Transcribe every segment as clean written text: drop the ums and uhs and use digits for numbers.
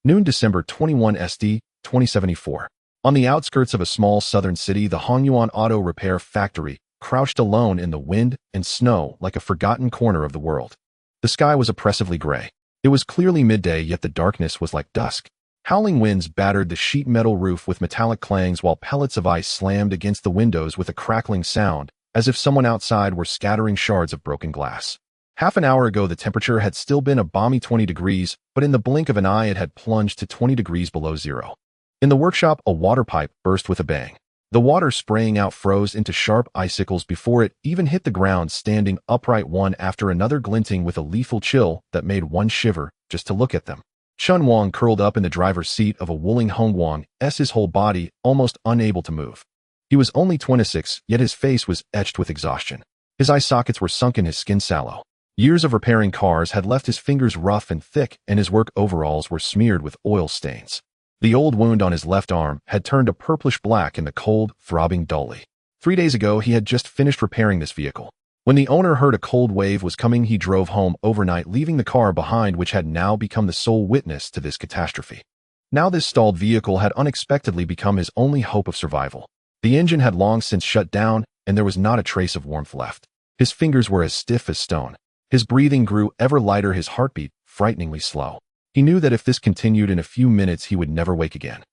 Noon December 21 SD, 2074. On the outskirts of a small southern city, the Hongguang auto repair factory crouched alone in the wind and snow like a forgotten corner of the world. The sky was oppressively gray. It was clearly midday, yet the darkness was like dusk. Howling winds battered the sheet metal roof with metallic clangs, while pellets of ice slammed against the windows with a crackling sound, as if someone outside were scattering shards of broken glass. Half an hour ago, the temperature had still been a balmy 20 degrees, but in the blink of an eye it had plunged to 20 degrees below zero. In the workshop, a water pipe burst with a bang. The water spraying out froze into sharp icicles before it even hit the ground, standing upright one after another, glinting with a lethal chill that made one shiver just to look at them. Chen Wang curled up in the driver's seat of a Wuling Hongguang, his whole body almost unable to move. He was only 26, yet his face was etched with exhaustion. His eye sockets were sunken, his skin sallow. Years of repairing cars had left his fingers rough and thick, and his work overalls were smeared with oil stains. The old wound on his left arm had turned a purplish black in the cold, throbbing dully. 3 days ago, he had just finished repairing this vehicle. When the owner heard a cold wave was coming, he drove home overnight, leaving the car behind, which had now become the sole witness to this catastrophe. Now this stalled vehicle had unexpectedly become his only hope of survival. The engine had long since shut down, and there was not a trace of warmth left. His fingers were as stiff as stone. His breathing grew ever lighter, his heartbeat frighteningly slow. He knew that if this continued, in a few minutes he would never wake again.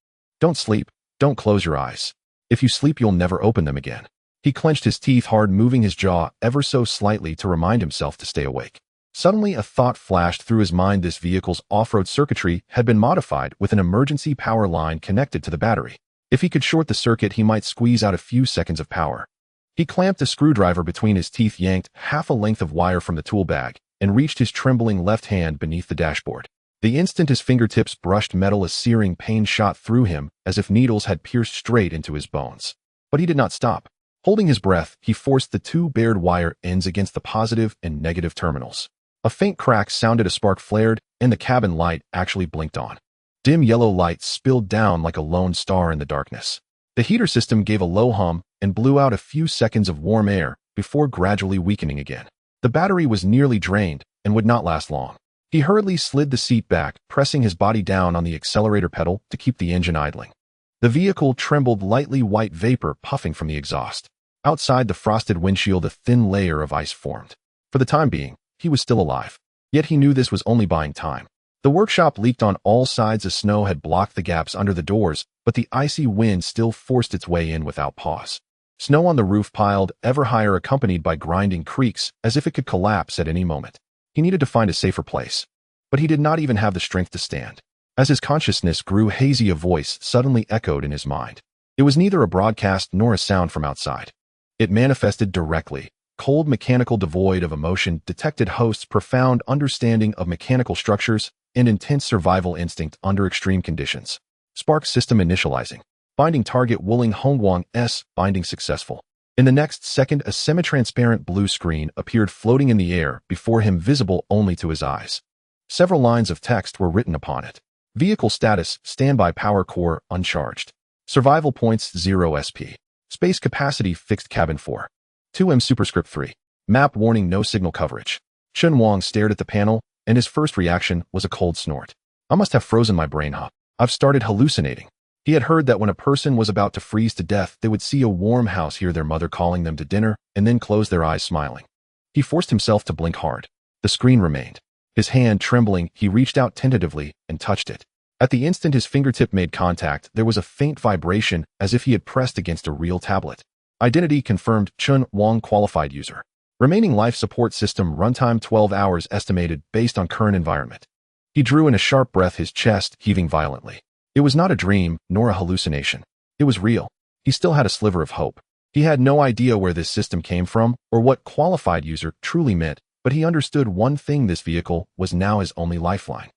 Don't sleep. Don't close your eyes. If you sleep, you'll never open them again. He clenched his teeth hard, moving his jaw ever so slightly to remind himself to stay awake. Suddenly a thought flashed through his mind. This vehicle's off-road circuitry had been modified with an emergency power line connected to the battery. If he could short the circuit, he might squeeze out a few seconds of power. He clamped a screwdriver between his teeth, yanked half a length of wire from the tool bag, and reached his trembling left hand beneath the dashboard. The instant his fingertips brushed metal, a searing pain shot through him as if needles had pierced straight into his bones. But he did not stop. Holding his breath, he forced the two bared wire ends against the positive and negative terminals. A faint crack sounded, a spark flared, and the cabin light actually blinked on. Dim yellow light spilled down like a lone star in the darkness. The heater system gave a low hum and blew out a few seconds of warm air before gradually weakening again. The battery was nearly drained and would not last long. He hurriedly slid the seat back, pressing his body down on the accelerator pedal to keep the engine idling. The vehicle trembled lightly, white vapor puffing from the exhaust. Outside the frosted windshield, a thin layer of ice formed. For the time being, he was still alive. Yet he knew this was only buying time. The workshop leaked on all sides. The snow had blocked the gaps under the doors, but the icy wind still forced its way in without pause. Snow on the roof piled ever higher, accompanied by grinding creaks as if it could collapse at any moment. He needed to find a safer place. But he did not even have the strength to stand. As his consciousness grew hazy, a voice suddenly echoed in his mind. It was neither a broadcast nor a sound from outside. It manifested directly. Cold, mechanical, devoid of emotion, detected host's profound understanding of mechanical structures and intense survival instinct under extreme conditions. Spark system initializing. Binding target Wuling Hongguang S. Binding successful. In the next second, a semi-transparent blue screen appeared floating in the air before him, visible only to his eyes. Several lines of text were written upon it. Vehicle status: standby power core uncharged. Survival points 0 SP. Space capacity fixed cabin 4. 2M superscript 3. Map warning: no signal coverage. Chen Wang stared at the panel, and his first reaction was a cold snort. I must have frozen my brain, huh? I've started hallucinating. He had heard that when a person was about to freeze to death, they would see a warm house, hear their mother calling them to dinner, and then close their eyes smiling. He forced himself to blink hard. The screen remained. His hand trembling, he reached out tentatively and touched it. At the instant his fingertip made contact, there was a faint vibration as if he had pressed against a real tablet. Identity confirmed: Chen Wang, qualified user. Remaining life support system runtime 12 hours estimated based on current environment. He drew in a sharp breath, his chest heaving violently. It was not a dream, nor a hallucination. It was real. He still had a sliver of hope. He had no idea where this system came from or what qualified user truly meant, but he understood one thing: this vehicle was now his only lifeline.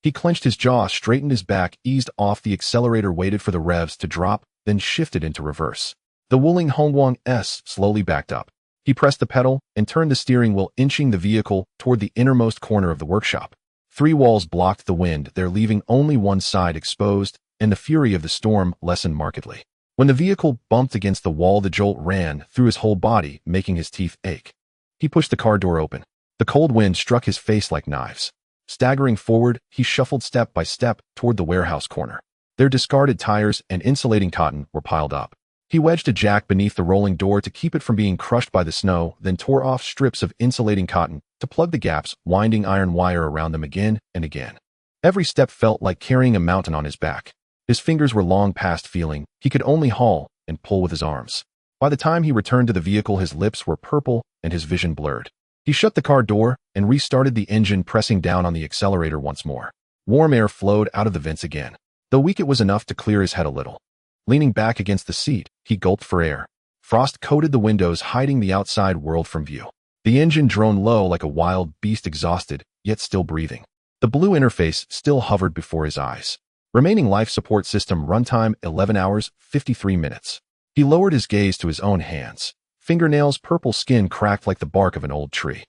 He clenched his jaw, straightened his back, eased off the accelerator, waited for the revs to drop, then shifted into reverse. The Wuling Hongguang S slowly backed up. He pressed the pedal and turned the steering wheel, inching the vehicle toward the innermost corner of the workshop. 3 walls blocked the wind, there leaving only one side exposed, and the fury of the storm lessened markedly. When the vehicle bumped against the wall, the jolt ran through his whole body, making his teeth ache. He pushed the car door open. The cold wind struck his face like knives. Staggering forward, he shuffled step by step toward the warehouse corner. Their discarded tires and insulating cotton were piled up. He wedged a jack beneath the rolling door to keep it from being crushed by the snow, then tore off strips of insulating cotton to plug the gaps, winding iron wire around them again and again. Every step felt like carrying a mountain on his back. His fingers were long past feeling. He could only haul and pull with his arms. By the time he returned to the vehicle, his lips were purple and his vision blurred. He shut the car door and restarted the engine, pressing down on the accelerator once more. Warm air flowed out of the vents again. Though weak, it was enough to clear his head a little. Leaning back against the seat, he gulped for air. Frost coated the windows, hiding the outside world from view. The engine droned low like a wild beast, exhausted, yet still breathing. The blue interface still hovered before his eyes. Remaining life support system runtime 11 hours, 53 minutes. He lowered his gaze to his own hands. Fingernails, purple skin cracked like the bark of an old tree.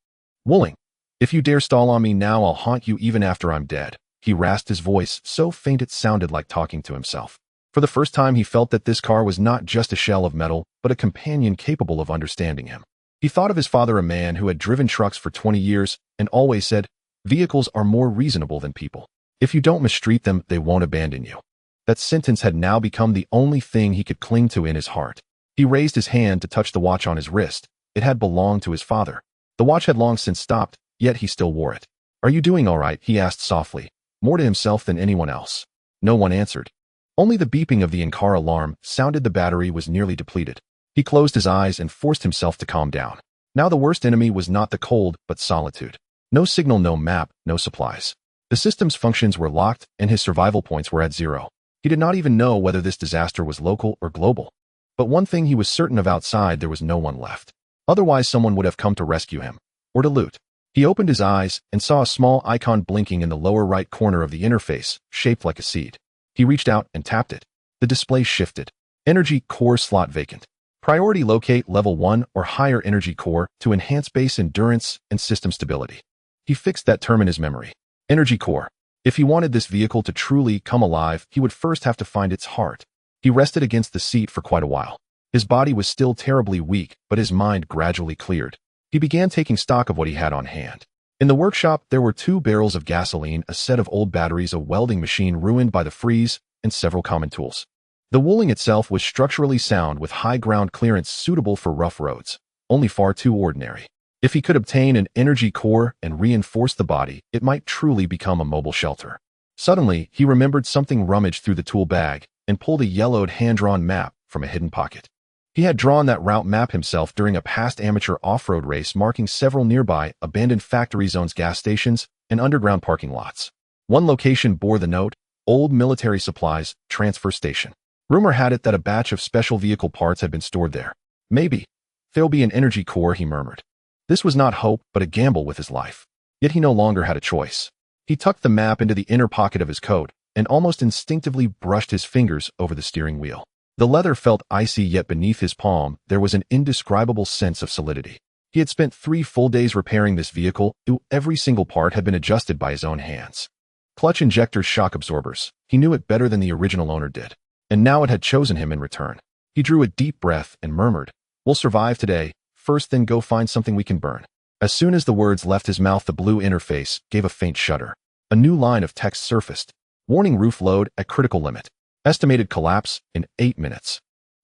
Wuling, if you dare stall on me now, I'll haunt you even after I'm dead. He rasped, his voice so faint it sounded like talking to himself. For the first time, he felt that this car was not just a shell of metal, but a companion capable of understanding him. He thought of his father, a man who had driven trucks for 20 years and always said, "Vehicles are more reasonable than people. If you don't mistreat them, they won't abandon you." That sentence had now become the only thing he could cling to in his heart. He raised his hand to touch the watch on his wrist. It had belonged to his father. The watch had long since stopped, yet he still wore it. "Are you doing all right?" he asked softly, more to himself than anyone else. No one answered. Only the beeping of the in-car alarm sounded. The battery was nearly depleted. He closed his eyes and forced himself to calm down. Now the worst enemy was not the cold, but solitude. No signal, no map, no supplies. The system's functions were locked, and his survival points were at 0. He did not even know whether this disaster was local or global. But one thing he was certain of: outside there was no one left. Otherwise someone would have come to rescue him, or to loot. He opened his eyes and saw a small icon blinking in the lower right corner of the interface, shaped like a seed. He reached out and tapped it. The display shifted. Energy core slot vacant. Priority: locate level 1 or higher energy core to enhance base endurance and system stability. He fixed that term in his memory. Energy core. If he wanted this vehicle to truly come alive, he would first have to find its heart. He rested against the seat for quite a while. His body was still terribly weak, but his mind gradually cleared. He began taking stock of what he had on hand. In the workshop, there were 2 barrels of gasoline, a set of old batteries, a welding machine ruined by the freeze, and several common tools. The Wuling itself was structurally sound with high ground clearance suitable for rough roads, only far too ordinary. If he could obtain an energy core and reinforce the body, it might truly become a mobile shelter. Suddenly, he remembered something, rummaged through the tool bag and pulled a yellowed hand-drawn map from a hidden pocket. He had drawn that route map himself during a past amateur off-road race, marking several nearby abandoned factory zones, gas stations, and underground parking lots. One location bore the note, "Old Military Supplies Transfer Station." Rumor had it that a batch of special vehicle parts had been stored there. "Maybe there'll be an energy core," he murmured. This was not hope, but a gamble with his life. Yet he no longer had a choice. He tucked the map into the inner pocket of his coat and almost instinctively brushed his fingers over the steering wheel. The leather felt icy, yet beneath his palm there was an indescribable sense of solidity. He had spent 3 full days repairing this vehicle. Every single part had been adjusted by his own hands. Clutch injectors, shock absorbers. He knew it better than the original owner did. And now it had chosen him in return. He drew a deep breath and murmured, "We'll survive today. First, then go find something we can burn." As soon as the words left his mouth, the blue interface gave a faint shudder. A new line of text surfaced. Warning: roof load at critical limit. Estimated collapse in 8 minutes.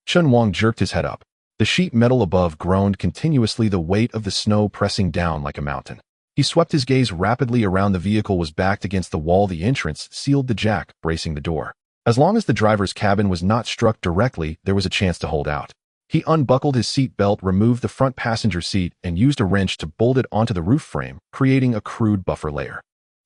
Chen Wang jerked his head up. The sheet metal above groaned continuously, the weight of the snow pressing down like a mountain. He swept his gaze rapidly around. The vehicle was backed against the wall. The entrance sealed, the jack bracing the door. As long as the driver's cabin was not struck directly, there was a chance to hold out. He unbuckled his seat belt, removed the front passenger seat, and used a wrench to bolt it onto the roof frame, creating a crude buffer layer.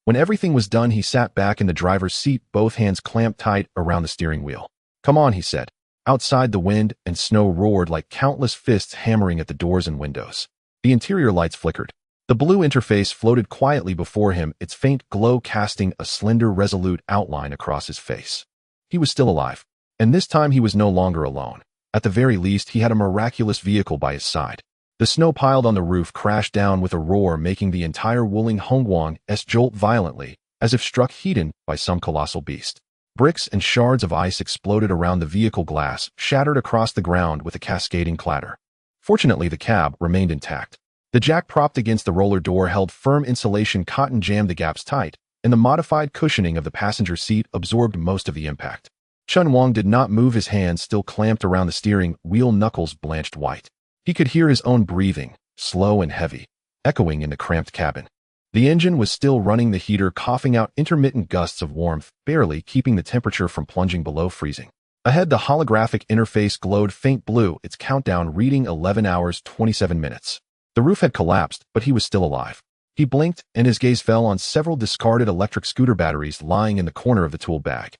When everything was done, he sat back in the driver's seat, both hands clamped tight around the steering wheel. "Come on," he said. Outside, the wind and snow roared like countless fists hammering at the doors and windows. The interior lights flickered. The blue interface floated quietly before him, its faint glow casting a slender, resolute outline across his face. He was still alive, and this time he was no longer alone. At the very least, he had a miraculous vehicle by his side. The snow piled on the roof crashed down with a roar, making the entire Wuling Hongguang jolt violently, as if struck heat by some colossal beast. Bricks and shards of ice exploded around the vehicle, glass shattered across the ground with a cascading clatter. Fortunately, the cab remained intact. The jack propped against the roller door held firm insulation, cotton jammed the gaps tight, and the modified cushioning of the passenger seat absorbed most of the impact. Chen Wang did not move, his hands still clamped around the steering wheel, knuckles blanched white. He could hear his own breathing, slow and heavy, echoing in the cramped cabin. The engine was still running, the heater coughing out intermittent gusts of warmth, barely keeping the temperature from plunging below freezing. Ahead, the holographic interface glowed faint blue, its countdown reading 11 hours 27 minutes. The roof had collapsed, but he was still alive. He blinked, and his gaze fell on several discarded electric scooter batteries lying in the corner of the tool bag.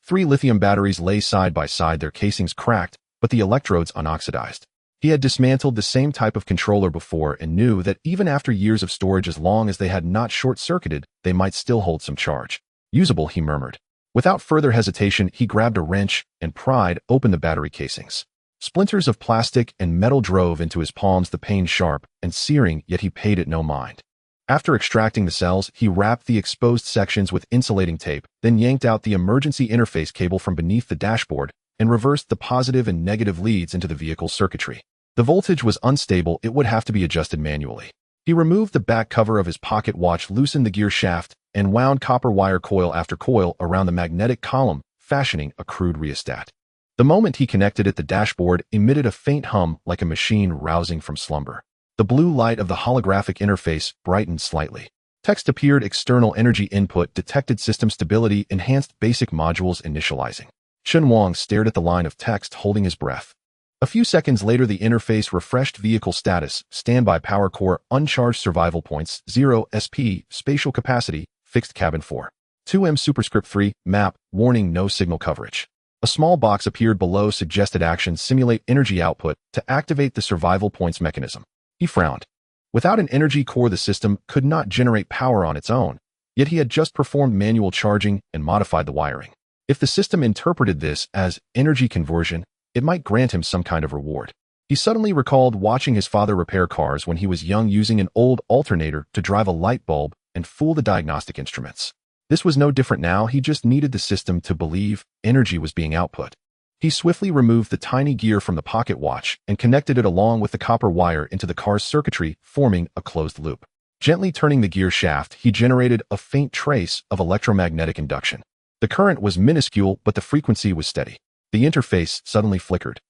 3 lithium batteries lay side by side, their casings cracked, but the electrodes unoxidized. He had dismantled the same type of controller before and knew that even after years of storage, as long as they had not short-circuited, they might still hold some charge. Usable, he murmured. Without further hesitation, he grabbed a wrench and pried open the battery casings. Splinters of plastic and metal drove into his palms, the pain sharp and searing, yet he paid it no mind. After extracting the cells, he wrapped the exposed sections with insulating tape, then yanked out the emergency interface cable from beneath the dashboard and reversed the positive and negative leads into the vehicle's circuitry. The voltage was unstable, it would have to be adjusted manually. He removed the back cover of his pocket watch, loosened the gear shaft, and wound copper wire coil after coil around the magnetic column, fashioning a crude rheostat. The moment he connected it, the dashboard emitted a faint hum like a machine rousing from slumber. The blue light of the holographic interface brightened slightly. Text appeared: external energy input detected, system stability enhanced, basic modules initializing. Chen Wang stared at the line of text, holding his breath. A few seconds later, the interface refreshed: vehicle status, standby power core, uncharged survival points, 0 SP, spatial capacity, fixed cabin 4. 2M superscript 3, map, warning, no signal coverage. A small box appeared below: suggested actions, simulate energy output to activate the survival points mechanism. He frowned. Without an energy core, the system could not generate power on its own, yet he had just performed manual charging and modified the wiring. If the system interpreted this as energy conversion, it might grant him some kind of reward. He suddenly recalled watching his father repair cars when he was young, using an old alternator to drive a light bulb and fool the diagnostic instruments. This was no different now, he just needed the system to believe energy was being output. He swiftly removed the tiny gear from the pocket watch and connected it along with the copper wire into the car's circuitry, forming a closed loop. Gently turning the gear shaft, he generated a faint trace of electromagnetic induction. The current was minuscule, but the frequency was steady. The interface suddenly flickered.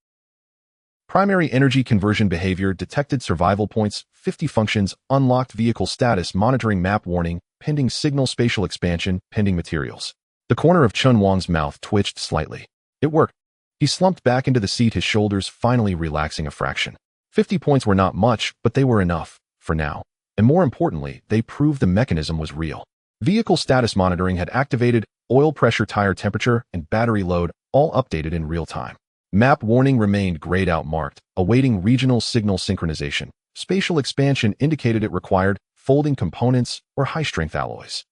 Primary energy conversion behavior detected, survival points, 50 functions, unlocked, vehicle status, monitoring, map, warning, pending signal, spatial expansion, pending materials. The corner of Chen Wang's mouth twitched slightly. It worked. He slumped back into the seat, his shoulders finally relaxing a fraction. 50 points were not much, but they were enough, for now. And more importantly, they proved the mechanism was real. Vehicle status monitoring had activated, oil pressure, tire temperature, and battery load, all updated in real time. Map warning remained grayed out, marked, awaiting regional signal synchronization. Spatial expansion indicated it required folding components or high-strength alloys.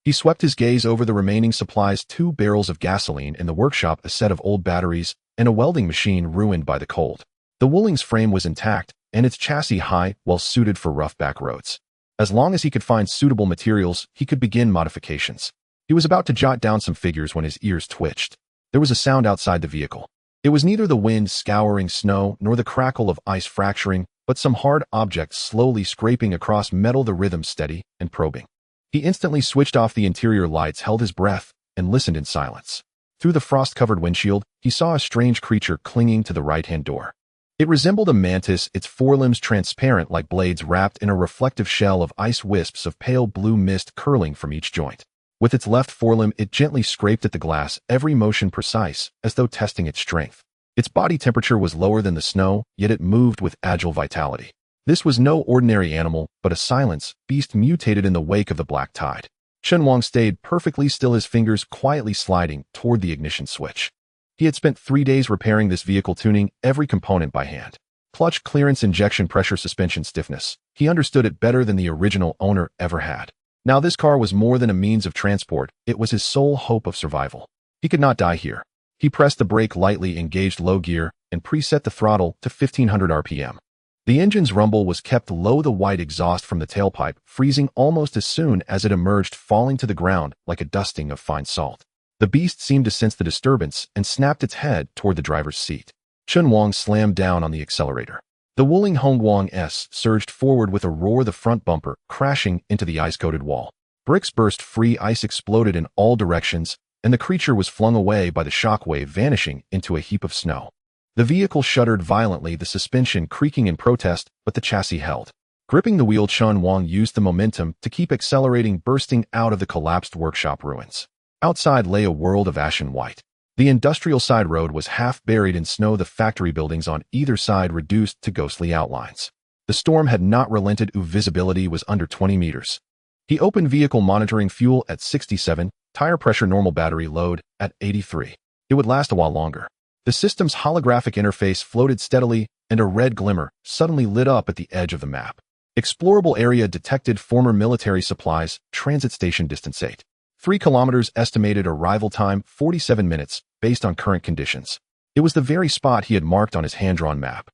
He swept his gaze over the remaining supplies: 2 barrels of gasoline in the workshop, a set of old batteries, and a welding machine ruined by the cold. The Wuling's frame was intact, and its chassis high, well suited for rough back roads. As long as he could find suitable materials, he could begin modifications. He was about to jot down some figures when his ears twitched. There was a sound outside the vehicle. It was neither the wind scouring snow nor the crackle of ice fracturing, but some hard object slowly scraping across metal, the rhythm steady and probing. He instantly switched off the interior lights, held his breath, and listened in silence. Through the frost-covered windshield, he saw a strange creature clinging to the right-hand door. It resembled a mantis, its forelimbs transparent like blades wrapped in a reflective shell of ice, wisps of pale blue mist curling from each joint. With its left forelimb, it gently scraped at the glass, every motion precise, as though testing its strength. Its body temperature was lower than the snow, yet it moved with agile vitality. This was no ordinary animal, but a silence beast mutated in the wake of the black tide. Chen Wang stayed perfectly still, his fingers quietly sliding toward the ignition switch. He had spent 3 days repairing this vehicle, tuning every component by hand. Clutch clearance, injection pressure, suspension stiffness. He understood it better than the original owner ever had. Now this car was more than a means of transport, it was his sole hope of survival. He could not die here. He pressed the brake lightly, engaged low gear, and preset the throttle to 1500 RPM. The engine's rumble was kept low, the white exhaust from the tailpipe freezing almost as soon as it emerged, falling to the ground like a dusting of fine salt. The beast seemed to sense the disturbance and snapped its head toward the driver's seat. Chen Wang slammed down on the accelerator. The Wuling Hongguang surged forward with a roar, the front bumper crashing into the ice-coated wall. Bricks burst free, ice exploded in all directions, and the creature was flung away by the shockwave, vanishing into a heap of snow. The vehicle shuddered violently, the suspension creaking in protest, but the chassis held. Gripping the wheel, Chen Wang used the momentum to keep accelerating, bursting out of the collapsed workshop ruins. Outside lay a world of ashen white. The industrial side road was half buried in snow, the factory buildings on either side reduced to ghostly outlines. The storm had not relented. Visibility was under 20 meters. He opened vehicle monitoring, fuel at 67, tire pressure normal, battery load at 83. It would last a while longer. The system's holographic interface floated steadily, and a red glimmer suddenly lit up at the edge of the map. Explorable area detected, former military supplies, transit station, distance 8. 3 kilometers, estimated arrival time 47 minutes, based on current conditions. It was the very spot he had marked on his hand-drawn map.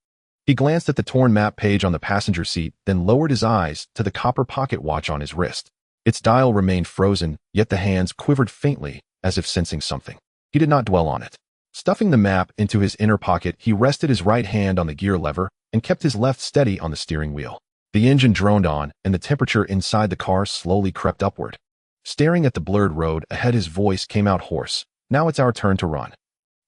He glanced at the torn map page on the passenger seat, then lowered his eyes to the copper pocket watch on his wrist. Its dial remained frozen, yet the hands quivered faintly, as if sensing something. He did not dwell on it. Stuffing the map into his inner pocket, he rested his right hand on the gear lever and kept his left steady on the steering wheel. The engine droned on, and the temperature inside the car slowly crept upward. Staring at the blurred road ahead, his voice came out hoarse. Now it's our turn to run.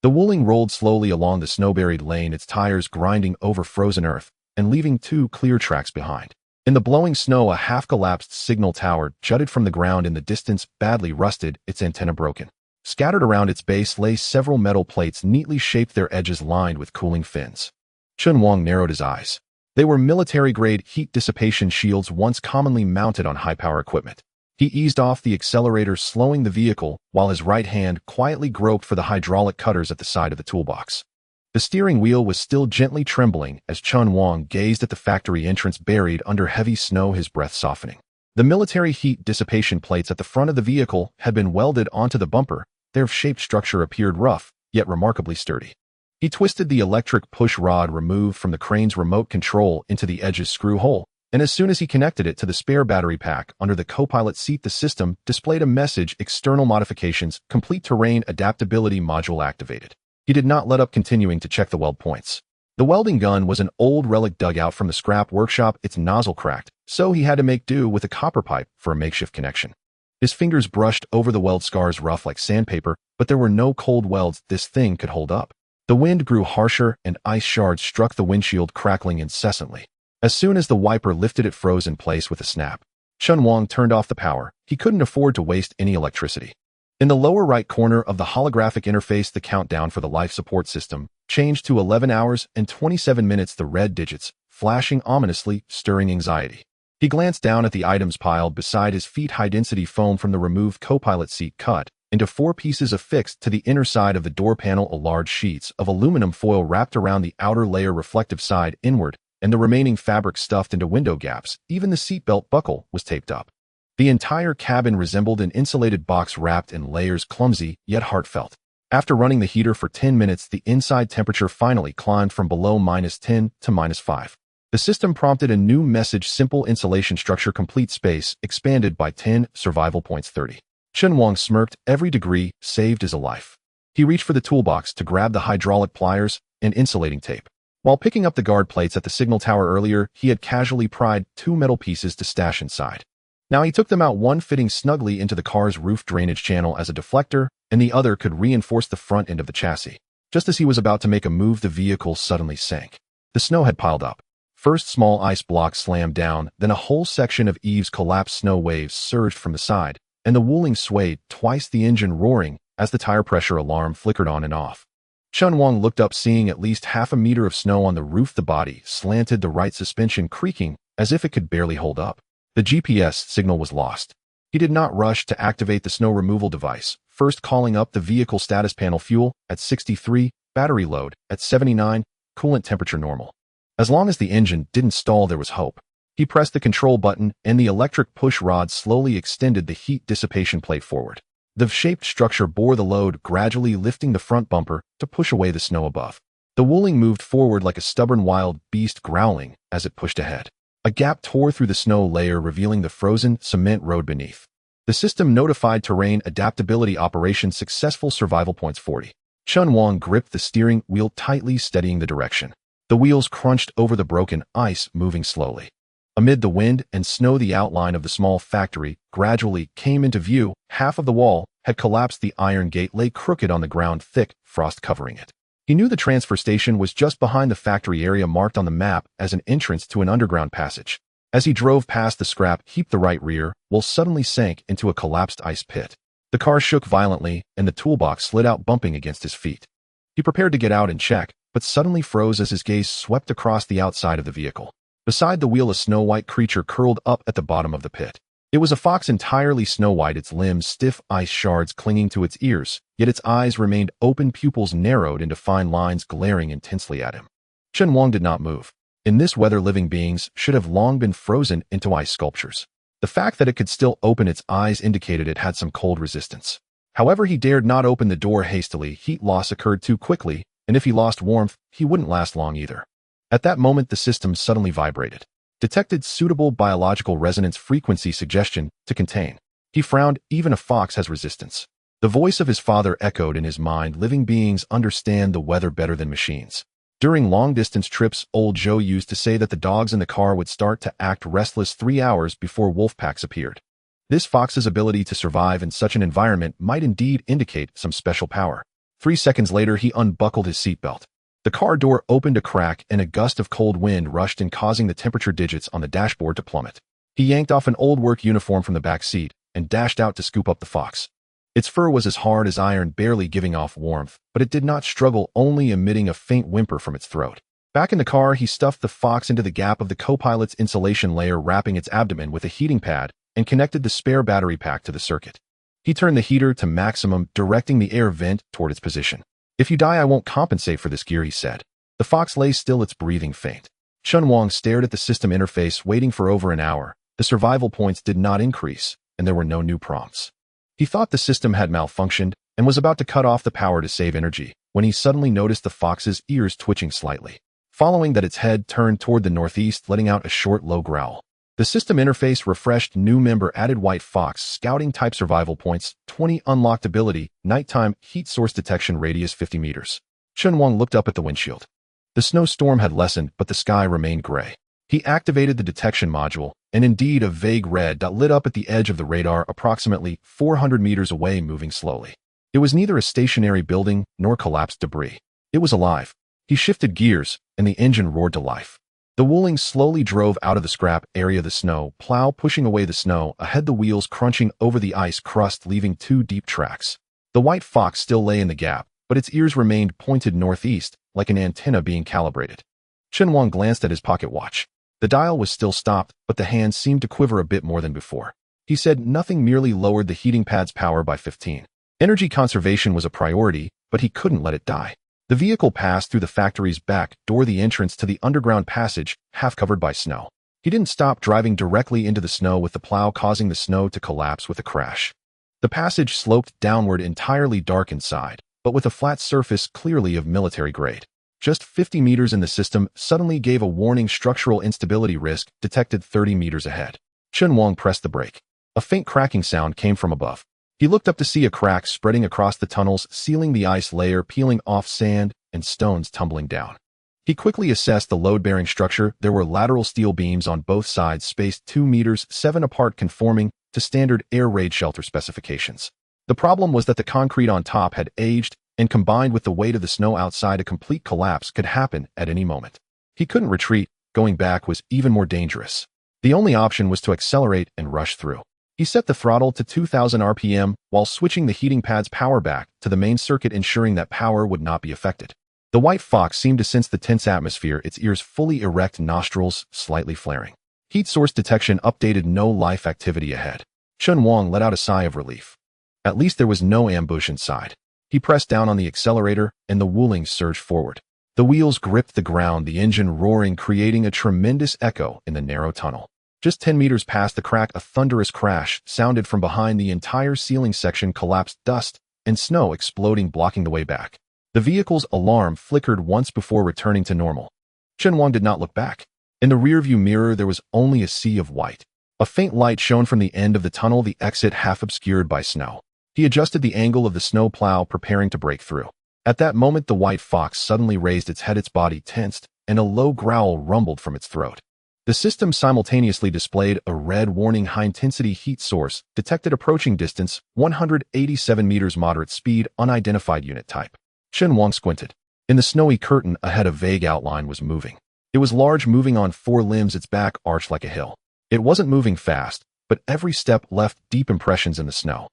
The Wuling rolled slowly along the snow-buried lane, its tires grinding over frozen earth and leaving 2 clear tracks behind. In the blowing snow, a half-collapsed signal tower jutted from the ground in the distance, badly rusted, its antenna broken. Scattered around its base lay several metal plates, neatly shaped, their edges lined with cooling fins. Chen Wang narrowed his eyes. They were military-grade heat dissipation shields, once commonly mounted on high-power equipment. He eased off the accelerator, slowing the vehicle, while his right hand quietly groped for the hydraulic cutters at the side of the toolbox. The steering wheel was still gently trembling as Chen Wang gazed at the factory entrance buried under heavy snow, his breath softening. The military heat dissipation plates at the front of the vehicle had been welded onto the bumper. Their shaped structure appeared rough, yet remarkably sturdy. He twisted the electric push rod removed from the crane's remote control into the edge's screw hole, and as soon as he connected it to the spare battery pack under the co-pilot seat, the system displayed a message: external modifications, complete, terrain adaptability module activated. He did not let up, continuing to check the weld points. The welding gun was an old relic dug out from the scrap workshop, its nozzle cracked, so he had to make do with a copper pipe for a makeshift connection. His fingers brushed over the weld scars, rough like sandpaper, but there were no cold welds. This thing could hold up. The wind grew harsher, and ice shards struck the windshield, crackling incessantly. As soon as the wiper lifted, it froze in place with a snap. Chen Wang turned off the power. He couldn't afford to waste any electricity. In the lower right corner of the holographic interface, the countdown for the life support system changed to 11 hours and 27 minutes, the red digits flashing ominously, stirring anxiety. He glanced down at the items piled beside his feet. High-density foam from the removed co-pilot seat cut into 4 pieces, affixed to the inner side of the door panel. A large sheets of aluminum foil wrapped around the outer layer, reflective side inward, and the remaining fabric stuffed into window gaps. Even the seatbelt buckle was taped up. The entire cabin resembled an insulated box wrapped in layers, clumsy yet heartfelt. After running the heater for 10 minutes, the inside temperature finally climbed from below -10 to -5. The system prompted a new message: simple insulation structure, complete, space expanded by 10, survival points 30. Chen Wang smirked. Every degree saved is a life. He reached for the toolbox to grab the hydraulic pliers and insulating tape. While picking up the guard plates at the signal tower earlier, he had casually pried 2 metal pieces to stash inside. Now he took them out, one fitting snugly into the car's roof drainage channel as a deflector, and the other could reinforce the front end of the chassis. Just as he was about to make a move, the vehicle suddenly sank. The snow had piled up. First, small ice blocks slammed down, then a whole section of eaves collapsed. Snow waves surged from the side, and the Wuling swayed, twice the engine roaring as the tire pressure alarm flickered on and off. Chen Wang looked up, seeing at least half a meter of snow on the roof. The body slanted, the right suspension creaking as if it could barely hold up. The GPS signal was lost. He did not rush to activate the snow removal device, first calling up the vehicle status panel: fuel at 63, battery load at 79, coolant temperature normal. As long as the engine didn't stall, there was hope. He pressed the control button, and the electric push rod slowly extended the heat dissipation plate forward. The shaped structure bore the load, gradually lifting the front bumper to push away the snow above. The Wuling moved forward like a stubborn wild beast, growling as it pushed ahead. A gap tore through the snow layer, revealing the frozen cement road beneath. The system notified terrain adaptability operation successful, survival points 40. Chen Wang gripped the steering wheel tightly, steadying the direction. The wheels crunched over the broken ice, moving slowly. Amid the wind and snow, the outline of the small factory gradually came into view. Half of the wall had collapsed. The iron gate lay crooked on the ground, thick frost covering it. He knew the transfer station was just behind the factory area marked on the map as an entrance to an underground passage. As he drove past the scrap heap, the right rear wheel suddenly sank into a collapsed ice pit. The car shook violently, and the toolbox slid out, bumping against his feet. He prepared to get out and check, but suddenly froze as his gaze swept across the outside of the vehicle. Beside the wheel, a snow-white creature curled up at the bottom of the pit. It was a fox, entirely snow-white, its limbs stiff ice shards clinging to its ears, yet its eyes remained open, pupils narrowed into fine lines, glaring intensely at him. Chen Wang did not move. In this weather, living beings should have long been frozen into ice sculptures. The fact that it could still open its eyes indicated it had some cold resistance. However, he dared not open the door hastily. Heat loss occurred too quickly, and if he lost warmth, he wouldn't last long either. At that moment, the system suddenly vibrated. Detected suitable biological resonance frequency suggestion to contain. He frowned. Even a fox has resistance. The voice of his father echoed in his mind. Living beings understand the weather better than machines. During long-distance trips, old Joe used to say that the dogs in the car would start to act restless 3 hours before wolf packs appeared. This fox's ability to survive in such an environment might indeed indicate some special power. 3 seconds later, he unbuckled his seatbelt. The car door opened a crack, and a gust of cold wind rushed in, causing the temperature digits on the dashboard to plummet. He yanked off an old work uniform from the back seat and dashed out to scoop up the fox. Its fur was as hard as iron, barely giving off warmth, but it did not struggle, only emitting a faint whimper from its throat. Back in the car, he stuffed the fox into the gap of the co-pilot's insulation layer, wrapping its abdomen with a heating pad, and connected the spare battery pack to the circuit. He turned the heater to maximum, directing the air vent toward its position. "If you die, I won't compensate for this gear," he said. The fox lay still, its breathing faint. Chen Wang stared at the system interface, waiting for over an hour. The survival points did not increase, and there were no new prompts. He thought the system had malfunctioned and was about to cut off the power to save energy, when he suddenly noticed the fox's ears twitching slightly. Following that, its head turned toward the northeast, letting out a short, low growl. The system interface refreshed. New member added: white fox, scouting type, survival points 20, unlocked ability, nighttime, heat source detection, radius 50 meters. Chen Wang looked up at the windshield. The snowstorm had lessened, but the sky remained gray. He activated the detection module, and indeed a vague red dot lit up at the edge of the radar, approximately 400 meters away, moving slowly. It was neither a stationary building nor collapsed debris. It was alive. He shifted gears, and the engine roared to life. The Wuling slowly drove out of the scrap area, the snow plow pushing away the snow ahead, the wheels crunching over the ice crust, leaving 2 deep tracks. The white fox still lay in the gap, but its ears remained pointed northeast, like an antenna being calibrated. Chen Wang glanced at his pocket watch. The dial was still stopped, but the hand seemed to quiver a bit more than before. He said nothing, merely lowered the heating pad's power by 15. Energy conservation was a priority, but he couldn't let it die. The vehicle passed through the factory's back door, the entrance to the underground passage, half covered by snow. He didn't stop, driving directly into the snow with the plow, causing the snow to collapse with a crash. The passage sloped downward, entirely dark inside, but with a flat surface clearly of military grade. Just 50 meters in, the system suddenly gave a warning: structural instability risk detected 30 meters ahead. Chen Wang pressed the brake. A faint cracking sound came from above. He looked up to see a crack spreading across the tunnels, sealing the ice layer, peeling off sand and stones tumbling down. He quickly assessed the load-bearing structure. There were lateral steel beams on both sides, spaced 2 meters 7 apart, conforming to standard air raid shelter specifications. The problem was that the concrete on top had aged, and combined with the weight of the snow outside, a complete collapse could happen at any moment. He couldn't retreat. Going back was even more dangerous. The only option was to accelerate and rush through. He set the throttle to 2,000 RPM while switching the heating pad's power back to the main circuit, ensuring that power would not be affected. The white fox seemed to sense the tense atmosphere, its ears fully erect, nostrils slightly flaring. Heat source detection updated: no life activity ahead. Chen Wang let out a sigh of relief. At least there was no ambush inside. He pressed down on the accelerator, and the Wuling surged forward. The wheels gripped the ground, the engine roaring, creating a tremendous echo in the narrow tunnel. Just 10 meters past the crack, a thunderous crash sounded from behind. The entire ceiling section collapsed, dust and snow exploding, blocking the way back. The vehicle's alarm flickered once before returning to normal. Chen Wang did not look back. In the rearview mirror, there was only a sea of white. A faint light shone from the end of the tunnel, the exit half obscured by snow. He adjusted the angle of the snow plow, preparing to break through. At that moment, the white fox suddenly raised its head, its body tensed, and a low growl rumbled from its throat. The system simultaneously displayed a red warning high-intensity heat source, detected approaching distance, 187 meters moderate speed, unidentified unit type. Chen Wang squinted. In the snowy curtain ahead a vague outline was moving. It was large, moving on four limbs, its back arched like a hill. It wasn't moving fast, but every step left deep impressions in the snow.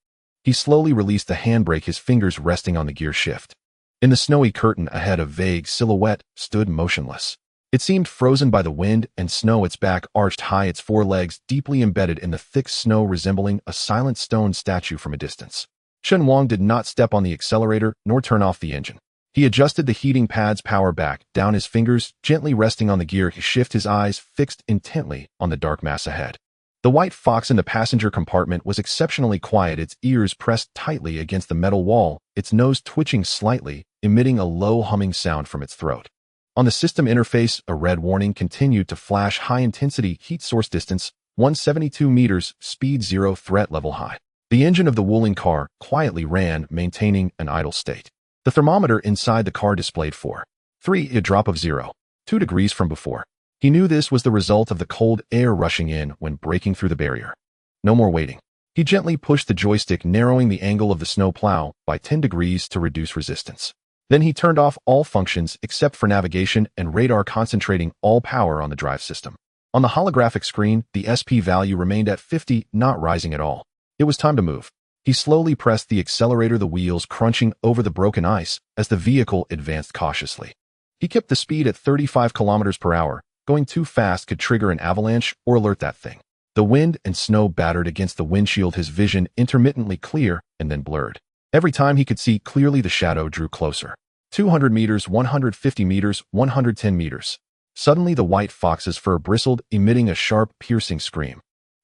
He slowly released the handbrake, his fingers resting on the gear shift. In the snowy curtain ahead a vague silhouette stood motionless. It seemed frozen by the wind and snow, its back arched high, its four legs deeply embedded in the thick snow, resembling a silent stone statue from a distance. Chen Wang did not step on the accelerator nor turn off the engine. He adjusted the heating pad's power back down, his fingers gently resting on the gear. He shifted, his eyes fixed intently on the dark mass ahead. The white fox in the passenger compartment was exceptionally quiet, its ears pressed tightly against the metal wall, its nose twitching slightly, emitting a low humming sound from its throat. On the system interface, a red warning continued to flash: high-intensity heat source, distance 172 meters, speed 0, threat level high. The engine of the Wuling car quietly ran, maintaining an idle state. The thermometer inside the car displayed 4.3, a drop of 0.2 degrees from before. He knew this was the result of the cold air rushing in when breaking through the barrier. No more waiting. He gently pushed the joystick, narrowing the angle of the snow plow by 10 degrees to reduce resistance. Then he turned off all functions except for navigation and radar, concentrating all power on the drive system. On the holographic screen, the SP value remained at 50, not rising at all. It was time to move. He slowly pressed the accelerator, the wheels crunching over the broken ice as the vehicle advanced cautiously. He kept the speed at 35 kilometers per hour. Going too fast could trigger an avalanche or alert that thing. The wind and snow battered against the windshield, his vision intermittently clear and then blurred. Every time he could see clearly, the shadow drew closer. 200 meters, 150 meters, 110 meters. Suddenly the white fox's fur bristled, emitting a sharp, piercing scream.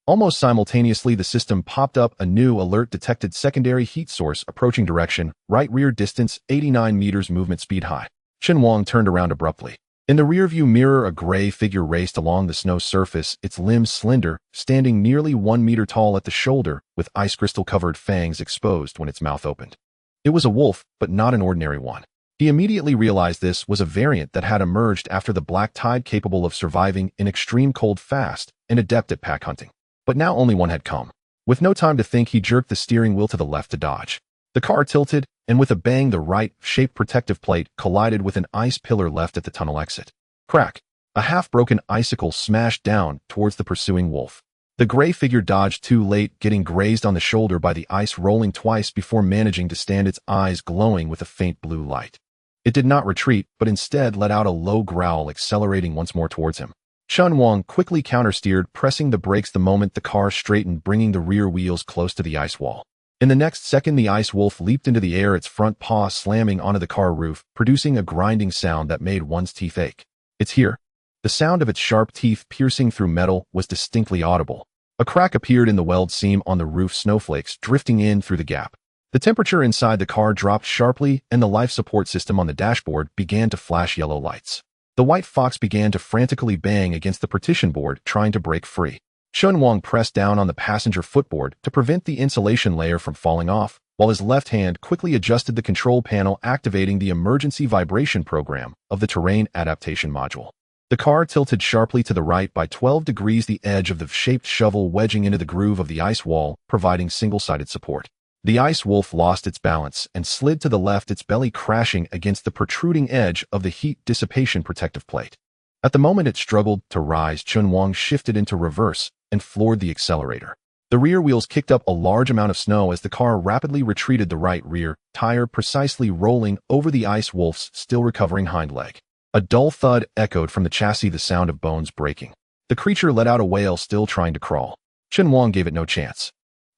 Almost simultaneously, the system popped up a new alert: detected secondary heat source approaching, direction, right rear, distance 89 meters, movement speed high. Chen Wang turned around abruptly. In the rearview mirror, a gray figure raced along the snow surface, its limbs slender, standing nearly 1 meter tall at the shoulder, with ice crystal-covered fangs exposed when its mouth opened. It was a wolf, but not an ordinary one. He immediately realized this was a variant that had emerged after the black tide, capable of surviving in extreme cold fast and adept at pack hunting. But now only one had come. With no time to think, he jerked the steering wheel to the left to dodge. The car tilted, and with a bang, the right-shaped protective plate collided with an ice pillar left at the tunnel exit. Crack! A half-broken icicle smashed down towards the pursuing wolf. The gray figure dodged too late, getting grazed on the shoulder by the ice, rolling twice before managing to stand, its eyes glowing with a faint blue light. It did not retreat, but instead let out a low growl, accelerating once more towards him. Chen Wang quickly countersteered, pressing the brakes the moment the car straightened, bringing the rear wheels close to the ice wall. In the next second, the ice wolf leaped into the air, its front paw slamming onto the car roof, producing a grinding sound that made one's teeth ache. "It's here." The sound of its sharp teeth piercing through metal was distinctly audible. A crack appeared in the weld seam on the roof, snowflakes drifting in through the gap. The temperature inside the car dropped sharply, and the life support system on the dashboard began to flash yellow lights. The white fox began to frantically bang against the partition board, trying to break free. Chen Wang pressed down on the passenger footboard to prevent the insulation layer from falling off, while his left hand quickly adjusted the control panel, activating the emergency vibration program of the terrain adaptation module. The car tilted sharply to the right by 12 degrees, the edge of the shaped shovel wedging into the groove of the ice wall, providing single-sided support. The ice wolf lost its balance and slid to the left, its belly crashing against the protruding edge of the heat dissipation protective plate. At the moment it struggled to rise, Chen Wang shifted into reverse and floored the accelerator. The rear wheels kicked up a large amount of snow as the car rapidly retreated, the right rear tire precisely rolling over the ice wolf's still recovering hind leg. A dull thud echoed from the chassis, the sound of bones breaking. The creature let out a wail, still trying to crawl. Chen Wang gave it no chance.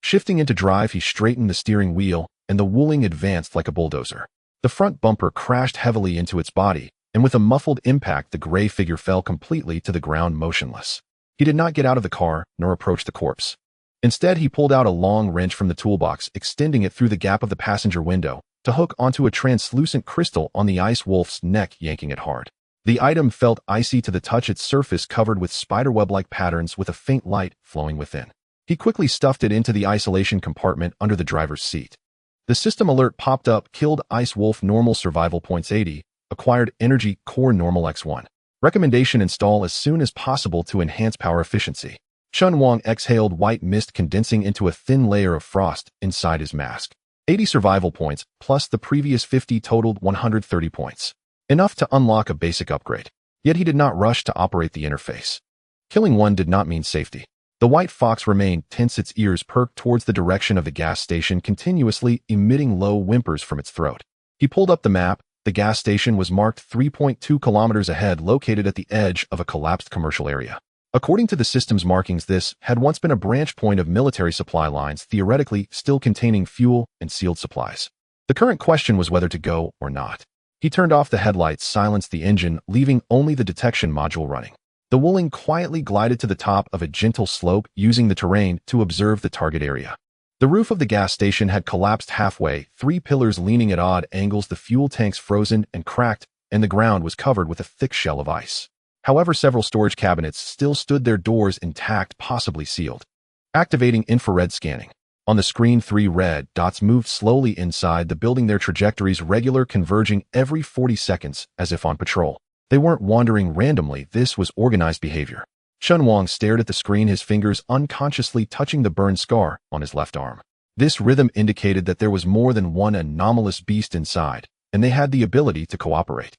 Shifting into drive, he straightened the steering wheel, and the Wuling advanced like a bulldozer. The front bumper crashed heavily into its body, and with a muffled impact, the gray figure fell completely to the ground, motionless. He did not get out of the car, nor approach the corpse. Instead, he pulled out a long wrench from the toolbox, extending it through the gap of the passenger window to hook onto a translucent crystal on the ice wolf's neck, yanking it hard. The item felt icy to the touch, its surface covered with spiderweb-like patterns with a faint light flowing within. He quickly stuffed it into the isolation compartment under the driver's seat. The system alert popped up: killed ice wolf, normal survival points 80, acquired energy core normal x1. Recommendation: install as soon as possible to enhance power efficiency. Chen Wang exhaled white mist condensing into a thin layer of frost inside his mask. 80 survival points, plus the previous 50 totaled 130 points. Enough to unlock a basic upgrade. Yet he did not rush to operate the interface. Killing one did not mean safety. The white fox remained tense, its ears perked towards the direction of the gas station, continuously emitting low whimpers from its throat. He pulled up the map. The gas station was marked 3.2 kilometers ahead, located at the edge of a collapsed commercial area. According to the system's markings, this had once been a branch point of military supply lines, theoretically still containing fuel and sealed supplies. The current question was whether to go or not. He turned off the headlights, silenced the engine, leaving only the detection module running. The Wuling quietly glided to the top of a gentle slope, using the terrain to observe the target area. The roof of the gas station had collapsed halfway, 3 pillars leaning at odd angles, the fuel tanks frozen and cracked, and the ground was covered with a thick shell of ice. However, several storage cabinets still stood, their doors intact, possibly sealed. Activating infrared scanning. On the screen, 3 red dots moved slowly inside the building, their trajectories regular, converging every 40 seconds, as if on patrol. They weren't wandering randomly, this was organized behavior. Chen Wang stared at the screen, his fingers unconsciously touching the burn scar on his left arm. This rhythm indicated that there was more than one anomalous beast inside, and they had the ability to cooperate.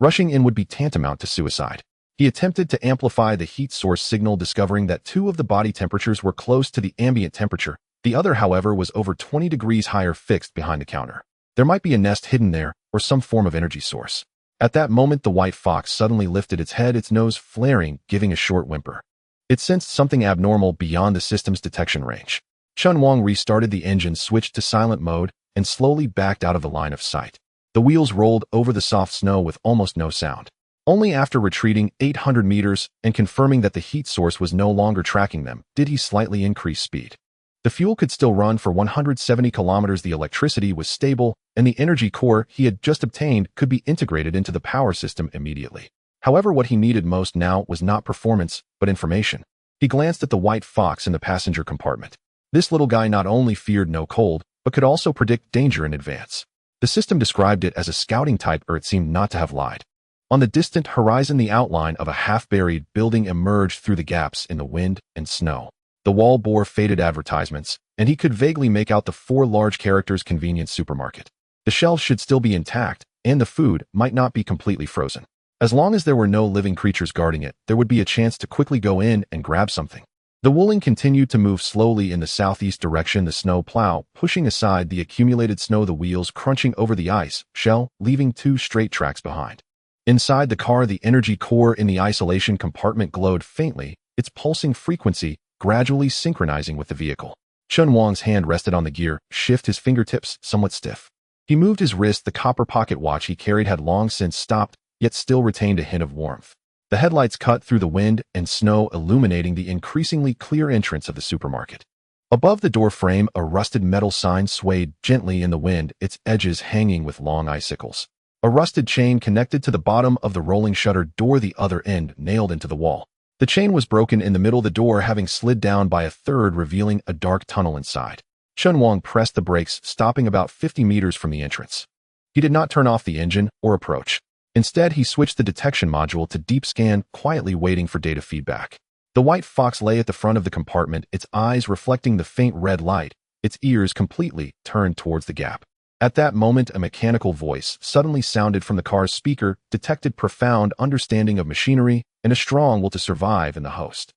Rushing in would be tantamount to suicide. He attempted to amplify the heat source signal, discovering that 2 of the body temperatures were close to the ambient temperature. The other, however, was over 20 degrees higher, fixed behind the counter. There might be a nest hidden there, or some form of energy source. At that moment, the white fox suddenly lifted its head, its nose flaring, giving a short whimper. It sensed something abnormal beyond the system's detection range. Chen Wang restarted the engine, switched to silent mode, and slowly backed out of the line of sight. The wheels rolled over the soft snow with almost no sound. Only after retreating 800 meters and confirming that the heat source was no longer tracking them did he slightly increase speed. The fuel could still run for 170 kilometers, the electricity was stable, and the energy core he had just obtained could be integrated into the power system immediately. However, what he needed most now was not performance, but information. He glanced at the white fox in the passenger compartment. This little guy not only feared no cold, but could also predict danger in advance. The system described it as a scouting type, or it seemed not to have lied. On the distant horizon, the outline of a half-buried building emerged through the gaps in the wind and snow. The wall bore faded advertisements, and he could vaguely make out the 4 large characters "convenience supermarket." The shelves should still be intact, and the food might not be completely frozen. As long as there were no living creatures guarding it, there would be a chance to quickly go in and grab something. The Wuling continued to move slowly in the southeast direction, the snow plow pushing aside the accumulated snow, the wheels crunching over the ice shell, leaving 2 straight tracks behind. Inside the car, the energy core in the isolation compartment glowed faintly, its pulsing frequency gradually synchronizing with the vehicle. Chen Wang's hand rested on the gear shift, his fingertips somewhat stiff. He moved his wrist, the copper pocket watch he carried had long since stopped, yet still retained a hint of warmth. The headlights cut through the wind and snow, illuminating the increasingly clear entrance of the supermarket. Above the door frame, a rusted metal sign swayed gently in the wind, its edges hanging with long icicles. A rusted chain connected to the bottom of the rolling shutter door, the other end nailed into the wall. The chain was broken in the middle, the door having slid down by a third, revealing a dark tunnel inside. Chen Wang pressed the brakes, stopping about 50 meters from the entrance. He did not turn off the engine or approach. Instead, he switched the detection module to deep scan, quietly waiting for data feedback. The white fox lay at the front of the compartment, its eyes reflecting the faint red light, its ears completely turned towards the gap. At that moment, a mechanical voice suddenly sounded from the car's speaker, detected profound understanding of machinery and a strong will to survive in the host.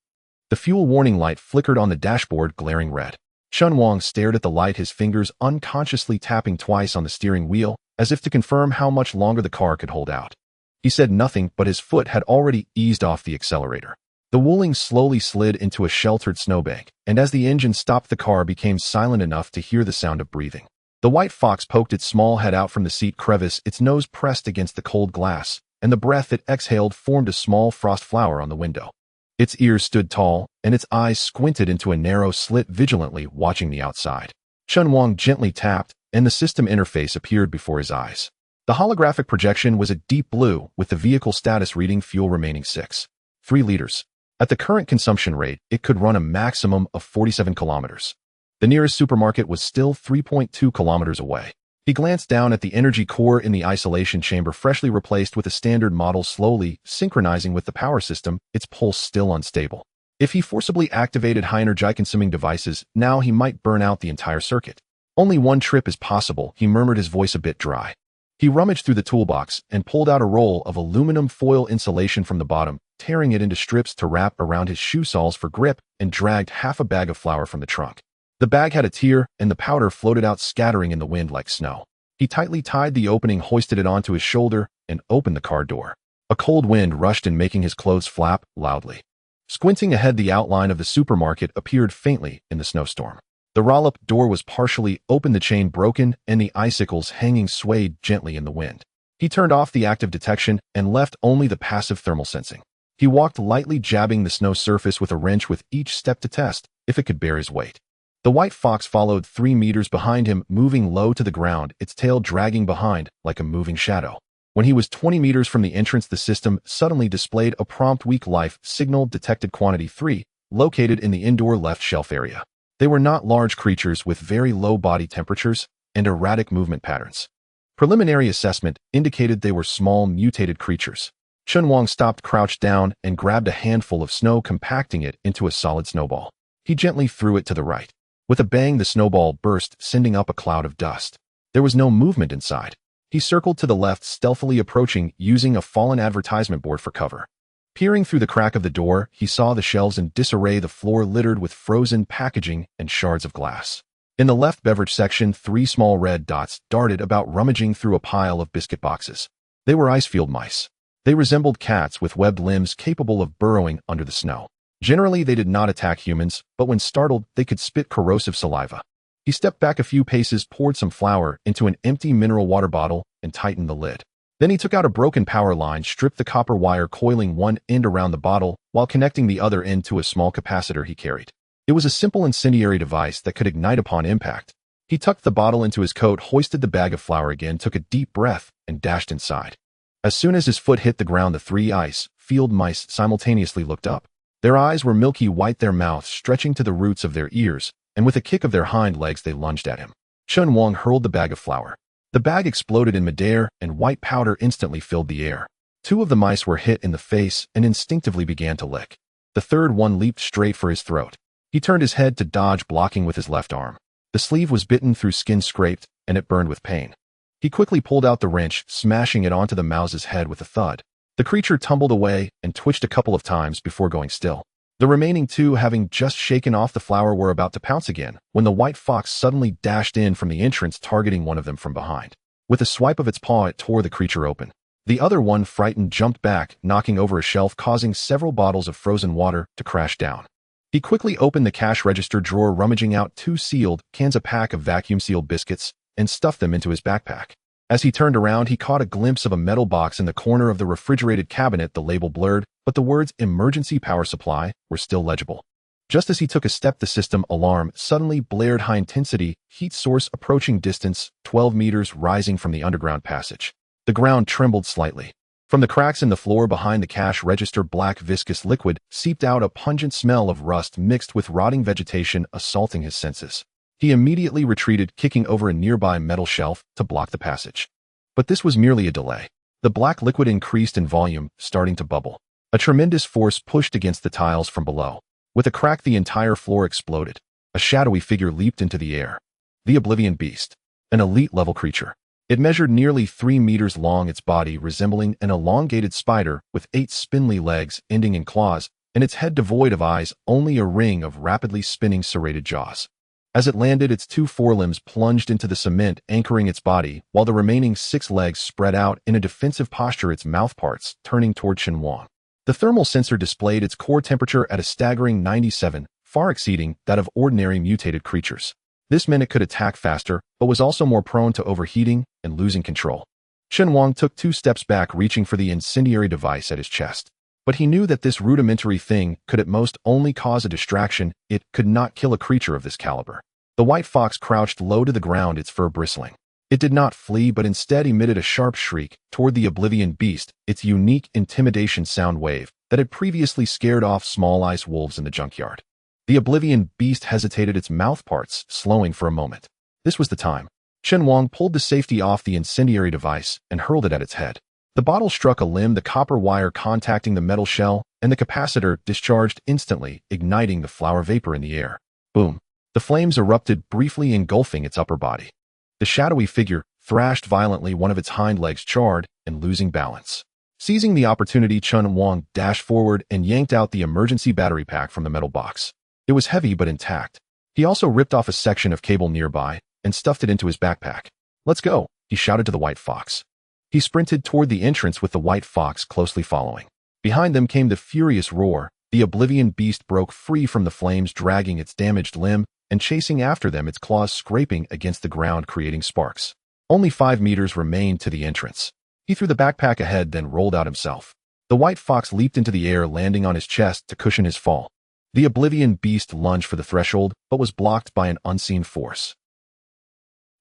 The fuel warning light flickered on the dashboard, glaring red. Chen Wang stared at the light, his fingers unconsciously tapping twice on the steering wheel, as if to confirm how much longer the car could hold out. He said nothing, but his foot had already eased off the accelerator. The Wuling slowly slid into a sheltered snowbank, and as the engine stopped, the car became silent enough to hear the sound of breathing. The white fox poked its small head out from the seat crevice, its nose pressed against the cold glass, and the breath it exhaled formed a small frost flower on the window. Its ears stood tall, and its eyes squinted into a narrow slit, vigilantly watching the outside. Chen Wang gently tapped, and the system interface appeared before his eyes. The holographic projection was a deep blue, with the vehicle status reading fuel remaining 6.3 liters. At the current consumption rate, it could run a maximum of 47 kilometers. The nearest supermarket was still 3.2 kilometers away. He glanced down at the energy core in the isolation chamber, freshly replaced with a standard model, slowly synchronizing with the power system, its pulse still unstable. If he forcibly activated high-energy-consuming devices, now he might burn out the entire circuit. Only one trip is possible, he murmured, his voice a bit dry. He rummaged through the toolbox and pulled out a roll of aluminum foil insulation from the bottom, tearing it into strips to wrap around his shoe soles for grip, and dragged half a bag of flour from the trunk. The bag had a tear, and the powder floated out, scattering in the wind like snow. He tightly tied the opening, hoisted it onto his shoulder, and opened the car door. A cold wind rushed in, making his clothes flap loudly. Squinting ahead, the outline of the supermarket appeared faintly in the snowstorm. The roll-up door was partially open, the chain broken, and the icicles hanging swayed gently in the wind. He turned off the active detection and left only the passive thermal sensing. He walked lightly, jabbing the snow surface with a wrench with each step to test if it could bear his weight. The white fox followed 3 meters behind him, moving low to the ground, its tail dragging behind like a moving shadow. When he was 20 meters from the entrance, the system suddenly displayed a prompt weak life signal, detected quantity 3, located in the indoor left shelf area. They were not large creatures with very low body temperatures and erratic movement patterns. Preliminary assessment indicated they were small, mutated creatures. Chen Wang stopped, crouched down, and grabbed a handful of snow, compacting it into a solid snowball. He gently threw it to the right. With a bang, the snowball burst, sending up a cloud of dust. There was no movement inside. He circled to the left, stealthily approaching, using a fallen advertisement board for cover. Peering through the crack of the door, he saw the shelves in disarray, the floor littered with frozen packaging and shards of glass. In the left beverage section, 3 small red dots darted about, rummaging through a pile of biscuit boxes. They were ice-field mice. They resembled cats with webbed limbs capable of burrowing under the snow. Generally, they did not attack humans, but when startled, they could spit corrosive saliva. He stepped back a few paces, poured some flour into an empty mineral water bottle, and tightened the lid. Then he took out a broken power line, stripped the copper wire, coiling one end around the bottle while connecting the other end to a small capacitor he carried. It was a simple incendiary device that could ignite upon impact. He tucked the bottle into his coat, hoisted the bag of flour again, took a deep breath, and dashed inside. As soon as his foot hit the ground, the 3 ice-field mice simultaneously looked up. Their eyes were milky white, their mouths stretching to the roots of their ears, and with a kick of their hind legs they lunged at him. Chen Wang hurled the bag of flour. The bag exploded in midair, and white powder instantly filled the air. 2 of the mice were hit in the face and instinctively began to lick. The third one leaped straight for his throat. He turned his head to dodge, blocking with his left arm. The sleeve was bitten through, skin scraped, and it burned with pain. He quickly pulled out the wrench, smashing it onto the mouse's head with a thud. The creature tumbled away and twitched a couple of times before going still. The remaining 2, having just shaken off the flour, were about to pounce again when the white fox suddenly dashed in from the entrance, targeting one of them from behind. With a swipe of its paw, it tore the creature open. The other one, frightened, jumped back, knocking over a shelf, causing several bottles of frozen water to crash down. He quickly opened the cash register drawer, rummaging out 2 sealed cans, a pack of vacuum-sealed biscuits, and stuffed them into his backpack. As he turned around, he caught a glimpse of a metal box in the corner of the refrigerated cabinet, the label blurred, but the words "emergency power supply" were still legible. Just as he took a step, the system alarm suddenly blared, high-intensity heat source approaching, distance 12 meters, rising from the underground passage. The ground trembled slightly. From the cracks in the floor behind the cash register, black viscous liquid seeped out, a pungent smell of rust mixed with rotting vegetation assaulting his senses. He immediately retreated, kicking over a nearby metal shelf to block the passage. But this was merely a delay. The black liquid increased in volume, starting to bubble. A tremendous force pushed against the tiles from below. With a crack, the entire floor exploded. A shadowy figure leaped into the air. The Oblivion Beast. An elite-level creature. It measured nearly 3 meters long, its body resembling an elongated spider with 8 spindly legs ending in claws, and its head devoid of eyes, only a ring of rapidly spinning serrated jaws. As it landed, its 2 forelimbs plunged into the cement, anchoring its body, while the remaining 6 legs spread out in a defensive posture, its mouthparts turning toward Chen Wang. The thermal sensor displayed its core temperature at a staggering 97, far exceeding that of ordinary mutated creatures. This meant it could attack faster, but was also more prone to overheating and losing control. Chen Wang took 2 steps back, reaching for the incendiary device at his chest. But he knew that this rudimentary thing could at most only cause a distraction. It could not kill a creature of this caliber. The white fox crouched low to the ground, its fur bristling. It did not flee, but instead emitted a sharp shriek toward the Oblivion Beast, its unique intimidation sound wave that had previously scared off small ice wolves in the junkyard. The Oblivion Beast hesitated, its mouthparts slowing for a moment. This was the time. Chen Wang pulled the safety off the incendiary device and hurled it at its head. The bottle struck a limb, the copper wire contacting the metal shell, and the capacitor discharged instantly, igniting the flower vapor in the air. Boom! The flames erupted, briefly engulfing its upper body. The shadowy figure thrashed violently, one of its hind legs charred and losing balance. Seizing the opportunity, Chen Wang dashed forward and yanked out the emergency battery pack from the metal box. It was heavy but intact. He also ripped off a section of cable nearby and stuffed it into his backpack. "Let's go," he shouted to the white fox. He sprinted toward the entrance with the white fox closely following. Behind them came the furious roar. The oblivion beast broke free from the flames, dragging its damaged limb and chasing after them, its claws scraping against the ground, creating sparks. Only 5 meters remained to the entrance. He threw the backpack ahead, then rolled out himself. The white fox leaped into the air, landing on his chest to cushion his fall. The oblivion beast lunged for the threshold, but was blocked by an unseen force.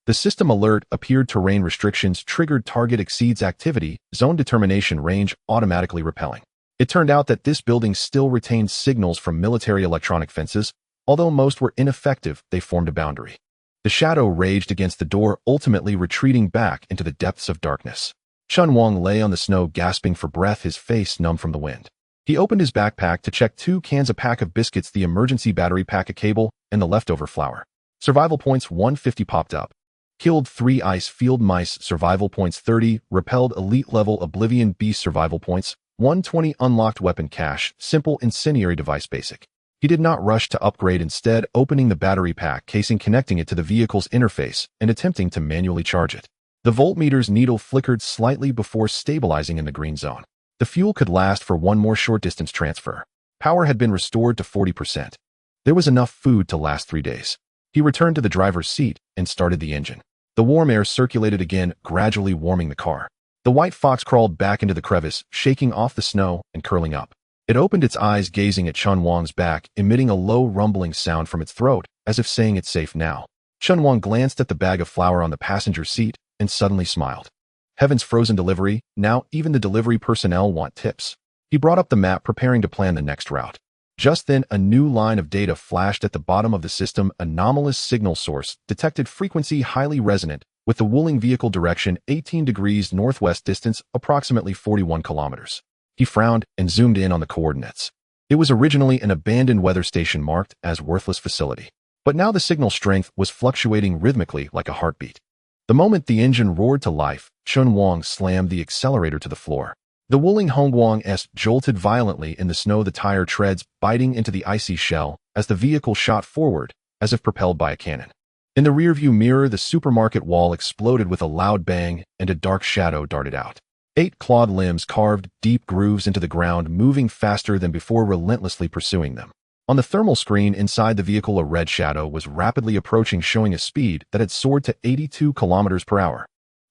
The system alert appeared. Terrain restrictions triggered. Target exceeds activity zone determination range, automatically repelling. It turned out that this building still retained signals from military electronic fences. Although most were ineffective, they formed a boundary. The shadow raged against the door, ultimately retreating back into the depths of darkness. Chen Wang lay on the snow, gasping for breath, his face numb from the wind. He opened his backpack to check 2 cans, a pack of biscuits, the emergency battery pack, a cable, and the leftover flour. Survival points 150 popped up. Killed 3 ice field mice, survival points 30. Repelled elite level oblivion beast, survival points 120. Unlocked weapon cache, simple incendiary device, basic. He did not rush to upgrade, instead opening the battery pack casing, connecting it to the vehicle's interface, and attempting to manually charge it. The voltmeter's needle flickered slightly before stabilizing in the green zone. The fuel could last for one more short-distance transfer. Power had been restored to 40%. There was enough food to last 3 days. He returned to the driver's seat and started the engine. The warm air circulated again, gradually warming the car. The white fox crawled back into the crevice, shaking off the snow and curling up. It opened its eyes, gazing at Chen Wang's back, emitting a low rumbling sound from its throat, as if saying it's safe now. Chen Wang glanced at the bag of flour on the passenger seat and suddenly smiled. Heaven's frozen delivery, now even the delivery personnel want tips. He brought up the map, preparing to plan the next route. Just then, a new line of data flashed at the bottom of the system. Anomalous signal source detected, frequency highly resonant with the Wuling vehicle, direction 18 degrees northwest, distance approximately 41 kilometers. He frowned and zoomed in on the coordinates. It was originally an abandoned weather station marked as worthless facility. But now the signal strength was fluctuating rhythmically like a heartbeat. The moment the engine roared to life, Chen Wang slammed the accelerator to the floor. The Wuling Hongguang jolted violently in the snow, the tire treads biting into the icy shell as the vehicle shot forward, as if propelled by a cannon. In the rearview mirror, the supermarket wall exploded with a loud bang, and a dark shadow darted out. 8 clawed limbs carved deep grooves into the ground, moving faster than before, relentlessly pursuing them. On the thermal screen inside the vehicle, a red shadow was rapidly approaching, showing a speed that had soared to 82 kilometers per hour.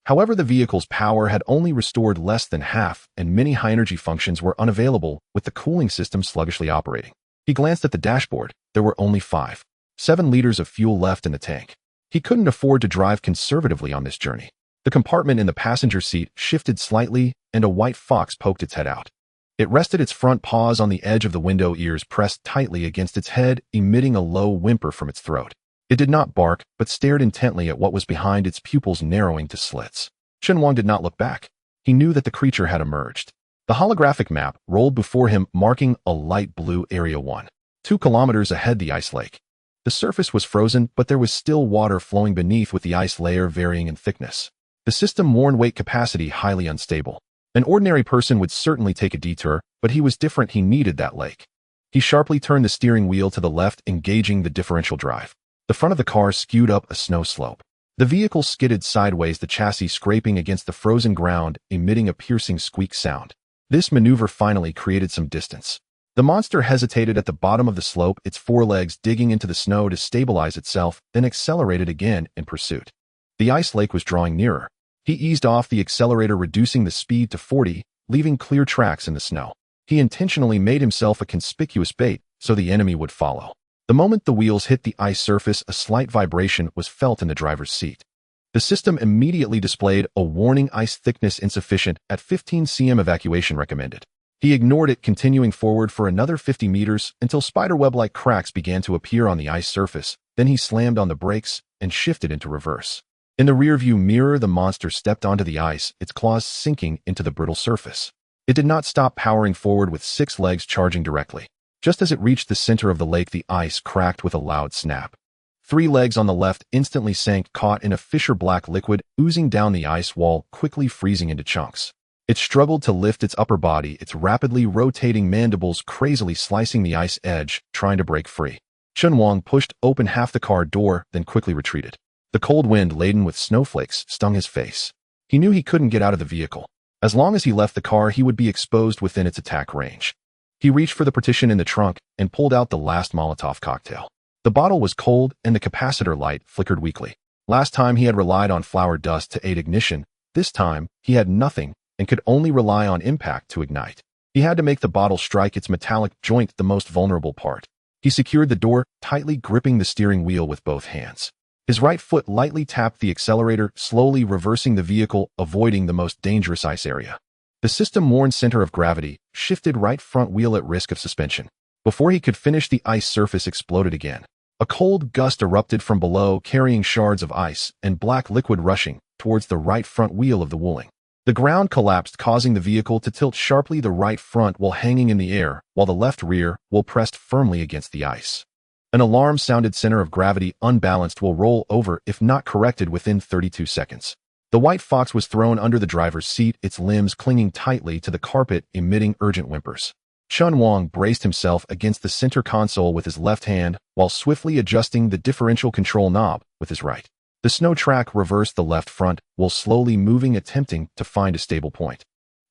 However, the vehicle's power had only restored less than half, and many high-energy functions were unavailable, with the cooling system sluggishly operating. He glanced at the dashboard. There were only 5.7 liters of fuel left in the tank. He couldn't afford to drive conservatively on this journey. The compartment in the passenger seat shifted slightly, and a white fox poked its head out. It rested its front paws on the edge of the window, ears pressed tightly against its head, emitting a low whimper from its throat. It did not bark, but stared intently at what was behind, its pupils narrowing to slits. Chen Wang did not look back. He knew that the creature had emerged. The holographic map rolled before him, marking a light blue area 1. 2 kilometers ahead, the ice lake. The surface was frozen, but there was still water flowing beneath, with the ice layer varying in thickness. The system worn, weight capacity highly unstable. An ordinary person would certainly take a detour, but he was different. He needed that lake. He sharply turned the steering wheel to the left, engaging the differential drive. The front of the car skewed up a snow slope. The vehicle skidded sideways, the chassis scraping against the frozen ground, emitting a piercing squeak sound. This maneuver finally created some distance. The monster hesitated at the bottom of the slope, its forelegs digging into the snow to stabilize itself, then accelerated again in pursuit. The ice lake was drawing nearer. He eased off the accelerator, reducing the speed to 40, leaving clear tracks in the snow. He intentionally made himself a conspicuous bait so the enemy would follow. The moment the wheels hit the ice surface, a slight vibration was felt in the driver's seat. The system immediately displayed a warning: ice thickness insufficient, at 15 cm, evacuation recommended. He ignored it, continuing forward for another 50 meters until spiderweb-like cracks began to appear on the ice surface. Then he slammed on the brakes and shifted into reverse. In the rearview mirror, the monster stepped onto the ice, its claws sinking into the brittle surface. It did not stop powering forward with 6 legs charging directly. Just as it reached the center of the lake, the ice cracked with a loud snap. 3 legs on the left instantly sank, caught in a fissure-black liquid oozing down the ice wall, quickly freezing into chunks. It struggled to lift its upper body, its rapidly rotating mandibles crazily slicing the ice edge, trying to break free. Chen Wang pushed open half the car door, then quickly retreated. The cold wind, laden with snowflakes, stung his face. He knew he couldn't get out of the vehicle. As long as he left the car, he would be exposed within its attack range. He reached for the partition in the trunk and pulled out the last Molotov cocktail. The bottle was cold and the capacitor light flickered weakly. Last time he had relied on flour dust to aid ignition. This time, he had nothing and could only rely on impact to ignite. He had to make the bottle strike its metallic joint, the most vulnerable part. He secured the door, tightly gripping the steering wheel with both hands. His right foot lightly tapped the accelerator, slowly reversing the vehicle, avoiding the most dangerous ice area. The system-worn center of gravity shifted right front wheel at risk of suspension. Before he could finish, the ice surface exploded again. A cold gust erupted from below, carrying shards of ice and black liquid rushing towards the right front wheel of the Wuling. The ground collapsed, causing the vehicle to tilt sharply, the right front wheel hanging in the air, while the left rear wheel pressed firmly against the ice. An alarm sounded. Center of gravity unbalanced, will roll over if not corrected within 32 seconds. The white fox was thrown under the driver's seat, its limbs clinging tightly to the carpet, emitting urgent whimpers. Chen Wang braced himself against the center console with his left hand, while swiftly adjusting the differential control knob with his right. The snow track reversed the left front, while slowly moving, attempting to find a stable point.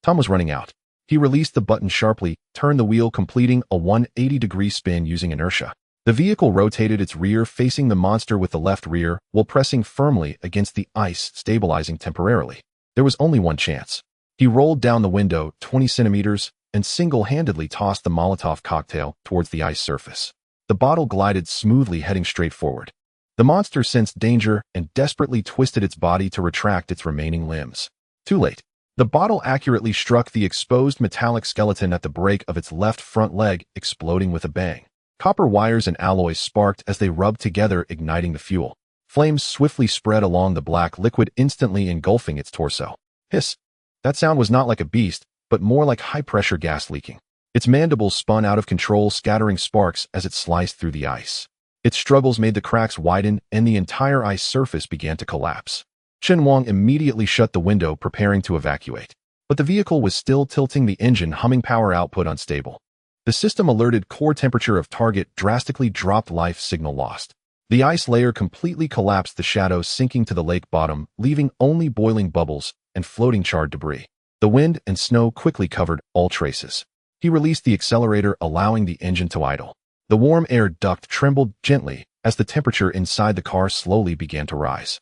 Time was running out. He released the button sharply, turned the wheel, completing a 180-degree spin using inertia. The vehicle rotated its rear, facing the monster with the left rear, while pressing firmly against the ice, stabilizing temporarily. There was only one chance. He rolled down the window 20 centimeters and single-handedly tossed the Molotov cocktail towards the ice surface. The bottle glided smoothly, heading straight forward. The monster sensed danger and desperately twisted its body to retract its remaining limbs. Too late. The bottle accurately struck the exposed metallic skeleton at the break of its left front leg, exploding with a bang. Copper wires and alloys sparked as they rubbed together, igniting the fuel. Flames swiftly spread along the black liquid, instantly engulfing its torso. Hiss! That sound was not like a beast, but more like high-pressure gas leaking. Its mandibles spun out of control, scattering sparks as it sliced through the ice. Its struggles made the cracks widen, and the entire ice surface began to collapse. Chen Wang immediately shut the window, preparing to evacuate. But the vehicle was still tilting, the engine humming, power output unstable. The system alerted. Core temperature of target drastically dropped, life signal lost. The ice layer completely collapsed, the shadows sinking to the lake bottom, leaving only boiling bubbles and floating charred debris. The wind and snow quickly covered all traces. He released the accelerator, allowing the engine to idle. The warm air duct trembled gently as the temperature inside the car slowly began to rise.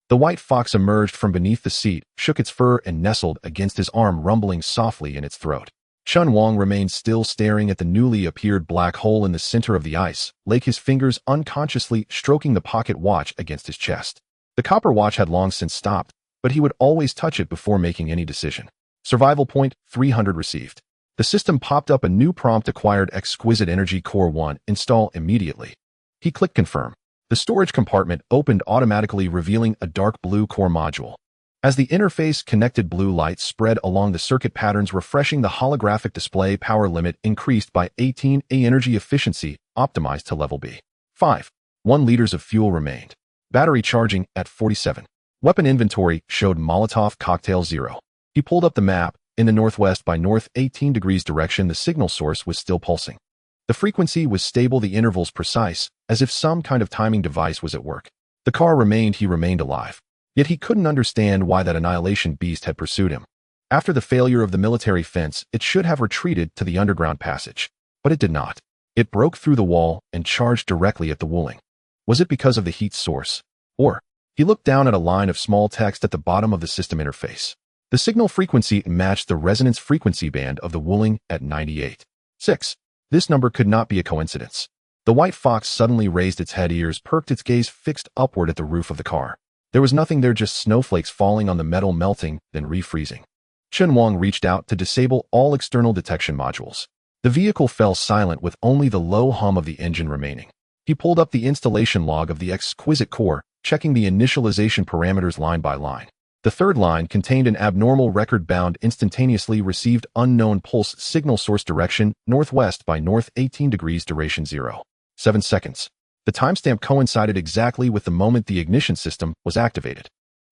The white fox emerged from beneath the seat, shook its fur, and nestled against his arm, rumbling softly in its throat. Chen Wang remained still, staring at the newly appeared black hole in the center of the ice, his fingers unconsciously stroking the pocket watch against his chest. The copper watch had long since stopped, but he would always touch it before making any decision. Survival point 300 received. The system popped up a new prompt: acquired exquisite energy core 1, install immediately. He clicked confirm. The storage compartment opened automatically, revealing a dark blue core module. As the interface connected, blue light spread along the circuit patterns, refreshing the holographic display. Power limit increased by 18. Energy efficiency optimized to level B. 5. 1 liters of fuel remained. Battery charging at 47. Weapon inventory showed Molotov cocktail 0. He pulled up the map. In the northwest by north 18 degrees direction, the signal source was still pulsing. The frequency was stable, the intervals precise, as if some kind of timing device was at work. The car remained. He remained alive. Yet he couldn't understand why that annihilation beast had pursued him. After the failure of the military fence, it should have retreated to the underground passage. But it did not. It broke through the wall and charged directly at the Wuling. Was it because of the heat source? Or? He looked down at a line of small text at the bottom of the system interface. The signal frequency matched the resonance frequency band of the Wuling at 98.6. This number could not be a coincidence. The white fox suddenly raised its head, ears perked, its gaze fixed upward at the roof of the car. There was nothing there, just snowflakes falling on the metal, melting, then refreezing. Chen Wang reached out to disable all external detection modules. The vehicle fell silent, with only the low hum of the engine remaining. He pulled up the installation log of the exquisite core, checking the initialization parameters line by line. The third line contained an abnormal record-bound instantaneously received unknown pulse signal source direction northwest by north 18 degrees duration 0.7 seconds. The timestamp coincided exactly with the moment the ignition system was activated.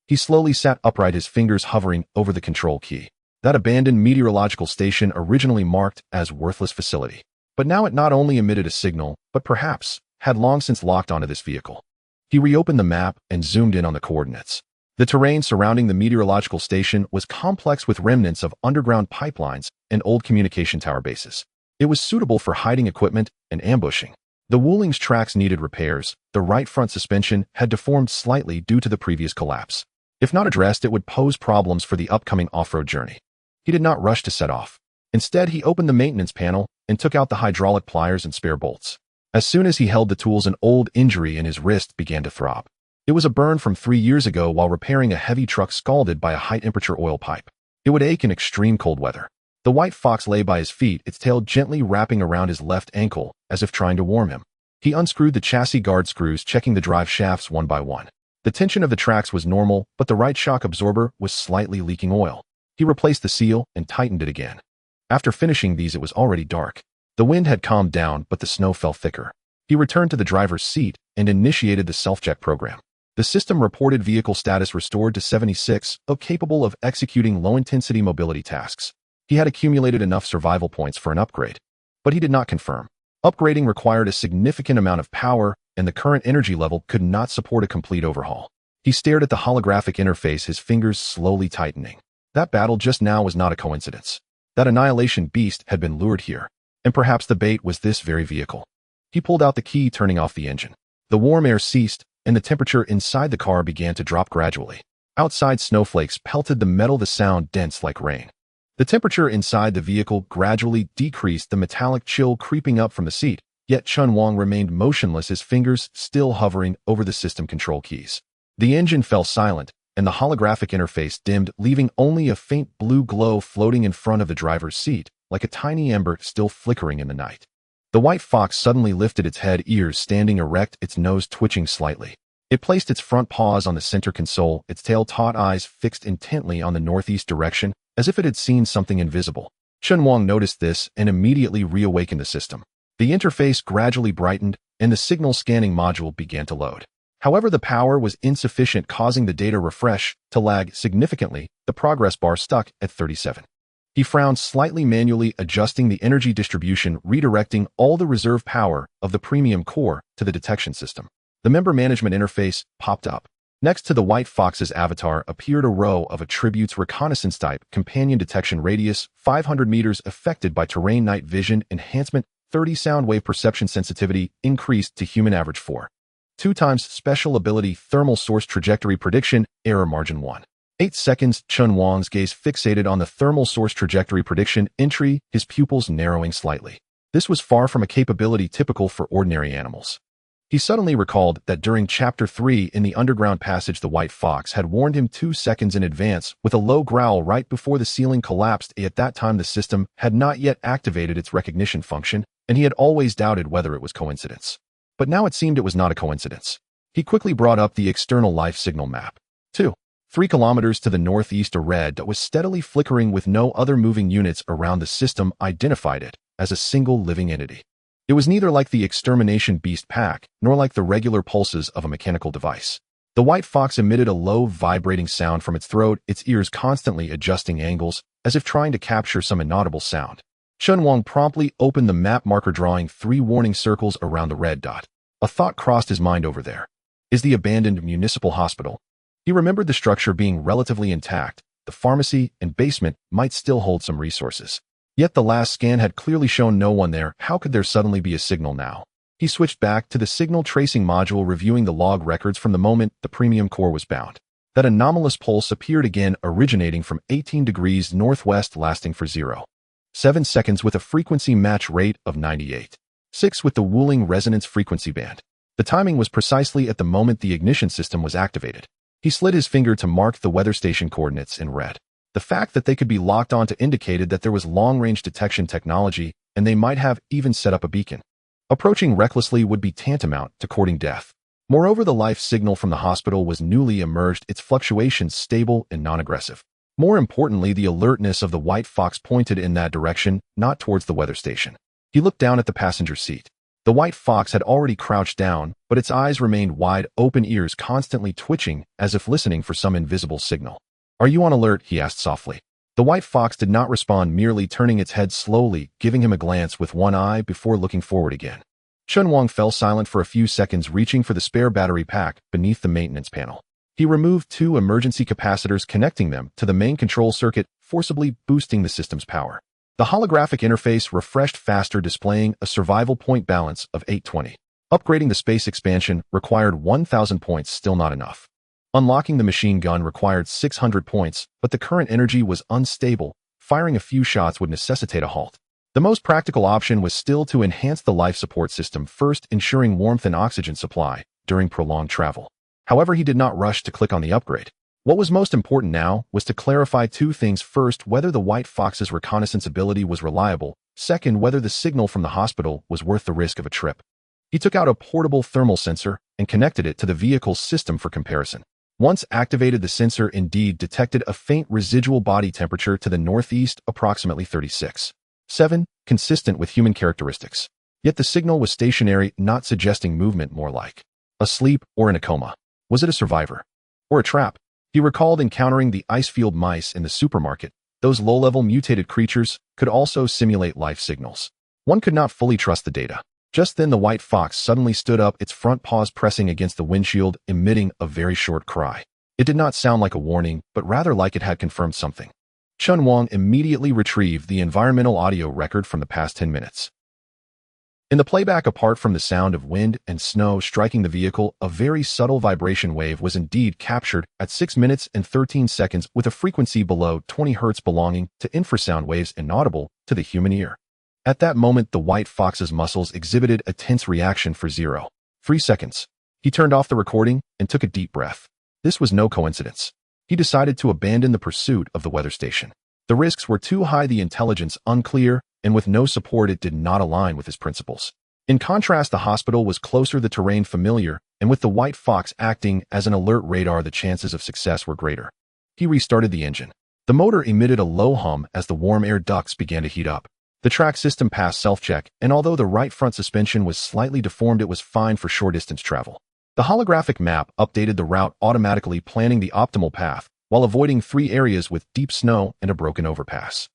He slowly sat upright, his fingers hovering over the control key. That abandoned meteorological station, originally marked as worthless facility. But now it not only emitted a signal, but perhaps had long since locked onto this vehicle. He reopened the map and zoomed in on the coordinates. The terrain surrounding the meteorological station was complex with remnants of underground pipelines and old communication tower bases. It was suitable for hiding equipment and ambushing. The Wuling's tracks needed repairs. The right front suspension had deformed slightly due to the previous collapse. If not addressed, it would pose problems for the upcoming off-road journey. He did not rush to set off. Instead, he opened the maintenance panel and took out the hydraulic pliers and spare bolts. As soon as he held the tools, an old injury in his wrist began to throb. It was a burn from 3 years ago while repairing a heavy truck scalded by a high-temperature oil pipe. It would ache in extreme cold weather. The white fox lay by his feet, its tail gently wrapping around his left ankle, as if trying to warm him. He unscrewed the chassis guard screws, checking the drive shafts one by one. The tension of the tracks was normal, but the right shock absorber was slightly leaking oil. He replaced the seal and tightened it again. After finishing these, it was already dark. The wind had calmed down, but the snow fell thicker. He returned to the driver's seat and initiated the self-check program. The system reported vehicle status restored to 76, capable of executing low-intensity mobility tasks. He had accumulated enough survival points for an upgrade, but he did not confirm. Upgrading required a significant amount of power, and the current energy level could not support a complete overhaul. He stared at the holographic interface, his fingers slowly tightening. That battle just now was not a coincidence. That annihilation beast had been lured here, and perhaps the bait was this very vehicle. He pulled out the key, turning off the engine. The warm air ceased, and the temperature inside the car began to drop gradually. Outside, snowflakes pelted the metal, the sound dense like rain. The temperature inside the vehicle gradually decreased, the metallic chill creeping up from the seat, yet Chen Wang remained motionless, his fingers still hovering over the system control keys. The engine fell silent, and the holographic interface dimmed, leaving only a faint blue glow floating in front of the driver's seat, like a tiny ember still flickering in the night. The white fox suddenly lifted its head, ears standing erect, its nose twitching slightly. It placed its front paws on the center console, its tail taut, eyes fixed intently on the northeast direction, as if it had seen something invisible. Chen Wang noticed this and immediately reawakened the system. The interface gradually brightened, and the signal scanning module began to load. However, the power was insufficient, causing the data refresh to lag significantly. The progress bar stuck at 37. He frowned slightly, manually adjusting the energy distribution, redirecting all the reserve power of the premium core to the detection system. The member management interface popped up. Next to the white fox's avatar appeared a row of attributes: reconnaissance type, companion detection radius, 500 meters, affected by terrain, night vision enhancement, 30 sound wave perception sensitivity, increased to human average 4. 2 times special ability, thermal source trajectory prediction, error margin 1. 8 seconds. Chen Wang's gaze fixated on the thermal source trajectory prediction entry, his pupils narrowing slightly. This was far from a capability typical for ordinary animals. He suddenly recalled that during Chapter 3 in the underground passage, the white fox had warned him 2 seconds in advance with a low growl right before the ceiling collapsed. At that time, the system had not yet activated its recognition function, and he had always doubted whether it was coincidence. But now it seemed it was not a coincidence. He quickly brought up the external life signal map. 3 kilometers to the northeast, a red dot was steadily flickering with no other moving units around. The system identified it as a single living entity. It was neither like the extermination beast pack, nor like the regular pulses of a mechanical device. The white fox emitted a low, vibrating sound from its throat, its ears constantly adjusting angles, as if trying to capture some inaudible sound. Chen Wang promptly opened the map marker, drawing 3 warning circles around the red dot. A thought crossed his mind: over there is the abandoned municipal hospital. He remembered the structure being relatively intact. The pharmacy and basement might still hold some resources. Yet the last scan had clearly shown no one there. How could there suddenly be a signal now? He switched back to the signal tracing module, reviewing the log records from the moment the premium core was bound. That anomalous pulse appeared again, originating from 18 degrees northwest, lasting for 0.7 seconds with a frequency match rate of 98.6 with the Wuling resonance frequency band. The timing was precisely at the moment the ignition system was activated. He slid his finger to mark the weather station coordinates in red. The fact that they could be locked onto indicated that there was long-range detection technology, and they might have even set up a beacon. Approaching recklessly would be tantamount to courting death. Moreover, the life signal from the hospital was newly emerged, its fluctuations stable and non-aggressive. More importantly, the alertness of the white fox pointed in that direction, not towards the weather station. He looked down at the passenger seat. The white fox had already crouched down, but its eyes remained wide open, ears constantly twitching, as if listening for some invisible signal. "Are you on alert?" he asked softly. The white fox did not respond, merely turning its head slowly, giving him a glance with one eye before looking forward again. Chen Wang fell silent for a few seconds, reaching for the spare battery pack beneath the maintenance panel. He removed 2 emergency capacitors, connecting them to the main control circuit, forcibly boosting the system's power. The holographic interface refreshed faster, displaying a survival point balance of 820. Upgrading the space expansion required 1,000 points, still not enough. Unlocking the machine gun required 600 points, but the current energy was unstable. Firing a few shots would necessitate a halt. The most practical option was still to enhance the life support system, first ensuring warmth and oxygen supply during prolonged travel. However, he did not rush to click on the upgrade. What was most important now was to clarify 2 things. First, whether the white fox's reconnaissance ability was reliable. Second, whether the signal from the hospital was worth the risk of a trip. He took out a portable thermal sensor and connected it to the vehicle's system for comparison. Once activated, the sensor indeed detected a faint residual body temperature to the northeast, approximately 36.7, consistent with human characteristics. Yet the signal was stationary, not suggesting movement, more like asleep or in a coma. Was it a survivor? Or a trap? He recalled encountering the icefield mice in the supermarket. Those low-level mutated creatures could also simulate life signals. One could not fully trust the data. Just then the white fox suddenly stood up, its front paws pressing against the windshield, emitting a very short cry. It did not sound like a warning, but rather like it had confirmed something. Chen Wang immediately retrieved the environmental audio record from the past 10 minutes. In the playback, apart from the sound of wind and snow striking the vehicle, a very subtle vibration wave was indeed captured at 6 minutes and 13 seconds with a frequency below 20 Hz, belonging to infrasound waves inaudible to the human ear. At that moment, the white fox's muscles exhibited a tense reaction for 0.3 seconds. He turned off the recording and took a deep breath. This was no coincidence. He decided to abandon the pursuit of the weather station. The risks were too high, the intelligence unclear, and with no support it did not align with his principles. In contrast, the hospital was closer, the terrain familiar, and with the white fox acting as an alert radar, the chances of success were greater. He restarted the engine. The motor emitted a low hum as the warm air ducts began to heat up. The track system passed self-check, and although the right front suspension was slightly deformed, it was fine for short-distance travel. The holographic map updated the route automatically, planning the optimal path, while avoiding 3 areas with deep snow and a broken overpass.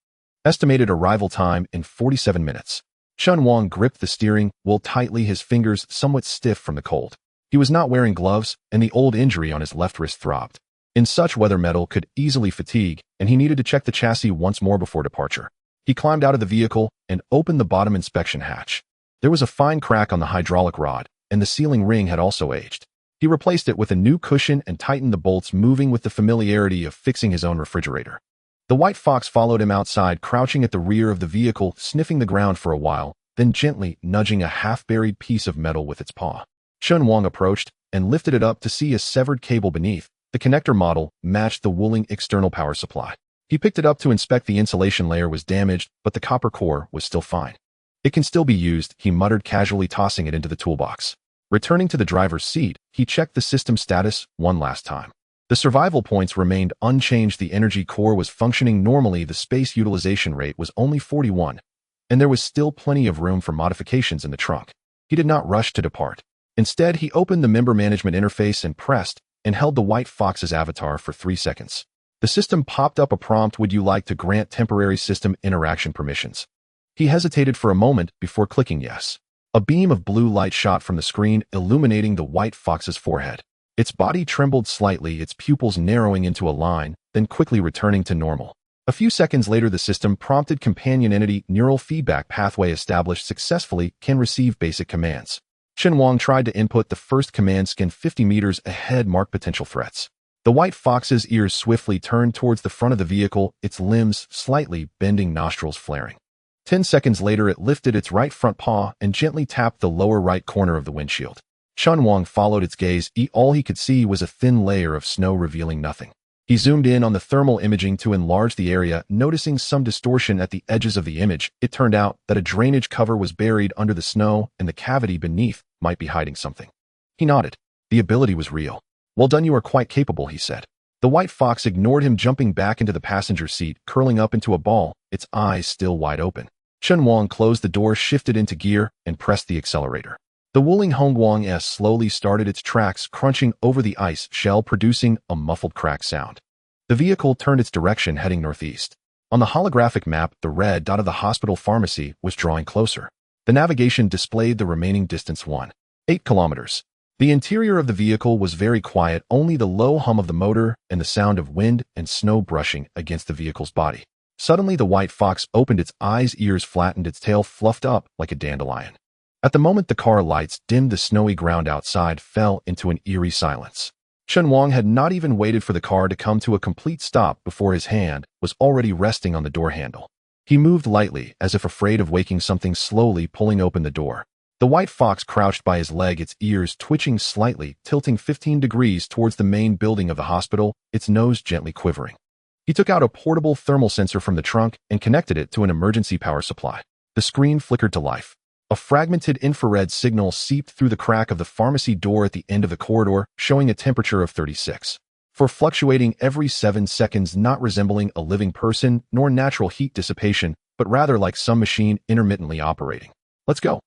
Estimated arrival time in 47 minutes. Chen Wang gripped the steering wheel tightly, his fingers somewhat stiff from the cold. He was not wearing gloves, and the old injury on his left wrist throbbed. In such weather, metal could easily fatigue, and he needed to check the chassis once more before departure. He climbed out of the vehicle and opened the bottom inspection hatch. There was a fine crack on the hydraulic rod, and the sealing ring had also aged. He replaced it with a new cushion and tightened the bolts, moving with the familiarity of fixing his own refrigerator. The white fox followed him outside, crouching at the rear of the vehicle, sniffing the ground for a while, then gently nudging a half-buried piece of metal with its paw. Chen Wang approached and lifted it up to see a severed cable beneath. The connector model matched the Wuling external power supply. He picked it up to inspect. The insulation layer was damaged, but the copper core was still fine. "It can still be used," he muttered, casually tossing it into the toolbox. Returning to the driver's seat, he checked the system status one last time. The survival points remained unchanged, the energy core was functioning normally, the space utilization rate was only 41, and there was still plenty of room for modifications in the trunk. He did not rush to depart. Instead, he opened the member management interface and pressed and held the white fox's avatar for 3 seconds. The system popped up a prompt: "Would you like to grant temporary system interaction permissions?" He hesitated for a moment before clicking yes. A beam of blue light shot from the screen, illuminating the white fox's forehead. Its body trembled slightly, its pupils narrowing into a line, then quickly returning to normal. A few seconds later, the system prompted: "Companion entity neural feedback pathway established successfully, can receive basic commands." Chen Wang tried to input the first command: "Scan 50 meters ahead, mark potential threats." The white fox's ears swiftly turned towards the front of the vehicle, its limbs slightly bending, nostrils flaring. 10 seconds later, it lifted its right front paw and gently tapped the lower right corner of the windshield. Chen Wang followed its gaze. All he could see was a thin layer of snow revealing nothing. He zoomed in on the thermal imaging to enlarge the area, noticing some distortion at the edges of the image. It turned out that a drainage cover was buried under the snow, and the cavity beneath might be hiding something. He nodded. The ability was real. Well done, you are quite capable, he said. The white fox ignored him, jumping back into the passenger seat, curling up into a ball, its eyes still wide open. Chen Wang closed the door, shifted into gear, and pressed the accelerator. The Wuling Hongguang S slowly started its tracks, crunching over the ice shell, producing a muffled crack sound. The vehicle turned its direction, heading northeast. On the holographic map, the red dot of the hospital pharmacy was drawing closer. The navigation displayed the remaining distance: 8 kilometers. The interior of the vehicle was very quiet, only the low hum of the motor and the sound of wind and snow brushing against the vehicle's body. Suddenly, the white fox opened its eyes, ears flattened, its tail fluffed up like a dandelion. At the moment the car lights dimmed, the snowy ground outside fell into an eerie silence. Chen Wang had not even waited for the car to come to a complete stop before his hand was already resting on the door handle. He moved lightly, as if afraid of waking something, slowly pulling open the door. The white fox crouched by his leg, its ears twitching slightly, tilting 15 degrees towards the main building of the hospital, its nose gently quivering. He took out a portable thermal sensor from the trunk and connected it to an emergency power supply. The screen flickered to life. A fragmented infrared signal seeped through the crack of the pharmacy door at the end of the corridor, showing a temperature of 36. For fluctuating every 7 seconds, not resembling a living person nor natural heat dissipation, but rather like some machine intermittently operating. Let's go,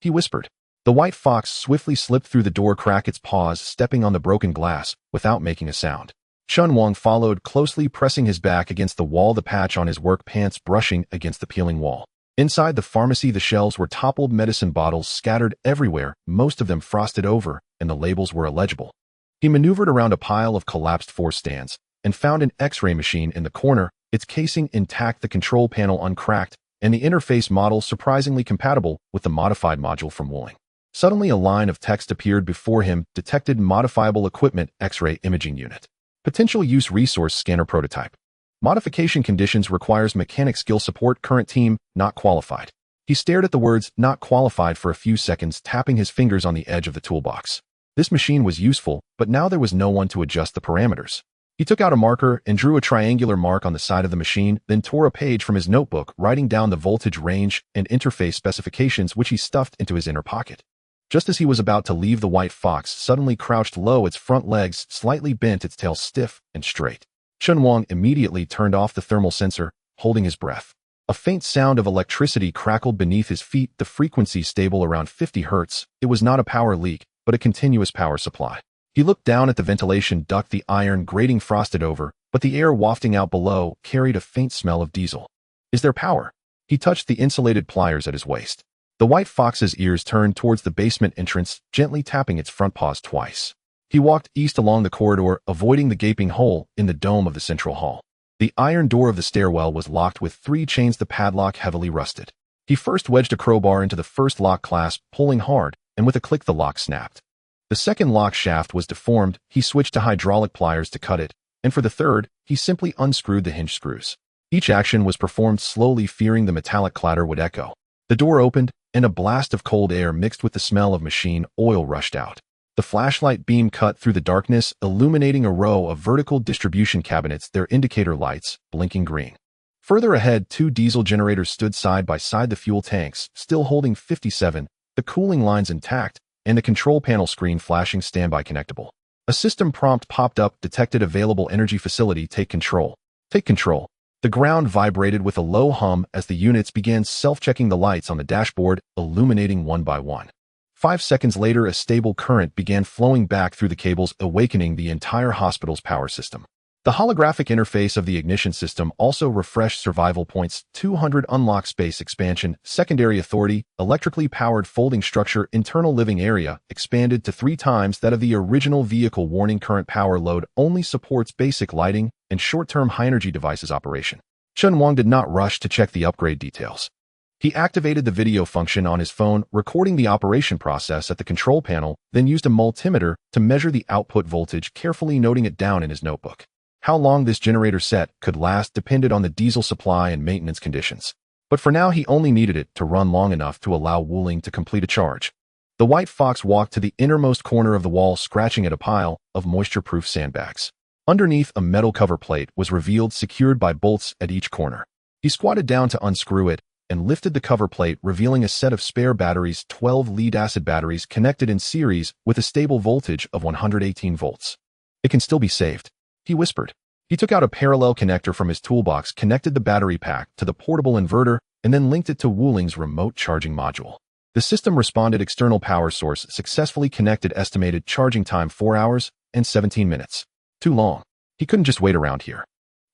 he whispered. The white fox swiftly slipped through the door crack, its paws stepping on the broken glass without making a sound. Chen Wang followed closely, pressing his back against the wall, the patch on his work pants brushing against the peeling wall. Inside the pharmacy, the shelves were toppled, medicine bottles scattered everywhere, most of them frosted over, and the labels were illegible. He maneuvered around a pile of collapsed force stands and found an X-ray machine in the corner, its casing intact, the control panel uncracked, and the interface model surprisingly compatible with the modified module from Wuling. Suddenly, a line of text appeared before him: detected modifiable equipment, X-ray imaging unit. Potential use: resource scanner prototype. Modification conditions: requires mechanic skill support, current team not qualified. He stared at the words not qualified for a few seconds, tapping his fingers on the edge of the toolbox. This machine was useful, but now there was no one to adjust the parameters. He took out a marker and drew a triangular mark on the side of the machine, then tore a page from his notebook, writing down the voltage range and interface specifications, which he stuffed into his inner pocket. Just as he was about to leave, the white fox suddenly crouched low, its front legs slightly bent, its tail stiff and straight. Chen Wang immediately turned off the thermal sensor, holding his breath. A faint sound of electricity crackled beneath his feet, the frequency stable around 50 hertz. It was not a power leak, but a continuous power supply. He looked down at the ventilation duct, the iron grating frosted over, but the air wafting out below carried a faint smell of diesel. Is there power? He touched the insulated pliers at his waist. The white fox's ears turned towards the basement entrance, gently tapping its front paws twice. He walked east along the corridor, avoiding the gaping hole in the dome of the central hall. The iron door of the stairwell was locked with 3 chains, the padlock heavily rusted. He first wedged a crowbar into the first lock clasp, pulling hard, and with a click the lock snapped. The second lock shaft was deformed. He switched to hydraulic pliers to cut it, and for the third, he simply unscrewed the hinge screws. Each action was performed slowly, fearing the metallic clatter would echo. The door opened, and a blast of cold air mixed with the smell of machine oil rushed out. The flashlight beam cut through the darkness, illuminating a row of vertical distribution cabinets, their indicator lights blinking green. Further ahead, 2 diesel generators stood side by side, the fuel tanks still holding 57, the cooling lines intact, and the control panel screen flashing standby connectable. A system prompt popped up: detected available energy facility, take control. Take control. The ground vibrated with a low hum as the units began self-checking the lights on the dashboard, illuminating one by one. 5 seconds later, a stable current began flowing back through the cables, awakening the entire hospital's power system. The holographic interface of the ignition system also refreshed survival points: 200 unlock space expansion, secondary authority, electrically powered folding structure, internal living area, expanded to 3 times that of the original vehicle. Warning: current power load only supports basic lighting and short-term high-energy devices operation. Chen Wang did not rush to check the upgrade details. He activated the video function on his phone, recording the operation process at the control panel, then used a multimeter to measure the output voltage, carefully noting it down in his notebook. How long this generator set could last depended on the diesel supply and maintenance conditions. But for now, he only needed it to run long enough to allow Wuling to complete a charge. The white fox walked to the innermost corner of the wall, scratching at a pile of moisture-proof sandbags. Underneath, a metal cover plate was revealed, secured by bolts at each corner. He squatted down to unscrew it, and lifted the cover plate, revealing a set of spare batteries, 12 lead-acid batteries connected in series with a stable voltage of 118 volts. "It can still be saved," he whispered. He took out a parallel connector from his toolbox, connected the battery pack to the portable inverter, and then linked it to Wuling's remote charging module. The system responded. External power source successfully connected. Estimated charging time 4 hours and 17 minutes. Too long. He couldn't just wait around here.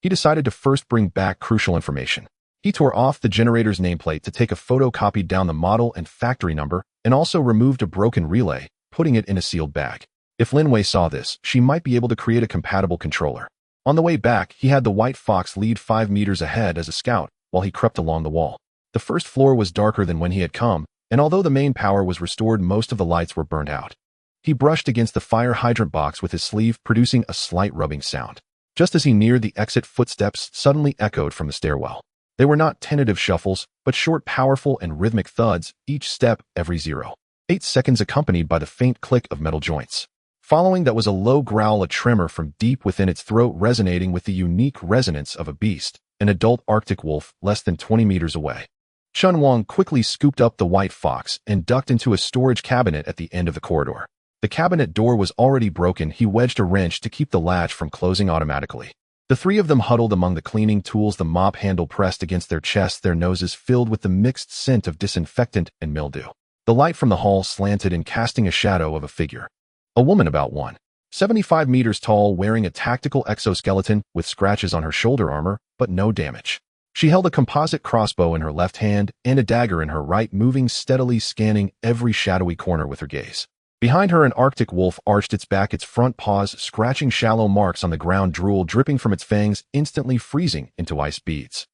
He decided to first bring back crucial information. He tore off the generator's nameplate to take a photo, copied down the model and factory number, and also removed a broken relay, putting it in a sealed bag. If Lin Wei saw this, she might be able to create a compatible controller. On the way back, he had the White Fox lead 5 meters ahead as a scout while he crept along the wall. The first floor was darker than when he had come, and although the main power was restored, most of the lights were burned out. He brushed against the fire hydrant box with his sleeve, producing a slight rubbing sound. Just as he neared the exit, footsteps suddenly echoed from the stairwell. They were not tentative shuffles, but short, powerful, and rhythmic thuds, each step every 0.8 seconds, accompanied by the faint click of metal joints. Following that was a low growl, a tremor from deep within its throat, resonating with the unique resonance of a beast, an adult Arctic wolf less than 20 meters away. Chen Wang quickly scooped up the White Fox and ducked into a storage cabinet at the end of the corridor. The cabinet door was already broken. He wedged a wrench to keep the latch from closing automatically. The three of them huddled among the cleaning tools, the mop handle pressed against their chests, their noses filled with the mixed scent of disinfectant and mildew. The light from the hall slanted in, casting a shadow of a figure. A woman about 1.75 meters tall, wearing a tactical exoskeleton with scratches on her shoulder armor, but no damage. She held a composite crossbow in her left hand and a dagger in her right, moving steadily, scanning every shadowy corner with her gaze. Behind her, an Arctic wolf arched its back, its front paws scratching shallow marks on the ground, drool dripping from its fangs, instantly freezing into ice beads.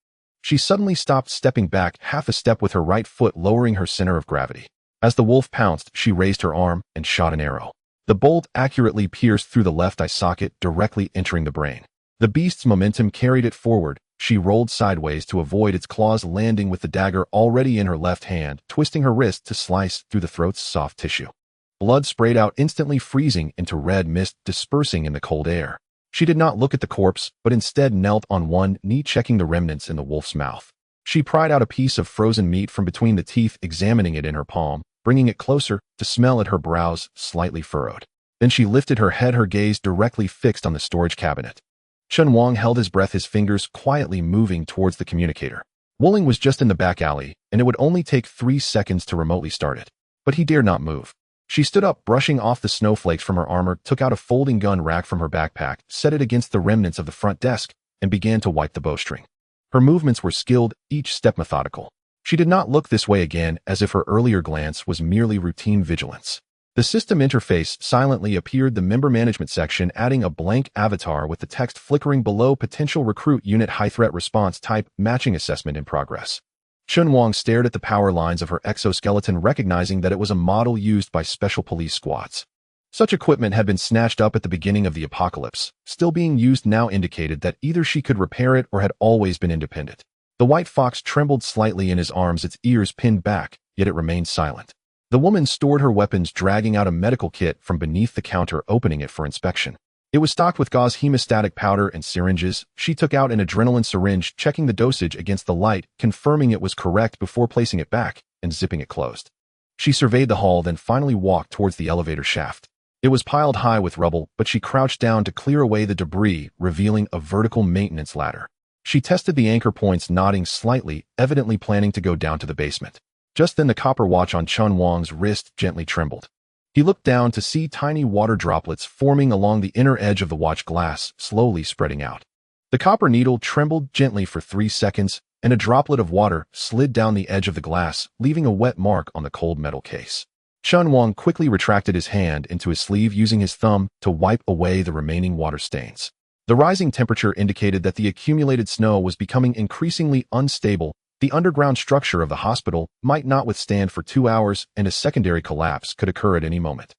She suddenly stopped, stepping back half a step with her right foot, lowering her center of gravity. As the wolf pounced, she raised her arm and shot an arrow. The bolt accurately pierced through the left eye socket, directly entering the brain. The beast's momentum carried it forward. She rolled sideways to avoid its claws, landing with the dagger already in her left hand, twisting her wrist to slice through the throat's soft tissue. Blood sprayed out, instantly freezing into red mist, dispersing in the cold air. She did not look at the corpse, but instead knelt on one knee, checking the remnants in the wolf's mouth. She pried out a piece of frozen meat from between the teeth, examining it in her palm, bringing it closer to smell at her brows slightly furrowed. Then she lifted her head, her gaze directly fixed on the storage cabinet. Chen Wang held his breath, his fingers quietly moving towards the communicator. Wuling was just in the back alley, and it would only take 3 seconds to remotely start it. But he dared not move. She stood up, brushing off the snowflakes from her armor, took out a folding gun rack from her backpack, set it against the remnants of the front desk, and began to wipe the bowstring. Her movements were skilled, each step methodical. She did not look this way again, as if her earlier glance was merely routine vigilance. The system interface silently appeared, the member management section adding a blank avatar with the text flickering below: potential recruit unit, high threat response type, matching assessment in progress. Chen Wang stared at the power lines of her exoskeleton, recognizing that it was a model used by special police squads. Such equipment had been snatched up at the beginning of the apocalypse. Still being used now indicated that either she could repair it or had always been independent. The White Fox trembled slightly in his arms, its ears pinned back, yet it remained silent. The woman stored her weapons, dragging out a medical kit from beneath the counter, opening it for inspection. It was stocked with gauze, hemostatic powder, and syringes. She took out an adrenaline syringe, checking the dosage against the light, confirming it was correct before placing it back and zipping it closed. She surveyed the hall, then finally walked towards the elevator shaft. It was piled high with rubble, but she crouched down to clear away the debris, revealing a vertical maintenance ladder. She tested the anchor points, nodding slightly, evidently planning to go down to the basement. Just then the copper watch on Chen Wang's wrist gently trembled. He looked down to see tiny water droplets forming along the inner edge of the watch glass, slowly spreading out. The copper needle trembled gently for 3 seconds, and a droplet of water slid down the edge of the glass, leaving a wet mark on the cold metal case. Chen Wang quickly retracted his hand into his sleeve, using his thumb to wipe away the remaining water stains. The rising temperature indicated that the accumulated snow was becoming increasingly unstable. The underground structure of the hospital might not withstand for 2 hours, and a secondary collapse could occur at any moment.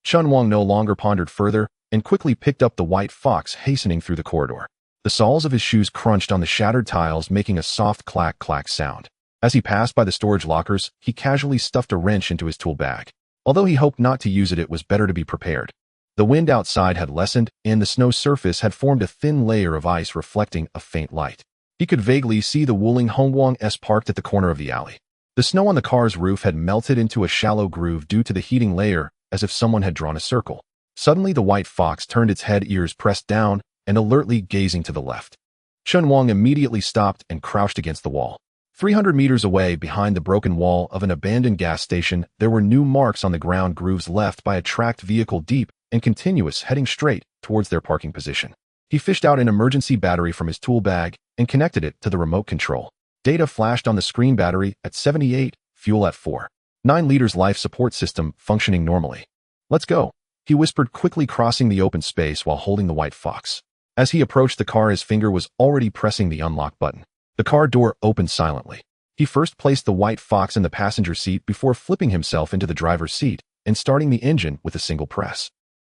Chen Wang no longer pondered further and quickly picked up the White Fox, hastening through the corridor. The soles of his shoes crunched on the shattered tiles, making a soft clack-clack sound. As he passed by the storage lockers, he casually stuffed a wrench into his tool bag. Although he hoped not to use it, it was better to be prepared. The wind outside had lessened, and the snow surface had formed a thin layer of ice, reflecting a faint light. He could vaguely see the Wuling Hongguang parked at the corner of the alley. The snow on the car's roof had melted into a shallow groove due to the heating layer, as if someone had drawn a circle. Suddenly, the white fox turned its head, ears pressed down, and alertly gazing to the left. Chen Wang immediately stopped and crouched against the wall. 300 meters away, behind the broken wall of an abandoned gas station, there were new marks on the ground, grooves left by a tracked vehicle, deep and continuous, heading straight towards their parking position. He fished out an emergency battery from his tool bag and connected it to the remote control. Data flashed on the screen: battery at 78, fuel at 4. 9 liters, life support system functioning normally. Let's go, he whispered, quickly crossing the open space while holding the white fox. As he approached the car, his finger was already pressing the unlock button. The car door opened silently. He first placed the white fox in the passenger seat before flipping himself into the driver's seat and starting the engine with a single press.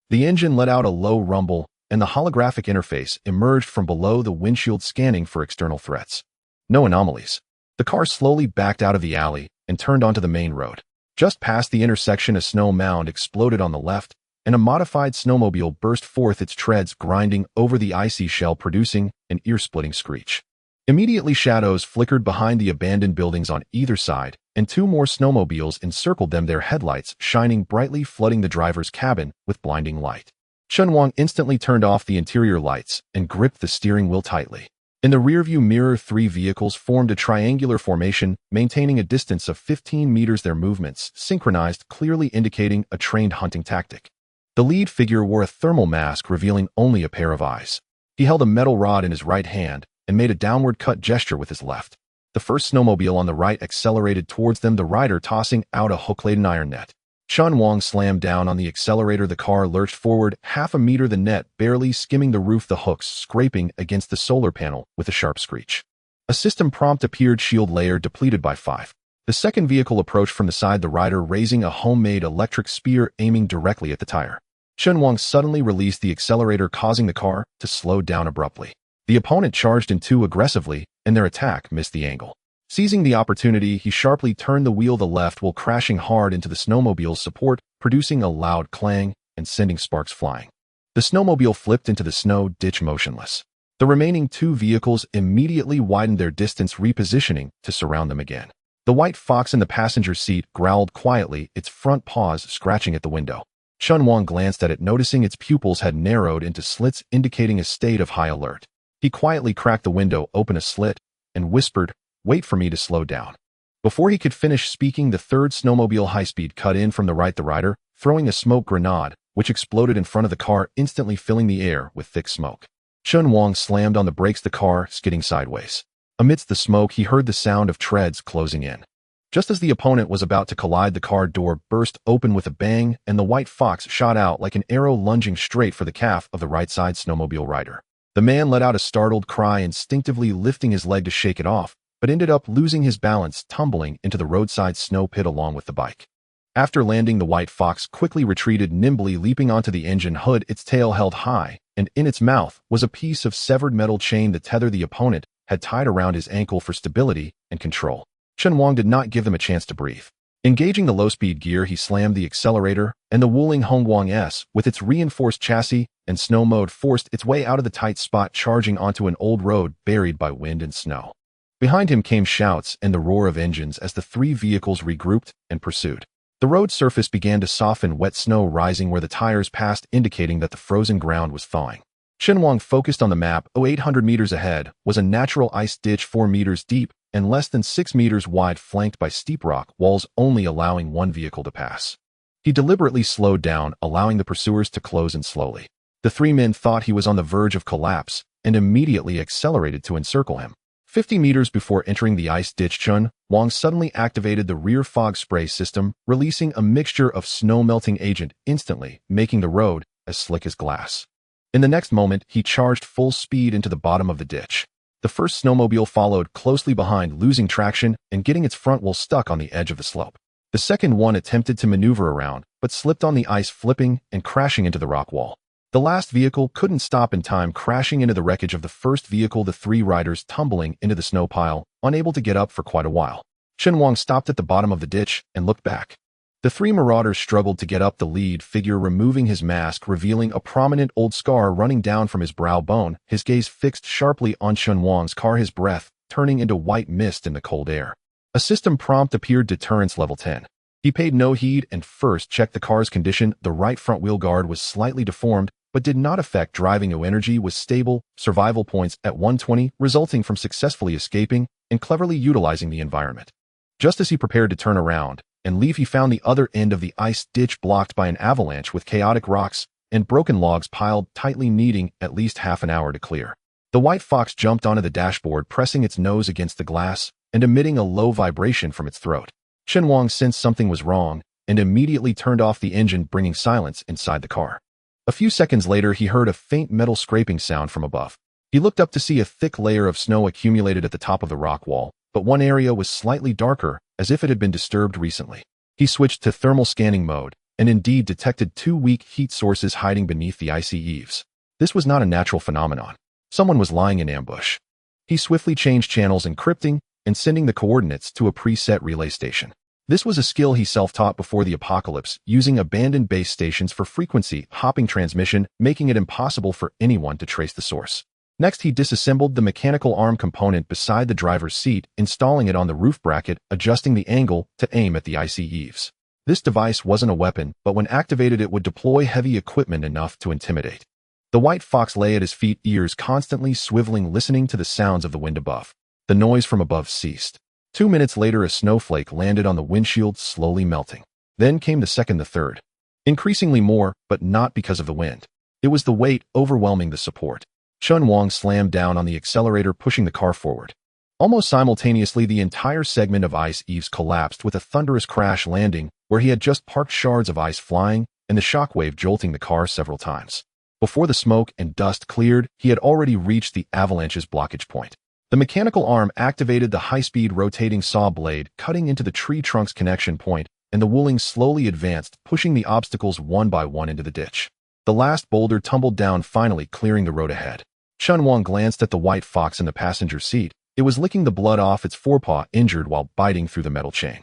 The engine let out a low rumble, and the holographic interface emerged from below the windshield, scanning for external threats. No anomalies. The car slowly backed out of the alley and turned onto the main road. Just past the intersection, a snow mound exploded on the left, and a modified snowmobile burst forth, its treads grinding over the icy shell, producing an ear-splitting screech. Immediately, shadows flickered behind the abandoned buildings on either side, and 2 more snowmobiles encircled them, their headlights shining brightly, flooding the driver's cabin with blinding light. Chen Wang instantly turned off the interior lights and gripped the steering wheel tightly. In the rearview mirror, 3 vehicles formed a triangular formation, maintaining a distance of 15 meters, their movements synchronized, clearly indicating a trained hunting tactic. The lead figure wore a thermal mask, revealing only a pair of eyes. He held a metal rod in his right hand and made a downward cut gesture with his left. The first snowmobile on the right accelerated towards them, the rider tossing out a hook-laden iron net. Chen Wang slammed down on the accelerator. The car lurched forward half a meter, the net barely skimming the roof, the hooks scraping against the solar panel with a sharp screech. A system prompt appeared: shield layer depleted by 5. The second vehicle approached from the side, the rider raising a homemade electric spear, aiming directly at the tire. Chen Wang suddenly released the accelerator, causing the car to slow down abruptly. The opponent charged in 2 aggressively, and their attack missed the angle. Seizing the opportunity, he sharply turned the wheel the left while crashing hard into the snowmobile's support, producing a loud clang and sending sparks flying. The snowmobile flipped into the snow ditch motionless. The remaining 2 vehicles immediately widened their distance, repositioning to surround them again. The white fox in the passenger seat growled quietly, its front paws scratching at the window. Chen Wang glanced at it, noticing its pupils had narrowed into slits, indicating a state of high alert. He quietly cracked the window open a slit and whispered, "Wait for me to slow down." Before he could finish speaking, the third snowmobile high-speed cut in from the right, the rider throwing a smoke grenade, which exploded in front of the car, instantly filling the air with thick smoke. Chen Wang slammed on the brakes, the car skidding sideways. Amidst the smoke, he heard the sound of treads closing in. Just as the opponent was about to collide, the car door burst open with a bang, and the white fox shot out like an arrow, lunging straight for the calf of the right-side snowmobile rider. The man let out a startled cry, instinctively lifting his leg to shake it off, but ended up losing his balance, tumbling into the roadside snow pit along with the bike. After landing, the white fox quickly retreated, nimbly leaping onto the engine hood, its tail held high, and in its mouth was a piece of severed metal chain. The tether the opponent had tied around his ankle for stability and control. Chen Wang did not give them a chance to breathe. Engaging the low-speed gear, he slammed the accelerator, and the Wuling Hongguang S, with its reinforced chassis and snow mode, forced its way out of the tight spot, charging onto an old road buried by wind and snow. Behind him came shouts and the roar of engines as the 3 vehicles regrouped and pursued. The road surface began to soften, wet snow rising where the tires passed, indicating that the frozen ground was thawing. Chen Wang focused on the map. 800 meters ahead was a natural ice ditch 4 meters deep and less than 6 meters wide, flanked by steep rock walls, only allowing 1 vehicle to pass. He deliberately slowed down, allowing the pursuers to close in slowly. The 3 men thought he was on the verge of collapse and immediately accelerated to encircle him. 50 meters before entering the ice ditch, Chen Wang suddenly activated the rear fog spray system, releasing a mixture of snow-melting agent, instantly making the road as slick as glass. In the next moment, he charged full speed into the bottom of the ditch. The first snowmobile followed closely behind, losing traction and getting its front wheel stuck on the edge of the slope. The second one attempted to maneuver around, but slipped on the ice, flipping and crashing into the rock wall. The last vehicle couldn't stop in time, crashing into the wreckage of the first vehicle, the 3 riders tumbling into the snow pile, unable to get up for quite a while. Chen Wang stopped at the bottom of the ditch and looked back. The three marauders struggled to get up, the lead figure removing his mask, revealing a prominent old scar running down from his brow bone, his gaze fixed sharply on Chen Wang's car, his breath turning into white mist in the cold air. A system prompt appeared, deterrence level 10. He paid no heed and first checked the car's condition. The right front wheel guard was slightly deformed, but did not affect driving. Energy was stable, survival points at 120, resulting from successfully escaping and cleverly utilizing the environment. Just as he prepared to turn around and leave, he found the other end of the ice ditch blocked by an avalanche with chaotic rocks and broken logs piled tightly, needing at least half an hour to clear. The white fox jumped onto the dashboard, pressing its nose against the glass and emitting a low vibration from its throat. Chen Wang sensed something was wrong and immediately turned off the engine, bringing silence inside the car. A few seconds later, he heard a faint metal scraping sound from above. He looked up to see a thick layer of snow accumulated at the top of the rock wall, but one area was slightly darker, as if it had been disturbed recently. He switched to thermal scanning mode, and indeed detected two weak heat sources hiding beneath the icy eaves. This was not a natural phenomenon. Someone was lying in ambush. He swiftly changed channels, encrypting and sending the coordinates to a preset relay station. This was a skill he self-taught before the apocalypse, using abandoned base stations for frequency hopping transmission, making it impossible for anyone to trace the source. Next, he disassembled the mechanical arm component beside the driver's seat, installing it on the roof bracket, adjusting the angle to aim at the icy eaves. This device wasn't a weapon, but when activated it would deploy heavy equipment enough to intimidate. The white fox lay at his feet, ears constantly swiveling, listening to the sounds of the wind above. The noise from above ceased. 2 minutes later, a snowflake landed on the windshield, slowly melting. Then came the second, the third. Increasingly more, but not because of the wind. It was the weight overwhelming the support. Chen Wang slammed down on the accelerator, pushing the car forward. Almost simultaneously, the entire segment of ice eaves collapsed with a thunderous crash landing where he had just parked, shards of ice flying and the shockwave jolting the car several times. Before the smoke and dust cleared, he had already reached the avalanche's blockage point. The mechanical arm activated the high-speed rotating saw blade, cutting into the tree trunk's connection point, and the Wuling slowly advanced, pushing the obstacles one by one into the ditch. The last boulder tumbled down, finally clearing the road ahead. Chen Wang glanced at the white fox in the passenger seat. It was licking the blood off its forepaw, injured while biting through the metal chain.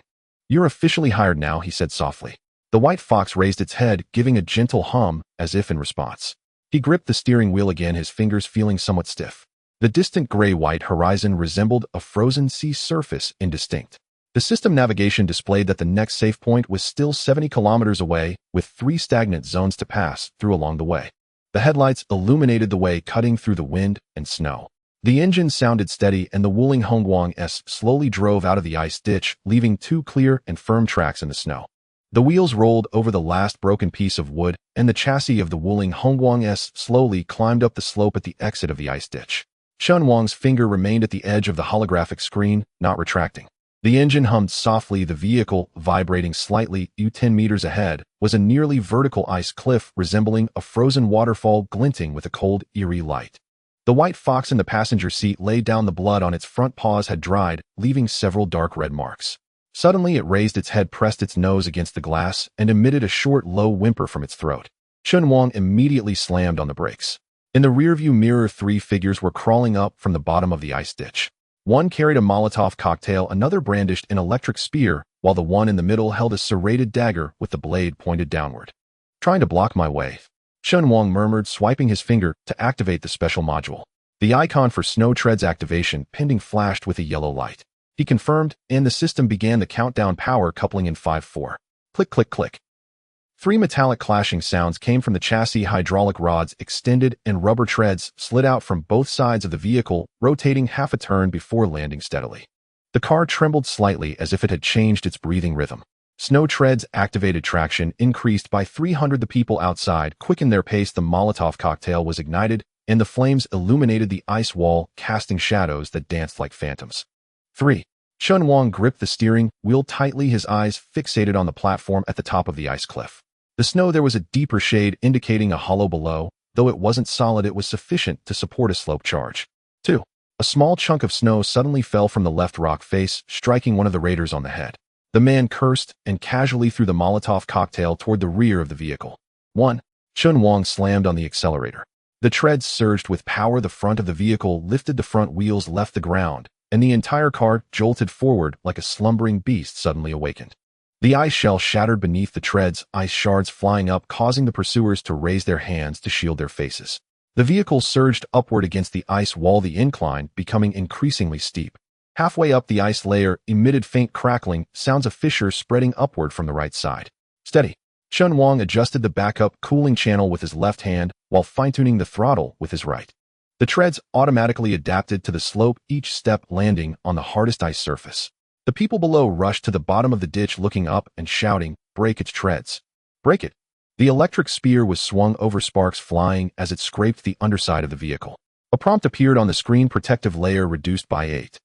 "You're officially hired now," he said softly. The white fox raised its head, giving a gentle hum, as if in response. He gripped the steering wheel again, his fingers feeling somewhat stiff. The distant gray-white horizon resembled a frozen sea surface, indistinct. The system navigation displayed that the next safe point was still 70 kilometers away, with 3 stagnant zones to pass through along the way. The headlights illuminated the way, cutting through the wind and snow. The engine sounded steady, and the Wuling Hongguang slowly drove out of the ice ditch, leaving 2 clear and firm tracks in the snow. The wheels rolled over the last broken piece of wood, and the chassis of the Wuling Hongguang slowly climbed up the slope at the exit of the ice ditch. Chen Wang's finger remained at the edge of the holographic screen, not retracting. The engine hummed softly, the vehicle vibrating slightly. 10 meters ahead was a nearly vertical ice cliff resembling a frozen waterfall, glinting with a cold, eerie light. The white fox in the passenger seat laid down. The blood on its front paws had dried, leaving several dark red marks. Suddenly it raised its head, pressed its nose against the glass, and emitted a short, low whimper from its throat. Chen Wang immediately slammed on the brakes. In the rearview mirror, 3 figures were crawling up from the bottom of the ice ditch. One carried a Molotov cocktail, another brandished an electric spear, while the one in the middle held a serrated dagger with the blade pointed downward. "Trying to block my way," Chen Wang murmured, swiping his finger to activate the special module. The icon for Snow Tread's activation pending flashed with a yellow light. He confirmed, and the system began the countdown, power coupling in 5-4. Click, click, click. 3 metallic clashing sounds came from the chassis. Hydraulic rods extended and rubber treads slid out from both sides of the vehicle, rotating half a turn before landing steadily. The car trembled slightly as if it had changed its breathing rhythm. Snow Tread's activated traction increased by 300. The people outside quickened their pace. The Molotov cocktail was ignited, and the flames illuminated the ice wall, casting shadows that danced like phantoms. 3. Chen Wang gripped the steering wheel tightly, his eyes fixated on the platform at the top of the ice cliff. The snow, there was a deeper shade indicating a hollow below. Though it wasn't solid, it was sufficient to support a slope charge. 2. A small chunk of snow suddenly fell from the left rock face, striking one of the raiders on the head. The man cursed and casually threw the Molotov cocktail toward the rear of the vehicle. 1. Chen Wang slammed on the accelerator. The treads surged with power. The front of the vehicle lifted, the front wheels left the ground, and the entire car jolted forward like a slumbering beast suddenly awakened. The ice shell shattered beneath the treads, ice shards flying up, causing the pursuers to raise their hands to shield their faces. The vehicle surged upward against the ice wall, the incline becoming increasingly steep. Halfway up, the ice layer emitted faint crackling sounds, of fissures spreading upward from the right side. Steady. Chen Wang adjusted the backup cooling channel with his left hand while fine-tuning the throttle with his right. The treads automatically adapted to the slope, each step landing on the hardest ice surface. The people below rushed to the bottom of the ditch, looking up and shouting, "Break its treads! Break it!" The electric spear was swung over, sparks flying as it scraped the underside of the vehicle. A prompt appeared on the screen: protective layer reduced by 8.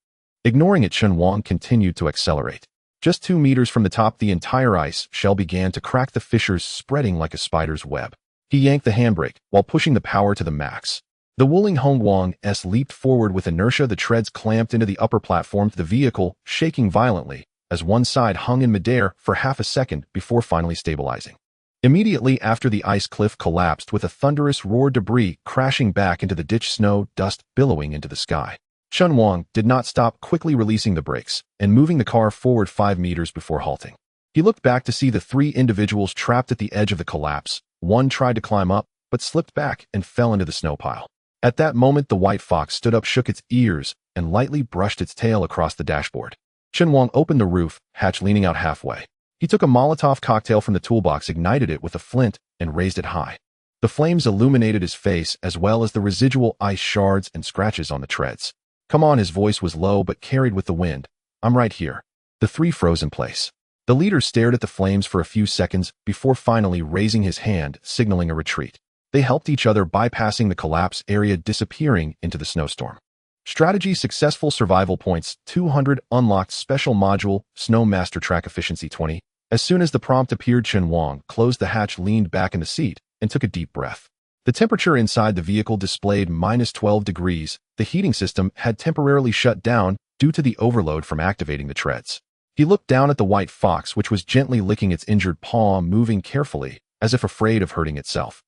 Ignoring it, Chen Wang continued to accelerate. Just 2 meters from the top, the entire ice shell began to crack, the fissures spreading like a spider's web. He yanked the handbrake while pushing the power to the max. The Wuling Hongguang leaped forward with inertia, the treads clamped into the upper platform, the vehicle shaking violently as one side hung in midair for half a second before finally stabilizing. Immediately after, the ice cliff collapsed with a thunderous roar, debris crashing back into the ditch, snow dust billowing into the sky. Chen Wang did not stop, quickly releasing the brakes and moving the car forward 5 meters before halting. He looked back to see the 3 individuals trapped at the edge of the collapse. One tried to climb up, but slipped back and fell into the snow pile. At that moment, the white fox stood up, shook its ears, and lightly brushed its tail across the dashboard. Chen Wang opened the roof hatch, leaning out halfway. He took a Molotov cocktail from the toolbox, ignited it with a flint, and raised it high. The flames illuminated his face as well as the residual ice shards and scratches on the treads. "Come on," his voice was low but carried with the wind. "I'm right here." The 3 froze in place. The leader stared at the flames for a few seconds before finally raising his hand, signaling a retreat. They helped each other, bypassing the collapse area, disappearing into the snowstorm. Strategy: successful, survival points 200, unlocked special module, Snow Master Track efficiency 20. As soon as the prompt appeared, Chen Wang closed the hatch, leaned back in the seat, and took a deep breath. The temperature inside the vehicle displayed -12 degrees. The heating system had temporarily shut down due to the overload from activating the treads. He looked down at the white fox, which was gently licking its injured paw, moving carefully, as if afraid of hurting itself.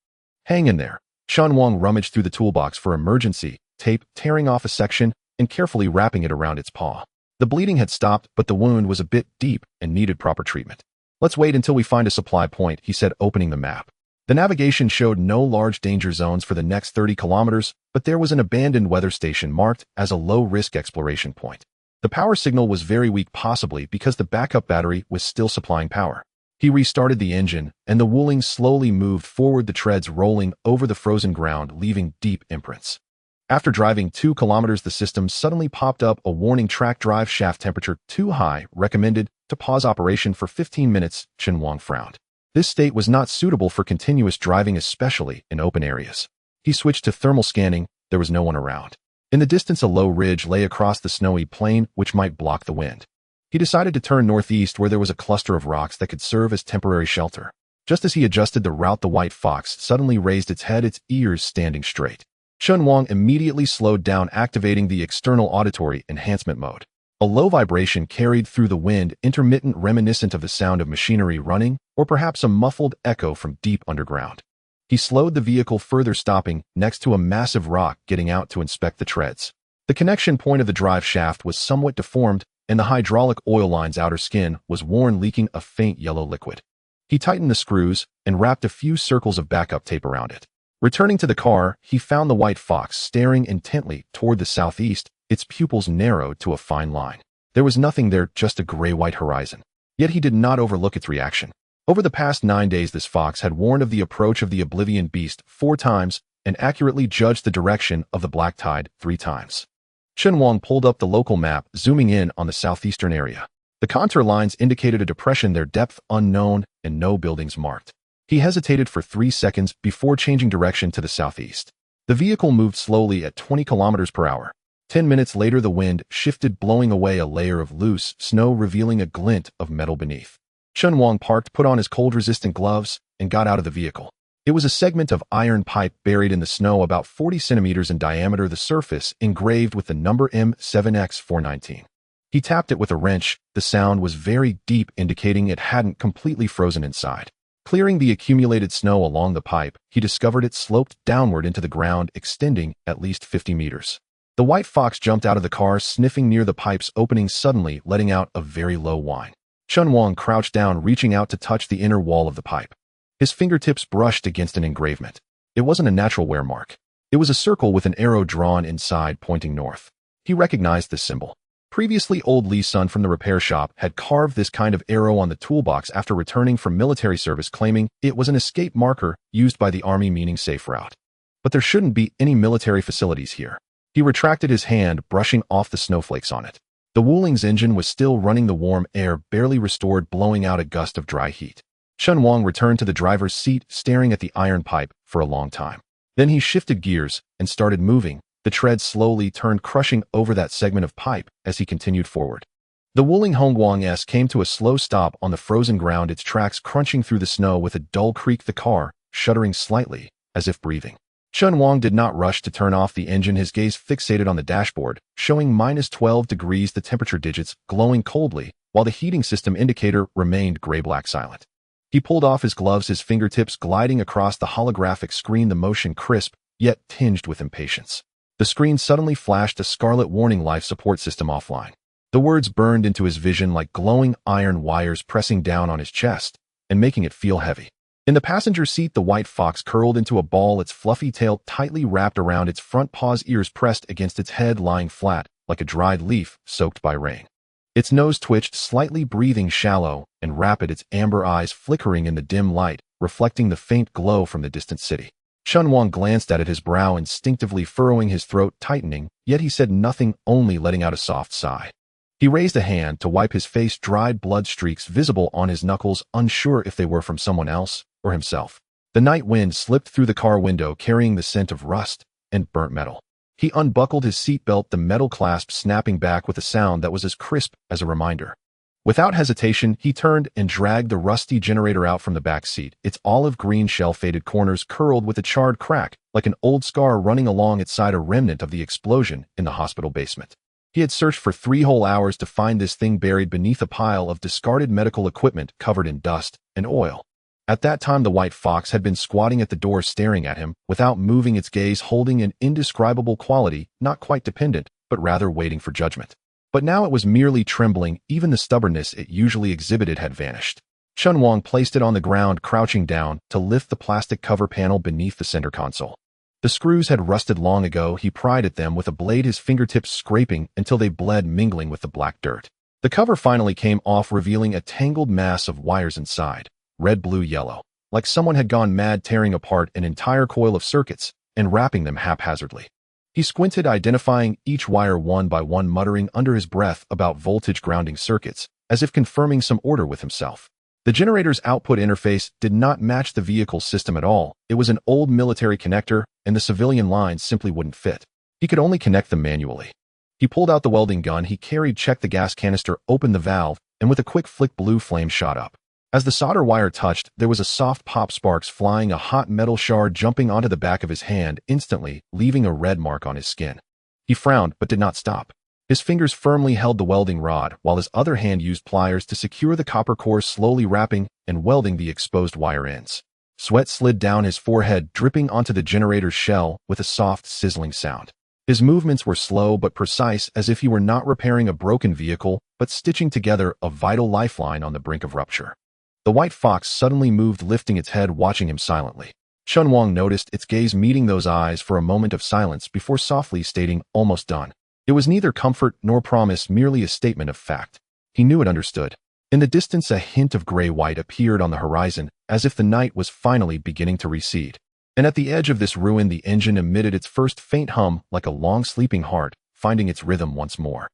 "Hang in there." Chen Wang rummaged through the toolbox for emergency tape, tearing off a section and carefully wrapping it around its paw. The bleeding had stopped, but the wound was a bit deep and needed proper treatment. "Let's wait until we find a supply point," he said, opening the map. The navigation showed no large danger zones for the next 30 kilometers, but there was an abandoned weather station marked as a low-risk exploration point. The power signal was very weak, possibly because the backup battery was still supplying power. He restarted the engine, and the Wuling slowly moved forward, the treads rolling over the frozen ground, leaving deep imprints. After driving 2 kilometers, the system suddenly popped up a warning: track drive shaft temperature too high, recommended to pause operation for 15 minutes. Chen Wang frowned. This state was not suitable for continuous driving, especially in open areas. He switched to thermal scanning. There was no one around. In the distance, a low ridge lay across the snowy plain, which might block the wind. He decided to turn northeast, where there was a cluster of rocks that could serve as temporary shelter. Just as he adjusted the route, the white fox suddenly raised its head, its ears standing straight. Chen Wang immediately slowed down, activating the external auditory enhancement mode. A low vibration carried through the wind, intermittent, reminiscent of the sound of machinery running, or perhaps a muffled echo from deep underground. He slowed the vehicle further, stopping next to a massive rock, getting out to inspect the treads. The connection point of the drive shaft was somewhat deformed, and the hydraulic oil line's outer skin was worn, leaking a faint yellow liquid. He tightened the screws and wrapped a few circles of backup tape around it. Returning to the car, he found the white fox staring intently toward the southeast, its pupils narrowed to a fine line. There was nothing there, just a gray-white horizon. Yet he did not overlook its reaction. Over the past 9 days, this fox had warned of the approach of the Oblivion Beast 4 times and accurately judged the direction of the black tide 3 times. Chen Wang pulled up the local map, zooming in on the southeastern area. The contour lines indicated a depression, their depth unknown, and no buildings marked. He hesitated for 3 seconds before changing direction to the southeast. The vehicle moved slowly at 20 kilometers per hour. 10 minutes later, the wind shifted, blowing away a layer of loose snow, revealing a glint of metal beneath. Chen Wang parked, put on his cold-resistant gloves, and got out of the vehicle. It was a segment of iron pipe buried in the snow, about 40 centimeters in diameter, the surface engraved with the number M7X419. He tapped it with a wrench. The sound was very deep, indicating it hadn't completely frozen inside. Clearing the accumulated snow along the pipe, he discovered it sloped downward into the ground, extending at least 50 meters. The white fox jumped out of the car, sniffing near the pipe's opening, suddenly letting out a very low whine. Chen Wang crouched down, reaching out to touch the inner wall of the pipe. His fingertips brushed against an engravement. It wasn't a natural wear mark. It was a circle with an arrow drawn inside pointing north. He recognized this symbol. Previously, old Li's son from the repair shop had carved this kind of arrow on the toolbox after returning from military service, claiming it was an escape marker used by the army, meaning safe route. But there shouldn't be any military facilities here. He retracted his hand, brushing off the snowflakes on it. The Wuling's engine was still running, the warm air barely restored, blowing out a gust of dry heat. Chen Wang returned to the driver's seat, staring at the iron pipe for a long time. Then he shifted gears and started moving. The tread slowly turned, crushing over that segment of pipe as he continued forward. The Wuling Hongguang S came to a slow stop on the frozen ground, its tracks crunching through the snow with a dull creak, the car shuddering slightly, as if breathing. Chen Wang did not rush to turn off the engine, his gaze fixated on the dashboard, showing -12 degrees, the temperature digits glowing coldly, while the heating system indicator remained gray-black silent. He pulled off his gloves, his fingertips gliding across the holographic screen, the motion crisp, yet tinged with impatience. The screen suddenly flashed a scarlet warning: life support system offline. The words burned into his vision like glowing iron wires, pressing down on his chest and making it feel heavy. In the passenger seat, the white fox curled into a ball, its fluffy tail tightly wrapped around its front paws, ears pressed against its head, lying flat like a dried leaf soaked by rain. Its nose twitched slightly, breathing shallow and rapid, its amber eyes flickering in the dim light, reflecting the faint glow from the distant city. Chen Wang glanced at it, his brow instinctively furrowing, his throat tightening, yet he said nothing, only letting out a soft sigh. He raised a hand to wipe his face, dried blood streaks visible on his knuckles, unsure if they were from someone else or himself. The night wind slipped through the car window, carrying the scent of rust and burnt metal. He unbuckled his seatbelt, the metal clasp snapping back with a sound that was as crisp as a reminder. Without hesitation, he turned and dragged the rusty generator out from the back seat, its olive green shell-faded corners curled with a charred crack, like an old scar running along its side, a remnant of the explosion in the hospital basement. He had searched for 3 whole hours to find this thing buried beneath a pile of discarded medical equipment covered in dust and oil. At that time, the white fox had been squatting at the door, staring at him, without moving, its gaze holding an indescribable quality, not quite dependent, but rather waiting for judgment. But now it was merely trembling, even the stubbornness it usually exhibited had vanished. Chen Wang placed it on the ground, crouching down to lift the plastic cover panel beneath the center console. The screws had rusted long ago. He pried at them with a blade, his fingertips scraping until they bled, mingling with the black dirt. The cover finally came off, revealing a tangled mass of wires inside, red, blue, yellow, like someone had gone mad, tearing apart an entire coil of circuits and wrapping them haphazardly. He squinted, identifying each wire one by one, muttering under his breath about voltage grounding circuits, as if confirming some order with himself. The generator's output interface did not match the vehicle's system at all. It was an old military connector, and the civilian lines simply wouldn't fit. He could only connect them manually. He pulled out the welding gun he carried, checked the gas canister, opened the valve, and with a quick flick, blue flame shot up. As the solder wire touched, there was a soft pop, sparks flying, a hot metal shard jumping onto the back of his hand, instantly leaving a red mark on his skin. He frowned but did not stop. His fingers firmly held the welding rod, while his other hand used pliers to secure the copper core, slowly wrapping and welding the exposed wire ends. Sweat slid down his forehead, dripping onto the generator's shell with a soft, sizzling sound. His movements were slow but precise, as if he were not repairing a broken vehicle, but stitching together a vital lifeline on the brink of rupture. The white fox suddenly moved, lifting its head, watching him silently. Chen Wang noticed its gaze meeting those eyes for a moment of silence before softly stating, "Almost done." It was neither comfort nor promise, merely a statement of fact. He knew it understood. In the distance, a hint of gray-white appeared on the horizon, as if the night was finally beginning to recede. And at the edge of this ruin, the engine emitted its first faint hum, like a long sleeping heart, finding its rhythm once more.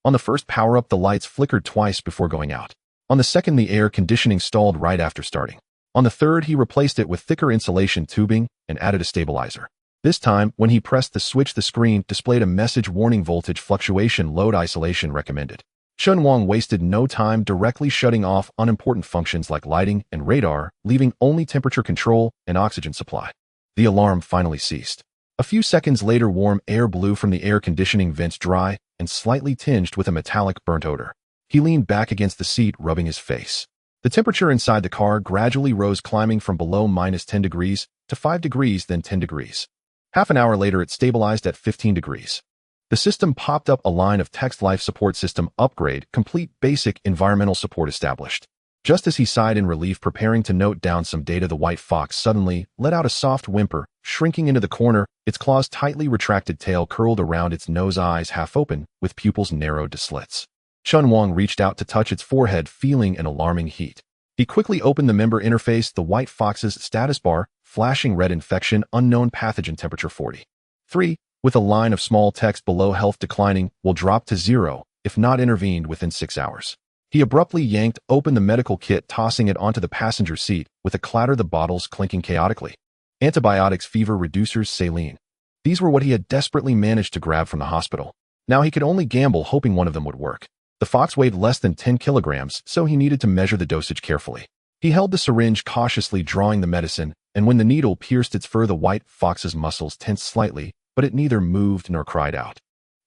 On the first power-up, the lights flickered twice before going out. On the second, the air conditioning stalled right after starting. On the third, he replaced it with thicker insulation tubing and added a stabilizer. This time, when he pressed the switch, the screen displayed a message warning: voltage fluctuation, load isolation recommended. Chen Wang wasted no time, directly shutting off unimportant functions like lighting and radar, leaving only temperature control and oxygen supply. The alarm finally ceased. A few seconds later, warm air blew from the air conditioning vents, dry and slightly tinged with a metallic burnt odor. He leaned back against the seat, rubbing his face. The temperature inside the car gradually rose, climbing from below -10 degrees to 5 degrees, then 10 degrees. Half an hour later, it stabilized at 15 degrees. The system popped up a line of text: life support system upgrade, complete, basic environmental support established. Just as he sighed in relief, preparing to note down some data, the white fox suddenly let out a soft whimper, shrinking into the corner, its claws tightly retracted, tail curled around its nose, eyes half open, with pupils narrowed to slits. Chen Wang reached out to touch its forehead, feeling an alarming heat. He quickly opened the member interface, the white fox's status bar, flashing red: infection, unknown pathogen, temperature 43, with a line of small text below: health declining, will drop to 0 if not intervened within 6 hours. He abruptly yanked open the medical kit, tossing it onto the passenger seat. With a clatter, the bottles clinking chaotically. Antibiotics, fever reducers, saline. These were what he had desperately managed to grab from the hospital. Now he could only gamble, hoping one of them would work. The fox weighed less than 10 kilograms, so he needed to measure the dosage carefully. He held the syringe, cautiously drawing the medicine, and when the needle pierced its fur, the white fox's muscles tensed slightly, but it neither moved nor cried out.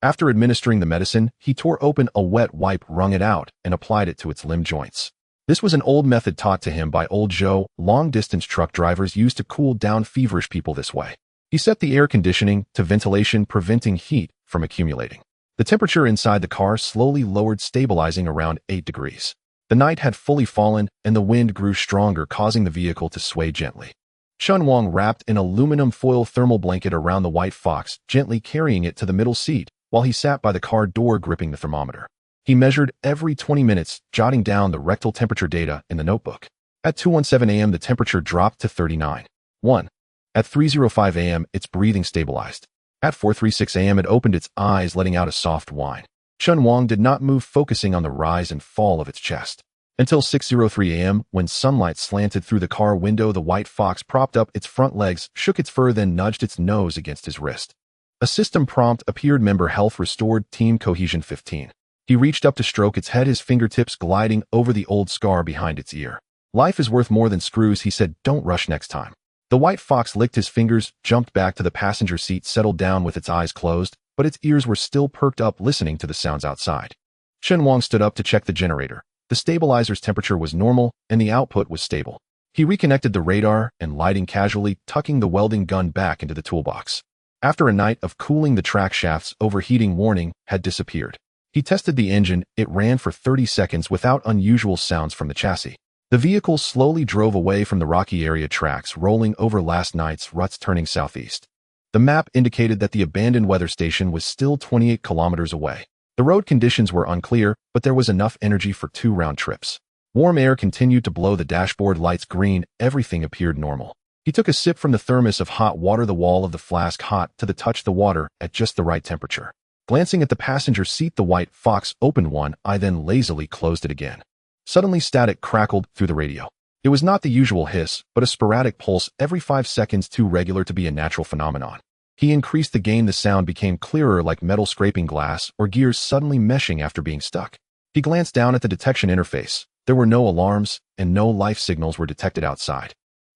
After administering the medicine, he tore open a wet wipe, wrung it out, and applied it to its limb joints. This was an old method taught to him by old Joe. Long-distance truck drivers used to cool down feverish people this way. He set the air conditioning to ventilation, preventing heat from accumulating. The temperature inside the car slowly lowered, stabilizing around 8 degrees. The night had fully fallen, and the wind grew stronger, causing the vehicle to sway gently. Chen Wang wrapped an aluminum foil thermal blanket around the white fox, gently carrying it to the middle seat, while he sat by the car door, gripping the thermometer. He measured every 20 minutes, jotting down the rectal temperature data in the notebook. At 2:17 a.m., the temperature dropped to 39.1. At 3:05 a.m., its breathing stabilized. At 4:36 a.m., it opened its eyes, letting out a soft whine. Chen Wang did not move, focusing on the rise and fall of its chest. Until 6:03 a.m., when sunlight slanted through the car window, the white fox propped up its front legs, shook its fur, then nudged its nose against his wrist. A system prompt appeared: member health restored, team cohesion 15. He reached up to stroke its head, his fingertips gliding over the old scar behind its ear. Life is worth more than screws, he said. Don't rush next time. The white fox licked his fingers, jumped back to the passenger seat, settled down with its eyes closed, but its ears were still perked up, listening to the sounds outside. Chen Wang stood up to check the generator. The stabilizer's temperature was normal, and the output was stable. He reconnected the radar and, lighting casually, tucking the welding gun back into the toolbox. After a night of cooling, the track shaft's overheating warning had disappeared. He tested the engine. It ran for 30 seconds without unusual sounds from the chassis. The vehicle slowly drove away from the rocky area tracks, rolling over last night's ruts, turning southeast. The map indicated that the abandoned weather station was still 28 kilometers away. The road conditions were unclear, but there was enough energy for 2 round trips. Warm air continued to blow, the dashboard lights green. Everything appeared normal. He took a sip from the thermos of hot water, the wall of the flask hot to the touch, the water at just the right temperature. Glancing at the passenger seat, the white fox opened one eye, then lazily closed it again. Suddenly, static crackled through the radio. It was not the usual hiss, but a sporadic pulse every 5 seconds, too regular to be a natural phenomenon. He increased the gain. The sound became clearer, like metal scraping glass or gears suddenly meshing after being stuck. He glanced down at the detection interface. There were no alarms, and no life signals were detected outside.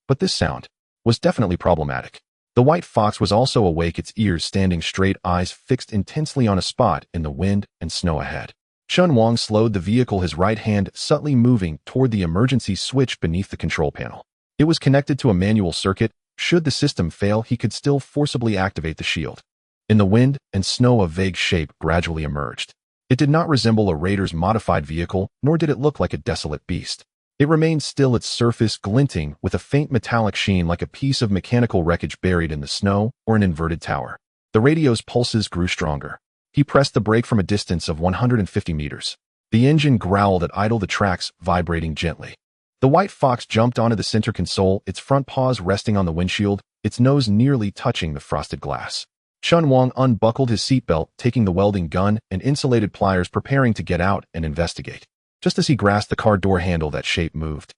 But this sound was definitely problematic. The white fox was also awake, its ears standing straight, eyes fixed intensely on a spot in the wind and snow ahead. Chen Wang slowed the vehicle, his right hand subtly moving toward the emergency switch beneath the control panel. It was connected to a manual circuit. Should the system fail, he could still forcibly activate the shield. In the wind and snow, a vague shape gradually emerged. It did not resemble a raider's modified vehicle, nor did it look like a desolate beast. It remained still, its surface glinting with a faint metallic sheen, like a piece of mechanical wreckage buried in the snow or an inverted tower. The radio's pulses grew stronger. He pressed the brake from a distance of 150 meters. The engine growled at idle, the tracks vibrating gently. The white fox jumped onto the center console, its front paws resting on the windshield, its nose nearly touching the frosted glass. Chen Wang unbuckled his seatbelt, taking the welding gun and insulated pliers, preparing to get out and investigate. Just as he grasped the car door handle, that shape moved.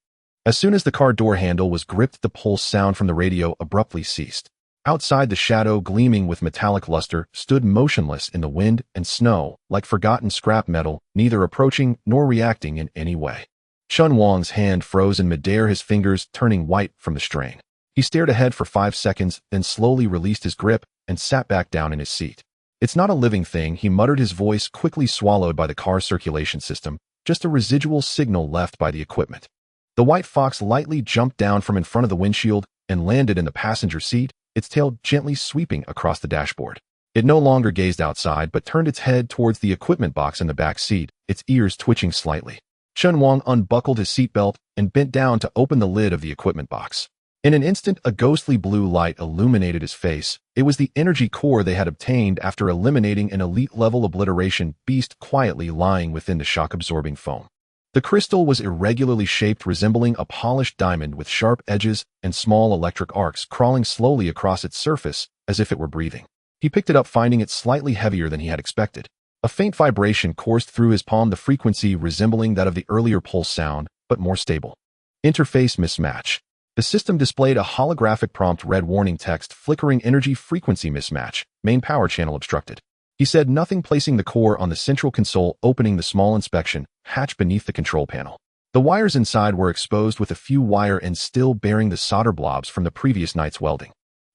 As soon as the car door handle was gripped, the pulse sound from the radio abruptly ceased. Outside, the shadow, gleaming with metallic luster, stood motionless in the wind and snow, like forgotten scrap metal, neither approaching nor reacting in any way. Chen Wang's hand froze in midair, his fingers turning white from the strain. He stared ahead for 5 seconds, then slowly released his grip and sat back down in his seat. It's not a living thing, he muttered, his voice quickly swallowed by the car's circulation system, just a residual signal left by the equipment. The white fox lightly jumped down from in front of the windshield and landed in the passenger seat, its tail gently sweeping across the dashboard. It no longer gazed outside but turned its head towards the equipment box in the back seat, its ears twitching slightly. Chen Wang unbuckled his seatbelt and bent down to open the lid of the equipment box. In an instant, a ghostly blue light illuminated his face. It was the energy core they had obtained after eliminating an elite-level obliteration beast quietly lying within the shock-absorbing foam. The crystal was irregularly shaped, resembling a polished diamond with sharp edges and small electric arcs crawling slowly across its surface as if it were breathing. He picked it up, finding it slightly heavier than he had expected. A faint vibration coursed through his palm, the frequency resembling that of the earlier pulse sound, but more stable. Interface mismatch. The system displayed a holographic prompt read warning text: flickering energy frequency mismatch, main power channel obstructed. He said nothing, placing the core on the central console, opening the small inspection hatch beneath the control panel. The wires inside were exposed, with a few wire ends still bearing the solder blobs from the previous night's welding.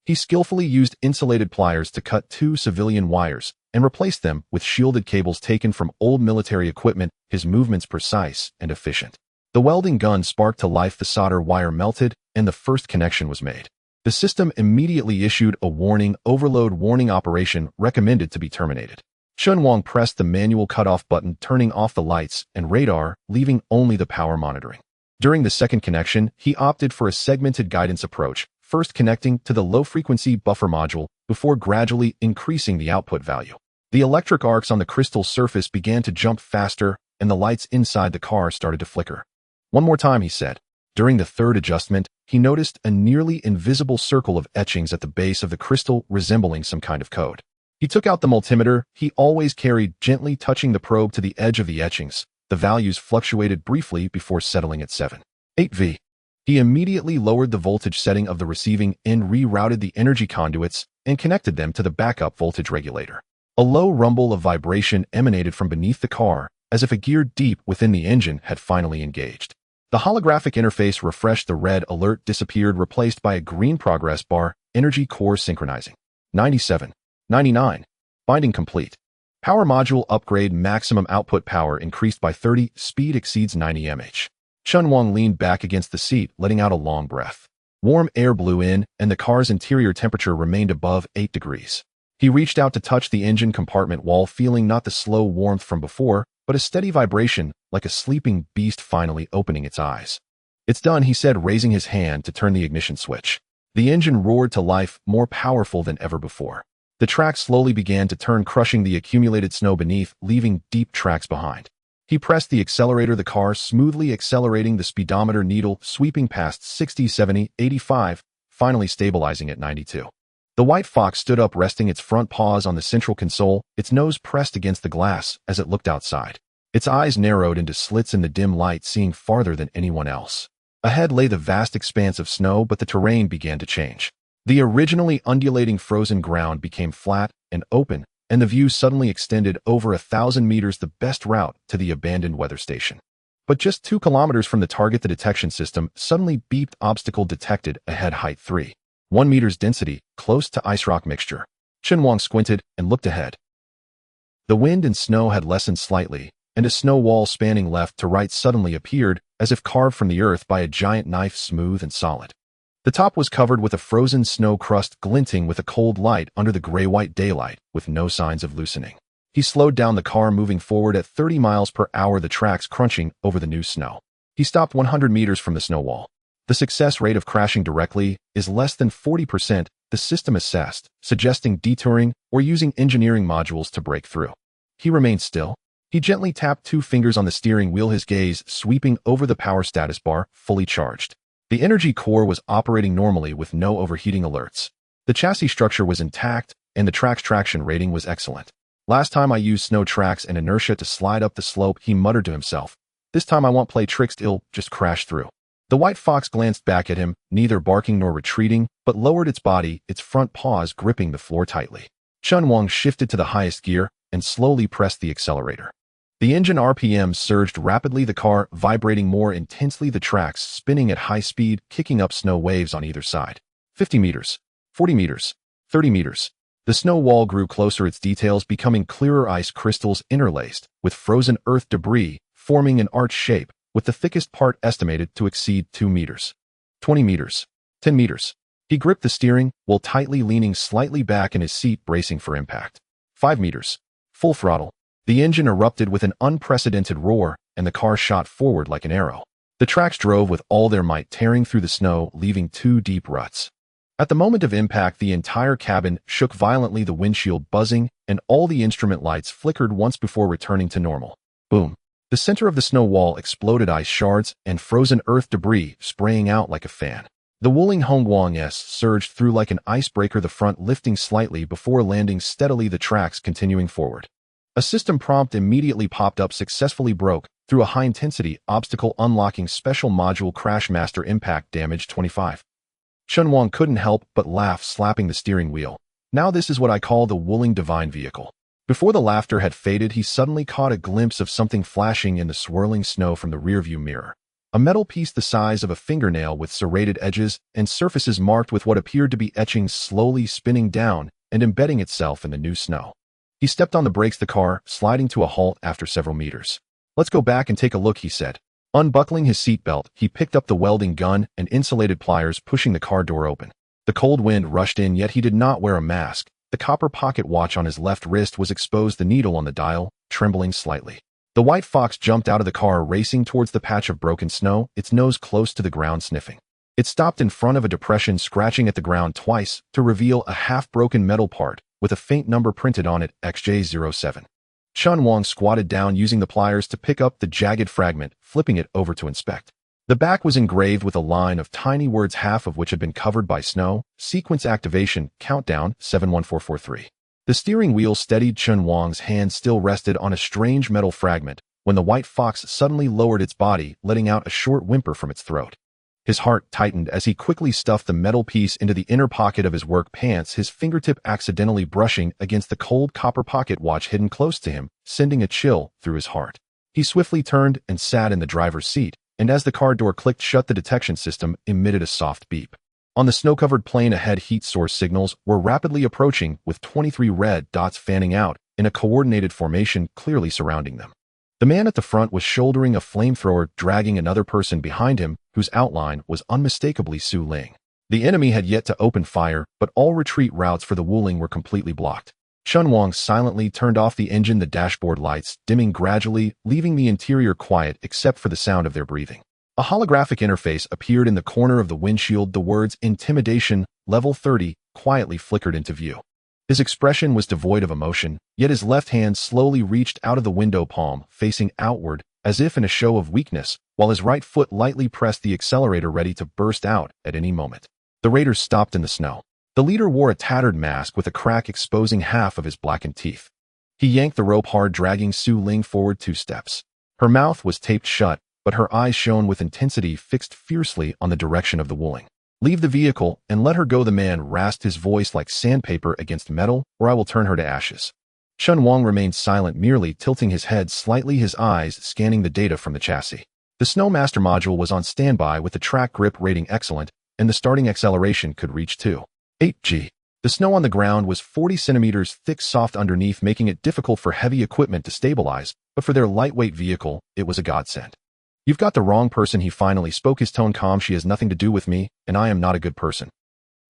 He skillfully used insulated pliers to cut 2 civilian wires and replaced them with shielded cables taken from old military equipment, his movements precise and efficient. The welding gun sparked to life, the solder wire melted, and the first connection was made. The system immediately issued a warning: overload warning, operation recommended to be terminated. Chen Wang pressed the manual cutoff button, turning off the lights and radar, leaving only the power monitoring. During the second connection, he opted for a segmented guidance approach, first connecting to the low-frequency buffer module before gradually increasing the output value. The electric arcs on the crystal surface began to jump faster, and the lights inside the car started to flicker. "One more time," he said. During the third adjustment, he noticed a nearly invisible circle of etchings at the base of the crystal, resembling some kind of code. He took out the multimeter he always carried, gently touching the probe to the edge of the etchings. The values fluctuated briefly before settling at 7.8 V. He immediately lowered the voltage setting of the receiving end, rerouted the energy conduits, and connected them to the backup voltage regulator. A low rumble of vibration emanated from beneath the car, as if a gear deep within the engine had finally engaged. The holographic interface refreshed, the red alert disappeared, replaced by a green progress bar, energy core synchronizing. 97. 99. Binding complete. Power module upgrade, maximum output power increased by 30, speed exceeds 90 mph. Chen Wang leaned back against the seat, letting out a long breath. Warm air blew in, and the car's interior temperature remained above 8 degrees. He reached out to touch the engine compartment wall, feeling not the slow warmth from before, but a steady vibration, like a sleeping beast finally opening its eyes. "It's done," he said, raising his hand to turn the ignition switch. The engine roared to life, more powerful than ever before. The tracks slowly began to turn, crushing the accumulated snow beneath, leaving deep tracks behind. He pressed the accelerator, the car smoothly accelerating, the speedometer needle sweeping past 60, 70, 85, finally stabilizing at 92. The white fox stood up, resting its front paws on the central console, its nose pressed against the glass as it looked outside. Its eyes narrowed into slits in the dim light, seeing farther than anyone else. Ahead lay the vast expanse of snow, but the terrain began to change. The originally undulating frozen ground became flat and open, and the view suddenly extended over 1,000 meters, the best route to the abandoned weather station. But just 2 kilometers from the target, the detection system suddenly beeped: obstacle detected ahead, height 3.1 meters, density close to ice rock mixture. Chen Wang squinted and looked ahead. The wind and snow had lessened slightly, and a snow wall spanning left to right suddenly appeared, as if carved from the earth by a giant knife, smooth and solid. The top was covered with a frozen snow crust, glinting with a cold light under the gray-white daylight, with no signs of loosening. He slowed down the car, moving forward at 30 miles per hour, the tracks crunching over the new snow. He stopped 100 meters from the snow wall. The success rate of crashing directly is less than 40%, the system assessed, suggesting detouring or using engineering modules to break through. He remained still. He gently tapped 2 fingers on the steering wheel, his gaze sweeping over the power status bar, fully charged. The energy core was operating normally with no overheating alerts. The chassis structure was intact, and the track's traction rating was excellent. "Last time I used snow tracks and inertia to slide up the slope," he muttered to himself. "This time I won't play tricks, it'll just crash through." The white fox glanced back at him, neither barking nor retreating, but lowered its body, its front paws gripping the floor tightly. Chen Wang shifted to the highest gear and slowly pressed the accelerator. The engine RPM surged rapidly, the car vibrating more intensely, the tracks spinning at high speed, kicking up snow waves on either side. 50 meters, 40 meters, 30 meters. The snow wall grew closer, its details becoming clearer, ice crystals interlaced with frozen earth debris, forming an arch shape, with the thickest part estimated to exceed 2 meters. 20 meters, 10 meters. He gripped the steering, while tightly leaning slightly back in his seat, bracing for impact. 5 meters. Full throttle. The engine erupted with an unprecedented roar, and the car shot forward like an arrow. The tracks drove with all their might, tearing through the snow, leaving 2 deep ruts. At the moment of impact, the entire cabin shook violently, the windshield buzzing, and all the instrument lights flickered once before returning to normal. Boom. The center of the snow wall exploded, ice shards and frozen earth debris spraying out like a fan. The Wuling Hongguang surged through like an icebreaker, the front lifting slightly before landing steadily, the tracks continuing forward. A system prompt immediately popped up, successfully broke through a high-intensity obstacle, unlocking special module crash master impact damage 25. Chen Wang couldn't help but laugh, slapping the steering wheel. Now this is what I call the Wuling divine vehicle. Before the laughter had faded, he suddenly caught a glimpse of something flashing in the swirling snow from the rearview mirror. A metal piece the size of a fingernail with serrated edges and surfaces marked with what appeared to be etchings, slowly spinning down and embedding itself in the new snow. He stepped on the brakes, the car sliding to a halt after several meters. "Let's go back and take a look," he said. Unbuckling his seatbelt, he picked up the welding gun and insulated pliers, pushing the car door open. The cold wind rushed in, yet he did not wear a mask. The copper pocket watch on his left wrist was exposed, the needle on the dial trembling slightly. The white fox jumped out of the car, racing towards the patch of broken snow, its nose close to the ground, sniffing. It stopped in front of a depression, scratching at the ground twice to reveal a half-broken metal part with a faint number printed on it, XJ07. Chen Wang squatted down, using the pliers to pick up the jagged fragment, flipping it over to inspect. The back was engraved with a line of tiny words, half of which had been covered by snow. Sequence activation, countdown, 71443. The steering wheel steadied. Chen Wang's hand still rested on a strange metal fragment when the white fox suddenly lowered its body, letting out a short whimper from its throat. His heart tightened as he quickly stuffed the metal piece into the inner pocket of his work pants, his fingertip accidentally brushing against the cold copper pocket watch hidden close to him, sending a chill through his heart. He swiftly turned and sat in the driver's seat, and as the car door clicked shut, the detection system emitted a soft beep. On the snow-covered plain ahead, heat source signals were rapidly approaching, with 23 red dots fanning out in a coordinated formation, clearly surrounding them. The man at the front was shouldering a flamethrower, dragging another person behind him, whose outline was unmistakably Su Ling. The enemy had yet to open fire, but all retreat routes for the Wuling were completely blocked. Chen Wang silently turned off the engine, the dashboard lights dimming gradually, leaving the interior quiet except for the sound of their breathing. A holographic interface appeared in the corner of the windshield. The words "Intimidation, Level 30" quietly flickered into view. His expression was devoid of emotion, yet his left hand slowly reached out of the window, palm facing outward, as if in a show of weakness, while his right foot lightly pressed the accelerator, ready to burst out at any moment. The raiders stopped in the snow. The leader wore a tattered mask with a crack exposing half of his blackened teeth. He yanked the rope hard, dragging Su Ling forward 2 steps. Her mouth was taped shut, but her eyes shone with intensity, fixed fiercely on the direction of the Wuling. "Leave the vehicle and let her go," the man rasped, his voice like sandpaper against metal, "or I will turn her to ashes." Chen Wang remained silent, merely tilting his head slightly, his eyes scanning the data from the chassis. The Snowmaster module was on standby with the track grip rating excellent, and the starting acceleration could reach 2.8 g. The snow on the ground was 40 centimeters thick, soft underneath, making it difficult for heavy equipment to stabilize, but for their lightweight vehicle, it was a godsend. "You've got the wrong person," he finally spoke, his tone calm. "She has nothing to do with me, and I am not a good person."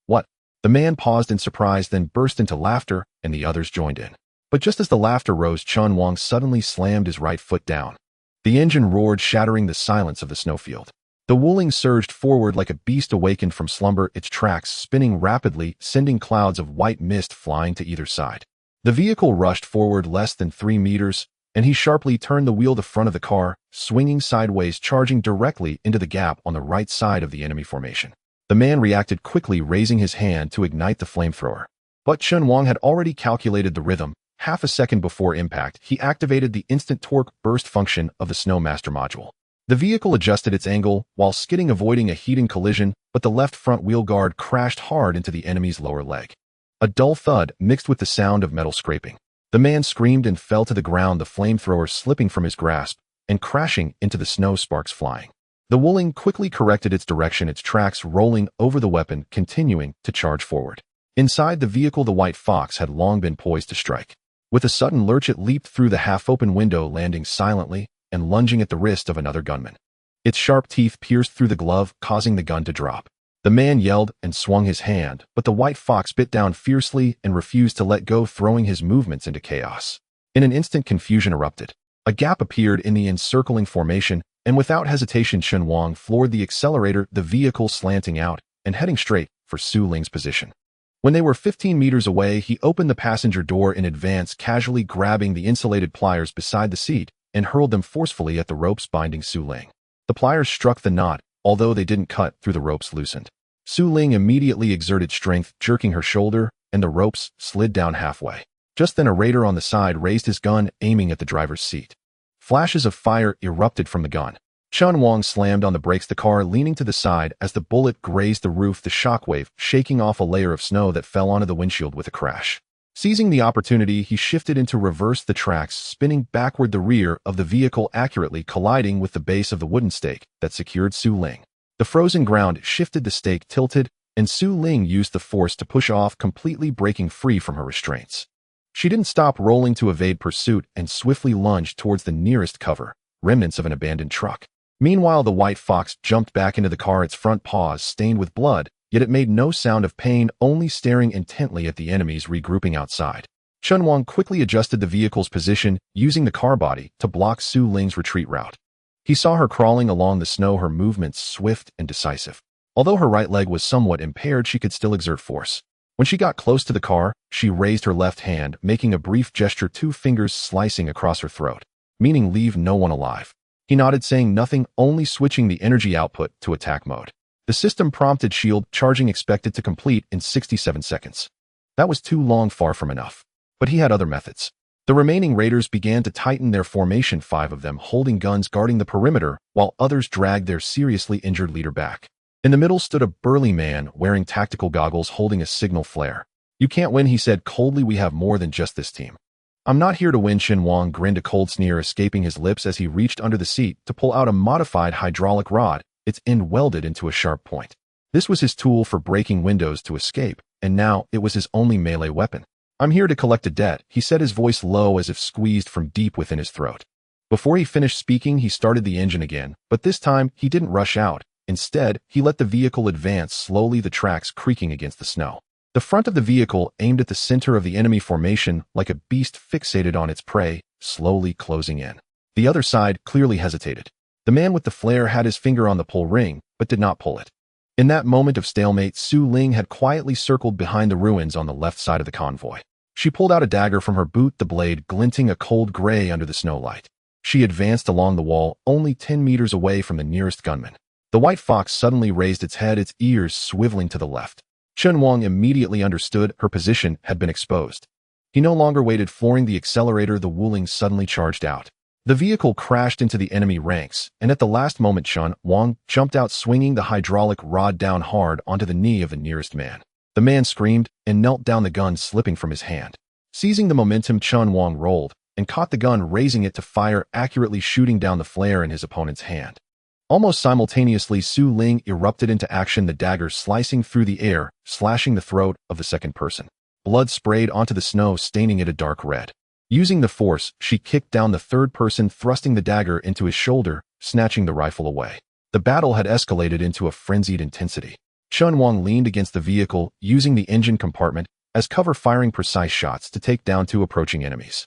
"What?" The man paused in surprise, then burst into laughter, and the others joined in. But just as the laughter rose, Chen Wang suddenly slammed his right foot down. The engine roared, shattering the silence of the snowfield. The Wuling surged forward like a beast awakened from slumber, its tracks spinning rapidly, sending clouds of white mist flying to either side. The vehicle rushed forward less than 3 meters, and he sharply turned the wheel, the front of the car swinging sideways, charging directly into the gap on the right side of the enemy formation. The man reacted quickly, raising his hand to ignite the flamethrower. But Chen Wang had already calculated the rhythm. Half a second before impact, he activated the instant torque burst function of the Snowmaster module. The vehicle adjusted its angle while skidding, avoiding a heating collision, but the left front wheel guard crashed hard into the enemy's lower leg. A dull thud mixed with the sound of metal scraping. The man screamed and fell to the ground, the flamethrower slipping from his grasp and crashing into the snow, sparks flying. The Wuling quickly corrected its direction, its tracks rolling over the weapon, continuing to charge forward. Inside the vehicle, the white fox had long been poised to strike. With a sudden lurch, it leaped through the half-open window, landing silently and lunging at the wrist of another gunman. Its sharp teeth pierced through the glove, causing the gun to drop. The man yelled and swung his hand, but the white fox bit down fiercely and refused to let go, throwing his movements into chaos. In an instant, confusion erupted. A gap appeared in the encircling formation, and without hesitation Chen Wang floored the accelerator, the vehicle slanting out and heading straight for Su Ling's position. When they were 15 meters away, he opened the passenger door in advance, casually grabbing the insulated pliers beside the seat and hurled them forcefully at the ropes binding Su Ling. The pliers struck the knot, although they didn't cut through the ropes loosened. Su Ling immediately exerted strength, jerking her shoulder, and the ropes slid down halfway. Just then a raider on the side raised his gun, aiming at the driver's seat. Flashes of fire erupted from the gun. Chen Wang slammed on the brakes, the car leaning to the side as the bullet grazed the roof, the shockwave shaking off a layer of snow that fell onto the windshield with a crash. Seizing the opportunity, he shifted into reverse, the tracks spinning backward, the rear of the vehicle accurately colliding with the base of the wooden stake that secured Su Ling. The frozen ground shifted, the stake tilted, and Su Ling used the force to push off, completely breaking free from her restraints. She didn't stop rolling to evade pursuit and swiftly lunged towards the nearest cover, remnants of an abandoned truck. Meanwhile, the white fox jumped back into the car, its front paws stained with blood, yet it made no sound of pain, only staring intently at the enemies regrouping outside. Chen Wang quickly adjusted the vehicle's position, using the car body to block Su Ling's retreat route. He saw her crawling along the snow, her movements swift and decisive. Although her right leg was somewhat impaired, she could still exert force. When she got close to the car, she raised her left hand, making a brief gesture, 2 fingers slicing across her throat, meaning leave no one alive. He nodded, saying nothing, only switching the energy output to attack mode. The system prompted shield charging, expected to complete in 67 seconds. That was too long, far from enough. But he had other methods. The remaining raiders began to tighten their formation, 5 of them holding guns guarding the perimeter, while others dragged their seriously injured leader back. In the middle stood a burly man wearing tactical goggles, holding a signal flare. "You can't win," he said coldly. "We have more than just this team." "I'm not here to win." Chen Wang grinned, a cold sneer escaping his lips as he reached under the seat to pull out a modified hydraulic rod, its end welded into a sharp point. This was his tool for breaking windows to escape, and now it was his only melee weapon. "I'm here to collect a debt," he said, his voice low as if squeezed from deep within his throat. Before he finished speaking, he started the engine again, but this time he didn't rush out. Instead, he let the vehicle advance slowly, the tracks creaking against the snow. The front of the vehicle aimed at the center of the enemy formation like a beast fixated on its prey, slowly closing in. The other side clearly hesitated. The man with the flare had his finger on the pull ring, but did not pull it. In that moment of stalemate, Su Ling had quietly circled behind the ruins on the left side of the convoy. She pulled out a dagger from her boot, the blade glinting a cold gray under the snowlight. She advanced along the wall, only 10 meters away from the nearest gunman. The white fox suddenly raised its head, its ears swiveling to the left. Chen Wang immediately understood her position had been exposed. He no longer waited, flooring the accelerator. The Wuling suddenly charged out. The vehicle crashed into the enemy ranks, and at the last moment Chen Wang jumped out, swinging the hydraulic rod down hard onto the knee of the nearest man. The man screamed and knelt down, the gun slipping from his hand. Seizing the momentum, Chen Wang rolled and caught the gun, raising it to fire, accurately shooting down the flare in his opponent's hand. Almost simultaneously, Su Ling erupted into action, the dagger slicing through the air, slashing the throat of the second person. Blood sprayed onto the snow, staining it a dark red. Using the force, she kicked down the third person, thrusting the dagger into his shoulder, snatching the rifle away. The battle had escalated into a frenzied intensity. Chen Wang leaned against the vehicle, using the engine compartment as cover, firing precise shots to take down 2 approaching enemies.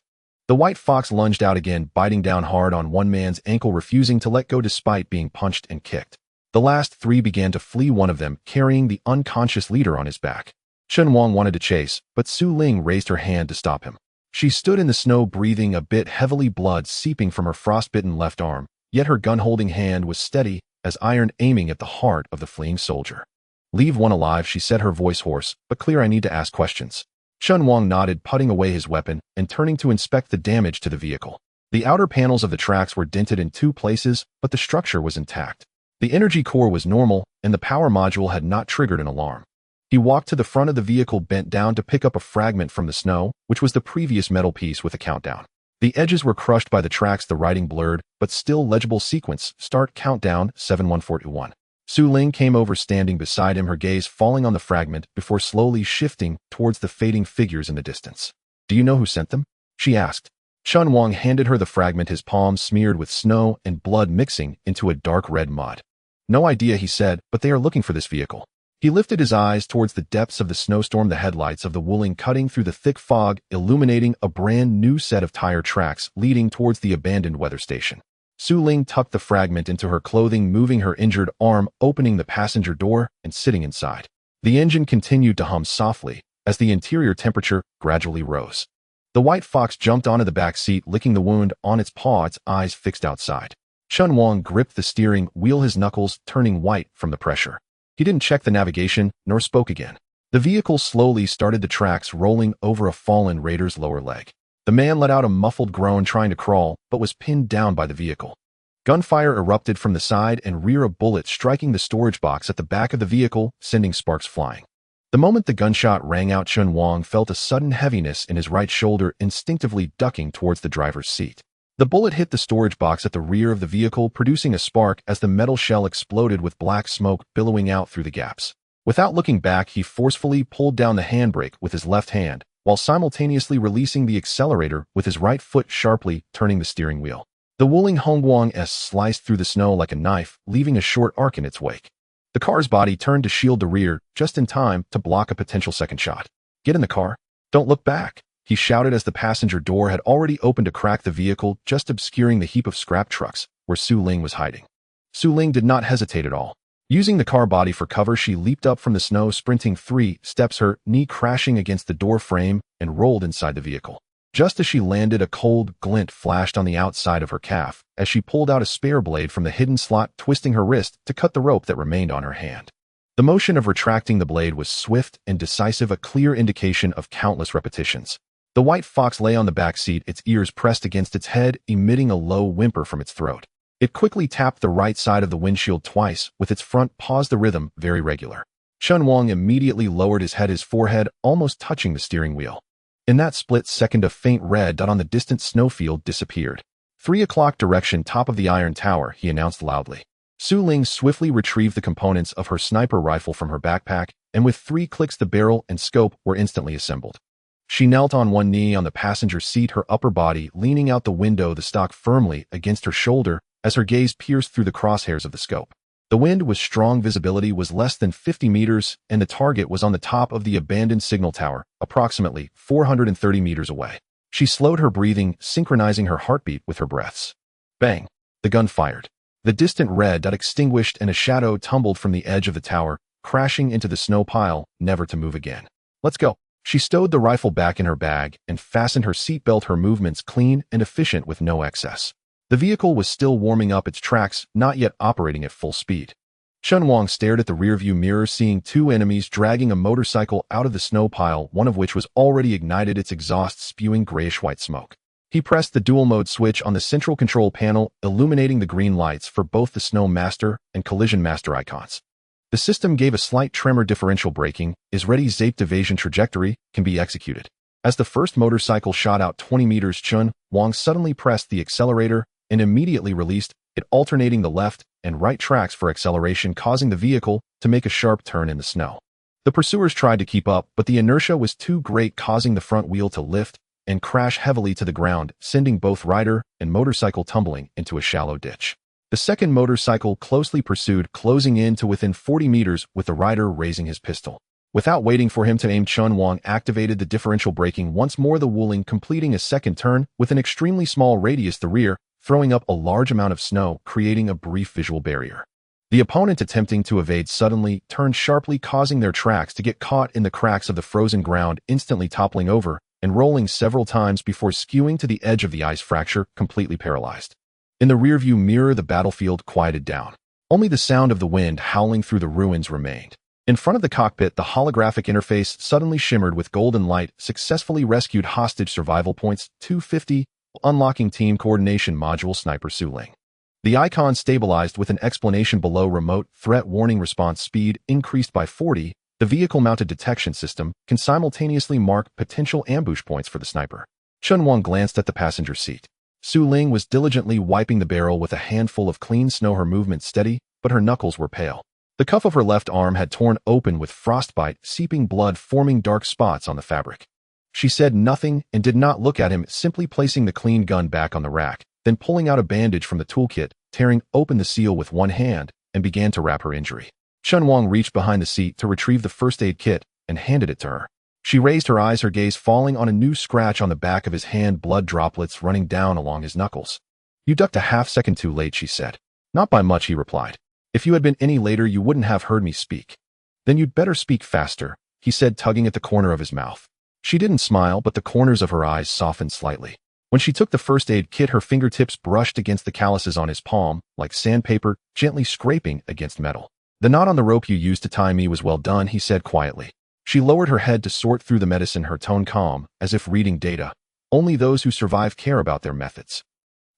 The white fox lunged out again, biting down hard on one man's ankle, refusing to let go despite being punched and kicked. The last 3 began to flee, one of them carrying the unconscious leader on his back. Chen Wang wanted to chase, but Su Ling raised her hand to stop him. She stood in the snow, breathing a bit heavily, blood seeping from her frostbitten left arm, yet her gun-holding hand was steady as iron, aiming at the heart of the fleeing soldier. "Leave one alive," she said, her voice hoarse but clear. "I need to ask questions." Chen Wang nodded, putting away his weapon and turning to inspect the damage to the vehicle. The outer panels of the tracks were dented in 2 places, but the structure was intact. The energy core was normal, and the power module had not triggered an alarm. He walked to the front of the vehicle, bent down to pick up a fragment from the snow, which was the previous metal piece with a countdown. The edges were crushed by the tracks, the writing blurred, but still legible. Sequence, start, countdown, 71421. Su Ling came over, standing beside him, her gaze falling on the fragment before slowly shifting towards the fading figures in the distance. "Do you know who sent them?" she asked. Chen Wang handed her the fragment, his palms smeared with snow and blood mixing into a dark red mud. "No idea," he said, "but they are looking for this vehicle." He lifted his eyes towards the depths of the snowstorm, the headlights of the Wuling cutting through the thick fog, illuminating a brand new set of tire tracks leading towards the abandoned weather station. Su Ling tucked the fragment into her clothing, moving her injured arm, opening the passenger door, and sitting inside. The engine continued to hum softly as the interior temperature gradually rose. The white fox jumped onto the back seat, licking the wound on its paw, its eyes fixed outside. Chen Wang gripped the steering wheel, his knuckles turning white from the pressure. He didn't check the navigation, nor spoke again. The vehicle slowly started the tracks, rolling over a fallen raider's lower leg. The man let out a muffled groan, trying to crawl, but was pinned down by the vehicle. Gunfire erupted from the side and rear, a bullet striking the storage box at the back of the vehicle, sending sparks flying. The moment the gunshot rang out, Chen Wang felt a sudden heaviness in his right shoulder, instinctively ducking towards the driver's seat. The bullet hit the storage box at the rear of the vehicle, producing a spark as the metal shell exploded with black smoke billowing out through the gaps. Without looking back, he forcefully pulled down the handbrake with his left hand, while simultaneously releasing the accelerator with his right foot, sharply turning the steering wheel. The Wuling Hongguang sliced through the snow like a knife, leaving a short arc in its wake. The car's body turned to shield the rear, just in time to block a potential second shot. "Get in the car. Don't look back," he shouted as the passenger door had already opened to crack the vehicle, just obscuring the heap of scrap trucks where Su Ling was hiding. Su Ling did not hesitate at all. Using the car body for cover, she leaped up from the snow, sprinting 3 steps, her knee crashing against the door frame, and rolled inside the vehicle. Just as she landed, a cold glint flashed on the outside of her calf as she pulled out a spare blade from the hidden slot, twisting her wrist to cut the rope that remained on her hand. The motion of retracting the blade was swift and decisive, a clear indication of countless repetitions. The white fox lay on the back seat, its ears pressed against its head, emitting a low whimper from its throat. It quickly tapped the right side of the windshield twice with its front paws, the rhythm very regular. Chen Wang immediately lowered his head, his forehead almost touching the steering wheel. In that split second, a faint red dot on the distant snowfield disappeared. 3 o'clock direction, top of the Iron Tower, he announced loudly. Su Ling swiftly retrieved the components of her sniper rifle from her backpack, and with 3 clicks the barrel and scope were instantly assembled. She knelt on one knee on the passenger seat, her upper body leaning out the window, the stock firmly against her shoulder as her gaze pierced through the crosshairs of the scope. The wind was strong, visibility was less than 50 meters, and the target was on the top of the abandoned signal tower, approximately 430 meters away. She slowed her breathing, synchronizing her heartbeat with her breaths. Bang! The gun fired. The distant red dot extinguished and a shadow tumbled from the edge of the tower, crashing into the snow pile, never to move again. "Let's go." She stowed the rifle back in her bag and fastened her seatbelt, her movements clean and efficient with no excess. The vehicle was still warming up its tracks, not yet operating at full speed. Chen Wang stared at the rearview mirror, seeing 2 enemies dragging a motorcycle out of the snow pile, one of which was already ignited, its exhaust spewing grayish-white smoke. He pressed the dual-mode switch on the central control panel, illuminating the green lights for both the Snow Master and Collision Master icons. The system gave a slight tremor. Differential braking is ready. Zaped evasion trajectory can be executed. As the first motorcycle shot out 20 meters, Chen Wang suddenly pressed the accelerator and immediately released it, alternating the left and right tracks for acceleration, causing the vehicle to make a sharp turn in the snow. The pursuers tried to keep up, but the inertia was too great, causing the front wheel to lift and crash heavily to the ground, sending both rider and motorcycle tumbling into a shallow ditch. The second motorcycle closely pursued, closing in to within 40 meters with the rider raising his pistol. Without waiting for him to aim, Chen Wang activated the differential braking once more, the Wuling completing a second turn with an extremely small radius, the rear throwing up a large amount of snow, creating a brief visual barrier. The opponent, attempting to evade, suddenly turned sharply, causing their tracks to get caught in the cracks of the frozen ground, instantly toppling over and rolling several times before skewing to the edge of the ice fracture, completely paralyzed. In the rearview mirror, the battlefield quieted down. Only the sound of the wind howling through the ruins remained. In front of the cockpit, the holographic interface suddenly shimmered with golden light. Successfully rescued hostage, survival points 250, unlocking team coordination module, Sniper Su Ling. The icon stabilized with an explanation below. Remote threat warning, response speed increased by 40. The vehicle-mounted detection system can simultaneously mark potential ambush points for the sniper. Chen Wang glanced at the passenger seat. Su Ling was diligently wiping the barrel with a handful of clean snow, her movement steady, but her knuckles were pale. The cuff of her left arm had torn open with frostbite, seeping blood, forming dark spots on the fabric. She said nothing and did not look at him, simply placing the clean gun back on the rack, then pulling out a bandage from the toolkit, tearing open the seal with one hand, and began to wrap her injury. Chen Wang reached behind the seat to retrieve the first aid kit and handed it to her. She raised her eyes, her gaze falling on a new scratch on the back of his hand, blood droplets running down along his knuckles. You ducked a half-second too late, she said. Not by much, he replied. If you had been any later, you wouldn't have heard me speak. Then you'd better speak faster, he said, tugging at the corner of his mouth. She didn't smile, but the corners of her eyes softened slightly. When she took the first aid kit, her fingertips brushed against the calluses on his palm, like sandpaper, gently scraping against metal. The knot on the rope you used to tie me was well done, he said quietly. She lowered her head to sort through the medicine, her tone calm, as if reading data. Only those who survive care about their methods.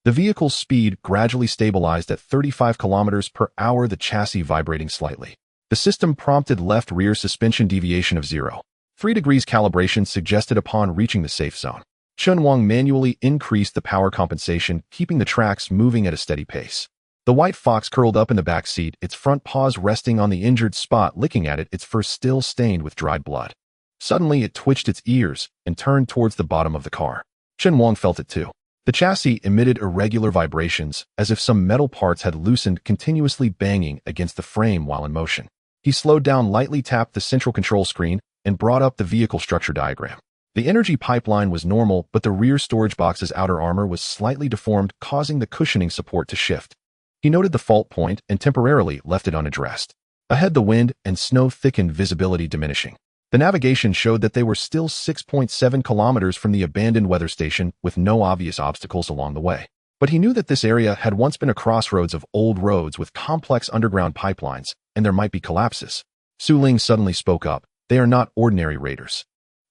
The vehicle's speed gradually stabilized at 35 kilometers per hour, the chassis vibrating slightly. The system prompted left rear suspension deviation of 0.3 degrees calibration suggested upon reaching the safe zone. Chen Wang manually increased the power compensation, keeping the tracks moving at a steady pace. The white fox curled up in the back seat, its front paws resting on the injured spot, licking at it, its fur still stained with dried blood. Suddenly, it twitched its ears and turned towards the bottom of the car. Chen Wang felt it too. The chassis emitted irregular vibrations, as if some metal parts had loosened, continuously banging against the frame while in motion. He slowed down, lightly tapped the central control screen, and brought up the vehicle structure diagram. The energy pipeline was normal, but the rear storage box's outer armor was slightly deformed, causing the cushioning support to shift. He noted the fault point and temporarily left it unaddressed. Ahead, the wind and snow thickened, visibility diminishing. The navigation showed that they were still 6.7 kilometers from the abandoned weather station, with no obvious obstacles along the way. But he knew that this area had once been a crossroads of old roads with complex underground pipelines, and there might be collapses. Su Ling suddenly spoke up. They are not ordinary raiders.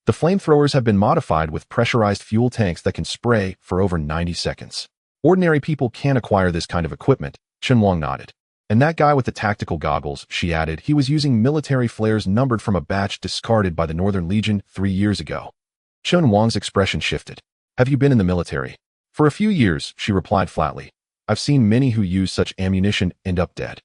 The flamethrowers have been modified with pressurized fuel tanks that can spray for over 90 seconds. Ordinary people can't acquire this kind of equipment, Chen Wang nodded. And that guy with the tactical goggles, she added, he was using military flares numbered from a batch discarded by the Northern Legion 3 years ago. Chen Wang's expression shifted. Have you been in the military? For a few years, she replied flatly. I've seen many who use such ammunition end up dead.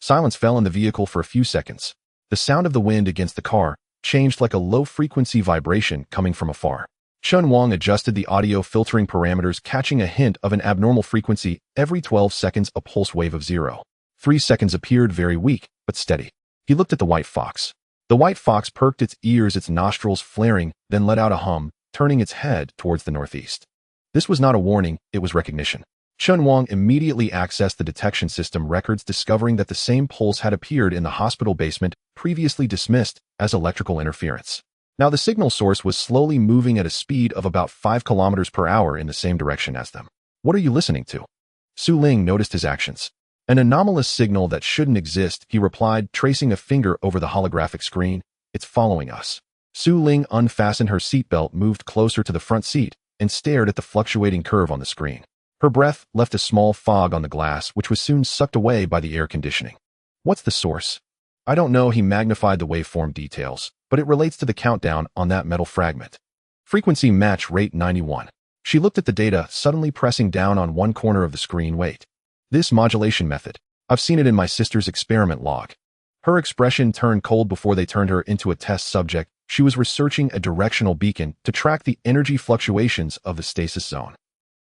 Silence fell in the vehicle for a few seconds. The sound of the wind against the car changed like a low-frequency vibration coming from afar. Chen Wang adjusted the audio filtering parameters, catching a hint of an abnormal frequency. Every 12 seconds, a pulse wave of 0.3 seconds appeared, very weak, but steady. He looked at the white fox. The white fox perked its ears, its nostrils flaring, then let out a hum, turning its head towards the northeast. This was not a warning, it was recognition. Chen Wang immediately accessed the detection system records, discovering that the same pulse had appeared in the hospital basement, previously dismissed as electrical interference. Now the signal source was slowly moving at a speed of about 5 kilometers per hour in the same direction as them. What are you listening to? Su Ling noticed his actions. An anomalous signal that shouldn't exist, he replied, tracing a finger over the holographic screen. It's following us. Su Ling unfastened her seatbelt, moved closer to the front seat, and stared at the fluctuating curve on the screen. Her breath left a small fog on the glass, which was soon sucked away by the air conditioning. What's the source? I don't know, he magnified the waveform details, but it relates to the countdown on that metal fragment. Frequency match rate 91. She looked at the data, suddenly pressing down on one corner of the screen. Wait. This modulation method. I've seen it in my sister's experiment log. Her expression turned cold before they turned her into a test subject. She was researching a directional beacon to track the energy fluctuations of the stasis zone.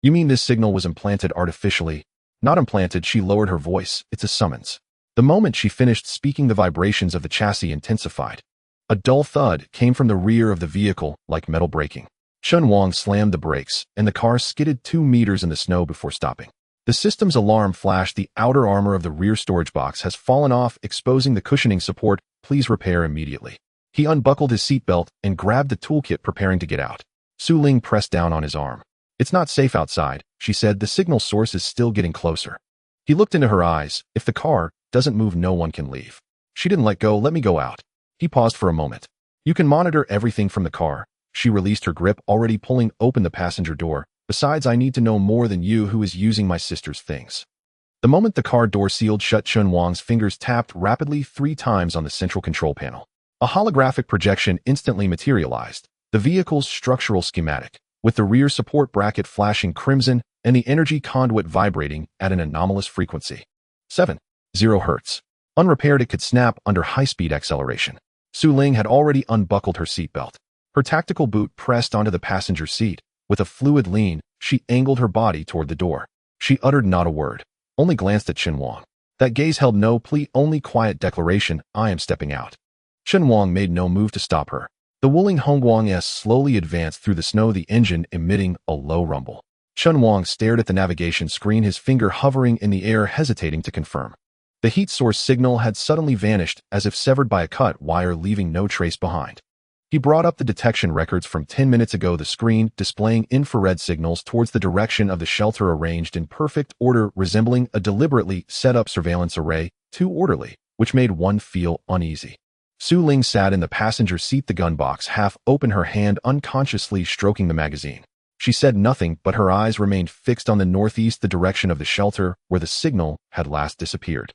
You mean this signal was implanted artificially? Not implanted, she lowered her voice. It's a summons. The moment she finished speaking, the vibrations of the chassis intensified. A dull thud came from the rear of the vehicle, like metal braking. Chen Wang slammed the brakes, and the car skidded 2 meters in the snow before stopping. The system's alarm flashed. The outer armor of the rear storage box has fallen off, exposing the cushioning support. Please repair immediately. He unbuckled his seatbelt and grabbed the toolkit, preparing to get out. Su Ling pressed down on his arm. It's not safe outside, she said. The signal source is still getting closer. He looked into her eyes. If the car doesn't move, no one can leave. She didn't let go. Let me go out. He paused for a moment. You can monitor everything from the car. She released her grip, already pulling open the passenger door. Besides, I need to know more than you who is using my sister's things. The moment the car door sealed shut, Chen Wang's fingers tapped rapidly 3 times on the central control panel. A holographic projection instantly materialized. The vehicle's structural schematic, with the rear support bracket flashing crimson and the energy conduit vibrating at an anomalous frequency. 7.0 Hz. Unrepaired, it could snap under high-speed acceleration. Su Ling had already unbuckled her seatbelt. Her tactical boot pressed onto the passenger seat. With a fluid lean, she angled her body toward the door. She uttered not a word, only glanced at Chen Wang. That gaze held no plea, only quiet declaration, I am stepping out. Chen Wang made no move to stop her. The Wuling Hongguang S slowly advanced through the snow, the engine emitting a low rumble. Chen Wang stared at the navigation screen, his finger hovering in the air, hesitating to confirm. The heat source signal had suddenly vanished, as if severed by a cut wire, leaving no trace behind. He brought up the detection records from 10 minutes ago, the screen displaying infrared signals towards the direction of the shelter, arranged in perfect order, resembling a deliberately set-up surveillance array, too orderly, which made one feel uneasy. Su Ling sat in the passenger seat, the gun box half open, her hand unconsciously stroking the magazine. She said nothing, but her eyes remained fixed on the northeast, the direction of the shelter, where the signal had last disappeared.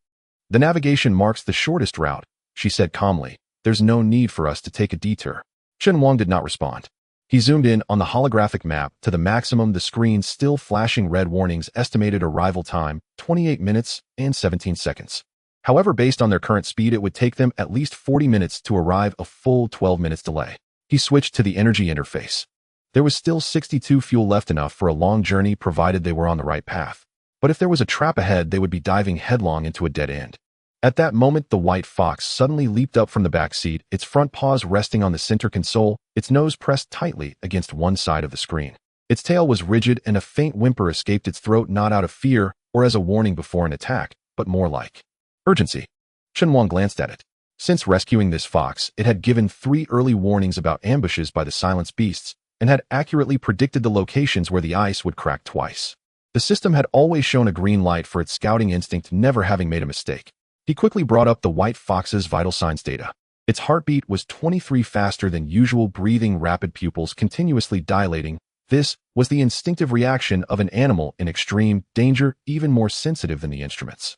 The navigation marks the shortest route, she said calmly. There's no need for us to take a detour. Chen Wang did not respond. He zoomed in on the holographic map to the maximum, the screen still flashing red warnings, estimated arrival time, 28 minutes and 17 seconds. However, based on their current speed, it would take them at least 40 minutes to arrive, a full 12 minutes delay. He switched to the energy interface. There was still 62 fuel left, enough for a long journey provided they were on the right path. But if there was a trap ahead, they would be diving headlong into a dead end. At that moment, the white fox suddenly leaped up from the back seat, its front paws resting on the center console, its nose pressed tightly against one side of the screen. Its tail was rigid, and a faint whimper escaped its throat, not out of fear or as a warning before an attack, but more like urgency. Chen Wang glanced at it. Since rescuing this fox, it had given 3 early warnings about ambushes by the silenced beasts, and had accurately predicted the locations where the ice would crack twice. The system had always shown a green light for its scouting instinct, never having made a mistake. He quickly brought up the white fox's vital signs data. Its heartbeat was 23 faster than usual, breathing rapid, pupils continuously dilating. This was the instinctive reaction of an animal in extreme danger, even more sensitive than the instruments.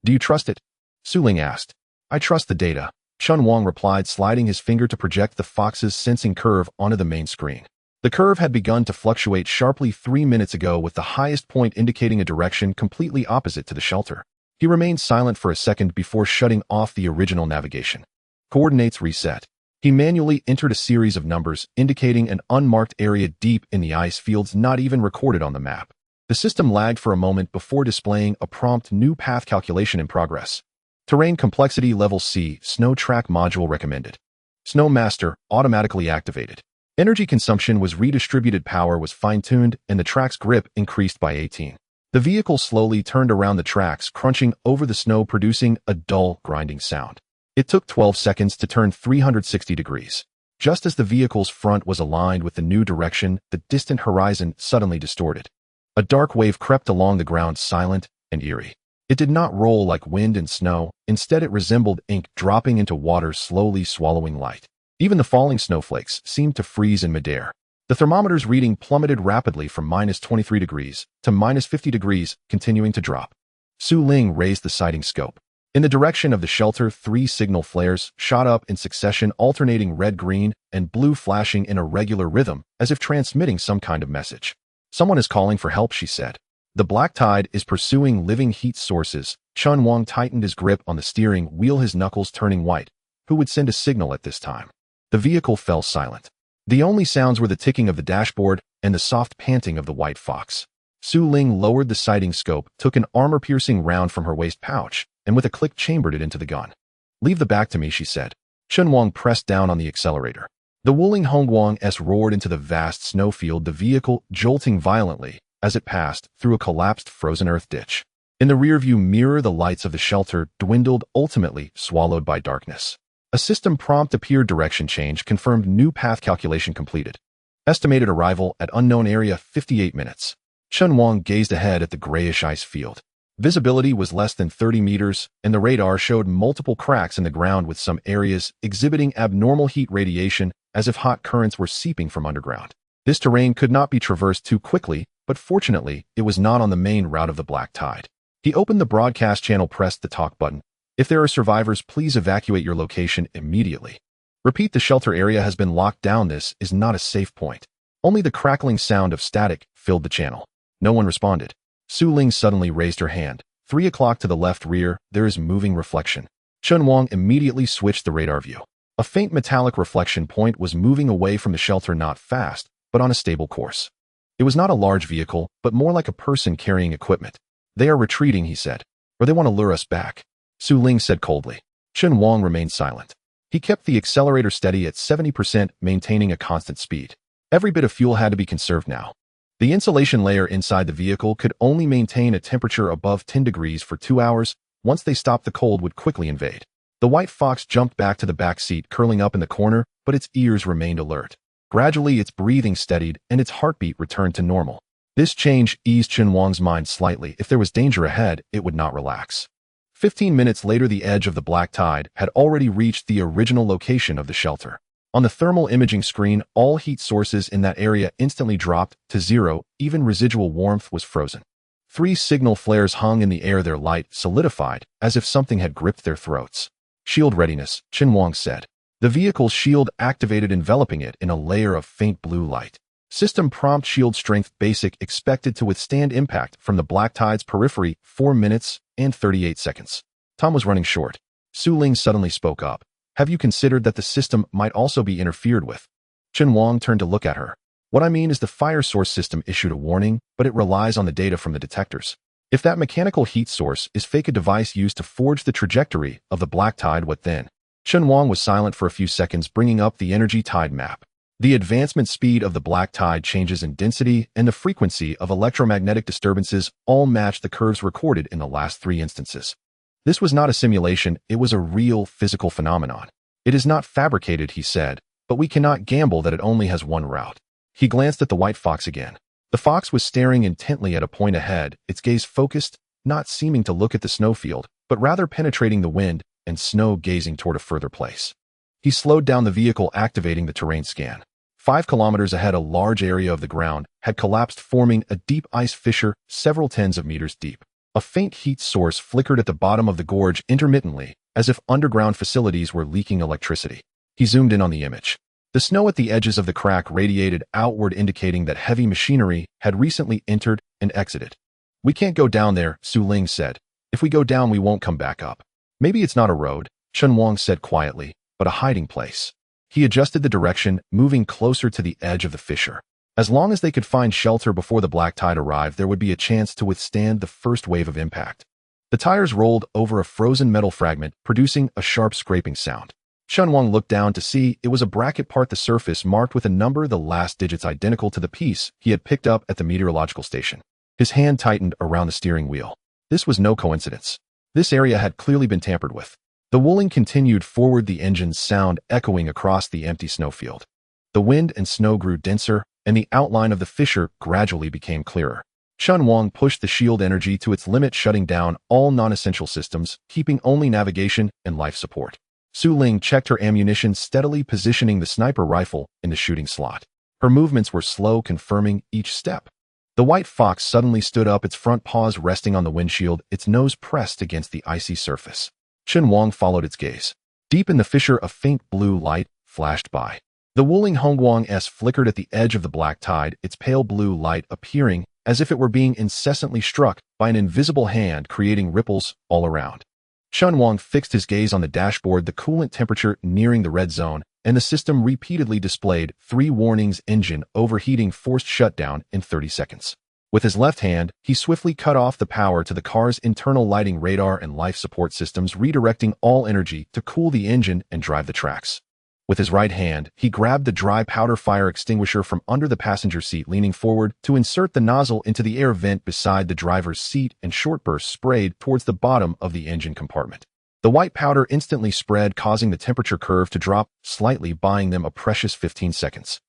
Do you trust it? Su Ling asked. I trust the data, Chen Wang replied, sliding his finger to project the fox's sensing curve onto the main screen. The curve had begun to fluctuate sharply 3 minutes ago, with the highest point indicating a direction completely opposite to the shelter. He remained silent for a second before shutting off the original navigation. Coordinates reset. He manually entered a series of numbers indicating an unmarked area deep in the ice fields, not even recorded on the map. The system lagged for a moment before displaying a prompt: new path calculation in progress. Terrain complexity level C, snow track module recommended. Snow Master automatically activated. Energy consumption was redistributed, power was fine-tuned, and the track's grip increased by 18. The vehicle slowly turned around the tracks, crunching over the snow, producing a dull, grinding sound. It took 12 seconds to turn 360 degrees. Just as the vehicle's front was aligned with the new direction, the distant horizon suddenly distorted. A dark wave crept along the ground, silent and eerie. It did not roll like wind and snow. Instead, it resembled ink dropping into water, slowly swallowing light. Even the falling snowflakes seemed to freeze in midair. The thermometer's reading plummeted rapidly from -23 degrees to -50 degrees, continuing to drop. Su Ling raised the sighting scope. In the direction of the shelter, 3 signal flares shot up in succession, alternating red, green, and blue, flashing in a regular rhythm, as if transmitting some kind of message. Someone is calling for help, she said. The black tide is pursuing living heat sources. Chen Wang tightened his grip on the steering wheel, his knuckles turning white. Who would send a signal at this time? The vehicle fell silent. The only sounds were the ticking of the dashboard and the soft panting of the white fox. Su Ling lowered the sighting scope, took an armor-piercing round from her waist pouch, and with a click chambered it into the gun. Leave the back to me, she said. Chen Wang pressed down on the accelerator. The Wuling Hongguang S roared into the vast snowfield, the vehicle jolting violently as it passed through a collapsed frozen earth ditch. In the rearview mirror, the lights of the shelter dwindled, ultimately swallowed by darkness. A system prompt appeared: direction change confirmed, new path calculation completed. Estimated arrival at unknown area 58 minutes. Chen Wang gazed ahead at the grayish ice field. Visibility was less than 30 meters, and the radar showed multiple cracks in the ground, with some areas exhibiting abnormal heat radiation, as if hot currents were seeping from underground. This terrain could not be traversed too quickly, but fortunately, it was not on the main route of the black tide. He opened the broadcast channel, pressed the talk button. If there are survivors, please evacuate your location immediately. Repeat, the shelter area has been locked down. This is not a safe point. Only the crackling sound of static filled the channel. No one responded. Su Ling suddenly raised her hand. 3 o'clock to the left rear, there is moving reflection. Chen Wang immediately switched the radar view. A faint metallic reflection point was moving away from the shelter, not fast, but on a stable course. It was not a large vehicle, but more like a person carrying equipment. They are retreating, he said. or they want to lure us back, Su Ling said coldly. Chen Wang remained silent. He kept the accelerator steady at 70%, maintaining a constant speed. Every bit of fuel had to be conserved now. The insulation layer inside the vehicle could only maintain a temperature above 10 degrees for 2 hours. Once they stopped, the cold would quickly invade. The white fox jumped back to the back seat, curling up in the corner, but its ears remained alert. Gradually, its breathing steadied and its heartbeat returned to normal. This change eased Chen Wang's mind slightly. If there was danger ahead, it would not relax. 15 minutes later, the edge of the black tide had already reached the original location of the shelter. On the thermal imaging screen, all heat sources in that area instantly dropped to zero. Even residual warmth was frozen. 3 signal flares hung in the air, their light solidified, as if something had gripped their throats. Shield readiness, Chen Wang said. The vehicle's shield activated, enveloping it in a layer of faint blue light. System prompt: shield strength basic, expected to withstand impact from the black tide's periphery, 4 minutes and 38 seconds. Time was running short. Su Ling suddenly spoke up. Have you considered that the system might also be interfered with? Chen Wang turned to look at her. What I mean is the fire source system issued a warning, but it relies on the data from the detectors. If that mechanical heat source is fake, a device used to forge the trajectory of the black tide, what then? Chen Wang was silent for a few seconds, bringing up the energy tide map. The advancement speed of the black tide, changes in density, and the frequency of electromagnetic disturbances all matched the curves recorded in the last 3 instances. This was not a simulation, it was a real physical phenomenon. It is not fabricated, he said, but we cannot gamble that it only has one route. He glanced at the white fox again. The fox was staring intently at a point ahead, its gaze focused, not seeming to look at the snowfield, but rather penetrating the wind and snow, gazing toward a further place. He slowed down the vehicle, activating the terrain scan. 5 kilometers ahead, a large area of the ground had collapsed, forming a deep ice fissure several tens of meters deep. A faint heat source flickered at the bottom of the gorge intermittently, as if underground facilities were leaking electricity. He zoomed in on the image. The snow at the edges of the crack radiated outward, indicating that heavy machinery had recently entered and exited. We can't go down there, Su Ling said. If we go down, we won't come back up. Maybe it's not a road, Chen Wang said quietly, but a hiding place. He adjusted the direction, moving closer to the edge of the fissure. As long as they could find shelter before the black tide arrived, there would be a chance to withstand the first wave of impact. The tires rolled over a frozen metal fragment, producing a sharp scraping sound. Chen Wang looked down to see it was a bracket part, the surface marked with a number, the last digits identical to the piece he had picked up at the meteorological station. His hand tightened around the steering wheel. This was no coincidence. This area had clearly been tampered with. The Wuling continued forward, the engine's sound echoing across the empty snowfield. The wind and snow grew denser, and the outline of the fissure gradually became clearer. Chen Wang pushed the shield energy to its limit, shutting down all non-essential systems, keeping only navigation and life support. Su Ling checked her ammunition, steadily positioning the sniper rifle in the shooting slot. Her movements were slow, confirming each step. The white fox suddenly stood up, its front paws resting on the windshield, its nose pressed against the icy surface. Chen Wang followed its gaze. Deep in the fissure, a faint blue light flashed by. The Wuling Hongguang S flickered at the edge of the black tide, its pale blue light appearing as if it were being incessantly struck by an invisible hand, creating ripples all around. Chen Wang fixed his gaze on the dashboard, the coolant temperature nearing the red zone, and the system repeatedly displayed 3 warnings: engine overheating, forced shutdown in 30 seconds. With his left hand, he swiftly cut off the power to the car's internal lighting, radar, and life support systems, redirecting all energy to cool the engine and drive the tracks. With his right hand, he grabbed the dry powder fire extinguisher from under the passenger seat, leaning forward to insert the nozzle into the air vent beside the driver's seat, and short bursts sprayed towards the bottom of the engine compartment. The white powder instantly spread, causing the temperature curve to drop slightly, buying them a precious 15 seconds.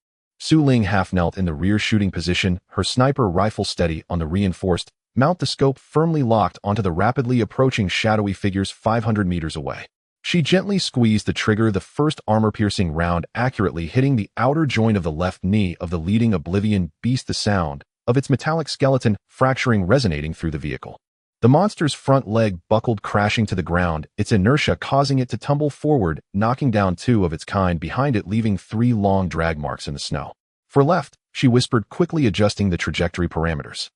Su Ling half knelt in the rear shooting position, her sniper rifle steady on the reinforced mount, the scope firmly locked onto the rapidly approaching shadowy figures 500 meters away. She gently squeezed the trigger, the first armor-piercing round accurately hitting the outer joint of the left knee of the leading Oblivion beast, the sound of its metallic skeleton fracturing resonating through the vehicle. The monster's front leg buckled, crashing to the ground, its inertia causing it to tumble forward, knocking down 2 of its kind behind it, leaving 3 long drag marks in the snow. For left, she whispered, quickly adjusting the trajectory parameters.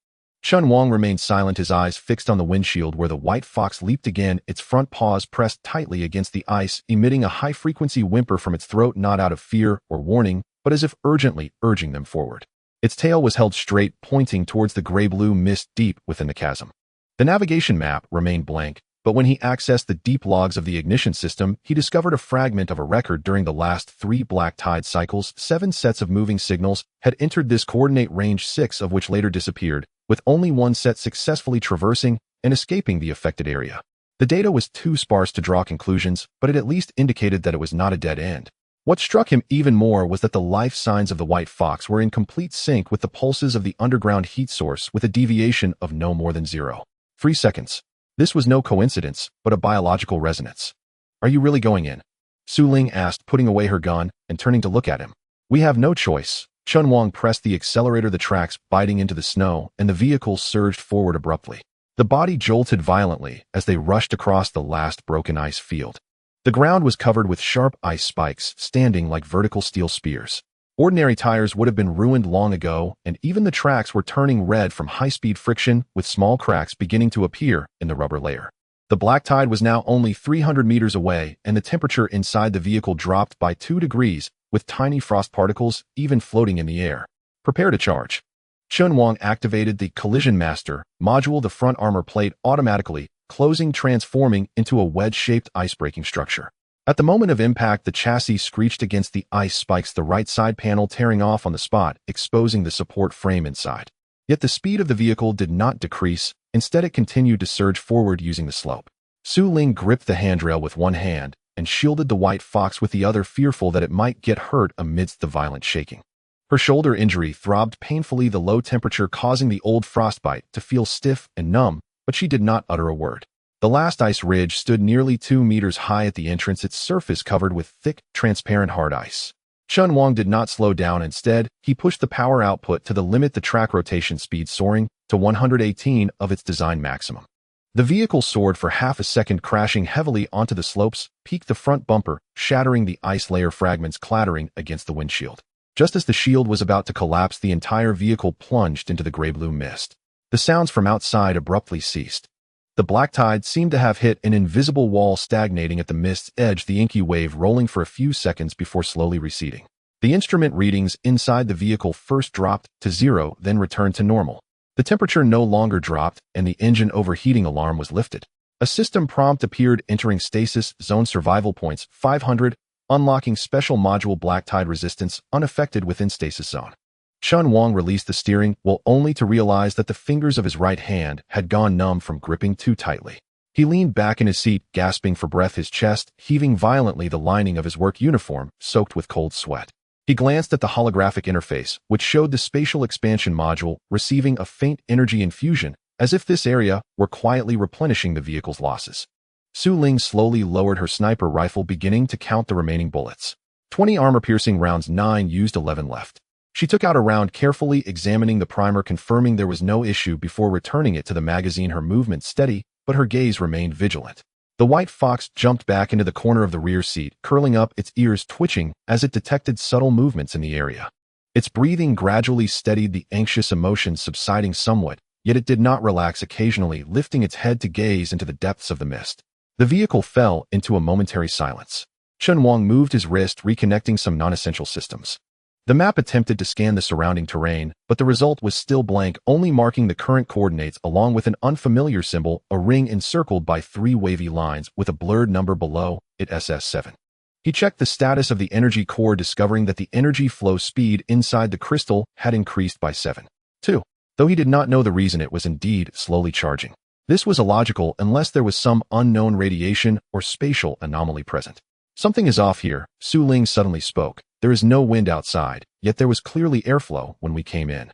Chen Wang remained silent, his eyes fixed on the windshield where the white fox leaped again, its front paws pressed tightly against the ice, emitting a high-frequency whimper from its throat, not out of fear or warning, but as if urgently urging them forward. Its tail was held straight, pointing towards the gray-blue mist deep within the chasm. The navigation map remained blank, but when he accessed the deep logs of the ignition system, he discovered a fragment of a record during the last 3 black tide cycles. 7 sets of moving signals had entered this coordinate range, 6 of which later disappeared, with only 1 set successfully traversing and escaping the affected area. The data was too sparse to draw conclusions, but it at least indicated that it was not a dead end. What struck him even more was that the life signs of the white fox were in complete sync with the pulses of the underground heat source, with a deviation of no more than 0.3 seconds. This was no coincidence, but a biological resonance. "Are you really going in?" Su Ling asked, putting away her gun and turning to look at him. "We have no choice." Chen Wang pressed the accelerator, the tracks biting into the snow, and the vehicle surged forward abruptly. The body jolted violently as they rushed across the last broken ice field. The ground was covered with sharp ice spikes, standing like vertical steel spears. Ordinary tires would have been ruined long ago, and even the tracks were turning red from high-speed friction, with small cracks beginning to appear in the rubber layer. The black tide was now only 300 meters away, and the temperature inside the vehicle dropped by 2 degrees, with tiny frost particles even floating in the air. "Prepare to charge." Chen Wang activated the Collision Master module, the front armor plate automatically, closing, transforming into a wedge-shaped ice-breaking structure. At the moment of impact, the chassis screeched against the ice spikes, the right side panel tearing off on the spot, exposing the support frame inside. Yet the speed of the vehicle did not decrease. Instead, it continued to surge forward using the slope. Su Ling gripped the handrail with one hand and shielded the white fox with the other, fearful that it might get hurt amidst the violent shaking. Her shoulder injury throbbed painfully, the low temperature causing the old frostbite to feel stiff and numb, but she did not utter a word. The last ice ridge stood nearly 2 meters high at the entrance, its surface covered with thick, transparent hard ice. Chen Wang did not slow down. Instead, he pushed the power output to the limit, the track rotation speed soaring to 118 of its design maximum. The vehicle soared for half a second, crashing heavily onto the slopes, peaked the front bumper, shattering the ice layer, fragments clattering against the windshield. Just as the shield was about to collapse, the entire vehicle plunged into the gray-blue mist. The sounds from outside abruptly ceased. The black tide seemed to have hit an invisible wall, stagnating at the mist's edge, the inky wave rolling for a few seconds before slowly receding. The instrument readings inside the vehicle first dropped to 0, then returned to normal. The temperature no longer dropped, and the engine overheating alarm was lifted. A system prompt appeared, entering stasis zone, survival points 500, unlocking special module black tide resistance, unaffected within stasis zone. Chen Wang released the steering wheel only to realize that the fingers of his right hand had gone numb from gripping too tightly. He leaned back in his seat, gasping for breath, his chest heaving violently, the lining of his work uniform soaked with cold sweat. He glanced at the holographic interface, which showed the spatial expansion module receiving a faint energy infusion, as if this area were quietly replenishing the vehicle's losses. Su Ling slowly lowered her sniper rifle, beginning to count the remaining bullets. 20 armor-piercing rounds, 9 used, 11 left. She took out a round, carefully examining the primer, confirming there was no issue before returning it to the magazine, her movement steady, but her gaze remained vigilant. The white fox jumped back into the corner of the rear seat, curling up, its ears twitching as it detected subtle movements in the area. Its breathing gradually steadied, the anxious emotions subsiding somewhat, yet it did not relax, occasionally lifting its head to gaze into the depths of the mist. The vehicle fell into a momentary silence. Chen Wang moved his wrist, reconnecting some non-essential systems. The map attempted to scan the surrounding terrain, but the result was still blank, only marking the current coordinates along with an unfamiliar symbol, a ring encircled by 3 wavy lines with a blurred number below it, SS7. He checked the status of the energy core, discovering that the energy flow speed inside the crystal had increased by 7.2, though he did not know the reason. It was indeed slowly charging. This was illogical unless there was some unknown radiation or spatial anomaly present. "Something is off here," Su Ling suddenly spoke. "There is no wind outside, yet there was clearly airflow when we came in."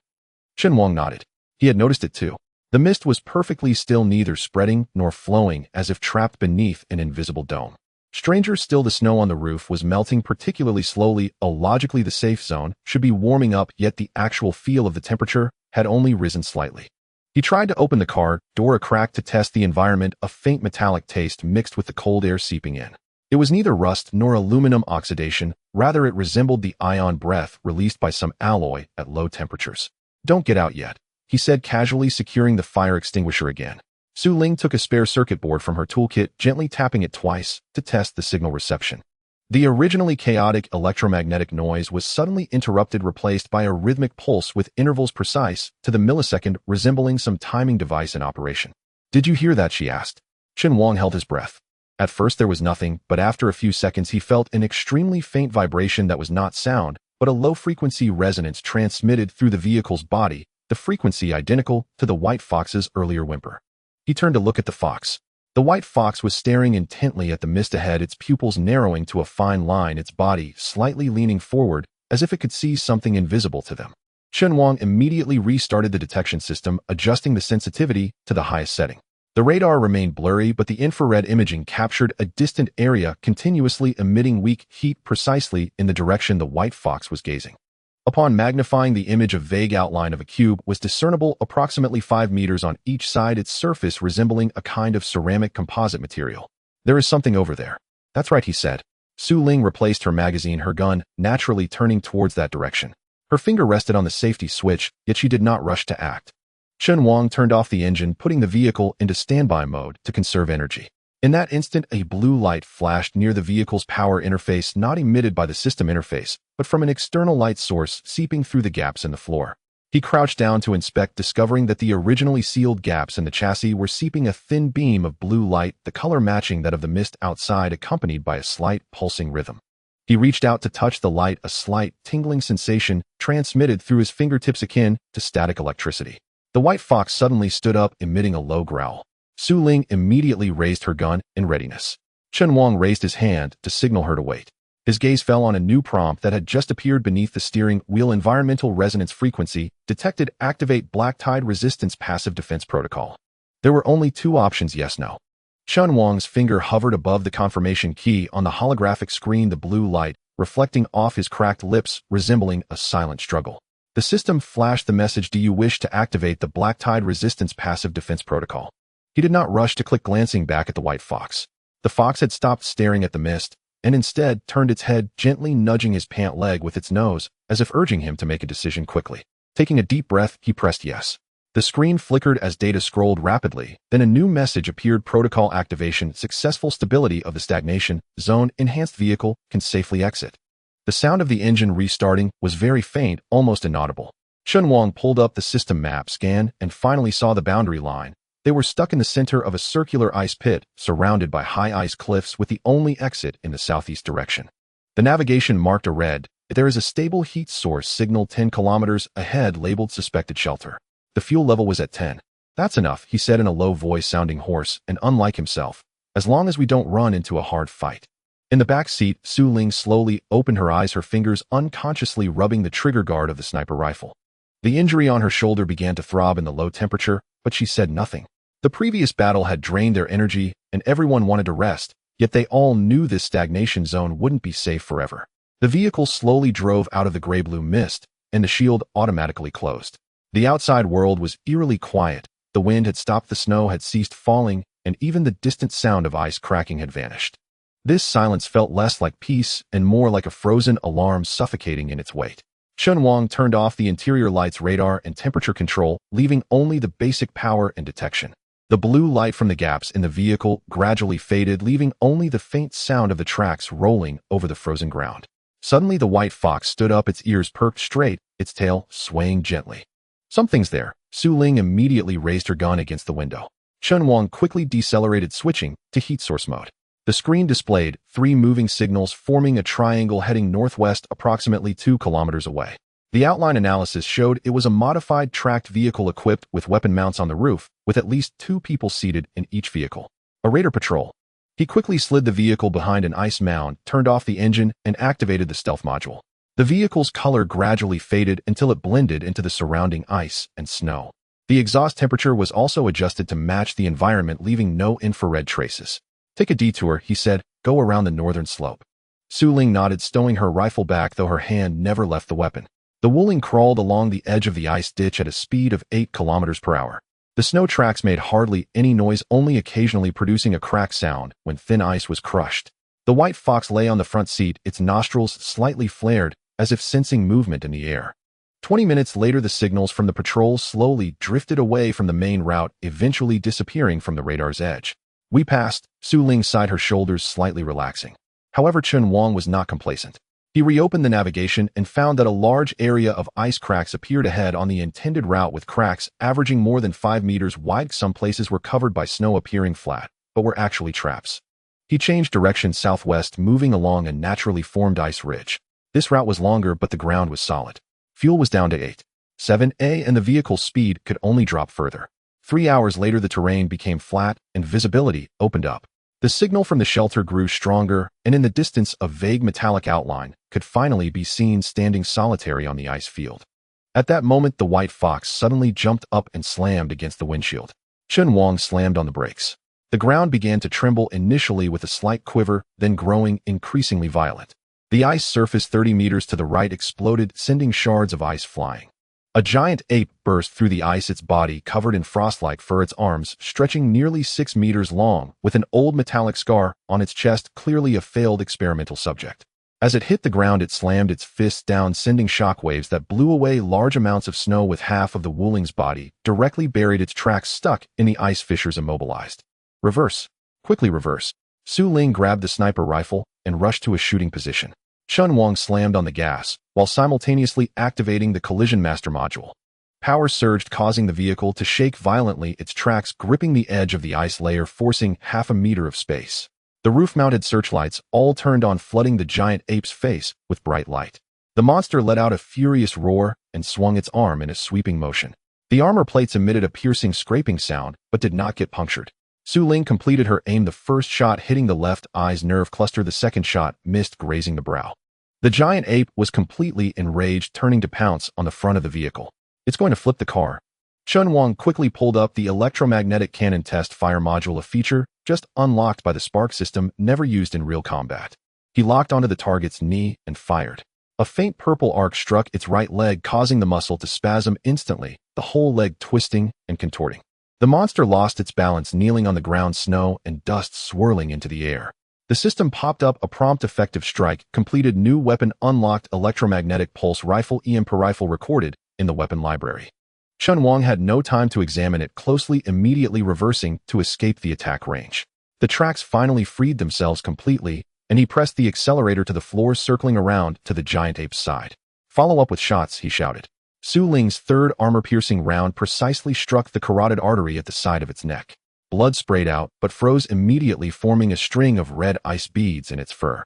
Chen Wang nodded. He had noticed it too. The mist was perfectly still, neither spreading nor flowing, as if trapped beneath an invisible dome. Stranger still, the snow on the roof was melting particularly slowly. Logically, the safe zone should be warming up, yet the actual feel of the temperature had only risen slightly. He tried to open the car door a crack to test the environment, a faint metallic taste mixed with the cold air seeping in. It was neither rust nor aluminum oxidation, rather it resembled the ion breath released by some alloy at low temperatures. "Don't get out yet," he said, casually securing the fire extinguisher again. Su Ling took a spare circuit board from her toolkit, gently tapping it twice to test the signal reception. The originally chaotic electromagnetic noise was suddenly interrupted, replaced by a rhythmic pulse with intervals precise to the millisecond, resembling some timing device in operation. Did you hear that? She asked. Chen Wang held his breath. At first there was nothing, but after a few seconds he felt an extremely faint vibration that was not sound, but a low-frequency resonance transmitted through the vehicle's body, the frequency identical to the white fox's earlier whimper. He turned to look at the fox. The white fox was staring intently at the mist ahead, its pupils narrowing to a fine line, its body slightly leaning forward as if it could see something invisible to them. Chen Wang immediately restarted the detection system, adjusting the sensitivity to the highest setting. The radar remained blurry, but the infrared imaging captured a distant area continuously emitting weak heat precisely in the direction the white fox was gazing. Upon magnifying the image, a vague outline of a cube was discernible approximately 5 meters on each side, its surface resembling a kind of ceramic composite material. There is something over there. That's right, he said. Su Ling replaced her magazine, her gun naturally turning towards that direction. Her finger rested on the safety switch, yet she did not rush to act. Chen Wang turned off the engine, putting the vehicle into standby mode to conserve energy. In that instant, a blue light flashed near the vehicle's power interface, not emitted by the system interface, but from an external light source seeping through the gaps in the floor. He crouched down to inspect, discovering that the originally sealed gaps in the chassis were seeping a thin beam of blue light, the color matching that of the mist outside, accompanied by a slight pulsing rhythm. He reached out to touch the light, a slight tingling sensation transmitted through his fingertips akin to static electricity. The white fox suddenly stood up, emitting a low growl. Su Ling immediately raised her gun in readiness. Chen Wang raised his hand to signal her to wait. His gaze fell on a new prompt that had just appeared beneath the steering wheel. Environmental resonance frequency detected. Activate black tide resistance passive defense protocol. There were only 2 options: yes, no. Chen Wang's finger hovered above the confirmation key on the holographic screen, the blue light reflecting off his cracked lips, resembling a silent struggle. The system flashed the message, do you wish to activate the black tide resistance passive defense protocol? He did not rush to click, glancing back at the white fox. The fox had stopped staring at the mist, and instead turned its head, gently nudging his pant leg with its nose, as if urging him to make a decision quickly. Taking a deep breath, he pressed yes. The screen flickered as data scrolled rapidly, then a new message appeared: protocol activation, successful, stability of the stagnation zone, enhanced vehicle can safely exit. The sound of the engine restarting was very faint, almost inaudible. Chen Wang pulled up the system map scan and finally saw the boundary line. They were stuck in the center of a circular ice pit, surrounded by high ice cliffs, with the only exit in the southeast direction. The navigation marked a red. There is a stable heat source signal 10 kilometers ahead, labeled suspected shelter. The fuel level was at 10. That's enough, he said in a low voice, sounding hoarse and unlike himself. As long as we don't run into a hard fight. In the back seat, Su Ling slowly opened her eyes, her fingers unconsciously rubbing the trigger guard of the sniper rifle. The injury on her shoulder began to throb in the low temperature, but she said nothing. The previous battle had drained their energy, and everyone wanted to rest, yet they all knew this stagnation zone wouldn't be safe forever. The vehicle slowly drove out of the gray-blue mist, and the shield automatically closed. The outside world was eerily quiet. The wind had stopped, the snow had ceased falling, and even the distant sound of ice cracking had vanished. This silence felt less like peace and more like a frozen alarm suffocating in its weight. Chen Wang turned off the interior lights, radar, and temperature control, leaving only the basic power and detection. The blue light from the gaps in the vehicle gradually faded, leaving only the faint sound of the tracks rolling over the frozen ground. Suddenly the white fox stood up, its ears perked straight, its tail swaying gently. Something's there. Su Ling immediately raised her gun against the window. Chen Wang quickly decelerated, switching to heat source mode. The screen displayed 3 moving signals forming a triangle heading northwest approximately 2 kilometers away. The outline analysis showed it was a modified tracked vehicle equipped with weapon mounts on the roof, with at least 2 people seated in each vehicle. A raider patrol. He quickly slid the vehicle behind an ice mound, turned off the engine, and activated the stealth module. The vehicle's color gradually faded until it blended into the surrounding ice and snow. The exhaust temperature was also adjusted to match the environment, leaving no infrared traces. Take a detour, he said, go around the northern slope. Su Ling nodded, stowing her rifle back, though her hand never left the weapon. The Wuling crawled along the edge of the ice ditch at a speed of 8 kilometers per hour. The snow tracks made hardly any noise, only occasionally producing a crack sound when thin ice was crushed. The white fox lay on the front seat, its nostrils slightly flared, as if sensing movement in the air. 20 minutes later, the signals from the patrol slowly drifted away from the main route, eventually disappearing from the radar's edge. We passed. Su Ling sighed, her shoulders slightly relaxing. However, Chen Wang was not complacent. He reopened the navigation and found that a large area of ice cracks appeared ahead on the intended route, with cracks averaging more than 5 meters wide. Some places were covered by snow appearing flat, but were actually traps. He changed direction southwest, moving along a naturally formed ice ridge. This route was longer, but the ground was solid. Fuel was down to 8.7 and the vehicle's speed could only drop further. 3 hours later, the terrain became flat and visibility opened up. The signal from the shelter grew stronger, and in the distance a vague metallic outline could finally be seen standing solitary on the ice field. At that moment, the white fox suddenly jumped up and slammed against the windshield. Chen Wang slammed on the brakes. The ground began to tremble, initially with a slight quiver, then growing increasingly violent. The ice surface 30 meters to the right exploded, sending shards of ice flying. A giant ape burst through the ice, its body covered in frost-like fur, its arms stretching nearly 6 meters long, with an old metallic scar on its chest, clearly a failed experimental subject. As it hit the ground, it slammed its fists down, sending shockwaves that blew away large amounts of snow, with half of the Wuling's body directly buried, its tracks stuck in the ice fissures, immobilized. Reverse. Quickly reverse. Su Ling grabbed the sniper rifle and rushed to a shooting position. Chen Wang slammed on the gas, while simultaneously activating the collision master module. Power surged, causing the vehicle to shake violently, its tracks gripping the edge of the ice layer, forcing half a meter of space. The roof-mounted searchlights all turned on, flooding the giant ape's face with bright light. The monster let out a furious roar and swung its arm in a sweeping motion. The armor plates emitted a piercing scraping sound, but did not get punctured. Su Ling completed her aim, the first shot hitting the left eye's nerve cluster, the second shot missed, grazing the brow. The giant ape was completely enraged, turning to pounce on the front of the vehicle. It's going to flip the car. Chen Wang quickly pulled up the electromagnetic cannon test fire module, a feature just unlocked by the spark system, never used in real combat. He locked onto the target's knee and fired. A faint purple arc struck its right leg, causing the muscle to spasm instantly, the whole leg twisting and contorting. The monster lost its balance, kneeling on the ground, snow and dust swirling into the air. The system popped up a prompt: effective strike, completed, new weapon unlocked, electromagnetic pulse rifle, EMP rifle recorded in the weapon library. Chen Wang had no time to examine it closely, immediately reversing to escape the attack range. The tracks finally freed themselves completely, and he pressed the accelerator to the floor, circling around to the giant ape's side. Follow up with shots, he shouted. Su Ling's third armor-piercing round precisely struck the carotid artery at the side of its neck. Blood sprayed out, but froze immediately, forming a string of red ice beads in its fur.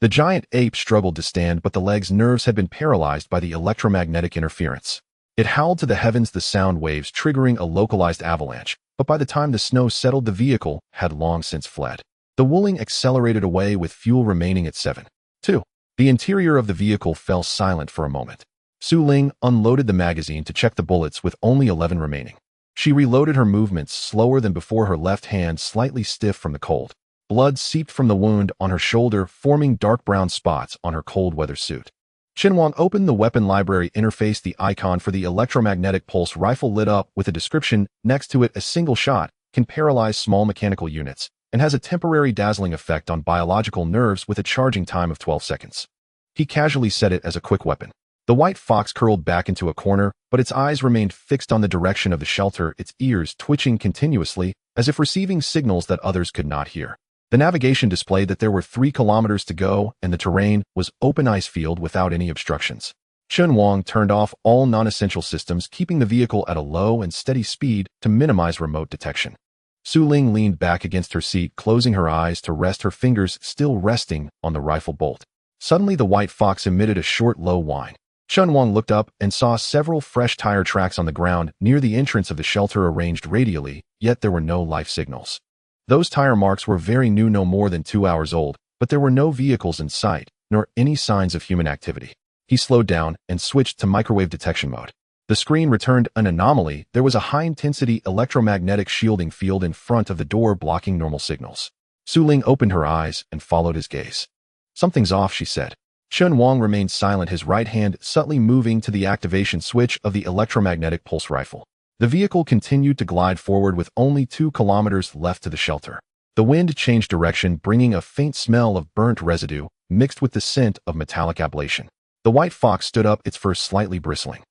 The giant ape struggled to stand, but the leg's nerves had been paralyzed by the electromagnetic interference. It howled to the heavens, the sound waves triggering a localized avalanche, but by the time the snow settled, the vehicle had long since fled. The Wuling accelerated away, with fuel remaining at 7.2. The interior of the vehicle fell silent for a moment. Su Ling unloaded the magazine to check the bullets, with only 11 remaining. She reloaded, her movements slower than before, her left hand slightly stiff from the cold. Blood seeped from the wound on her shoulder, forming dark brown spots on her cold weather suit. Chen Wang opened the weapon library interface. The icon for the electromagnetic pulse rifle lit up with a description next to it: a single shot can paralyze small mechanical units and has a temporary dazzling effect on biological nerves with a charging time of 12 seconds. He casually set it as a quick weapon. The white fox curled back into a corner, but its eyes remained fixed on the direction of the shelter, its ears twitching continuously, as if receiving signals that others could not hear. The navigation displayed that there were 3 kilometers to go, and the terrain was open ice field without any obstructions. Chen Wang turned off all non-essential systems, keeping the vehicle at a low and steady speed to minimize remote detection. Su Ling leaned back against her seat, closing her eyes to rest, her fingers still resting on the rifle bolt. Suddenly, the white fox emitted a short, low whine. Chen Wang looked up and saw several fresh tire tracks on the ground near the entrance of the shelter, arranged radially, yet there were no life signals. Those tire marks were very new, no more than 2 hours old, but there were no vehicles in sight, nor any signs of human activity. He slowed down and switched to microwave detection mode. The screen returned an anomaly. There was a high-intensity electromagnetic shielding field in front of the door, blocking normal signals. Su Ling opened her eyes and followed his gaze. "Something's off," she said. Chen Wang remained silent, his right hand subtly moving to the activation switch of the electromagnetic pulse rifle. The vehicle continued to glide forward, with only 2 kilometers left to the shelter. The wind changed direction, bringing a faint smell of burnt residue mixed with the scent of metallic ablation. The white fox stood up, its fur slightly bristling.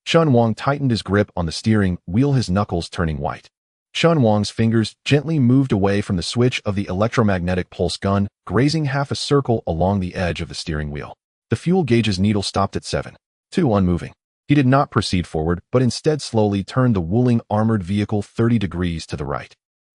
Chen Wang tightened his grip on the steering wheel, his knuckles turning white. Chen Wang's fingers gently moved away from the switch of the electromagnetic pulse gun, grazing half a circle along the edge of the steering wheel. The fuel gauge's needle stopped at 7.2, unmoving. He did not proceed forward, but instead slowly turned the Wuling armored vehicle 30 degrees to the right.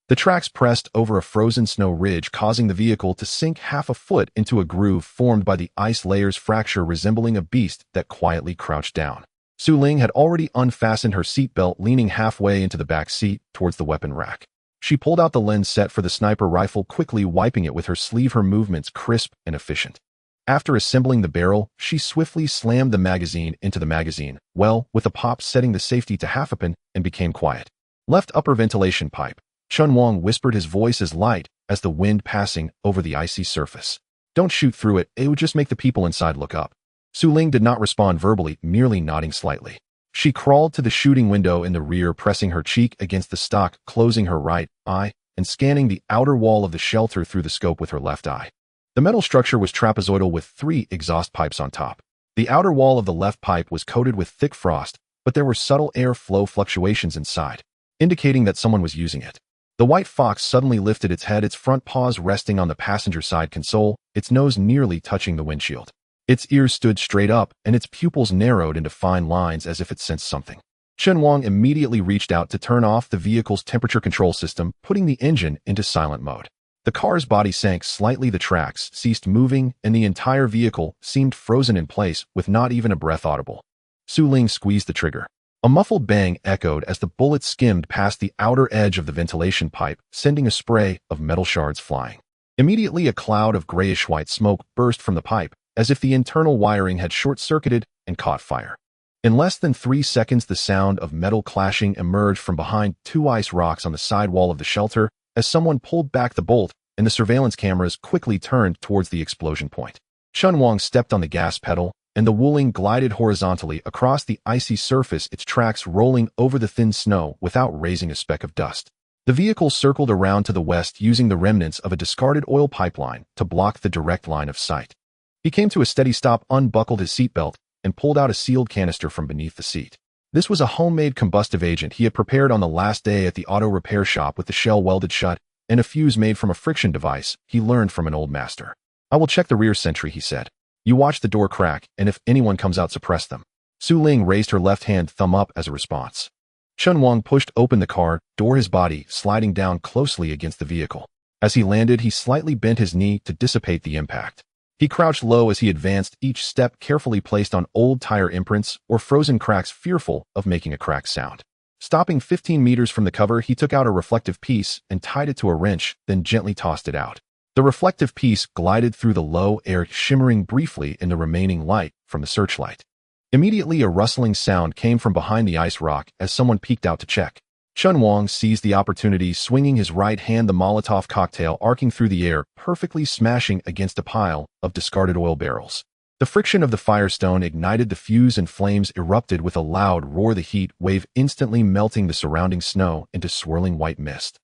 The tracks pressed over a frozen snow ridge, causing the vehicle to sink half a foot into a groove formed by the ice layer's fracture, resembling a beast that quietly crouched down. Su Ling had already unfastened her seatbelt, leaning halfway into the back seat towards the weapon rack. She pulled out the lens set for the sniper rifle, quickly wiping it with her sleeve, her movements crisp and efficient. After assembling the barrel, she swiftly slammed the magazine into the magazine well, with a pop, setting the safety to half a pin, and became quiet. Left upper ventilation pipe. Chen Wang whispered, his voice as light as the wind passing over the icy surface. Don't shoot through it, it would just make the people inside look up. Su Ling did not respond verbally, merely nodding slightly. She crawled to the shooting window in the rear, pressing her cheek against the stock, closing her right eye, and scanning the outer wall of the shelter through the scope with her left eye. The metal structure was trapezoidal with 3 exhaust pipes on top. The outer wall of the left pipe was coated with thick frost, but there were subtle air flow fluctuations inside, indicating that someone was using it. The white fox suddenly lifted its head, its front paws resting on the passenger side console, its nose nearly touching the windshield. Its ears stood straight up, and its pupils narrowed into fine lines as if it sensed something. Chen Wang immediately reached out to turn off the vehicle's temperature control system, putting the engine into silent mode. The car's body sank slightly, the tracks ceased moving, and the entire vehicle seemed frozen in place, with not even a breath audible. Su Ling squeezed the trigger. A muffled bang echoed as the bullet skimmed past the outer edge of the ventilation pipe, sending a spray of metal shards flying. Immediately, a cloud of grayish-white smoke burst from the pipe, as if the internal wiring had short-circuited and caught fire. In less than 3 seconds, the sound of metal clashing emerged from behind 2 ice rocks on the side wall of the shelter, as someone pulled back the bolt, and the surveillance cameras quickly turned towards the explosion point. Chen Wang stepped on the gas pedal, and the Wuling glided horizontally across the icy surface, its tracks rolling over the thin snow without raising a speck of dust. The vehicle circled around to the west, using the remnants of a discarded oil pipeline to block the direct line of sight. He came to a steady stop, unbuckled his seatbelt, and pulled out a sealed canister from beneath the seat. This was a homemade combustive agent he had prepared on the last day at the auto repair shop, with the shell welded shut and a fuse made from a friction device he learned from an old master. I will check the rear sentry, he said. You watch the door crack, and if anyone comes out, suppress them. Su Ling raised her left hand thumb up as a response. Chen Wang pushed open the car door, his body sliding down closely against the vehicle. As he landed, he slightly bent his knee to dissipate the impact. He crouched low as he advanced, each step carefully placed on old tire imprints or frozen cracks, fearful of making a crack sound. Stopping 15 meters from the cover, he took out a reflective piece and tied it to a wrench, then gently tossed it out. The reflective piece glided through the low air, shimmering briefly in the remaining light from the searchlight. Immediately, a rustling sound came from behind the ice rock as someone peeked out to check. Chen Wang seized the opportunity, swinging his right hand, the Molotov cocktail arcing through the air, perfectly smashing against a pile of discarded oil barrels. The friction of the firestone ignited the fuse, and flames erupted with a loud roar, the heat wave instantly melting the surrounding snow into swirling white mist.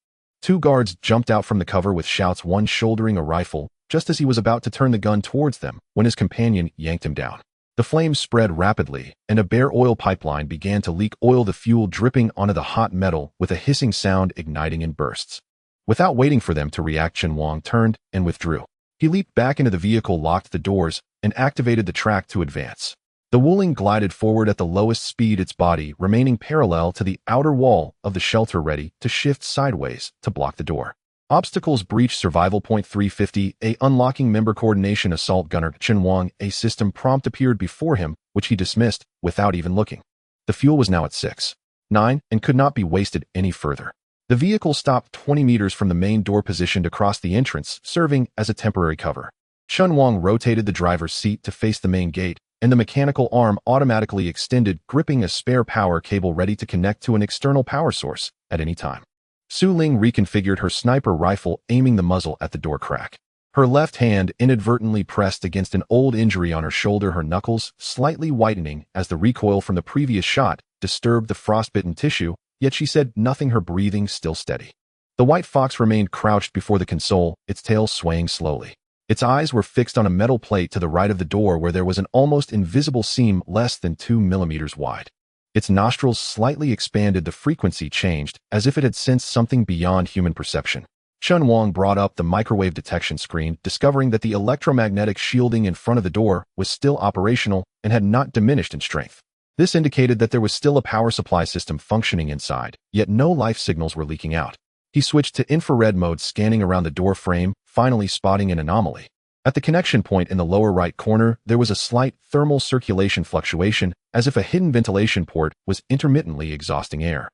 2 guards jumped out from the cover with shouts, one shouldering a rifle, just as he was about to turn the gun towards them when his companion yanked him down. The flames spread rapidly, and a bare oil pipeline began to leak oil, the fuel dripping onto the hot metal with a hissing sound, igniting in bursts. Without waiting for them to react, Chen Wang turned and withdrew. He leaped back into the vehicle, locked the doors, and activated the track to advance. The Wuling glided forward at the lowest speed, its body remaining parallel to the outer wall of the shelter, ready to shift sideways to block the door. Obstacles breached. Survival point 350. Unlocking member coordination. Assault gunner Chen Wang. A system prompt appeared before him, which he dismissed without even looking. The fuel was now at 6.9 and could not be wasted any further. The vehicle stopped 20 meters from the main door, positioned across the entrance, serving as a temporary cover. Chen Wang rotated the driver's seat to face the main gate, and the mechanical arm automatically extended, gripping a spare power cable ready to connect to an external power source at any time. Su Ling reconfigured her sniper rifle, aiming the muzzle at the door crack. Her left hand inadvertently pressed against an old injury on her shoulder, her knuckles slightly whitening as the recoil from the previous shot disturbed the frostbitten tissue, yet she said nothing, her breathing still steady. The white fox remained crouched before the console, its tail swaying slowly. Its eyes were fixed on a metal plate to the right of the door, where there was an almost invisible seam less than 2 millimeters wide. Its nostrils slightly expanded, the frequency changed, as if it had sensed something beyond human perception. Chen Wang brought up the microwave detection screen, discovering that the electromagnetic shielding in front of the door was still operational and had not diminished in strength. This indicated that there was still a power supply system functioning inside, yet no life signals were leaking out. He switched to infrared mode, scanning around the door frame, finally spotting an anomaly. At the connection point in the lower right corner, there was a slight thermal circulation fluctuation, as if a hidden ventilation port was intermittently exhausting air.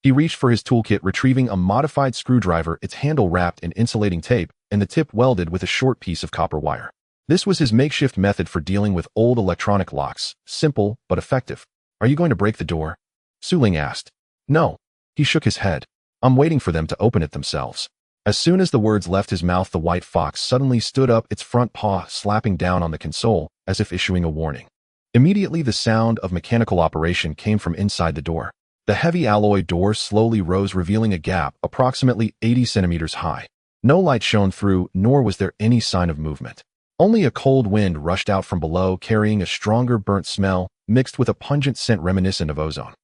He reached for his toolkit, retrieving a modified screwdriver, its handle wrapped in insulating tape and the tip welded with a short piece of copper wire. This was his makeshift method for dealing with old electronic locks, simple but effective. "Are you going to break the door?" Wuling asked. "No." He shook his head. "I'm waiting for them to open it themselves." As soon as the words left his mouth, the white fox suddenly stood up, its front paw slapping down on the console, as if issuing a warning. Immediately, the sound of mechanical operation came from inside the door. The heavy alloy door slowly rose, revealing a gap approximately 80 centimeters high. No light shone through, nor was there any sign of movement. Only a cold wind rushed out from below, carrying a stronger burnt smell, mixed with a pungent scent reminiscent of ozone.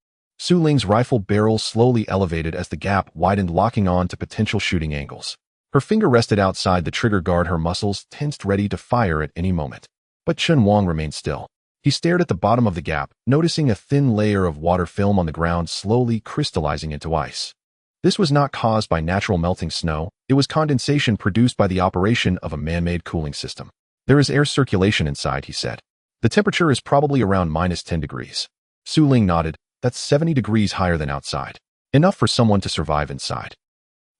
Wuling's rifle barrel slowly elevated as the gap widened, locking on to potential shooting angles. Her finger rested outside the trigger guard, her muscles tensed, ready to fire at any moment. But Chen Wang remained still. He stared at the bottom of the gap, noticing a thin layer of water film on the ground slowly crystallizing into ice. This was not caused by natural melting snow, it was condensation produced by the operation of a man-made cooling system. "There is air circulation inside," he said. "The temperature is probably around -10 degrees. Wuling nodded. "That's 70 degrees higher than outside. Enough for someone to survive inside.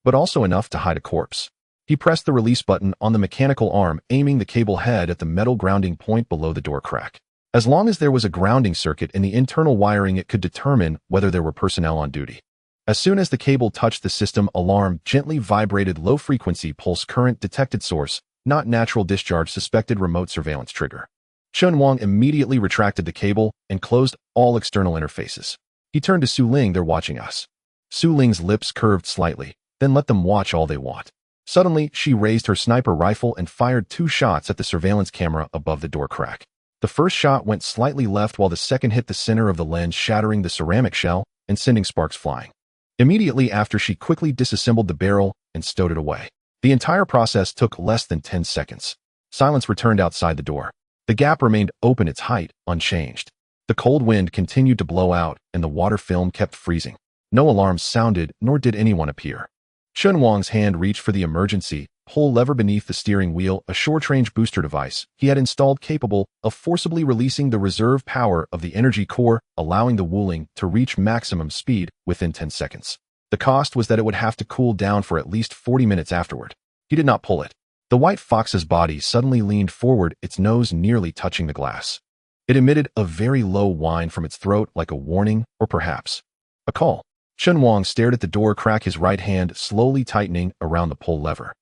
But also enough to hide a corpse." He pressed the release button on the mechanical arm, aiming the cable head at the metal grounding point below the door crack. As long as there was a grounding circuit in the internal wiring, it could determine whether there were personnel on duty. As soon as the cable touched the system, alarm gently vibrated. Low-frequency pulse current detected, source not natural discharge, suspected remote surveillance trigger. Chen Wang immediately retracted the cable and closed all external interfaces. He turned to Wuling. "They're watching us." Wuling's lips curved slightly. "Then let them watch all they want." Suddenly, she raised her sniper rifle and fired 2 shots at the surveillance camera above the door crack. The first shot went slightly left, while the second hit the center of the lens, shattering the ceramic shell and sending sparks flying. Immediately after, she quickly disassembled the barrel and stowed it away. The entire process took less than 10 seconds. Silence returned outside the door. The gap remained open, its height unchanged. The cold wind continued to blow out, and the water film kept freezing. No alarms sounded, nor did anyone appear. Chen Wang's hand reached for the emergency pull lever beneath the steering wheel, a short-range booster device he had installed capable of forcibly releasing the reserve power of the energy core, allowing the Wuling to reach maximum speed within 10 seconds. The cost was that it would have to cool down for at least 40 minutes afterward. He did not pull it. The white fox's body suddenly leaned forward, its nose nearly touching the glass. It emitted a very low whine from its throat, like a warning or perhaps a call. Chen Wang stared at the door crack, his right hand slowly tightening around the pull lever.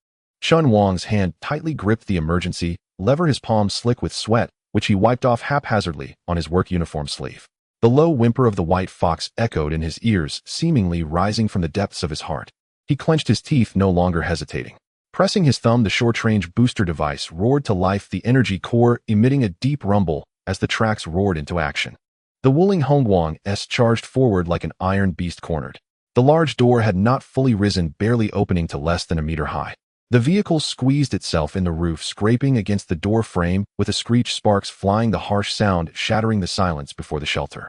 Chen Wang's hand tightly gripped the emergency lever, his palm slick with sweat, which he wiped off haphazardly on his work uniform sleeve. The low whimper of the white fox echoed in his ears, seemingly rising from the depths of his heart. He clenched his teeth, no longer hesitating. Pressing his thumb, the short-range booster device roared to life, the energy core emitting a deep rumble as the tracks roared into action. The Wuling Hongguang charged forward like an iron beast cornered. The large door had not fully risen, barely opening to less than a meter high. The vehicle squeezed itself in the roof, scraping against the door frame with a screech, sparks flying, the harsh sound shattering the silence before the shelter.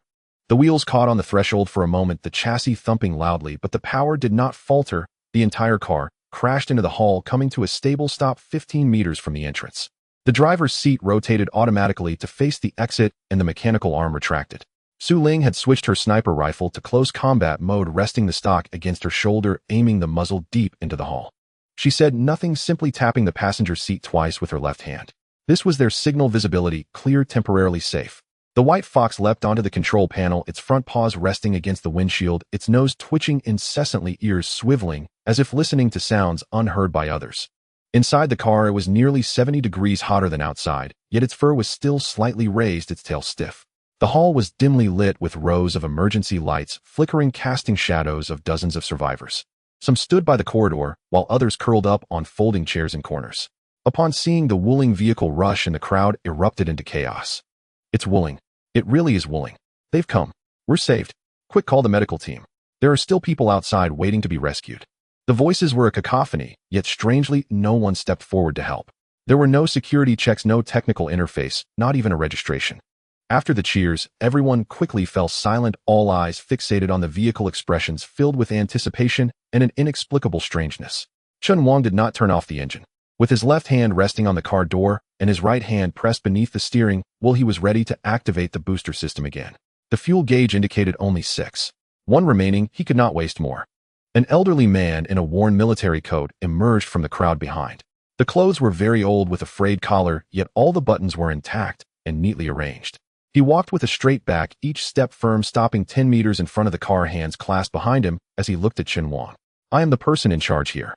The wheels caught on the threshold for a moment, the chassis thumping loudly, but the power did not falter. The entire car crashed into the hall, coming to a stable stop 15 meters from the entrance. The driver's seat rotated automatically to face the exit, and the mechanical arm retracted. Wuling had switched her sniper rifle to close combat mode, resting the stock against her shoulder, aiming the muzzle deep into the hall. She said nothing, simply tapping the passenger seat twice with her left hand. This was their signal: visibility clear, temporarily safe. The white fox leapt onto the control panel, its front paws resting against the windshield, its nose twitching incessantly, ears swiveling, as if listening to sounds unheard by others. Inside the car, it was nearly 70 degrees hotter than outside, yet its fur was still slightly raised, its tail stiff. The hall was dimly lit with rows of emergency lights, flickering, casting shadows of dozens of survivors. Some stood by the corridor, while others curled up on folding chairs in corners. Upon seeing the Wuling vehicle rush in, the crowd erupted into chaos. "It's Wuling. It really is Wuling. They've come. We're saved. Quick, call the medical team. There are still people outside waiting to be rescued." The voices were a cacophony, yet strangely, no one stepped forward to help. There were no security checks, no technical interface, not even a registration. After the cheers, everyone quickly fell silent, all eyes fixated on the vehicle, expressions filled with anticipation and an inexplicable strangeness. Chen Wang did not turn off the engine. With his left hand resting on the car door and his right hand pressed beneath the steering wheel, he was ready to activate the booster system again. The fuel gauge indicated only 6.1 remaining. He could not waste more. An elderly man in a worn military coat emerged from the crowd behind. The clothes were very old with a frayed collar, yet all the buttons were intact and neatly arranged. He walked with a straight back, each step firm, stopping 10 meters in front of the car, hands clasped behind him as he looked at Chen Wang. I am the person in charge here.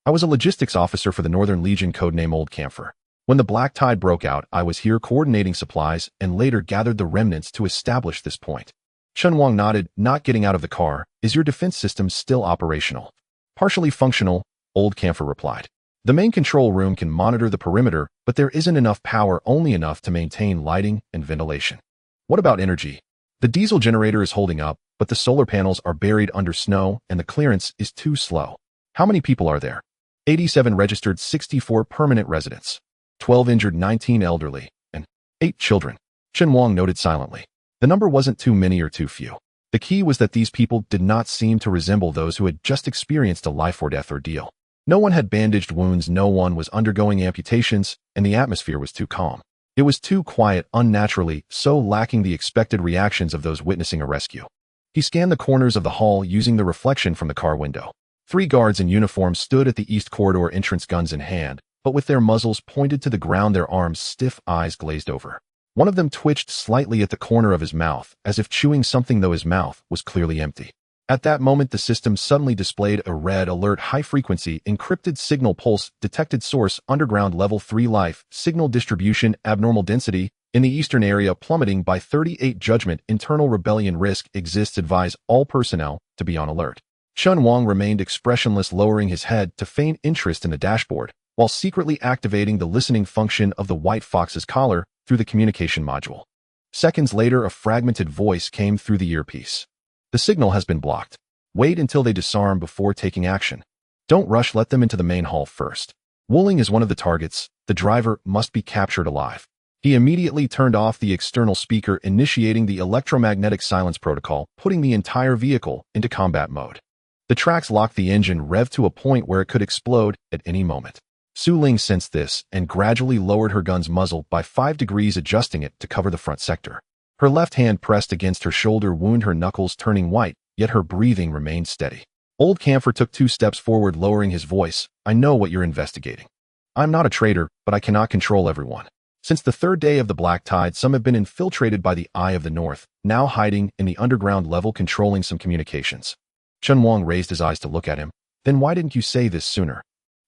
I was a logistics officer for the Northern Legion, codename Old Camphor. When the black tide broke out, I was here coordinating supplies and later gathered the remnants to establish this point. Chen Wang nodded, not getting out of the car. Is your defense system still operational? Partially functional, Old Camphor replied. The main control room can monitor the perimeter, but there isn't enough power, only enough to maintain lighting and ventilation. What about energy? The diesel generator is holding up, but the solar panels are buried under snow and the clearance is too slow. How many people are there? 87 registered, 64 permanent residents, 12 injured, 19 elderly, and 8 children. Chen Wang noted silently. The number wasn't too many or too few. The key was that these people did not seem to resemble those who had just experienced a life-or-death ordeal. No one had bandaged wounds, no one was undergoing amputations, and the atmosphere was too calm. It was too quiet, unnaturally, so lacking the expected reactions of those witnessing a rescue. He scanned the corners of the hall using the reflection from the car window. 3 guards in uniform stood at the east corridor entrance, guns in hand, but with their muzzles pointed to the ground, their arms stiff, eyes glazed over. One of them twitched slightly at the corner of his mouth, as if chewing something, though his mouth was clearly empty. At that moment, the system suddenly displayed a red alert, high-frequency, encrypted signal pulse, detected source, underground level 3 life, signal distribution, abnormal density, in the eastern area plummeting by 38, judgment, internal rebellion risk exists, advise all personnel to be on alert. Chen Wang remained expressionless, lowering his head to feign interest in the dashboard, while secretly activating the listening function of the White Fox's collar through the communication module. Seconds later, a fragmented voice came through the earpiece. The signal has been blocked. Wait until they disarm before taking action. Don't rush, let them into the main hall first. Wuling is one of the targets. The driver must be captured alive. He immediately turned off the external speaker, initiating the electromagnetic silence protocol, putting the entire vehicle into combat mode. The tracks locked, the engine revved to a point where it could explode at any moment. Su Ling sensed this and gradually lowered her gun's muzzle by 5 degrees, adjusting it to cover the front sector. Her left hand pressed against her shoulder wound, her knuckles turning white, yet her breathing remained steady. Old Camphor took 2 steps forward, lowering his voice. I know what you're investigating. I'm not a traitor, but I cannot control everyone. Since the 3rd day of the black tide, some have been infiltrated by the Eye of the North, now hiding in the underground level, controlling some communications. Chen Wang raised his eyes to look at him. Then why didn't you say this sooner?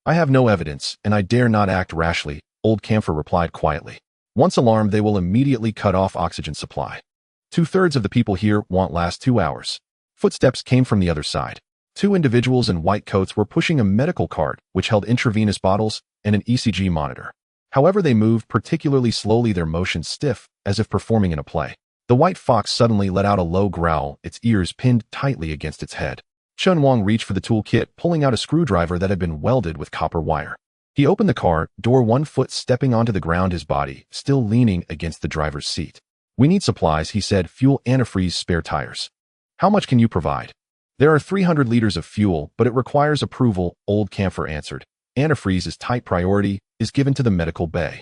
I have no evidence, and I dare not act rashly, Old Camphor replied quietly. Once alarmed, they will immediately cut off oxygen supply. 2/3 of the people here won't last 2 hours. Footsteps came from the other side. 2 individuals in white coats were pushing a medical cart, which held intravenous bottles and an ECG monitor. However, they moved particularly slowly, their motions stiff, as if performing in a play. The white fox suddenly let out a low growl, its ears pinned tightly against its head. Chen Wang reached for the toolkit, pulling out a screwdriver that had been welded with copper wire. He opened the car door, 1 foot stepping onto the ground, his body still leaning against the driver's seat. We need supplies, he said, fuel, antifreeze, spare tires. How much can you provide? There are 300 liters of fuel, but it requires approval, Old Camphor answered. Antifreeze is tight priority, is given to the medical bay.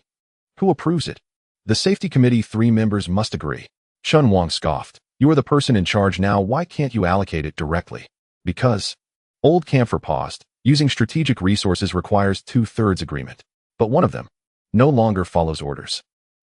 Who approves it? The safety committee, 3 members must agree. Chen Wang scoffed. You are the person in charge now, why can't you allocate it directly? Because. Old Camphor paused. Using strategic resources requires 2/3 agreement. But one of them no longer follows orders.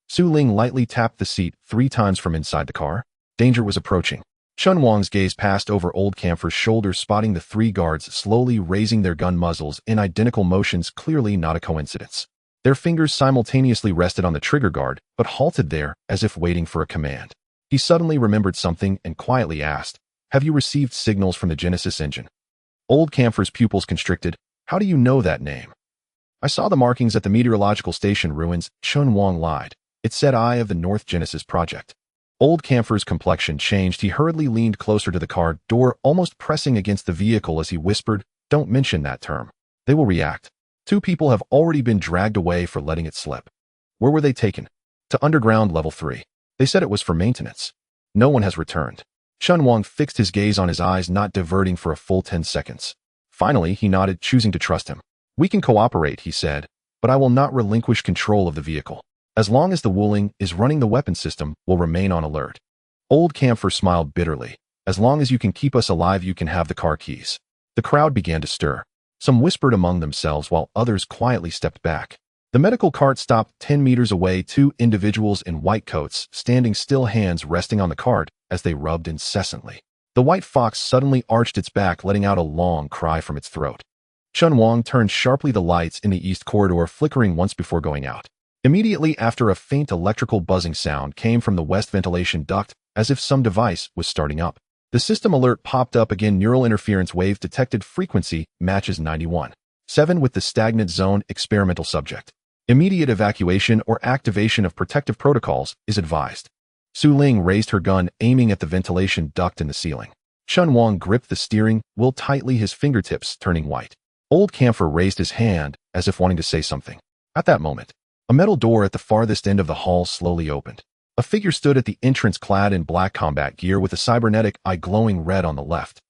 Su Ling lightly tapped the seat 3 times from inside the car. Danger was approaching. Chen Wang's gaze passed over Old Camphor's shoulder, spotting the 3 guards slowly raising their gun muzzles in identical motions, clearly not a coincidence. Their fingers simultaneously rested on the trigger guard, but halted there as if waiting for a command. He suddenly remembered something and quietly asked, have you received signals from the Genesis engine? Old Camphor's pupils constricted. How do you know that name? I saw the markings at the meteorological station ruins, Chen Wang lied. It said Eye of the North Genesis Project. Old Camphor's complexion changed. He hurriedly leaned closer to the car door, almost pressing against the vehicle as he whispered, Don't mention that term. They will react. 2 people have already been dragged away for letting it slip. Where were they taken? To underground level 3. They said it was for maintenance. No one has returned. Chen Wang fixed his gaze on his eyes, not diverting for a full 10 seconds. Finally, he nodded, choosing to trust him. We can cooperate, he said, but I will not relinquish control of the vehicle. As long as the Wuling is running, the weapon system will remain on alert. Old Camphor smiled bitterly. As long as you can keep us alive, you can have the car keys. The crowd began to stir. Some whispered among themselves while others quietly stepped back. The medical cart stopped 10 meters away, 2 individuals in white coats, standing still, hands resting on the cart as they rubbed incessantly. The white fox suddenly arched its back, letting out a long cry from its throat. Chen Wang turned sharply, the lights in the east corridor flickering once before going out. Immediately after, a faint electrical buzzing sound came from the west ventilation duct, as if some device was starting up. The system alert popped up again. Neural interference wave detected. Frequency matches 91.7 with the stagnant zone. Experimental subject. Immediate evacuation or activation of protective protocols is advised. Su Ling raised her gun, aiming at the ventilation duct in the ceiling. Chen Wang gripped the steering wheel tightly, his fingertips turning white. Old Camphor raised his hand, as if wanting to say something. At that moment, a metal door at the farthest end of the hall slowly opened. A figure stood at the entrance, clad in black combat gear with a cybernetic eye glowing red on the left.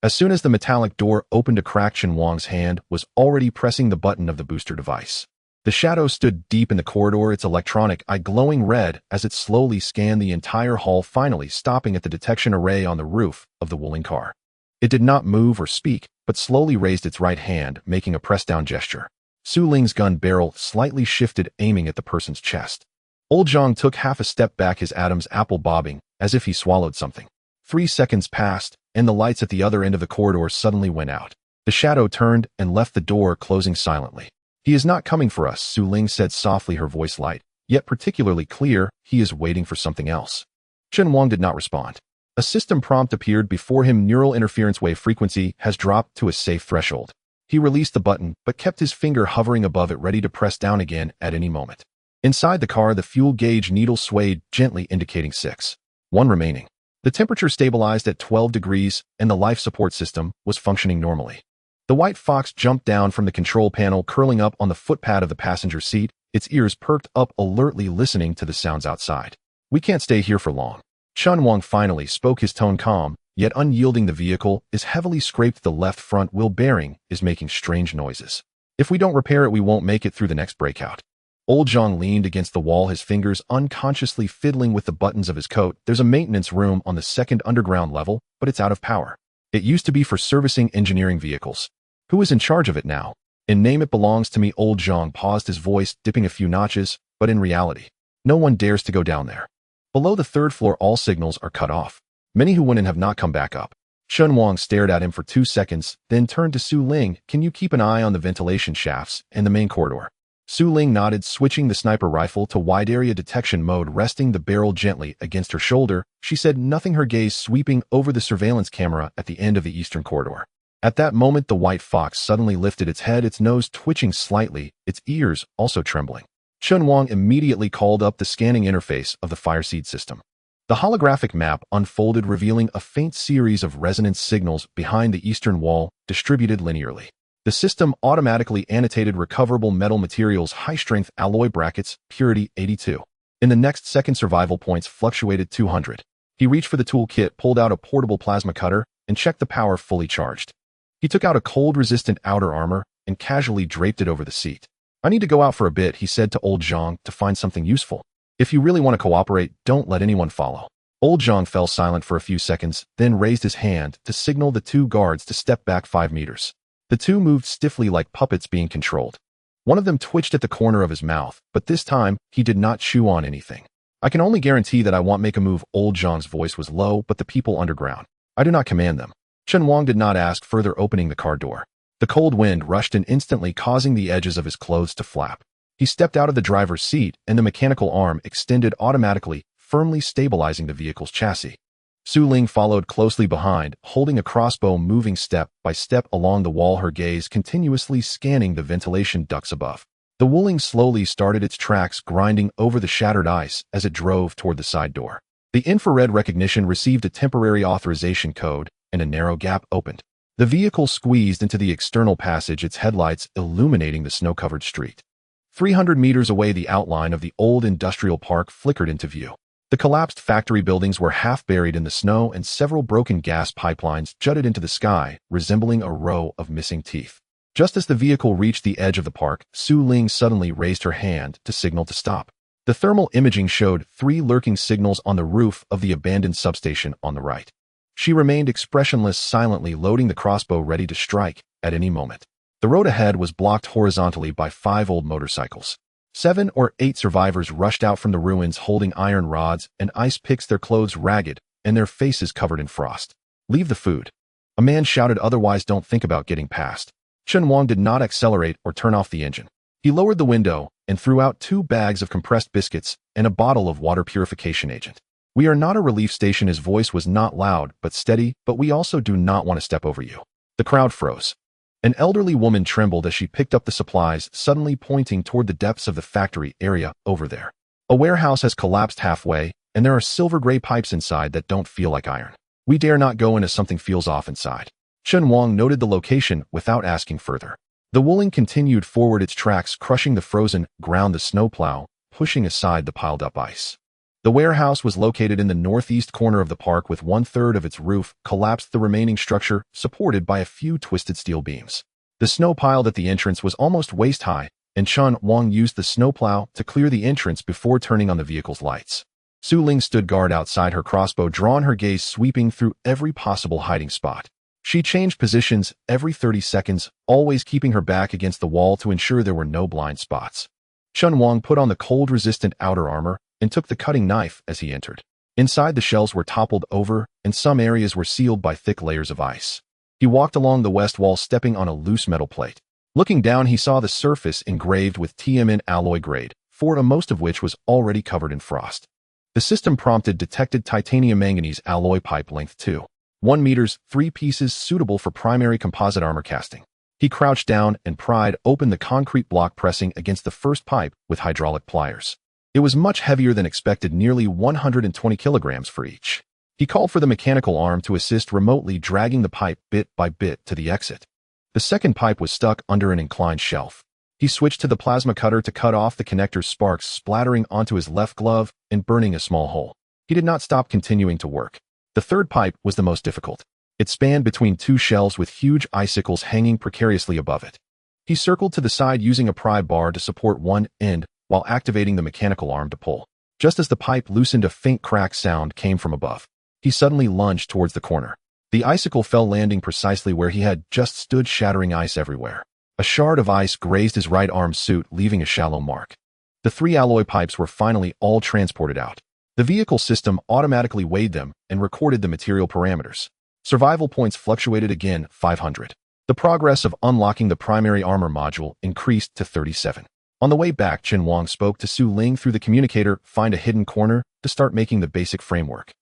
As soon as the metallic door opened a crack, Chen Wang's hand was already pressing the button of the booster device. The shadow stood deep in the corridor, its electronic eye glowing red as it slowly scanned the entire hall, finally stopping at the detection array on the roof of the Wuling car. It did not move or speak, but slowly raised its right hand, making a press-down gesture. Su Ling's gun barrel slightly shifted, aiming at the person's chest. Old Zhang took half a step back, his Adam's apple bobbing, as if he swallowed something. 3 seconds passed, and the lights at the other end of the corridor suddenly went out. The shadow turned and left the door, closing silently. He is not coming for us, Su Ling said softly, her voice light, yet particularly clear. He is waiting for something else. Chen Wang did not respond. A system prompt appeared before him. Neural interference wave frequency has dropped to a safe threshold. He released the button, but kept his finger hovering above it, ready to press down again at any moment. Inside the car, the fuel gauge needle swayed gently, indicating 6.1 remaining. The temperature stabilized at 12 degrees, and the life support system was functioning normally. The white fox jumped down from the control panel, curling up on the footpad of the passenger seat, its ears perked up, alertly listening to the sounds outside. We can't stay here for long. Chen Wang finally spoke, his tone calm, yet unyielding. The vehicle is heavily scraped. The left front wheel bearing is making strange noises. If we don't repair it, we won't make it through the next breakout. Old Zhang leaned against the wall, his fingers unconsciously fiddling with the buttons of his coat. There's a maintenance room on the 2nd underground level, but it's out of power. It used to be for servicing engineering vehicles. Who is in charge of it now? In name, it belongs to me. Old Zhang paused, his voice dipping a few notches, but in reality, no one dares to go down there. Below the 3rd floor, all signals are cut off. Many who went in have not come back up. Chen Wang stared at him for 2 seconds, then turned to Su Ling. Can you keep an eye on the ventilation shafts and the main corridor? Su Ling nodded, switching the sniper rifle to wide area detection mode, resting the barrel gently against her shoulder. She said nothing, her gaze sweeping over the surveillance camera at the end of the eastern corridor. At that moment, the white fox suddenly lifted its head, its nose twitching slightly, its ears also trembling. Chen Wang immediately called up the scanning interface of the fireseed system. The holographic map unfolded, revealing a faint series of resonance signals behind the eastern wall, distributed linearly. The system automatically annotated recoverable metal materials, high-strength alloy brackets, purity 82. In the next second, survival points fluctuated 200. He reached for the toolkit, pulled out a portable plasma cutter, and checked the power fully charged. He took out a cold-resistant outer armor and casually draped it over the seat. I need to go out for a bit, he said to Old Zhang, to find something useful. If you really want to cooperate, don't let anyone follow. Old Zhang fell silent for a few seconds, then raised his hand to signal the 2 guards to step back 5 meters. The 2 moved stiffly like puppets being controlled. One of them twitched at the corner of his mouth, but this time, he did not chew on anything. I can only guarantee that I won't make a move. Old Zhang's voice was low, but the people underground. I do not command them. Chen Wang did not ask further, opening the car door. The cold wind rushed in instantly, causing the edges of his clothes to flap. He stepped out of the driver's seat, and the mechanical arm extended automatically, firmly stabilizing the vehicle's chassis. Su Ling followed closely behind, holding a crossbow, moving step by step along the wall, her gaze continuously scanning the ventilation ducts above. The Wuling slowly started its tracks, grinding over the shattered ice as it drove toward the side door. The infrared recognition received a temporary authorization code, and a narrow gap opened. The vehicle squeezed into the external passage, its headlights illuminating the snow-covered street. 300 meters away, the outline of the old industrial park flickered into view. The collapsed factory buildings were half buried in the snow, and several broken gas pipelines jutted into the sky, resembling a row of missing teeth. Just as the vehicle reached the edge of the park, Su Ling suddenly raised her hand to signal to stop. The thermal imaging showed 3 lurking signals on the roof of the abandoned substation on the right. She remained expressionless, silently loading the crossbow ready to strike at any moment. The road ahead was blocked horizontally by 5 old motorcycles. 7 or 8 survivors rushed out from the ruins holding iron rods and ice picks, their clothes ragged and their faces covered in frost. "Leave the food," a man shouted, "otherwise don't think about getting past." Chen Wang did not accelerate or turn off the engine. He lowered the window and threw out 2 bags of compressed biscuits and a bottle of water purification agent. "We are not a relief station." His voice was not loud but steady, "but we also do not want to step over you." The crowd froze. An elderly woman trembled as she picked up the supplies, suddenly pointing toward the depths of the factory area over there. "A warehouse has collapsed halfway, and there are silver-gray pipes inside that don't feel like iron. We dare not go in as something feels off inside." Chen Wang noted the location without asking further. The Wuling continued forward, its tracks crushing the frozen ground, the snowplow pushing aside the piled-up ice. The warehouse was located in the northeast corner of the park, with 1/3 of its roof collapsed, the remaining structure supported by a few twisted steel beams. The snow piled at the entrance was almost waist-high, and Chen Wang used the snowplow to clear the entrance before turning on the vehicle's lights. Su Ling stood guard outside, her crossbow drawn, her gaze sweeping through every possible hiding spot. She changed positions every 30 seconds, always keeping her back against the wall to ensure there were no blind spots. Chen Wang put on the cold-resistant outer armor and took the cutting knife as he entered. Inside, the shelves were toppled over, and some areas were sealed by thick layers of ice. He walked along the west wall, stepping on a loose metal plate. Looking down, he saw the surface engraved with TMN alloy grade 4, most of which was already covered in frost. The system prompted detected titanium manganese alloy pipe, length 2.1 meters, 3 pieces, suitable for primary composite armor casting. He crouched down and pried open the concrete block, pressing against the first pipe with hydraulic pliers. It was much heavier than expected, nearly 120 kilograms for each. He called for the mechanical arm to assist, remotely dragging the pipe bit by bit to the exit. The second pipe was stuck under an inclined shelf. He switched to the plasma cutter to cut off the connector's, sparks splattering onto his left glove and burning a small hole. He did not stop, continuing to work. The third pipe was the most difficult. It spanned between 2 shelves with huge icicles hanging precariously above it. He circled to the side using a pry bar to support one end, while activating the mechanical arm to pull. Just as the pipe loosened, a faint crack sound came from above. He suddenly lunged towards the corner. The icicle fell, landing precisely where he had just stood, shattering ice everywhere. A shard of ice grazed his right arm suit, leaving a shallow mark. The 3 alloy pipes were finally all transported out. The vehicle system automatically weighed them and recorded the material parameters. Survival points fluctuated again, 500. The progress of unlocking the primary armor module increased to 37. On the way back, Chen Wang spoke to Su Ling through the communicator. "Find a hidden corner to start making the basic framework.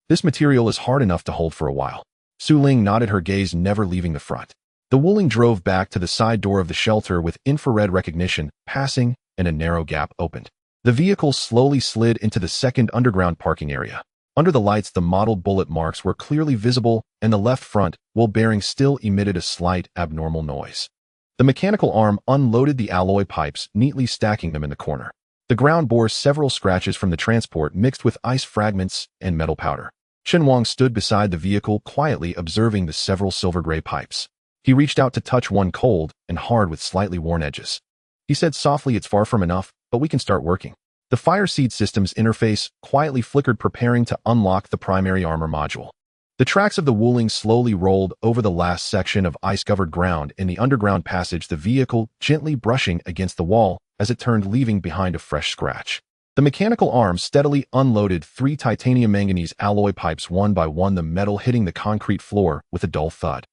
This material is hard enough to hold for a while." Su Ling nodded, her gaze never leaving the front. The Wuling drove back to the side door of the shelter with infrared recognition passing, and a narrow gap opened. The vehicle slowly slid into the second underground parking area. Under the lights, the mottled bullet marks were clearly visible, and the left front wheel bearing still emitted a slight abnormal noise. The mechanical arm unloaded the alloy pipes, neatly stacking them in the corner. The ground bore several scratches from the transport, mixed with ice fragments and metal powder. Chen Wang stood beside the vehicle, quietly observing the several silver-gray pipes. He reached out to touch one, cold and hard with slightly worn edges. He said softly, "It's far from enough, but we can start working." The fire seed system's interface quietly flickered, preparing to unlock the primary armor module. The tracks of the Wuling slowly rolled over the last section of ice-covered ground in the underground passage, the vehicle gently brushing against the wall as it turned, leaving behind a fresh scratch. The mechanical arm steadily unloaded 3 titanium manganese alloy pipes one by one, the metal hitting the concrete floor with a dull thud.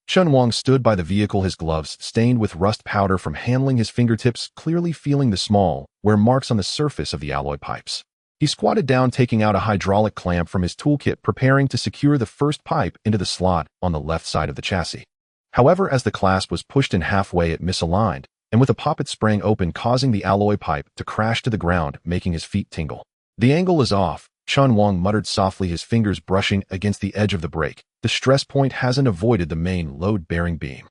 Chen Wang stood by the vehicle, his gloves stained with rust powder from handling his fingertips, clearly feeling the small, wear marks on the surface of the alloy pipes. He squatted down, taking out a hydraulic clamp from his toolkit, preparing to secure the first pipe into the slot on the left side of the chassis. However, as the clasp was pushed in halfway, it misaligned, and with a pop it sprang open, causing the alloy pipe to crash to the ground, making his feet tingle. "The angle is off," Chen Wang muttered softly, his fingers brushing against the edge of the brake. The stress point hasn't avoided the main load-bearing beam.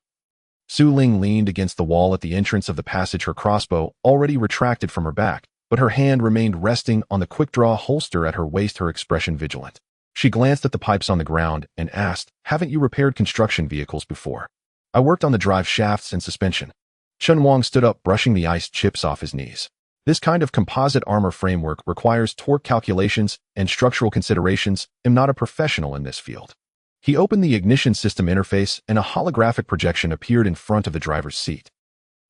Su Ling leaned against the wall at the entrance of the passage, her crossbow already retracted from her back, but her hand remained resting on the quick-draw holster at her waist, her expression vigilant. She glanced at the pipes on the ground and asked, "Haven't you repaired construction vehicles before?" "I worked on the drive shafts and suspension." Chen Wang stood up, brushing the ice chips off his knees. "This kind of composite armor framework requires torque calculations and structural considerations. I'm not a professional in this field." He opened the ignition system interface and a holographic projection appeared in front of the driver's seat.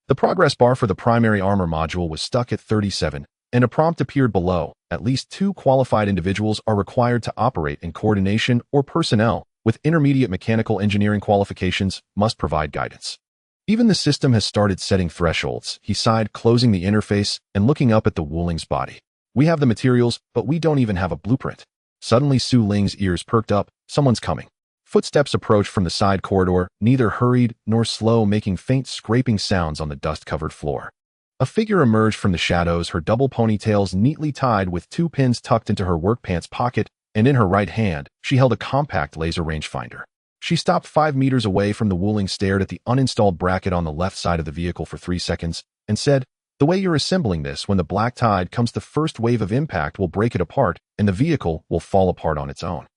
The progress bar for the primary armor module was stuck at 37, and a prompt appeared below. At least 2 qualified individuals are required to operate in coordination, or personnel with intermediate mechanical engineering qualifications must provide guidance. Even the system has started setting thresholds, he sighed, closing the interface and looking up at the Wuling's body. "We have the materials, but we don't even have a blueprint." Suddenly Su Ling's ears perked up. Someone's coming. Footsteps approached from the side corridor, neither hurried nor slow, making faint scraping sounds on the dust-covered floor. A figure emerged from the shadows, her double ponytails neatly tied with 2 pins tucked into her work pants pocket, and in her right hand, she held a compact laser rangefinder. She stopped 5 meters away from the Wuling, stared at the uninstalled bracket on the left side of the vehicle for 3 seconds, and said, "The way you're assembling this, when the black tide comes, the first wave of impact will break it apart, and the vehicle will fall apart on its own."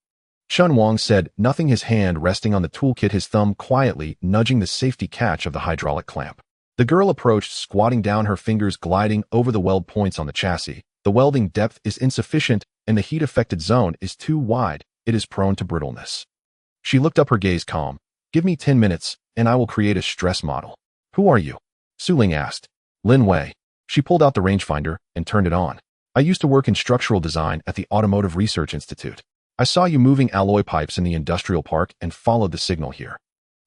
Chen Wang said nothing, his hand resting on the toolkit, his thumb quietly nudging the safety catch of the hydraulic clamp. The girl approached, squatting down, her fingers gliding over the weld points on the chassis. "The welding depth is insufficient, and the heat-affected zone is too wide. It is prone to brittleness." She looked up, her gaze calm. "Give me 10 minutes, and I will create a stress model." "Who are you?" Su Ling asked. "Lin Wei." She pulled out the rangefinder and turned it on. "I used to work in structural design at the Automotive Research Institute. I saw you moving alloy pipes in the industrial park and followed the signal here."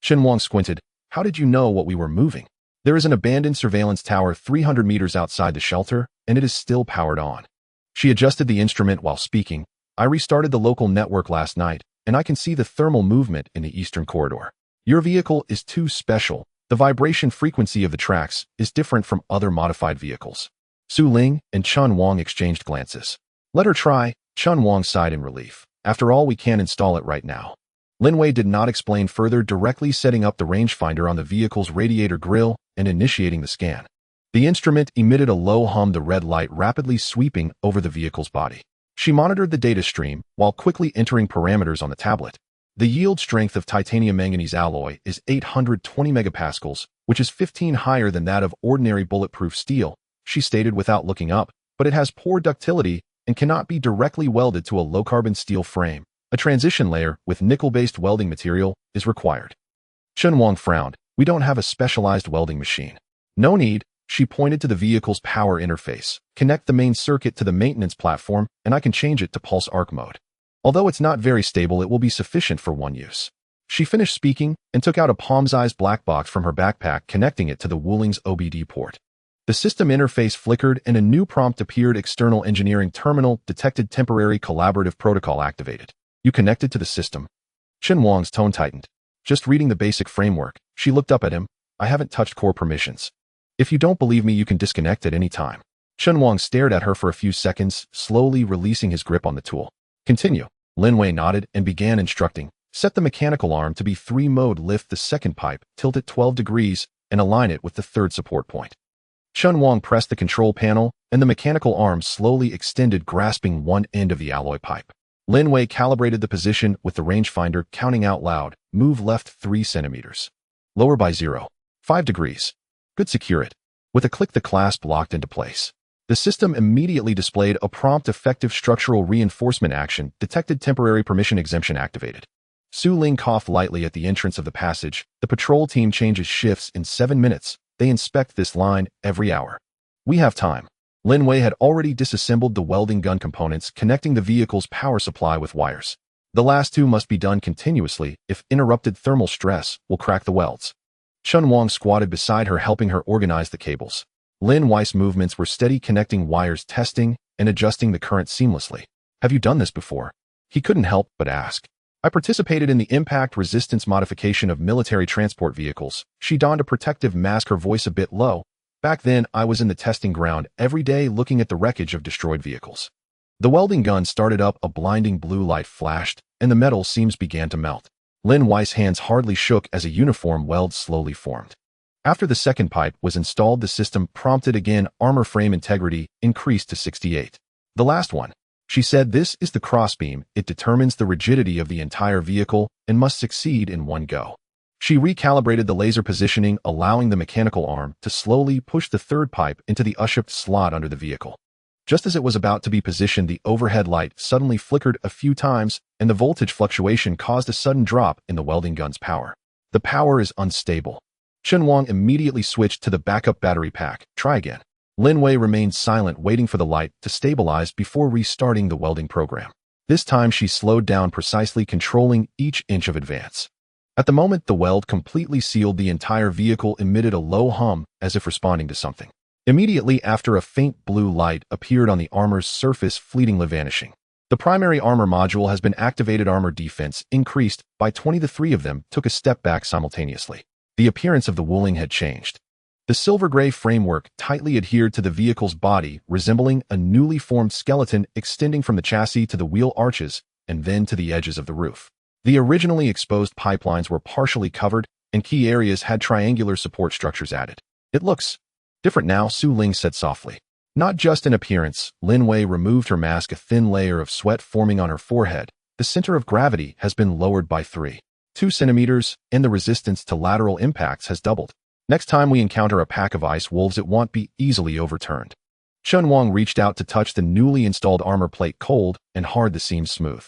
Chen Wang squinted. "How did you know what we were moving?" "There is an abandoned surveillance tower 300 meters outside the shelter, and it is still powered on." She adjusted the instrument while speaking. "I restarted the local network last night, and I can see the thermal movement in the eastern corridor. Your vehicle is too special. The vibration frequency of the tracks is different from other modified vehicles." Su Ling and Chen Wang exchanged glances. "Let her try." Chen Wang sighed in relief. "After all, we can't install it right now." Lin Wei did not explain further, directly setting up the rangefinder on the vehicle's radiator grille and initiating the scan. The instrument emitted a low hum, the red light rapidly sweeping over the vehicle's body. She monitored the data stream while quickly entering parameters on the tablet. The yield strength of titanium manganese alloy is 820 megapascals, which is 15 higher than that of ordinary bulletproof steel, she stated without looking up, but it has poor ductility and cannot be directly welded to a low-carbon steel frame. A transition layer with nickel-based welding material is required. Chen Wang frowned. "We don't have a specialized welding machine." "No need." She pointed to the vehicle's power interface. "Connect the main circuit to the maintenance platform, and I can change it to pulse arc mode. Although it's not very stable, it will be sufficient for one use." She finished speaking and took out a palm-sized black box from her backpack, connecting it to the Wuling's OBD port. The system interface flickered and a new prompt appeared. "External engineering terminal detected, temporary collaborative protocol activated. You connected to the system?" Chen Wang's tone tightened. "Just reading the basic framework." She looked up at him. "I haven't touched core permissions. If you don't believe me, you can disconnect at any time." Chen Wang stared at her for a few seconds, slowly releasing his grip on the tool. "Continue." Lin Wei nodded and began instructing. "Set the mechanical arm to be 3-mode, lift the second pipe, tilt it 12 degrees, and align it with the third support point." Chen Wang pressed the control panel, and the mechanical arm slowly extended, grasping one end of the alloy pipe. Lin Wei calibrated the position with the rangefinder, counting out loud. "Move left 3 centimeters. Lower by 0.5 degrees. Good, secure it." With a click, the clasp locked into place. The system immediately displayed a prompt: effective structural reinforcement action detected, temporary permission exemption activated. Su Ling coughed lightly at the entrance of the passage. "The patrol team changes shifts in 7 minutes. They inspect this line every hour. We have time." Lin Wei had already disassembled the welding gun components, connecting the vehicle's power supply with wires. The last 2 must be done continuously. If interrupted, thermal stress will crack the welds. Chen Wang squatted beside her, helping her organize the cables. Lin Wei's movements were steady, connecting wires, testing, and adjusting the current seamlessly. "Have you done this before?" He couldn't help but ask. "I participated in the impact resistance modification of military transport vehicles." She donned a protective mask, her voice a bit low. "Back then, I was in the testing ground every day, looking at the wreckage of destroyed vehicles." The welding gun started up, a blinding blue light flashed, and the metal seams began to melt. Lin Wei's hands hardly shook as a uniform weld slowly formed. After the second pipe was installed, the system prompted again. Armor frame integrity increased to 68. The last one. She said, this is the crossbeam. It determines the rigidity of the entire vehicle and must succeed in one go. She recalibrated the laser positioning, allowing the mechanical arm to slowly push the third pipe into the U-shaped slot under the vehicle. Just as it was about to be positioned, the overhead light suddenly flickered a few times, and the voltage fluctuation caused a sudden drop in the welding gun's power. The power is unstable. Chen Wang immediately switched to the backup battery pack. Try again. Lin Wei remained silent, waiting for the light to stabilize before restarting the welding program. This time she slowed down, precisely controlling each inch of advance. At the moment the weld completely sealed, the entire vehicle emitted a low hum as if responding to something. Immediately after, a faint blue light appeared on the armor's surface, fleetingly vanishing. The primary armor module has been activated. Armor defense increased by 20. The three of them took a step back simultaneously. The appearance of the Wuling had changed. The silver-gray framework tightly adhered to the vehicle's body, resembling a newly formed skeleton extending from the chassis to the wheel arches and then to the edges of the roof. The originally exposed pipelines were partially covered, and key areas had triangular support structures added. It looks different now, Su Ling said softly. Not just in appearance. Lin Wei removed her mask, a thin layer of sweat forming on her forehead. The center of gravity has been lowered by 2 centimeters, and the resistance to lateral impacts has doubled. Next time we encounter a pack of ice wolves, it won't be easily overturned. Chen Wang reached out to touch the newly installed armor plate, cold and hard, the seams smooth.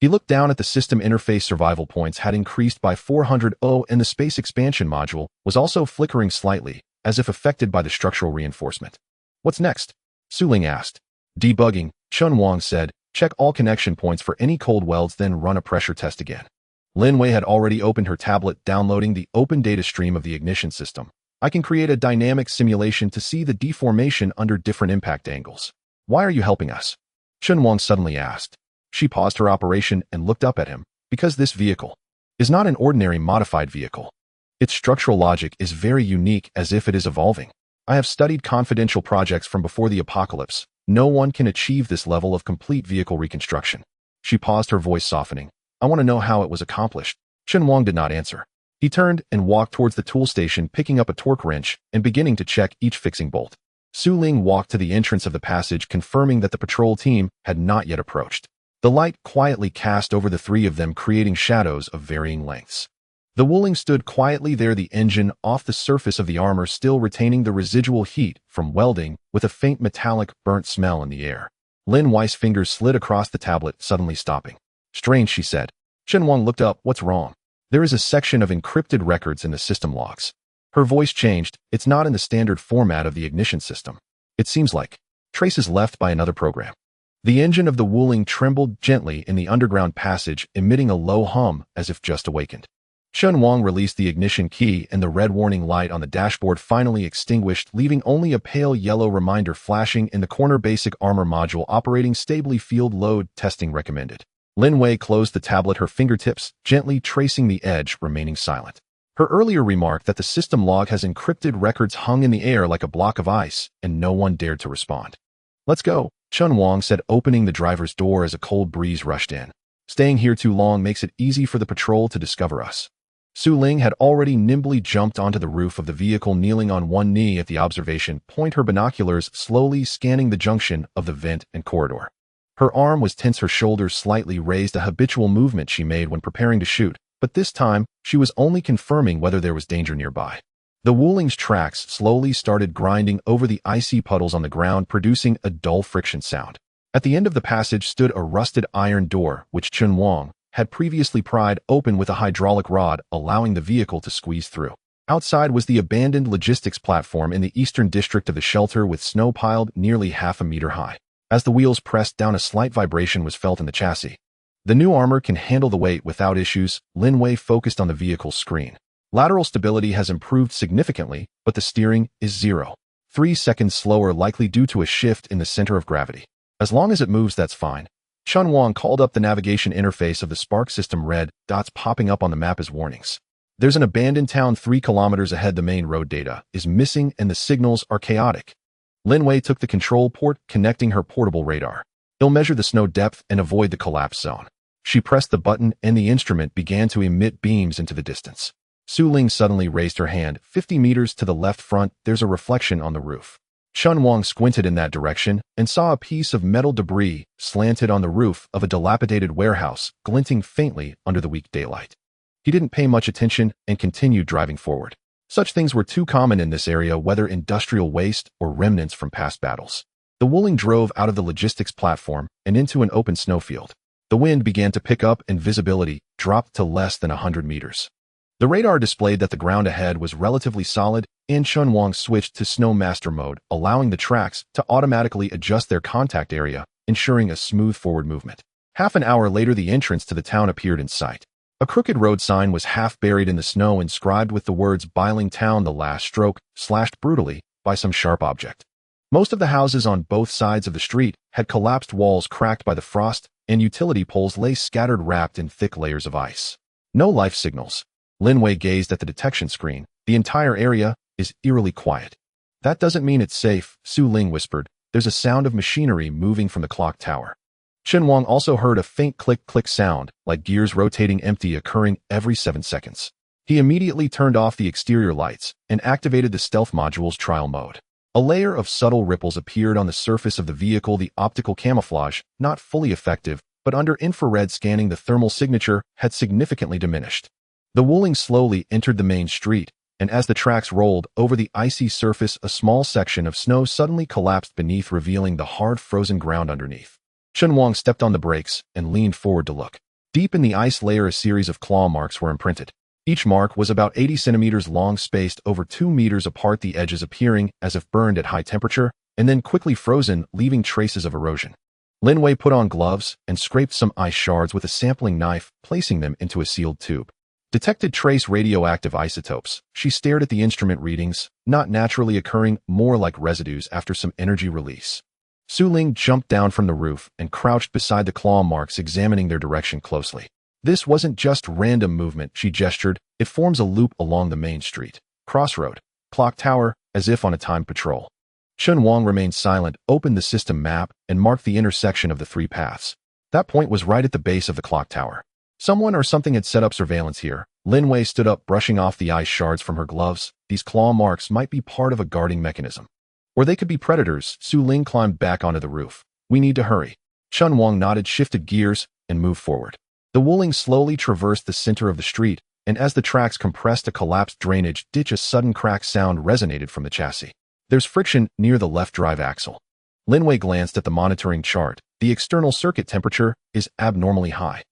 He looked down at the system interface. Survival points had increased by 400, and the space expansion module was also flickering slightly, as if affected by the structural reinforcement. What's next? Su Ling asked. Debugging, Chen Wang said. Check all connection points for any cold welds, then run a pressure test again. Lin Wei had already opened her tablet, downloading the open data stream of the ignition system. I can create a dynamic simulation to see the deformation under different impact angles. Why are you helping us? Chen Wang suddenly asked. She paused her operation and looked up at him. Because this vehicle is not an ordinary modified vehicle. Its structural logic is very unique, as if it is evolving. I have studied confidential projects from before the apocalypse. No one can achieve this level of complete vehicle reconstruction. She paused, her voice softening. I want to know how it was accomplished. Chen Wang did not answer. He turned and walked towards the tool station, picking up a torque wrench and beginning to check each fixing bolt. Su Ling walked to the entrance of the passage, confirming that the patrol team had not yet approached. The light quietly cast over the three of them, creating shadows of varying lengths. The Wuling stood quietly there, the engine off the surface of the armor, still retaining the residual heat from welding, with a faint metallic, burnt smell in the air. Lin Wei's fingers slid across the tablet, suddenly stopping. Strange, she said. Chen Wang looked up. What's wrong? There is a section of encrypted records in the system logs. Her voice changed. It's not in the standard format of the ignition system. It seems like traces left by another program. The engine of the Wuling trembled gently in the underground passage, emitting a low hum as if just awakened. Chen Wang released the ignition key, and the red warning light on the dashboard finally extinguished, leaving only a pale yellow reminder flashing in the corner. Basic armor module operating stably. Field load testing recommended. Lin Wei closed the tablet, her fingertips gently tracing the edge, remaining silent. Her earlier remark that the system log has encrypted records hung in the air like a block of ice, and no one dared to respond. Let's go, Chen Wang said, opening the driver's door as a cold breeze rushed in. Staying here too long makes it easy for the patrol to discover us. Su Ling had already nimbly jumped onto the roof of the vehicle, kneeling on one knee at the observation point, her binoculars slowly scanning the junction of the vent and corridor. Her arm was tense, her shoulders slightly raised, a habitual movement she made when preparing to shoot, but this time she was only confirming whether there was danger nearby. The Wuling's tracks slowly started grinding over the icy puddles on the ground, producing a dull friction sound. At the end of the passage stood a rusted iron door, which Chen Wang had previously pried open with a hydraulic rod, allowing the vehicle to squeeze through. Outside was the abandoned logistics platform in the eastern district of the shelter, with snow piled nearly half a meter high. As the wheels pressed down, a slight vibration was felt in the chassis. The new armor can handle the weight without issues. Lin Wei focused on the vehicle's screen. Lateral stability has improved significantly, but the steering is 0.3 seconds slower, likely due to a shift in the center of gravity. As long as it moves, that's fine. Chen Wang called up the navigation interface of the Spark system. Red dots popping up on the map as warnings. There's an abandoned town 3 kilometers ahead. The main road data is missing and the signals are chaotic. Lin Wei took the control port, connecting her portable radar. It'll measure the snow depth and avoid the collapse zone. She pressed the button and the instrument began to emit beams into the distance. Su Ling suddenly raised her hand. 50 meters to the left front, there's a reflection on the roof. Chen Wang squinted in that direction and saw a piece of metal debris slanted on the roof of a dilapidated warehouse, glinting faintly under the weak daylight. He didn't pay much attention and continued driving forward. Such things were too common in this area, whether industrial waste or remnants from past battles. The Wuling drove out of the logistics platform and into an open snowfield. The wind began to pick up and visibility dropped to less than 100 meters. The radar displayed that the ground ahead was relatively solid, and Chen Wang switched to Snow Master mode, allowing the tracks to automatically adjust their contact area, ensuring a smooth forward movement. Half an hour later, the entrance to the town appeared in sight. A crooked road sign was half buried in the snow, inscribed with the words "Biling Town," the last stroke slashed brutally by some sharp object. Most of the houses on both sides of the street had collapsed walls cracked by the frost, and utility poles lay scattered wrapped in thick layers of ice. No life signals. Lin Wei gazed at the detection screen. The entire area is eerily quiet. That doesn't mean it's safe, Su Ling whispered. There's a sound of machinery moving from the clock tower. Chen Wang also heard a faint click-click sound, like gears rotating empty, occurring every 7 seconds. He immediately turned off the exterior lights and activated the stealth module's trial mode. A layer of subtle ripples appeared on the surface of the vehicle, the optical camouflage, not fully effective, but under infrared scanning the thermal signature had significantly diminished. The Wuling slowly entered the main street, and as the tracks rolled over the icy surface, a small section of snow suddenly collapsed beneath, revealing the hard frozen ground underneath. Chen Wang stepped on the brakes and leaned forward to look. Deep in the ice layer, a series of claw marks were imprinted. Each mark was about 80 centimeters long, spaced over 2 meters apart, the edges appearing as if burned at high temperature, and then quickly frozen, leaving traces of erosion. Lin Wei put on gloves and scraped some ice shards with a sampling knife, placing them into a sealed tube. Detected trace radioactive isotopes. She stared at the instrument readings, not naturally occurring, more like residues after some energy release. Su Ling jumped down from the roof and crouched beside the claw marks, examining their direction closely. This wasn't just random movement, she gestured. It forms a loop along the main street. Crossroad. Clock tower, as if on a timed patrol. Chen Wang remained silent, opened the system map, and marked the intersection of the 3 paths. That point was right at the base of the clock tower. Someone or something had set up surveillance here. Lin Wei stood up, brushing off the ice shards from her gloves. These claw marks might be part of a guarding mechanism. Or they could be predators. Su Ling climbed back onto the roof. We need to hurry. Chen Wang nodded, shifted gears, and moved forward. The Wuling slowly traversed the center of the street, and as the tracks compressed, a collapsed drainage ditch, a sudden crack sound resonated from the chassis. There's friction near the left drive axle. Lin Wei glanced at the monitoring chart. The external circuit temperature is abnormally high.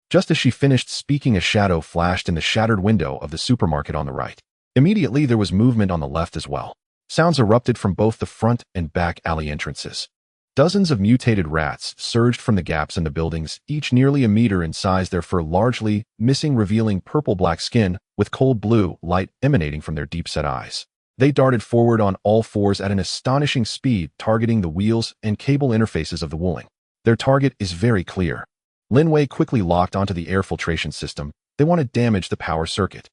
Just as she finished speaking, a shadow flashed in the shattered window of the supermarket on the right. Immediately, there was movement on the left as well. Sounds erupted from both the front and back alley entrances. Dozens of mutated rats surged from the gaps in the buildings, each nearly a meter in size, their fur largely missing, revealing purple-black skin with cold blue light emanating from their deep-set eyes. They darted forward on all fours at an astonishing speed, targeting the wheels and cable interfaces of the Wuling. Their target is very clear. Lin Wei quickly locked onto the air filtration system. They want to damage the power circuit.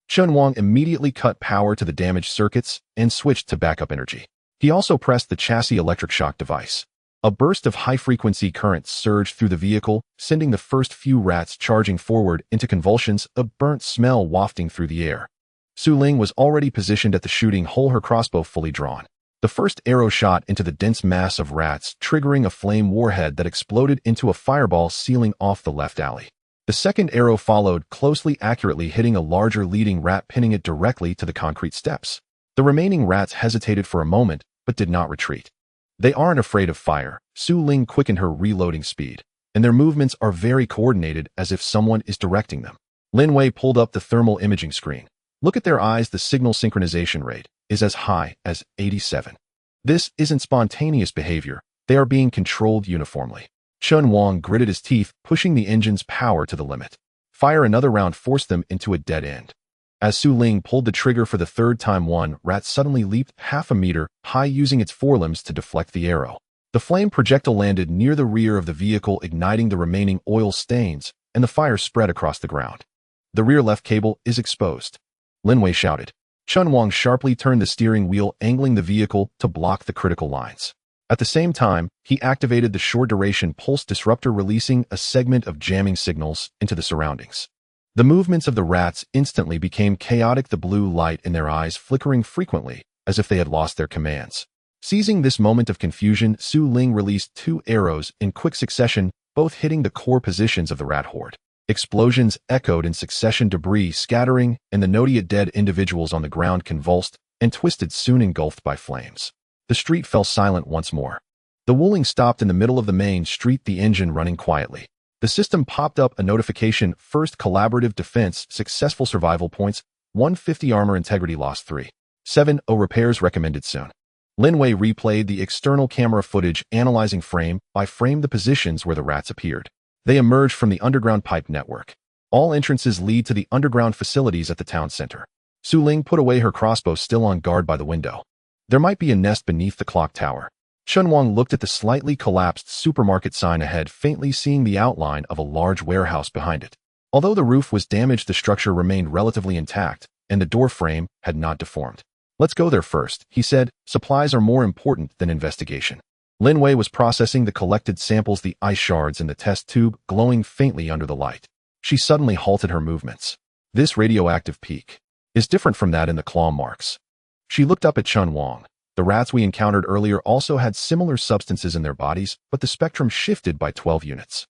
Chen Wang immediately cut power to the damaged circuits and switched to backup energy. He also pressed the chassis electric shock device. A burst of high-frequency current surged through the vehicle, sending the first few rats charging forward into convulsions, a burnt smell wafting through the air. Su Ling was already positioned at the shooting hole, her crossbow fully drawn. The first arrow shot into the dense mass of rats, triggering a flame warhead that exploded into a fireball, sealing off the left alley. The second arrow followed closely, accurately hitting a larger leading rat, pinning it directly to the concrete steps. The remaining rats hesitated for a moment, but did not retreat. They aren't afraid of fire. Su Ling quickened her reloading speed, and their movements are very coordinated, as if someone is directing them. Lin Wei pulled up the thermal imaging screen. Look at their eyes. The signal synchronization rate is as high as 87. This isn't spontaneous behavior. They are being controlled uniformly. Chen Wang gritted his teeth, pushing the engine's power to the limit. Fire another round forced them into a dead end. As Su Ling pulled the trigger for the third time, one rat suddenly leaped half a meter high, using its forelimbs to deflect the arrow. The flame projectile landed near the rear of the vehicle, igniting the remaining oil stains, and the fire spread across the ground. The rear left cable is exposed. Lin Wei shouted. Chen Wang sharply turned the steering wheel, angling the vehicle to block the critical lines. At the same time, he activated the short-duration pulse disruptor, releasing a segment of jamming signals into the surroundings. The movements of the rats instantly became chaotic, the blue light in their eyes flickering frequently, as if they had lost their commands. Seizing this moment of confusion, Su Ling released 2 arrows in quick succession, both hitting the core positions of the rat horde. Explosions echoed in succession, debris scattering, and the noted dead individuals on the ground convulsed and twisted, soon engulfed by flames. The street fell silent once more. The Wuling stopped in the middle of the main street, the engine running quietly. The system popped up a notification: first collaborative defense, successful, survival points, 150, armor integrity loss 3.70, repairs recommended soon. Lin Wei replayed the external camera footage, analyzing frame by frame the positions where the rats appeared. They emerged from the underground pipe network. All entrances lead to the underground facilities at the town center. Su Ling put away her crossbow, still on guard by the window. There might be a nest beneath the clock tower. Chen Wang looked at the slightly collapsed supermarket sign ahead, faintly seeing the outline of a large warehouse behind it. Although the roof was damaged, the structure remained relatively intact, and the door frame had not deformed. Let's go there first, he said. Supplies are more important than investigation. Lin Wei was processing the collected samples, the ice shards in the test tube glowing faintly under the light. She suddenly halted her movements. This radioactive peak is different from that in the claw marks. She looked up at Chen Wang. The rats we encountered earlier also had similar substances in their bodies, but the spectrum shifted by 12 units.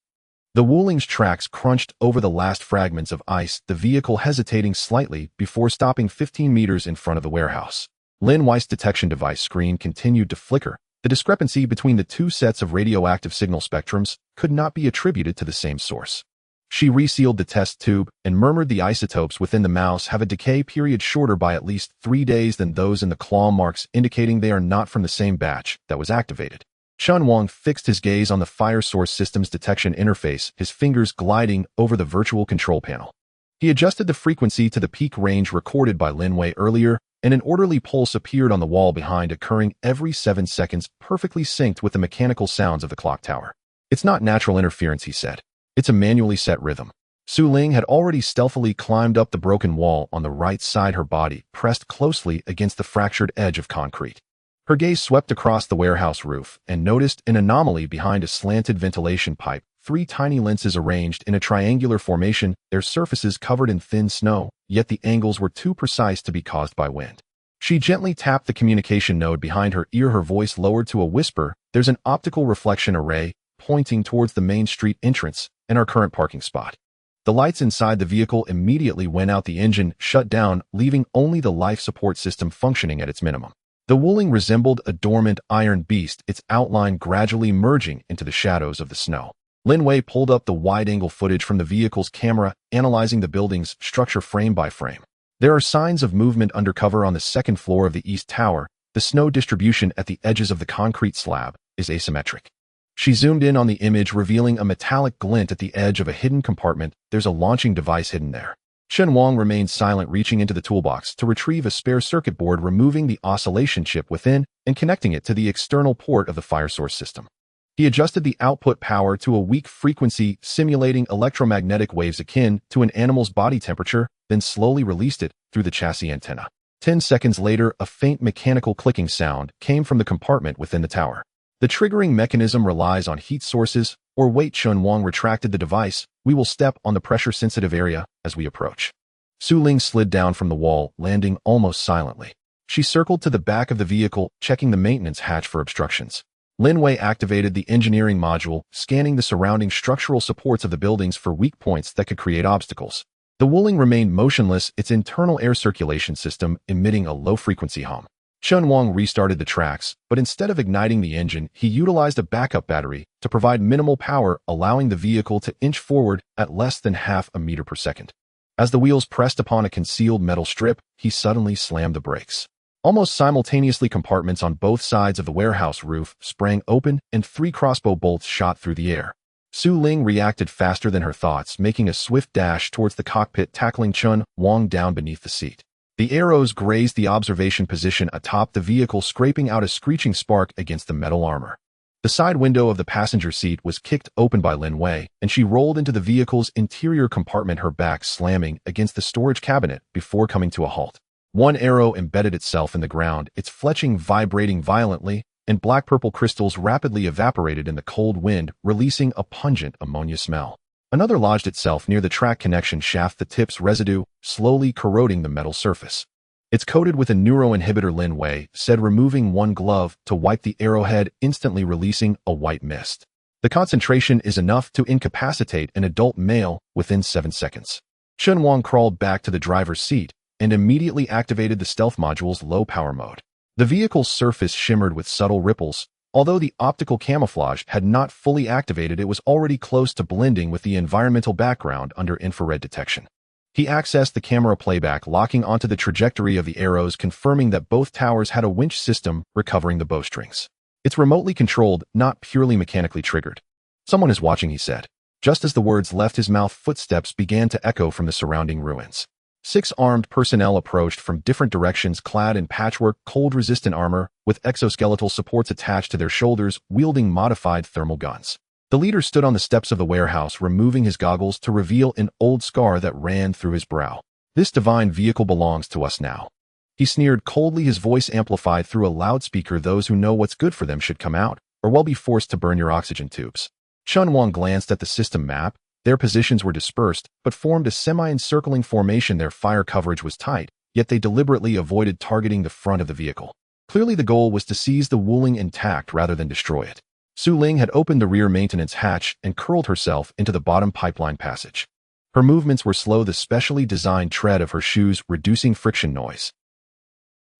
The Wuling's tracks crunched over the last fragments of ice, the vehicle hesitating slightly before stopping 15 meters in front of the warehouse. Lin Wei's detection device screen continued to flicker. The discrepancy between the 2 sets of radioactive signal spectrums could not be attributed to the same source. She resealed the test tube and murmured, the isotopes within the mouse have a decay period shorter by at least 3 days than those in the claw marks, indicating they are not from the same batch that was activated. Chen Wang fixed his gaze on the fire source system's detection interface, his fingers gliding over the virtual control panel. He adjusted the frequency to the peak range recorded by Lin Wei earlier, and an orderly pulse appeared on the wall behind, occurring every 7 seconds, perfectly synced with the mechanical sounds of the clock tower. It's not natural interference, he said. It's a manually set rhythm. Su Ling had already stealthily climbed up the broken wall on the right side, her body pressed closely against the fractured edge of concrete. Her gaze swept across the warehouse roof and noticed an anomaly behind a slanted ventilation pipe. 3 tiny lenses arranged in a triangular formation, their surfaces covered in thin snow, yet the angles were too precise to be caused by wind. She gently tapped the communication node behind her ear, her voice lowered to a whisper. There's an optical reflection array pointing towards the main street entrance and our current parking spot. The lights inside the vehicle immediately went out. The engine shut down, leaving only the life support system functioning at its minimum. The Wuling resembled a dormant iron beast, its outline gradually merging into the shadows of the snow. Lin Wei pulled up the wide-angle footage from the vehicle's camera, analyzing the building's structure frame by frame. There are signs of movement undercover on the 2nd floor of the east tower. The snow distribution at the edges of the concrete slab is asymmetric. She zoomed in on the image, revealing a metallic glint at the edge of a hidden compartment. There's a launching device hidden there. Chen Wang remained silent, reaching into the toolbox to retrieve a spare circuit board, removing the oscillation chip within and connecting it to the external port of the fire source system. He adjusted the output power to a weak frequency, simulating electromagnetic waves akin to an animal's body temperature, then slowly released it through the chassis antenna. 10 seconds later, a faint mechanical clicking sound came from the compartment within the tower. The triggering mechanism relies on heat sources, or wait. Chen Wang retracted the device. We will step on the pressure-sensitive area as we approach. Su Ling slid down from the wall, landing almost silently. She circled to the back of the vehicle, checking the maintenance hatch for obstructions. Lin Wei activated the engineering module, scanning the surrounding structural supports of the buildings for weak points that could create obstacles. The Wuling remained motionless, its internal air circulation system emitting a low-frequency hum. Chen Wang restarted the tracks, but instead of igniting the engine, he utilized a backup battery to provide minimal power, allowing the vehicle to inch forward at less than half a meter per second. As the wheels pressed upon a concealed metal strip, he suddenly slammed the brakes. Almost simultaneously, compartments on both sides of the warehouse roof sprang open and 3 crossbow bolts shot through the air. Su Ling reacted faster than her thoughts, making a swift dash towards the cockpit, tackling Chen Wang down beneath the seat. The arrows grazed the observation position atop the vehicle, scraping out a screeching spark against the metal armor. The side window of the passenger seat was kicked open by Lin Wei, and she rolled into the vehicle's interior compartment, her back slamming against the storage cabinet before coming to a halt. One arrow embedded itself in the ground, its fletching vibrating violently, and black-purple crystals rapidly evaporated in the cold wind, releasing a pungent ammonia smell. Another lodged itself near the track connection shaft, the tip's residue slowly corroding the metal surface. "It's coated with a neuroinhibitor," Lin Wei said, removing one glove to wipe the arrowhead, instantly releasing a white mist. "The concentration is enough to incapacitate an adult male within 7 seconds. Chen Wang crawled back to the driver's seat and immediately activated the stealth module's low-power mode. The vehicle's surface shimmered with subtle ripples. Although the optical camouflage had not fully activated, it was already close to blending with the environmental background under infrared detection. He accessed the camera playback, locking onto the trajectory of the arrows, confirming that both towers had a winch system recovering the bowstrings. "It's remotely controlled, not purely mechanically triggered. Someone is watching," he said. Just as the words left his mouth, footsteps began to echo from the surrounding ruins. 6 armed personnel approached from different directions, clad in patchwork, cold-resistant armor, with exoskeletal supports attached to their shoulders, wielding modified thermal guns. The leader stood on the steps of the warehouse, removing his goggles to reveal an old scar that ran through his brow. "This divine vehicle belongs to us now." He sneered coldly, his voice amplified through a loudspeaker. "Those who know what's good for them should come out, or will be forced to burn your oxygen tubes." Chen Wang glanced at the system map. Their positions were dispersed, but formed a semi-encircling formation. Their fire coverage was tight, yet they deliberately avoided targeting the front of the vehicle. Clearly the goal was to seize the Wuling intact rather than destroy it. Su Ling had opened the rear maintenance hatch and curled herself into the bottom pipeline passage. Her movements were slow, the specially designed tread of her shoes reducing friction noise.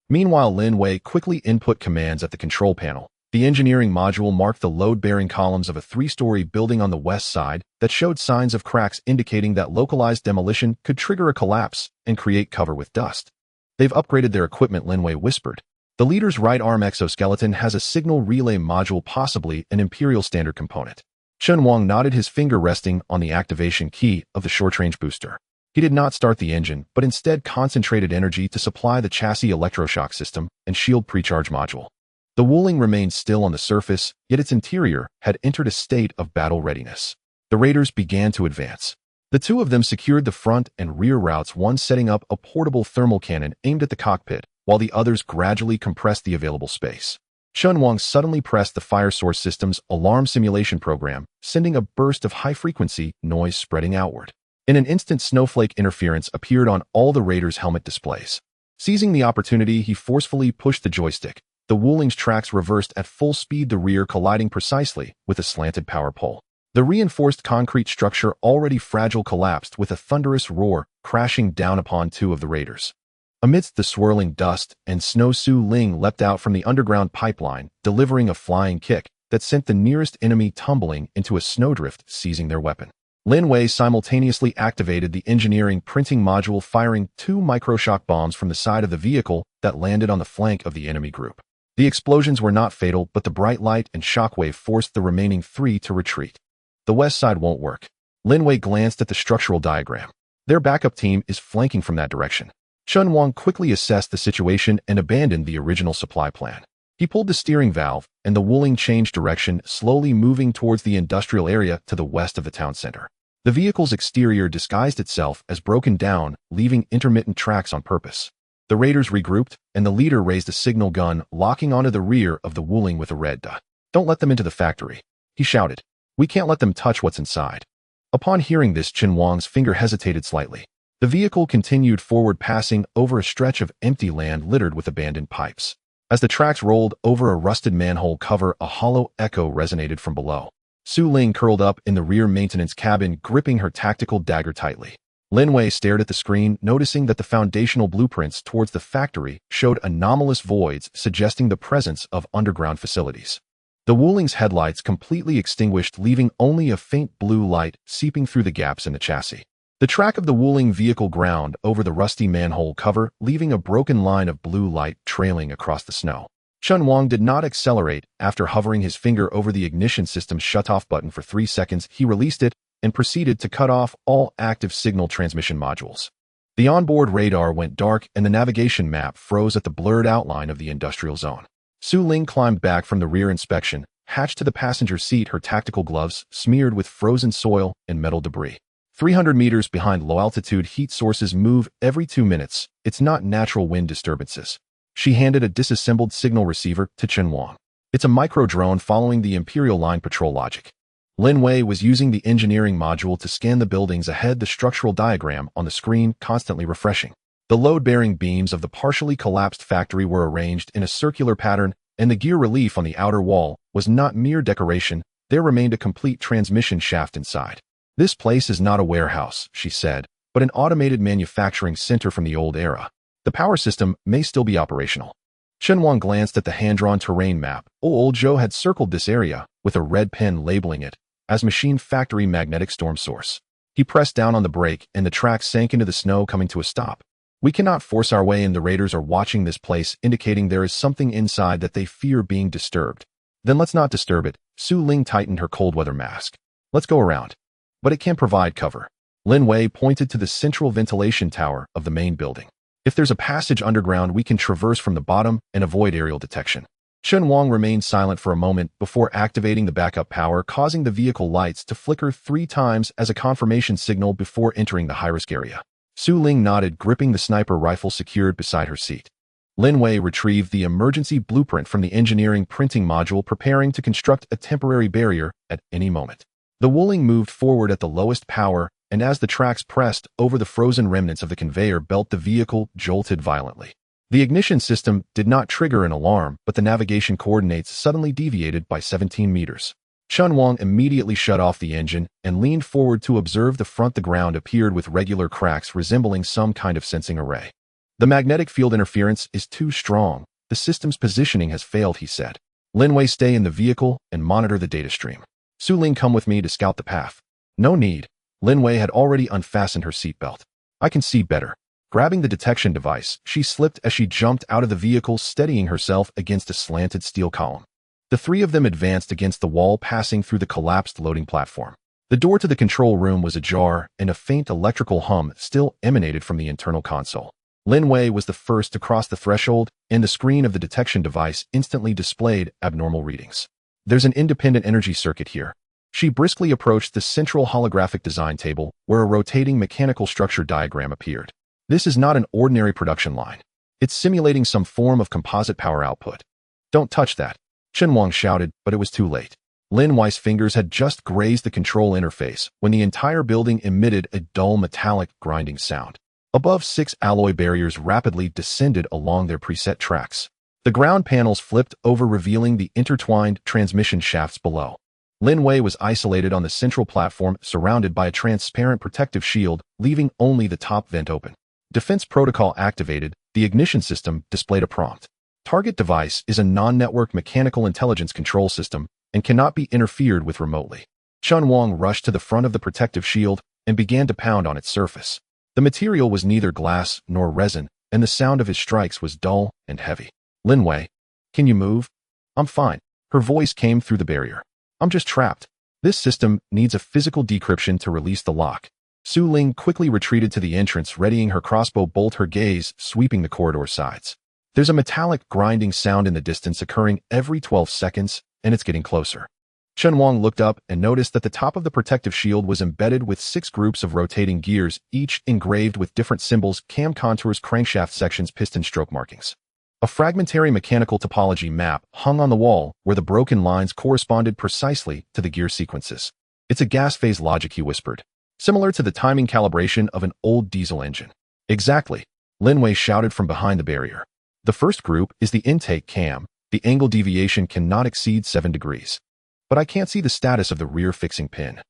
Meanwhile, Lin Wei quickly input commands at the control panel. The engineering module marked the load-bearing columns of a 3-story building on the west side that showed signs of cracks, indicating that localized demolition could trigger a collapse and create cover with dust. "They've upgraded their equipment," Lin Wei whispered. "The leader's right arm exoskeleton has a signal relay module, possibly an Imperial Standard component." Chen Wang nodded, his finger resting on the activation key of the short-range booster. He did not start the engine, but instead concentrated energy to supply the chassis electroshock system and shield precharge module. The Wuling remained still on the surface, yet its interior had entered a state of battle readiness. The raiders began to advance. The two of them secured the front and rear routes, one setting up a portable thermal cannon aimed at the cockpit, while the others gradually compressed the available space. Chen Wang suddenly pressed the fire source system's alarm simulation program, sending a burst of high-frequency noise spreading outward. In an instant, snowflake interference appeared on all the raiders' helmet displays. Seizing the opportunity, he forcefully pushed the joystick. The Wuling's tracks reversed at full speed, the rear colliding precisely with a slanted power pole. The reinforced concrete structure, already fragile, collapsed with a thunderous roar, crashing down upon 2 of the raiders. Amidst the swirling dust and snow, Su Ling leapt out from the underground pipeline, delivering a flying kick that sent the nearest enemy tumbling into a snowdrift, seizing their weapon. Lin Wei simultaneously activated the engineering printing module, firing 2 microshock bombs from the side of the vehicle that landed on the flank of the enemy group. The explosions were not fatal, but the bright light and shockwave forced the remaining 3 to retreat. "The west side won't work." Lin Wei glanced at the structural diagram. "Their backup team is flanking from that direction." Chen Wang quickly assessed the situation and abandoned the original supply plan. He pulled the steering valve, and the Wuling changed direction, slowly moving towards the industrial area to the west of the town center. The vehicle's exterior disguised itself as broken down, leaving intermittent tracks on purpose. The raiders regrouped, and the leader raised a signal gun, locking onto the rear of the Wuling with a red dot. "Don't let them into the factory," he shouted. "We can't let them touch what's inside." Upon hearing this, Chen Wang's finger hesitated slightly. The vehicle continued forward, passing over a stretch of empty land littered with abandoned pipes. As the tracks rolled over a rusted manhole cover, a hollow echo resonated from below. Su Ling curled up in the rear maintenance cabin, gripping her tactical dagger tightly. Lin Wei stared at the screen, noticing that the foundational blueprints towards the factory showed anomalous voids, suggesting the presence of underground facilities. The Wuling's headlights completely extinguished, leaving only a faint blue light seeping through the gaps in the chassis. The track of the Wuling vehicle ground over the rusty manhole cover, leaving a broken line of blue light trailing across the snow. Chen Wang did not accelerate. After hovering his finger over the ignition system's shutoff button for 3 seconds, he released it and proceeded to cut off all active signal transmission modules. The onboard radar went dark and the navigation map froze at the blurred outline of the industrial zone. Su Ling climbed back from the rear inspection, hatched to the passenger seat, her tactical gloves smeared with frozen soil and metal debris. 300 meters behind, low-altitude heat sources move every 2 minutes. It's not natural wind disturbances. She handed a disassembled signal receiver to Chen Wang. It's a micro-drone following the Imperial Line patrol logic. Lin Wei was using the engineering module to scan the buildings ahead, the structural diagram on the screen constantly refreshing. The load-bearing beams of the partially collapsed factory were arranged in a circular pattern, and the gear relief on the outer wall was not mere decoration. There remained a complete transmission shaft inside. This place is not a warehouse, she said, but an automated manufacturing center from the old era. The power system may still be operational. Chen Wang glanced at the hand-drawn terrain map. Old Zhou had circled this area, with a red pen labeling it as Machine Factory Magnetic Storm Source. He pressed down on the brake, and the track sank into the snow, coming to a stop. We cannot force our way in. The raiders are watching this place, indicating there is something inside that they fear being disturbed. Then let's not disturb it. Su Ling tightened her cold weather mask. Let's go around. But it can provide cover. Lin Wei pointed to the central ventilation tower of the main building. If there's a passage underground, we can traverse from the bottom and avoid aerial detection. Chen Wang remained silent for a moment before activating the backup power, causing the vehicle lights to flicker 3 times as a confirmation signal before entering the high-risk area. Su Ling nodded, gripping the sniper rifle secured beside her seat. Lin Wei retrieved the emergency blueprint from the engineering printing module, preparing to construct a temporary barrier at any moment. The Wuling moved forward at the lowest power, and as the tracks pressed over the frozen remnants of the conveyor belt, the vehicle jolted violently. The ignition system did not trigger an alarm, but the navigation coordinates suddenly deviated by 17 meters. Chen Wang immediately shut off the engine and leaned forward to observe the front. The ground appeared with regular cracks resembling some kind of sensing array. The magnetic field interference is too strong. The system's positioning has failed, he said. Lin Wei, stay in the vehicle and monitor the data stream. Su Ling, come with me to scout the path. No need. Lin Wei had already unfastened her seatbelt. I can see better. Grabbing the detection device, she slipped as she jumped out of the vehicle, steadying herself against a slanted steel column. The 3 of them advanced against the wall, passing through the collapsed loading platform. The door to the control room was ajar, and a faint electrical hum still emanated from the internal console. Lin Wei was the first to cross the threshold, and the screen of the detection device instantly displayed abnormal readings. There's an independent energy circuit here. She briskly approached the central holographic design table, where a rotating mechanical structure diagram appeared. This is not an ordinary production line. It's simulating some form of composite power output. Don't touch that, Chen Wang shouted, but it was too late. Lin Wei's fingers had just grazed the control interface when the entire building emitted a dull metallic grinding sound. Above, 6 alloy barriers rapidly descended along their preset tracks. The ground panels flipped over, revealing the intertwined transmission shafts below. Lin Wei was isolated on the central platform, surrounded by a transparent protective shield, leaving only the top vent open. Defense protocol activated. The ignition system displayed a prompt. Target device is a non-network mechanical intelligence control system and cannot be interfered with remotely. Chen Wang rushed to the front of the protective shield and began to pound on its surface. The material was neither glass nor resin, and the sound of his strikes was dull and heavy. Lin Wei, can you move? I'm fine. Her voice came through the barrier. I'm just trapped. This system needs a physical decryption to release the lock. Su Ling quickly retreated to the entrance, readying her crossbow bolt, her gaze sweeping the corridor sides. There's a metallic grinding sound in the distance, occurring every 12 seconds, and it's getting closer. Chen Wang looked up and noticed that the top of the protective shield was embedded with 6 groups of rotating gears, each engraved with different symbols: cam contours, crankshaft sections, piston stroke markings. A fragmentary mechanical topology map hung on the wall, where the broken lines corresponded precisely to the gear sequences. It's a gas phase logic, he whispered. Similar to the timing calibration of an old diesel engine. Exactly, Lin Wei shouted from behind the barrier. The first group is the intake cam. The angle deviation cannot exceed 7 degrees. But I can't see the status of the rear fixing pin.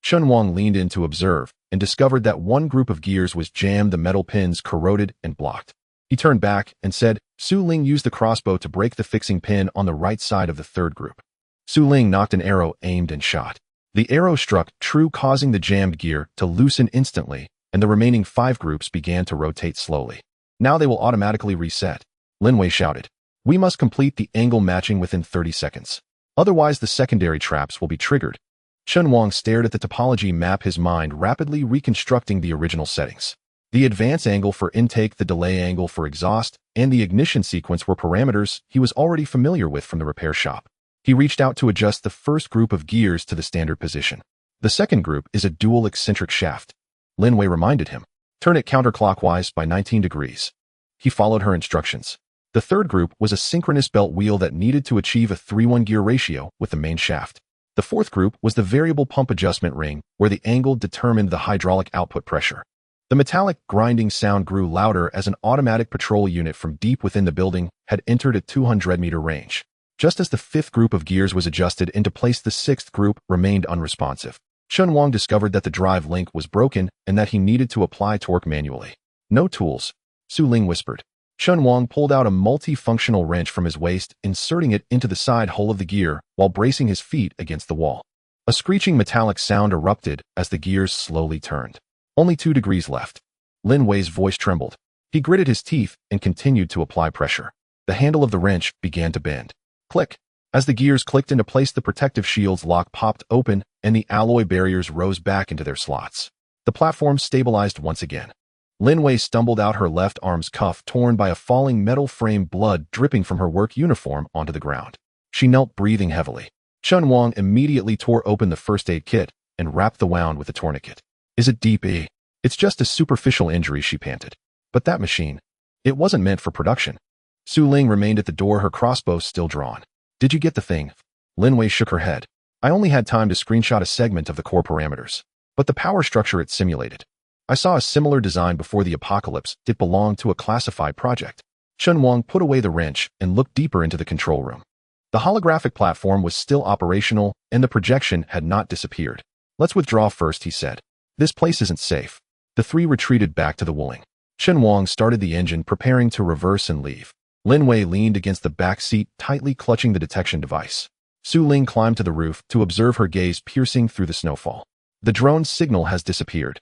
Chen Wang leaned in to observe and discovered that one group of gears was jammed, the metal pins corroded and blocked. He turned back and said, Su Ling, used the crossbow to break the fixing pin on the right side of the third group. Su Ling knocked an arrow, aimed and shot. The arrow struck true, causing the jammed gear to loosen instantly, and the remaining 5 groups began to rotate slowly. Now they will automatically reset, Lin Wei shouted. We must complete the angle matching within 30 seconds. Otherwise, the secondary traps will be triggered. Chen Wang stared at the topology map, his mind rapidly reconstructing the original settings. The advance angle for intake, the delay angle for exhaust, and the ignition sequence were parameters he was already familiar with from the repair shop. He reached out to adjust the first group of gears to the standard position. The second group is a dual eccentric shaft. Lin Wei reminded him. Turn it counterclockwise by 19 degrees. He followed her instructions. The third group was a synchronous belt wheel that needed to achieve a 3:1 gear ratio with the main shaft. The fourth group was the variable pump adjustment ring, where the angle determined the hydraulic output pressure. The metallic grinding sound grew louder as an automatic patrol unit from deep within the building had entered a 200-meter range. Just as the fifth group of gears was adjusted into place, the sixth group remained unresponsive. Chen Wang discovered that the drive link was broken and that he needed to apply torque manually. No tools, Su Ling whispered. Chen Wang pulled out a multifunctional wrench from his waist, inserting it into the side hole of the gear while bracing his feet against the wall. A screeching metallic sound erupted as the gears slowly turned. Only 2 degrees left. Lin Wei's voice trembled. He gritted his teeth and continued to apply pressure. The handle of the wrench began to bend. Click. As the gears clicked into place, the protective shield's lock popped open and the alloy barriers rose back into their slots. The platform stabilized once again. Lin Wei stumbled out, her left arm's cuff torn by a falling metal frame, blood dripping from her work uniform onto the ground. She knelt, breathing heavily. Chen Wang immediately tore open the first aid kit and wrapped the wound with a tourniquet. Is it deep, E? It's just a superficial injury, she panted. But that machine, it wasn't meant for production. Su Ling remained at the door, her crossbow still drawn. Did you get the thing? Lin Wei shook her head. I only had time to screenshot a segment of the core parameters. But the power structure it simulated. I saw a similar design before the apocalypse. It belonged to a classified project. Chen Wang put away the wrench and looked deeper into the control room. The holographic platform was still operational and the projection had not disappeared. Let's withdraw first, he said. This place isn't safe. The three retreated back to the Wuling. Chen Wang started the engine, preparing to reverse and leave. Lin Wei leaned against the back seat, tightly clutching the detection device. Su Ling climbed to the roof to observe, her gaze piercing through the snowfall. The drone's signal has disappeared.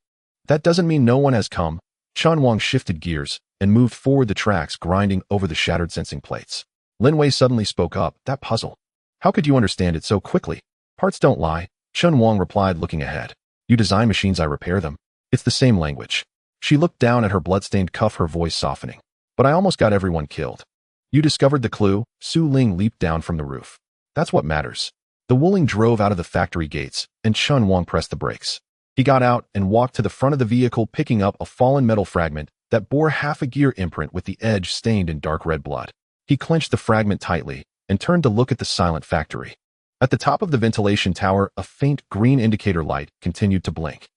That doesn't mean no one has come. Chen Wang shifted gears and moved forward, the tracks grinding over the shattered sensing plates. Lin Wei suddenly spoke up. That puzzle. How could you understand it so quickly? Parts don't lie, Chen Wang replied, looking ahead. You design machines, I repair them. It's the same language. She looked down at her bloodstained cuff, her voice softening. But I almost got everyone killed. You discovered the clue? Su Ling leaped down from the roof. That's what matters. The Wuling drove out of the factory gates, and Chen Wang pressed the brakes. He got out and walked to the front of the vehicle, picking up a fallen metal fragment that bore half a gear imprint with the edge stained in dark red blood. He clenched the fragment tightly and turned to look at the silent factory. At the top of the ventilation tower, a faint green indicator light continued to blink.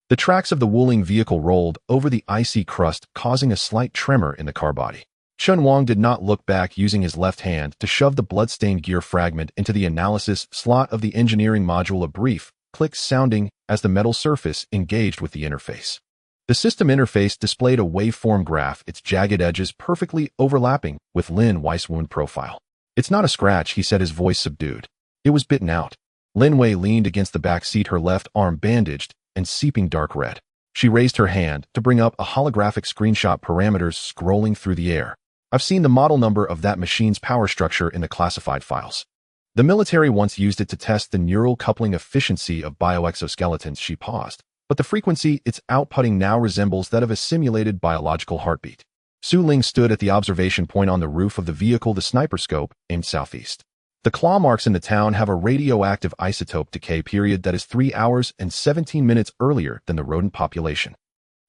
The tracks of the Wuling vehicle rolled over the icy crust, causing a slight tremor in the car body. Chen Wang did not look back, using his left hand to shove the bloodstained gear fragment into the analysis slot of the engineering module. A brief click sounding as the metal surface engaged with the interface. The system interface displayed a waveform graph, its jagged edges perfectly overlapping with Lin Wei's wound profile. It's not a scratch, he said, his voice subdued. It was bitten out. Lin Wei leaned against the back seat, her left arm bandaged and seeping dark red. She raised her hand to bring up a holographic screenshot, parameters scrolling through the air. I've seen the model number of that machine's power structure in the classified files. The military once used it to test the neural coupling efficiency of bioexoskeletons. She paused, but the frequency it's outputting now resembles that of a simulated biological heartbeat. Su Ling stood at the observation point on the roof of the vehicle, the sniper scope aimed southeast. The claw marks in the town have a radioactive isotope decay period that is 3 hours and 17 minutes earlier than the rodent population.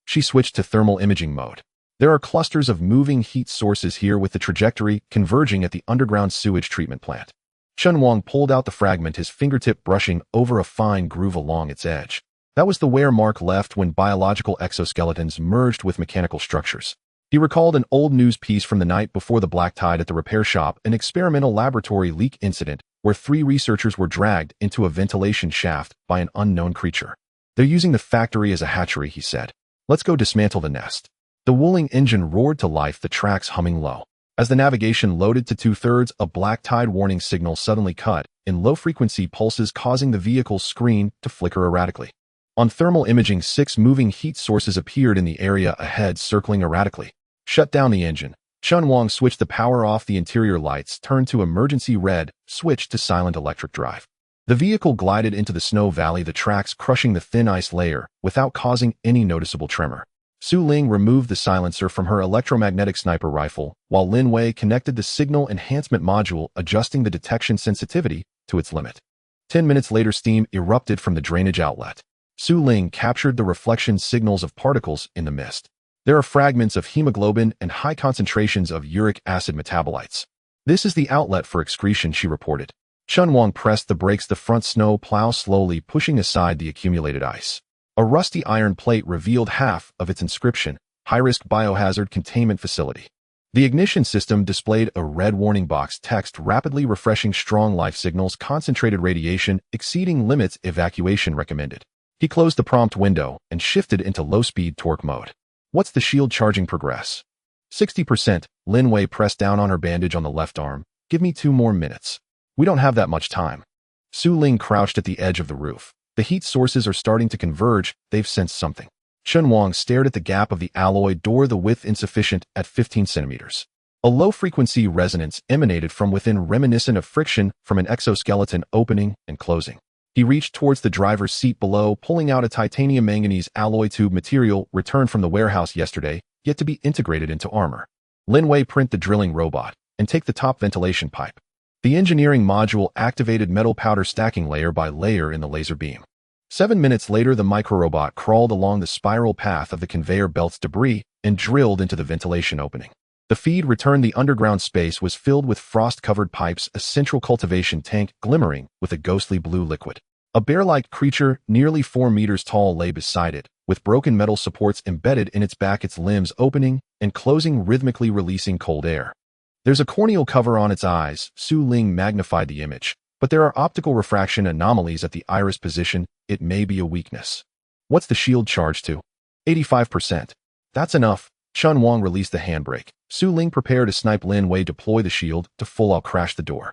She switched to thermal imaging mode. There are clusters of moving heat sources here, with the trajectory converging at the underground sewage treatment plant. Chen Wang pulled out the fragment, his fingertip brushing over a fine groove along its edge. That was the wear mark left when biological exoskeletons merged with mechanical structures. He recalled an old news piece from the night before the black tide at the repair shop, an experimental laboratory leak incident where 3 researchers were dragged into a ventilation shaft by an unknown creature. They're using the factory as a hatchery, he said. Let's go dismantle the nest. The Wuling engine roared to life, the tracks humming low. As the navigation loaded to 2/3, a black tide warning signal suddenly cut in low-frequency pulses, causing the vehicle's screen to flicker erratically. On thermal imaging, 6 moving heat sources appeared in the area ahead, circling erratically. Shut down the engine. Chen Wang switched the power off. The interior lights turned to emergency red, switched to silent electric drive. The vehicle glided into the snow valley, the tracks crushing the thin ice layer without causing any noticeable tremor. Su Ling removed the silencer from her electromagnetic sniper rifle, while Lin Wei connected the signal enhancement module, adjusting the detection sensitivity to its limit. 10 minutes later, steam erupted from the drainage outlet. Su Ling captured the reflection signals of particles in the mist. There are fragments of hemoglobin and high concentrations of uric acid metabolites. This is the outlet for excretion, she reported. Chen Wang pressed the brakes. The front snow plow slowly pushing aside the accumulated ice. A rusty iron plate revealed half of its inscription, high-risk biohazard containment facility. The ignition system displayed a red warning box text rapidly refreshing strong life signals, concentrated radiation exceeding limits, evacuation recommended. He closed the prompt window and shifted into low-speed torque mode. What's the shield charging progress? 60%. Lin Wei pressed down on her bandage on the left arm. Give me 2 more minutes. We don't have that much time. Su Ling crouched at the edge of the roof. The heat sources are starting to converge. They've sensed something. Chen Wang stared at the gap of the alloy door, the width insufficient at 15 centimeters. A low-frequency resonance emanated from within, reminiscent of friction from an exoskeleton opening and closing. He reached towards the driver's seat below, pulling out a titanium manganese alloy tube material returned from the warehouse yesterday, yet to be integrated into armor. Lin Wei, print the drilling robot and take the top ventilation pipe. The engineering module activated metal powder stacking layer by layer in the laser beam. 7 minutes later, the microrobot crawled along the spiral path of the conveyor belt's debris and drilled into the ventilation opening. The feed returned. The underground space was filled with frost-covered pipes, a central cultivation tank glimmering with a ghostly blue liquid. A bear-like creature, nearly 4 meters tall, lay beside it, with broken metal supports embedded in its back, its limbs opening and closing rhythmically, releasing cold air. There's a corneal cover on its eyes. Su Ling magnified the image, but there are optical refraction anomalies at the iris position. It may be a weakness. What's the shield charge to? 85%. That's enough. Chen Wang released the handbrake. Su Ling prepared to snipe. Lin Wei deploy the shield to full out crash the door.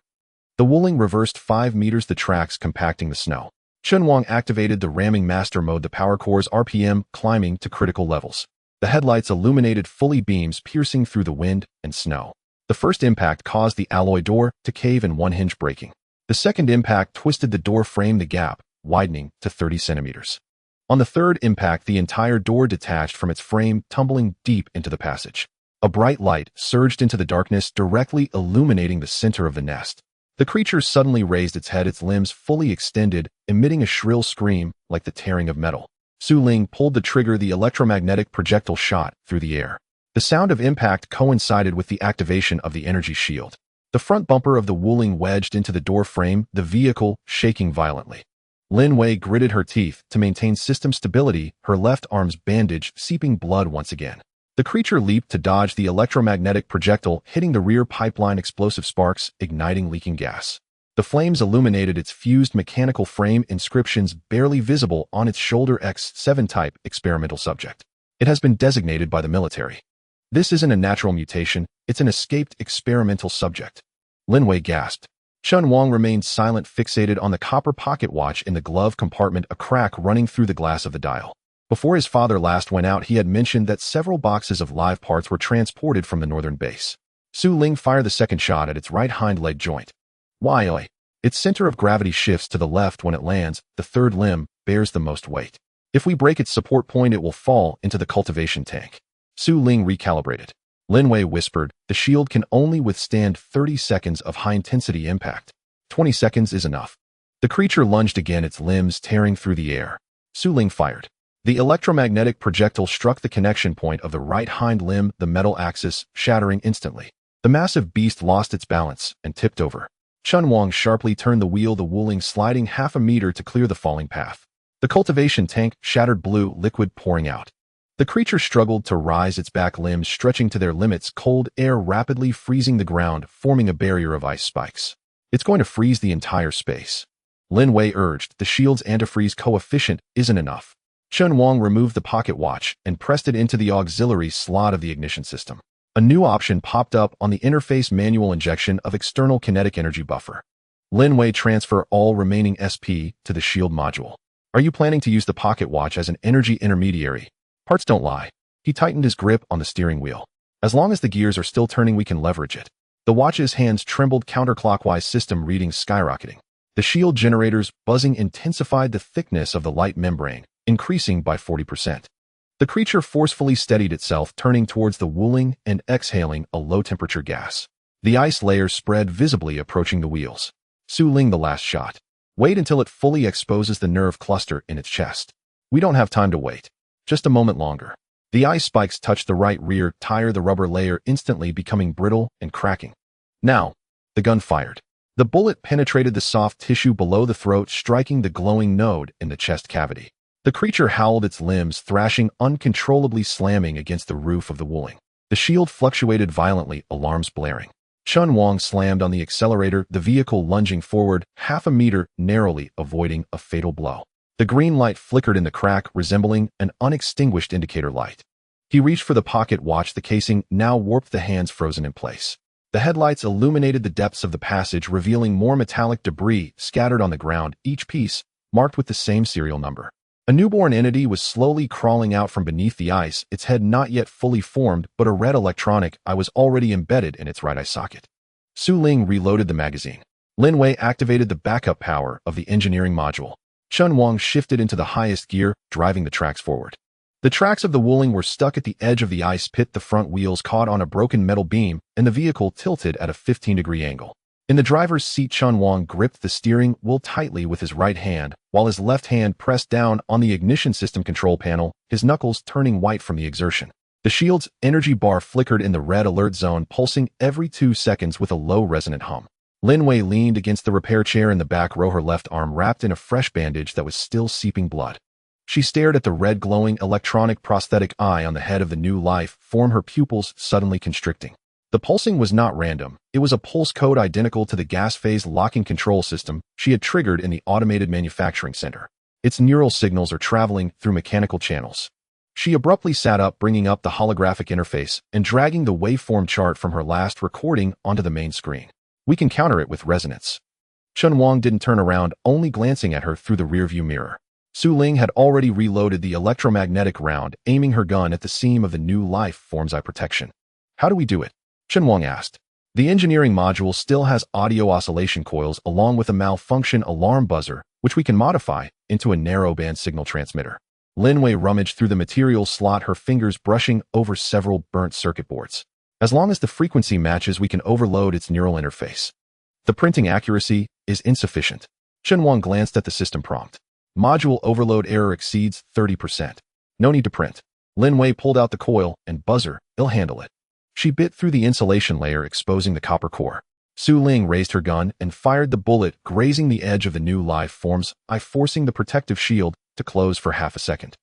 The Wuling reversed 5 meters, the tracks compacting the snow. Chen Wang activated the ramming master mode, the power core's RPM climbing to critical levels. The headlights illuminated fully, beams piercing through the wind and snow. The first impact caused the alloy door to cave in, one hinge breaking. The second impact twisted the door frame, the gap widening to 30 centimeters. On the third impact, the entire door detached from its frame, tumbling deep into the passage. A bright light surged into the darkness, directly illuminating the center of the nest. The creature suddenly raised its head, its limbs fully extended, emitting a shrill scream like the tearing of metal. Su Ling pulled the trigger. The electromagnetic projectile shot through the air. The sound of impact coincided with the activation of the energy shield. The front bumper of the Wuling wedged into the door frame, the vehicle shaking violently. Lin Wei gritted her teeth to maintain system stability, her left arm's bandage seeping blood once again. The creature leaped to dodge the electromagnetic projectile, hitting the rear pipeline, explosive sparks igniting leaking gas. The flames illuminated its fused mechanical frame, inscriptions barely visible on its shoulder. X7 type, experimental subject. It has been designated by the military. This isn't a natural mutation, it's an escaped experimental subject. Lin Wei gasped. Chen Wang remained silent, fixated on the copper pocket watch in the glove compartment, a crack running through the glass of the dial. Before his father last went out, he had mentioned that several boxes of live parts were transported from the northern base. Su Ling fired the second shot at its right hind leg joint. Why? Its center of gravity shifts to the left when it lands. The third limb bears the most weight. If we break its support point, it will fall into the cultivation tank. Su Ling recalibrated. Lin Wei whispered, the shield can only withstand 30 seconds of high-intensity impact. 20 seconds is enough. The creature lunged again, its limbs tearing through the air. Su Ling fired. The electromagnetic projectile struck the connection point of the right hind limb, the metal axis, shattering instantly. The massive beast lost its balance and tipped over. Chen Wang sharply turned the wheel, the Wuling sliding half a meter to clear the falling path. The cultivation tank shattered, blue liquid pouring out. The creature struggled to rise, its back limbs stretching to their limits, cold air rapidly freezing the ground, forming a barrier of ice spikes. It's going to freeze the entire space. Lin Wei urged, the shield's antifreeze coefficient isn't enough. Chen Wang removed the pocket watch and pressed it into the auxiliary slot of the ignition system. A new option popped up on the interface, manual injection of external kinetic energy buffer. Lin Wei, transfer all remaining SP to the shield module. Are you planning to use the pocket watch as an energy intermediary? Parts don't lie. He tightened his grip on the steering wheel. As long as the gears are still turning, we can leverage it. The watch's hands trembled, counterclockwise, system readings skyrocketing. The shield generators buzzing intensified the thickness of the light membrane, increasing by 40%. The creature forcefully steadied itself, turning towards the Wuling and exhaling a low-temperature gas. The ice layer spread visibly, approaching the wheels. Su Ling, the last shot. Wait until it fully exposes the nerve cluster in its chest. We don't have time to wait. Just a moment longer. The ice spikes touched the right rear tire, the rubber layer instantly becoming brittle and cracking. Now, the gun fired. The bullet penetrated the soft tissue below the throat, striking the glowing node in the chest cavity. The creature howled, its limbs thrashing uncontrollably, slamming against the roof of the Wuling. The shield fluctuated violently, alarms blaring. Chen Wang slammed on the accelerator, the vehicle lunging forward half a meter, narrowly avoiding a fatal blow. The green light flickered in the crack, resembling an unextinguished indicator light. He reached for the pocket watch, the casing now warped, the hands frozen in place. The headlights illuminated the depths of the passage, revealing more metallic debris scattered on the ground, each piece marked with the same serial number. A newborn entity was slowly crawling out from beneath the ice, its head not yet fully formed, but a red electronic eye was already embedded in its right eye socket. Su Ling reloaded the magazine. Lin Wei activated the backup power of the engineering module. Chen Wang shifted into the highest gear, driving the tracks forward. The tracks of the Wuling were stuck at the edge of the ice pit, the front wheels caught on a broken metal beam, and the vehicle tilted at a 15-degree angle. In the driver's seat, Chen Wang gripped the steering wheel tightly with his right hand, while his left hand pressed down on the ignition system control panel, his knuckles turning white from the exertion. The shield's energy bar flickered in the red alert zone, pulsing every 2 seconds with a low resonant hum. Lin Wei leaned against the repair chair in the back row, her left arm wrapped in a fresh bandage that was still seeping blood. She stared at the red glowing electronic prosthetic eye on the head of the new life form, her pupils suddenly constricting. The pulsing was not random. It was a pulse code identical to the gas phase locking control system she had triggered in the automated manufacturing center. Its neural signals are traveling through mechanical channels. She abruptly sat up, bringing up the holographic interface and dragging the waveform chart from her last recording onto the main screen. We can counter it with resonance. Chen Wang didn't turn around, only glancing at her through the rearview mirror. Su Ling had already reloaded the electromagnetic round, aiming her gun at the seam of the new life form's eye protection. How do we do it? Chen Wang asked. The engineering module still has audio oscillation coils along with a malfunction alarm buzzer, which we can modify into a narrowband signal transmitter. Lin Wei rummaged through the material slot, her fingers brushing over several burnt circuit boards. As long as the frequency matches, we can overload its neural interface. The printing accuracy is insufficient. Chen Wang glanced at the system prompt. Module overload error exceeds 30%. No need to print. Lin Wei pulled out the coil and buzzer. It'll handle it. She bit through the insulation layer, exposing the copper core. Su Ling raised her gun and fired the bullet, grazing the edge of the new life form's eye, forcing the protective shield to close for half a second.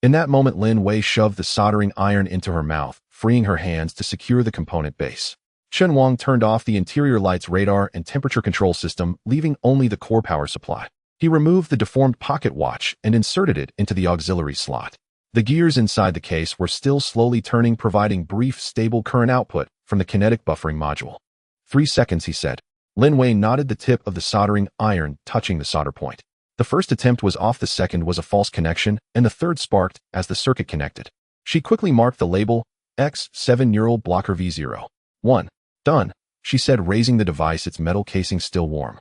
In that moment, Lin Wei shoved the soldering iron into her mouth, freeing her hands to secure the component base. Chen Wang turned off the interior lights, radar, and temperature control system, leaving only the core power supply. He removed the deformed pocket watch and inserted it into the auxiliary slot. The gears inside the case were still slowly turning, providing brief, stable current output from the kinetic buffering module. 3 seconds, he said. Lin Wei nodded, the tip of the soldering iron touching the solder point. The first attempt was off, the second was a false connection, and the third sparked as the circuit connected. She quickly marked the label, X7 Neural Blocker V01. Done, she said, raising the device, its metal casing still warm.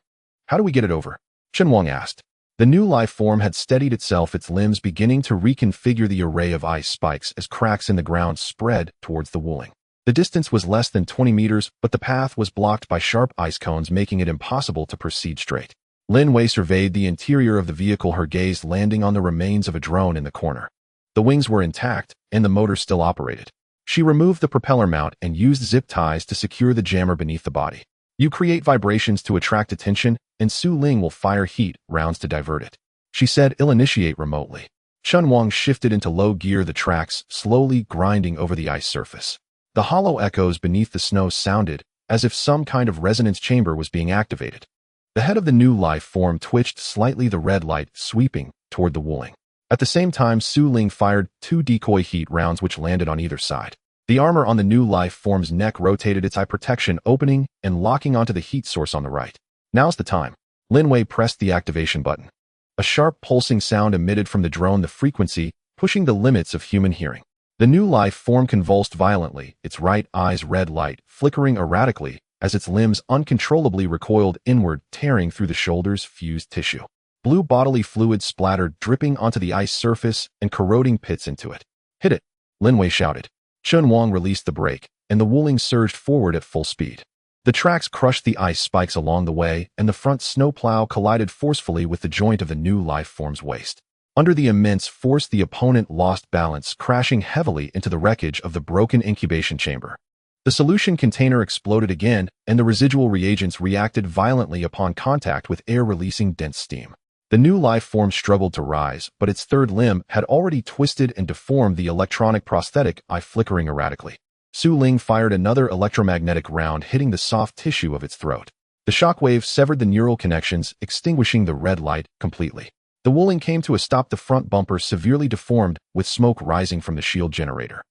How do we get it over? Chen Wang asked. The new life form had steadied itself, its limbs beginning to reconfigure the array of ice spikes as cracks in the ground spread towards the Wuling. The distance was less than 20 meters, but the path was blocked by sharp ice cones, making it impossible to proceed straight. Lin Wei surveyed the interior of the vehicle, her gaze landing on the remains of a drone in the corner. The wings were intact, and the motor still operated. She removed the propeller mount and used zip ties to secure the jammer beneath the body. You create vibrations to attract attention, and Su Ling will fire heat rounds to divert it. She said, "I'll initiate remotely." Chen Wang shifted into low gear, the tracks slowly grinding over the ice surface. The hollow echoes beneath the snow sounded as if some kind of resonance chamber was being activated. The head of the new life form twitched slightly, the red light sweeping toward the Wuling. At the same time, Su Ling fired 2 decoy heat rounds which landed on either side. The armor on the new life form's neck rotated, its eye protection opening and locking onto the heat source on the right. Now's the time. Lin Wei pressed the activation button. A sharp pulsing sound emitted from the drone, the frequency pushing the limits of human hearing. The new life form convulsed violently, its right eye's red light flickering erratically as its limbs uncontrollably recoiled inward, tearing through the shoulder's fused tissue. Blue bodily fluid splattered, dripping onto the ice surface and corroding pits into it. "Hit it!" Lin Wei shouted. Chen Wang released the brake, and the Wuling surged forward at full speed. The tracks crushed the ice spikes along the way, and the front snowplow collided forcefully with the joint of the new life form's waist. Under the immense force, the opponent lost balance, crashing heavily into the wreckage of the broken incubation chamber. The solution container exploded again, and the residual reagents reacted violently upon contact with air, releasing dense steam. The new life form struggled to rise, but its third limb had already twisted and deformed the electronic prosthetic eye, flickering erratically. Su Ling fired another electromagnetic round, hitting the soft tissue of its throat. The shockwave severed the neural connections, extinguishing the red light completely. The Wuling came to a stop, the front bumper severely deformed, with smoke rising from the shield generator.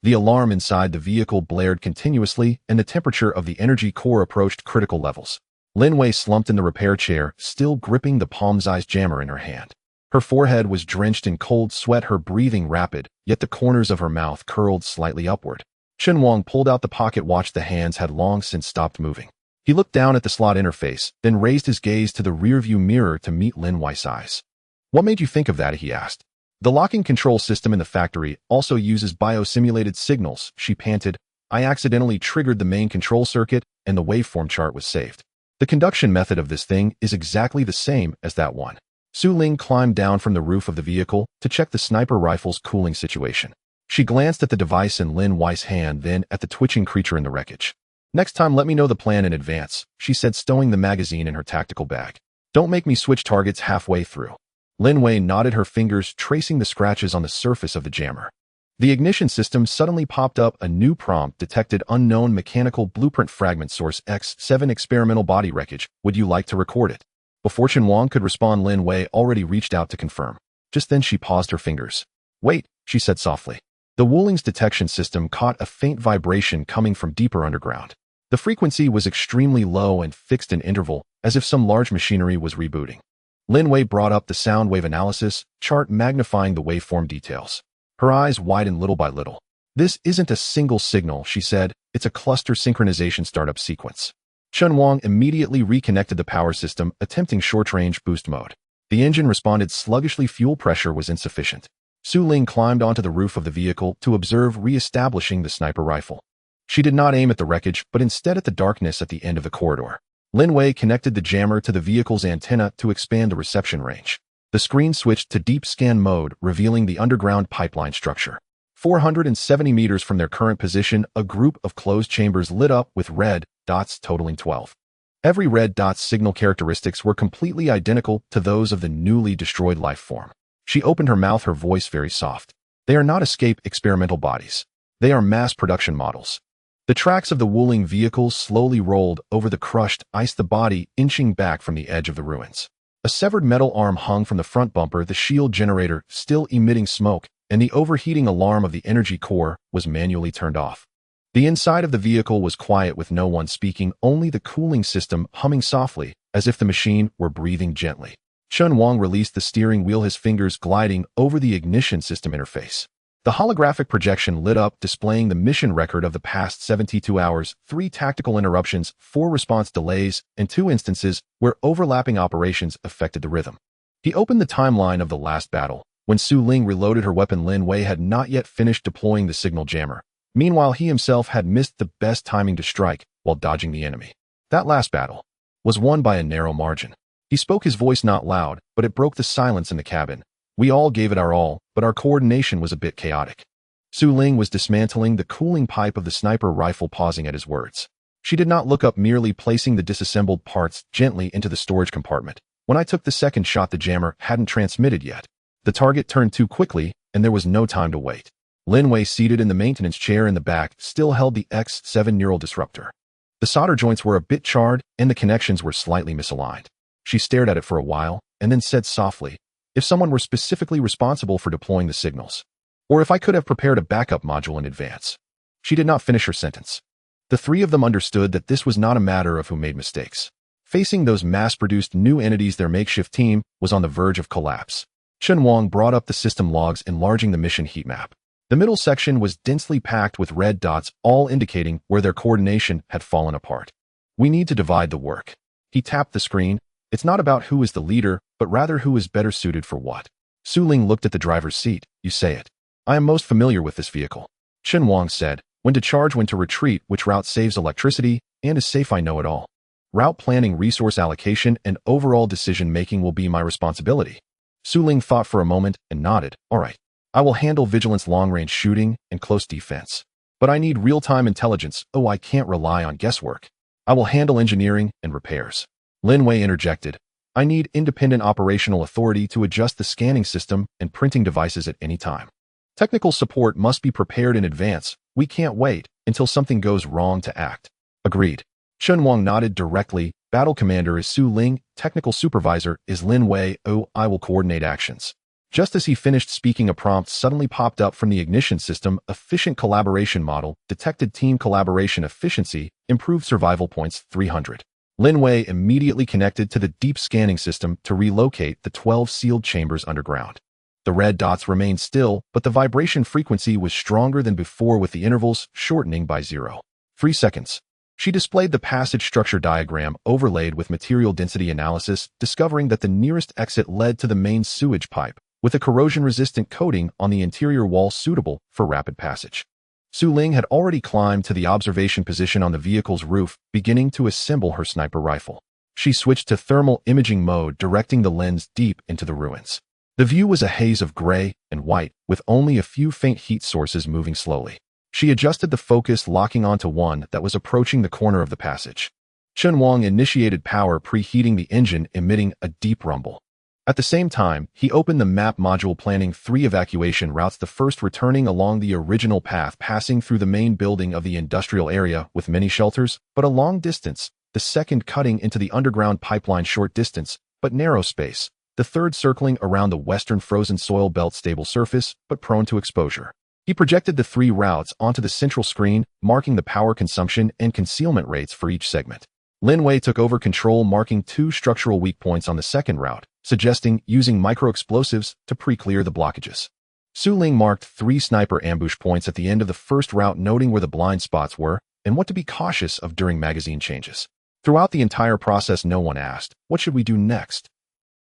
The alarm inside the vehicle blared continuously, and the temperature of the energy core approached critical levels. Lin Wei slumped in the repair chair, still gripping the palm-sized jammer in her hand. Her forehead was drenched in cold sweat, her breathing rapid, yet the corners of her mouth curled slightly upward. Chen Wang pulled out the pocket watch. The hands had long since stopped moving. He looked down at the slot interface, then raised his gaze to the rearview mirror to meet Lin Wei's eyes. "What made you think of that?" he asked. "The locking control system in the factory also uses biosimulated signals," she panted. "I accidentally triggered the main control circuit, and the waveform chart was saved. The conduction method of this thing is exactly the same as that one." Su Ling climbed down from the roof of the vehicle to check the sniper rifle's cooling situation. She glanced at the device in Lin Wei's hand, then at the twitching creature in the wreckage. "Next time, let me know the plan in advance," she said, stowing the magazine in her tactical bag. "Don't make me switch targets halfway through." Lin Wei nodded, her fingers tracing the scratches on the surface of the jammer. The ignition system suddenly popped up. A new prompt detected: unknown mechanical blueprint fragment, source X7 experimental body wreckage. Would you like to record it? Before Chen Wang could respond, Lin Wei already reached out to confirm. Just then she paused, her fingers. "Wait," she said softly. The Wuling's detection system caught a faint vibration coming from deeper underground. The frequency was extremely low and fixed in interval, as if some large machinery was rebooting. Lin Wei brought up the sound wave analysis chart, magnifying the waveform details. Her eyes widened little by little. "This isn't a single signal," she said. "It's a cluster synchronization startup sequence." Chen Wang immediately reconnected the power system, attempting short-range boost mode. The engine responded sluggishly. Fuel pressure was insufficient. Su Ling climbed onto the roof of the vehicle to observe re-establishing the sniper rifle. She did not aim at the wreckage, but instead at the darkness at the end of the corridor. Lin Wei connected the jammer to the vehicle's antenna to expand the reception range. The screen switched to deep scan mode, revealing the underground pipeline structure. 470 meters from their current position, a group of closed chambers lit up with red dots totaling 12. Every red dot's signal characteristics were completely identical to those of the newly destroyed life form. She opened her mouth, her voice very soft. "They are not escape experimental bodies. They are mass production models." The tracks of the Wuling vehicles slowly rolled over the crushed ice, the body inching back from the edge of the ruins. A severed metal arm hung from the front bumper, the shield generator still emitting smoke, and the overheating alarm of the energy core was manually turned off. The inside of the vehicle was quiet, with no one speaking, only the cooling system humming softly, as if the machine were breathing gently. Chen Wang released the steering wheel, his fingers gliding over the ignition system interface. The holographic projection lit up, displaying the mission record of the past 72 hours, 3 tactical interruptions, 4 response delays, and 2 instances where overlapping operations affected the rhythm. He opened the timeline of the last battle. When Su Ling reloaded her weapon, Lin Wei had not yet finished deploying the signal jammer. Meanwhile, he himself had missed the best timing to strike while dodging the enemy. That last battle was won by a narrow margin. He spoke, his voice not loud, but it broke the silence in the cabin. "We all gave it our all, but our coordination was a bit chaotic." Su Ling was dismantling the cooling pipe of the sniper rifle, pausing at his words. She did not look up, merely placing the disassembled parts gently into the storage compartment. "When I took the second shot, the jammer hadn't transmitted yet. The target turned too quickly, and there was no time to wait." Lin Wei, seated in the maintenance chair in the back, still held the X7 neural disruptor. The solder joints were a bit charred, and the connections were slightly misaligned. She stared at it for a while, and then said softly, "If someone were specifically responsible for deploying the signals, or if I could have prepared a backup module in advance." She did not finish her sentence. The 3 of them understood that this was not a matter of who made mistakes. Facing those mass-produced new entities, their makeshift team was on the verge of collapse. Chen Wang brought up the system logs, enlarging the mission heat map. The middle section was densely packed with red dots, all indicating where their coordination had fallen apart. "We need to divide the work." He tapped the screen. "It's not about who is the leader, but rather who is better suited for what." Su Ling looked at the driver's seat. "You say it. I am most familiar with this vehicle." Chen Wang said, "When to charge, when to retreat, which route saves electricity, and is safe, I know it all. Route planning, resource allocation, and overall decision-making will be my responsibility." Su Ling thought for a moment and nodded. All right. I will handle vigilance, long-range shooting, and close defense. But I need real-time intelligence. Oh, I can't rely on guesswork. I will handle engineering and repairs. Lin Wei interjected. I need independent operational authority to adjust the scanning system and printing devices at any time. Technical support must be prepared in advance. We can't wait until something goes wrong to act. Agreed. Chen Wang nodded directly. Battle commander is Su Ling. Technical supervisor is Lin Wei. Oh, I will coordinate actions. Just as he finished speaking, a prompt suddenly popped up from the ignition system. Efficient collaboration model. Detected team collaboration efficiency. Improved survival points 300. Lin Wei immediately connected to the deep scanning system to relocate the 12 sealed chambers underground. The red dots remained still, but the vibration frequency was stronger than before, with the intervals shortening by 0.3 seconds. She displayed the passage structure diagram overlaid with material density analysis, discovering that the nearest exit led to the main sewage pipe, with a corrosion-resistant coating on the interior wall suitable for rapid passage. Su Ling had already climbed to the observation position on the vehicle's roof, beginning to assemble her sniper rifle. She switched to thermal imaging mode, directing the lens deep into the ruins. The view was a haze of gray and white, with only a few faint heat sources moving slowly. She adjusted the focus, locking onto one that was approaching the corner of the passage. Chen Wang initiated power, preheating the engine, emitting a deep rumble. At the same time, he opened the map module, planning 3 evacuation routes, the first returning along the original path, passing through the main building of the industrial area with many shelters, but a long distance, the second cutting into the underground pipeline, short distance, but narrow space, the third circling around the western frozen soil belt, stable surface, but prone to exposure. He projected the 3 routes onto the central screen, marking the power consumption and concealment rates for each segment. Lin Wei took over control, marking 2 structural weak points on the second route, suggesting using micro-explosives to pre-clear the blockages. Su Ling marked 3 sniper ambush points at the end of the first route, noting where the blind spots were and what to be cautious of during magazine changes. Throughout the entire process, no one asked, "What should we do next?"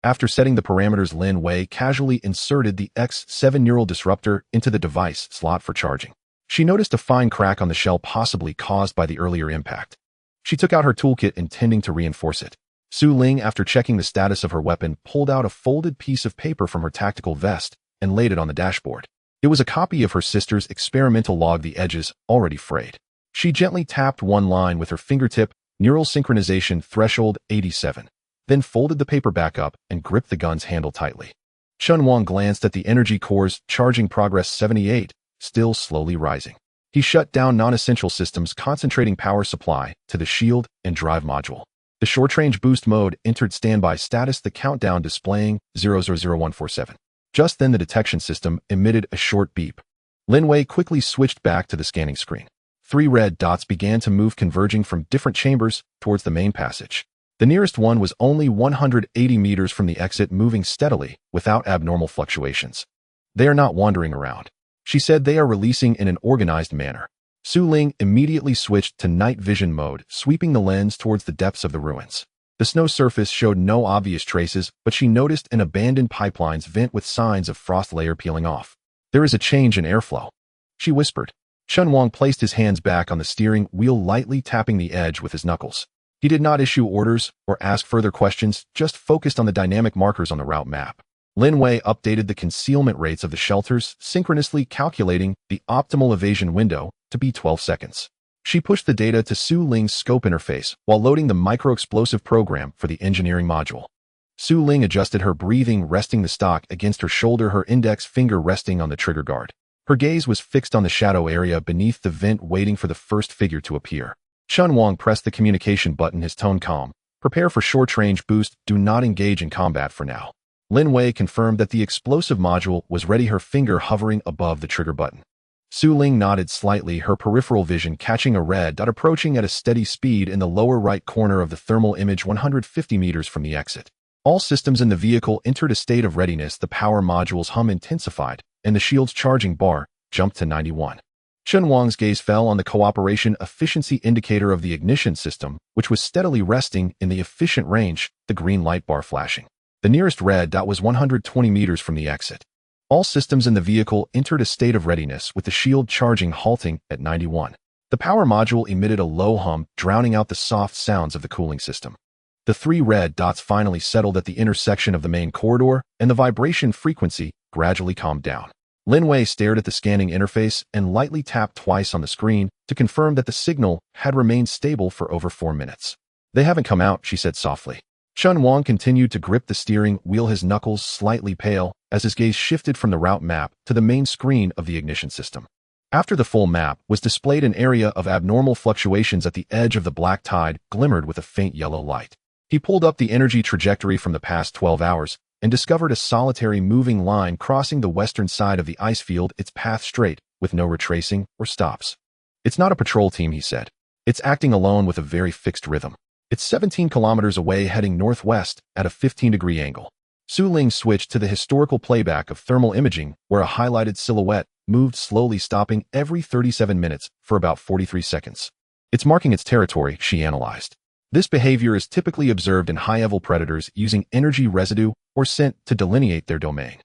After setting the parameters, Lin Wei casually inserted the X7 neural disruptor into the device slot for charging. She noticed a fine crack on the shell, possibly caused by the earlier impact. She took out her toolkit, intending to reinforce it. Su Ling, after checking the status of her weapon, pulled out a folded piece of paper from her tactical vest and laid it on the dashboard. It was a copy of her sister's experimental log, the edges already frayed. She gently tapped one line with her fingertip, neural synchronization threshold 87, then folded the paper back up and gripped the gun's handle tightly. Chen Wang glanced at the energy cores, charging progress 78, still slowly rising. He shut down non-essential systems, concentrating power supply to the shield and drive module. The short-range boost mode entered standby status, the countdown displaying 000147. Just then the detection system emitted a short beep. Lin Wei quickly switched back to the scanning screen. 3 red dots began to move, converging from different chambers towards the main passage. The nearest one was only 180 meters from the exit, moving steadily without abnormal fluctuations. They are not wandering around. She said they are releasing in an organized manner. Su Ling immediately switched to night vision mode, sweeping the lens towards the depths of the ruins. The snow surface showed no obvious traces, but she noticed an abandoned pipeline's vent with signs of frost layer peeling off. There is a change in airflow, she whispered. Chen Wang placed his hands back on the steering wheel, lightly tapping the edge with his knuckles. He did not issue orders or ask further questions, just focused on the dynamic markers on the route map. Lin Wei updated the concealment rates of the shelters, synchronously calculating the optimal evasion window to be 12 seconds. She pushed the data to Su Ling's scope interface while loading the micro-explosive program for the engineering module. Su Ling adjusted her breathing, resting the stock against her shoulder, her index finger resting on the trigger guard. Her gaze was fixed on the shadow area beneath the vent, waiting for the first figure to appear. Chen Wang pressed the communication button, his tone calm. "Prepare for short-range boost. Do not engage in combat for now." Lin Wei confirmed that the explosive module was ready, her finger hovering above the trigger button. Su Ling nodded slightly, her peripheral vision catching a red dot approaching at a steady speed in the lower right corner of the thermal image, 150 meters from the exit. All systems in the vehicle entered a state of readiness. The power module's hum intensified, and the shield's charging bar jumped to 91. Chen Wang's gaze fell on the cooperation efficiency indicator of the ignition system, which was steadily resting in the efficient range, the green light bar flashing. The nearest red dot was 120 meters from the exit. All systems in the vehicle entered a state of readiness, with the shield charging halting at 91. The power module emitted a low hum, drowning out the soft sounds of the cooling system. The 3 red dots finally settled at the intersection of the main corridor, and the vibration frequency gradually calmed down. Lin Wei stared at the scanning interface and lightly tapped twice on the screen to confirm that the signal had remained stable for over 4 minutes. "They haven't come out," she said softly. Chen Wang continued to grip the steering wheel, his knuckles slightly pale, as his gaze shifted from the route map to the main screen of the ignition system. After the full map was displayed, an area of abnormal fluctuations at the edge of the black tide glimmered with a faint yellow light. He pulled up the energy trajectory from the past 12 hours and discovered a solitary moving line crossing the western side of the ice field, its path straight, with no retracing or stops. "It's not a patrol team," he said. "It's acting alone with a very fixed rhythm. It's 17 kilometers away, heading northwest at a 15-degree angle." Su Ling switched to the historical playback of thermal imaging, where a highlighted silhouette moved slowly, stopping every 37 minutes for about 43 seconds. "It's marking its territory," she analyzed. This behavior is typically observed in high-level predators using energy residue or scent to delineate their domain.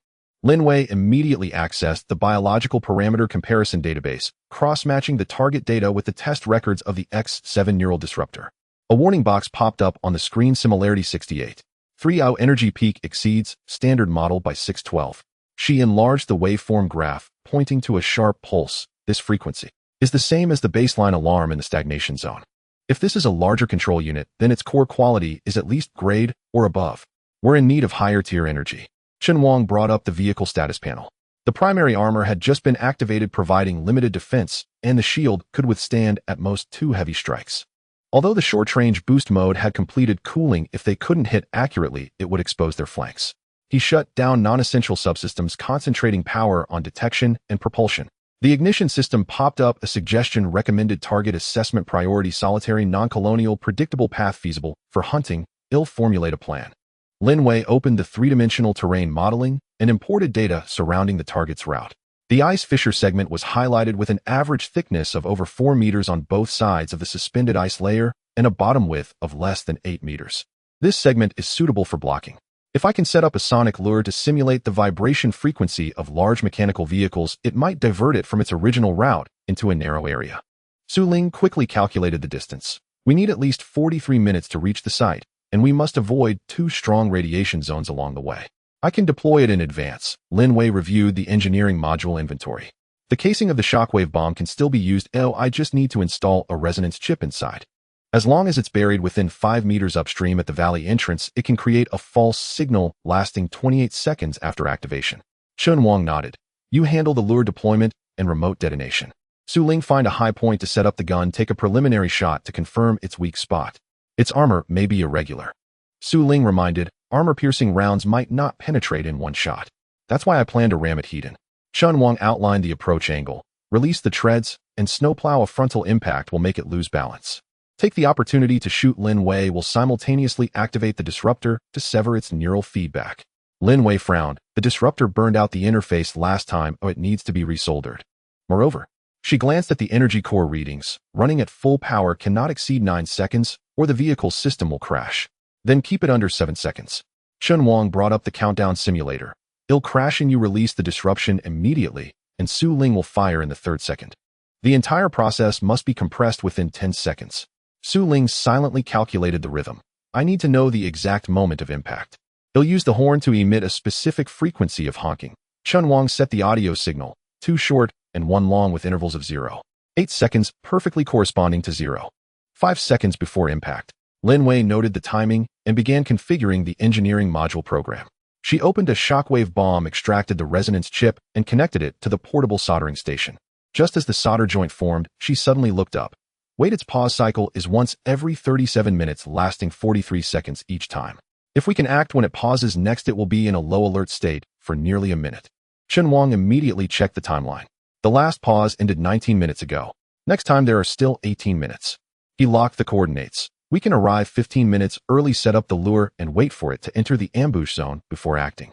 Lin Wei immediately accessed the biological parameter comparison database, cross-matching the target data with the test records of the X7 neural disruptor. A warning box popped up on the screen: similarity 68. 3-hour energy peak exceeds standard model by 612. She enlarged the waveform graph, pointing to a sharp pulse. "This frequency is the same as the baseline alarm in the stagnation zone. If this is a larger control unit, then its core quality is at least grade or above. We're in need of higher tier energy." Chen Wang brought up the vehicle status panel. The primary armor had just been activated, providing limited defense, and the shield could withstand at most 2 heavy strikes. Although the short-range boost mode had completed cooling, if they couldn't hit accurately, it would expose their flanks. He shut down non-essential subsystems, concentrating power on detection and propulsion. The ignition system popped up a suggestion: recommended target assessment priority, solitary, non-colonial, predictable path, feasible for hunting, formulate a plan. Lin Wei opened the 3-dimensional terrain modeling and imported data surrounding the target's route. The ice fissure segment was highlighted with an average thickness of over 4 meters on both sides of the suspended ice layer and a bottom width of less than 8 meters. This segment is suitable for blocking. If I can set up a sonic lure to simulate the vibration frequency of large mechanical vehicles, it might divert it from its original route into a narrow area. Su Ling quickly calculated the distance. "We need at least 43 minutes to reach the site, and we must avoid 2 strong radiation zones along the way. I can deploy it in advance." Lin Wei reviewed the engineering module inventory. "The casing of the shockwave bomb can still be used. I just need to install a resonance chip inside. As long as it's buried within 5 meters upstream at the valley entrance, it can create a false signal lasting 28 seconds after activation." Chen Wang nodded. "You handle the lure deployment and remote detonation. Su Ling, find a high point to set up the gun. Take a preliminary shot to confirm its weak spot. Its armor may be irregular." Su Ling reminded, "Armor-piercing rounds might not penetrate in one shot. That's why I plan to ram it heat in." Chen Wang outlined the approach angle. "Release the treads, and snowplow. A frontal impact will make it lose balance. Take the opportunity to shoot." Lin Wei will simultaneously activate the disruptor to sever its neural feedback. Lin Wei frowned. The disruptor burned out the interface last time. It needs to be resoldered. Moreover, she glanced at the energy core readings. Running at full power cannot exceed 9 seconds, or the vehicle's system will crash. Then keep it under 7 seconds. Chen Wang brought up the countdown simulator. "It'll crash and you release the disruption immediately, and Su Ling will fire in the 3rd second. The entire process must be compressed within 10 seconds. Su Ling silently calculated the rhythm. "I need to know the exact moment of impact. He'll use the horn to emit a specific frequency of honking." Chen Wang set the audio signal, 2 short and 1 long with intervals of 0.8 seconds, perfectly corresponding to 0.5 seconds before impact. Lin Wei noted the timing and began configuring the engineering module program. She opened a shockwave bomb, extracted the resonance chip, and connected it to the portable soldering station. Just as the solder joint formed, she suddenly looked up. "Wait, its pause cycle is once every 37 minutes, lasting 43 seconds each time. If we can act when it pauses next, it will be in a low alert state for nearly a minute." Chen Wang immediately checked the timeline. The last pause ended 19 minutes ago. Next time there are still 18 minutes. He locked the coordinates. "We can arrive 15 minutes early, set up the lure, and wait for it to enter the ambush zone before acting.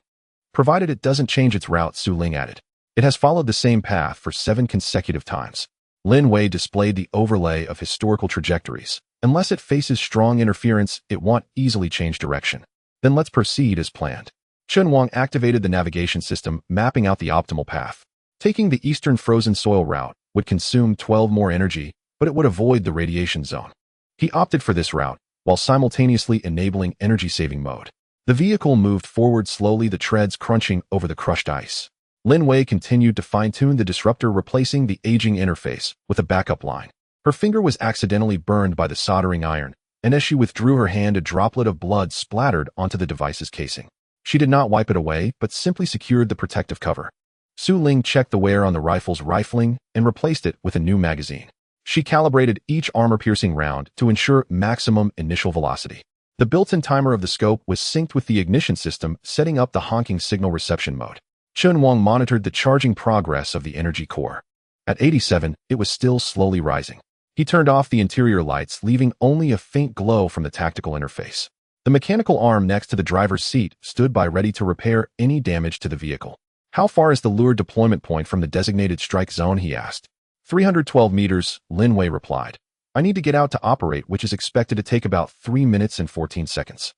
Provided it doesn't change its route," Su Ling added. "It has followed the same path for 7 consecutive times." Lin Wei displayed the overlay of historical trajectories. "Unless it faces strong interference, it won't easily change direction. Then let's proceed as planned." Chen Wang activated the navigation system, mapping out the optimal path. Taking the eastern frozen soil route would consume 12 more energy, but it would avoid the radiation zone. He opted for this route, while simultaneously enabling energy-saving mode. The vehicle moved forward slowly, the treads crunching over the crushed ice. Lin Wei continued to fine-tune the disruptor, replacing the aging interface with a backup line. Her finger was accidentally burned by the soldering iron, and as she withdrew her hand, a droplet of blood splattered onto the device's casing. She did not wipe it away, but simply secured the protective cover. Su Ling checked the wear on the rifle's rifling and replaced it with a new magazine. She calibrated each armor-piercing round to ensure maximum initial velocity. The built-in timer of the scope was synced with the ignition system, setting up the honking signal reception mode. Chen Wang monitored the charging progress of the energy core. At 87, it was still slowly rising. He turned off the interior lights, leaving only a faint glow from the tactical interface. The mechanical arm next to the driver's seat stood by, ready to repair any damage to the vehicle. "How far is the lure deployment point from the designated strike zone?" he asked. 312 meters, Lin Wei replied. "I need to get out to operate, which is expected to take about 3 minutes and 14 seconds.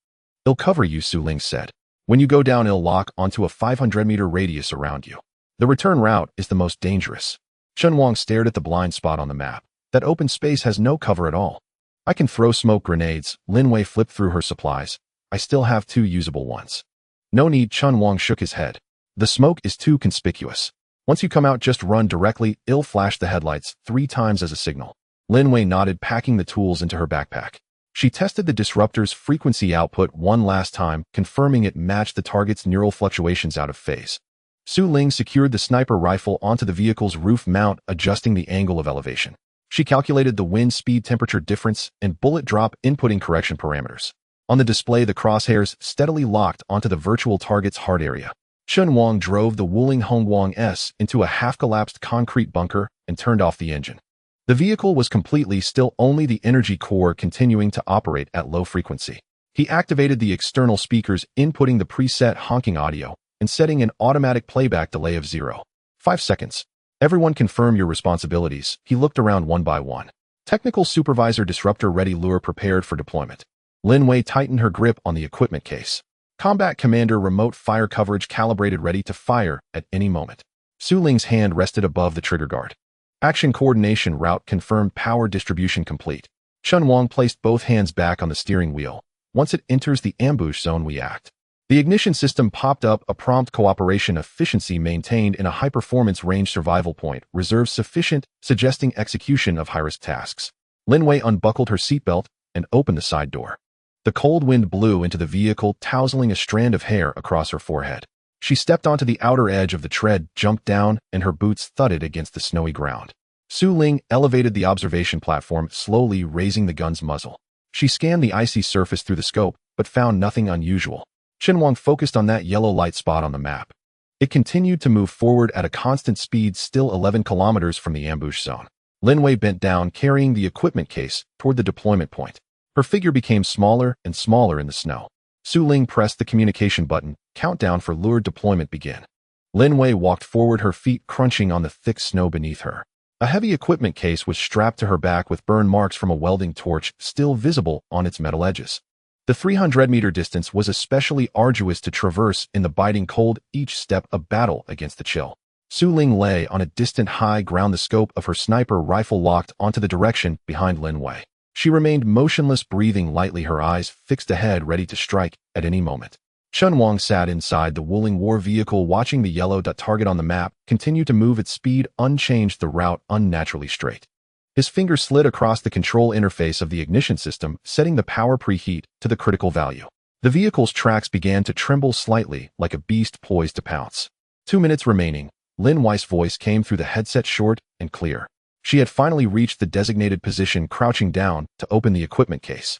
"It'll cover you," Su Ling said. "When you go down, it'll lock onto a 500-meter radius around you. The return route is the most dangerous." Chen Wang stared at the blind spot on the map. "That open space has no cover at all." "I can throw smoke grenades." Lin Wei flipped through her supplies. "I still have 2 usable ones." "No need," Chen Wang shook his head. "The smoke is too conspicuous. Once you come out, just run directly. It'll flash the headlights 3 times as a signal." Lin Wei nodded, packing the tools into her backpack. She tested the disruptor's frequency output one last time, confirming it matched the target's neural fluctuations out of phase. Su Ling secured the sniper rifle onto the vehicle's roof mount, adjusting the angle of elevation. She calculated the wind speed, temperature difference, and bullet drop, inputting correction parameters. On the display, the crosshairs steadily locked onto the virtual target's heart area. Chen Wang drove the Wuling Hongguang S into a half-collapsed concrete bunker and turned off the engine. The vehicle was completely still, only the energy core continuing to operate at low frequency. He activated the external speakers, inputting the preset honking audio and setting an automatic playback delay of 0.5 seconds. "Everyone confirm your responsibilities." He looked around one by one. Technical supervisor, disruptor ready, lure prepared for deployment. Lin Wei tightened her grip on the equipment case. Combat commander, remote fire coverage calibrated, ready to fire at any moment. Su Ling's hand rested above the trigger guard. Action coordination, route confirmed, power distribution complete. Chen Wang placed both hands back on the steering wheel. "Once it enters the ambush zone, we act." The ignition system popped up, a prompt: cooperation efficiency maintained in a high-performance range, survival point reserves sufficient, suggesting execution of high-risk tasks. Lin Wei unbuckled her seatbelt and opened the side door. The cold wind blew into the vehicle, tousling a strand of hair across her forehead. She stepped onto the outer edge of the tread, jumped down, and her boots thudded against the snowy ground. Su Ling elevated the observation platform, slowly raising the gun's muzzle. She scanned the icy surface through the scope, but found nothing unusual. Chen Wang focused on that yellow light spot on the map. It continued to move forward at a constant speed, still 11 kilometers from the ambush zone. Lin Wei bent down, carrying the equipment case toward the deployment point. Her figure became smaller and smaller in the snow. Su Ling pressed the communication button. Countdown for lure deployment began. Lin Wei walked forward, her feet crunching on the thick snow beneath her. A heavy equipment case was strapped to her back with burn marks from a welding torch still visible on its metal edges. The 300-meter distance was especially arduous to traverse in the biting cold, each step a battle against the chill. Su Ling lay on a distant high ground, the scope of her sniper rifle locked onto the direction behind Lin Wei. She remained motionless, breathing lightly, her eyes fixed ahead, ready to strike at any moment. Chen Wang sat inside the Wuling war vehicle, watching the yellow dot target on the map continue to move at speed unchanged, the route unnaturally straight. His finger slid across the control interface of the ignition system, setting the power preheat to the critical value. The vehicle's tracks began to tremble slightly, like a beast poised to pounce. 2 minutes remaining. Lin Wei's voice came through the headset, short and clear. She had finally reached the designated position, crouching down to open the equipment case.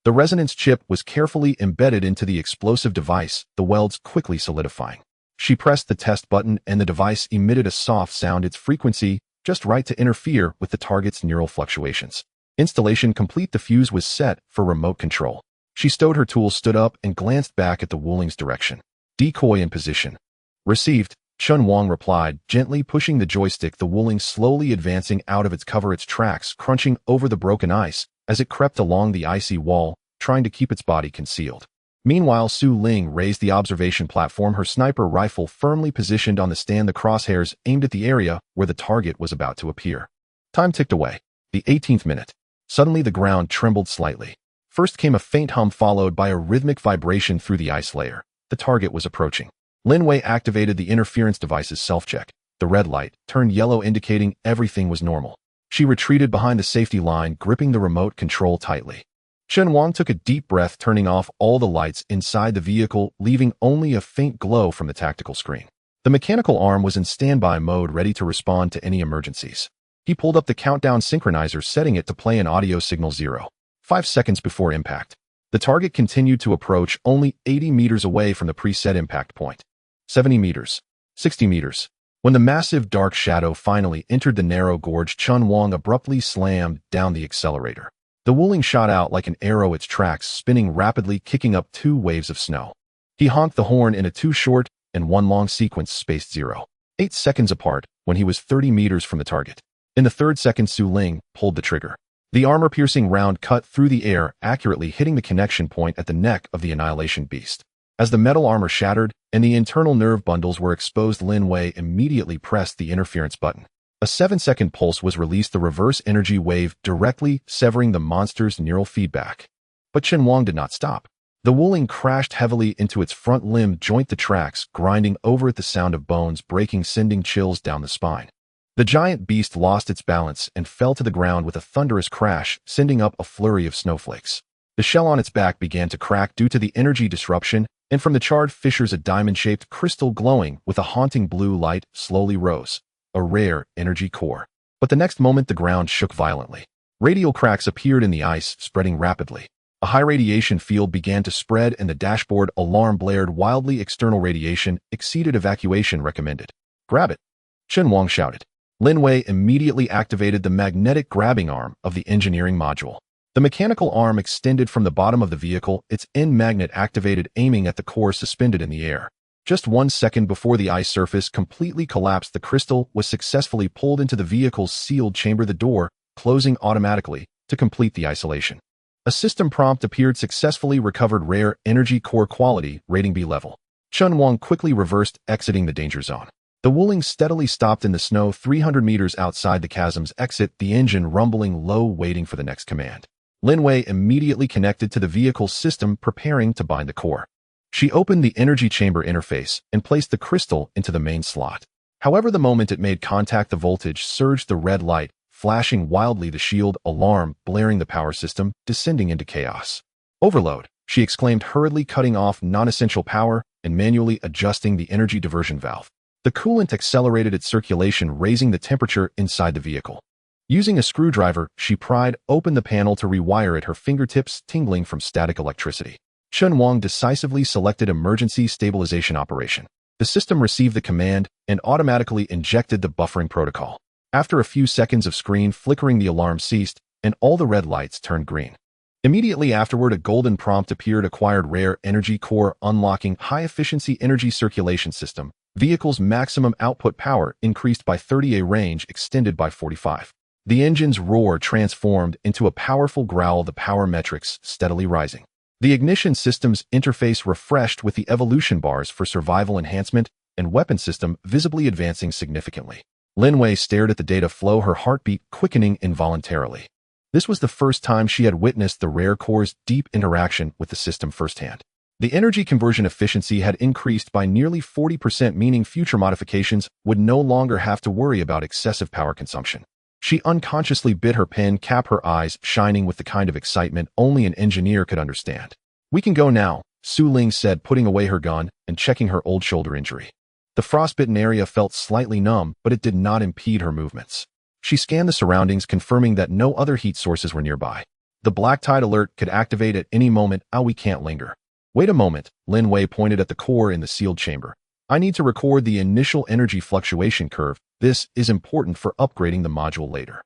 The resonance chip was carefully embedded into the explosive device, the welds quickly solidifying. She pressed the test button and the device emitted a soft sound, its frequency just right to interfere with the target's neural fluctuations. Installation complete. The fuse was set for remote control. She stowed her tools, stood up, and glanced back at the Wuling's direction. "Decoy in position." "Received," Chen Wang replied, gently pushing the joystick, the Wuling slowly advancing out of its cover, its tracks crunching over the broken ice as it crept along the icy wall, trying to keep its body concealed. Meanwhile, Su Ling raised the observation platform, her sniper rifle firmly positioned on the stand, the crosshairs aimed at the area where the target was about to appear. Time ticked away. The 18th minute. Suddenly the ground trembled slightly. First came a faint hum followed by a rhythmic vibration through the ice layer. The target was approaching. Lin Wei activated the interference device's self-check. The red light turned yellow, indicating everything was normal. She retreated behind the safety line, gripping the remote control tightly. Chen Wang took a deep breath, turning off all the lights inside the vehicle, leaving only a faint glow from the tactical screen. The mechanical arm was in standby mode, ready to respond to any emergencies. He pulled up the countdown synchronizer, setting it to play an audio signal 0. 5 seconds before impact. The target continued to approach, only 80 meters away from the preset impact point. 70 meters. 60 meters. When the massive dark shadow finally entered the narrow gorge, Chen Wang abruptly slammed down the accelerator. The Wuling shot out like an arrow, its tracks spinning rapidly, kicking up 2 waves of snow. He honked the horn in a 2 short and 1 long sequence spaced 0.8 seconds apart when he was 30 meters from the target. In the 3rd second, Su Ling pulled the trigger. The armor-piercing round cut through the air, accurately hitting the connection point at the neck of the Annihilation Beast. As the metal armor shattered and the internal nerve bundles were exposed, Lin Wei immediately pressed the interference button. A 7-second pulse was released, the reverse energy wave directly severing the monster's neural feedback. But Chen Wang did not stop. The Wuling crashed heavily into its front limb joint, the tracks grinding over at the sound of bones breaking, sending chills down the spine. The giant beast lost its balance and fell to the ground with a thunderous crash, sending up a flurry of snowflakes. The shell on its back began to crack due to the energy disruption, and from the charred fissures a diamond-shaped crystal glowing with a haunting blue light slowly rose, a rare energy core. But the next moment the ground shook violently. Radial cracks appeared in the ice, spreading rapidly. A high radiation field began to spread and the dashboard alarm blared wildly. External radiation exceeded evacuation recommended. Grab it, Chen Wang shouted. Lin Wei immediately activated the magnetic grabbing arm of the engineering module. The mechanical arm extended from the bottom of the vehicle, its end magnet activated, aiming at the core suspended in the air. Just 1 second before the ice surface completely collapsed, the crystal was successfully pulled into the vehicle's sealed chamber, the door closing automatically to complete the isolation. A system prompt appeared: successfully recovered rare energy core quality, rating B level. Chen Wang quickly reversed, exiting the danger zone. The Wuling steadily stopped in the snow 300 meters outside the chasm's exit, the engine rumbling low, waiting for the next command. Lin Wei immediately connected to the vehicle's system, preparing to bind the core. She opened the energy chamber interface and placed the crystal into the main slot. However, the moment it made contact, the voltage surged, the red light flashing wildly, the shield alarm blaring, the power system descending into chaos. Overload, she exclaimed, hurriedly cutting off non-essential power and manually adjusting the energy diversion valve. The coolant accelerated its circulation, raising the temperature inside the vehicle. Using a screwdriver, she pried open the panel to rewire it, her fingertips tingling from static electricity. Chen Wang decisively selected emergency stabilization operation. The system received the command and automatically injected the buffering protocol. After a few seconds of screen flickering, the alarm ceased and all the red lights turned green. Immediately afterward, a golden prompt appeared: acquired rare energy core, unlocking high-efficiency energy circulation system. Vehicle's maximum output power increased by 30, a range extended by 45. The engine's roar transformed into a powerful growl, the power metrics steadily rising. The ignition system's interface refreshed with the evolution bars for survival enhancement and weapon system visibly advancing significantly. Lin Wei stared at the data flow, her heartbeat quickening involuntarily. This was the first time she had witnessed the rare core's deep interaction with the system firsthand. The energy conversion efficiency had increased by nearly 40%, meaning future modifications would no longer have to worry about excessive power consumption. She unconsciously bit her pen cap, her eyes shining with the kind of excitement only an engineer could understand. We can go now, Su Ling said, putting away her gun and checking her old shoulder injury. The frostbitten area felt slightly numb, but it did not impede her movements. She scanned the surroundings, confirming that no other heat sources were nearby. The black tide alert could activate at any moment. We can't linger. Wait a moment, Lin Wei pointed at the core in the sealed chamber. I need to record the initial energy fluctuation curve. This is important for upgrading the module later.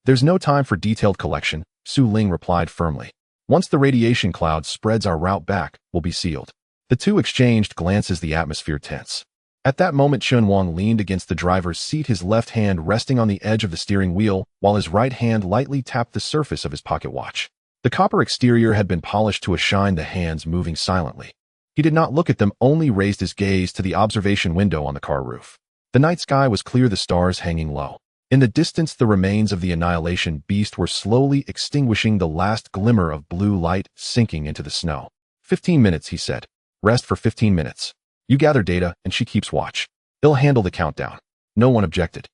There's no time for detailed collection, Su Ling replied firmly. Once the radiation cloud spreads, our route back will be sealed. The two exchanged glances, the atmosphere tense. At that moment, Chen Wang leaned against the driver's seat, his left hand resting on the edge of the steering wheel, while his right hand lightly tapped the surface of his pocket watch. The copper exterior had been polished to a shine, the hands moving silently. He did not look at them, only raised his gaze to the observation window on the car roof. The night sky was clear, the stars hanging low. In the distance, the remains of the Annihilation Beast were slowly extinguishing, the last glimmer of blue light sinking into the snow. 15 minutes, he said. Rest for 15 minutes. You gather data, and she keeps watch. He'll handle the countdown. No one objected.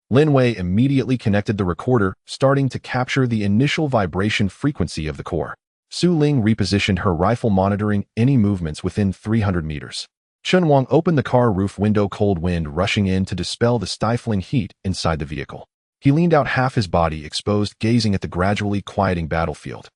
Lin Wei immediately connected the recorder, starting to capture the initial vibration frequency of the core. Su Ling repositioned her rifle, monitoring any movements within 300 meters. Chen Wang opened the car roof window, cold wind rushing in to dispel the stifling heat inside the vehicle. He leaned out, half his body exposed, gazing at the gradually quieting battlefield.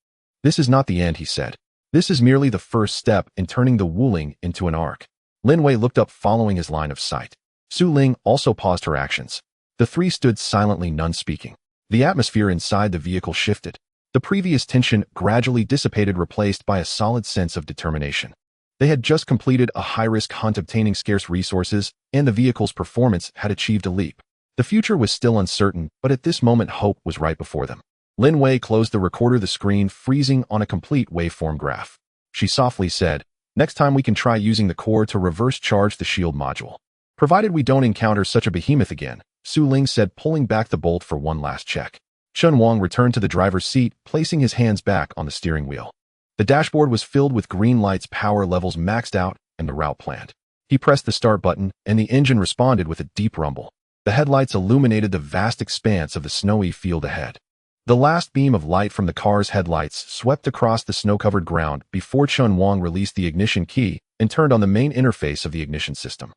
This is not the end, he said. This is merely the first step in turning the Wuling into an ark. Lin Wei looked up, following his line of sight. Su Ling also paused her actions. The three stood silently, none speaking. The atmosphere inside the vehicle shifted. The previous tension gradually dissipated, replaced by a solid sense of determination. They had just completed a high-risk hunt, obtaining scarce resources, and the vehicle's performance had achieved a leap. The future was still uncertain, but at this moment hope was right before them. Lin Wei closed the recorder, the screen freezing on a complete waveform graph. She softly said, "Next time we can try using the core to reverse charge the shield module. Provided we don't encounter such a behemoth again," Su Ling said, pulling back the bolt for one last check. Chen Wang returned to the driver's seat, placing his hands back on the steering wheel. The dashboard was filled with green lights, power levels maxed out, and the route planned. He pressed the start button, and the engine responded with a deep rumble. The headlights illuminated the vast expanse of the snowy field ahead. The last beam of light from the car's headlights swept across the snow-covered ground before Chen Wang released the ignition key and turned on the main interface of the ignition system.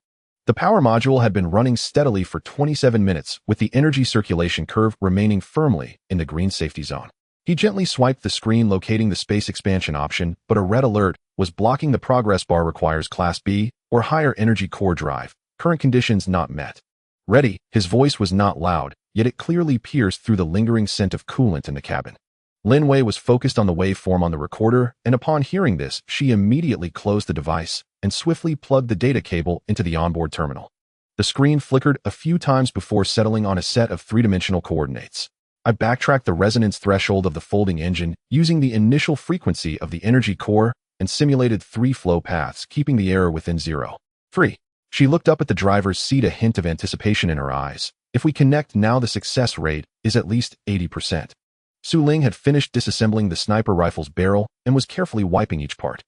The power module had been running steadily for 27 minutes, with the energy circulation curve remaining firmly in the green safety zone. He gently swiped the screen, locating the space expansion option, but a red alert was blocking the progress bar. Requires Class B or higher energy core drive. Current conditions not met. Ready. His voice was not loud, yet it clearly pierced through the lingering scent of coolant in the cabin. Lin Wei was focused on the waveform on the recorder, and upon hearing this, she immediately closed the device and swiftly plugged the data cable into the onboard terminal. The screen flickered a few times before settling on a set of three-dimensional coordinates. I backtracked the resonance threshold of the folding engine using the initial frequency of the energy core and simulated 3 flow paths, keeping the error within 0. 3. She looked up at the driver's seat, a hint of anticipation in her eyes. If we connect now, the success rate is at least 80%. Su Ling had finished disassembling the sniper rifle's barrel and was carefully wiping each part.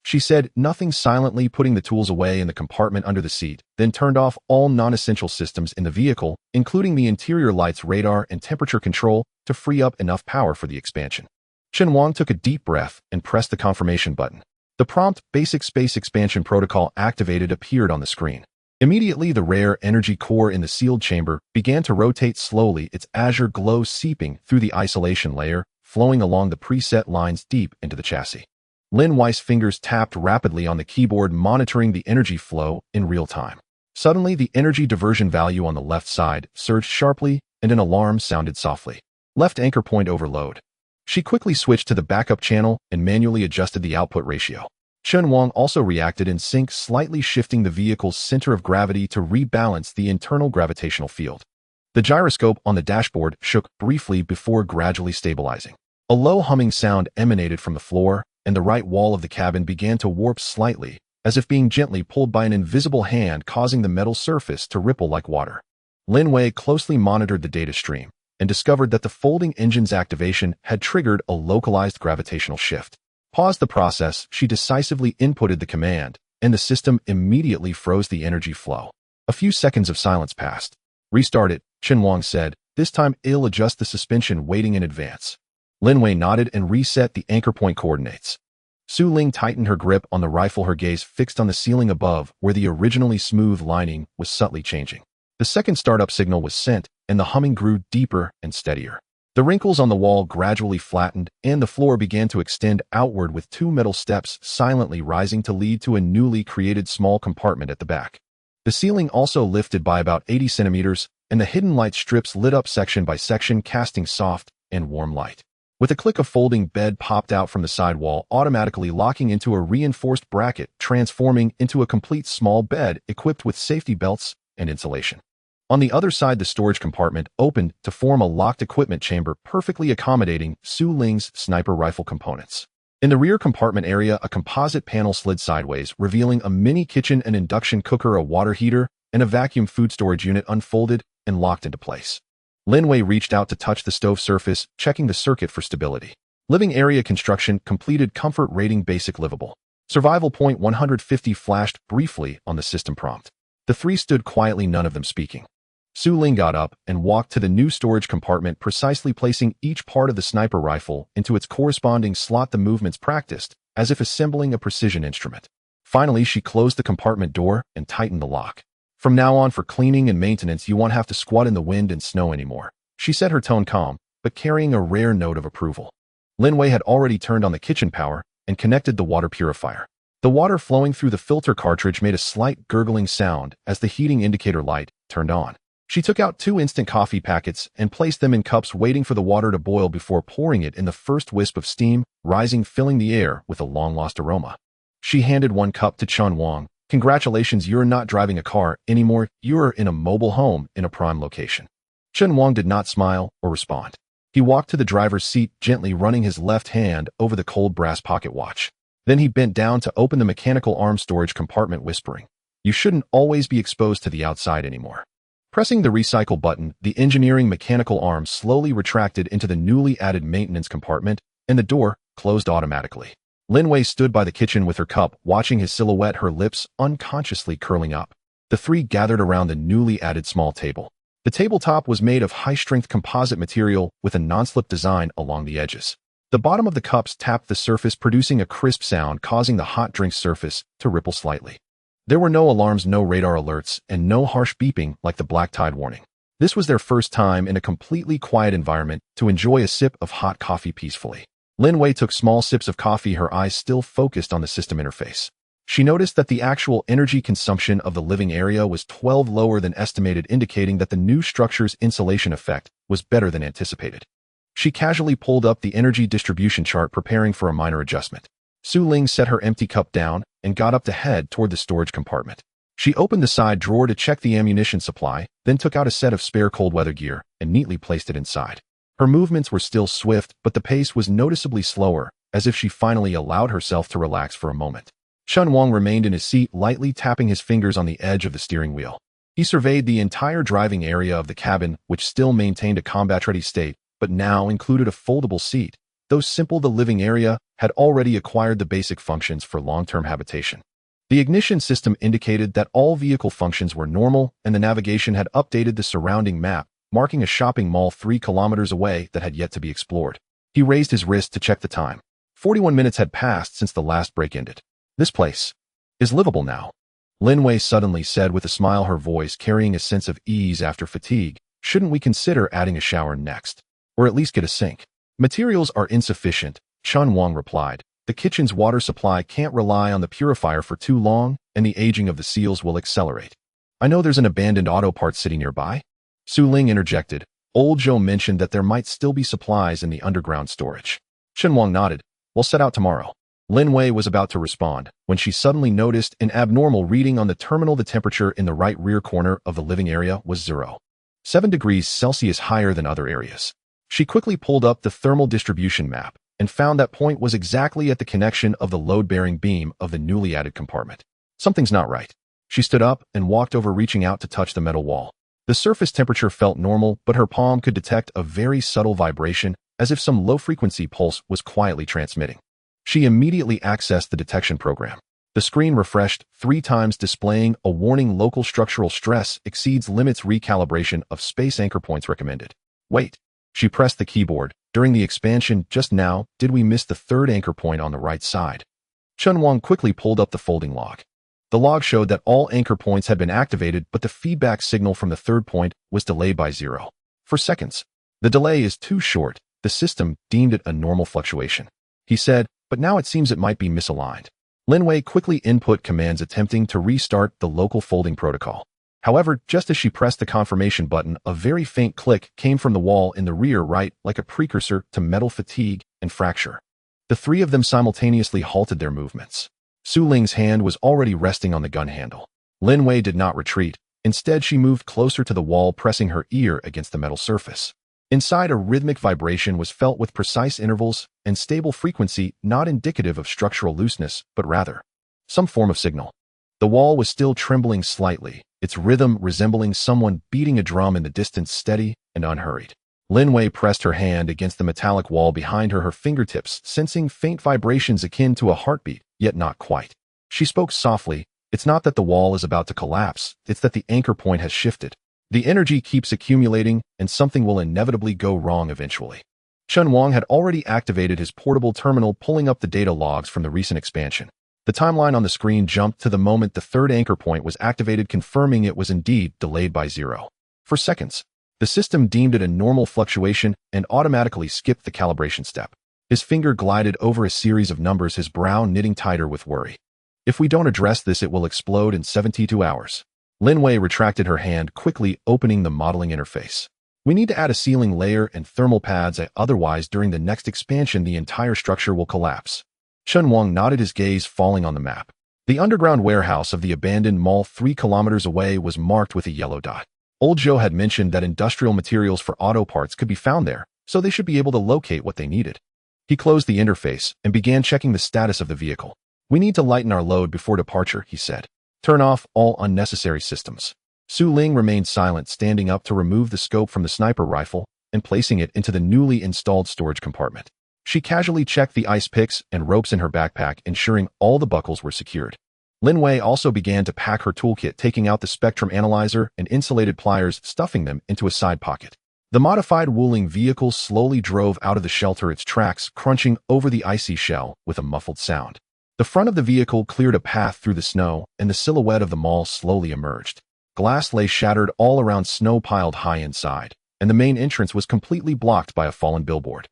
She said nothing, silently putting the tools away in the compartment under the seat, then turned off all non-essential systems in the vehicle, including the interior lights, radar, and temperature control, to free up enough power for the expansion. Chen Wang took a deep breath and pressed the confirmation button. The prompt "Basic Space Expansion Protocol Activated" appeared on the screen. Immediately, the rare energy core in the sealed chamber began to rotate slowly, its azure glow seeping through the isolation layer, flowing along the preset lines deep into the chassis. Lin Wei's fingers tapped rapidly on the keyboard, monitoring the energy flow in real time. Suddenly, the energy diversion value on the left side surged sharply, and an alarm sounded softly. Left anchor point overload. She quickly switched to the backup channel and manually adjusted the output ratio. Chen Wang also reacted in sync, slightly shifting the vehicle's center of gravity to rebalance the internal gravitational field. The gyroscope on the dashboard shook briefly before gradually stabilizing. A low humming sound emanated from the floor, and the right wall of the cabin began to warp slightly, as if being gently pulled by an invisible hand, causing the metal surface to ripple like water. Lin Wei closely monitored the data stream and discovered that the folding engine's activation had triggered a localized gravitational shift. Paused the process, she decisively inputted the command, and the system immediately froze the energy flow. A few seconds of silence passed. "Restart it," Chen Wang said. "This time I'll adjust the suspension weighting in advance." Lin Wei nodded and reset the anchor point coordinates. Su Ling tightened her grip on the rifle, her gaze fixed on the ceiling above, where the originally smooth lining was subtly changing. The second startup signal was sent, and the humming grew deeper and steadier. The wrinkles on the wall gradually flattened, and the floor began to extend outward, with 2 metal steps silently rising to lead to a newly created small compartment at the back. The ceiling also lifted by about 80 centimeters, and the hidden light strips lit up section by section, casting soft and warm light. With a click, a folding bed popped out from the side wall, automatically locking into a reinforced bracket, transforming into a complete small bed equipped with safety belts and insulation. On the other side, the storage compartment opened to form a locked equipment chamber, perfectly accommodating Su Ling's sniper rifle components. In the rear compartment area, a composite panel slid sideways, revealing a mini kitchen, an induction cooker, a water heater, and a vacuum food storage unit unfolded, and locked into place. Lin Wei reached out to touch the stove surface, checking the circuit for stability. Living area construction completed, comfort rating basic livable. Survival point 150 flashed briefly on the system prompt. The three stood quietly, none of them speaking. Su Ling got up and walked to the new storage compartment, precisely placing each part of the sniper rifle into its corresponding slot, the movements practiced, as if assembling a precision instrument. Finally, she closed the compartment door and tightened the lock. From now on, for cleaning and maintenance, you won't have to squat in the wind and snow anymore, she said, her tone calm, but carrying a rare note of approval. Lin Wei had already turned on the kitchen power and connected the water purifier. The water flowing through the filter cartridge made a slight gurgling sound as the heating indicator light turned on. She took out 2 instant coffee packets and placed them in cups, waiting for the water to boil before pouring it in. The first wisp of steam rising, filling the air with a long-lost aroma. She handed 1 cup to Chen Wang. Congratulations, you're not driving a car anymore, you're in a mobile home in a prime location. Chen Wang did not smile or respond. He walked to the driver's seat, gently running his left hand over the cold brass pocket watch. Then he bent down to open the mechanical arm storage compartment, whispering, "You shouldn't always be exposed to the outside anymore." Pressing the recycle button, the engineering mechanical arm slowly retracted into the newly added maintenance compartment, and the door closed automatically. Lin Wei stood by the kitchen with her cup, watching his silhouette, her lips unconsciously curling up. The three gathered around the newly added small table. The tabletop was made of high-strength composite material with a non-slip design along the edges. The bottom of the cups tapped the surface, producing a crisp sound, causing the hot drink surface to ripple slightly. There were no alarms, no radar alerts, and no harsh beeping like the black tide warning. This was their first time in a completely quiet environment to enjoy a sip of hot coffee peacefully. Lin Wei took small sips of coffee, her eyes still focused on the system interface. She noticed that the actual energy consumption of the living area was 12 lower than estimated, indicating that the new structure's insulation effect was better than anticipated. She casually pulled up the energy distribution chart, preparing for a minor adjustment. Su Ling set her empty cup down and got up to head toward the storage compartment. She opened the side drawer to check the ammunition supply, then took out a set of spare cold weather gear and neatly placed it inside. Her movements were still swift, but the pace was noticeably slower, as if she finally allowed herself to relax for a moment. Chen Wang remained in his seat, lightly tapping his fingers on the edge of the steering wheel. He surveyed the entire driving area of the cabin, which still maintained a combat-ready state, but now included a foldable seat. Though simple, the living area had already acquired the basic functions for long-term habitation. The ignition system indicated that all vehicle functions were normal, and the navigation had updated the surrounding map, marking a shopping mall 3 kilometers away that had yet to be explored. He raised his wrist to check the time. 41 minutes had passed since the last break ended. "This place is livable now," Lin Wei suddenly said with a smile, her voice carrying a sense of ease after fatigue. "Shouldn't we consider adding a shower next? Or at least get a sink?" "Materials are insufficient," Chen Wang replied. "The kitchen's water supply can't rely on the purifier for too long, and the aging of the seals will accelerate." "I know there's an abandoned auto parts city nearby," Su Ling interjected. "Old Zhou mentioned that there might still be supplies in the underground storage." Chen Wang nodded. "We'll set out tomorrow." Lin Wei was about to respond when she suddenly noticed an abnormal reading on the terminal. The temperature in the right rear corner of the living area was 0.7 degrees Celsius higher than other areas. She quickly pulled up the thermal distribution map and found that point was exactly at the connection of the load-bearing beam of the newly added compartment. Something's not right. She stood up and walked over, reaching out to touch the metal wall. The surface temperature felt normal, but her palm could detect a very subtle vibration, as if some low-frequency pulse was quietly transmitting. She immediately accessed the detection program. The screen refreshed 3 times, displaying a warning: local structural stress exceeds limits, recalibration of space anchor points recommended. Wait. She pressed the keyboard. During the expansion just now, did we miss the 3rd anchor point on the right side? Chen Wang quickly pulled up the folding log. The log showed that all anchor points had been activated, but the feedback signal from the 3rd point was delayed by 0.4 seconds. "The delay is too short. The system deemed it a normal fluctuation," he said, "but now it seems it might be misaligned." Lin Wei quickly input commands, attempting to restart the local folding protocol. However, just as she pressed the confirmation button, a very faint click came from the wall in the rear right, like a precursor to metal fatigue and fracture. The 3 of them simultaneously halted their movements. Su Ling's hand was already resting on the gun handle. Lin Wei did not retreat. Instead, she moved closer to the wall, pressing her ear against the metal surface. Inside, a rhythmic vibration was felt with precise intervals and stable frequency, not indicative of structural looseness, but rather some form of signal. The wall was still trembling slightly, its rhythm resembling someone beating a drum in the distance, steady and unhurried. Lin Wei pressed her hand against the metallic wall behind her fingertips, sensing faint vibrations akin to a heartbeat, yet not quite. She spoke softly. It's not that the wall is about to collapse, it's that the anchor point has shifted. The energy keeps accumulating, and something will inevitably go wrong eventually. Chen Wang had already activated his portable terminal, pulling up the data logs from the recent expansion. The timeline on the screen jumped to the moment the third anchor point was activated, confirming it was indeed delayed by 0. For seconds, the system deemed it a normal fluctuation and automatically skipped the calibration step. His finger glided over a series of numbers, his brow knitting tighter with worry. If we don't address this, it will explode in 72 hours. Lin Wei retracted her hand, quickly opening the modeling interface. We need to add a sealing layer and thermal pads, otherwise during the next expansion the entire structure will collapse. Chen Wang nodded, his gaze falling on the map. The underground warehouse of the abandoned mall 3 kilometers away was marked with a yellow dot. Old Joe had mentioned that industrial materials for auto parts could be found there, so they should be able to locate what they needed. He closed the interface and began checking the status of the vehicle. We need to lighten our load before departure, he said. Turn off all unnecessary systems. Su Ling remained silent, standing up to remove the scope from the sniper rifle and placing it into the newly installed storage compartment. She casually checked the ice picks and ropes in her backpack, ensuring all the buckles were secured. Lin Wei also began to pack her toolkit, taking out the spectrum analyzer and insulated pliers, stuffing them into a side pocket. The modified Wuling vehicle slowly drove out of the shelter, its tracks crunching over the icy shell with a muffled sound. The front of the vehicle cleared a path through the snow, and the silhouette of the mall slowly emerged. Glass lay shattered all around, snow piled high inside, and the main entrance was completely blocked by a fallen billboard.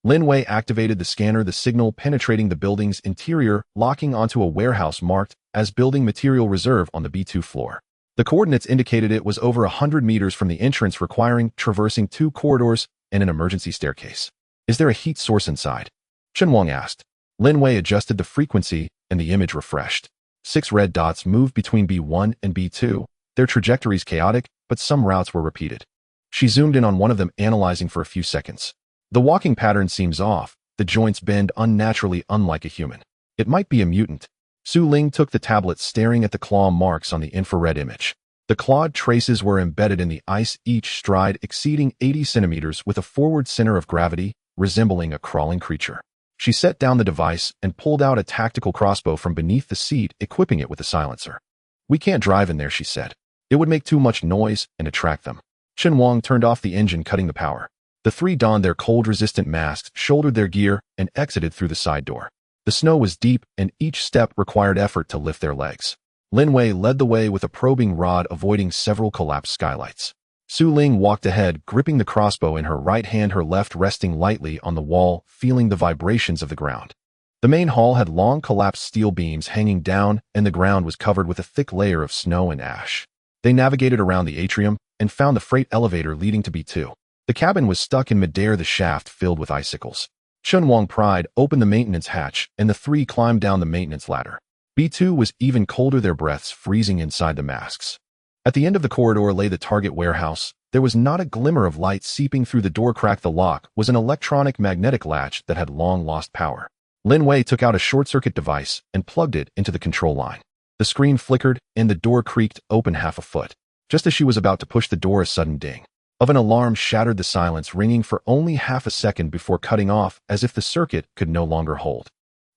Lin Wei activated the scanner, the signal penetrating the building's interior, locking onto a warehouse marked as Building Material Reserve on the B2 floor. The coordinates indicated it was over 100 meters from the entrance, requiring traversing 2 corridors and an emergency staircase. Is there a heat source inside? Chen Wang asked. Lin Wei adjusted the frequency, and the image refreshed. 6 red dots moved between B1 and B2, their trajectories chaotic, but some routes were repeated. She zoomed in on one of them, analyzing for a few seconds. The walking pattern seems off, the joints bend unnaturally, unlike a human. It might be a mutant. Su Ling took the tablet, staring at the claw marks on the infrared image. The clawed traces were embedded in the ice, each stride exceeding 80 centimeters, with a forward center of gravity, resembling a crawling creature. She set down the device and pulled out a tactical crossbow from beneath the seat, equipping it with a silencer. We can't drive in there, she said. It would make too much noise and attract them. Chen Wang turned off the engine, cutting the power. The 3 donned their cold-resistant masks, shouldered their gear, and exited through the side door. The snow was deep, and each step required effort to lift their legs. Lin Wei led the way with a probing rod, avoiding several collapsed skylights. Su Ling walked ahead, gripping the crossbow in her right hand, her left resting lightly on the wall, feeling the vibrations of the ground. The main hall had long collapsed steel beams hanging down, and the ground was covered with a thick layer of snow and ash. They navigated around the atrium and found the freight elevator leading to B2. The cabin was stuck in midair, the shaft filled with icicles. Chen Wang pried open the maintenance hatch, and the 3 climbed down the maintenance ladder. B2 was even colder, their breaths freezing inside the masks. At the end of the corridor lay the target warehouse. There was not a glimmer of light seeping through the door crack. The lock was an electronic magnetic latch that had long lost power. Lin Wei took out a short-circuit device and plugged it into the control line. The screen flickered, and the door creaked open half a foot. Just as she was about to push the door, a sudden ding of an alarm shattered the silence, ringing for only half a second before cutting off, as if the circuit could no longer hold.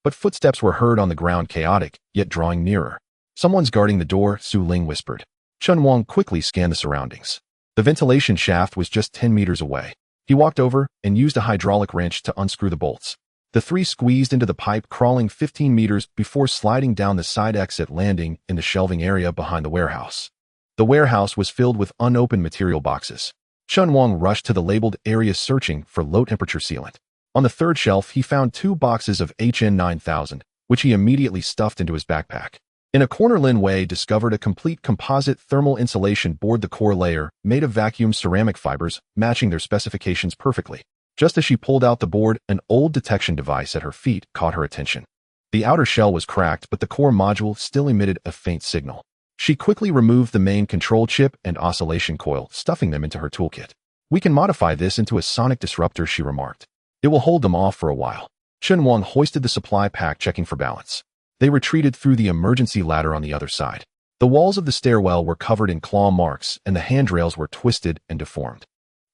But footsteps were heard on the ground, chaotic, yet drawing nearer. Someone's guarding the door, Su Ling whispered. Chen Wang quickly scanned the surroundings. The ventilation shaft was just 10 meters away. He walked over and used a hydraulic wrench to unscrew the bolts. The 3 squeezed into the pipe, crawling 15 meters before sliding down the side exit, landing in the shelving area behind the warehouse. The warehouse was filled with unopened material boxes. Chen Wang rushed to the labeled area, searching for low-temperature sealant. On the 3rd shelf, he found 2 boxes of HN9000, which he immediately stuffed into his backpack. In a corner, Lin Wei discovered a complete composite thermal insulation board, the core layer, made of vacuum ceramic fibers, matching their specifications perfectly. Just as she pulled out the board, an old detection device at her feet caught her attention. The outer shell was cracked, but the core module still emitted a faint signal. She quickly removed the main control chip and oscillation coil, stuffing them into her toolkit. We can modify this into a sonic disruptor, she remarked. It will hold them off for a while. Chen Wang hoisted the supply pack, checking for balance. They retreated through the emergency ladder on the other side. The walls of the stairwell were covered in claw marks, and the handrails were twisted and deformed.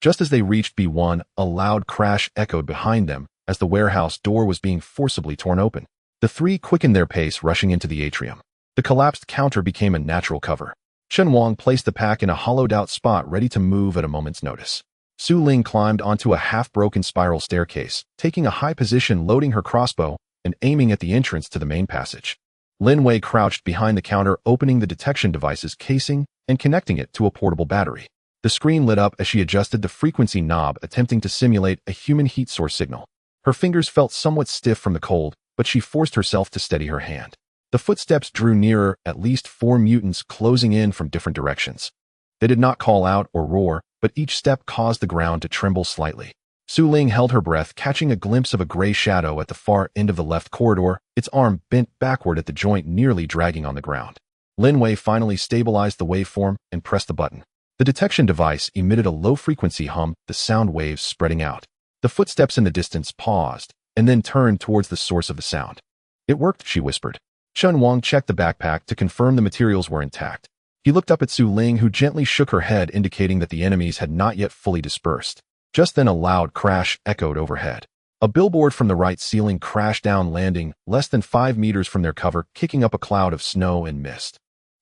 Just as they reached B1, a loud crash echoed behind them as the warehouse door was being forcibly torn open. The three quickened their pace, rushing into the atrium. The collapsed counter became a natural cover. Chen Wang placed the pack in a hollowed-out spot ready to move at a moment's notice. Su Ling climbed onto a half-broken spiral staircase, taking a high position, loading her crossbow and aiming at the entrance to the main passage. Lin Wei crouched behind the counter, opening the detection device's casing and connecting it to a portable battery. The screen lit up as she adjusted the frequency knob, attempting to simulate a human heat source signal. Her fingers felt somewhat stiff from the cold, but she forced herself to steady her hand. The footsteps drew nearer, at least 4 mutants closing in from different directions. They did not call out or roar, but each step caused the ground to tremble slightly. Su Ling held her breath, catching a glimpse of a gray shadow at the far end of the left corridor, its arm bent backward at the joint, nearly dragging on the ground. Lin Wei finally stabilized the waveform and pressed the button. The detection device emitted a low-frequency hum, the sound waves spreading out. The footsteps in the distance paused, and then turned towards the source of the sound. "It worked," she whispered. Chen Wang checked the backpack to confirm the materials were intact. He looked up at Su Ling, who gently shook her head, indicating that the enemies had not yet fully dispersed. Just then a loud crash echoed overhead. A billboard from the right ceiling crashed down, landing less than 5 meters from their cover, kicking up a cloud of snow and mist.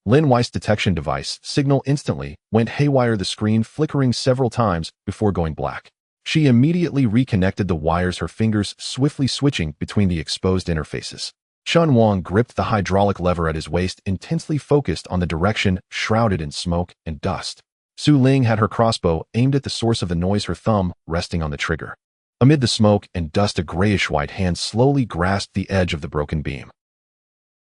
Lin Wei's detection device signal instantly went haywire, the screen flickering several times before going black. She immediately reconnected the wires, her fingers swiftly switching between the exposed interfaces. Chen Wang gripped the hydraulic lever at his waist, intensely focused on the direction shrouded in smoke and dust. Su Ling had her crossbow aimed at the source of the noise, her thumb resting on the trigger. Amid the smoke and dust, a grayish-white hand slowly grasped the edge of the broken beam.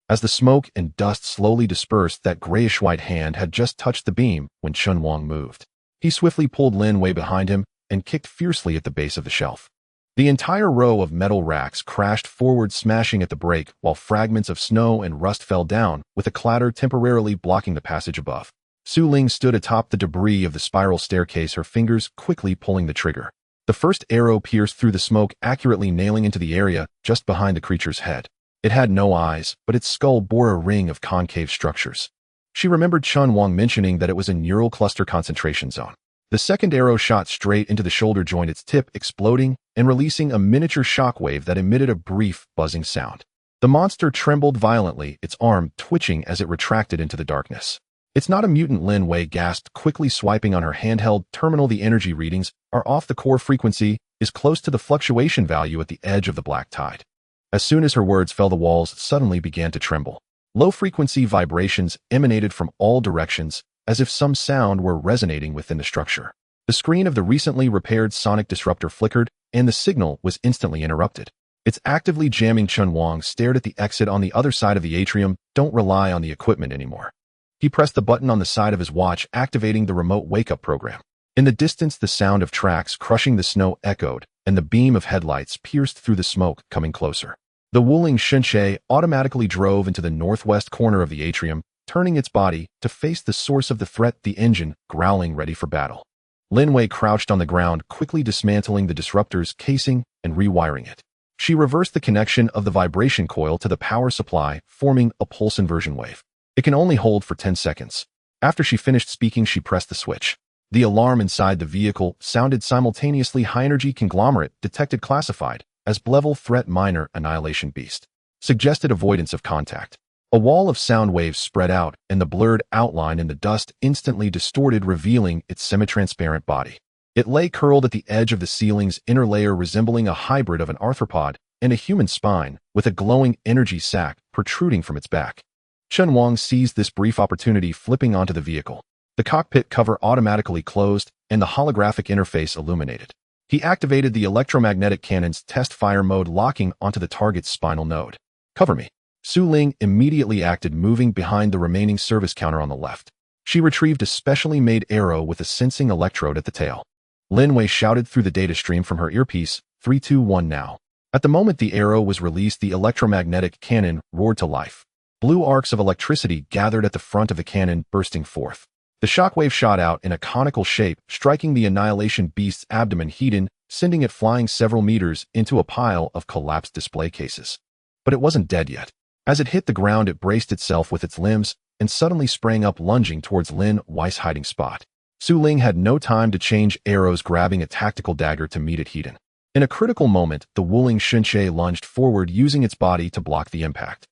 As the smoke and dust slowly dispersed, that grayish-white hand had just touched the beam when Chen Wang moved. He swiftly pulled Lin Wei behind him and kicked fiercely at the base of the shelf. The entire row of metal racks crashed forward, smashing at the break, while fragments of snow and rust fell down, with a clatter temporarily blocking the passage above. Su Ling stood atop the debris of the spiral staircase, her fingers quickly pulling the trigger. The first arrow pierced through the smoke, accurately nailing into the area just behind the creature's head. It had no eyes, but its skull bore a ring of concave structures. She remembered Chen Wang mentioning that it was a neural cluster concentration zone. The second arrow shot straight into the shoulder joint, its tip exploding and releasing a miniature shockwave that emitted a brief, buzzing sound. The monster trembled violently, its arm twitching as it retracted into the darkness. "It's not a mutant," Lin Wei gasped, quickly swiping on her handheld terminal. "The energy readings are off. The core frequency is close to the fluctuation value at the edge of the black tide." As soon as her words fell, the walls suddenly began to tremble. Low-frequency vibrations emanated from all directions, as if some sound were resonating within the structure. The screen of the recently repaired sonic disruptor flickered, and the signal was instantly interrupted. "It's actively jamming." Chen Wang stared at the exit on the other side of the atrium. "Don't rely on the equipment anymore." He pressed the button on the side of his watch, activating the remote wake-up program. In the distance, the sound of tracks crushing the snow echoed, and the beam of headlights pierced through the smoke, coming closer. The Wuling Hongguang automatically drove into the northwest corner of the atrium, turning its body to face the source of the threat, the engine, growling, ready for battle. Lin Wei crouched on the ground, quickly dismantling the disruptor's casing and rewiring it. She reversed the connection of the vibration coil to the power supply, forming a pulse inversion wave. It can only hold for 10 seconds. After she finished speaking, she pressed the switch. The alarm inside the vehicle sounded simultaneously. High-energy conglomerate detected, classified as level threat, minor annihilation beast. Suggested avoidance of contact. A wall of sound waves spread out, and the blurred outline in the dust instantly distorted, revealing its semi-transparent body. It lay curled at the edge of the ceiling's inner layer, resembling a hybrid of an arthropod and a human spine, with a glowing energy sac protruding from its back. Chen Wang seized this brief opportunity, flipping onto the vehicle. The cockpit cover automatically closed, and the holographic interface illuminated. He activated the electromagnetic cannon's test fire mode, locking onto the target's spinal node. "Cover me." Su Ling immediately acted, moving behind the remaining service counter on the left. She retrieved a specially made arrow with a sensing electrode at the tail. Lin Wei shouted through the data stream from her earpiece, 3, 2, 1 now. At the moment the arrow was released, the electromagnetic cannon roared to life. Blue arcs of electricity gathered at the front of the cannon, bursting forth. The shockwave shot out in a conical shape, striking the annihilation beast's abdomen, heating, sending it flying several meters into a pile of collapsed display cases. But it wasn't dead yet. As it hit the ground, it braced itself with its limbs, and suddenly sprang up, lunging towards Lin Wei's hiding spot. Su Ling had no time to change arrows, grabbing a tactical dagger to meet it head-on. In a critical moment, the Wuling Hongguang lunged forward, using its body to block the impact.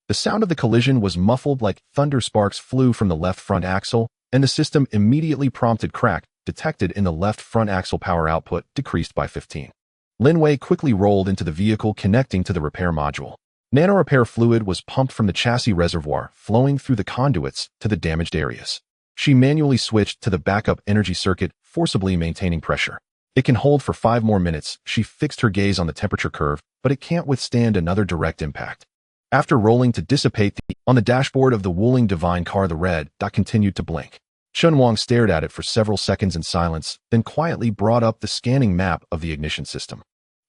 The sound of the collision was muffled like thunder. Sparks flew from the left front axle, and the system immediately prompted crack detected in the left front axle. Power output decreased by 15. Lin Wei quickly rolled into the vehicle, connecting to the repair module. Nano-repair fluid was pumped from the chassis reservoir, flowing through the conduits to the damaged areas. She manually switched to the backup energy circuit, forcibly maintaining pressure. It can hold for 5 more minutes. She fixed her gaze on the temperature curve, but it can't withstand another direct impact. After rolling to dissipate on the dashboard of the Wuling Divine car, the red dot continued to blink. Chen Wang stared at it for several seconds in silence, then quietly brought up the scanning map of the ignition system.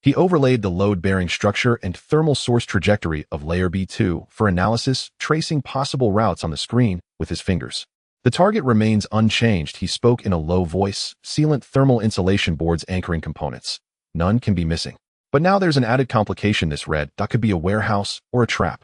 He overlaid the load-bearing structure and thermal source trajectory of layer B2 for analysis, tracing possible routes on the screen with his fingers. The target remains unchanged. He spoke in a low voice. Sealant thermal insulation boards anchoring components. None can be missing. But now there's an added complication. This red dot could be a warehouse or a trap.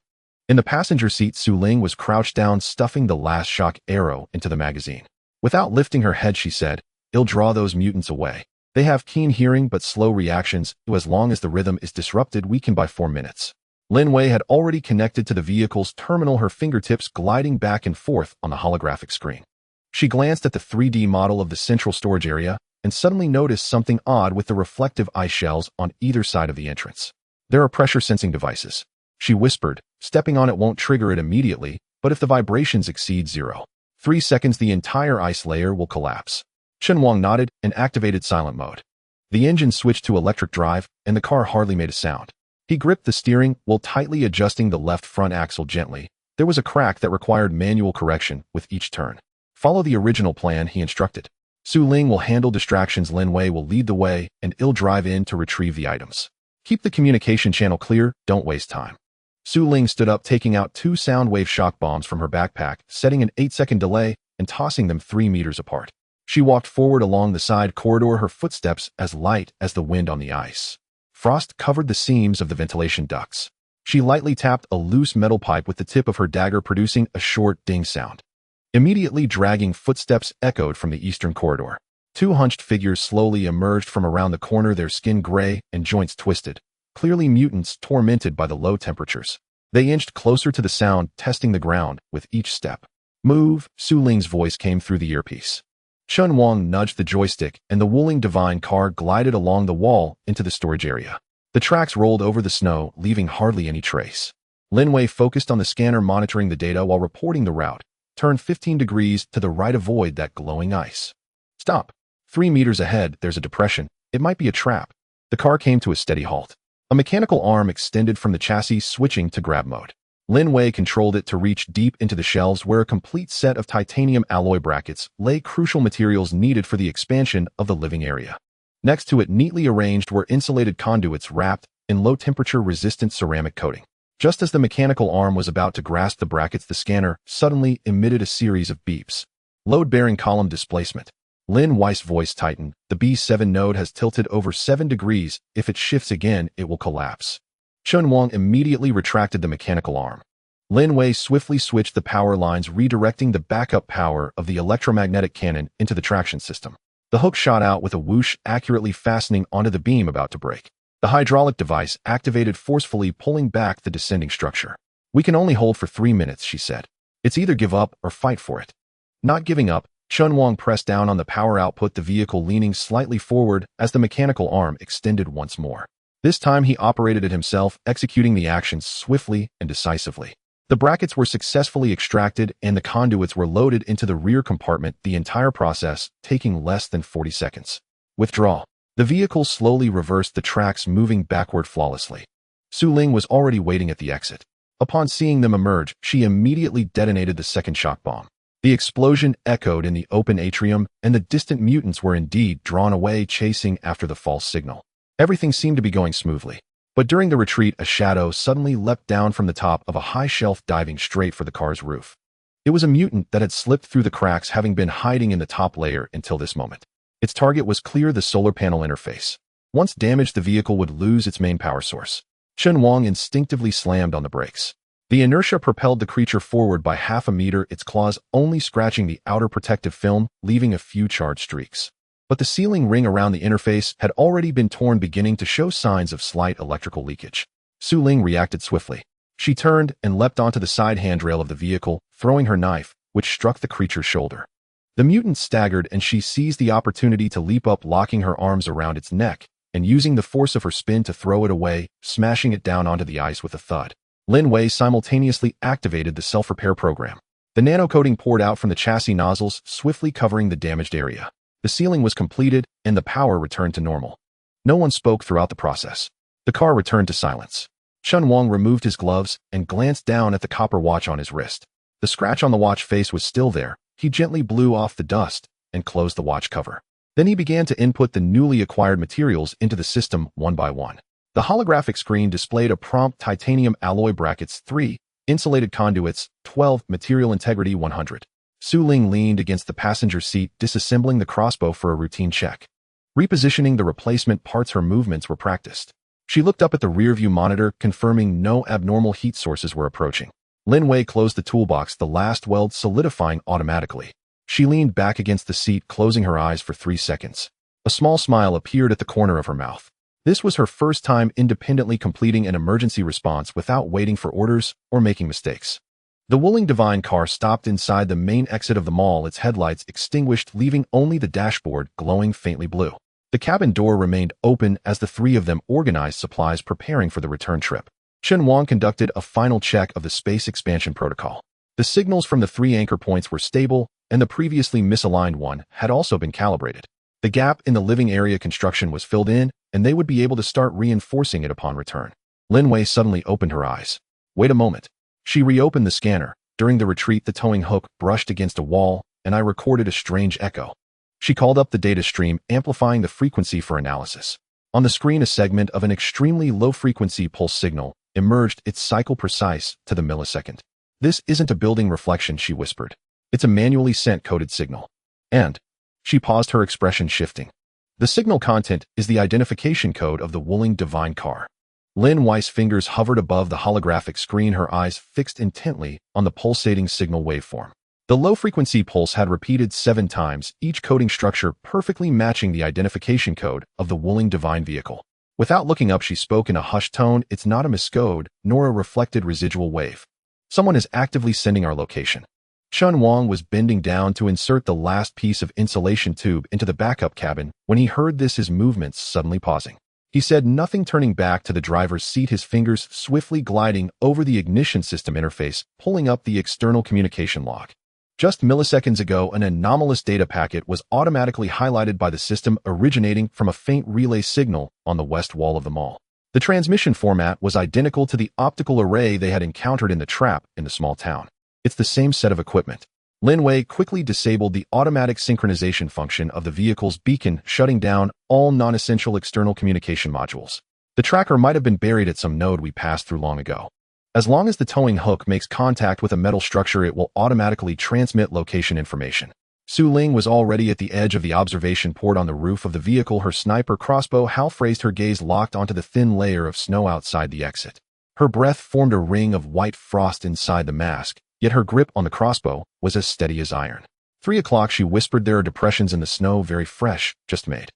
In the passenger seat, Su Ling was crouched down, stuffing the last shock arrow into the magazine. Without lifting her head, she said, "I'll draw those mutants away. They have keen hearing but slow reactions. As long as the rhythm is disrupted, we can buy 4 minutes." Lin Wei had already connected to the vehicle's terminal, her fingertips gliding back and forth on the holographic screen. She glanced at the 3D model of the central storage area and suddenly noticed something odd with the reflective eye shells on either side of the entrance. "There are pressure-sensing devices," she whispered. "Stepping on it won't trigger it immediately, but if the vibrations exceed 0.3 seconds, the entire ice layer will collapse." Chen Wang nodded and activated silent mode. The engine switched to electric drive, and the car hardly made a sound. He gripped the steering while tightly adjusting the left front axle gently. There was a crack that required manual correction with each turn. "Follow the original plan," he instructed. "Su Ling will handle distractions. Lin Wei will lead the way, and I'll drive in to retrieve the items. Keep the communication channel clear. Don't waste time." Su Ling stood up, taking out 2 sound wave shock bombs from her backpack, setting an 8-second delay and tossing them 3 meters apart. She walked forward along the side corridor, her footsteps as light as the wind on the ice. Frost covered the seams of the ventilation ducts. She lightly tapped a loose metal pipe with the tip of her dagger, producing a short ding sound. Immediately, dragging footsteps echoed from the eastern corridor. 2 hunched figures slowly emerged from around the corner, their skin gray and joints twisted. Clearly mutants tormented by the low temperatures. They inched closer to the sound, testing the ground with each step. "Move," Su Ling's voice came through the earpiece. Chen Wang nudged the joystick, and the Wuling Divine car glided along the wall into the storage area. The tracks rolled over the snow, leaving hardly any trace. Lin Wei focused on the scanner, monitoring the data while reporting the route. "Turn 15 degrees to the right, avoid that glowing ice. Stop. 3 meters ahead, there's a depression. It might be a trap." The car came to a steady halt. A mechanical arm extended from the chassis, switching to grab mode. Lin Wei controlled it to reach deep into the shelves, where a complete set of titanium alloy brackets lay, crucial materials needed for the expansion of the living area. Next to it, neatly arranged, were insulated conduits wrapped in low-temperature resistant ceramic coating. Just as the mechanical arm was about to grasp the brackets, the scanner suddenly emitted a series of beeps. "Load-bearing column displacement." Lin Wei's voice tightened. "The B7 node has tilted over 7 degrees. If it shifts again, it will collapse." Chen Wang immediately retracted the mechanical arm. Lin Wei swiftly switched the power lines, redirecting the backup power of the electromagnetic cannon into the traction system. The hook shot out with a whoosh, accurately fastening onto the beam about to break. The hydraulic device activated forcefully, pulling back the descending structure. "We can only hold for 3 minutes," she said. "It's either give up or fight for it." Not giving up, Chen Wang pressed down on the power output, the vehicle leaning slightly forward as the mechanical arm extended once more. This time he operated it himself, executing the actions swiftly and decisively. The brackets were successfully extracted and the conduits were loaded into the rear compartment, the entire process taking less than 40 seconds. Withdrawal. The vehicle slowly reversed the tracks, moving backward flawlessly. Su Ling was already waiting at the exit. Upon seeing them emerge, she immediately detonated the second shock bomb. The explosion echoed in the open atrium, and the distant mutants were indeed drawn away, chasing after the false signal. Everything seemed to be going smoothly. But during the retreat, a shadow suddenly leapt down from the top of a high shelf, diving straight for the car's roof. It was a mutant that had slipped through the cracks, having been hiding in the top layer until this moment. Its target was clear: the solar panel interface. Once damaged, the vehicle would lose its main power source. Chen Wang instinctively slammed on the brakes. The inertia propelled the creature forward by half a meter, its claws only scratching the outer protective film, leaving a few charred streaks. But the sealing ring around the interface had already been torn, beginning to show signs of slight electrical leakage. Su Ling reacted swiftly. She turned and leapt onto the side handrail of the vehicle, throwing her knife, which struck the creature's shoulder. The mutant staggered, and she seized the opportunity to leap up, locking her arms around its neck, and using the force of her spin to throw it away, smashing it down onto the ice with a thud. Lin Wei simultaneously activated the self-repair program. The nanocoating poured out from the chassis nozzles, swiftly covering the damaged area. The sealing was completed, and the power returned to normal. No one spoke throughout the process. The car returned to silence. Chen Wang removed his gloves and glanced down at the copper watch on his wrist. The scratch on the watch face was still there. He gently blew off the dust and closed the watch cover. Then he began to input the newly acquired materials into the system one by one. The holographic screen displayed a prompt: titanium alloy brackets 3, insulated conduits 12, material integrity 100. Su Ling leaned against the passenger seat, disassembling the crossbow for a routine check. Repositioning the replacement parts, her movements were practiced. She looked up at the rearview monitor, confirming no abnormal heat sources were approaching. Lin Wei closed the toolbox, the last weld solidifying automatically. She leaned back against the seat, closing her eyes for 3 seconds. A small smile appeared at the corner of her mouth. This was her first time independently completing an emergency response without waiting for orders or making mistakes. The Wuling Divine car stopped inside the main exit of the mall, its headlights extinguished, leaving only the dashboard glowing faintly blue. The cabin door remained open as the three of them organized supplies, preparing for the return trip. Chen Wang conducted a final check of the space expansion protocol. The signals from the 3 anchor points were stable, and the previously misaligned one had also been calibrated. The gap in the living area construction was filled in, and they would be able to start reinforcing it upon return. Lin Wei suddenly opened her eyes. Wait a moment. She reopened the scanner. During the retreat, the towing hook brushed against a wall, and I recorded a strange echo. She called up the data stream, amplifying the frequency for analysis. On the screen, a segment of an extremely low-frequency pulse signal emerged, its cycle precise to the millisecond. This isn't a building reflection, she whispered. It's a manually sent coded signal. And she paused, her expression shifting. The signal content is the identification code of the Wuling Divine car. Lin Wei's fingers hovered above the holographic screen, her eyes fixed intently on the pulsating signal waveform. The low-frequency pulse had repeated 7 times, each coding structure perfectly matching the identification code of the Wuling Divine vehicle. Without looking up, she spoke in a hushed tone. It's not a miscode, nor a reflected residual wave. Someone is actively sending our location. Chen Wang was bending down to insert the last piece of insulation tube into the backup cabin when he heard this, his movements suddenly pausing. He said nothing, turning back to the driver's seat, his fingers swiftly gliding over the ignition system interface, pulling up the external communication log. Just milliseconds ago, an anomalous data packet was automatically highlighted by the system, originating from a faint relay signal on the west wall of the mall. The transmission format was identical to the optical array they had encountered in the trap in the small town. It's the same set of equipment. Lin Wei quickly disabled the automatic synchronization function of the vehicle's beacon, shutting down all non-essential external communication modules. The tracker might have been buried at some node we passed through long ago. As long as the towing hook makes contact with a metal structure, it will automatically transmit location information. Su Ling was already at the edge of the observation port on the roof of the vehicle, her sniper crossbow half-raised, her gaze locked onto the thin layer of snow outside the exit. Her breath formed a ring of white frost inside the mask, yet her grip on the crossbow was as steady as iron. 3 o'clock, she whispered. There are depressions in the snow, very fresh, just made.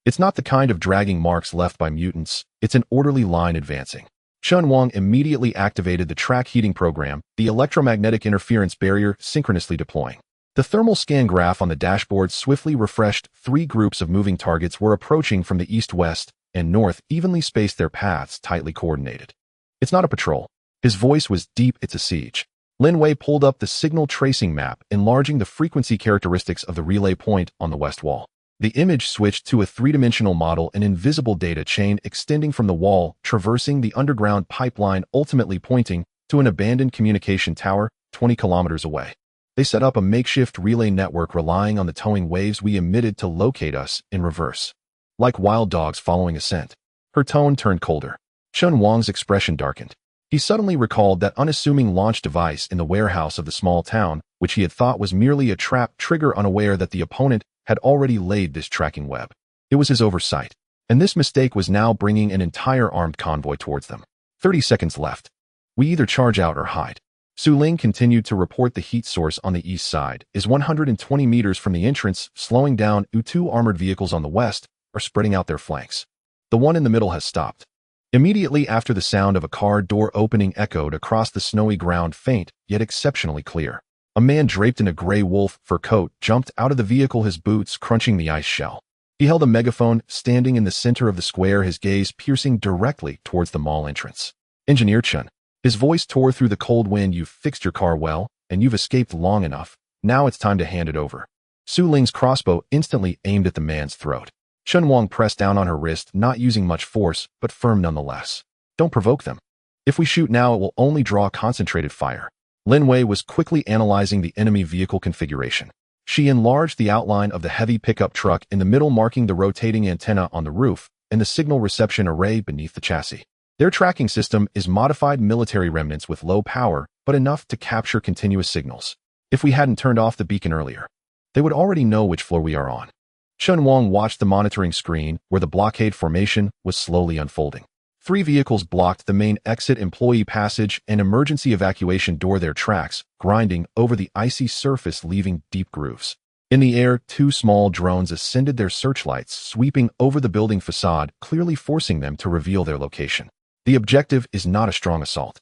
It's not the kind of dragging marks left by mutants, it's an orderly line advancing. Chen Wang immediately activated the track heating program, the electromagnetic interference barrier synchronously deploying. The thermal scan graph on the dashboard swiftly refreshed. 3 groups of moving targets were approaching from the east, west, and north, evenly spaced, their paths tightly coordinated. It's not a patrol. His voice was deep. It's a siege. Lin Wei pulled up the signal tracing map, enlarging the frequency characteristics of the relay point on the west wall. The image switched to a 3-dimensional model, an invisible data chain extending from the wall, traversing the underground pipeline, ultimately pointing to an abandoned communication tower 20 kilometers away. They set up a makeshift relay network, relying on the towing waves we emitted to locate us in reverse. Like wild dogs following a scent. Her tone turned colder. Chen Wang's expression darkened. He suddenly recalled that unassuming launch device in the warehouse of the small town, which he had thought was merely a trap trigger, unaware that the opponent had already laid this tracking web. It was his oversight, and this mistake was now bringing an entire armed convoy towards them. 30 seconds left. We either charge out or hide. Su Ling continued to report the heat source on the east side is 120 meters from the entrance, slowing down. Two armored vehicles on the west are spreading out their flanks. The one in the middle has stopped. Immediately after, the sound of a car door opening echoed across the snowy ground, faint, yet exceptionally clear. A man draped in a gray wolf fur coat jumped out of the vehicle, his boots crunching the ice shell. He held a megaphone, standing in the center of the square, his gaze piercing directly towards the mall entrance. "Engineer Chen." His voice tore through the cold wind. "You've fixed your car well, and you've escaped long enough. Now it's time to hand it over." Su Ling's crossbow instantly aimed at the man's throat. Chen Wang pressed down on her wrist, not using much force, but firm nonetheless. "Don't provoke them. If we shoot now, it will only draw concentrated fire." Lin Wei was quickly analyzing the enemy vehicle configuration. She enlarged the outline of the heavy pickup truck in the middle, marking the rotating antenna on the roof and the signal reception array beneath the chassis. Their tracking system is modified military remnants with low power, but enough to capture continuous signals. If we hadn't turned off the beacon earlier, they would already know which floor we are on. Chen Wang watched the monitoring screen where the blockade formation was slowly unfolding. 3 vehicles blocked the main exit, employee passage, and emergency evacuation door, their tracks grinding over the icy surface, leaving deep grooves. In the air, 2 small drones ascended, their searchlights sweeping over the building facade, clearly forcing them to reveal their location. The objective is not a strong assault.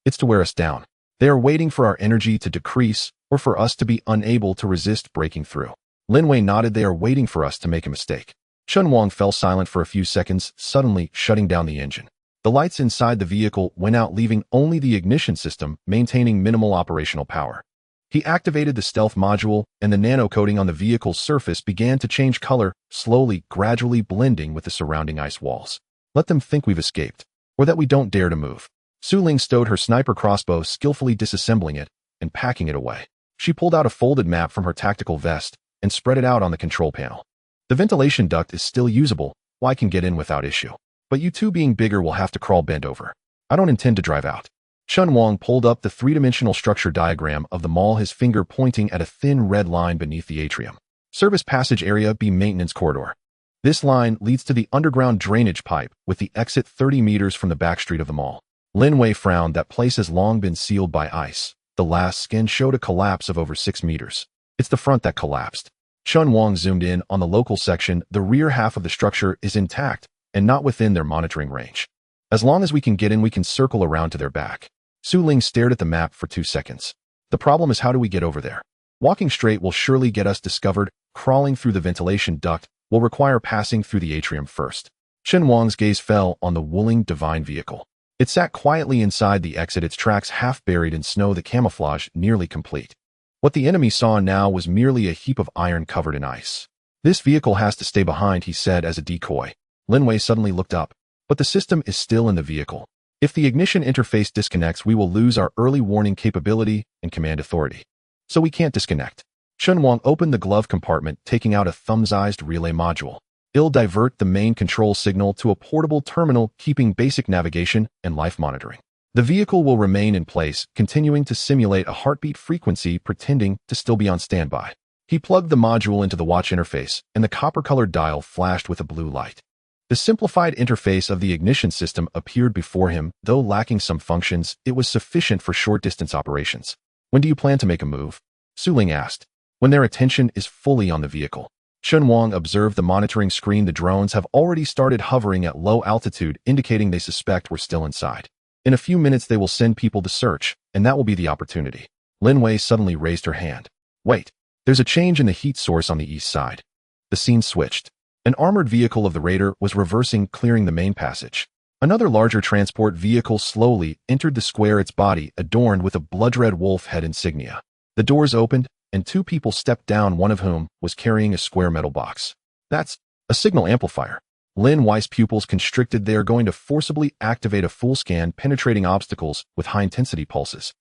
It's to wear us down. They are waiting for our energy to decrease or for us to be unable to resist breaking through. Lin Wei nodded. "They are waiting for us to make a mistake." Chen Wang fell silent for a few seconds, suddenly shutting down the engine. The lights inside the vehicle went out, leaving only the ignition system maintaining minimal operational power. He activated the stealth module, and the nano-coating on the vehicle's surface began to change color, slowly, gradually blending with the surrounding ice walls. "Let them think we've escaped, or that we don't dare to move." Su Ling stowed her sniper crossbow, skillfully disassembling it and packing it away. She pulled out a folded map from her tactical vest and spread it out on the control panel. "The ventilation duct is still usable. I can get in without issue. But you two, being bigger, will have to crawl bent over. I don't intend to drive out." Chen Wang pulled up the 3-dimensional structure diagram of the mall, his finger pointing at a thin red line beneath the atrium. "Service passage area B, maintenance corridor. This line leads to the underground drainage pipe, with the exit 30 meters from the back street of the mall." Lin Wei frowned. That place has long been sealed by ice. The last scan showed a collapse of over 6 meters. "It's the front that collapsed." Chen Wang zoomed in on the local section. The rear half of the structure is intact and not within their monitoring range. "As long as we can get in, we can circle around to their back." Su Ling stared at the map for 2 seconds. "The problem is, how do we get over there? Walking straight will surely get us discovered. Crawling through the ventilation duct will require passing through the atrium first." Chen Wang's gaze fell on the Wuling Divine vehicle. It sat quietly inside the exit, its tracks half buried in snow, the camouflage nearly complete. What the enemy saw now was merely a heap of iron covered in ice. "This vehicle has to stay behind," he said as a decoy. Lin Wei suddenly looked up. "But the system is still in the vehicle. If the ignition interface disconnects, we will lose our early warning capability and command authority. So we can't disconnect." Chen Wang opened the glove compartment, taking out a thumb-sized relay module. "It'll divert the main control signal to a portable terminal, keeping basic navigation and life monitoring. The vehicle will remain in place, continuing to simulate a heartbeat frequency, pretending to still be on standby." He plugged the module into the watch interface, and the copper-colored dial flashed with a blue light. The simplified interface of the ignition system appeared before him. Though lacking some functions, it was sufficient for short-distance operations. "When do you plan to make a move?" Su Ling asked. "When their attention is fully on the vehicle." Chen Wang observed the monitoring screen. The drones have already started hovering at low altitude, indicating they suspect we're still inside. "In a few minutes they will send people to search, and that will be the opportunity." Lin Wei suddenly raised her hand. "Wait, there's a change in the heat source on the east side." The scene switched. An armored vehicle of the raider was reversing, clearing the main passage. Another larger transport vehicle slowly entered the square, its body adorned with a blood-red wolf head insignia. The doors opened, and 2 people stepped down, one of whom was carrying a square metal box. "That's a signal amplifier." Lin Wei's pupils constricted. "They are going to forcibly activate a full scan, penetrating obstacles with high-intensity pulses."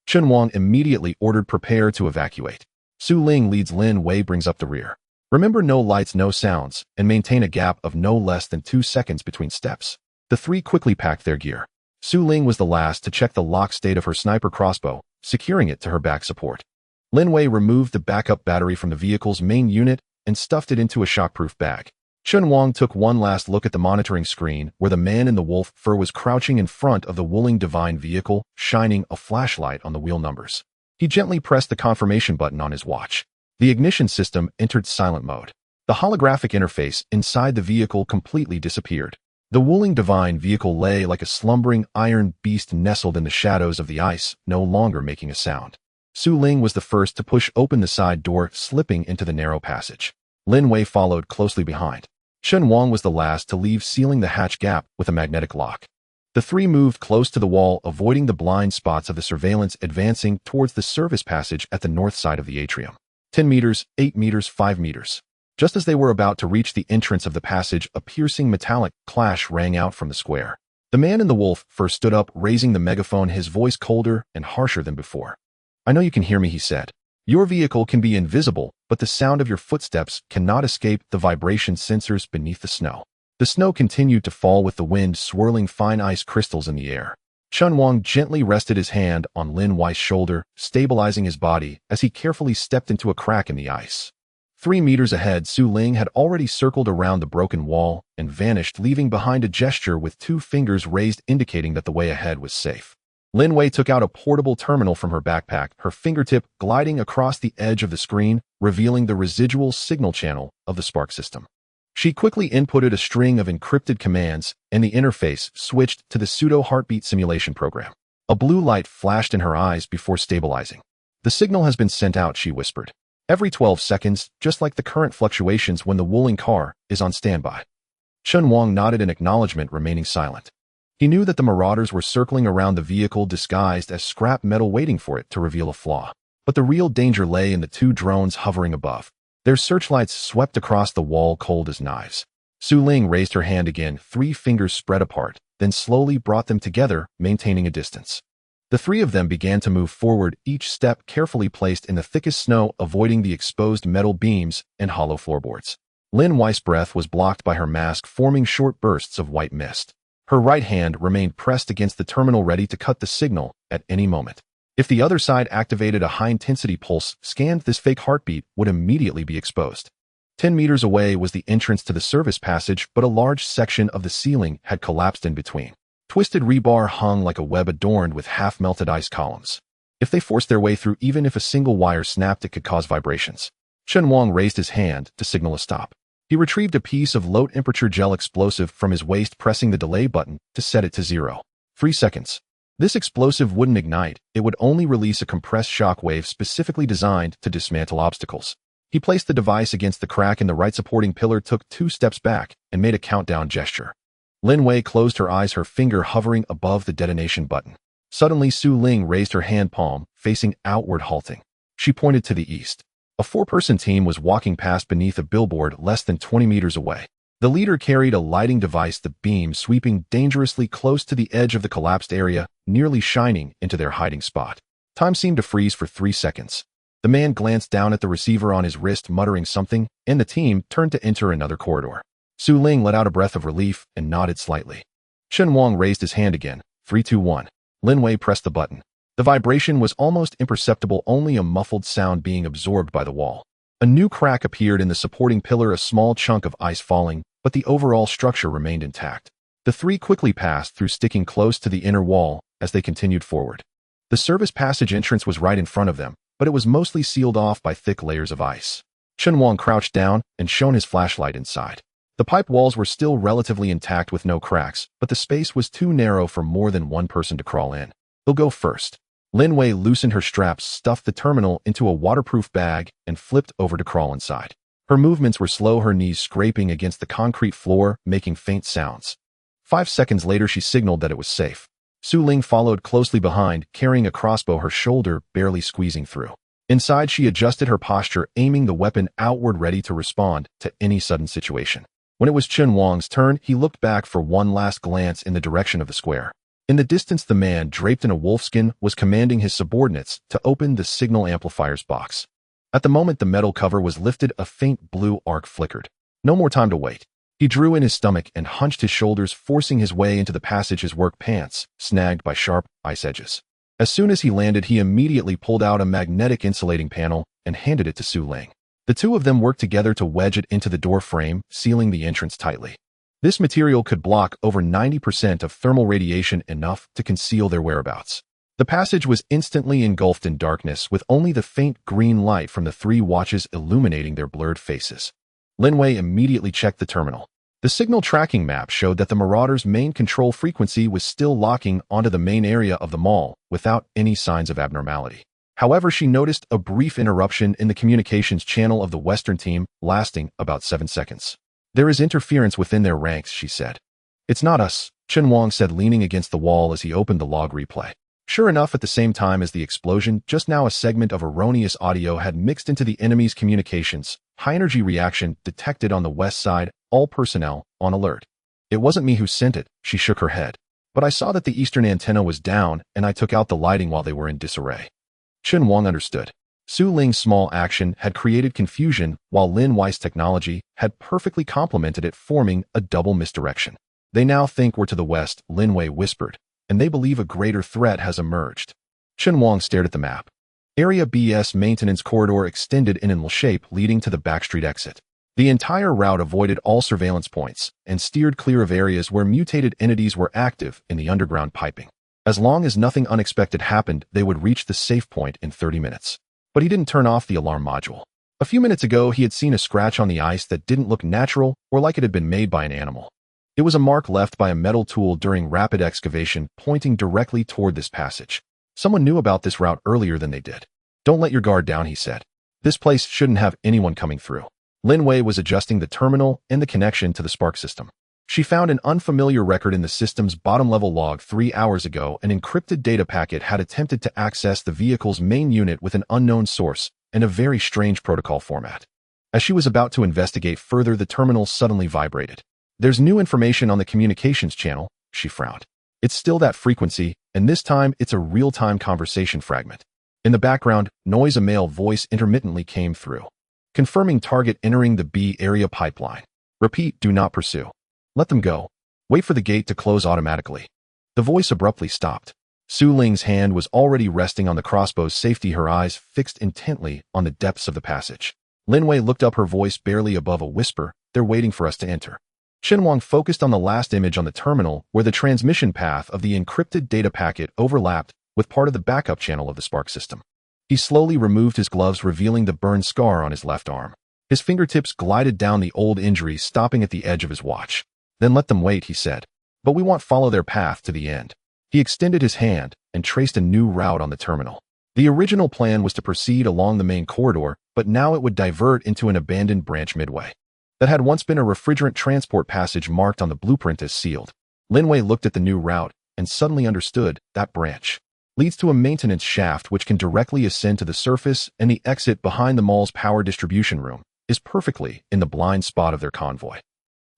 Chen Wang immediately ordered, "Prepare to evacuate." Su Ling leads, Lin Wei brings up the rear. "Remember, no lights, no sounds, and maintain a gap of no less than 2 seconds between steps." The 3 quickly packed their gear. Su Ling was the last to check the lock state of her sniper crossbow, securing it to her back support. Lin Wei removed the backup battery from the vehicle's main unit and stuffed it into a shockproof bag. Chen Wang took one last look at the monitoring screen where the man in the wolf fur was crouching in front of the Wuling divine vehicle, shining a flashlight on the wheel numbers. He gently pressed the confirmation button on his watch. The ignition system entered silent mode. The holographic interface inside the vehicle completely disappeared. The Wuling divine vehicle lay like a slumbering iron beast nestled in the shadows of the ice, no longer making a sound. Su Ling was the first to push open the side door, slipping into the narrow passage. Lin Wei followed closely behind. Chen Wang was the last to leave, sealing the hatch gap with a magnetic lock. The three moved close to the wall, avoiding the blind spots of the surveillance, advancing towards the service passage at the north side of the atrium. 10 meters, 8 meters, 5 meters. Just as they were about to reach the entrance of the passage, a piercing metallic clash rang out from the square. The man in the wolf first stood up, raising the megaphone, his voice colder and harsher than before. "I know you can hear me," he said. "Your vehicle can be invisible, but the sound of your footsteps cannot escape the vibration sensors beneath the snow." The snow continued to fall with the wind swirling fine ice crystals in the air. Chen Wang gently rested his hand on Lin Wei's shoulder, stabilizing his body as he carefully stepped into a crack in the ice. 3 meters ahead, Su Ling had already circled around the broken wall and vanished, leaving behind a gesture with 2 fingers raised indicating that the way ahead was safe. Lin Wei took out a portable terminal from her backpack, her fingertip gliding across the edge of the screen, revealing the residual signal channel of the Spark system. She quickly inputted a string of encrypted commands, and the interface switched to the pseudo-heartbeat simulation program. A blue light flashed in her eyes before stabilizing. "The signal has been sent out," she whispered. "Every 12 seconds, just like the current fluctuations when the Wuling car is on standby." Chen Wang nodded in acknowledgement, remaining silent. He knew that the marauders were circling around the vehicle disguised as scrap metal, waiting for it to reveal a flaw. But the real danger lay in the 2 drones hovering above. Their searchlights swept across the wall, cold as knives. Su Ling raised her hand again, 3 fingers spread apart, then slowly brought them together, maintaining a distance. The 3 of them began to move forward, each step carefully placed in the thickest snow, avoiding the exposed metal beams and hollow floorboards. Lin Wei's breath was blocked by her mask, forming short bursts of white mist. Her right hand remained pressed against the terminal, ready to cut the signal at any moment. If the other side activated a high-intensity pulse, scanned, this fake heartbeat would immediately be exposed. 10 meters away was the entrance to the service passage, but a large section of the ceiling had collapsed in between. Twisted rebar hung like a web adorned with half-melted ice columns. If they forced their way through, even if a single wire snapped, it could cause vibrations. Chen Wang raised his hand to signal a stop. He retrieved a piece of low-temperature gel explosive from his waist, pressing the delay button to set it to 0. 3 seconds. This explosive wouldn't ignite, it would only release a compressed shock wave specifically designed to dismantle obstacles. He placed the device against the crack in the right supporting pillar, took 2 steps back, and made a countdown gesture. Lin Wei closed her eyes, her finger hovering above the detonation button. Suddenly, Su Ling raised her hand palm, facing outward, halting. She pointed to the east. A 4-person team was walking past beneath a billboard less than 20 meters away. The leader carried a lighting device, the beam sweeping dangerously close to the edge of the collapsed area, nearly shining into their hiding spot. Time seemed to freeze for 3 seconds. The man glanced down at the receiver on his wrist, muttering something, and the team turned to enter another corridor. Su Ling let out a breath of relief and nodded slightly. Chen Wang raised his hand again. 3, 2, 1. Lin Wei pressed the button. The vibration was almost imperceptible, only a muffled sound being absorbed by the wall. A new crack appeared in the supporting pillar, a small chunk of ice falling, but the overall structure remained intact. The 3 quickly passed through, sticking close to the inner wall as they continued forward. The service passage entrance was right in front of them, but it was mostly sealed off by thick layers of ice. Chen Wang crouched down and shone his flashlight inside. The pipe walls were still relatively intact with no cracks, but the space was too narrow for more than 1 person to crawl in. "They'll go first." Lin Wei loosened her straps, stuffed the terminal into a waterproof bag, and flipped over to crawl inside. Her movements were slow, her knees scraping against the concrete floor, making faint sounds. 5 seconds later, she signaled that it was safe. Su Ling followed closely behind, carrying a crossbow, her shoulder barely squeezing through. Inside, she adjusted her posture, aiming the weapon outward, ready to respond to any sudden situation. When it was Chen Wang's turn, he looked back for one last glance in the direction of the square. In the distance, the man, draped in a wolfskin, was commanding his subordinates to open the signal amplifier's box. At the moment the metal cover was lifted, a faint blue arc flickered. No more time to wait. He drew in his stomach and hunched his shoulders, forcing his way into the passage, his work pants snagged by sharp ice edges. As soon as he landed, he immediately pulled out a magnetic insulating panel and handed it to Su Ling. The two of them worked together to wedge it into the door frame, sealing the entrance tightly. This material could block over 90% of thermal radiation, enough to conceal their whereabouts. The passage was instantly engulfed in darkness, with only the faint green light from the three watches illuminating their blurred faces. Lin Wei immediately checked the terminal. The signal tracking map showed that the Marauders' main control frequency was still locking onto the main area of the mall without any signs of abnormality. However, she noticed a brief interruption in the communications channel of the Western team, lasting about 7 seconds. "There is interference within their ranks," she said. "It's not us," Chen Wang said, leaning against the wall as he opened the log replay. Sure enough, at the same time as the explosion, just now a segment of erroneous audio had mixed into the enemy's communications. "High-energy reaction detected on the west side, all personnel on alert." "It wasn't me who sent it," she shook her head. "But I saw that the eastern antenna was down, and I took out the lighting while they were in disarray." Chen Wang understood. Su Ling's small action had created confusion, while Lin Wei's technology had perfectly complemented it, forming a double misdirection. "They now think we're to the west," Lin Wei whispered, "and they believe a greater threat has emerged." Chen Wang stared at the map. Area B's maintenance corridor extended in an L shape, leading to the backstreet exit. The entire route avoided all surveillance points and steered clear of areas where mutated entities were active in the underground piping. As long as nothing unexpected happened, they would reach the safe point in 30 minutes. But he didn't turn off the alarm module. A few minutes ago, he had seen a scratch on the ice that didn't look natural or like it had been made by an animal. It was a mark left by a metal tool during rapid excavation, pointing directly toward this passage. Someone knew about this route earlier than they did. "Don't let your guard down," he said. "This place shouldn't have anyone coming through." Lin Wei was adjusting the terminal and the connection to the Spark system. She found an unfamiliar record in the system's bottom-level log. 3 hours ago, an encrypted data packet had attempted to access the vehicle's main unit with an unknown source and a very strange protocol format. As she was about to investigate further, the terminal suddenly vibrated. "There's new information on the communications channel," she frowned. "It's still that frequency, and this time it's a real-time conversation fragment." In the background, a male voice intermittently came through. "Confirming target entering the B area pipeline. Repeat, do not pursue. Let them go. Wait for the gate to close automatically." The voice abruptly stopped. Su Ling's hand was already resting on the crossbow's safety, her eyes fixed intently on the depths of the passage. Lin Wei looked up, her voice barely above a whisper. "They're waiting for us to enter." Chen Wang focused on the last image on the terminal, where the transmission path of the encrypted data packet overlapped with part of the backup channel of the Spark system. He slowly removed his gloves, revealing the burn scar on his left arm. His fingertips glided down the old injury, stopping at the edge of his watch. "Then let them wait," he said. "But we won't follow their path to the end." He extended his hand and traced a new route on the terminal. The original plan was to proceed along the main corridor, but now it would divert into an abandoned branch midway. That had once been a refrigerant transport passage marked on the blueprint as sealed. Lin Wei looked at the new route and suddenly understood. That branch leads to a maintenance shaft which can directly ascend to the surface, and the exit behind the mall's power distribution room is perfectly in the blind spot of their convoy.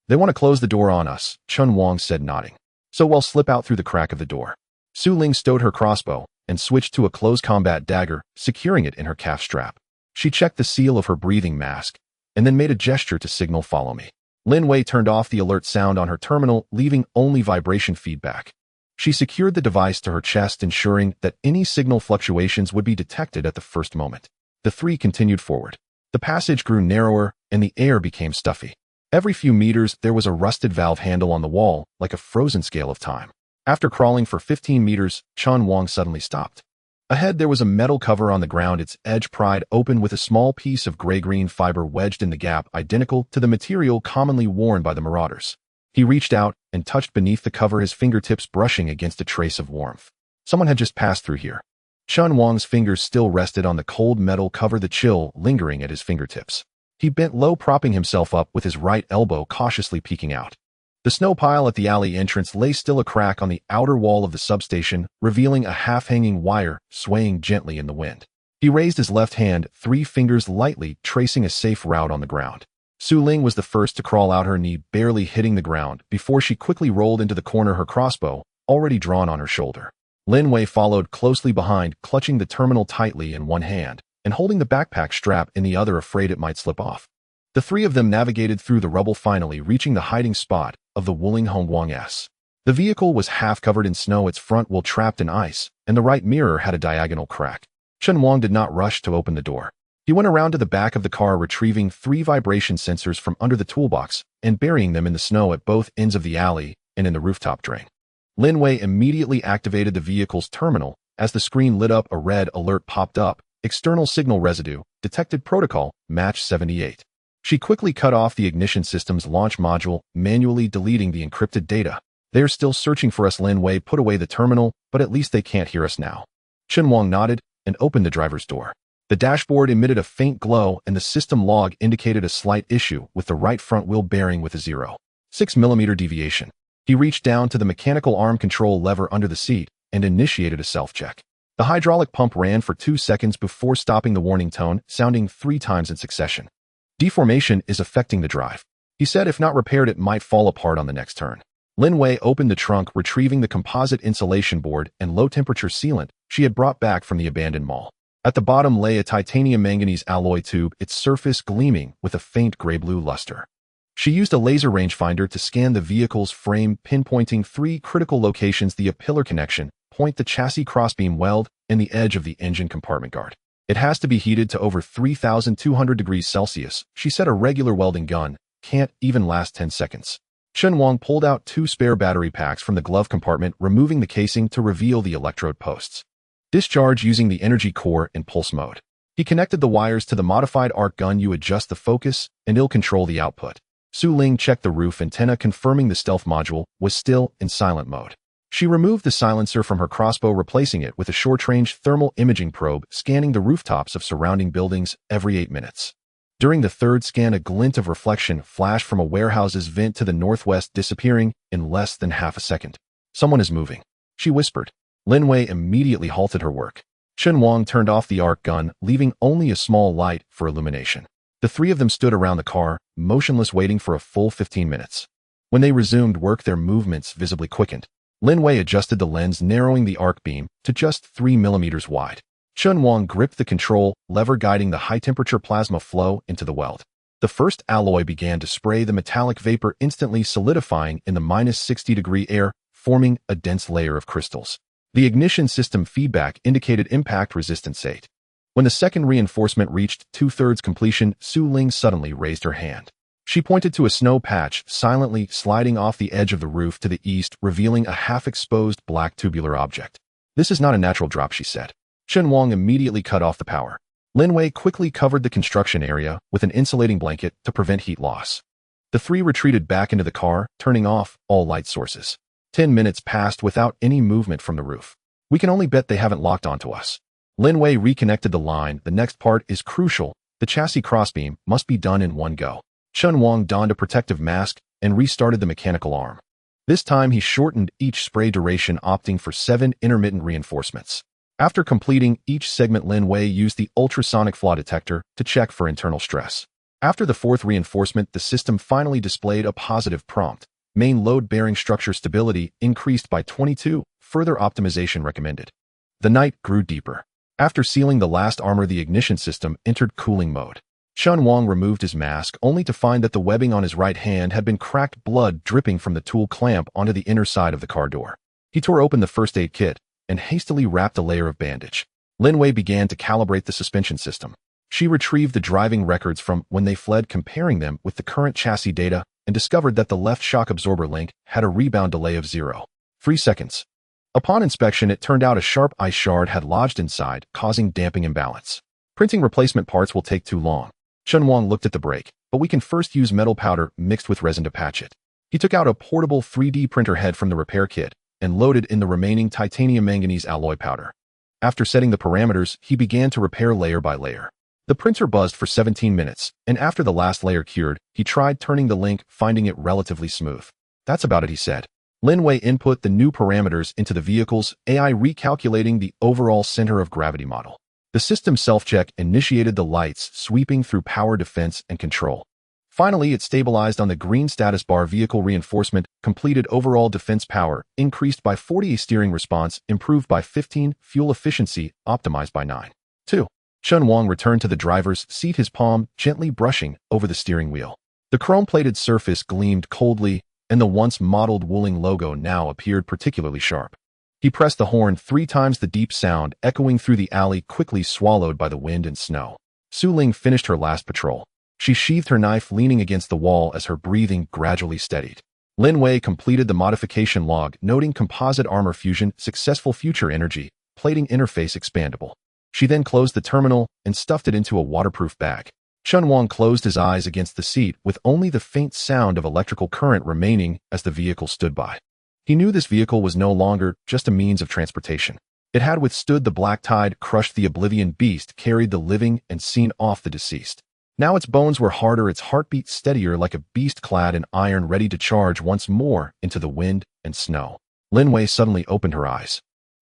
"They want to close the door on us," Chen Wang said, nodding. "So we'll slip out through the crack of the door." Su Ling stowed her crossbow and switched to a close combat dagger, securing it in her calf strap. She checked the seal of her breathing mask and then made a gesture to signal, "Follow me." Lin Wei turned off the alert sound on her terminal, leaving only vibration feedback. She secured the device to her chest, ensuring that any signal fluctuations would be detected at the first moment. The three continued forward. The passage grew narrower and the air became stuffy. Every few meters, there was a rusted valve handle on the wall, like a frozen scale of time. After crawling for 15 meters, Chen Wang suddenly stopped. Ahead, there was a metal cover on the ground, its edge pried open with a small piece of gray-green fiber wedged in the gap, identical to the material commonly worn by the Marauders. He reached out and touched beneath the cover, his fingertips brushing against a trace of warmth. Someone had just passed through here. Chen Wang's fingers still rested on the cold metal cover, the chill lingering at his fingertips. He bent low, propping himself up with his right elbow cautiously peeking out. The snow pile at the alley entrance lay still, a crack on the outer wall of the substation, revealing a half-hanging wire swaying gently in the wind. He raised his left hand, 3 fingers lightly tracing a safe route on the ground. Su Ling was the first to crawl out, her knee barely hitting the ground, before she quickly rolled into the corner, her crossbow already drawn on her shoulder. Lin Wei followed closely behind, clutching the terminal tightly in one hand and holding the backpack strap in the other, afraid it might slip off. The three of them navigated through the rubble, finally reaching the hiding spot of the Wuling Hongguang S. The vehicle was half covered in snow, its front wheel trapped in ice, and the right mirror had a diagonal crack. Chen Wang did not rush to open the door. He went around to the back of the car, retrieving 3 vibration sensors from under the toolbox and burying them in the snow at both ends of the alley and in the rooftop drain. Lin Wei immediately activated the vehicle's terminal. As the screen lit up, a red alert popped up. External signal residue, detected protocol, match 78. She quickly cut off the ignition system's launch module, manually deleting the encrypted data. They're still searching for us. Lin Wei put away the terminal, but at least they can't hear us now. Chen Wang nodded and opened the driver's door. The dashboard emitted a faint glow and the system log indicated a slight issue with the right front wheel bearing with a 0.6 mm deviation. He reached down to the mechanical arm control lever under the seat and initiated a self-check. The hydraulic pump ran for 2 seconds before stopping, the warning tone sounding 3 times in succession. Deformation is affecting the drive. He said if not repaired it might fall apart on the next turn. Lin Wei opened the trunk, retrieving the composite insulation board and low-temperature sealant she had brought back from the abandoned mall. At the bottom lay a titanium manganese alloy tube, its surface gleaming with a faint gray-blue luster. She used a laser rangefinder to scan the vehicle's frame, pinpointing 3 critical locations: the pillar connection point, the chassis crossbeam weld, and the edge of the engine compartment guard. It has to be heated to over 3,200 degrees Celsius. She said a regular welding gun can't even last 10 seconds. Chen Wang pulled out 2 spare battery packs from the glove compartment, removing the casing to reveal the electrode posts. Discharge using the energy core in pulse mode. He connected the wires to the modified arc gun. You adjust the focus and it'll control the output. Su Ling checked the roof antenna, confirming the stealth module was still in silent mode. She removed the silencer from her crossbow, replacing it with a short-range thermal imaging probe, scanning the rooftops of surrounding buildings every 8 minutes. During the 3rd scan, a glint of reflection flashed from a warehouse's vent to the northwest, disappearing in less than half a second. Someone is moving, she whispered. Lin Wei immediately halted her work. Chen Wang turned off the arc gun, leaving only a small light for illumination. The 3 of them stood around the car, motionless, waiting for a full 15 minutes. When they resumed work, their movements visibly quickened. Lin Wei adjusted the lens, narrowing the arc beam to just 3 millimeters wide. Chen Wang gripped the control lever, guiding the high-temperature plasma flow into the weld. The first alloy began to spray the metallic vapor, instantly solidifying in the -60-degree air, forming a dense layer of crystals. The ignition system feedback indicated impact resistance 8. When the second reinforcement reached 2/3 completion, Su Ling suddenly raised her hand. She pointed to a snow patch silently sliding off the edge of the roof to the east, revealing a half-exposed black tubular object. This is not a natural drop, she said. Chen Wang immediately cut off the power. Lin Wei quickly covered the construction area with an insulating blanket to prevent heat loss. The 3 retreated back into the car, turning off all light sources. 10 minutes passed without any movement from the roof. We can only bet they haven't locked onto us. Lin Wei reconnected the line. The next part is crucial. The chassis crossbeam must be done in one go. Chen Wang donned a protective mask and restarted the mechanical arm. This time he shortened each spray duration, opting for 7 intermittent reinforcements. After completing each segment, Lin Wei used the ultrasonic flaw detector to check for internal stress. After the 4th reinforcement, the system finally displayed a positive prompt. Main load-bearing structure stability increased by 22, further optimization recommended. The night grew deeper. After sealing the last armor, the ignition system entered cooling mode. Chen Wang removed his mask, only to find that the webbing on his right hand had been cracked, blood dripping from the tool clamp onto the inner side of the car door. He tore open the first aid kit and hastily wrapped a layer of bandage. Lin Wei began to calibrate the suspension system. She retrieved the driving records from when they fled, comparing them with the current chassis data, and discovered that the left shock absorber link had a rebound delay of 0.3 seconds. Upon inspection, it turned out a sharp ice shard had lodged inside, causing damping imbalance. Printing replacement parts will take too long. Chen Wang looked at the brake, but we can first use metal powder mixed with resin to patch it. He took out a portable 3D printer head from the repair kit and loaded in the remaining titanium manganese alloy powder. After setting the parameters, he began to repair layer by layer. The printer buzzed for 17 minutes, and after the last layer cured, he tried turning the link, finding it relatively smooth. That's about it, he said. Lin Wei input the new parameters into the vehicle's AI, recalculating the overall center of gravity model. The system self-check initiated the lights, sweeping through power, defense, and control. Finally, it stabilized on the green status bar. Vehicle reinforcement completed. Overall defense power increased by 40, steering response improved by 15, fuel efficiency optimized by 9. 2. Chen Wang returned to the driver's seat, his palm gently brushing over the steering wheel. The chrome-plated surface gleamed coldly, and the once mottled Wuling logo now appeared particularly sharp. He pressed the horn 3 times, the deep sound echoing through the alley, quickly swallowed by the wind and snow. Su Ling finished her last patrol. She sheathed her knife, leaning against the wall as her breathing gradually steadied. Lin Wei completed the modification log, noting composite armor fusion, successful future energy, plating interface expandable. She then closed the terminal and stuffed it into a waterproof bag. Chen Wang closed his eyes against the seat with only the faint sound of electrical current remaining as the vehicle stood by. He knew this vehicle was no longer just a means of transportation. It had withstood the black tide, crushed the oblivion beast, carried the living, and seen off the deceased. Now its bones were harder, its heartbeat steadier, like a beast clad in iron, ready to charge once more into the wind and snow. Lin Wei suddenly opened her eyes.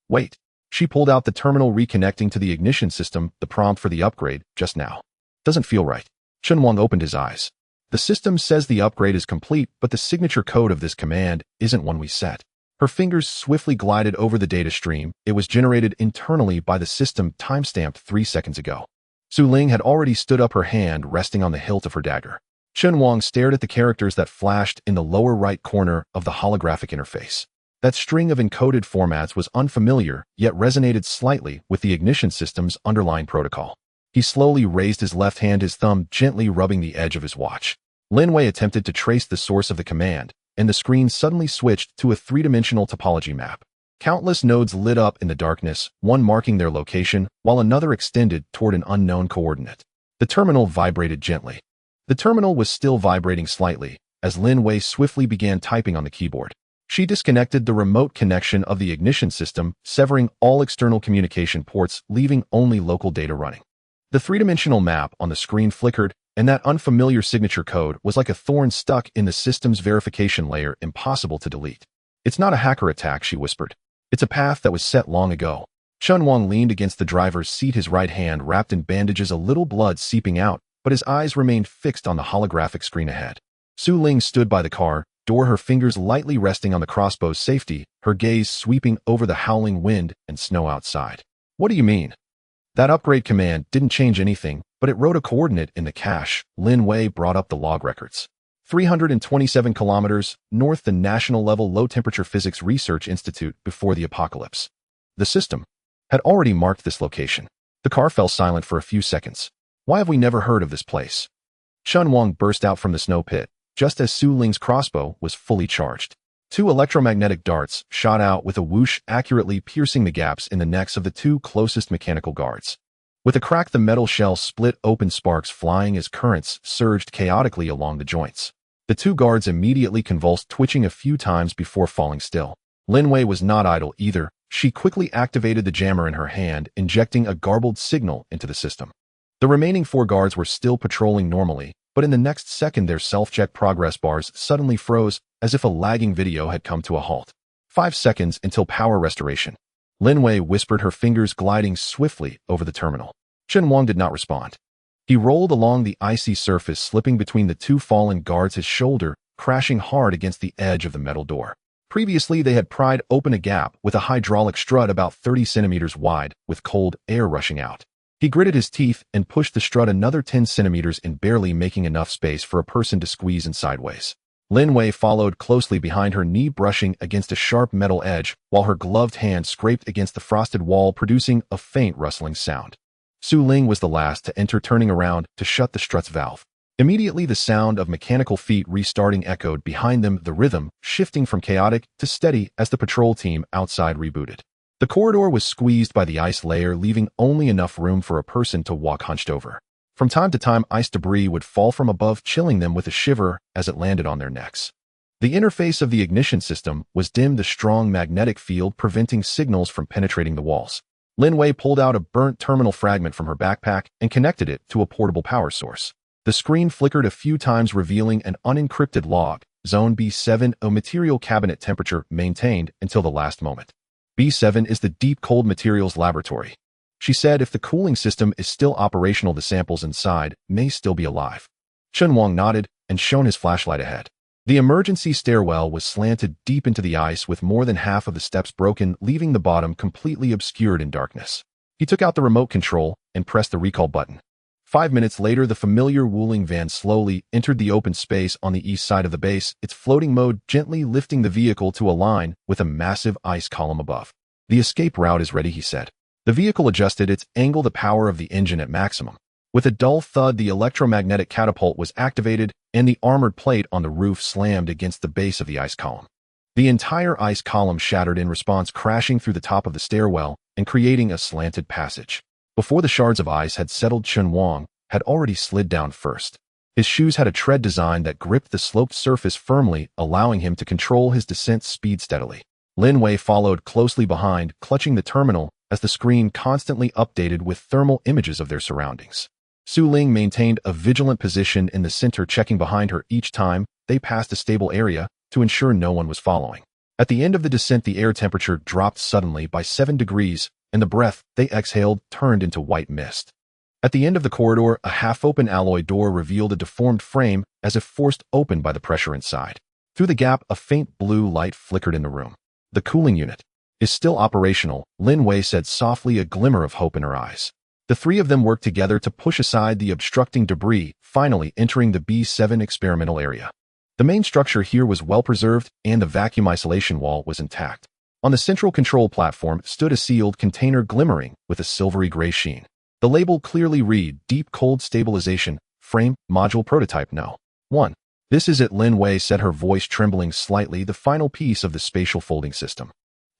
Wait. She pulled out the terminal, reconnecting to the ignition system, the prompt for the upgrade, just now. Doesn't feel right. Chen Wang opened his eyes. The system says the upgrade is complete, but the signature code of this command isn't one we set. Her fingers swiftly glided over the data stream. It was generated internally by the system, timestamped 3 seconds ago. Su Ling had already stood up, her hand resting on the hilt of her dagger. Chen Wang stared at the characters that flashed in the lower right corner of the holographic interface. That string of encoded formats was unfamiliar, yet resonated slightly with the ignition system's underlying protocol. He slowly raised his left hand, his thumb gently rubbing the edge of his watch. Lin Wei attempted to trace the source of the command, and the screen suddenly switched to a three-dimensional topology map. Countless nodes lit up in the darkness, one marking their location, while another extended toward an unknown coordinate. The terminal vibrated gently. The terminal was still vibrating slightly, as Lin Wei swiftly began typing on the keyboard. She disconnected the remote connection of the ignition system, severing all external communication ports, leaving only local data running. The three-dimensional map on the screen flickered, and that unfamiliar signature code was like a thorn stuck in the system's verification layer, impossible to delete. It's not a hacker attack, she whispered. It's a path that was set long ago. Chen Wang leaned against the driver's seat, his right hand wrapped in bandages, a little blood seeping out, but his eyes remained fixed on the holographic screen ahead. Su Ling stood by the car door, her fingers lightly resting on the crossbow's safety, her gaze sweeping over the howling wind and snow outside. What do you mean? That upgrade command didn't change anything, but it wrote a coordinate in the cache. Lin Wei brought up the log records. 327 kilometers north, the National Level Low Temperature Physics Research Institute before the apocalypse. The system had already marked this location. The car fell silent for a few seconds. Why have we never heard of this place? Chen Wang burst out from the snow pit, just as Su Ling's crossbow was fully charged. 2 electromagnetic darts shot out with a whoosh, accurately piercing the gaps in the necks of the 2 closest mechanical guards. With a crack, the metal shell split open, sparks flying as currents surged chaotically along the joints. The 2 guards immediately convulsed, twitching a few times before falling still. Lin Wei was not idle either. She quickly activated the jammer in her hand, injecting a garbled signal into the system. The remaining 4 guards were still patrolling normally, but in the next second their self-check progress bars suddenly froze, as if a lagging video had come to a halt. 5 seconds until power restoration. Lin Wei whispered, her fingers gliding swiftly over the terminal. Chen Wang did not respond. He rolled along the icy surface, slipping between the 2 fallen guards, his shoulder crashing hard against the edge of the metal door. Previously, they had pried open a gap with a hydraulic strut about 30 centimeters wide, with cold air rushing out. He gritted his teeth and pushed the strut another 10 centimeters in, barely making enough space for a person to squeeze in sideways. Lin Wei followed closely behind her, knee brushing against a sharp metal edge, while her gloved hand scraped against the frosted wall, producing a faint rustling sound. Su Ling was the last to enter, turning around to shut the strut's valve. Immediately, the sound of mechanical feet restarting echoed behind them, the rhythm shifting from chaotic to steady as the patrol team outside rebooted. The corridor was squeezed by the ice layer, leaving only enough room for a person to walk hunched over. From time to time, ice debris would fall from above, chilling them with a shiver as it landed on their necks. The interface of the ignition system was dimmed, the strong magnetic field preventing signals from penetrating the walls. Lin Wei pulled out a burnt terminal fragment from her backpack and connected it to a portable power source. The screen flickered a few times, revealing an unencrypted log. Zone B7, a material cabinet, temperature maintained until the last moment. B7 is the deep cold materials laboratory. She said if the cooling system is still operational, the samples inside may still be alive. Chen Wang nodded and shone his flashlight ahead. The emergency stairwell was slanted deep into the ice, with more than half of the steps broken, leaving the bottom completely obscured in darkness. He took out the remote control and pressed the recall button. 5 minutes later, the familiar Wuling van slowly entered the open space on the east side of the base, its floating mode gently lifting the vehicle to align with a massive ice column above. The escape route is ready, he said. The vehicle adjusted its angle, the power of the engine at maximum. With a dull thud, the electromagnetic catapult was activated, and the armored plate on the roof slammed against the base of the ice column. The entire ice column shattered in response, crashing through the top of the stairwell and creating a slanted passage. Before the shards of ice had settled, Chen Wang had already slid down first. His shoes had a tread design that gripped the sloped surface firmly, allowing him to control his descent speed steadily. Lin Wei followed closely behind, clutching the terminal as the screen constantly updated with thermal images of their surroundings. Su Ling maintained a vigilant position in the center, checking behind her each time they passed a stable area to ensure no one was following. At the end of the descent, the air temperature dropped suddenly by 7 degrees, and the breath they exhaled turned into white mist. At the end of the corridor, a half-open alloy door revealed a deformed frame as if forced open by the pressure inside. Through the gap, a faint blue light flickered in the room. "The cooling unit is still operational," Lin Wei said softly, a glimmer of hope in her eyes. The three of them worked together to push aside the obstructing debris, finally entering the B7 experimental area. The main structure here was well preserved, and the vacuum isolation wall was intact. On the central control platform stood a sealed container glimmering with a silvery gray sheen. The label clearly read, "Deep Cold Stabilization, Frame, Module Prototype No. 1. "This is it," Lin Wei said, her voice trembling slightly, the final piece of the spatial folding system.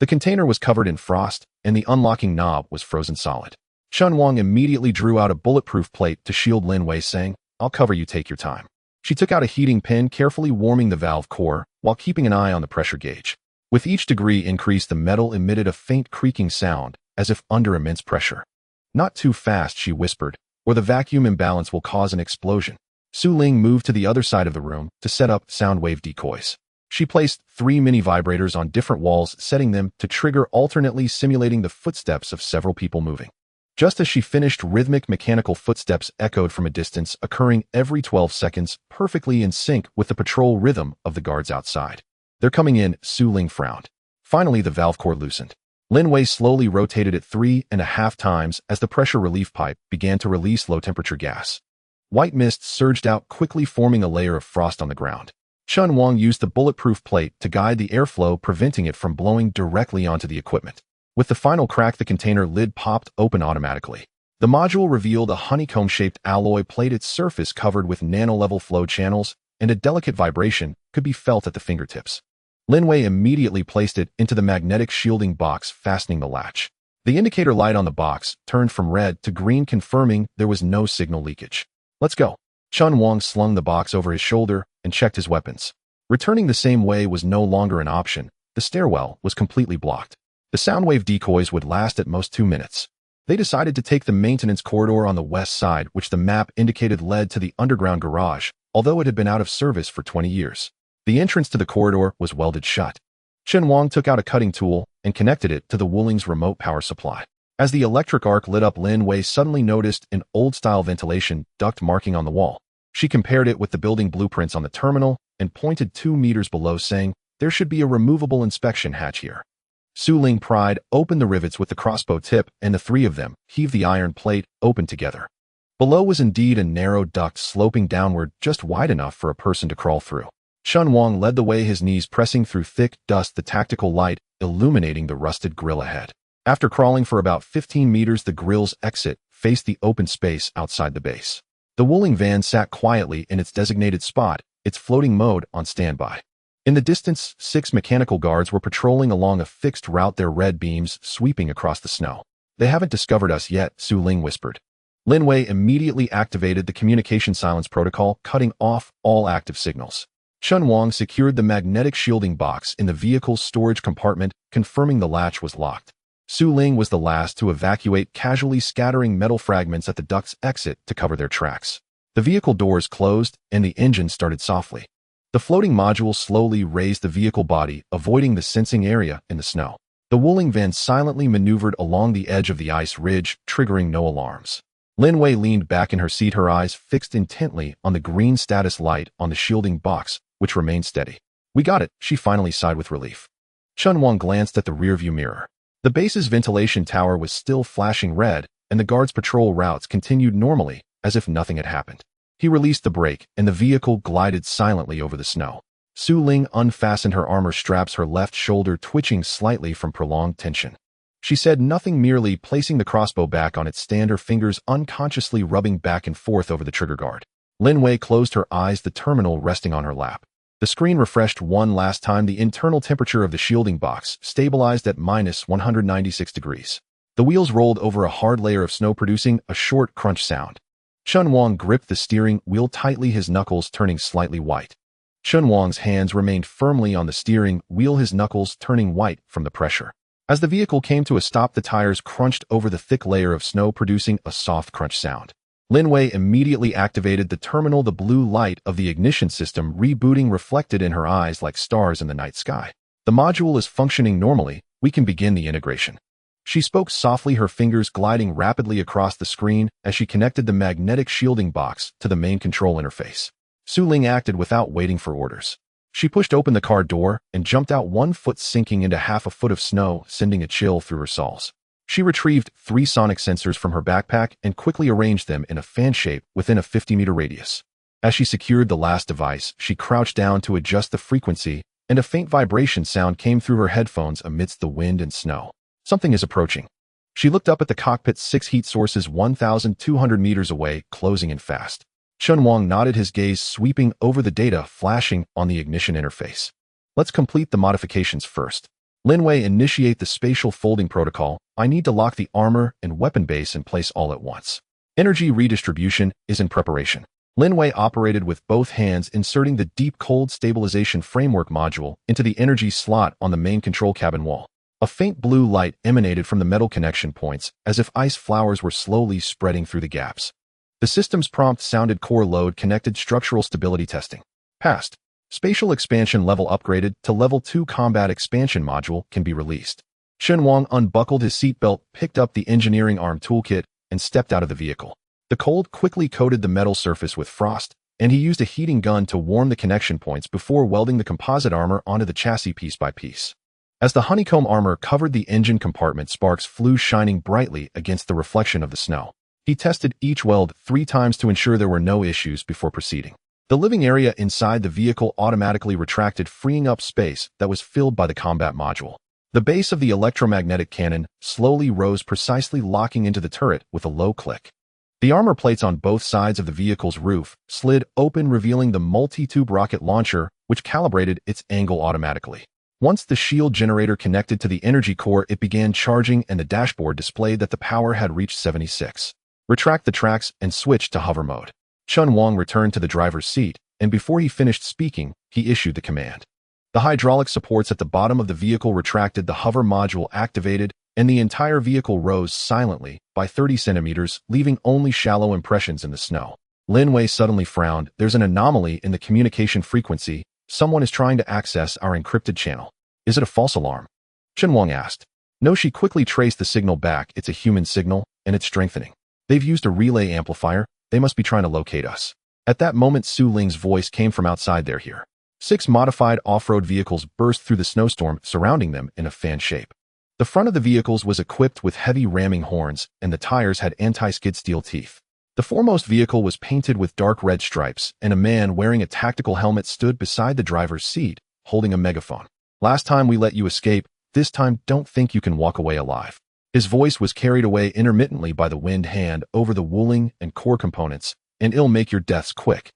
The container was covered in frost, and the unlocking knob was frozen solid. Chen Wang immediately drew out a bulletproof plate to shield Lin Wei, saying, "I'll cover you, take your time." She took out a heating pin, carefully warming the valve core while keeping an eye on the pressure gauge. With each degree increase, the metal emitted a faint creaking sound, as if under immense pressure. "Not too fast," she whispered, "or the vacuum imbalance will cause an explosion." Su Ling moved to the other side of the room to set up sound wave decoys. She placed 3 mini vibrators on different walls, setting them to trigger alternately, simulating the footsteps of several people moving. Just as she finished, rhythmic mechanical footsteps echoed from a distance, occurring every 12 seconds, perfectly in sync with the patrol rhythm of the guards outside. "They're coming in," Su Ling frowned. Finally, the valve core loosened. Lin Wei slowly rotated it 3.5 times as the pressure relief pipe began to release low-temperature gas. White mist surged out quickly, forming a layer of frost on the ground. Chen Wang used the bulletproof plate to guide the airflow, preventing it from blowing directly onto the equipment. With the final crack, the container lid popped open automatically. The module revealed a honeycomb-shaped alloy plate, its surface covered with nano-level flow channels, and a delicate vibration could be felt at the fingertips. Lin Wei immediately placed it into the magnetic shielding box, fastening the latch. The indicator light on the box turned from red to green, confirming there was no signal leakage. "Let's go." Chen Wang slung the box over his shoulder and checked his weapons. Returning the same way was no longer an option. The stairwell was completely blocked. The soundwave decoys would last at most 2 minutes. They decided to take the maintenance corridor on the west side, which the map indicated led to the underground garage, although it had been out of service for 20 years. The entrance to the corridor was welded shut. Chen Wang took out a cutting tool and connected it to the Wuling's remote power supply. As the electric arc lit up, Lin Wei suddenly noticed an old-style ventilation duct marking on the wall. She compared it with the building blueprints on the terminal and pointed 2 meters below, saying, "There should be a removable inspection hatch here." Su Ling pried open the rivets with the crossbow tip, and the three of them heaved the iron plate open together. Below was indeed a narrow duct sloping downward, just wide enough for a person to crawl through. Chen Wang led the way, his knees pressing through thick dust, the tactical light illuminating the rusted grill ahead. After crawling for about 15 meters, the grill's exit faced the open space outside the base. The Wuling van sat quietly in its designated spot, its floating mode on standby. In the distance, 6 mechanical guards were patrolling along a fixed route, their red beams sweeping across the snow. "They haven't discovered us yet," Su Ling whispered. Lin Wei immediately activated the communication silence protocol, cutting off all active signals. Chen Wang secured the magnetic shielding box in the vehicle's storage compartment, confirming the latch was locked. Su Ling was the last to evacuate, casually scattering metal fragments at the duct's exit to cover their tracks. The vehicle doors closed, and the engine started softly. The floating module slowly raised the vehicle body, avoiding the sensing area in the snow. The Wuling van silently maneuvered along the edge of the ice ridge, triggering no alarms. Lin Wei leaned back in her seat, her eyes fixed intently on the green status light on the shielding box, which remained steady. "We got it," she finally sighed with relief. Chen Wang glanced at the rearview mirror. The base's ventilation tower was still flashing red, and the guards' patrol routes continued normally, as if nothing had happened. He released the brake, and the vehicle glided silently over the snow. Su Ling unfastened her armor straps, her left shoulder twitching slightly from prolonged tension. She said nothing, merely placing the crossbow back on its stand, her fingers unconsciously rubbing back and forth over the trigger guard. Lin Wei closed her eyes, the terminal resting on her lap. The screen refreshed one last time. The internal temperature of the shielding box stabilized at -196 degrees. The wheels rolled over a hard layer of snow, producing a short crunch sound. Chen Wang gripped the steering wheel tightly, his knuckles turning slightly white. Chen Wang's hands remained firmly on the steering wheel, his knuckles turning white from the pressure. As the vehicle came to a stop, the tires crunched over the thick layer of snow, producing a soft crunch sound. Lin Wei immediately activated the terminal, the blue light of the ignition system rebooting reflected in her eyes like stars in the night sky. The module is functioning normally. We can begin the integration. She spoke softly, her fingers gliding rapidly across the screen as she connected the magnetic shielding box to the main control interface. Su Ling acted without waiting for orders. She pushed open the car door and jumped out, 1 foot sinking into half a foot of snow, sending a chill through her soles. She retrieved 3 sonic sensors from her backpack and quickly arranged them in a fan shape within a 50-meter radius. As she secured the last device, she crouched down to adjust the frequency, and a faint vibration sound came through her headphones amidst the wind and snow. Something is approaching. She looked up at the cockpit's 6 heat sources 1,200 meters away, closing in fast. Chen Wang nodded, his gaze sweeping over the data flashing on the ignition interface. Let's complete the modifications first. Lin Wei, initiate the spatial folding protocol. I need to lock the armor and weapon base in place all at once. Energy redistribution is in preparation. Lin Wei operated with both hands, inserting the deep cold stabilization framework module into the energy slot on the main control cabin wall. A faint blue light emanated from the metal connection points, as if ice flowers were slowly spreading through the gaps. The system's prompt sounded: core load connected, structural stability testing passed. Spatial expansion level upgraded to level 2. Combat expansion module can be released. Chen Wang unbuckled his seatbelt, picked up the engineering arm toolkit, and stepped out of the vehicle. The cold quickly coated the metal surface with frost, and he used a heating gun to warm the connection points before welding the composite armor onto the chassis piece by piece. As the honeycomb armor covered the engine compartment, sparks flew, shining brightly against the reflection of the snow. He tested each weld 3 times to ensure there were no issues before proceeding. The living area inside the vehicle automatically retracted, freeing up space that was filled by the combat module. The base of the electromagnetic cannon slowly rose, precisely locking into the turret with a low click. The armor plates on both sides of the vehicle's roof slid open, revealing the multi-tube rocket launcher, which calibrated its angle automatically. Once the shield generator connected to the energy core, it began charging, and the dashboard displayed that the power had reached 76. Retract the tracks and switch to hover mode. Chen Wang returned to the driver's seat, and before he finished speaking, he issued the command. The hydraulic supports at the bottom of the vehicle retracted, the hover module activated, and the entire vehicle rose silently by 30 centimeters, leaving only shallow impressions in the snow. Lin Wei suddenly frowned. There's an anomaly in the communication frequency. Someone is trying to access our encrypted channel. Is it a false alarm? Chen Wang asked. No, she quickly traced the signal back. It's a human signal, and it's strengthening. They've used a relay amplifier. They must be trying to locate us. At that moment, Su Ling's voice came from outside. They're here. 6 modified off-road vehicles burst through the snowstorm, surrounding them in a fan shape. The front of the vehicles was equipped with heavy ramming horns, and the tires had anti-skid steel teeth. The foremost vehicle was painted with dark red stripes, and a man wearing a tactical helmet stood beside the driver's seat, holding a megaphone. Last time we let you escape. This time don't think you can walk away alive. His voice was carried away intermittently by the wind hand over the Wuling and core components, and it'll make your deaths quick.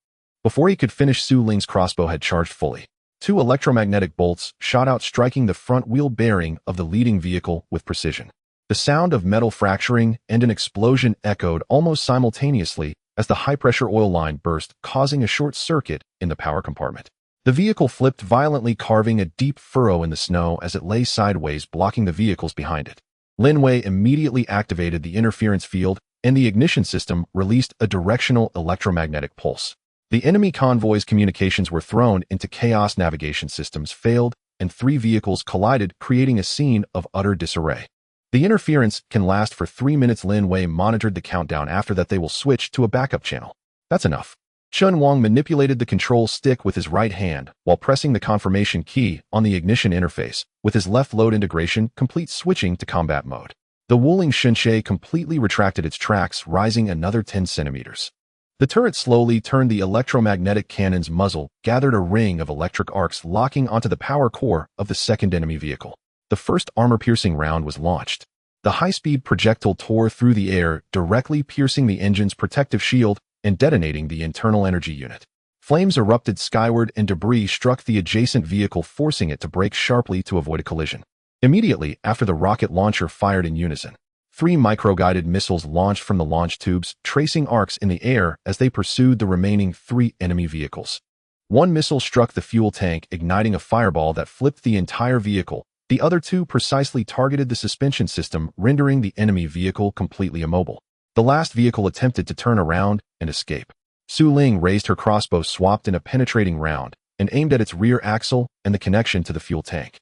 Before he could finish, Su Ling's crossbow had charged fully. 2 electromagnetic bolts shot out, striking the front wheel bearing of the leading vehicle with precision. The sound of metal fracturing and an explosion echoed almost simultaneously as the high-pressure oil line burst, causing a short circuit in the power compartment. The vehicle flipped violently, carving a deep furrow in the snow as it lay sideways, blocking the vehicles behind it. Lin Wei immediately activated the interference field, and the ignition system released a directional electromagnetic pulse. The enemy convoy's communications were thrown into chaos, navigation systems failed, and 3 vehicles collided, creating a scene of utter disarray. The interference can last for 3 minutes. Lin Wei monitored the countdown. After that, they will switch to a backup channel. That's enough. Chen Wang manipulated the control stick with his right hand while pressing the confirmation key on the ignition interface. With his left, load integration complete, switching to combat mode. The Wuling Hongguang completely retracted its tracks, rising another 10 centimeters. The turret slowly turned. The electromagnetic cannon's muzzle gathered a ring of electric arcs, locking onto the power core of the second enemy vehicle. The first armor-piercing round was launched. The high-speed projectile tore through the air, directly piercing the engine's protective shield and detonating the internal energy unit. Flames erupted skyward and debris struck the adjacent vehicle, forcing it to brake sharply to avoid a collision. Immediately after, the rocket launcher fired in unison. 3 micro-guided missiles launched from the launch tubes, tracing arcs in the air as they pursued the remaining 3 enemy vehicles. One missile struck the fuel tank, igniting a fireball that flipped the entire vehicle. The other 2 precisely targeted the suspension system, rendering the enemy vehicle completely immobile. The last vehicle attempted to turn around and escape. Su Ling raised her crossbow, swapped in a penetrating round, and aimed at its rear axle and the connection to the fuel tank.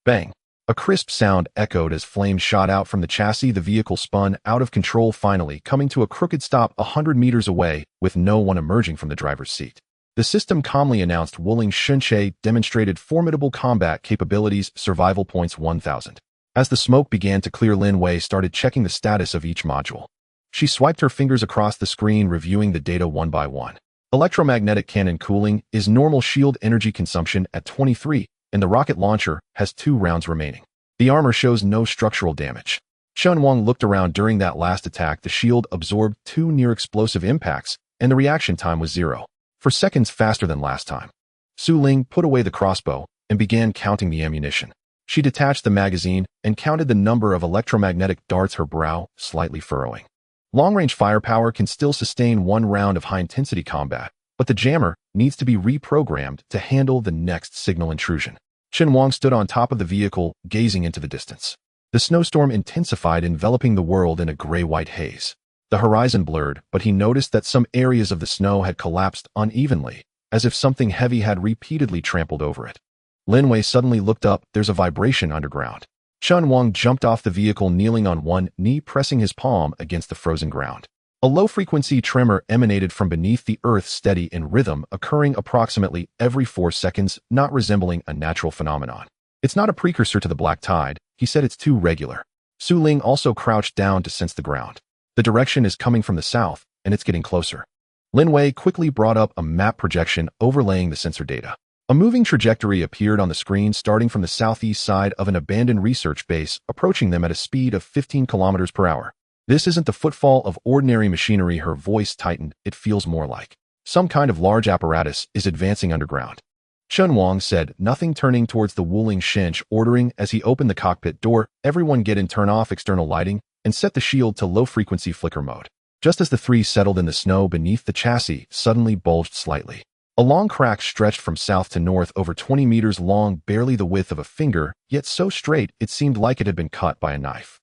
Bang! A crisp sound echoed as flames shot out from the chassis. The vehicle spun out of control, finally coming to a crooked stop 100 meters away, with no one emerging from the driver's seat. The system calmly announced Wuling Hongguang demonstrated formidable combat capabilities, survival points 1000. As the smoke began to clear, Lin Wei started checking the status of each module. She swiped her fingers across the screen, reviewing the data one by one. Electromagnetic cannon cooling is normal, shield energy consumption at 23, and the rocket launcher has 2 rounds remaining. The armor shows no structural damage. Chen Wang looked around. During that last attack, the shield absorbed 2 near-explosive impacts, and the reaction time was 0. For seconds faster than last time. Su Ling put away the crossbow and began counting the ammunition. She detached the magazine and counted the number of electromagnetic darts, her brow slightly furrowing. Long-range firepower can still sustain 1 round of high-intensity combat, but the jammer needs to be reprogrammed to handle the next signal intrusion. Chen Wang stood on top of the vehicle, gazing into the distance. The snowstorm intensified, enveloping the world in a gray-white haze. The horizon blurred, but he noticed that some areas of the snow had collapsed unevenly, as if something heavy had repeatedly trampled over it. Lin Wei suddenly looked up. There's a vibration underground. Chen Wang jumped off the vehicle, kneeling on one knee, pressing his palm against the frozen ground. A low-frequency tremor emanated from beneath the earth, steady in rhythm, occurring approximately every 4 seconds, not resembling a natural phenomenon. It's not a precursor to the black tide, he said. It's too regular. Su Ling also crouched down to sense the ground. The direction is coming from the south, and it's getting closer. Lin Wei quickly brought up a map projection overlaying the sensor data. A moving trajectory appeared on the screen, starting from the southeast side of an abandoned research base, approaching them at a speed of 15 kilometers per hour. This isn't the footfall of ordinary machinery. Her voice tightened. It feels more like some kind of large apparatus is advancing underground. Chen Wang said nothing, turning towards the Wuling Hongguang, ordering as he opened the cockpit door, everyone get in, turn off external lighting, and set the shield to low-frequency flicker mode. Just as the 3 settled in, the snow beneath the chassis suddenly bulged slightly. A long crack stretched from south to north, over 20 meters long, barely the width of a finger, yet so straight it seemed like it had been cut by a knife.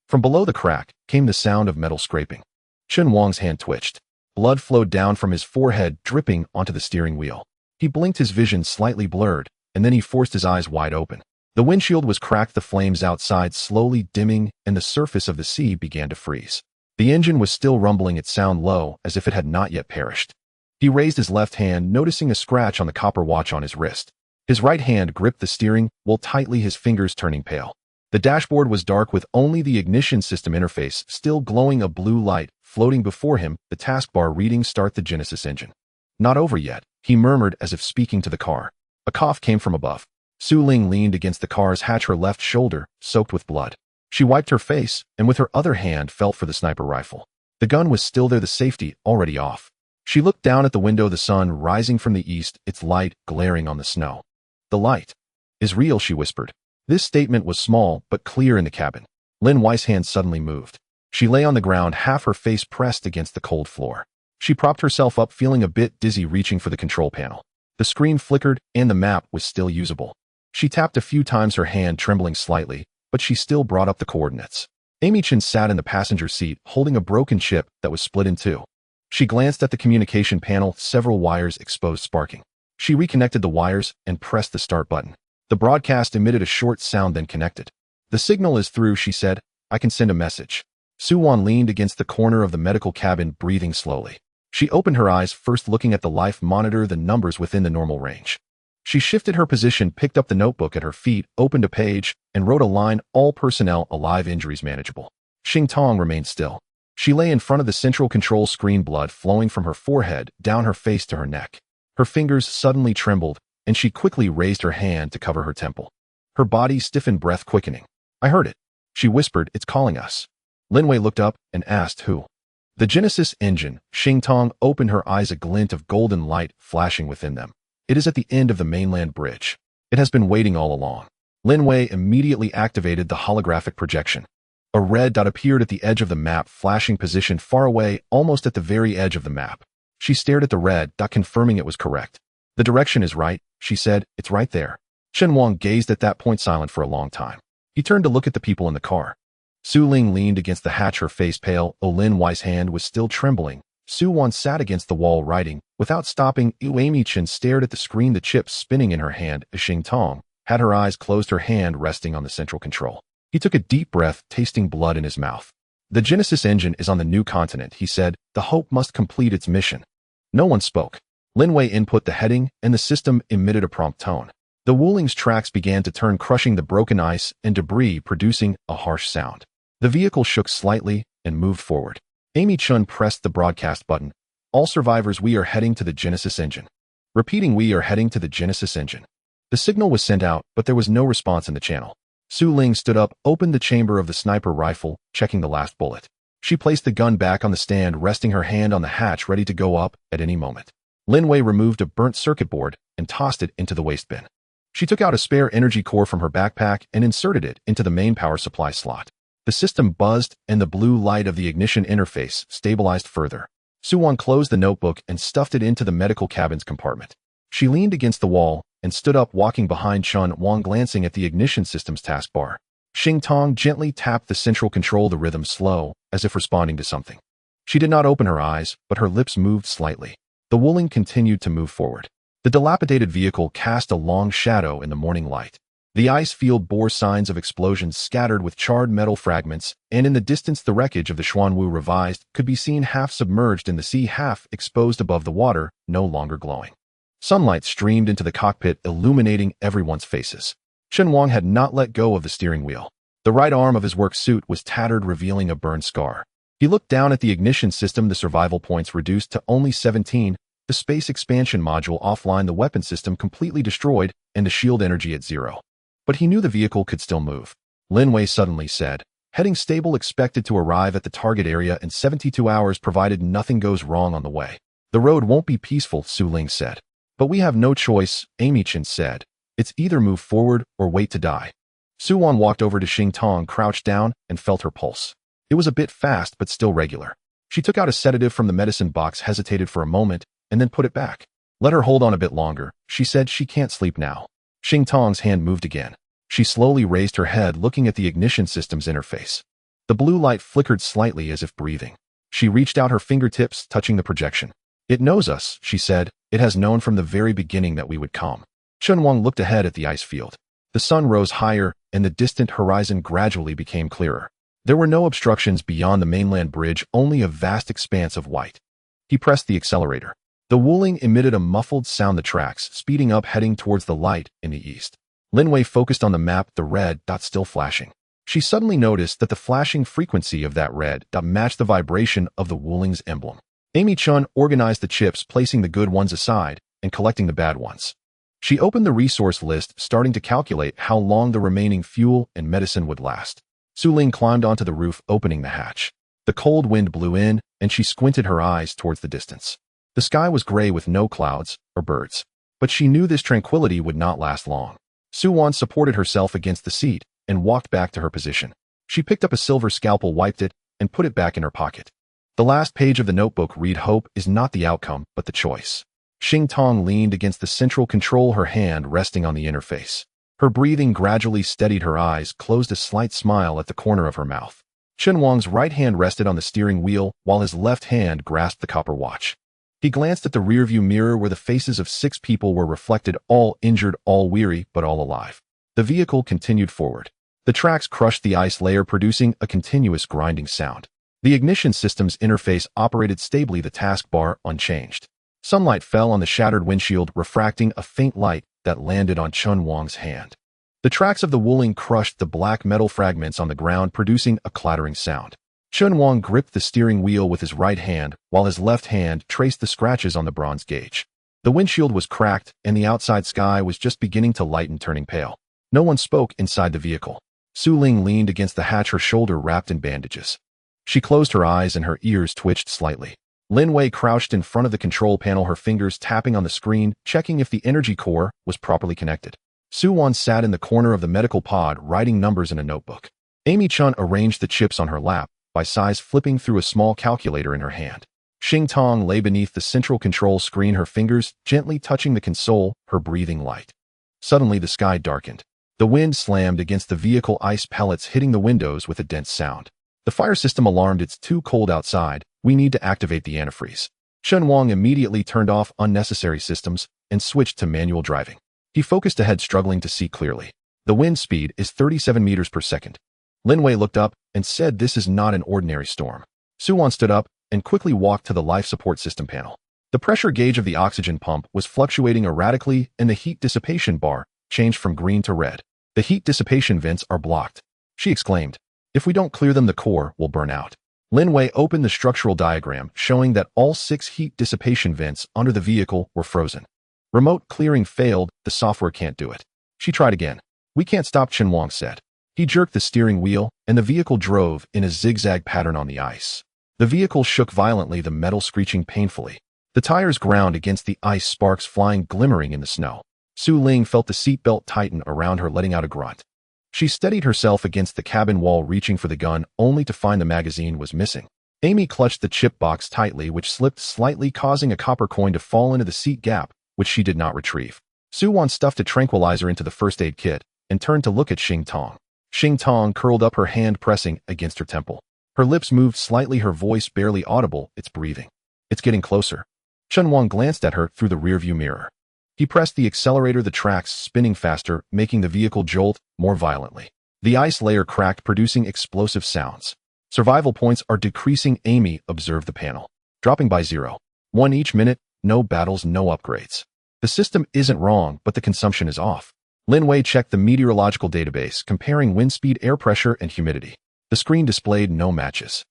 From below the crack came the sound of metal scraping. Chen Wang's hand twitched. Blood flowed down from his forehead, dripping onto the steering wheel. He blinked, his vision slightly blurred, and then he forced his eyes wide open. The windshield was cracked, the flames outside slowly dimming, and the surface of the sea began to freeze. The engine was still rumbling, its sound low, as if it had not yet perished. He raised his left hand, noticing a scratch on the copper watch on his wrist. His right hand gripped the steering wheel tightly, his fingers turning pale. The dashboard was dark, with only the ignition system interface still glowing, a blue light floating before him, the taskbar reading "Start the Genesis engine." "Not over yet," he murmured, as if speaking to the car. A cough came from above. Su Ling leaned against the car's hatch, her left shoulder soaked with blood. She wiped her face, and with her other hand felt for the sniper rifle. The gun was still there, the safety already off. She looked down at the window, the sun rising from the east, its light glaring on the snow. "The light is real," she whispered. This statement was small but clear in the cabin. Lin Wei's hand suddenly moved. She lay on the ground, half her face pressed against the cold floor. She propped herself up, feeling a bit dizzy, reaching for the control panel. The screen flickered, and the map was still usable. She tapped a few times, her hand trembling slightly, but she still brought up the coordinates. Amy Chen sat in the passenger seat, holding a broken chip that was split in 2. She glanced at the communication panel, several wires exposed, sparking. She reconnected the wires and pressed the start button. The broadcast emitted a short sound, then connected. "The signal is through," she said. "I can send a message." Su Wan leaned against the corner of the medical cabin, breathing slowly. She opened her eyes, first looking at the life monitor, the numbers within the normal range. She shifted her position, picked up the notebook at her feet, opened a page, and wrote a line: "All personnel alive, injuries manageable." Xing Tong remained still. She lay in front of the central control screen, blood flowing from her forehead, down her face to her neck. Her fingers suddenly trembled, and she quickly raised her hand to cover her temple. Her body stiffened, breath quickening. "I heard it." She whispered, "It's calling us." Lin Wei looked up and asked, "Who?" "The Genesis engine." Xing Tong opened her eyes, a glint of golden light flashing within them. "It is at the end of the mainland bridge. It has been waiting all along." Lin Wei immediately activated the holographic projection. A red dot appeared at the edge of the map, flashing position far away, almost at the very edge of the map. She stared at the red dot, confirming it was correct. "The direction is right," she said. "It's right there." Chen Wang gazed at that point, silent for a long time. He turned to look at the people in the car. Su Ling leaned against the hatch, her face pale. Lin Wei's hand was still trembling. Su Wan sat against the wall, writing. Without stopping, Amy Chen stared at the screen, the chips spinning in her hand. Xing Tong had her eyes closed, her hand resting on the central control. He took a deep breath, tasting blood in his mouth. "The Genesis engine is on the new continent," he said. "The Hope must complete its mission." No one spoke. Lin Wei input the heading, and the system emitted a prompt tone. The Wuling's tracks began to turn, crushing the broken ice and debris, producing a harsh sound. The vehicle shook slightly and moved forward. Amy Chun pressed the broadcast button. "All survivors, we are heading to the Genesis engine." Repeating, "We are heading to the Genesis engine." The signal was sent out, but there was no response in the channel. Su Ling stood up, opened the chamber of the sniper rifle, checking the last bullet. She placed the gun back on the stand, resting her hand on the hatch, ready to go up at any moment. Lin Wei removed a burnt circuit board and tossed it into the waste bin. She took out a spare energy core from her backpack and inserted it into the main power supply slot. The system buzzed, and the blue light of the ignition interface stabilized further. Su Wan closed the notebook and stuffed it into the medical cabin's compartment. She leaned against the wall and stood up, walking behind Chen Wang, glancing at the ignition system's taskbar. Xing Tong gently tapped the central control, the rhythm slow, as if responding to something. She did not open her eyes, but her lips moved slightly. The Wuling continued to move forward. The dilapidated vehicle cast a long shadow in the morning light. The ice field bore signs of explosions scattered with charred metal fragments, and in the distance the wreckage of the Xuanwu Revised could be seen, half submerged in the sea, half exposed above the water, no longer glowing. Sunlight streamed into the cockpit, illuminating everyone's faces. Chen Wang had not let go of the steering wheel. The right arm of his work suit was tattered, revealing a burned scar. He looked down at the ignition system, the survival points reduced to only 17, the space expansion module offline, the weapon system completely destroyed, and the shield energy at 0. But he knew the vehicle could still move. Lin Wei suddenly said, "Heading stable, expected to arrive at the target area in 72 hours provided nothing goes wrong on the way." "The road won't be peaceful," Su Ling said. "But we have no choice," Amy Chen said. "It's either move forward or wait to die." Su Wan walked over to Xing Tong, crouched down, and felt her pulse. It was a bit fast, but still regular. She took out a sedative from the medicine box, hesitated for a moment, and then put it back. "Let her hold on a bit longer," she said. "She can't sleep now." Xing Tong's hand moved again. She slowly raised her head, looking at the ignition system's interface. The blue light flickered slightly, as if breathing. She reached out her fingertips, touching the projection. "It knows us," she said. "It has known from the very beginning that we would come." Chen Wang looked ahead at the ice field. The sun rose higher, and the distant horizon gradually became clearer. There were no obstructions beyond the mainland bridge, only a vast expanse of white. He pressed the accelerator. The Wuling emitted a muffled sound, the tracks speeding up, heading towards the light in the east. Lin Wei focused on the map, the red dot still flashing. She suddenly noticed that the flashing frequency of that red dot matched the vibration of the Wuling's emblem. Amy Chun organized the chips, placing the good ones aside and collecting the bad ones. She opened the resource list, starting to calculate how long the remaining fuel and medicine would last. Su Ling climbed onto the roof, opening the hatch. The cold wind blew in, and she squinted her eyes towards the distance. The sky was gray with no clouds or birds. But she knew this tranquility would not last long. Su Wan supported herself against the seat and walked back to her position. She picked up a silver scalpel, wiped it, and put it back in her pocket. The last page of the notebook read, "Hope is not the outcome, but the choice." Xing Tong leaned against the central control, her hand resting on the interface. Her breathing gradually steadied, her eyes closed, a slight smile at the corner of her mouth. Chen Wang's right hand rested on the steering wheel, while his left hand grasped the copper watch. He glanced at the rearview mirror, where the faces of 6 people were reflected, all injured, all weary, but all alive. The vehicle continued forward. The tracks crushed the ice layer, producing a continuous grinding sound. The ignition system's interface operated stably, the taskbar unchanged. Sunlight fell on the shattered windshield, refracting a faint light that landed on Chen Wang's hand. The tracks of the Wuling crushed the black metal fragments on the ground, producing a clattering sound. Chen Wang gripped the steering wheel with his right hand, while his left hand traced the scratches on the bronze gauge. The windshield was cracked, and the outside sky was just beginning to lighten, turning pale. No one spoke inside the vehicle. Su Ling leaned against the hatch, her shoulder wrapped in bandages. She closed her eyes and her ears twitched slightly. Lin Wei crouched in front of the control panel, her fingers tapping on the screen, checking if the energy core was properly connected. Su Wan sat in the corner of the medical pod, writing numbers in a notebook. Amy Chun arranged the chips on her lap, by size, flipping through a small calculator in her hand. Xing Tong lay beneath the central control screen, her fingers gently touching the console, her breathing light. Suddenly the sky darkened. The wind slammed against the vehicle, ice pellets hitting the windows with a dense sound. The fire system alarmed. It's too cold outside. We need to activate the antifreeze. Chen Wang immediately turned off unnecessary systems and switched to manual driving. He focused ahead, struggling to see clearly. The wind speed is 37 meters per second. Lin Wei looked up and said, "This is not an ordinary storm." Su Wan stood up and quickly walked to the life support system panel. The pressure gauge of the oxygen pump was fluctuating erratically, and the heat dissipation bar changed from green to red. "The heat dissipation vents are blocked," she exclaimed. "If we don't clear them, the core will burn out." Lin Wei opened the structural diagram, showing that all 6 heat dissipation vents under the vehicle were frozen. Remote clearing failed. The software can't do it. She tried again. "We can't stop," Chen Wang said. He jerked the steering wheel, and the vehicle drove in a zigzag pattern on the ice. The vehicle shook violently, the metal screeching painfully. The tires ground against the ice, sparks flying, glimmering in the snow. Su Ling felt the seatbelt tighten around her, letting out a grunt. She steadied herself against the cabin wall, reaching for the gun, only to find the magazine was missing. Amy clutched the chip box tightly, which slipped slightly, causing a copper coin to fall into the seat gap, which she did not retrieve. Su Wan stuffed a tranquilizer into the first aid kit and turned to look at Xing Tong. Xing Tong curled up, her hand pressing against her temple. Her lips moved slightly, her voice barely audible. "It's breathing. It's getting closer." Chen Wang glanced at her through the rearview mirror. He pressed the accelerator, the tracks spinning faster, making the vehicle jolt more violently. The ice layer cracked, producing explosive sounds. "Survival points are decreasing," Amy observed the panel. "Dropping by 0.1 each minute. No battles, no upgrades. The system isn't wrong, but the consumption is off." Lin Wei checked the meteorological database, comparing wind speed, air pressure, and humidity. The screen displayed no matches.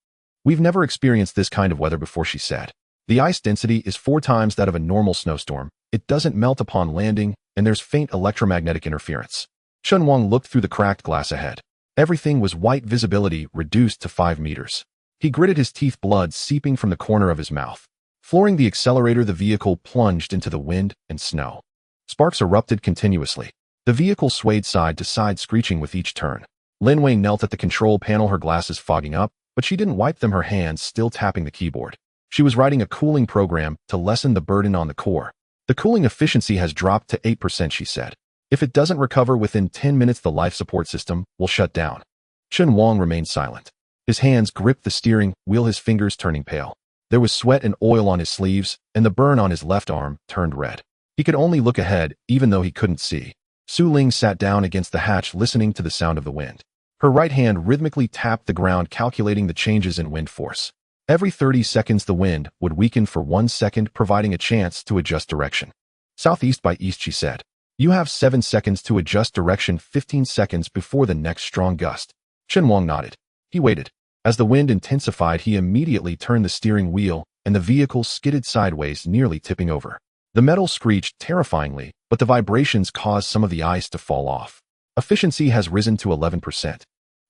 "We've never experienced this kind of weather before," she said. "The ice density is 4 times that of a normal snowstorm. It doesn't melt upon landing, and there's faint electromagnetic interference." Chen Wang looked through the cracked glass ahead. Everything was white, visibility reduced to 5 meters. He gritted his teeth, blood seeping from the corner of his mouth. Flooring the accelerator, the vehicle plunged into the wind and snow. Sparks erupted continuously. The vehicle swayed side to side, screeching with each turn. Lin Wei knelt at the control panel, her glasses fogging up, but she didn't wipe them, her hands still tapping the keyboard. She was writing a cooling program to lessen the burden on the core. "The cooling efficiency has dropped to 8%, she said. "If it doesn't recover within 10 minutes, the life support system will shut down." Chen Wang remained silent. His hands gripped the steering wheel, his fingers turning pale. There was sweat and oil on his sleeves, and the burn on his left arm turned red. He could only look ahead, even though he couldn't see. Su Ling sat down against the hatch, listening to the sound of the wind. Her right hand rhythmically tapped the ground, calculating the changes in wind force. Every 30 seconds, the wind would weaken for 1 second, providing a chance to adjust direction. "Southeast by east," she said. "You have 7 seconds to adjust direction, 15 seconds before the next strong gust." Chen Wang nodded. He waited. As the wind intensified, he immediately turned the steering wheel, and the vehicle skidded sideways, nearly tipping over. The metal screeched terrifyingly, but the vibrations caused some of the ice to fall off. "Efficiency has risen to 11%.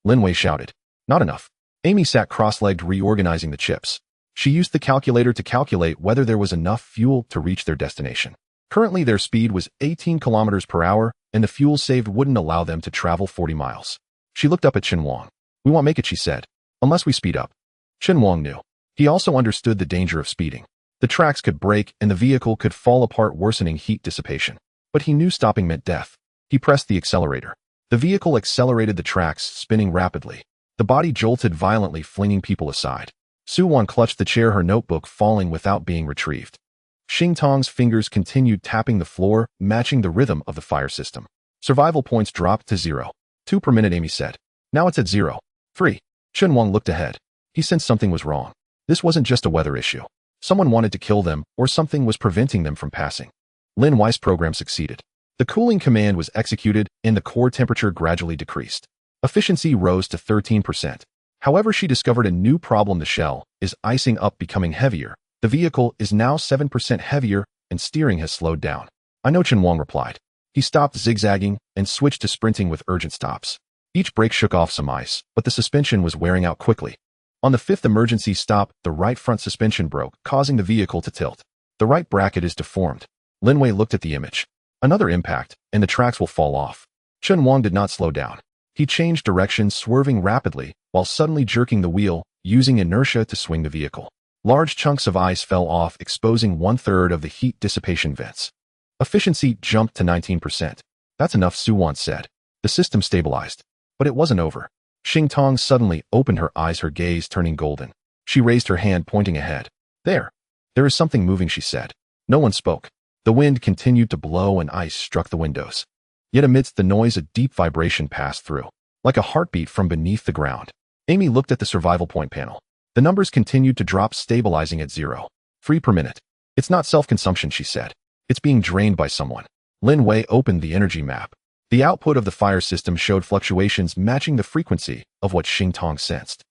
Lin Wei shouted. "Not enough." Amy sat cross-legged, reorganizing the chips. She used the calculator to calculate whether there was enough fuel to reach their destination. Currently, their speed was 18 kilometers per hour, and the fuel saved wouldn't allow them to travel 40 miles. She looked up at Chen Wang. "We won't make it," she said, "unless we speed up." Chen Wang knew. He also understood the danger of speeding. The tracks could break, and the vehicle could fall apart, worsening heat dissipation. But he knew stopping meant death. He pressed the accelerator. The vehicle accelerated, the tracks spinning rapidly. The body jolted violently, flinging people aside. Su Wan clutched the chair, her notebook falling without being retrieved. Xing Tong's fingers continued tapping the floor, matching the rhythm of the fire system. "Survival points dropped to 0.2 per minute," Amy said. "Now it's at 0.3. Chen Wang looked ahead. He sensed something was wrong. This wasn't just a weather issue. Someone wanted to kill them, or something was preventing them from passing. Lin Wei's program succeeded. The cooling command was executed, and the core temperature gradually decreased. Efficiency rose to 13%. However, she discovered a new problem. The shell is icing up, becoming heavier. The vehicle is now 7% heavier, and steering has slowed down. "I know," Chen Wang replied. He stopped zigzagging and switched to sprinting with urgent stops. Each brake shook off some ice, but the suspension was wearing out quickly. On the fifth emergency stop, the right front suspension broke, causing the vehicle to tilt. The right bracket is deformed. Lin Wei looked at the image. Another impact, and the tracks will fall off. Chen Wang did not slow down. He changed direction, swerving rapidly, while suddenly jerking the wheel, using inertia to swing the vehicle. Large chunks of ice fell off, exposing 1/3 of the heat dissipation vents. Efficiency jumped to 19%. That's enough, Su Wan said. The system stabilized. But it wasn't over. Xing Tong suddenly opened her eyes, her gaze turning golden. She raised her hand, pointing ahead. There is something moving, she said. No one spoke. The wind continued to blow and ice struck the windows. Yet amidst the noise, a deep vibration passed through, like a heartbeat from beneath the ground. Amy looked at the survival point panel. The numbers continued to drop, stabilizing at 0. 3 per minute. It's not self-consumption, she said. It's being drained by someone. Lin Wei opened the energy map. The output of the fire system showed fluctuations matching the frequency of what Xing Tong sensed.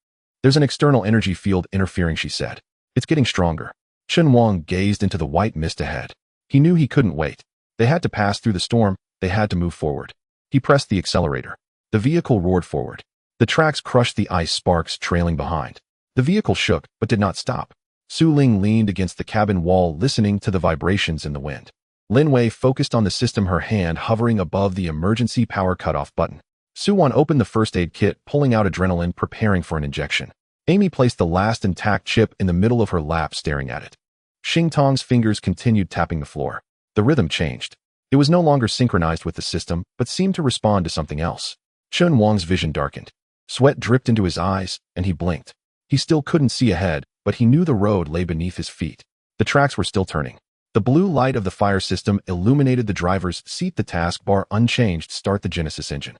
There's an external energy field interfering, she said. It's getting stronger. Chen Wang gazed into the white mist ahead. He knew he couldn't wait. They had to pass through the storm. They had to move forward. He pressed the accelerator. The vehicle roared forward. The tracks crushed the ice, sparks trailing behind. The vehicle shook, but did not stop. Su Ling leaned against the cabin wall, listening to the vibrations in the wind. Lin Wei focused on the system, her hand hovering above the emergency power cutoff button. Su Wan opened the first aid kit, pulling out adrenaline, preparing for an injection. Amy placed the last intact chip in the middle of her lap, staring at it. Xing Tong's fingers continued tapping the floor. The rhythm changed. It was no longer synchronized with the system, but seemed to respond to something else. Chen Wang's vision darkened. Sweat dripped into his eyes, and he blinked. He still couldn't see ahead, but he knew the road lay beneath his feet. The tracks were still turning. The blue light of the fire system illuminated the driver's seat, the taskbar unchanged, start the Genesis engine.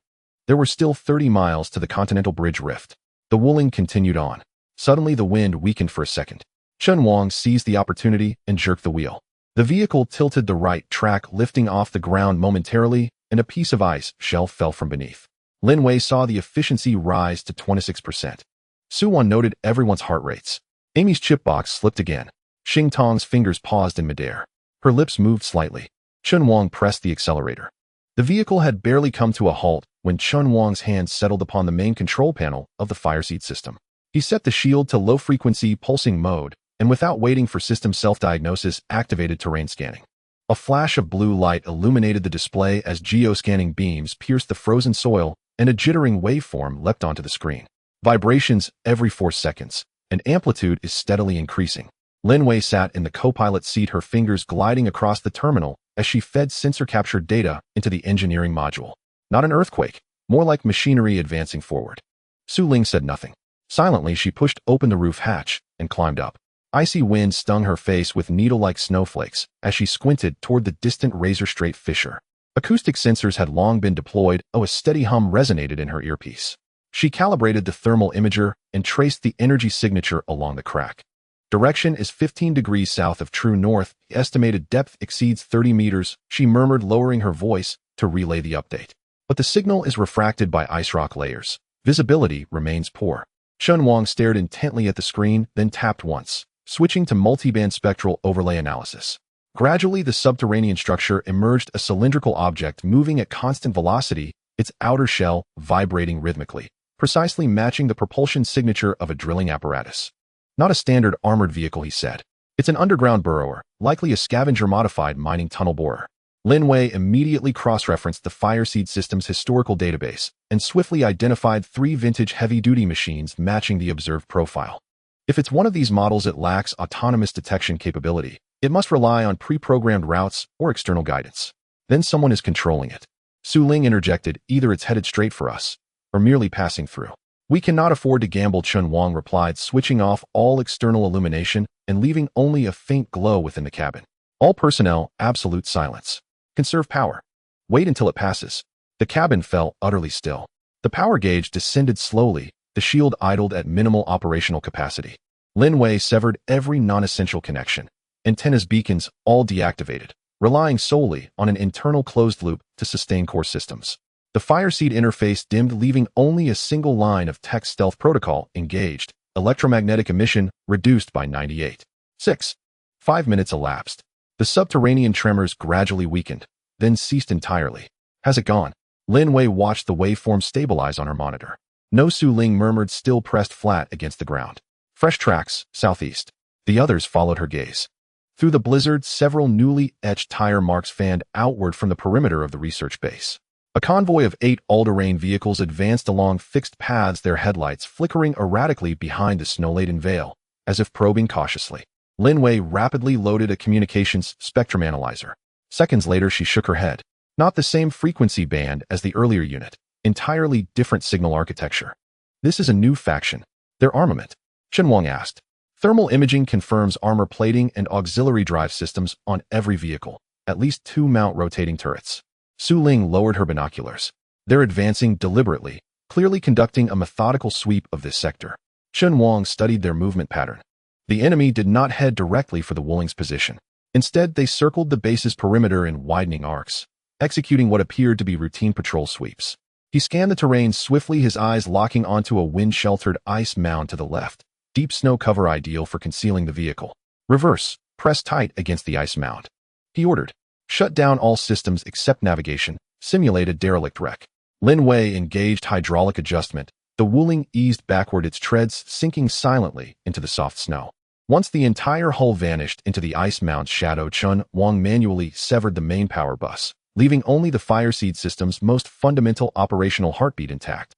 There were still 30 miles to the Continental Bridge Rift. The Wuling continued on. Suddenly the wind weakened for a second. Chen Wang seized the opportunity and jerked the wheel. The vehicle tilted the right track, lifting off the ground momentarily, and a piece of ice shell fell from beneath. Lin Wei saw the efficiency rise to 26%. Su Wan noted everyone's heart rates. Amy's chip box slipped again. Xing Tong's fingers paused in midair. Her lips moved slightly. Chen Wang pressed the accelerator. The vehicle had barely come to a halt when Chen Wang's hand settled upon the main control panel of the fire seat system. He set the shield to low-frequency pulsing mode, and without waiting for system self-diagnosis, activated terrain scanning. A flash of blue light illuminated the display as geoscanning beams pierced the frozen soil, and a jittering waveform leapt onto the screen. Vibrations every 4 seconds, and amplitude is steadily increasing. Lin Wei sat in the co-pilot seat, her fingers gliding across the terminal as she fed sensor-captured data into the engineering module. Not an earthquake, more like machinery advancing forward. Su Ling said nothing. Silently, she pushed open the roof hatch and climbed up. Icy wind stung her face with needle-like snowflakes as she squinted toward the distant razor-straight fissure. Acoustic sensors had long been deployed. A steady hum resonated in her earpiece. She calibrated the thermal imager and traced the energy signature along the crack. Direction is 15 degrees south of true north. The estimated depth exceeds 30 meters, she murmured, lowering her voice to relay the update. But the signal is refracted by ice rock layers. Visibility remains poor. Chen Wang stared intently at the screen, then tapped once, switching to multiband spectral overlay analysis. Gradually, the subterranean structure emerged, a cylindrical object moving at constant velocity, its outer shell vibrating rhythmically, precisely matching the propulsion signature of a drilling apparatus. Not a standard armored vehicle, he said. It's an underground burrower, likely a scavenger-modified mining tunnel borer. Lin Wei immediately cross-referenced the Fireseed system's historical database and swiftly identified 3 vintage heavy-duty machines matching the observed profile. If it's one of these models, it lacks autonomous detection capability. It must rely on pre-programmed routes or external guidance. Then someone is controlling it. Su Ling interjected, either it's headed straight for us, or merely passing through. We cannot afford to gamble, Chen Wang replied, switching off all external illumination and leaving only a faint glow within the cabin. All personnel, absolute silence. Conserve power. Wait until it passes. The cabin fell utterly still. The power gauge descended slowly, the shield idled at minimal operational capacity. Lin Wei severed every non-essential connection. Antennas, beacons, all deactivated, relying solely on an internal closed loop to sustain core systems. The Fireseed interface dimmed, leaving only a single line of text: stealth protocol engaged, electromagnetic emission reduced by 98.6. 5 minutes elapsed. The subterranean tremors gradually weakened, then ceased entirely. Has it gone? Lin Wei watched the waveform stabilize on her monitor. No, Su Ling murmured, still pressed flat against the ground. Fresh tracks, southeast. The others followed her gaze. Through the blizzard, several newly etched tire marks fanned outward from the perimeter of the research base. A convoy of 8 all-terrain vehicles advanced along fixed paths, their headlights flickering erratically behind the snow-laden veil, as if probing cautiously. Lin Wei rapidly loaded a communications spectrum analyzer. Seconds later, she shook her head. Not the same frequency band as the earlier unit. Entirely different signal architecture. This is a new faction. Their armament? Chen Wang asked. Thermal imaging confirms armor plating and auxiliary drive systems on every vehicle, at least 2 mount rotating turrets. Su Ling lowered her binoculars. They're advancing deliberately, clearly conducting a methodical sweep of this sector. Chen Wang studied their movement pattern. The enemy did not head directly for the Wuling's position. Instead, they circled the base's perimeter in widening arcs, executing what appeared to be routine patrol sweeps. He scanned the terrain swiftly, his eyes locking onto a wind-sheltered ice mound to the left. Deep snow cover ideal for concealing the vehicle. Reverse, press tight against the ice mound. He ordered. Shut down all systems except navigation. Simulated derelict wreck. Lin Wei engaged hydraulic adjustment. The Wuling eased backward, its treads sinking silently into the soft snow. Once the entire hull vanished into the ice mound's shadow, Chen Wang manually severed the main power bus, leaving only the fire seed system's most fundamental operational heartbeat intact.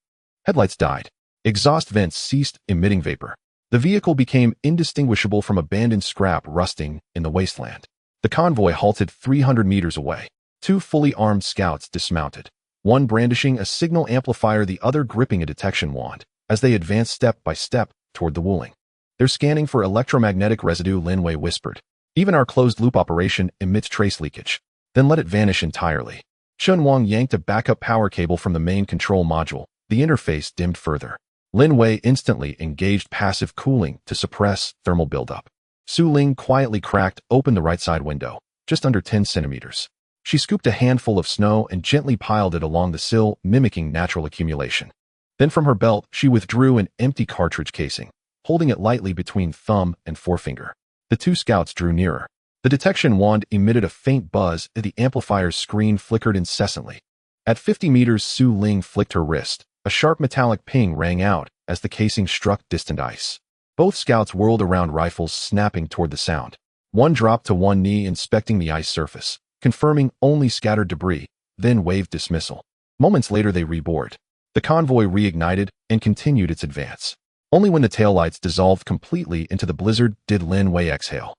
Headlights died. Exhaust vents ceased emitting vapor. The vehicle became indistinguishable from abandoned scrap rusting in the wasteland. The convoy halted 300 meters away. 2 fully armed scouts dismounted, one brandishing a signal amplifier, the other gripping a detection wand, as they advanced step by step toward the Wuling. They're scanning for electromagnetic residue, Lin Wei whispered. Even our closed-loop operation emits trace leakage. Then let it vanish entirely. Chen Wang yanked a backup power cable from the main control module. The interface dimmed further. Lin Wei instantly engaged passive cooling to suppress thermal buildup. Su Ling quietly cracked open the right side window, just under 10 centimeters. She scooped a handful of snow and gently piled it along the sill, mimicking natural accumulation. Then from her belt, she withdrew an empty cartridge casing, holding it lightly between thumb and forefinger. The 2 scouts drew nearer. The detection wand emitted a faint buzz as the amplifier's screen flickered incessantly. At 50 meters, Su Ling flicked her wrist. A sharp metallic ping rang out as the casing struck distant ice. Both scouts whirled around, rifles snapping toward the sound. One dropped to one knee, inspecting the ice surface, confirming only scattered debris, then waved dismissal. Moments later, they reboard. The convoy reignited and continued its advance. Only when the taillights dissolved completely into the blizzard did Lin Wei exhale.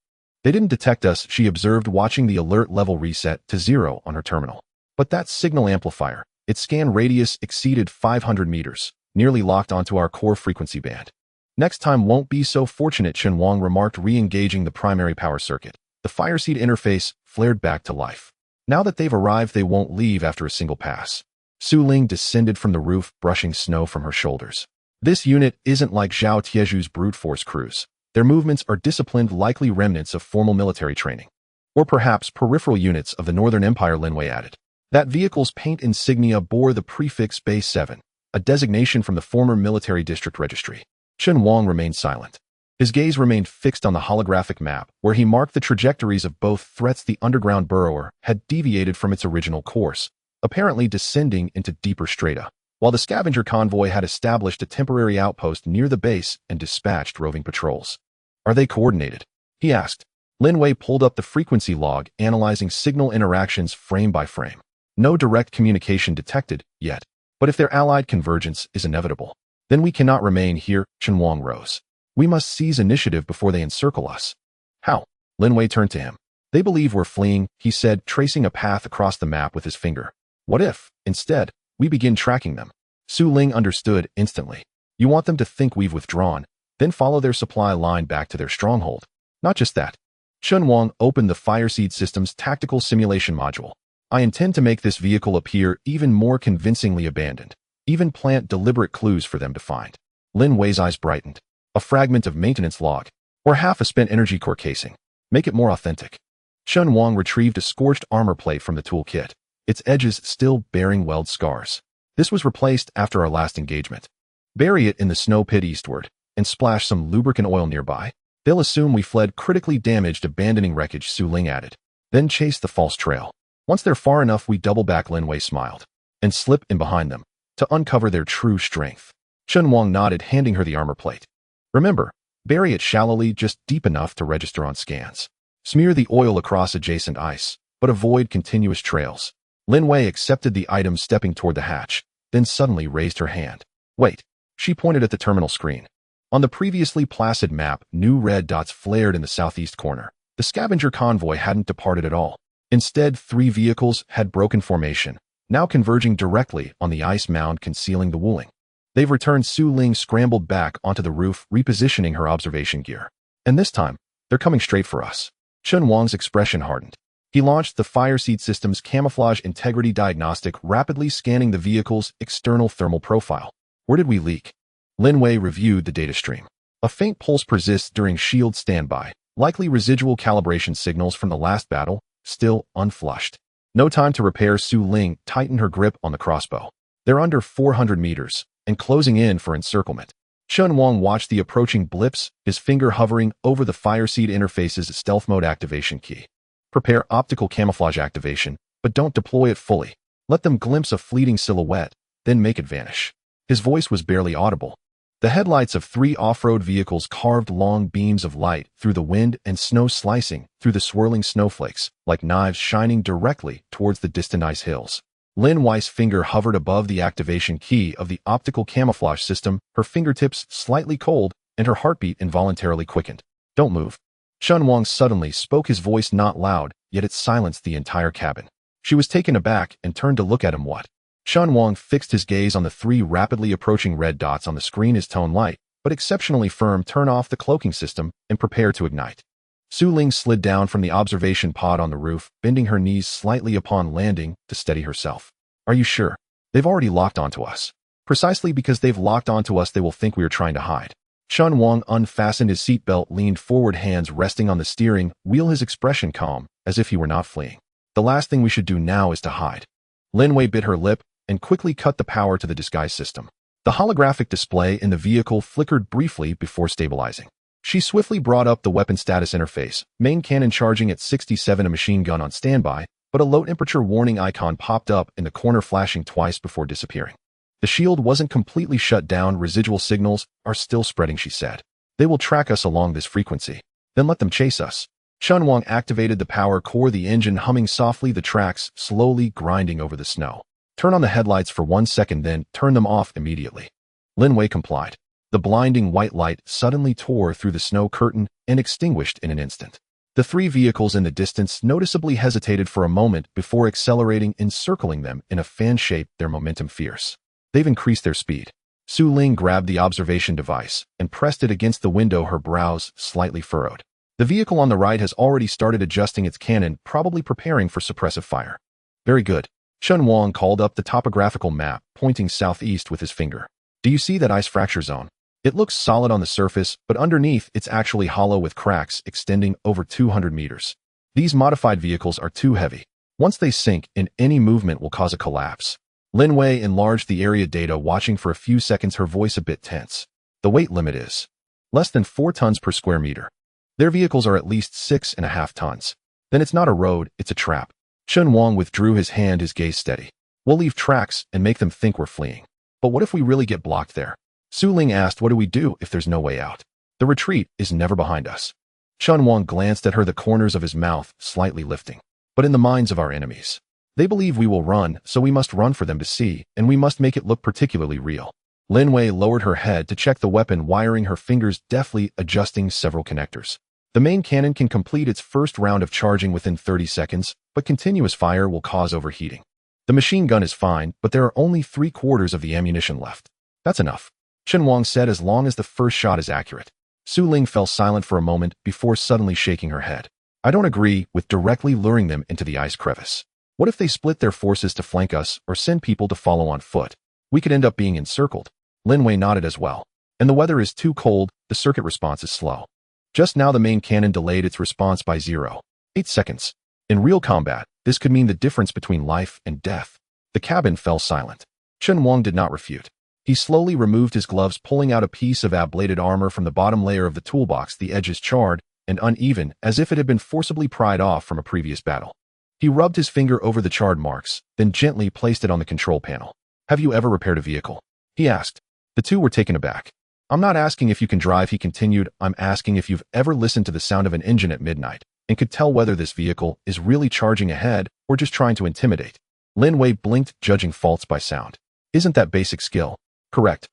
They didn't detect us, she observed, watching the alert level reset to 0 on her terminal. But that signal amplifier, its scan radius exceeded 500 meters, nearly locked onto our core frequency band. Next time won't be so fortunate, Chen Wang remarked, re-engaging the primary power circuit. The fireseed interface flared back to life. Now that they've arrived, they won't leave after a single pass. Su Ling descended from the roof, brushing snow from her shoulders. This unit isn't like Zhao Tieju's brute force crews. Their movements are disciplined, likely remnants of formal military training. Or perhaps peripheral units of the Northern Empire, Lin Wei added. That vehicle's paint insignia bore the prefix Base 7, a designation from the former military district registry. Chen Wang remained silent. His gaze remained fixed on the holographic map, where he marked the trajectories of both threats. The underground burrower had deviated from its original course, apparently descending into deeper strata, while the scavenger convoy had established a temporary outpost near the base and dispatched roving patrols. Are they coordinated? He asked. Lin Wei pulled up the frequency log, analyzing signal interactions frame by frame. No direct communication detected yet, but if their allied convergence is inevitable, then we cannot remain here. Chen Wang rose. We must seize initiative before they encircle us. How? Lin Wei turned to him. They believe we're fleeing, he said, tracing a path across the map with his finger. What if, instead, we begin tracking them? Su Ling understood instantly. You want them to think we've withdrawn, then follow their supply line back to their stronghold. Not just that. Chen Wang opened the Fireseed System's tactical simulation module. I intend to make this vehicle appear even more convincingly abandoned. Even plant deliberate clues for them to find. Lin Wei's eyes brightened. A fragment of maintenance log, or half a spent energy core casing. Make it more authentic. Chen Wang retrieved a scorched armor plate from the toolkit, its edges still bearing weld scars. This was replaced after our last engagement. Bury it in the snow pit eastward, and splash some lubricant oil nearby. They'll assume we fled critically damaged, abandoning wreckage, Su Ling added. Then chase the false trail. Once they're far enough, we double back, Lin Wei smiled. and slip in behind them to uncover their true strength. Chen Wang nodded, handing her the armor plate. Remember, bury it shallowly, just deep enough to register on scans. Smear the oil across adjacent ice, but avoid continuous trails. Lin Wei accepted the item, stepping toward the hatch, then suddenly raised her hand. Wait. She pointed at the terminal screen. On the previously placid map, new red dots flared in the southeast corner. The scavenger convoy hadn't departed at all. Instead, 3 vehicles had broken formation, now converging directly on the ice mound concealing the Wuling. They've returned. Su Ling scrambled back onto the roof, repositioning her observation gear. And this time, they're coming straight for us. Chen Wang's expression hardened. He launched the Fireseed System's camouflage integrity diagnostic, rapidly scanning the vehicle's external thermal profile. Where did we leak? Lin Wei reviewed the data stream. A faint pulse persists during shield standby, likely residual calibration signals from the last battle, still unflushed. No time to repair. Su Ling tightened her grip on the crossbow. They're under 400 meters, and closing in for encirclement. Chen Wang watched the approaching blips, his finger hovering over the Fireseed interface's stealth mode activation key. Prepare optical camouflage activation, but don't deploy it fully. Let them glimpse a fleeting silhouette, then make it vanish. His voice was barely audible. The headlights of 3 off-road vehicles carved long beams of light through the wind and snow, slicing through the swirling snowflakes like knives, shining directly towards the distant ice hills. Lin Wei's finger hovered above the activation key of the optical camouflage system, her fingertips slightly cold and her heartbeat involuntarily quickened. Don't move. Chen Wang suddenly spoke, his voice not loud, yet it silenced the entire cabin. She was taken aback and turned to look at him. What? Chen Wang fixed his gaze on the 3 rapidly approaching red dots on the screen, his tone light, but exceptionally firm. Turn off the cloaking system and prepare to ignite. Su Ling slid down from the observation pod on the roof, bending her knees slightly upon landing to steady herself. Are you sure? They've already locked onto us. Precisely because they've locked onto us, they will think we are trying to hide. Chen Wang unfastened his seatbelt, leaned forward, hands resting on the steering wheel, his expression calm, as if he were not fleeing. The last thing we should do now is to hide. Lin Wei bit her lip and quickly cut the power to the disguise system. The holographic display in the vehicle flickered briefly before stabilizing. She swiftly brought up the weapon status interface, main cannon charging at 67, a machine gun on standby, but a low temperature warning icon popped up in the corner, flashing twice before disappearing. The shield wasn't completely shut down. Residual signals are still spreading, she said. They will track us along this frequency. Then let them chase us. Chen Wang activated the power core, the engine humming softly, the tracks slowly grinding over the snow. Turn on the headlights for 1 second, then turn them off immediately. Lin Wei complied. The blinding white light suddenly tore through the snow curtain and extinguished in an instant. The 3 vehicles in the distance noticeably hesitated for a moment before accelerating, encircling them in a fan shape, their momentum fierce. They've increased their speed. Su Ling grabbed the observation device and pressed it against the window, her brows slightly furrowed. The vehicle on the right has already started adjusting its cannon, probably preparing for suppressive fire. Very good. Chen Wang called up the topographical map, pointing southeast with his finger. Do you see that ice fracture zone? It looks solid on the surface, but underneath it's actually hollow with cracks extending over 200 meters. These modified vehicles are too heavy. Once they sink, any movement will cause a collapse. Lin Wei enlarged the area data, watching for a few seconds, her voice a bit tense. The weight limit is less than 4 tons per square meter. Their vehicles are at least 6.5 tons. Then it's not a road, it's a trap. Chen Wang withdrew his hand, his gaze steady. We'll leave tracks and make them think we're fleeing. But what if we really get blocked there? Su Ling asked. What do we do if there's no way out? The retreat is never behind us. Chen Wang glanced at her, the corners of his mouth slightly lifting. But in the minds of our enemies, they believe we will run, so we must run for them to see, and we must make it look particularly real. Lin Wei lowered her head to check the weapon wiring, her fingers deftly adjusting several connectors. The main cannon can complete its first round of charging within 30 seconds, but continuous fire will cause overheating. The machine gun is fine, but there are only 3/4 of the ammunition left. That's enough, Chen Wang said, as long as the first shot is accurate. Su Ling fell silent for a moment before suddenly shaking her head. I don't agree with directly luring them into the ice crevice. What if they split their forces to flank us or send people to follow on foot? We could end up being encircled. Lin Wei nodded as well. And the weather is too cold, the circuit response is slow. Just now the main cannon delayed its response by 0.8 seconds. In real combat, this could mean the difference between life and death. The cabin fell silent. Chen Wang did not refute. He slowly removed his gloves, pulling out a piece of ablated armor from the bottom layer of the toolbox, the edges charred and uneven, as if it had been forcibly pried off from a previous battle. He rubbed his finger over the charred marks, then gently placed it on the control panel. Have you ever repaired a vehicle? He asked. The two were taken aback. I'm not asking if you can drive, he continued. I'm asking if you've ever listened to the sound of an engine at midnight and could tell whether this vehicle is really charging ahead or just trying to intimidate. Lin Wei blinked, judging faults by sound. Isn't that basic skill? Correct.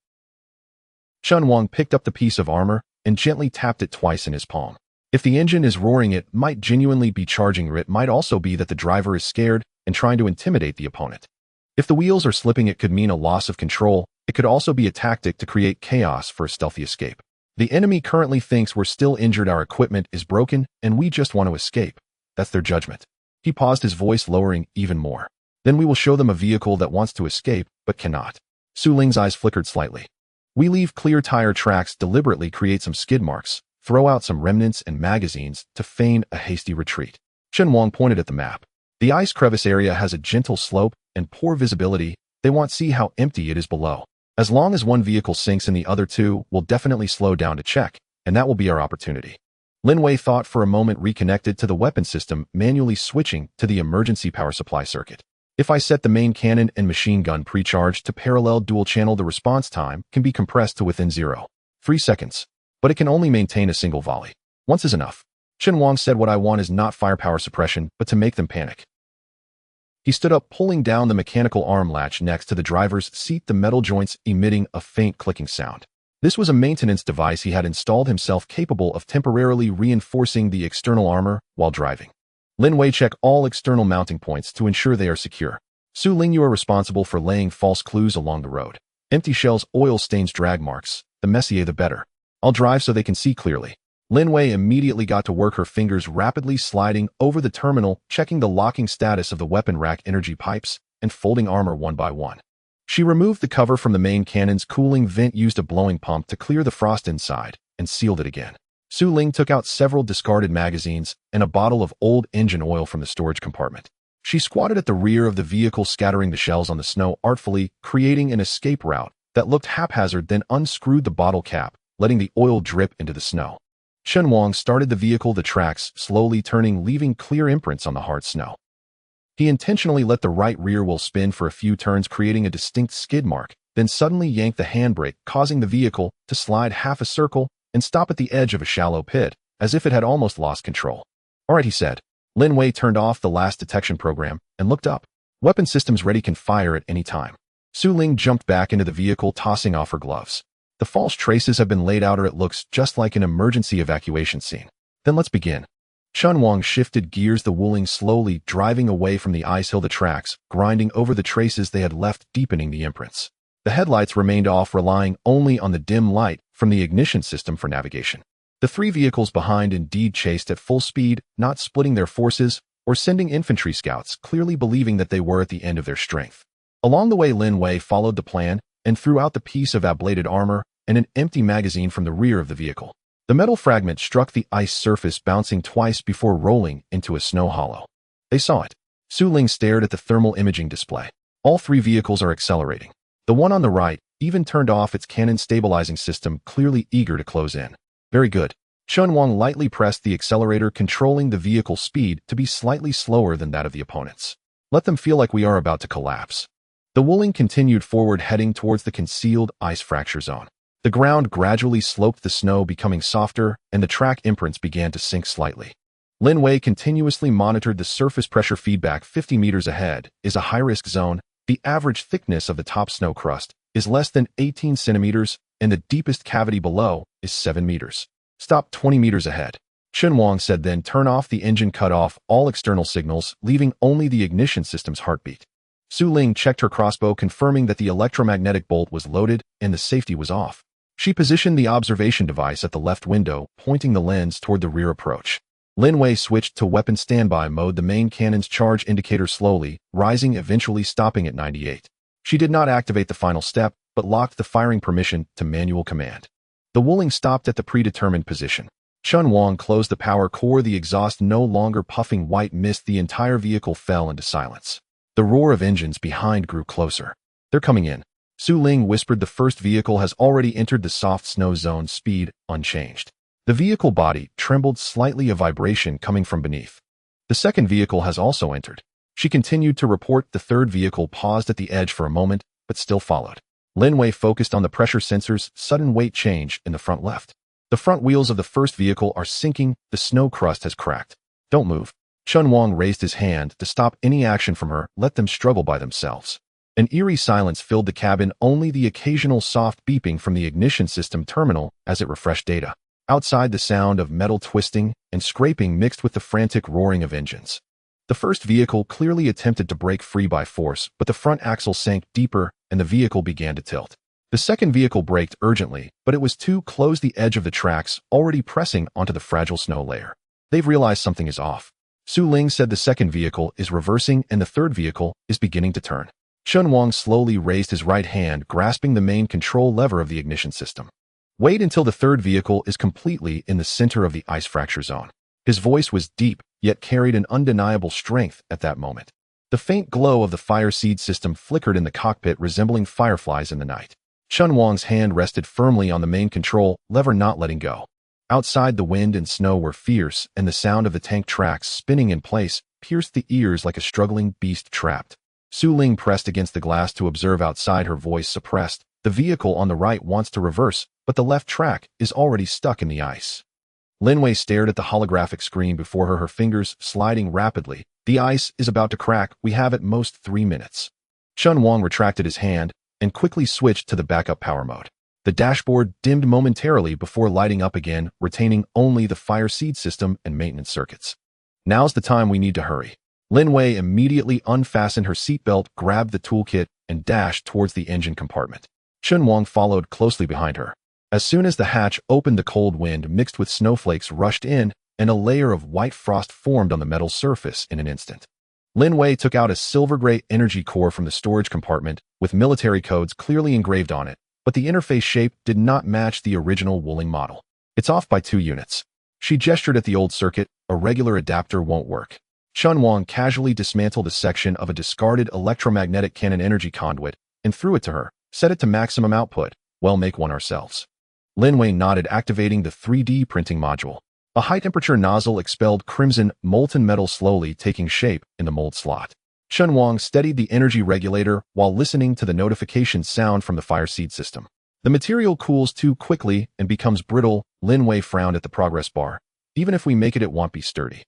Chen Wang picked up the piece of armor and gently tapped it twice in his palm. If the engine is roaring, it might genuinely be charging, or it might also be that the driver is scared and trying to intimidate the opponent. If the wheels are slipping, it could mean a loss of control. It could also be a tactic to create chaos for a stealthy escape. The enemy currently thinks we're still injured, our equipment is broken, and we just want to escape. That's their judgment. He paused, his voice lowering even more. Then we will show them a vehicle that wants to escape, but cannot. Su Ling's eyes flickered slightly. We leave clear tire tracks, deliberately create some skid marks, throw out some remnants and magazines to feign a hasty retreat. Chen Wang pointed at the map. The ice crevice area has a gentle slope and poor visibility. They want to see how empty it is below. As long as one vehicle sinks and the other two will definitely slow down to check, and that will be our opportunity. Lin Wei thought for a moment, reconnected to the weapon system, manually switching to the emergency power supply circuit. If I set the main cannon and machine gun pre-charged to parallel dual channel, the response time can be compressed to within 0.3 seconds. But it can only maintain a single volley. Once is enough. Chen Wang said, what I want is not firepower suppression, but to make them panic. He stood up, pulling down the mechanical arm latch next to the driver's seat, the metal joints emitting a faint clicking sound. This was a maintenance device he had installed himself, capable of temporarily reinforcing the external armor while driving. Lin Wei checked all external mounting points to ensure they are secure. Su Ling, you are responsible for laying false clues along the road. Empty shells, oil stains, drag marks. The messier the better. I'll drive so they can see clearly. Lin Wei immediately got to work, her fingers rapidly sliding over the terminal, checking the locking status of the weapon rack, energy pipes, and folding armor one by one. She removed the cover from the main cannon's cooling vent, used a blowing pump to clear the frost inside, and sealed it again. Su Ling took out several discarded magazines and a bottle of old engine oil from the storage compartment. She squatted at the rear of the vehicle, scattering the shells on the snow artfully, creating an escape route that looked haphazard, then unscrewed the bottle cap, letting the oil drip into the snow. Chen Wang started the vehicle, the tracks slowly turning, leaving clear imprints on the hard snow. He intentionally let the right rear wheel spin for a few turns, creating a distinct skid mark, then suddenly yanked the handbrake, causing the vehicle to slide half a circle and stop at the edge of a shallow pit, as if it had almost lost control. All right, he said. Lin Wei turned off the last detection program and looked up. Weapon systems ready, can fire at any time. Su Ling jumped back into the vehicle, tossing off her gloves. The false traces have been laid out, or it looks just like an emergency evacuation scene. Then let's begin. Chen Wang shifted gears, the Wuling slowly driving away from the ice hill, the tracks grinding over the traces they had left, deepening the imprints. The headlights remained off, relying only on the dim light from the ignition system for navigation. The three vehicles behind indeed chased at full speed, not splitting their forces or sending infantry scouts, clearly believing that they were at the end of their strength. Along the way, Lin Wei followed the plan and threw out the piece of ablated armor and an empty magazine from the rear of the vehicle. The metal fragment struck the ice surface, bouncing twice before rolling into a snow hollow. They saw it. Su Ling stared at the thermal imaging display. All three vehicles are accelerating. The one on the right even turned off its cannon stabilizing system, clearly eager to close in. Very good. Chen Wang lightly pressed the accelerator, controlling the vehicle's speed to be slightly slower than that of the opponents. Let them feel like we are about to collapse. The Wuling continued forward, heading towards the concealed ice fracture zone. The ground gradually sloped, the snow becoming softer, and the track imprints began to sink slightly. Lin Wei continuously monitored the surface pressure feedback. 50 meters ahead is a high-risk zone. The average thickness of the top snow crust is less than 18 centimeters, and the deepest cavity below is 7 meters. Stop 20 meters ahead. Chen Wang said, then turn off the engine, cut off all external signals, leaving only the ignition system's heartbeat. Su Ling checked her crossbow, confirming that the electromagnetic bolt was loaded and the safety was off. She positioned the observation device at the left window, pointing the lens toward the rear approach. Lin Wei switched to weapon standby mode, the main cannon's charge indicator slowly rising, eventually stopping at 98. She did not activate the final step, but locked the firing permission to manual command. The Wuling stopped at the predetermined position. Chen Wang closed the power core, the exhaust no longer puffing white mist. The entire vehicle fell into silence. The roar of engines behind grew closer. They're coming in. Su Ling whispered, the first vehicle has already entered the soft snow zone, speed unchanged. The vehicle body trembled slightly, a vibration coming from beneath. The second vehicle has also entered. She continued to report. The third vehicle paused at the edge for a moment, but still followed. Lin Wei focused on the pressure sensor's sudden weight change in the front left. The front wheels of the first vehicle are sinking. The snow crust has cracked. Don't move. Chen Wang raised his hand to stop any action from her. Let them struggle by themselves. An eerie silence filled the cabin, only the occasional soft beeping from the ignition system terminal as it refreshed data. Outside, the sound of metal twisting and scraping mixed with the frantic roaring of engines. The first vehicle clearly attempted to break free by force, but the front axle sank deeper and the vehicle began to tilt. The second vehicle braked urgently, but it was too close. The edge of the tracks, already pressing onto the fragile snow layer. They've realized something is off. Su Ling said the second vehicle is reversing and the third vehicle is beginning to turn. Chen Wang slowly raised his right hand, grasping the main control lever of the ignition system. Wait until the third vehicle is completely in the center of the ice fracture zone. His voice was deep, yet carried an undeniable strength at that moment. The faint glow of the fire seed system flickered in the cockpit, resembling fireflies in the night. Chen Wang's hand rested firmly on the main control lever, not letting go. Outside, the wind and snow were fierce, and the sound of the tank tracks spinning in place pierced the ears like a struggling beast trapped. Su Ling pressed against the glass to observe outside, her voice suppressed. The vehicle on the right wants to reverse, but the left track is already stuck in the ice. Lin Wei stared at the holographic screen before her, her fingers sliding rapidly. The ice is about to crack. We have at most 3 minutes. Chen Wang retracted his hand and quickly switched to the backup power mode. The dashboard dimmed momentarily before lighting up again, retaining only the fire seed system and maintenance circuits. Now's the time, we need to hurry. Lin Wei immediately unfastened her seatbelt, grabbed the toolkit, and dashed towards the engine compartment. Chen Wang followed closely behind her. As soon as the hatch opened, the cold wind mixed with snowflakes rushed in, and a layer of white frost formed on the metal surface in an instant. Lin Wei took out a silver-gray energy core from the storage compartment with military codes clearly engraved on it, but the interface shape did not match the original Wuling model. It's off by 2 units. She gestured at the old circuit. A regular adapter won't work. Chen Wang casually dismantled a section of a discarded electromagnetic cannon energy conduit and threw it to her. Set it to maximum output. Well, make one ourselves. Lin Wei nodded, activating the 3D printing module. A high-temperature nozzle expelled crimson, molten metal, slowly taking shape in the mold slot. Chen Wang steadied the energy regulator while listening to the notification sound from the fire seed system. The material cools too quickly and becomes brittle. Lin Wei frowned at the progress bar. Even if we make it, it won't be sturdy.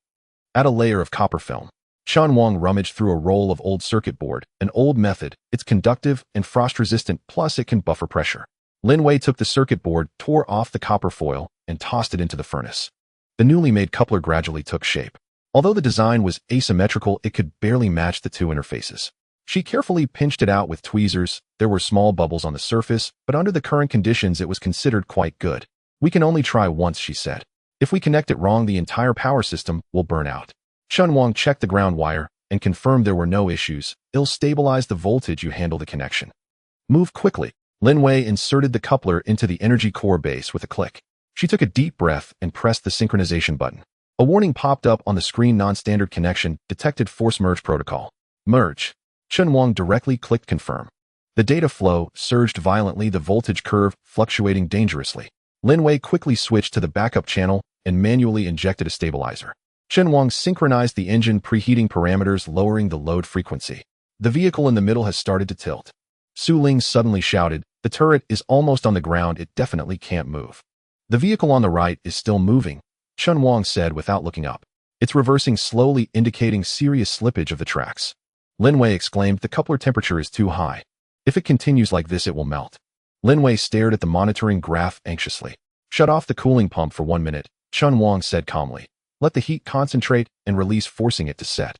Add a layer of copper film. Chen Wang rummaged through a roll of old circuit board, an old method. It's conductive and frost-resistant, plus it can buffer pressure. Lin Wei took the circuit board, tore off the copper foil, and tossed it into the furnace. The newly made coupler gradually took shape. Although the design was asymmetrical, it could barely match the 2 interfaces. She carefully pinched it out with tweezers. There were small bubbles on the surface, but under the current conditions it was considered quite good. We can only try once, she said. If we connect it wrong, the entire power system will burn out. Chen Wang checked the ground wire and confirmed there were no issues. It'll stabilize the voltage. You handle the connection. Move quickly. Lin Wei inserted the coupler into the energy core base with a click. She took a deep breath and pressed the synchronization button. A warning popped up on the screen. Non-standard connection detected. Force merge protocol. Merge. Chen Wang directly clicked confirm. The data flow surged violently, the voltage curve fluctuating dangerously. Lin Wei quickly switched to the backup channel and manually injected a stabilizer. Chen Wang synchronized the engine preheating parameters, lowering the load frequency. The vehicle in the middle has started to tilt. Su Ling suddenly shouted, "The turret is almost on the ground. It definitely can't move." The vehicle on the right is still moving, Chen Wang said without looking up. It's reversing slowly, indicating serious slippage of the tracks. Lin Wei exclaimed, "The coupler temperature is too high. If it continues like this, it will melt." Lin Wei stared at the monitoring graph anxiously. "Shut off the cooling pump for 1 minute, Chen Wang said calmly. "Let the heat concentrate and release, forcing it to set."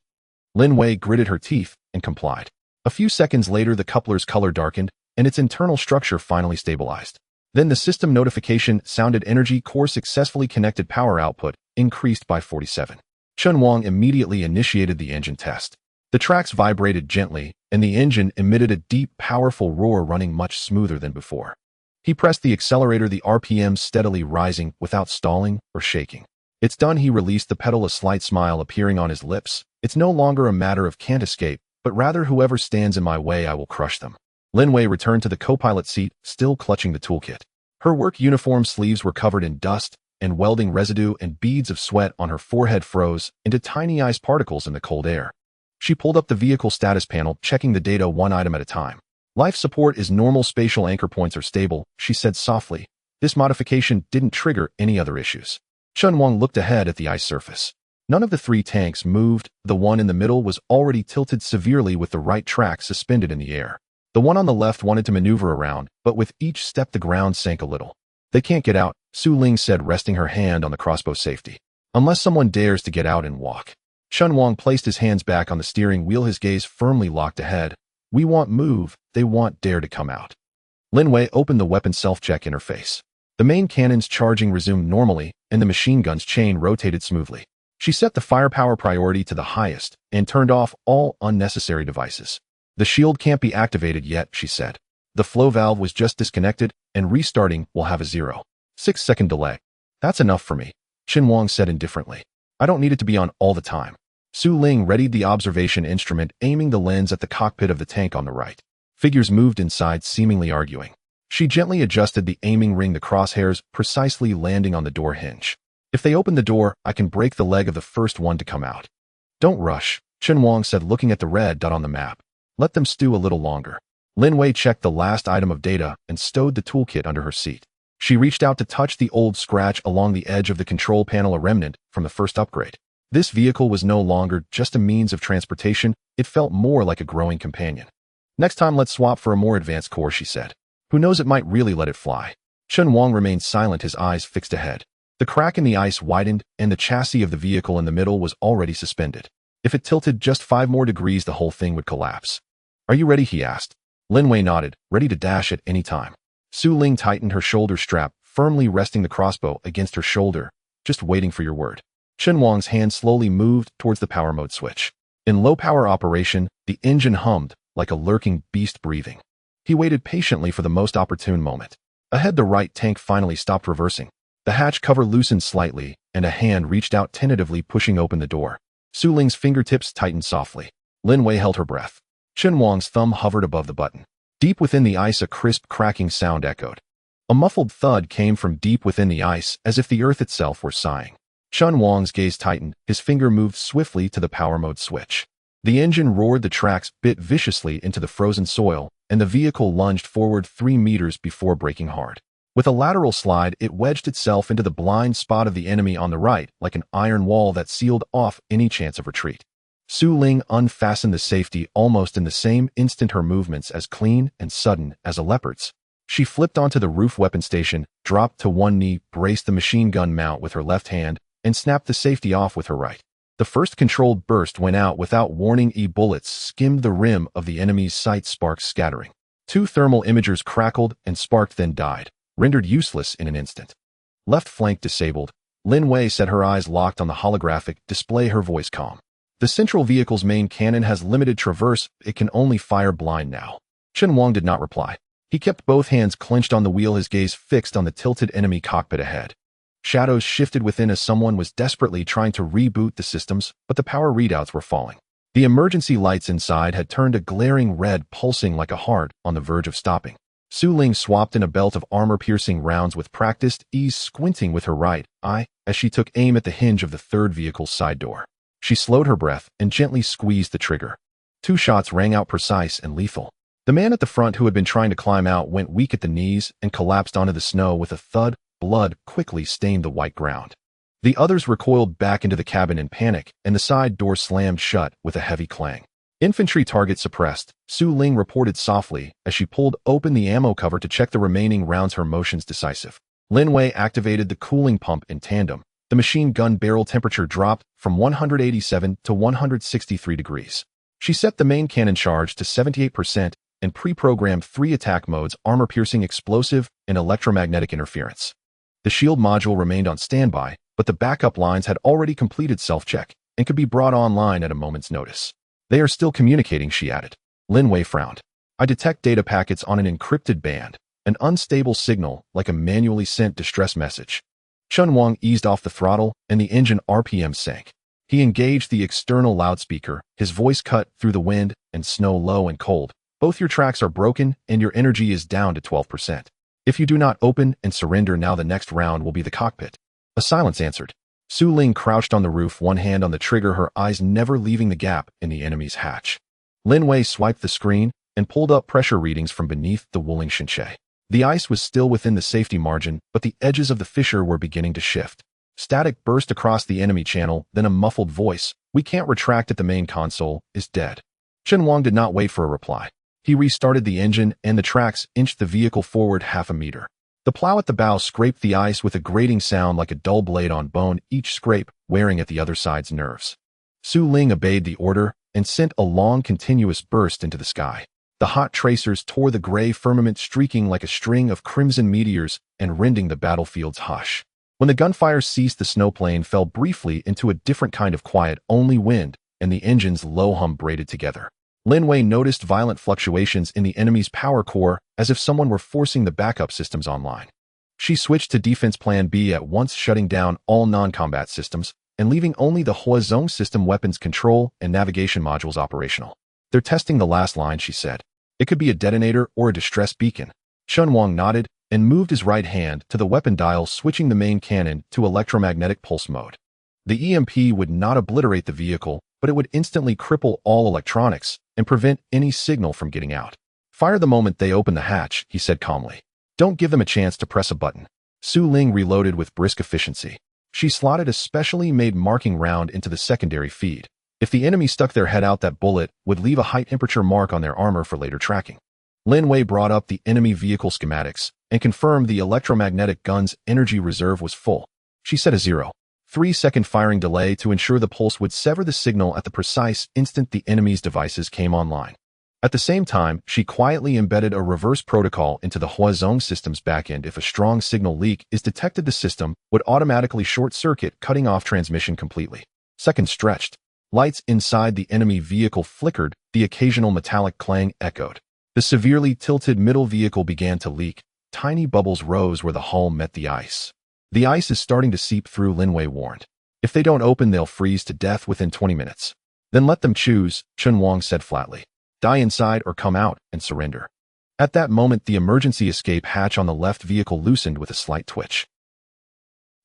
Lin Wei gritted her teeth and complied. A few seconds later, the coupler's color darkened and its internal structure finally stabilized. Then the system notification sounded. Energy core successfully connected. Power output increased by 47. Chen Wang immediately initiated the engine test. The tracks vibrated gently, and the engine emitted a deep, powerful roar, running much smoother than before. He pressed the accelerator, the RPM steadily rising without stalling or shaking. "It's done," he released the pedal, a slight smile appearing on his lips. "It's no longer a matter of can't escape, but rather whoever stands in my way, I will crush them." Lin Wei returned to the co-pilot seat, still clutching the toolkit. Her work uniform sleeves were covered in dust, and welding residue and beads of sweat on her forehead froze into tiny ice particles in the cold air. She pulled up the vehicle status panel, checking the data one item at a time. Life support is normal, spatial anchor points are stable, she said softly. This modification didn't trigger any other issues. Chen Wang looked ahead at the ice surface. None of the 3 tanks moved. The one in the middle was already tilted severely with the right track suspended in the air. The one on the left wanted to maneuver around, but with each step the ground sank a little. They can't get out, Su Ling said, resting her hand on the crossbow safety. Unless someone dares to get out and walk. Chen Wang placed his hands back on the steering wheel, his gaze firmly locked ahead. We want move, they want dare to come out. Lin Wei opened the weapon self-check interface. The main cannon's charging resumed normally, and the machine gun's chain rotated smoothly. She set the firepower priority to the highest and turned off all unnecessary devices. The shield can't be activated yet, she said. The flow valve was just disconnected, and restarting will have a 0.6-second delay. That's enough for me, Chen Wang said indifferently. I don't need it to be on all the time. Su Ling readied the observation instrument, aiming the lens at the cockpit of the tank on the right. Figures moved inside, seemingly arguing. She gently adjusted the aiming ring, the crosshairs precisely landing on the door hinge. If they open the door, I can break the leg of the first one to come out. Don't rush, Chen Wang said, looking at the red dot on the map. Let them stew a little longer. Lin Wei checked the last item of data and stowed the toolkit under her seat. She reached out to touch the old scratch along the edge of the control panel, a remnant from the first upgrade. This vehicle was no longer just a means of transportation, it felt more like a growing companion. Next time let's swap for a more advanced core, she said. Who knows, it might really let it fly. Chen Wang remained silent, his eyes fixed ahead. The crack in the ice widened, and the chassis of the vehicle in the middle was already suspended. If it tilted just 5 more degrees, the whole thing would collapse. Are you ready, he asked. Lin Wei nodded, ready to dash at any time. Su Ling tightened her shoulder strap, firmly resting the crossbow against her shoulder. Just waiting for your word. Chen Wang's hand slowly moved towards the power mode switch. In low-power operation, the engine hummed like a lurking beast breathing. He waited patiently for the most opportune moment. Ahead, the right tank finally stopped reversing. The hatch cover loosened slightly, and a hand reached out tentatively, pushing open the door. Su Ling's fingertips tightened softly. Lin Wei held her breath. Chen Wang's thumb hovered above the button. Deep within the ice, a crisp, cracking sound echoed. A muffled thud came from deep within the ice, as if the earth itself were sighing. Chen Wang's gaze tightened, his finger moved swiftly to the power mode switch. The engine roared, the tracks bit viciously into the frozen soil, and the vehicle lunged forward 3 meters before braking hard. With a lateral slide, it wedged itself into the blind spot of the enemy on the right, like an iron wall that sealed off any chance of retreat. Su Ling unfastened the safety almost in the same instant, her movements as clean and sudden as a leopard's. She flipped onto the roof weapon station, dropped to one knee, braced the machine gun mount with her left hand, and snapped the safety off with her right. The first controlled burst went out without warning. Bullets skimmed the rim of the enemy's sight, sparks scattering. 2 thermal imagers crackled and sparked, then died, rendered useless in an instant. Left flank disabled, Lin Wei said, her eyes locked on the holographic display, her voice calm. The central vehicle's main cannon has limited traverse, it can only fire blind now. Chen Wang did not reply. He kept both hands clenched on the wheel, his gaze fixed on the tilted enemy cockpit ahead. Shadows shifted within as someone was desperately trying to reboot the systems, but the power readouts were falling. The emergency lights inside had turned a glaring red, pulsing like a heart on the verge of stopping. Su Ling swapped in a belt of armor-piercing rounds with practiced ease, squinting with her right eye as she took aim at the hinge of the third vehicle's side door. She slowed her breath and gently squeezed the trigger. 2 shots rang out, precise and lethal. The man at the front, who had been trying to climb out, went weak at the knees and collapsed onto the snow with a thud. Blood quickly stained the white ground. The others recoiled back into the cabin in panic, and the side door slammed shut with a heavy clang. Infantry target suppressed, Su Ling reported softly as she pulled open the ammo cover to check the remaining rounds, her motions decisive. Lin Wei activated the cooling pump in tandem. The machine gun barrel temperature dropped from 187 to 163 degrees. She set the main cannon charge to 78% and pre-programmed 3 attack modes: armor-piercing, explosive, and electromagnetic interference. The shield module remained on standby, but the backup lines had already completed self-check and could be brought online at a moment's notice. They are still communicating, she added. Lin Wei frowned. I detect data packets on an encrypted band, an unstable signal like a manually sent distress message. Chen Wang eased off the throttle, and the engine RPM sank. He engaged the external loudspeaker, his voice cut through the wind and snow, low and cold. Both your tracks are broken, and your energy is down to 12%. If you do not open and surrender now, the next round will be the cockpit. A silence answered. Su Ling crouched on the roof, one hand on the trigger, her eyes never leaving the gap in the enemy's hatch. Lin Wei swiped the screen and pulled up pressure readings from beneath the Wuling Hongguang. The ice was still within the safety margin, but the edges of the fissure were beginning to shift. Static burst across the enemy channel, then a muffled voice, "We can't retract at the main console, is dead." Chen Wang did not wait for a reply. He restarted the engine, and the tracks inched the vehicle forward half a meter. The plow at the bow scraped the ice with a grating sound like a dull blade on bone, each scrape wearing at the other side's nerves. Su Ling obeyed the order and sent a long, continuous burst into the sky. The hot tracers tore the gray firmament, streaking like a string of crimson meteors and rending the battlefield's hush. When the gunfire ceased, the snowplane fell briefly into a different kind of quiet, only wind and the engine's low hum braided together. Lin Wei noticed violent fluctuations in the enemy's power core, as if someone were forcing the backup systems online. She switched to Defense Plan B, at once shutting down all non-combat systems and leaving only the Huazhong system weapons control and navigation modules operational. "They're testing the last line," she said. "It could be a detonator or a distress beacon." Chen Wang nodded and moved his right hand to the weapon dial, switching the main cannon to electromagnetic pulse mode. The EMP would not obliterate the vehicle, but it would instantly cripple all electronics and prevent any signal from getting out. "Fire the moment they open the hatch," he said calmly. "Don't give them a chance to press a button." Su Ling reloaded with brisk efficiency. She slotted a specially made marking round into the secondary feed. If the enemy stuck their head out, that bullet would leave a high-temperature mark on their armor for later tracking. Lin Wei brought up the enemy vehicle schematics and confirmed the electromagnetic gun's energy reserve was full. She set a 0.3-second firing delay to ensure the pulse would sever the signal at the precise instant the enemy's devices came online. At the same time, she quietly embedded a reverse protocol into the Huazhong system's backend. If a strong signal leak is detected, the system would automatically short-circuit, cutting off transmission completely. Seconds stretched. Lights inside the enemy vehicle flickered, the occasional metallic clang echoed. The severely tilted middle vehicle began to leak. Tiny bubbles rose where the hull met the ice. "The ice is starting to seep through," Lin Wei warned. "If they don't open, they'll freeze to death within 20 minutes. "Then let them choose," Chen Wang said flatly. "Die inside or come out and surrender." At that moment, the emergency escape hatch on the left vehicle loosened with a slight twitch.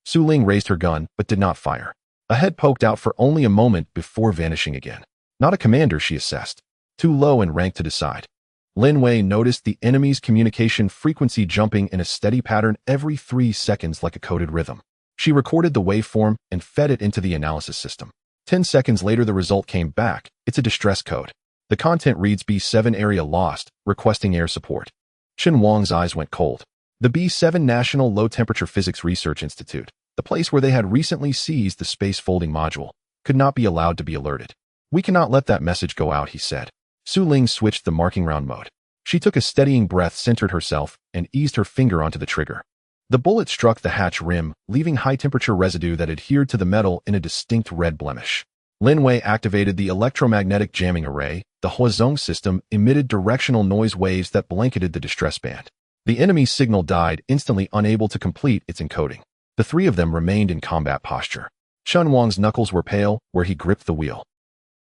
Su Ling raised her gun, but did not fire. A head poked out for only a moment before vanishing again. Not a commander, she assessed. Too low in rank to decide. Lin Wei noticed the enemy's communication frequency jumping in a steady pattern every 3 seconds like a coded rhythm. She recorded the waveform and fed it into the analysis system. 10 seconds later, the result came back. It's a distress code. The content reads, B7 area lost, requesting air support. Chen Wang's eyes went cold. The B7 National Low Temperature Physics Research Institute, the place where they had recently seized the space folding module, could not be allowed to be alerted. "We cannot let that message go out," he said. Su Ling switched the marking round mode. She took a steadying breath, centered herself, and eased her finger onto the trigger. The bullet struck the hatch rim, leaving high-temperature residue that adhered to the metal in a distinct red blemish. Lin Wei activated the electromagnetic jamming array. The Huazhong system emitted directional noise waves that blanketed the distress band. The enemy's signal died, instantly unable to complete its encoding. The three of them remained in combat posture. Chen Wang's knuckles were pale where he gripped the wheel.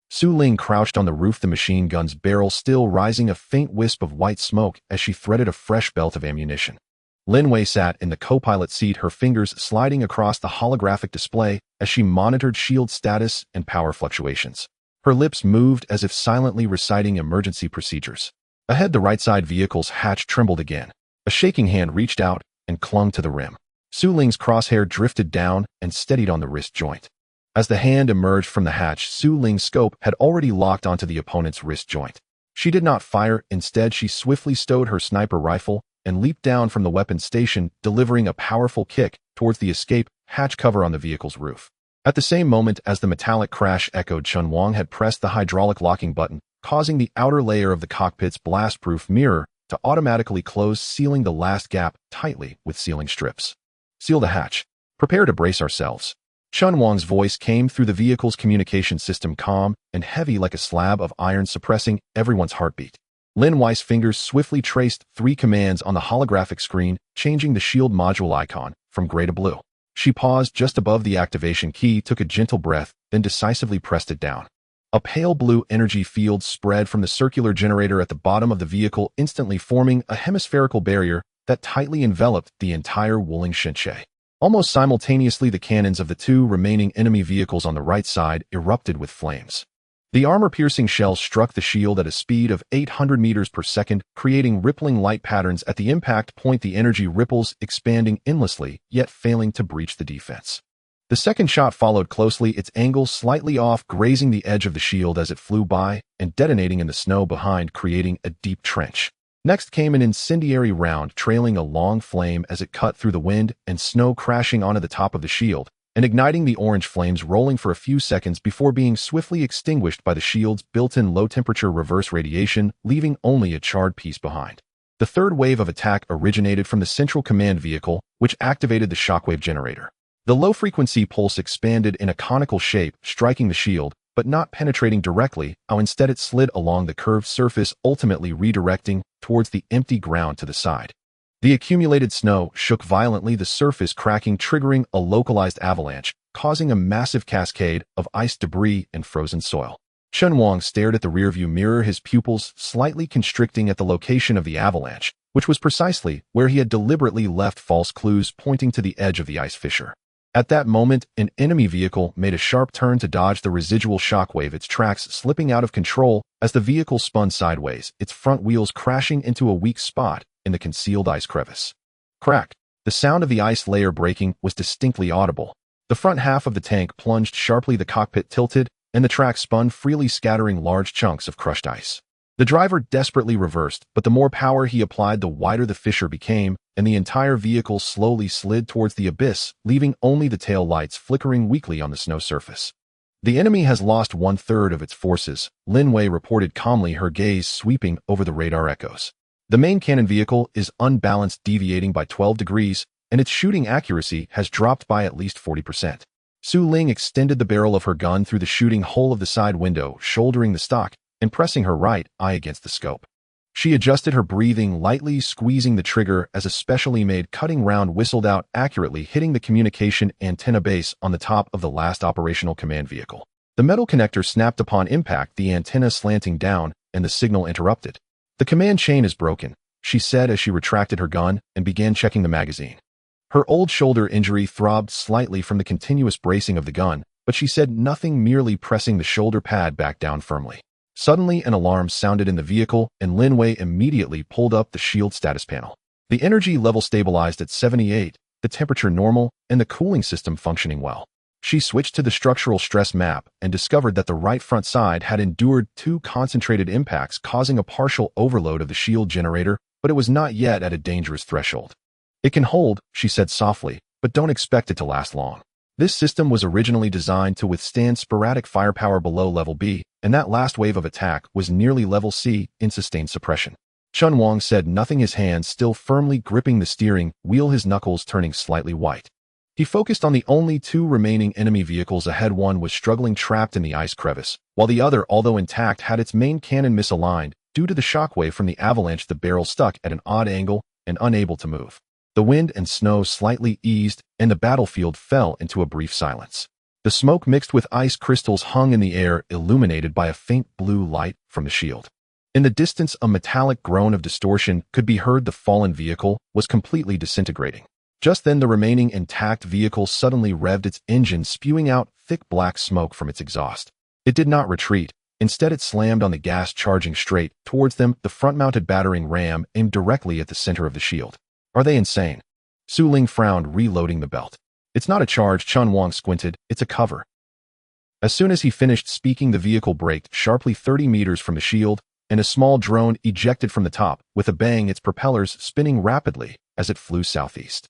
Su Ling crouched on the roof, the machine gun's barrel still rising a faint wisp of white smoke as she threaded a fresh belt of ammunition. Lin Wei sat in the co-pilot seat, her fingers sliding across the holographic display as she monitored shield status and power fluctuations. Her lips moved as if silently reciting emergency procedures. Ahead, the right side vehicle's hatch trembled again. A shaking hand reached out and clung to the rim. Su Ling's crosshair drifted down and steadied on the wrist joint. As the hand emerged from the hatch, Su Ling's scope had already locked onto the opponent's wrist joint. She did not fire. Instead, she swiftly stowed her sniper rifle and leaped down from the weapons station, delivering a powerful kick towards the escape hatch cover on the vehicle's roof. At the same moment as the metallic crash echoed, Chen Wang had pressed the hydraulic locking button, causing the outer layer of the cockpit's blast-proof mirror to automatically close, sealing the last gap tightly with sealing strips. "Seal the hatch. Prepare to brace ourselves." Chen Wang's voice came through the vehicle's communication system, calm and heavy like a slab of iron, suppressing everyone's heartbeat. Lin Wei's fingers swiftly traced 3 commands on the holographic screen, changing the shield module icon from gray to blue. She paused just above the activation key, took a gentle breath, then decisively pressed it down. A pale blue energy field spread from the circular generator at the bottom of the vehicle, instantly forming a hemispherical barrier that tightly enveloped the entire Wuling Hongguang. Almost simultaneously, the cannons of the two remaining enemy vehicles on the right side erupted with flames. The armor-piercing shells struck the shield at a speed of 800 meters per second, creating rippling light patterns at the impact point, the energy ripples expanding endlessly, yet failing to breach the defense. The second shot followed closely, its angle slightly off, grazing the edge of the shield as it flew by and detonating in the snow behind, creating a deep trench. Next came an incendiary round, trailing a long flame as it cut through the wind and snow, crashing onto the top of the shield and igniting the orange flames, rolling for a few seconds before being swiftly extinguished by the shield's built-in low-temperature reverse radiation, leaving only a charred piece behind. The third wave of attack originated from the central command vehicle, which activated the shockwave generator. The low-frequency pulse expanded in a conical shape, striking the shield, but not penetrating directly, instead it slid along the curved surface, ultimately redirecting towards the empty ground to the side. The accumulated snow shook violently, the surface cracking, triggering a localized avalanche, causing a massive cascade of ice debris and frozen soil. Chen Wang stared at the rearview mirror, his pupils slightly constricting at the location of the avalanche, which was precisely where he had deliberately left false clues pointing to the edge of the ice fissure. At that moment, an enemy vehicle made a sharp turn to dodge the residual shockwave, its tracks slipping out of control as the vehicle spun sideways, its front wheels crashing into a weak spot in the concealed ice crevice. Crack! The sound of the ice layer breaking was distinctly audible. The front half of the tank plunged sharply, the cockpit tilted, and the track spun freely, scattering large chunks of crushed ice. The driver desperately reversed, but the more power he applied, the wider the fissure became, and the entire vehicle slowly slid towards the abyss, leaving only the tail lights flickering weakly on the snow surface. The enemy has lost 1/3 of its forces, Lin Wei reported calmly, her gaze sweeping over the radar echoes. The main cannon vehicle is unbalanced, deviating by 12 degrees, and its shooting accuracy has dropped by at least 40%. Su Ling extended the barrel of her gun through the shooting hole of the side window, shouldering the stock and pressing her right eye against the scope. She adjusted her breathing, lightly squeezing the trigger as a specially made cutting round whistled out, accurately hitting the communication antenna base on the top of the last operational command vehicle. The metal connector snapped upon impact, the antenna slanting down, and the signal interrupted. "The command chain is broken," she said as she retracted her gun and began checking the magazine. Her old shoulder injury throbbed slightly from the continuous bracing of the gun, but she said nothing, merely pressing the shoulder pad back down firmly. Suddenly, an alarm sounded in the vehicle, and Lin Wei immediately pulled up the shield status panel. The energy level stabilized at 78, the temperature normal, and the cooling system functioning well. She switched to the structural stress map and discovered that the right front side had endured 2 concentrated impacts, causing a partial overload of the shield generator, but it was not yet at a dangerous threshold. "It can hold," she said softly, "but don't expect it to last long. This system was originally designed to withstand sporadic firepower below level B, and that last wave of attack was nearly level C in sustained suppression." Chen Wang said nothing, his hands still firmly gripping the steering wheel, his knuckles turning slightly white. He focused on the only 2 remaining enemy vehicles ahead. One was struggling, trapped in the ice crevice, while the other, although intact, had its main cannon misaligned due to the shockwave from the avalanche, the barrel stuck at an odd angle and unable to move. The wind and snow slightly eased, and the battlefield fell into a brief silence. The smoke mixed with ice crystals hung in the air, illuminated by a faint blue light from the shield. In the distance, a metallic groan of distortion could be heard. The fallen vehicle was completely disintegrating. Just then, the remaining intact vehicle suddenly revved its engine, spewing out thick black smoke from its exhaust. It did not retreat. Instead, it slammed on the gas, charging straight towards them, the front-mounted battering ram aimed directly at the center of the shield. "Are they insane?" Su Ling frowned, reloading the belt. "It's not a charge," Chen Wang squinted. "It's a cover." As soon as he finished speaking, the vehicle braked sharply 30 meters from the shield, and a small drone ejected from the top, with a bang, its propellers spinning rapidly as it flew southeast.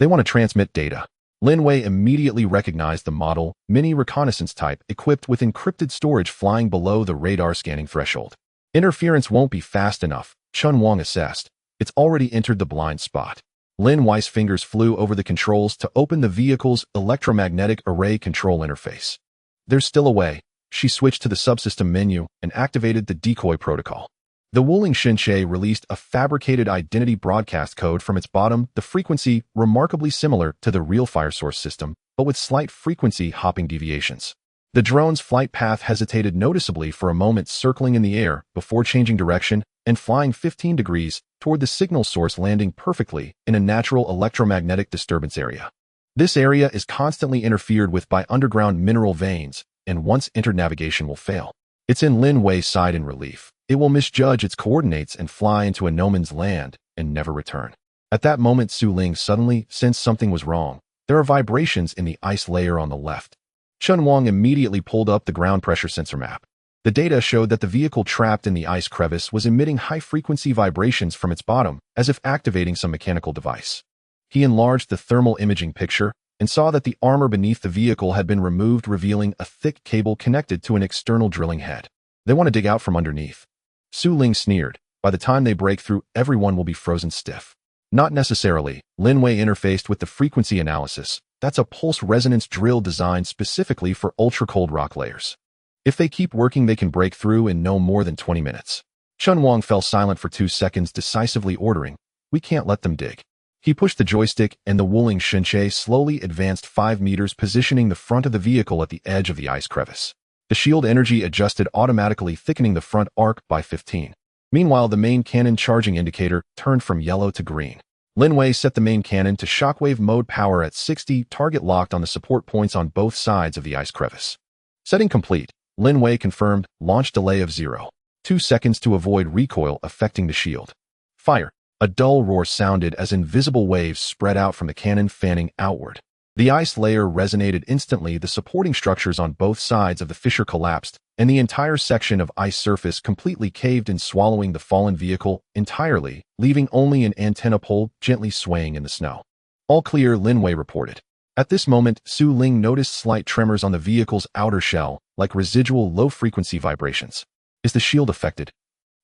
"They want to transmit data." Lin Wei immediately recognized the model, mini reconnaissance type, equipped with encrypted storage, flying below the radar scanning threshold. "Interference won't be fast enough," Chen Wang assessed. "It's already entered the blind spot." Lin Wei's fingers flew over the controls to open the vehicle's electromagnetic array control interface. "There's still a way." She switched to the subsystem menu and activated the decoy protocol. The Wuling Hongguang released a fabricated identity broadcast code from its bottom, the frequency remarkably similar to the real fire source system, but with slight frequency hopping deviations. The drone's flight path hesitated noticeably for a moment, circling in the air before changing direction and flying 15 degrees toward the signal source, landing perfectly in a natural electromagnetic disturbance area. This area is constantly interfered with by underground mineral veins, and once entered navigation will fail. It's in Lin Wei's side in relief. It will misjudge its coordinates and fly into a no-man's land and never return. At that moment, Su Ling suddenly sensed something was wrong. There are vibrations in the ice layer on the left. Chen Wang immediately pulled up the ground pressure sensor map. The data showed that the vehicle trapped in the ice crevice was emitting high-frequency vibrations from its bottom, as if activating some mechanical device. He enlarged the thermal imaging picture and saw that the armor beneath the vehicle had been removed, revealing a thick cable connected to an external drilling head. They want to dig out from underneath. Su Ling sneered. By the time they break through, everyone will be frozen stiff. Not necessarily. Lin Wei interfaced with the frequency analysis. That's a pulse resonance drill designed specifically for ultra-cold rock layers. If they keep working, they can break through in no more than 20 minutes. Chen Wang fell silent for 2 seconds, decisively ordering, "We can't let them dig." He pushed the joystick and the Wuling Hongguang slowly advanced 5 meters, positioning the front of the vehicle at the edge of the ice crevice. The shield energy adjusted automatically, thickening the front arc by 15. Meanwhile, the main cannon charging indicator turned from yellow to green. Lin Wei set the main cannon to shockwave mode, power at 60, target locked on the support points on both sides of the ice crevice. Setting complete, Lin Wei confirmed, launch delay of 0.2 seconds to avoid recoil affecting the shield. Fire. A dull roar sounded as invisible waves spread out from the cannon, fanning outward. The ice layer resonated instantly, the supporting structures on both sides of the fissure collapsed, and the entire section of ice surface completely caved in, swallowing the fallen vehicle entirely, leaving only an antenna pole gently swaying in the snow. All clear, Lin Wei reported. At this moment, Su Ling noticed slight tremors on the vehicle's outer shell, like residual low-frequency vibrations. Is the shield affected?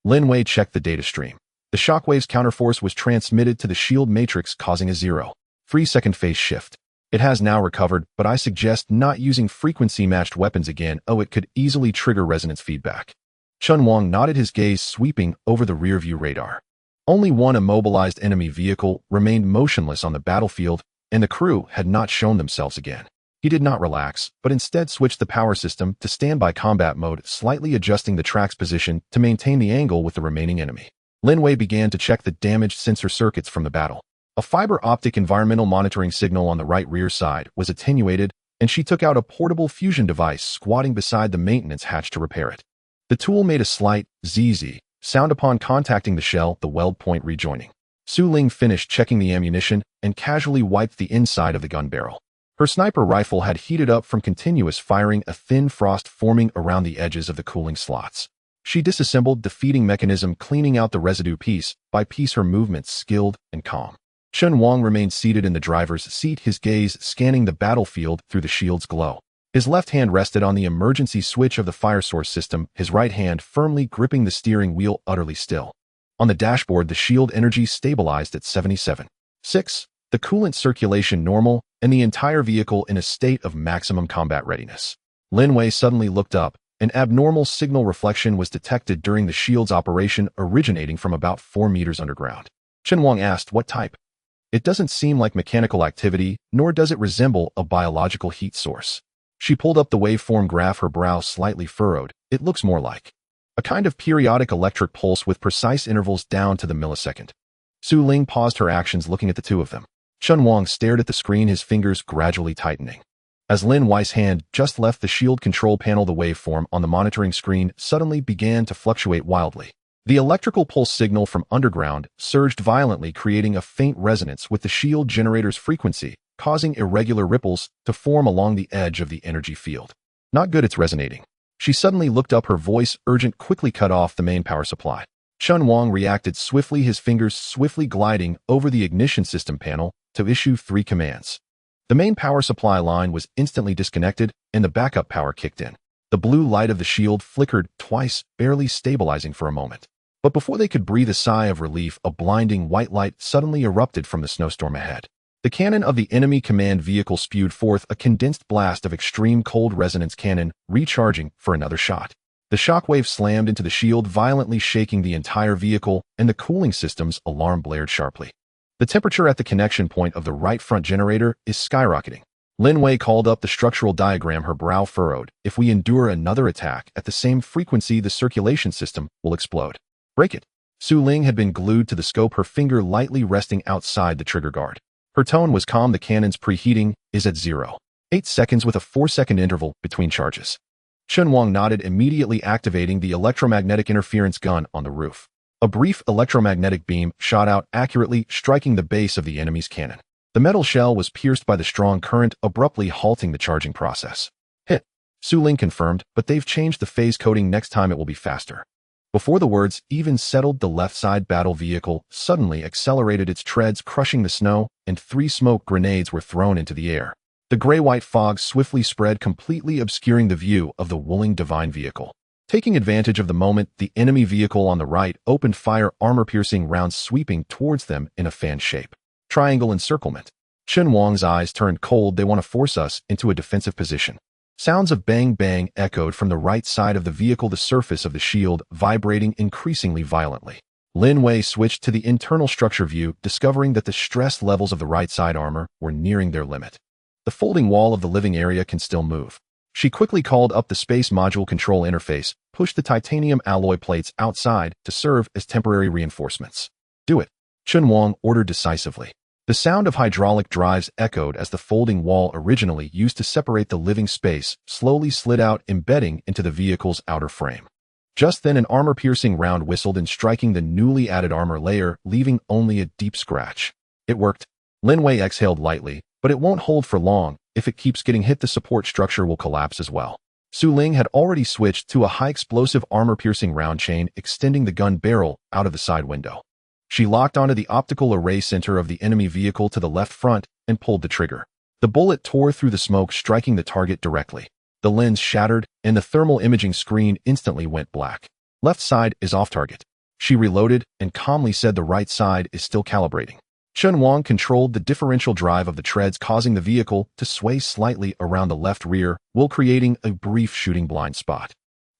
Lin Wei checked the data stream. The shockwave's counterforce was transmitted to the shield matrix, causing a 0.3-second phase shift. It has now recovered, but I suggest not using frequency-matched weapons again. It could easily trigger resonance feedback. Chen Wang nodded, his gaze sweeping over the rear-view radar. Only one immobilized enemy vehicle remained motionless on the battlefield, and the crew had not shown themselves again. He did not relax, but instead switched the power system to standby combat mode, slightly adjusting the track's position to maintain the angle with the remaining enemy. Lin Wei began to check the damaged sensor circuits from the battle. A fiber-optic environmental monitoring signal on the right rear side was attenuated, and she took out a portable fusion device, squatting beside the maintenance hatch to repair it. The tool made a slight zzz sound upon contacting the shell, the weld point rejoining. Su Ling finished checking the ammunition and casually wiped the inside of the gun barrel. Her sniper rifle had heated up from continuous firing, a thin frost forming around the edges of the cooling slots. She disassembled the feeding mechanism, cleaning out the residue piece by piece, her movements skilled and calm. Chen Wang remained seated in the driver's seat, his gaze scanning the battlefield through the shield's glow. His left hand rested on the emergency switch of the fire source system, his right hand firmly gripping the steering wheel, utterly still. On the dashboard, the shield energy stabilized at 77.6, the coolant circulation normal, and the entire vehicle in a state of maximum combat readiness. Lin Wei suddenly looked up. An abnormal signal reflection was detected during the shield's operation, originating from about 4 meters underground. Chen Wang asked, "What type?" "It doesn't seem like mechanical activity, nor does it resemble a biological heat source." She pulled up the waveform graph, her brow slightly furrowed. "It looks more like a kind of periodic electric pulse with precise intervals down to the millisecond." Su Ling paused her actions, looking at the two of them. Chen Wang stared at the screen, his fingers gradually tightening. As Lin Wei's hand just left the shield control panel, the waveform on the monitoring screen suddenly began to fluctuate wildly. The electrical pulse signal from underground surged violently, creating a faint resonance with the shield generator's frequency, causing irregular ripples to form along the edge of the energy field. "Not good, it's resonating." She suddenly looked up, her voice urgent, quickly cut off the main power supply. Chen Wang reacted swiftly, his fingers swiftly gliding over the ignition system panel to issue 3 commands. The main power supply line was instantly disconnected, and the backup power kicked in. The blue light of the shield flickered twice, barely stabilizing for a moment. But before they could breathe a sigh of relief, a blinding white light suddenly erupted from the snowstorm ahead. The cannon of the enemy command vehicle spewed forth a condensed blast of extreme cold resonance cannon, recharging for another shot. The shockwave slammed into the shield, violently shaking the entire vehicle, and the cooling system's alarm blared sharply. The temperature at the connection point of the right front generator is skyrocketing. Lin Wei called up the structural diagram, her brow furrowed. "If we endure another attack at the same frequency, the circulation system will explode." "Break it." Su Ling had been glued to the scope, her finger lightly resting outside the trigger guard. Her tone was calm. The cannon's preheating is at 0.8 seconds with a 4-second interval between charges. Chen Wang nodded, immediately activating the electromagnetic interference gun on the roof. A brief electromagnetic beam shot out, accurately striking the base of the enemy's cannon. The metal shell was pierced by the strong current, abruptly halting the charging process. Hit. Wuling confirmed, but they've changed the phase coding. Next time it will be faster. Before the words even settled, the left side battle vehicle suddenly accelerated its treads, crushing the snow, and 3 smoke grenades were thrown into the air. The gray-white fog swiftly spread, completely obscuring the view of the Wuling divine vehicle. Taking advantage of the moment, the enemy vehicle on the right opened fire, armor-piercing rounds sweeping towards them in a fan shape. Triangle encirclement. Chen Wang's eyes turned cold. They want to force us into a defensive position. Sounds of bang-bang echoed from the right side of the vehicle, the surface of the shield vibrating increasingly violently. Lin Wei switched to the internal structure view, discovering that the stress levels of the right side armor were nearing their limit. The folding wall of the living area can still move. She quickly called up the space module control interface, pushed the titanium alloy plates outside to serve as temporary reinforcements. Do it, Chen Wang ordered decisively. The sound of hydraulic drives echoed as the folding wall, originally used to separate the living space, slowly slid out, embedding into the vehicle's outer frame. Just then an armor-piercing round whistled in, striking the newly added armor layer, leaving only a deep scratch. It worked. Lin Wei exhaled lightly, but it won't hold for long. If it keeps getting hit, the support structure will collapse as well. Wuling had already switched to a high-explosive armor-piercing round chain, extending the gun barrel out of the side window. She locked onto the optical array center of the enemy vehicle to the left front and pulled the trigger. The bullet tore through the smoke, striking the target directly. The lens shattered, and the thermal imaging screen instantly went black. Left side is off target. She reloaded and calmly said the right side is still calibrating. Chen Wang controlled the differential drive of the treads, causing the vehicle to sway slightly around the left rear, while creating a brief shooting blind spot.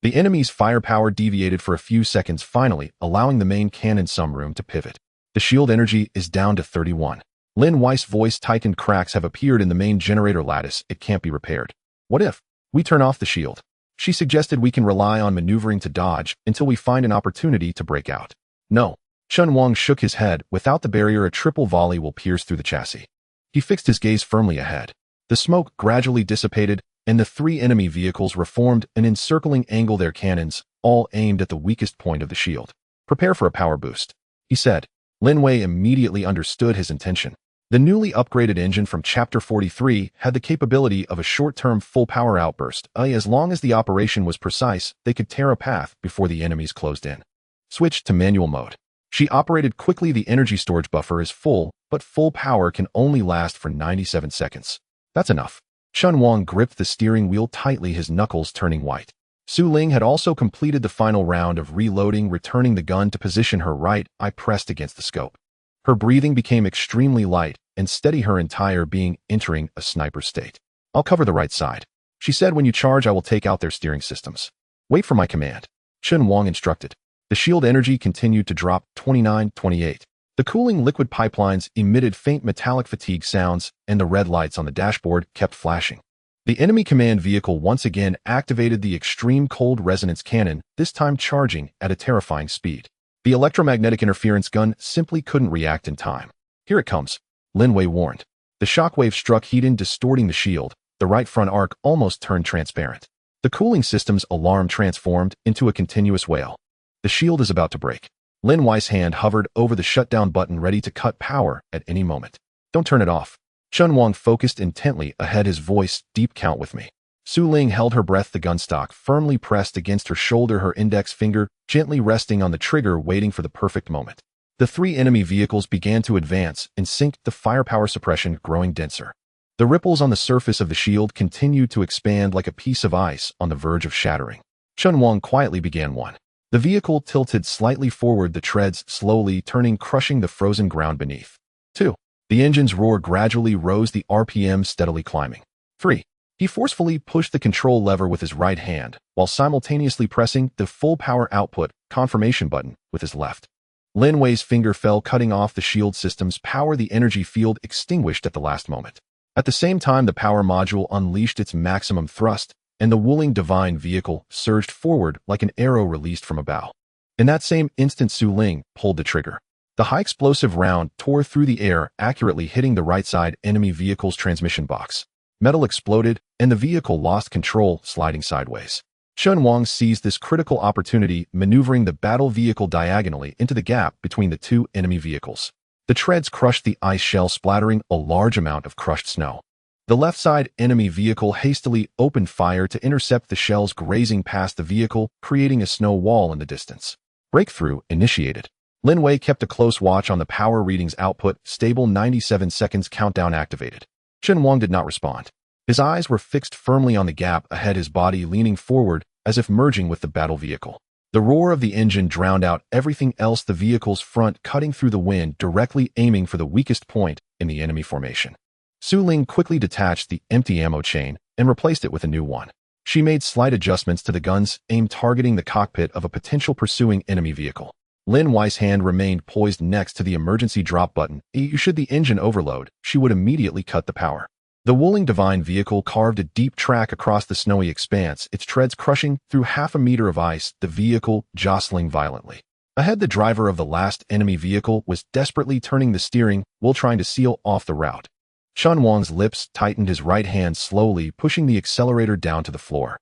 The enemy's firepower deviated for a few seconds, finally allowing the main cannon some room to pivot. The shield energy is down to 31. Lin Weiss' voice tightened. Cracks have appeared in the main generator lattice. It can't be repaired. What if we turn off the shield? She suggested we can rely on maneuvering to dodge until we find an opportunity to break out. No. Chen Wang shook his head. Without the barrier, a triple volley will pierce through the chassis. He fixed his gaze firmly ahead. The smoke gradually dissipated, and the 3 enemy vehicles reformed an encircling angle, their cannons all aimed at the weakest point of the shield. Prepare for a power boost, he said. Lin Wei immediately understood his intention. The newly upgraded engine from Chapter 43 had the capability of a short-term full power outburst. As long as the operation was precise, they could tear a path before the enemies closed in. Switch to manual mode. She operated quickly. The energy storage buffer is full, but full power can only last for 97 seconds. That's enough. Chen Wang gripped the steering wheel tightly, his knuckles turning white. Wuling had also completed the final round of reloading, returning the gun to position. Her right eye pressed against the scope. Her breathing became extremely light and steady, her entire being entering a sniper state. I'll cover the right side, she said. When you charge, I will take out their steering systems. Wait for my command, Chen Wang instructed. The shield energy continued to drop. 29-28. The cooling liquid pipelines emitted faint metallic fatigue sounds, and the red lights on the dashboard kept flashing. The enemy command vehicle once again activated the extreme cold resonance cannon, this time charging at a terrifying speed. The electromagnetic interference gun simply couldn't react in time. Here it comes, Lin Wei warned. The shockwave struck Heaton, distorting the shield. The right front arc almost turned transparent. The cooling system's alarm transformed into a continuous wail. The shield is about to break. Lin Weiss' hand hovered over the shutdown button, ready to cut power at any moment. Don't turn it off. Chen Wang focused intently ahead, his voice deep. Count with me. Wuling held her breath, the gun stock firmly pressed against her shoulder, her index finger gently resting on the trigger, waiting for the perfect moment. The 3 enemy vehicles began to advance in sync, the firepower suppression growing denser. The ripples on the surface of the shield continued to expand like a piece of ice on the verge of shattering. Chen Wang quietly began one. The vehicle tilted slightly forward, the treads slowly turning, crushing the frozen ground beneath. 2. The engine's roar gradually rose, the RPM steadily climbing. 3. He forcefully pushed the control lever with his right hand, while simultaneously pressing the full power output confirmation button with his left. Lin Wei's finger fell, cutting off the shield system's power. The energy field extinguished at the last moment. At the same time, the power module unleashed its maximum thrust, and the Wuling divine vehicle surged forward like an arrow released from a bow. In that same instant, Wuling pulled the trigger. The high-explosive round tore through the air, accurately hitting the right-side enemy vehicle's transmission box. Metal exploded, and the vehicle lost control, sliding sideways. Chen Wang seized this critical opportunity, maneuvering the battle vehicle diagonally into the gap between the two enemy vehicles. The treads crushed the ice shell, splattering a large amount of crushed snow. The left-side enemy vehicle hastily opened fire to intercept the shells grazing past the vehicle, creating a snow wall in the distance. Breakthrough initiated. Lin Wei kept a close watch on the power readings output, stable 97 seconds countdown activated. Chen Wang did not respond. His eyes were fixed firmly on the gap ahead, his body leaning forward as if merging with the battle vehicle. The roar of the engine drowned out everything else, the vehicle's front cutting through the wind, directly aiming for the weakest point in the enemy formation. Su Ling quickly detached the empty ammo chain and replaced it with a new one. She made slight adjustments to the gun's aim, targeting the cockpit of a potential pursuing enemy vehicle. Lin Wei's hand remained poised next to the emergency drop button. Should the engine overload, she would immediately cut the power. The Wuling Divine vehicle carved a deep track across the snowy expanse, its treads crushing through half a meter of ice, the vehicle jostling violently. Ahead, the driver of the last enemy vehicle was desperately turning the steering while trying to seal off the route. Chen Wang's lips tightened, his right hand slowly pushing the accelerator down to the floor.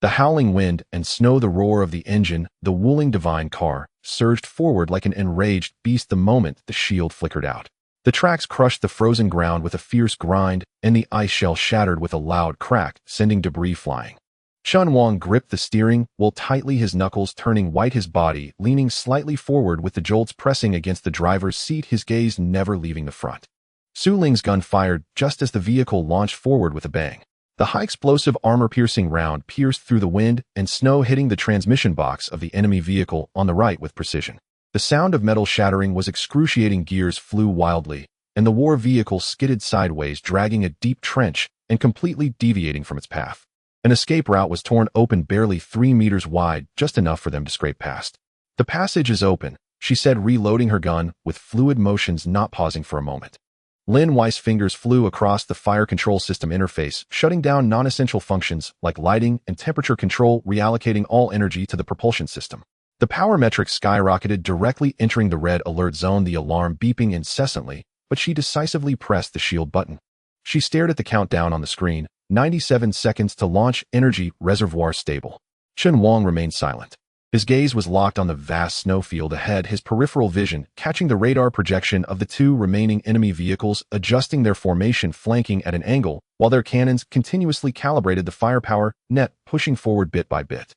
The howling wind and snow, the roar of the engine, the Wuling Divine car, surged forward like an enraged beast the moment the shield flickered out. The tracks crushed the frozen ground with a fierce grind, and the ice shell shattered with a loud crack, sending debris flying. Chen Wang gripped the steering wheel tightly, his knuckles turning white, his body leaning slightly forward with the jolts pressing against the driver's seat, his gaze never leaving the front. Su Ling's gun fired just as the vehicle launched forward with a bang. The high-explosive armor-piercing round pierced through the wind and snow, hitting the transmission box of the enemy vehicle on the right with precision. The sound of metal shattering was excruciating. Gears flew wildly, and the war vehicle skidded sideways, dragging a deep trench and completely deviating from its path. An escape route was torn open, barely 3 meters wide, just enough for them to scrape past. "The passage is open," she said, reloading her gun with fluid motions, not pausing for a moment. Lin Wei's fingers flew across the fire control system interface, shutting down non-essential functions like lighting and temperature control, reallocating all energy to the propulsion system. The power metrics skyrocketed, directly entering the red alert zone, the alarm beeping incessantly, but she decisively pressed the shield button. She stared at the countdown on the screen, 97 seconds to launch, energy reservoir stable. Chen Wang remained silent. His gaze was locked on the vast snowfield ahead, his peripheral vision catching the radar projection of the two remaining enemy vehicles, adjusting their formation, flanking at an angle, while their cannons continuously calibrated the firepower net, pushing forward bit by bit.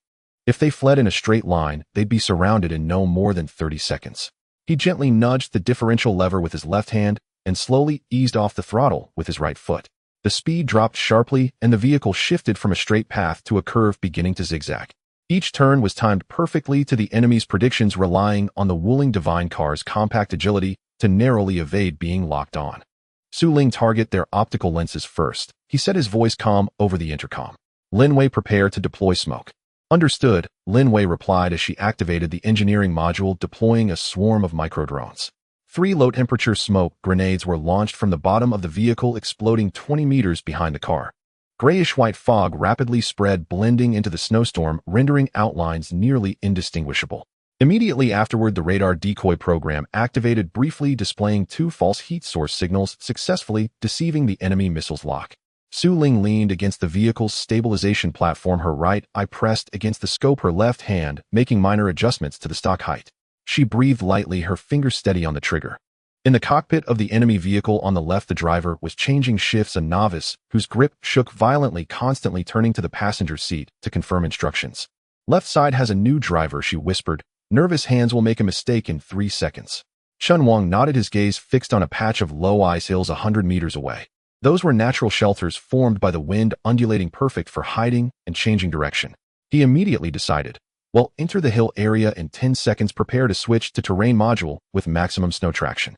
If they fled in a straight line, they'd be surrounded in no more than 30 seconds. He gently nudged the differential lever with his left hand and slowly eased off the throttle with his right foot. The speed dropped sharply, and the vehicle shifted from a straight path to a curve beginning to zigzag. Each turn was timed perfectly to the enemy's predictions, relying on the Wuling Divine car's compact agility to narrowly evade being locked on. Su Ling, target their optical lenses first, he said, his voice calm over the intercom. Lin Wei, prepare to deploy smoke. Understood, Lin Wei replied as she activated the engineering module, deploying a swarm of microdrones. 3 low-temperature smoke grenades were launched from the bottom of the vehicle, exploding 20 meters behind the car. Grayish-white fog rapidly spread, blending into the snowstorm, rendering outlines nearly indistinguishable. Immediately afterward, the radar decoy program activated, briefly displaying 2 false heat source signals, successfully deceiving the enemy missile's lock. Su Ling leaned against the vehicle's stabilization platform, her right eye pressed against the scope, her left hand making minor adjustments to the stock height. She breathed lightly, her fingers steady on the trigger. In the cockpit of the enemy vehicle on the left, the driver was changing shifts, a novice whose grip shook violently, constantly turning to the passenger seat to confirm instructions. "Left side has a new driver," she whispered. "Nervous hands will make a mistake in 3 seconds." Chen Wang nodded, his gaze fixed on a patch of low ice hills 100 meters away. Those were natural shelters formed by the wind, undulating, perfect for hiding and changing direction. He immediately decided, "Well, enter the hill area in 10 seconds, prepare to switch to terrain module with maximum snow traction."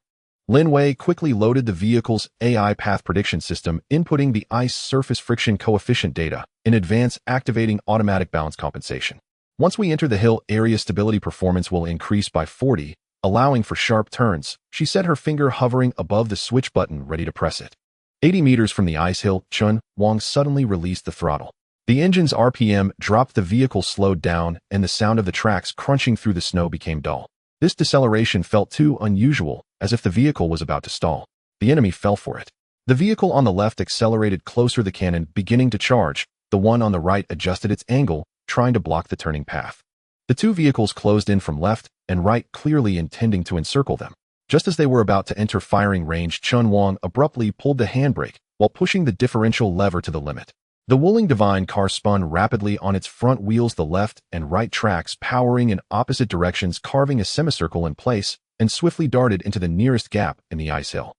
Lin Wei quickly loaded the vehicle's AI path prediction system, inputting the ice surface friction coefficient data, in advance activating automatic balance compensation. "Once we enter the hill area, stability performance will increase by 40, allowing for sharp turns," she said, her finger hovering above the switch button, ready to press it. 80 meters from the ice hill, Chen Wang suddenly released the throttle. The engine's RPM dropped, the vehicle slowed down, and the sound of the tracks crunching through the snow became dull. This deceleration felt too unusual, as if the vehicle was about to stall. The enemy fell for it. The vehicle on the left accelerated closer, the cannon beginning to charge. The one on the right adjusted its angle, trying to block the turning path. The two vehicles closed in from left and right, clearly intending to encircle them. Just as they were about to enter firing range, Chen Wang abruptly pulled the handbrake while pushing the differential lever to the limit. The Wuling Divine car spun rapidly on its front wheels, the left and right tracks powering in opposite directions, carving a semicircle in place, and swiftly darted into the nearest gap in the ice hill.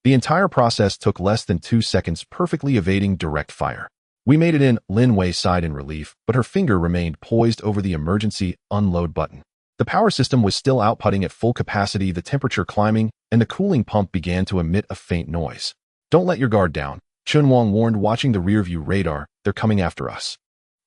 The entire process took less than 2 seconds, perfectly evading direct fire. "We made it in," Lin Wei sighed in relief, but her finger remained poised over the emergency unload button. The power system was still outputting at full capacity, the temperature climbing, and the cooling pump began to emit a faint noise. "Don't let your guard down," Chen Wang warned, watching the rearview radar. "They're coming after us."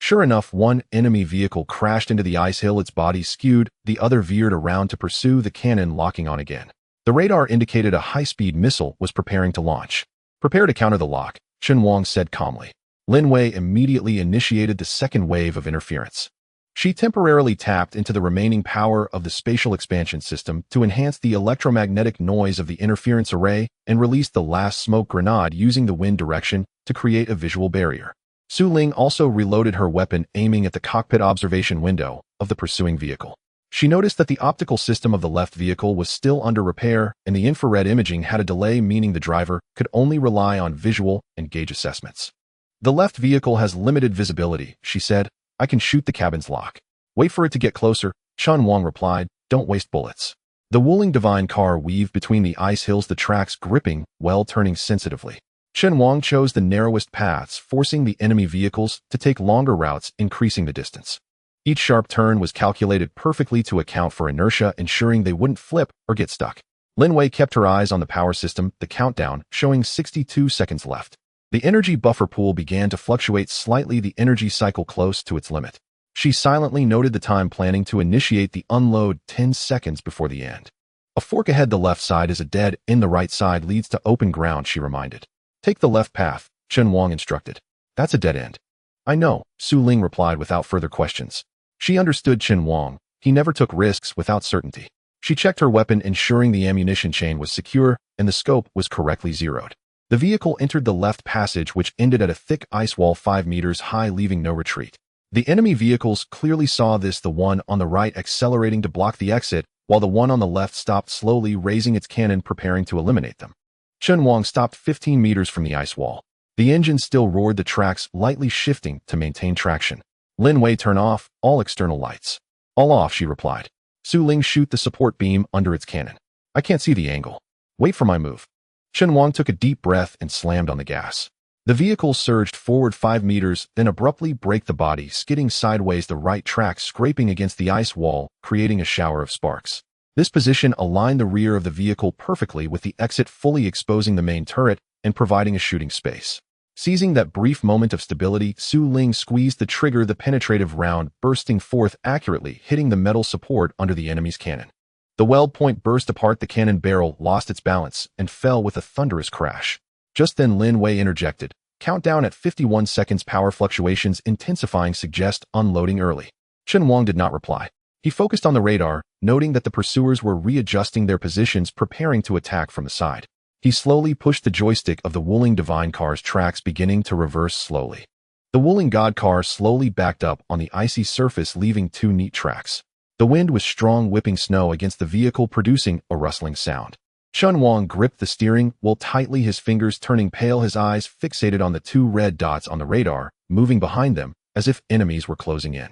Sure enough, one enemy vehicle crashed into the ice hill, its body skewed, the other veered around to pursue, the cannon locking on again. The radar indicated a high-speed missile was preparing to launch. "Prepare to counter the lock," Chen Wang said calmly. Lin Wei immediately initiated the second wave of interference. She temporarily tapped into the remaining power of the spatial expansion system to enhance the electromagnetic noise of the interference array and released the last smoke grenade using the wind direction to create a visual barrier. Su Ling also reloaded her weapon, aiming at the cockpit observation window of the pursuing vehicle. She noticed that the optical system of the left vehicle was still under repair, and the infrared imaging had a delay, meaning the driver could only rely on visual and gauge assessments. "The left vehicle has limited visibility," she said. "I can shoot the cabin's lock." "Wait for it to get closer," Chen Wang replied. "Don't waste bullets." The Wuling Divine car weaved between the ice hills, the tracks gripping, while turning sensitively. Chen Wang chose the narrowest paths, forcing the enemy vehicles to take longer routes, increasing the distance. Each sharp turn was calculated perfectly to account for inertia, ensuring they wouldn't flip or get stuck. Lin Wei kept her eyes on the power system, the countdown showing 62 seconds left. The energy buffer pool began to fluctuate slightly, the energy cycle close to its limit. She silently noted the time, planning to initiate the unload 10 seconds before the end. "A fork ahead, the left side is a dead end, the right side leads to open ground," she reminded. "Take the left path," Chen Wang instructed. "That's a dead end." "I know," Su Ling replied without further questions. She understood Chen Wang. He never took risks without certainty. She checked her weapon, ensuring the ammunition chain was secure and the scope was correctly zeroed. The vehicle entered the left passage, which ended at a thick ice wall 5 meters high, leaving no retreat. The enemy vehicles clearly saw this, the one on the right accelerating to block the exit, while the one on the left stopped slowly, raising its cannon, preparing to eliminate them. Chen Wang stopped 15 meters from the ice wall. The engine still roared, the tracks lightly shifting to maintain traction. Lin Wei, "Turn off all external lights." "All off," she replied. Su Ling, "Shoot the support beam under its cannon." "I can't see the angle." "Wait for my move." Chen Wang took a deep breath and slammed on the gas. The vehicle surged forward 5 meters, then abruptly braked, the body skidding sideways, the right track scraping against the ice wall, creating a shower of sparks. This position aligned the rear of the vehicle perfectly, with the exit fully exposing the main turret and providing a shooting space. Seizing that brief moment of stability, Su Ling squeezed the trigger, the penetrative round bursting forth accurately, hitting the metal support under the enemy's cannon. The weld point burst apart, the cannon barrel lost its balance and fell with a thunderous crash. Just then Lin Wei interjected. "Countdown at 51 seconds, power fluctuations intensifying, suggest unloading early." Chen Wang did not reply. He focused on the radar, noting that the pursuers were readjusting their positions, preparing to attack from the side. He slowly pushed the joystick of the Wuling Divine car's tracks, beginning to reverse slowly. The Wuling God car slowly backed up on the icy surface, leaving 2 neat tracks. The wind was strong, whipping snow against the vehicle, producing a rustling sound. Chen Wang gripped the steering wheel tightly, his fingers turning pale, his eyes fixated on the 2 red dots on the radar, moving behind them, as if enemies were closing in.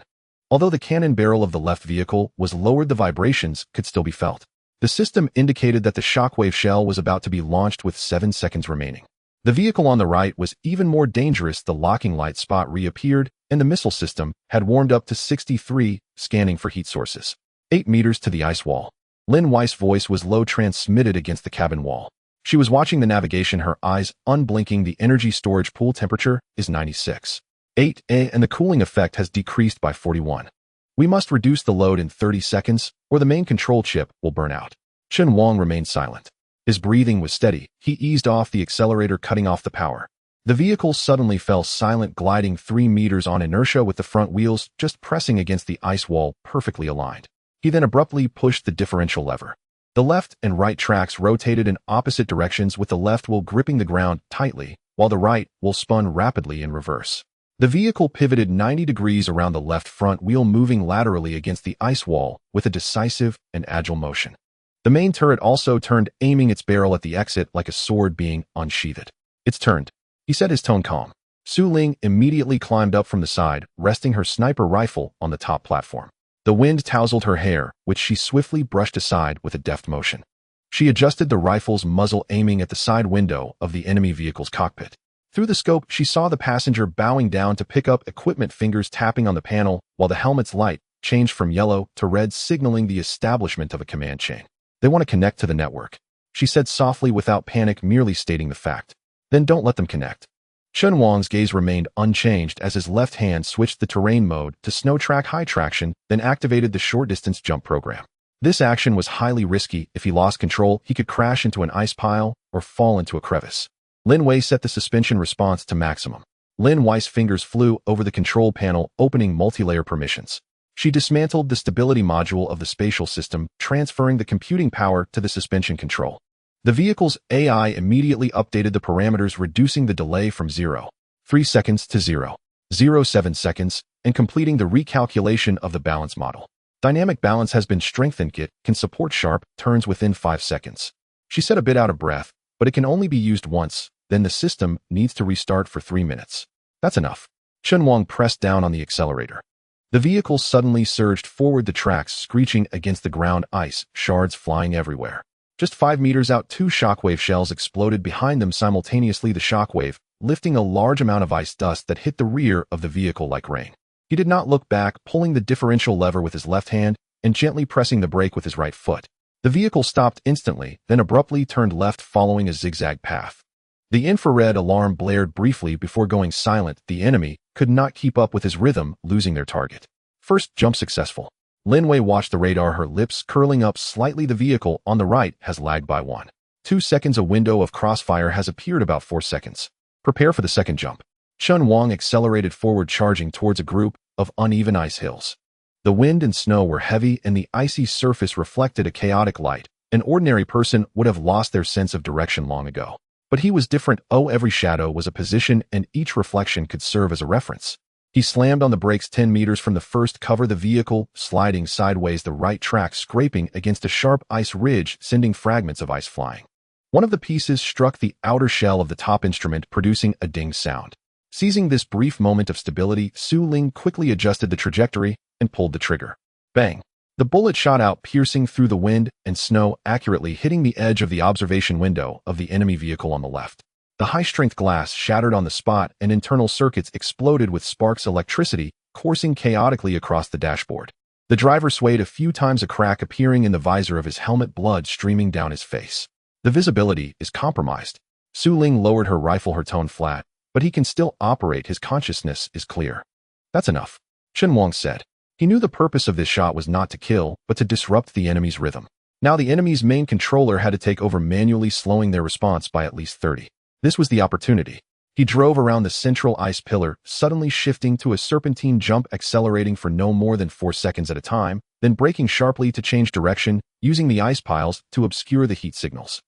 Although the cannon barrel of the left vehicle was lowered, the vibrations could still be felt. The system indicated that the shockwave shell was about to be launched with 7 seconds remaining. The vehicle on the right was even more dangerous. The locking light spot reappeared, and the missile system had warmed up to 63, scanning for heat sources. 8 meters to the ice wall. Lin Wei's voice was low, transmitted against the cabin wall. She was watching the navigation, her eyes unblinking. "The energy storage pool temperature is 96.8, and the cooling effect has decreased by 41. We must reduce the load in 30 seconds, or the main control chip will burn out." Chen Wang remained silent. His breathing was steady. He eased off the accelerator, cutting off the power. The vehicle suddenly fell silent, gliding 3 meters on inertia, with the front wheels just pressing against the ice wall, perfectly aligned. He then abruptly pushed the differential lever. The left and right tracks rotated in opposite directions, with the left wheel gripping the ground tightly, while the right wheel spun rapidly in reverse. The vehicle pivoted 90 degrees around the left front wheel, moving laterally against the ice wall with a decisive and agile motion. The main turret also turned, aiming its barrel at the exit like a sword being unsheathed. "It's turned," he said, his tone calm. Su Ling immediately climbed up from the side, resting her sniper rifle on the top platform. The wind tousled her hair, which she swiftly brushed aside with a deft motion. She adjusted the rifle's muzzle, aiming at the side window of the enemy vehicle's cockpit. Through the scope, she saw the passenger bowing down to pick up equipment, fingers tapping on the panel, while the helmet's light changed from yellow to red, signaling the establishment of a command chain. "They want to connect to the network," she said softly, without panic, merely stating the fact. "Then don't let them connect." Chen Wang's gaze remained unchanged as his left hand switched the terrain mode to snow track high traction, then activated the short-distance jump program. This action was highly risky. If he lost control, he could crash into an ice pile or fall into a crevice. Lin Wei set the suspension response to maximum. Lin Wei's fingers flew over the control panel, opening multi-layer permissions. She dismantled the stability module of the spatial system, transferring the computing power to the suspension control. The vehicle's AI immediately updated the parameters, reducing the delay from 0.3 seconds to 0.07 seconds, and completing the recalculation of the balance model. Dynamic balance has been strengthened. It can support sharp turns within 5 seconds. She said, a bit out of breath, but it can only be used once, then the system needs to restart for 3 minutes. That's enough. Chen Wang pressed down on the accelerator. The vehicle suddenly surged forward, the tracks screeching against the ground, ice shards flying everywhere. Just 5 meters out, 2 shockwave shells exploded behind them simultaneously, the shockwave lifting a large amount of ice dust that hit the rear of the vehicle like rain. He did not look back, pulling the differential lever with his left hand and gently pressing the brake with his right foot. The vehicle stopped instantly, then abruptly turned left, following a zigzag path. The infrared alarm blared briefly before going silent. The enemy could not keep up with his rhythm, losing their target. First jump successful. Lin Wei watched the radar, her lips curling up slightly. The vehicle on the right has lagged by 1.2 seconds. A window of crossfire has appeared, about 4 seconds. Prepare for the second jump. Chen Wang accelerated forward, charging towards a group of uneven ice hills. The wind and snow were heavy, and the icy surface reflected a chaotic light. An ordinary person would have lost their sense of direction long ago. But he was different. Every shadow was a position, and each reflection could serve as a reference. He slammed on the brakes 10 meters from the first cover, the vehicle sliding sideways, the right track scraping against a sharp ice ridge, sending fragments of ice flying. One of the pieces struck the outer shell of the top instrument, producing a ding sound. Seizing this brief moment of stability, Su Ling quickly adjusted the trajectory and pulled the trigger. Bang! The bullet shot out, piercing through the wind and snow, accurately hitting the edge of the observation window of the enemy vehicle on the left. The high-strength glass shattered on the spot, and internal circuits exploded with sparks, electricity coursing chaotically across the dashboard. The driver swayed a few times, a crack appearing in the visor of his helmet, blood streaming down his face. The visibility is compromised. Su Ling lowered her rifle, her tone flat, but he can still operate. His consciousness is clear. That's enough, Chen Wang said. He knew the purpose of this shot was not to kill, but to disrupt the enemy's rhythm. Now the enemy's main controller had to take over, manually slowing their response by at least 30. This was the opportunity. He drove around the central ice pillar, suddenly shifting to a serpentine jump, accelerating for no more than 4 seconds at a time, then braking sharply to change direction, using the ice piles to obscure the heat signals.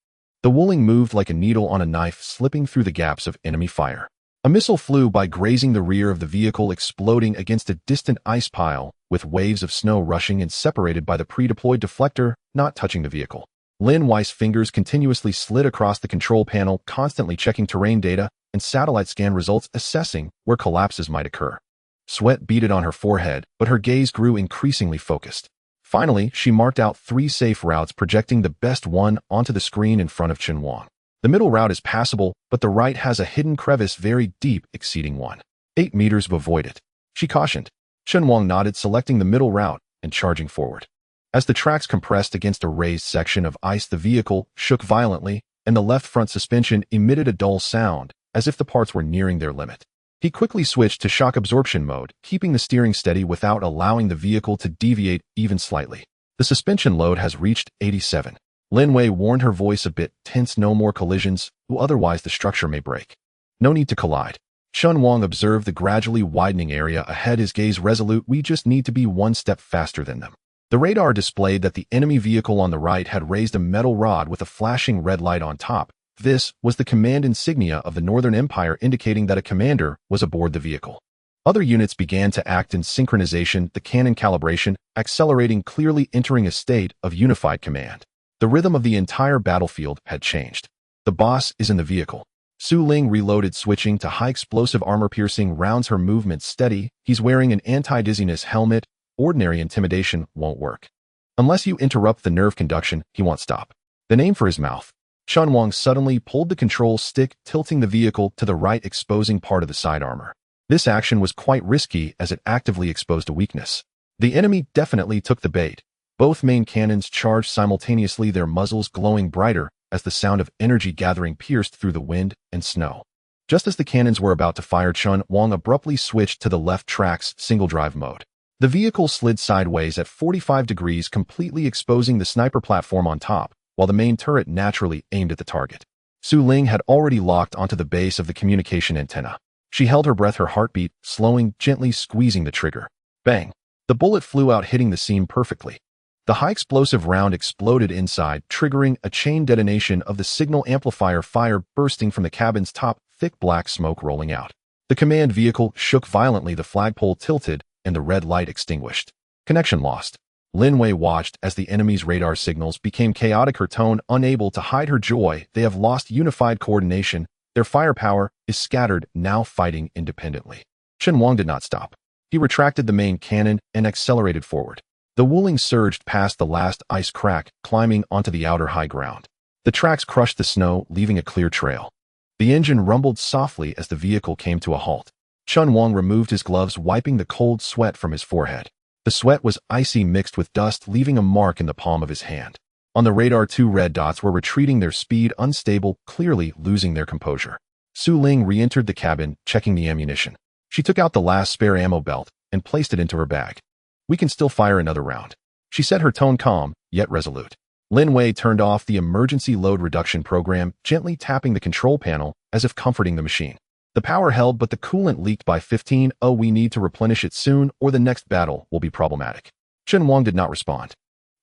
The Wuling moved like a needle on a knife, slipping through the gaps of enemy fire. A missile flew by, grazing the rear of the vehicle, exploding against a distant ice pile, with waves of snow rushing and separated by the pre-deployed deflector, not touching the vehicle. Lin Wei's fingers continuously slid across the control panel, constantly checking terrain data and satellite scan results, assessing where collapses might occur. Sweat beaded on her forehead, but her gaze grew increasingly focused. Finally, she marked out 3 safe routes, projecting the best one onto the screen in front of Chen Wang. The middle route is passable, but the right has a hidden crevice very deep, exceeding 1.8 meters. Avoid it, she cautioned. Chen Wang nodded, selecting the middle route and charging forward. As the tracks compressed against a raised section of ice, the vehicle shook violently, and the left front suspension emitted a dull sound, as if the parts were nearing their limit. He quickly switched to shock absorption mode, keeping the steering steady without allowing the vehicle to deviate even slightly. The suspension load has reached 87. Lin Wei warned, her voice a bit tense. No more collisions, or otherwise the structure may break. No need to collide. Chen Wang observed the gradually widening area ahead, his gaze resolute. We just need to be 1 step faster than them. The radar displayed that the enemy vehicle on the right had raised a metal rod with a flashing red light on top. This was the command insignia of the Northern Empire, indicating that a commander was aboard the vehicle. Other units began to act in synchronization, the cannon calibration, accelerating, clearly entering a state of unified command. The rhythm of the entire battlefield had changed. The boss is in the vehicle. Su Ling reloaded, switching to high-explosive armor-piercing rounds, her movement steady. He's wearing an anti-dizziness helmet. Ordinary intimidation won't work. Unless you interrupt the nerve conduction, he won't stop. Then aim for his mouth. Chen Wang suddenly pulled the control stick, tilting the vehicle to the right, exposing part of the side armor. This action was quite risky as it actively exposed a weakness. The enemy definitely took the bait. Both main cannons charged simultaneously, their muzzles glowing brighter as the sound of energy gathering pierced through the wind and snow. Just as the cannons were about to fire, Chen Wang abruptly switched to the left track's single-drive mode. The vehicle slid sideways at 45 degrees, completely exposing the sniper platform on top, while the main turret naturally aimed at the target. Su Ling had already locked onto the base of the communication antenna. She held her breath, her heartbeat slowing, gently squeezing the trigger. Bang! The bullet flew out, hitting the seam perfectly. The high-explosive round exploded inside, triggering a chain detonation of the signal amplifier, fire bursting from the cabin's top, thick black smoke rolling out. The command vehicle shook violently, the flagpole tilted, and the red light extinguished. Connection lost. Lin Wei watched as the enemy's radar signals became chaotic, her tone unable to hide her joy. They have lost unified coordination. Their firepower is scattered, now fighting independently. Chen Wang did not stop. He retracted the main cannon and accelerated forward. The Wuling surged past the last ice crack, climbing onto the outer high ground. The tracks crushed the snow, leaving a clear trail. The engine rumbled softly as the vehicle came to a halt. Chen Wang removed his gloves, wiping the cold sweat from his forehead. The sweat was icy, mixed with dust, leaving a mark in the palm of his hand. On the radar, 2 red dots were retreating, their speed unstable, clearly losing their composure. Su Ling re-entered the cabin, checking the ammunition. She took out the last spare ammo belt and placed it into her bag. "We can still fire another round," she said, her tone calm, yet resolute. Lin Wei turned off the emergency load reduction program, gently tapping the control panel as if comforting the machine. The power held, but the coolant leaked by 15. "Oh, we need to replenish it soon, or the next battle will be problematic." Chen Wang did not respond.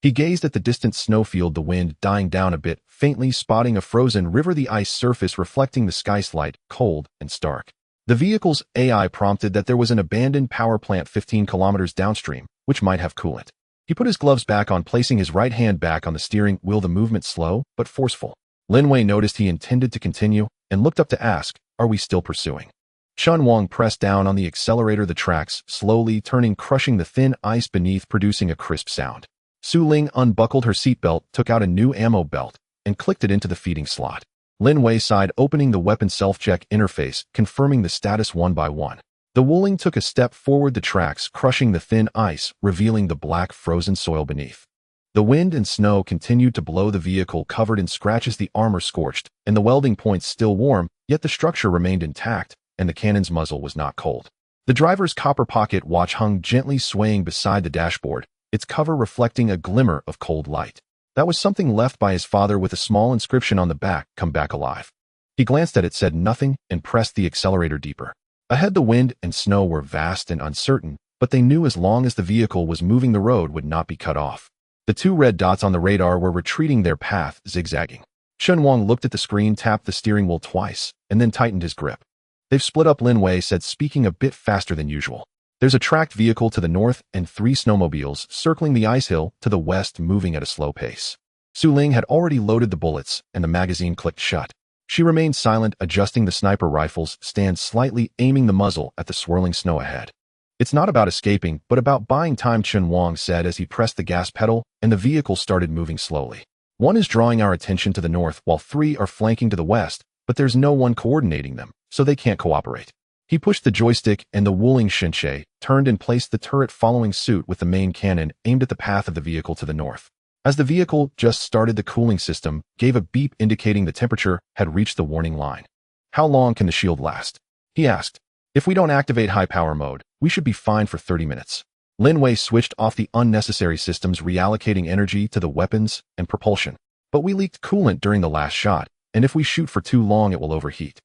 He gazed at the distant snowfield, the wind dying down a bit, faintly spotting a frozen river, the ice surface reflecting the sky, slight, cold, and stark. The vehicle's AI prompted that there was an abandoned power plant 15 kilometers downstream, which might have coolant. He put his gloves back on, placing his right hand back on the steering wheel, the movement slow but forceful. Lin Wei noticed he intended to continue and looked up to ask, "Are we still pursuing?" Chen Wang pressed down on the accelerator, the tracks slowly turning, crushing the thin ice beneath, producing a crisp sound. Su Ling unbuckled her seatbelt, took out a new ammo belt, and clicked it into the feeding slot. Lin Wei sighed, opening the weapon self-check interface, confirming the status one by one. The Wuling took a step forward, the tracks crushing the thin ice, revealing the black frozen soil beneath. The wind and snow continued to blow, the vehicle covered in scratches, the armor scorched, and the welding points still warm, yet the structure remained intact, and the cannon's muzzle was not cold. The driver's copper pocket watch hung gently, swaying beside the dashboard, its cover reflecting a glimmer of cold light. That was something left by his father, with a small inscription on the back, "Come back alive." He glanced at it, said nothing, and pressed the accelerator deeper. Ahead, the wind and snow were vast and uncertain, but they knew as long as the vehicle was moving, the road would not be cut off. The 2 red dots on the radar were retreating, their path zigzagging. Chen Wang looked at the screen, tapped the steering wheel twice, and then tightened his grip. "They've split up," Lin Wei said, speaking a bit faster than usual. "There's a tracked vehicle to the north and 3 snowmobiles circling the ice hill to the west, moving at a slow pace." Su Ling had already loaded the bullets, and the magazine clicked shut. She remained silent, adjusting the sniper rifle's stand slightly, aiming the muzzle at the swirling snow ahead. "It's not about escaping, but about buying time," Chen Wang said as he pressed the gas pedal, and the vehicle started moving slowly. "1 is drawing our attention to the north, while 3 are flanking to the west, but there's no one coordinating them, so they can't cooperate." He pushed the joystick, and the Wuling Shinshe turned and placed the turret following suit, with the main cannon aimed at the path of the vehicle to the north. As the vehicle just started, the cooling system gave a beep indicating the temperature had reached the warning line. "How long can the shield last?" he asked. "If we don't activate high power mode, we should be fine for 30 minutes. Lin Wei switched off the unnecessary systems, reallocating energy to the weapons and propulsion. "But we leaked coolant during the last shot, and if we shoot for too long, it will overheat."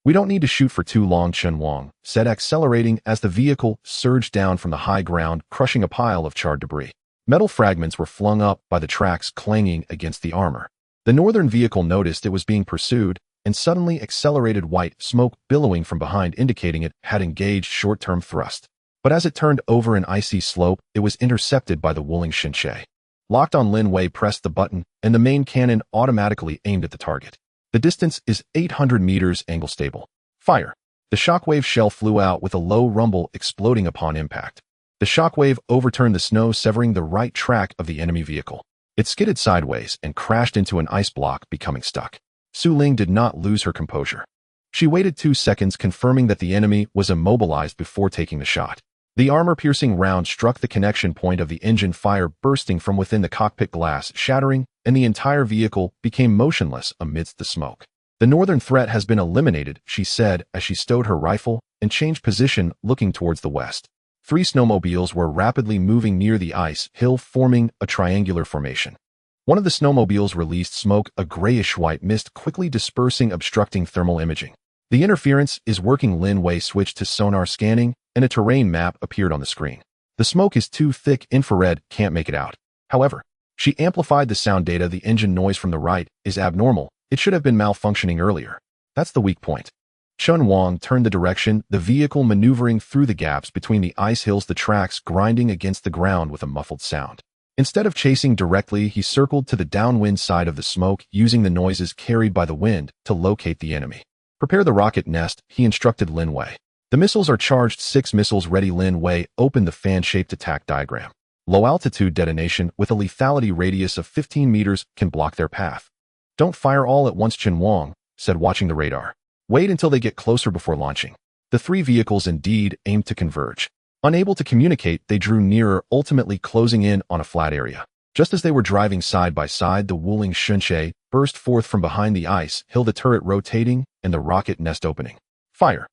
"We don't need to shoot for too long," Chen Wang said, accelerating as the vehicle surged down from the high ground, crushing a pile of charred debris. Metal fragments were flung up by the tracks clanging against the armor. The northern vehicle noticed it was being pursued and suddenly accelerated, white smoke billowing from behind indicating it had engaged short-term thrust. But as it turned over an icy slope, it was intercepted by the Wuling Hongguang. Locked on, Lin Wei pressed the button, and the main cannon automatically aimed at the target. The distance is 800 meters, angle stable. Fire. The shockwave shell flew out with a low rumble, exploding upon impact. The shockwave overturned the snow, severing the right track of the enemy vehicle. It skidded sideways and crashed into an ice block, becoming stuck. Su Ling did not lose her composure. She waited 2 seconds, confirming that the enemy was immobilized before taking the shot. The armor-piercing round struck the connection point of the engine, fire bursting from within the cockpit glass, shattering, and the entire vehicle became motionless amidst the smoke. "The northern threat has been eliminated," she said as she stowed her rifle and changed position, looking towards the west. 3 snowmobiles were rapidly moving near the ice hill, forming a triangular formation. One of the snowmobiles released smoke, a grayish-white mist quickly dispersing, obstructing thermal imaging. "The interference is working." Lin Wei switched to sonar scanning, and a terrain map appeared on the screen. "The smoke is too thick, infrared can't make it out." However, she amplified the sound data. "The engine noise from the right is abnormal. It should have been malfunctioning earlier. That's the weak point." Chen Wang turned the direction, the vehicle maneuvering through the gaps between the ice hills, the tracks grinding against the ground with a muffled sound. Instead of chasing directly, he circled to the downwind side of the smoke, using the noises carried by the wind to locate the enemy. "Prepare the rocket nest," he instructed Lin Wei. "The missiles are charged." 6 missiles ready. Lin Wei opened the fan-shaped attack diagram. Low-altitude detonation with a lethality radius of 15 meters can block their path. "Don't fire all at once," Chen Wang said, watching the radar. "Wait until they get closer before launching." The 3 vehicles indeed aimed to converge. Unable to communicate, they drew nearer, ultimately closing in on a flat area. Just as they were driving side by side, the Wuling Hongguang burst forth from behind the ice hill, the turret rotating and the rocket nest opening. Fire.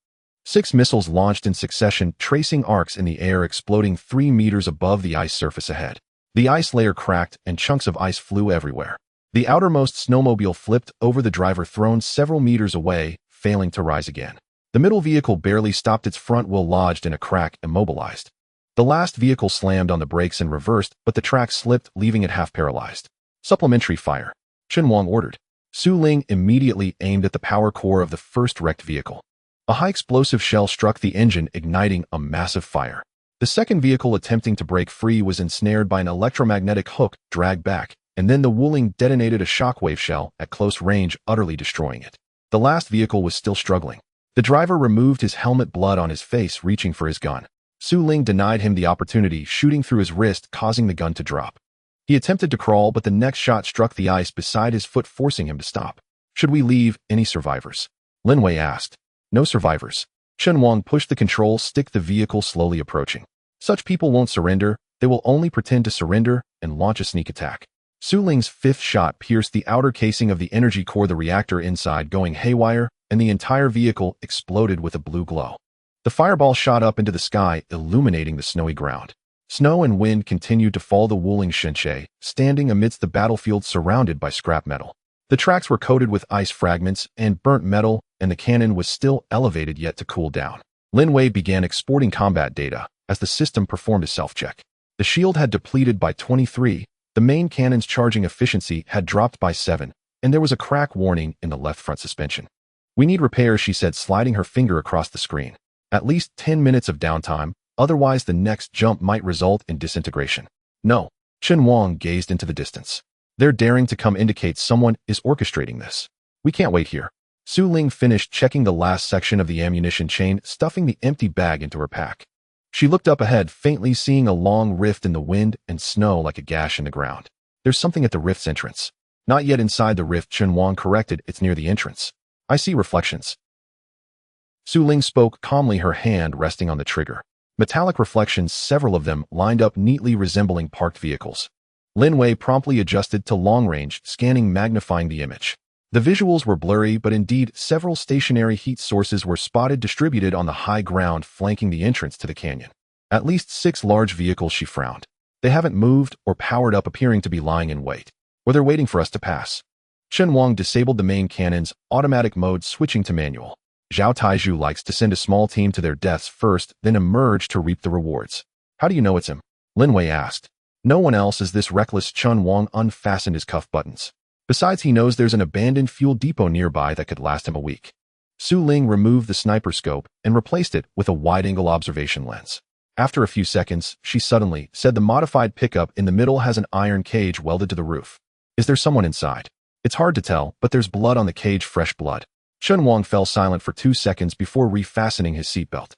6 missiles launched in succession, tracing arcs in the air, exploding 3 meters above the ice surface ahead. The ice layer cracked and chunks of ice flew everywhere. The outermost snowmobile flipped over the driver, thrown several meters away, failing to rise again. The middle vehicle barely stopped, its front wheel lodged in a crack, immobilized. The last vehicle slammed on the brakes and reversed, but the track slipped, leaving it half paralyzed. "Supplementary fire," Chen Wang ordered. Su Ling immediately aimed at the power core of the first wrecked vehicle. A high-explosive shell struck the engine, igniting a massive fire. The second vehicle, attempting to break free, was ensnared by an electromagnetic hook, dragged back, and then the Wuling detonated a shockwave shell at close range, utterly destroying it. The last vehicle was still struggling. The driver removed his helmet, blood on his face, reaching for his gun. Su Ling denied him the opportunity, shooting through his wrist, causing the gun to drop. He attempted to crawl, but the next shot struck the ice beside his foot, forcing him to stop. "Should we leave? Any survivors?" Lin Wei asked. "No survivors." Chen Wang pushed the control stick, the vehicle slowly approaching. "Such people won't surrender. They will only pretend to surrender and launch a sneak attack." Su Ling's 5th shot pierced the outer casing of the energy core, the reactor inside going haywire, and the entire vehicle exploded with a blue glow. The fireball shot up into the sky, illuminating the snowy ground. Snow and wind continued to fall, the Wuling Hongguang standing amidst the battlefield, surrounded by scrap metal. The tracks were coated with ice fragments and burnt metal, and the cannon was still elevated, yet to cool down. Lin Wei began exporting combat data as the system performed a self-check. The shield had depleted by 23, the main cannon's charging efficiency had dropped by 7, and there was a crack warning in the left front suspension. "We need repairs," she said, sliding her finger across the screen. "At least 10 minutes of downtime, otherwise the next jump might result in disintegration." "No." Chen Wang gazed into the distance. "They're daring to come, indicate someone is orchestrating this. We can't wait here." Su Ling finished checking the last section of the ammunition chain, stuffing the empty bag into her pack. She looked up ahead, faintly seeing a long rift in the wind and snow like a gash in the ground. "There's something at the rift's entrance." "Not yet inside the rift," Chen Wang corrected. "It's near the entrance. I see reflections." Su Ling spoke calmly, her hand resting on the trigger. Metallic reflections, several of them lined up neatly, resembling parked vehicles. Lin Wei promptly adjusted to long-range scanning, magnifying the image. The visuals were blurry, but indeed several stationary heat sources were spotted, distributed on the high ground flanking the entrance to the canyon. "At least 6 large vehicles," she frowned. "They haven't moved or powered up, appearing to be lying in wait. Or they're waiting for us to pass." Chen Wang disabled the main cannon's automatic mode, switching to manual. Zhao Taizhu likes to send a small team to their deaths first, then emerge to reap the rewards. "How do you know it's him?" Lin Wei asked. No one else as this reckless Chen Wang unfastened his cuff buttons. Besides, he knows there's an abandoned fuel depot nearby that could last him a week. Su Ling removed the sniper scope and replaced it with a wide-angle observation lens. After a few seconds, she suddenly said the modified pickup in the middle has an iron cage welded to the roof. Is there someone inside? It's hard to tell, but there's blood on the cage, fresh blood. Chen Wang fell silent for 2 seconds before refastening his seatbelt.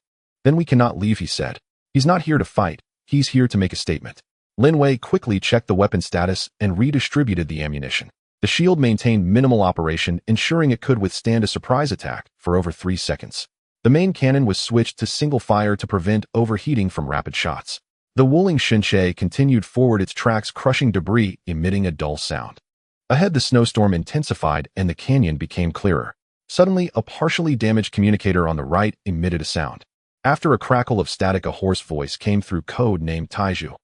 Then we cannot leave, he said. He's not here to fight, he's here to make a statement. Lin Wei quickly checked the weapon status and redistributed the ammunition. The shield maintained minimal operation, ensuring it could withstand a surprise attack for over 3 seconds. The main cannon was switched to single fire to prevent overheating from rapid shots. The Wuling Hongguang continued forward, its tracks crushing debris, emitting a dull sound. Ahead, the snowstorm intensified and the canyon became clearer. Suddenly, a partially damaged communicator on the right emitted a sound. After a crackle of static, a hoarse voice came through, code name Taiju.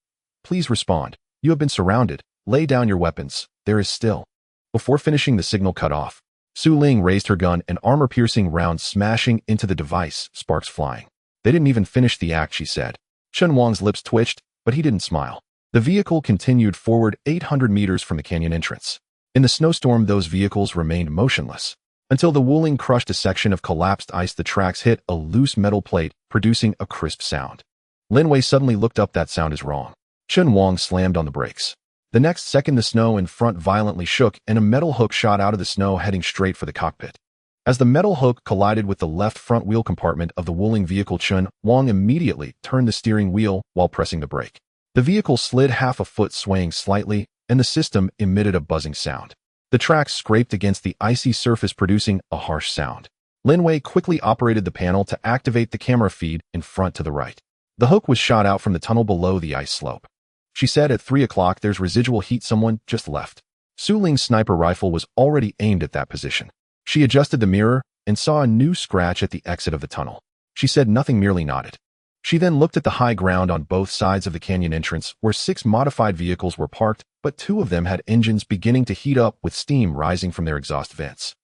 Please respond. You have been surrounded. Lay down your weapons. There is still. Before finishing, the signal cut off. Su Ling raised her gun, an armor-piercing round smashing into the device, sparks flying. They didn't even finish the act, she said. Chen Wang's lips twitched, but he didn't smile. The vehicle continued forward 800 meters from the canyon entrance. In the snowstorm, those vehicles remained motionless. Until the Wuling crushed a section of collapsed ice, the tracks hit a loose metal plate, producing a crisp sound. Lin Wei suddenly looked up. That sound is wrong. Chen Wang slammed on the brakes. The next second, the snow in front violently shook and a metal hook shot out of the snow, heading straight for the cockpit. As the metal hook collided with the left front wheel compartment of the Wuling vehicle, Chen Wang immediately turned the steering wheel while pressing the brake. The vehicle slid half a foot, swaying slightly, and the system emitted a buzzing sound. The tracks scraped against the icy surface, producing a harsh sound. Lin Wei quickly operated the panel to activate the camera feed in front to the right. The hook was shot out from the tunnel below the ice slope. She said, at 3 o'clock, there's residual heat, someone just left. Su Ling's sniper rifle was already aimed at that position. She adjusted the mirror and saw a new scratch at the exit of the tunnel. She said nothing, merely nodded. She then looked at the high ground on both sides of the canyon entrance, where 6 modified vehicles were parked, but 2 of them had engines beginning to heat up with steam rising from their exhaust vents.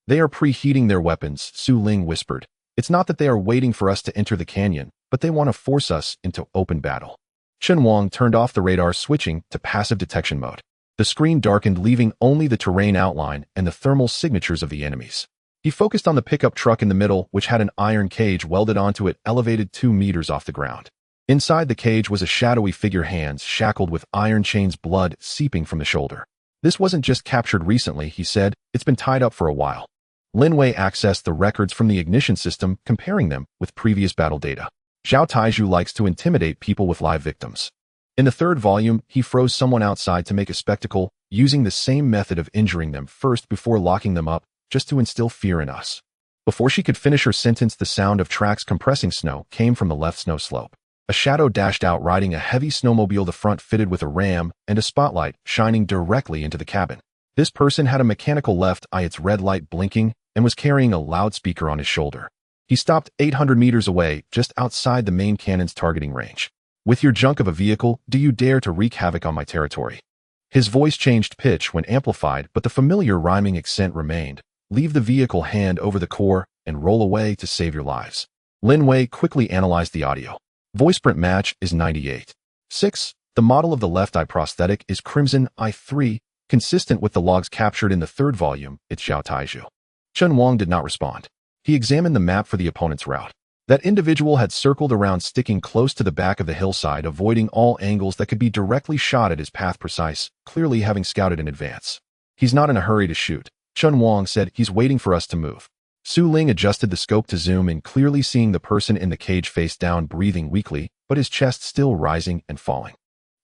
They are preheating their weapons, Su Ling whispered. It's not that they are waiting for us to enter the canyon, but they want to force us into open battle. Chen Wang turned off the radar, switching to passive detection mode. The screen darkened, leaving only the terrain outline and the thermal signatures of the enemies. He focused on the pickup truck in the middle, which had an iron cage welded onto it, elevated 2 meters off the ground. Inside the cage was a shadowy figure, hands shackled with iron chains, blood seeping from the shoulder. This wasn't just captured recently, he said. It's been tied up for a while. Lin Wei accessed the records from the ignition system, comparing them with previous battle data. Zhao Taiju likes to intimidate people with live victims. In the 3rd volume, he froze someone outside to make a spectacle, using the same method of injuring them first before locking them up, just to instill fear in us. Before she could finish her sentence, the sound of tracks compressing snow came from the left snow slope. A shadow dashed out, riding a heavy snowmobile, the front fitted with a ram and a spotlight shining directly into the cabin. This person had a mechanical left eye, its red light blinking, and was carrying a loudspeaker on his shoulder. He stopped 800 meters away, just outside the main cannon's targeting range. With your junk of a vehicle, do you dare to wreak havoc on my territory? His voice changed pitch when amplified, but the familiar rhyming accent remained. Leave the vehicle, hand over the core, and roll away to save your lives. Lin Wei quickly analyzed the audio. Voice print match is 98.6. The model of the left eye prosthetic is Crimson Eye 3, consistent with the logs captured in the 3rd volume. It's Zhao Taiju. Chen Wang did not respond. He examined the map for the opponent's route. That individual had circled around, sticking close to the back of the hillside, avoiding all angles that could be directly shot at his path, precise, clearly having scouted in advance. He's not in a hurry to shoot. Chen Wang said, he's waiting for us to move. Su Ling adjusted the scope to zoom in, clearly seeing the person in the cage face down, breathing weakly, but his chest still rising and falling.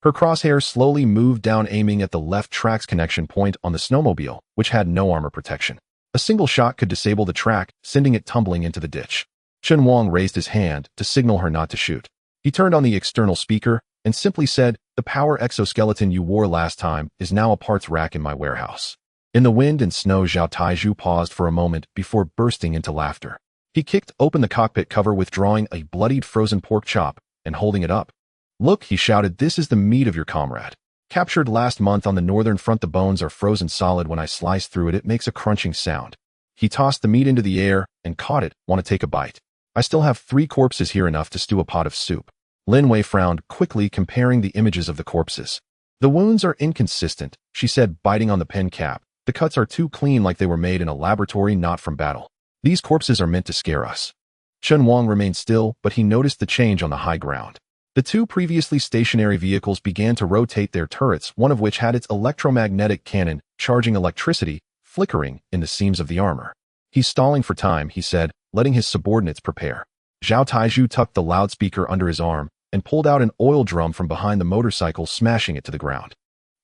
Her crosshair slowly moved down, aiming at the left track's connection point on the snowmobile, which had no armor protection. A single shot could disable the track, sending it tumbling into the ditch. Chen Wang raised his hand to signal her not to shoot. He turned on the external speaker and simply said, the power exoskeleton you wore last time is now a parts rack in my warehouse. In the wind and snow, Zhao Taiju paused for a moment before bursting into laughter. He kicked open the cockpit cover, withdrawing a bloodied frozen pork chop and holding it up. Look, he shouted, this is the meat of your comrade. Captured last month on the northern front, the bones are frozen solid. When I slice through it, it makes a crunching sound. He tossed the meat into the air and caught it. Want to take a bite? I still have 3 corpses here, enough to stew a pot of soup. Lin Wei frowned, quickly comparing the images of the corpses. The wounds are inconsistent, she said, biting on the pen cap. The cuts are too clean, like they were made in a laboratory, not from battle. These corpses are meant to scare us. Chen Wang remained still, but he noticed the change on the high ground. The two previously stationary vehicles began to rotate their turrets, one of which had its electromagnetic cannon charging electricity, flickering in the seams of the armor. He's stalling for time, he said, letting his subordinates prepare. Zhao Taizhu tucked the loudspeaker under his arm and pulled out an oil drum from behind the motorcycle, smashing it to the ground.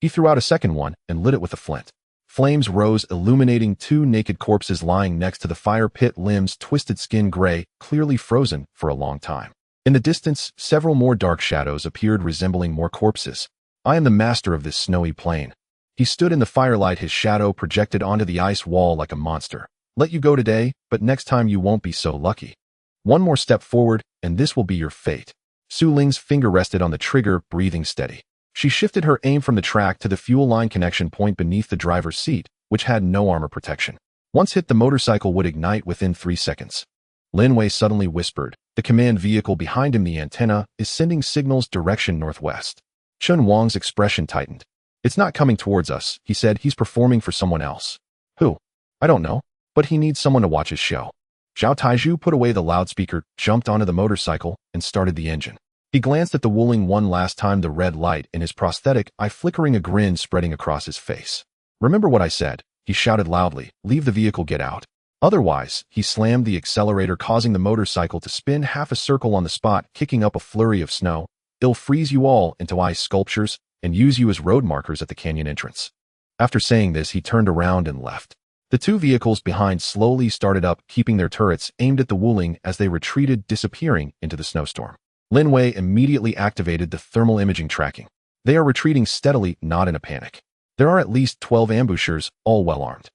He threw out a second one and lit it with a flint. Flames rose, illuminating two naked corpses lying next to the fire pit, limbs twisted, skin gray, clearly frozen for a long time. In the distance, several more dark shadows appeared, resembling more corpses. I am the master of this snowy plain. He stood in the firelight, his shadow projected onto the ice wall like a monster. Let you go today, but next time you won't be so lucky. One more step forward, and this will be your fate. Su Ling's finger rested on the trigger, breathing steady. She shifted her aim from the track to the fuel line connection point beneath the driver's seat, which had no armor protection. Once hit, the motorcycle would ignite within 3 seconds. Lin Wei suddenly whispered, "The command vehicle behind him, the antenna, is sending signals direction northwest." Chen Wang's expression tightened. "It's not coming towards us," he said. "He's performing for someone else." "Who?" "I don't know, but he needs someone to watch his show." Zhao Taizhu put away the loudspeaker, jumped onto the motorcycle, and started the engine. He glanced at the Wuling one last time, the red light in his prosthetic eye flickering, a grin spreading across his face. "Remember what I said," he shouted loudly. "Leave the vehicle, get out. Otherwise," he slammed the accelerator, causing the motorcycle to spin half a circle on the spot, kicking up a flurry of snow. "It'll freeze you all into ice sculptures and use you as road markers at the canyon entrance." After saying this, he turned around and left. The two vehicles behind slowly started up, keeping their turrets aimed at the Wuling as they retreated, disappearing into the snowstorm. Lin Wei immediately activated the thermal imaging tracking. They are retreating steadily, not in a panic. There are at least 12 ambushers, all well armed.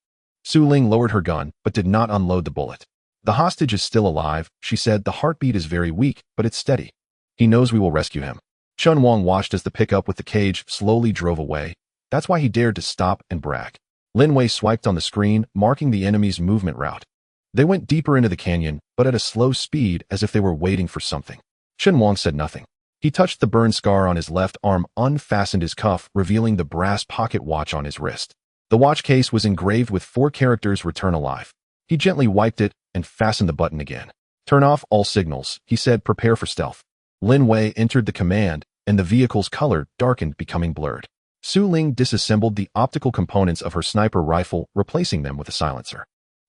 Su Ling lowered her gun, but did not unload the bullet. "The hostage is still alive," she said. "The heartbeat is very weak, but it's steady. He knows we will rescue him." Chen Wang watched as the pickup with the cage slowly drove away. That's why he dared to stop and brag. Lin Wei swiped on the screen, marking the enemy's movement route. They went deeper into the canyon, but at a slow speed, as if they were waiting for something. Chen Wang said nothing. He touched the burn scar on his left arm, unfastened his cuff, revealing the brass pocket watch on his wrist. The watch case was engraved with 4 characters, "Return alive." He gently wiped it and fastened the button again. "Turn off all signals," he said. "Prepare for stealth." Lin Wei entered the command, and the vehicle's color darkened, becoming blurred. Su Ling disassembled the optical components of her sniper rifle, replacing them with a silencer.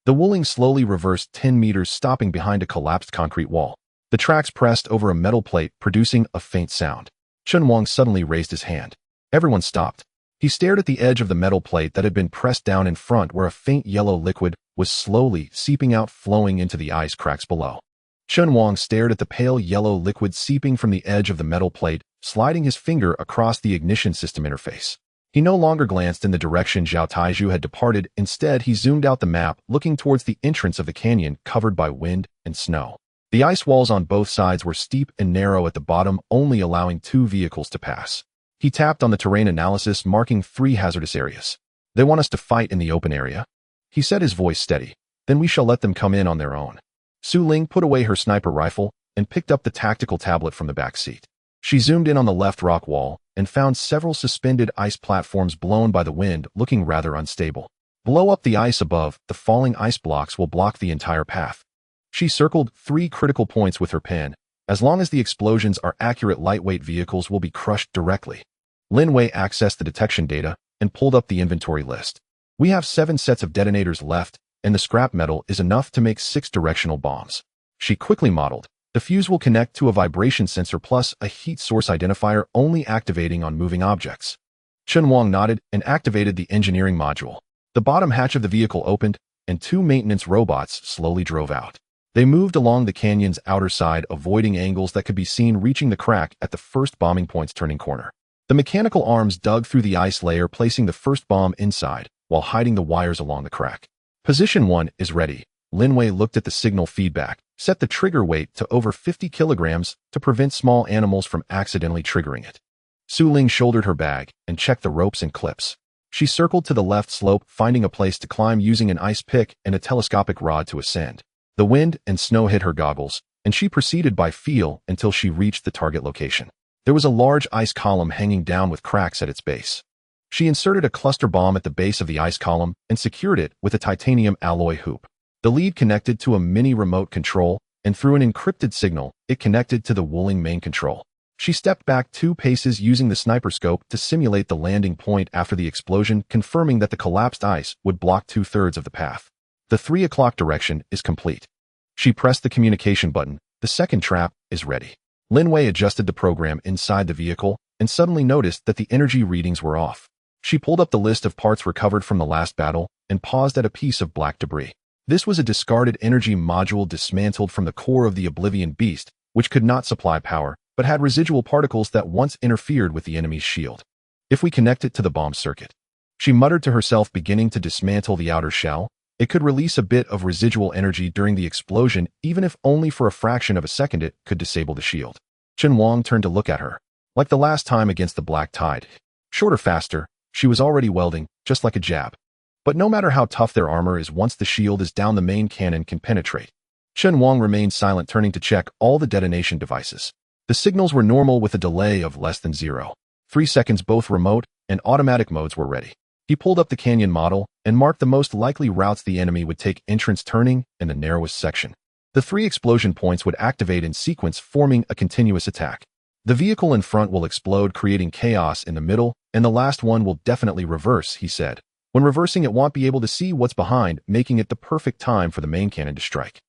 The Wuling slowly reversed 10 meters, stopping behind a collapsed concrete wall. The tracks pressed over a metal plate, producing a faint sound. Chen Wang suddenly raised his hand. Everyone stopped. He stared at the edge of the metal plate that had been pressed down in front, where a faint yellow liquid was slowly seeping out, flowing into the ice cracks below. Chen Wang stared at the pale yellow liquid seeping from the edge of the metal plate, sliding his finger across the ignition system interface. He no longer glanced in the direction Zhao Taizhu had departed. Instead, he zoomed out the map, looking towards the entrance of the canyon, covered by wind and snow. The ice walls on both sides were steep and narrow at the bottom, only allowing 2 vehicles to pass. He tapped on the terrain analysis, marking 3 hazardous areas. "They want us to fight in the open area," he said, his voice steady. "Then we shall let them come in on their own." Su Ling put away her sniper rifle and picked up the tactical tablet from the back seat. She zoomed in on the left rock wall and found several suspended ice platforms blown by the wind, looking rather unstable. Blow up the ice above, the falling ice blocks will block the entire path. She circled 3 critical points with her pen. As long as the explosions are accurate, lightweight vehicles will be crushed directly. Lin Wei accessed the detection data and pulled up the inventory list. "We have 7 sets of detonators left, and the scrap metal is enough to make 6 directional bombs." She quickly modeled. "The fuse will connect to a vibration sensor plus a heat source identifier, only activating on moving objects." Chen Wang nodded and activated the engineering module. The bottom hatch of the vehicle opened, and 2 maintenance robots slowly drove out. They moved along the canyon's outer side, avoiding angles that could be seen, reaching the crack at the first bombing point's turning corner. The mechanical arms dug through the ice layer, placing the first bomb inside, while hiding the wires along the crack. "Position 1 is ready." Lin Wei looked at the signal feedback, set the trigger weight to over 50 kilograms to prevent small animals from accidentally triggering it. Su Ling shouldered her bag and checked the ropes and clips. She circled to the left slope, finding a place to climb using an ice pick and a telescopic rod to ascend. The wind and snow hit her goggles, and she proceeded by feel until she reached the target location. There was a large ice column hanging down with cracks at its base. She inserted a cluster bomb at the base of the ice column and secured it with a titanium alloy hoop. The lead connected to a mini remote control, and through an encrypted signal, it connected to the Wuling main control. She stepped back 2 paces using the sniper scope to simulate the landing point after the explosion, confirming that the collapsed ice would block 2/3 of the path. The 3 o'clock direction is complete. She pressed the communication button. The second trap is ready. Lin Wei adjusted the program inside the vehicle and suddenly noticed that the energy readings were off. She pulled up the list of parts recovered from the last battle and paused at a piece of black debris. This was a discarded energy module dismantled from the core of the Oblivion Beast, which could not supply power, but had residual particles that once interfered with the enemy's shield. If we connect it to the bomb circuit, she muttered to herself, beginning to dismantle the outer shell, it could release a bit of residual energy during the explosion, even if only for a fraction of a second. It could disable the shield. Chen Wang turned to look at her. Like the last time against the Black Tide. Shorter, faster, she was already welding, just like a jab. But no matter how tough their armor is, once the shield is down, the main cannon can penetrate. Chen Wang remained silent, turning to check all the detonation devices. The signals were normal with a delay of less than 0.3 seconds. Both remote and automatic modes were ready. He pulled up the canyon model and marked the most likely routes the enemy would take: entrance, turning, and the narrowest section. The 3 explosion points would activate in sequence, forming a continuous attack. The vehicle in front will explode, creating chaos in the middle, and the last one will definitely reverse, he said. When reversing, it won't be able to see what's behind, making it the perfect time for the main cannon to strike.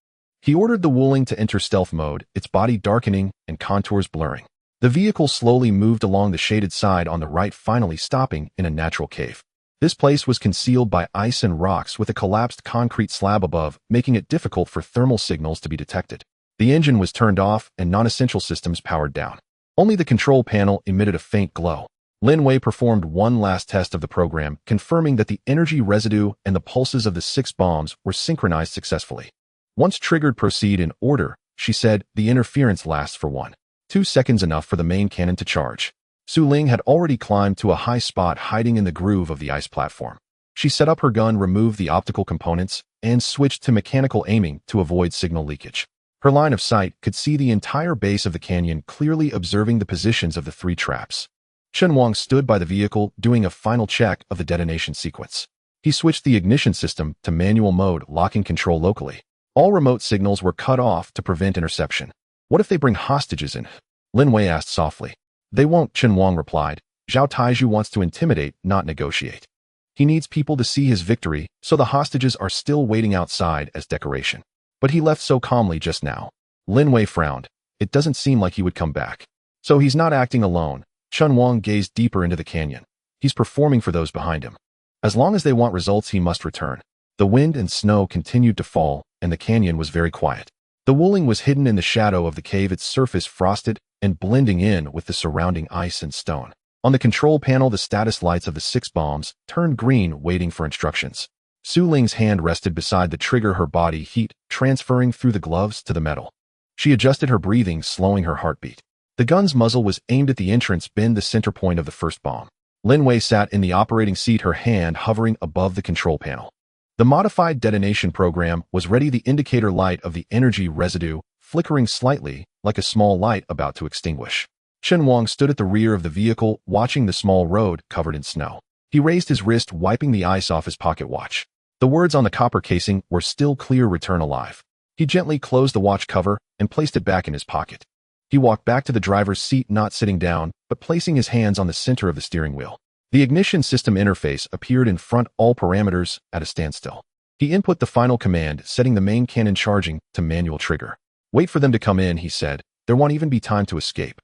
He ordered the Wuling to enter stealth mode, its body darkening and contours blurring. The vehicle slowly moved along the shaded side on the right, finally stopping in a natural cave. This place was concealed by ice and rocks with a collapsed concrete slab above, making it difficult for thermal signals to be detected. The engine was turned off and non-essential systems powered down. Only the control panel emitted a faint glow. Lin Wei performed one last test of the program, confirming that the energy residue and the pulses of the 6 bombs were synchronized successfully. Once triggered, proceed in order, she said. The interference lasts for 1-2 seconds, enough for the main cannon to charge. Su Ling had already climbed to a high spot hiding in the groove of the ice platform. She set up her gun, removed the optical components, and switched to mechanical aiming to avoid signal leakage. Her line of sight could see the entire base of the canyon, clearly observing the positions of the 3 traps. Chen Wang stood by the vehicle, doing a final check of the detonation sequence. He switched the ignition system to manual mode, locking control locally. All remote signals were cut off to prevent interception. What if they bring hostages in? Lin Wei asked softly. They won't, Chen Wang replied. Zhao Taiju wants to intimidate, not negotiate. He needs people to see his victory, so the hostages are still waiting outside as decoration. But he left so calmly just now. Lin Wei frowned. It doesn't seem like he would come back. So he's not acting alone. Chen Wang gazed deeper into the canyon. He's performing for those behind him. As long as they want results, he must return. The wind and snow continued to fall, and the canyon was very quiet. The Wuling was hidden in the shadow of the cave, its surface frosted and blending in with the surrounding ice and stone. On the control panel, the status lights of the 6 bombs turned green, waiting for instructions. Su Ling's hand rested beside the trigger, her body heat transferring through the gloves to the metal. She adjusted her breathing, slowing her heartbeat. The gun's muzzle was aimed at the entrance bin, the center point of the first bomb. Lin Wei sat in the operating seat, her hand hovering above the control panel. The modified detonation program was ready, the indicator light of the energy residue flickering slightly, like a small light about to extinguish. Chen Wang stood at the rear of the vehicle, watching the small road covered in snow. He raised his wrist, wiping the ice off his pocket watch. The words on the copper casing were still clear: return alive. He gently closed the watch cover and placed it back in his pocket. He walked back to the driver's seat, not sitting down, but placing his hands on the center of the steering wheel. The ignition system interface appeared in front, all parameters at a standstill. He input the final command, setting the main cannon charging to manual trigger. Wait for them to come in, he said. There won't even be time to escape.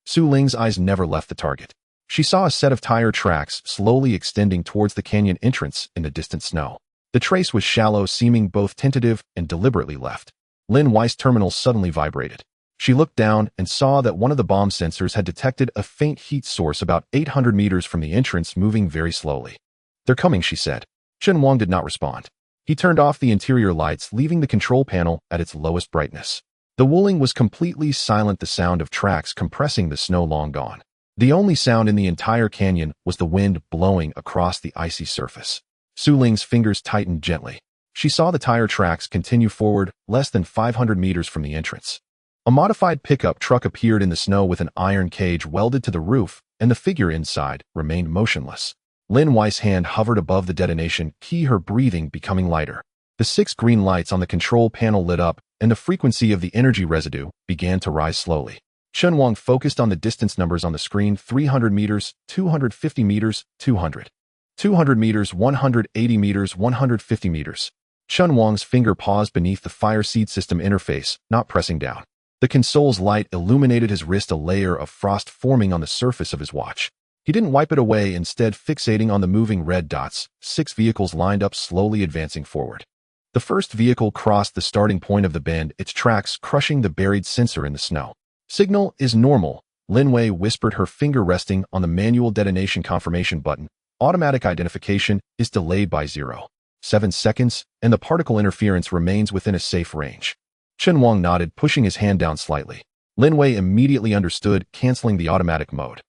Su Ling's eyes never left the target. She saw a set of tire tracks slowly extending towards the canyon entrance in the distant snow. The trace was shallow, seeming both tentative and deliberately left. Lin Wei's terminal suddenly vibrated. She looked down and saw that one of the bomb sensors had detected a faint heat source about 800 meters from the entrance, moving very slowly. They're coming, she said. Chen Wang did not respond. He turned off the interior lights, leaving the control panel at its lowest brightness. The Wuling was completely silent, the sound of tracks compressing the snow long gone. The only sound in the entire canyon was the wind blowing across the icy surface. Su Ling's fingers tightened gently. She saw the tire tracks continue forward, less than 500 meters from the entrance. A modified pickup truck appeared in the snow with an iron cage welded to the roof, and the figure inside remained motionless. Lin Wei's hand hovered above the detonation key, her breathing becoming lighter. The 6 green lights on the control panel lit up, and the frequency of the energy residue began to rise slowly. Chen Wang focused on the distance numbers on the screen: 300 meters, 250 meters, 200. 200 meters, 180 meters, 150 meters. Chen Wang's finger paused beneath the fire seed system interface, not pressing down. The console's light illuminated his wrist, a layer of frost forming on the surface of his watch. He didn't wipe it away, instead fixating on the moving red dots. 6 vehicles lined up, slowly advancing forward. The first vehicle crossed the starting point of the bend, its tracks crushing the buried sensor in the snow. "Signal is normal," Lin Wei whispered, her finger resting on the manual detonation confirmation button. "Automatic identification is delayed by 0.7 seconds, and the particle interference remains within a safe range." Chen Wang nodded, pushing his hand down slightly. Lin Wei immediately understood, canceling the automatic mode.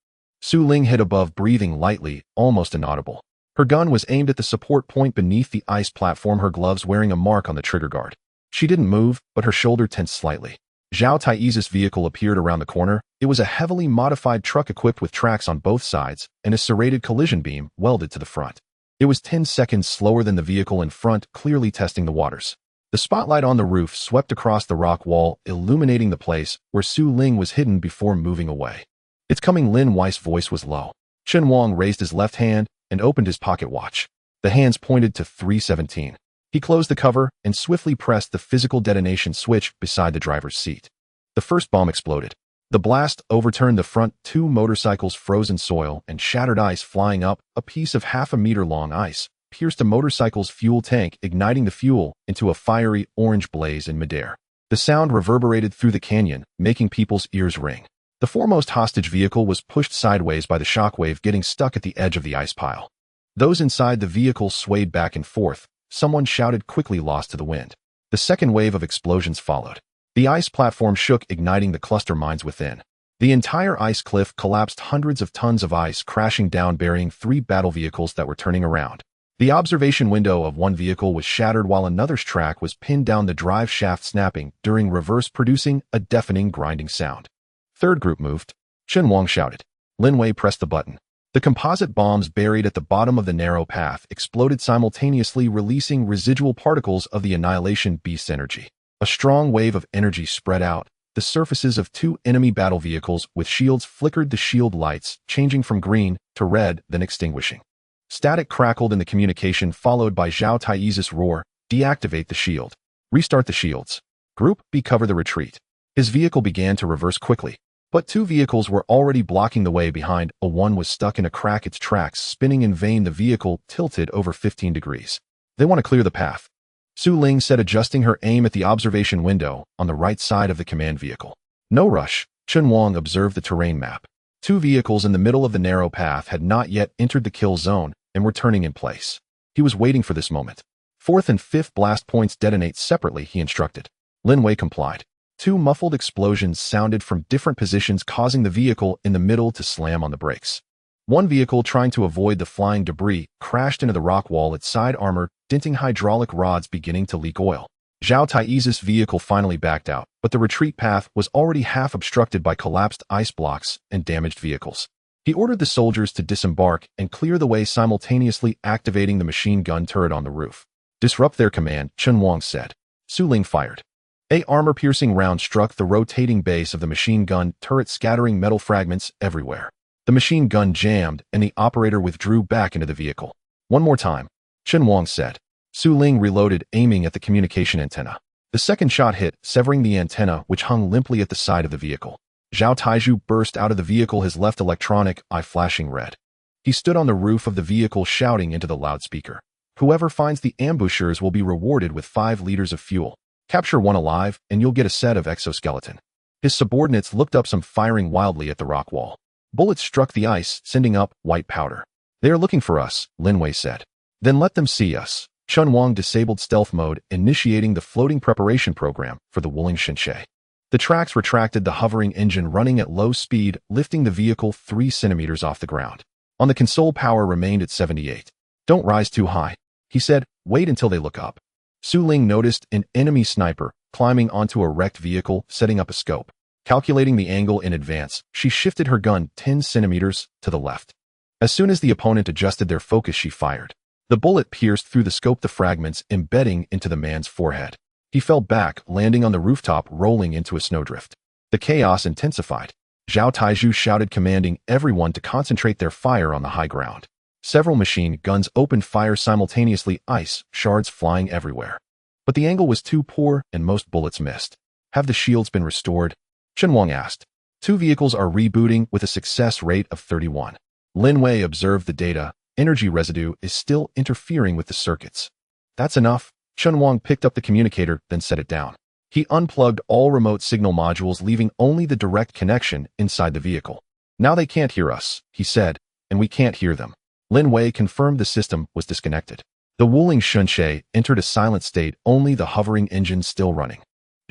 Su Ling hid above, breathing lightly, almost inaudible. Her gun was aimed at the support point beneath the ice platform, her gloves wearing a mark on the trigger guard. She didn't move, but her shoulder tensed slightly. Zhao Tai's vehicle appeared around the corner. It was a heavily modified truck equipped with tracks on both sides and a serrated collision beam welded to the front. It was 10 seconds slower than the vehicle in front, clearly testing the waters. The spotlight on the roof swept across the rock wall, illuminating the place where Su Ling was hidden before moving away. "It's coming." Lin Wei's voice was low. Chen Wang raised his left hand and opened his pocket watch. The hands pointed to 3:17. He closed the cover and swiftly pressed the physical detonation switch beside the driver's seat. The first bomb exploded. The blast overturned the front 2 motorcycles, frozen soil and shattered ice flying up. A piece of half-a-meter-long ice pierced a motorcycle's fuel tank, igniting the fuel into a fiery orange blaze in midair. The sound reverberated through the canyon, making people's ears ring. The foremost hostage vehicle was pushed sideways by the shockwave, getting stuck at the edge of the ice pile. Those inside the vehicle swayed back and forth. Someone shouted, quickly lost to the wind. The second wave of explosions followed. The ice platform shook, igniting the cluster mines within. The entire ice cliff collapsed, hundreds of tons of ice crashing down, burying 3 battle vehicles that were turning around. The observation window of one vehicle was shattered while another's track was pinned down, the drive shaft snapping during reverse, producing a deafening grinding sound. "Third group moved," Chen Wang shouted. Lin Wei pressed the button. The composite bombs buried at the bottom of the narrow path exploded simultaneously, releasing residual particles of the Annihilation Beast's energy. A strong wave of energy spread out. The surfaces of 2 enemy battle vehicles with shields flickered, the shield lights changing from green to red, then extinguishing. Static crackled in the communication, followed by Zhao Tai's roar, "Deactivate the shield. Restart the shields. Group B, cover the retreat." His vehicle began to reverse quickly, but 2 vehicles were already blocking the way behind. One was stuck in a crack, its tracks spinning in vain, the vehicle tilted over 15 degrees. "They want to clear the path," Su Ling said, adjusting her aim at the observation window on the right side of the command vehicle. "No rush." Chen Wang observed the terrain map. 2 vehicles in the middle of the narrow path had not yet entered the kill zone and were turning in place. He was waiting for this moment. "4th and 5th blast points detonate separately," he instructed. Lin Wei complied. 2 muffled explosions sounded from different positions, causing the vehicle in the middle to slam on the brakes. One vehicle, trying to avoid the flying debris, crashed into the rock wall, its side armor denting, hydraulic rods beginning to leak oil. Zhao Tai's vehicle finally backed out, but the retreat path was already half obstructed by collapsed ice blocks and damaged vehicles. He ordered the soldiers to disembark and clear the way, simultaneously activating the machine gun turret on the roof. "Disrupt their command," Chen Wang said. Su Ling fired. A armor-piercing round struck the rotating base of the machine gun turret, scattering metal fragments everywhere. The machine gun jammed, and the operator withdrew back into the vehicle. "One more time," Chen Wang said. Su Ling reloaded, aiming at the communication antenna. The second shot hit, severing the antenna, which hung limply at the side of the vehicle. Zhao Taiju burst out of the vehicle, his left electronic eye flashing red. He stood on the roof of the vehicle, shouting into the loudspeaker. "Whoever finds the ambushers will be rewarded with 5 liters of fuel. Capture 1 alive, and you'll get a set of exoskeleton." His subordinates looked up, some firing wildly at the rock wall. Bullets struck the ice, sending up white powder. "They are looking for us," Lin Wei said. "Then let them see us." Chen Wang disabled stealth mode, initiating the floating preparation program for the Wuling Hongguang. The tracks retracted, the hovering engine running at low speed, lifting the vehicle 3 centimeters off the ground. On the console, power remained at 78. "Don't rise too high," he said. "Wait until they look up." Su Ling noticed an enemy sniper climbing onto a wrecked vehicle, setting up a scope. Calculating the angle in advance, she shifted her gun 10 centimeters to the left. As soon as the opponent adjusted their focus, she fired. The bullet pierced through the scope, the fragments embedding into the man's forehead. He fell back, landing on the rooftop, rolling into a snowdrift. The chaos intensified. Zhao Taizhu shouted, commanding everyone to concentrate their fire on the high ground. Several machine guns opened fire simultaneously, ice shards flying everywhere. But the angle was too poor and most bullets missed. Have the shields been restored? Chen Wang asked. 2 vehicles are rebooting with a success rate of 31. Lin Wei observed the data. Energy residue is still interfering with the circuits. That's enough. Chen Wang picked up the communicator, then set it down. He unplugged all remote signal modules, leaving only the direct connection inside the vehicle. Now they can't hear us, he said, and we can't hear them. Lin Wei confirmed the system was disconnected. The Wuling Hongguang entered a silent state, only the hovering engine still running.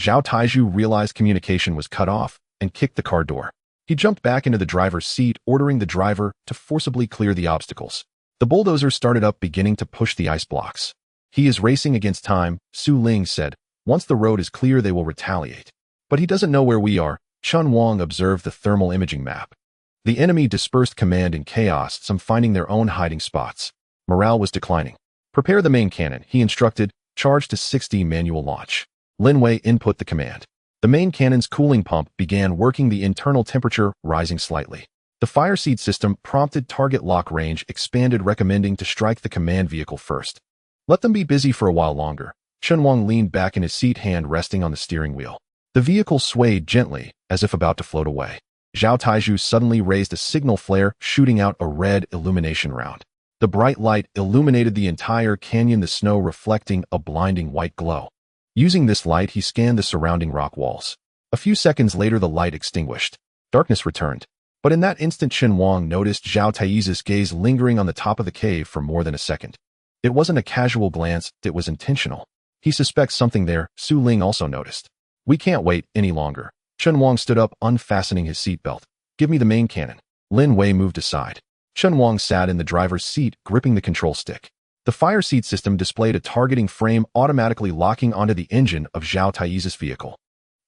Zhao Taizhu realized communication was cut off and kicked the car door. He jumped back into the driver's seat, ordering the driver to forcibly clear the obstacles. The bulldozer started up, beginning to push the ice blocks. He is racing against time, Su Ling said. Once the road is clear, they will retaliate. But he doesn't know where we are. Chen Wang observed the thermal imaging map. The enemy dispersed command in chaos, some finding their own hiding spots. Morale was declining. Prepare the main cannon, he instructed. Charge to 60, manual launch. Lin Wei input the command. The main cannon's cooling pump began working, the internal temperature rising slightly. The fire seed system prompted target lock range expanded, recommending to strike the command vehicle first. Let them be busy for a while longer. Chen Wang leaned back in his seat, hand resting on the steering wheel. The vehicle swayed gently, as if about to float away. Zhao Taizhu suddenly raised a signal flare, shooting out a red illumination round. The bright light illuminated the entire canyon, the snow reflecting a blinding white glow. Using this light, he scanned the surrounding rock walls. A few seconds later, the light extinguished. Darkness returned. But in that instant, Chen Wang noticed Zhao Taizhu's gaze lingering on the top of the cave for more than a second. It wasn't a casual glance, it was intentional. He suspects something there, Su Ling also noticed. We can't wait any longer. Chen Wang stood up, unfastening his seatbelt. Give me the main cannon. Lin Wei moved aside. Chen Wang sat in the driver's seat, gripping the control stick. The fire seat system displayed a targeting frame, automatically locking onto the engine of Zhao Taizhu's vehicle.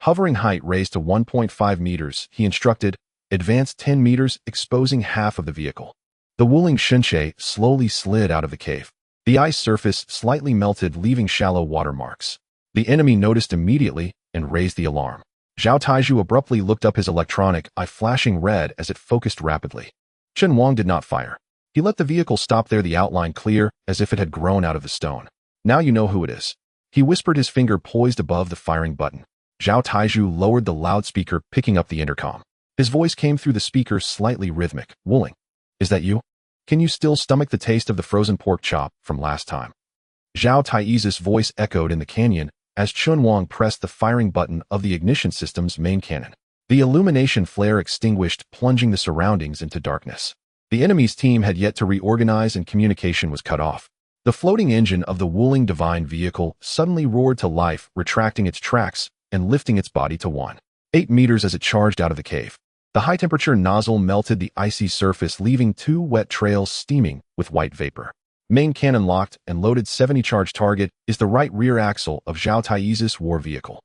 Hovering height raised to 1.5 meters, he instructed. Advance 10 meters, exposing half of the vehicle. The Wuling Hongguang slowly slid out of the cave. The ice surface slightly melted, leaving shallow watermarks. The enemy noticed immediately and raised the alarm. Zhao Taizhu abruptly looked up, his electronic eye flashing red as it focused rapidly. Chen Wang did not fire. He let the vehicle stop there, the outline clear, as if it had grown out of the stone. Now you know who it is. He whispered, his finger poised above the firing button. Zhao Taizhu lowered the loudspeaker, picking up the intercom. His voice came through the speaker, slightly rhythmic. Wuling, is that you? Can you still stomach the taste of the frozen pork chop from last time? Zhao Taizhu's voice echoed in the canyon as Chen Wang pressed the firing button of the ignition system's main cannon. The illumination flare extinguished, plunging the surroundings into darkness. The enemy's team had yet to reorganize and communication was cut off. The floating engine of the Wuling Divine vehicle suddenly roared to life, retracting its tracks and lifting its body to 1.8 meters as it charged out of the cave. The high-temperature nozzle melted the icy surface, leaving 2 wet trails steaming with white vapor. Main cannon locked and loaded. 70 charge target is the right rear axle of Zhao Taizhu's war vehicle.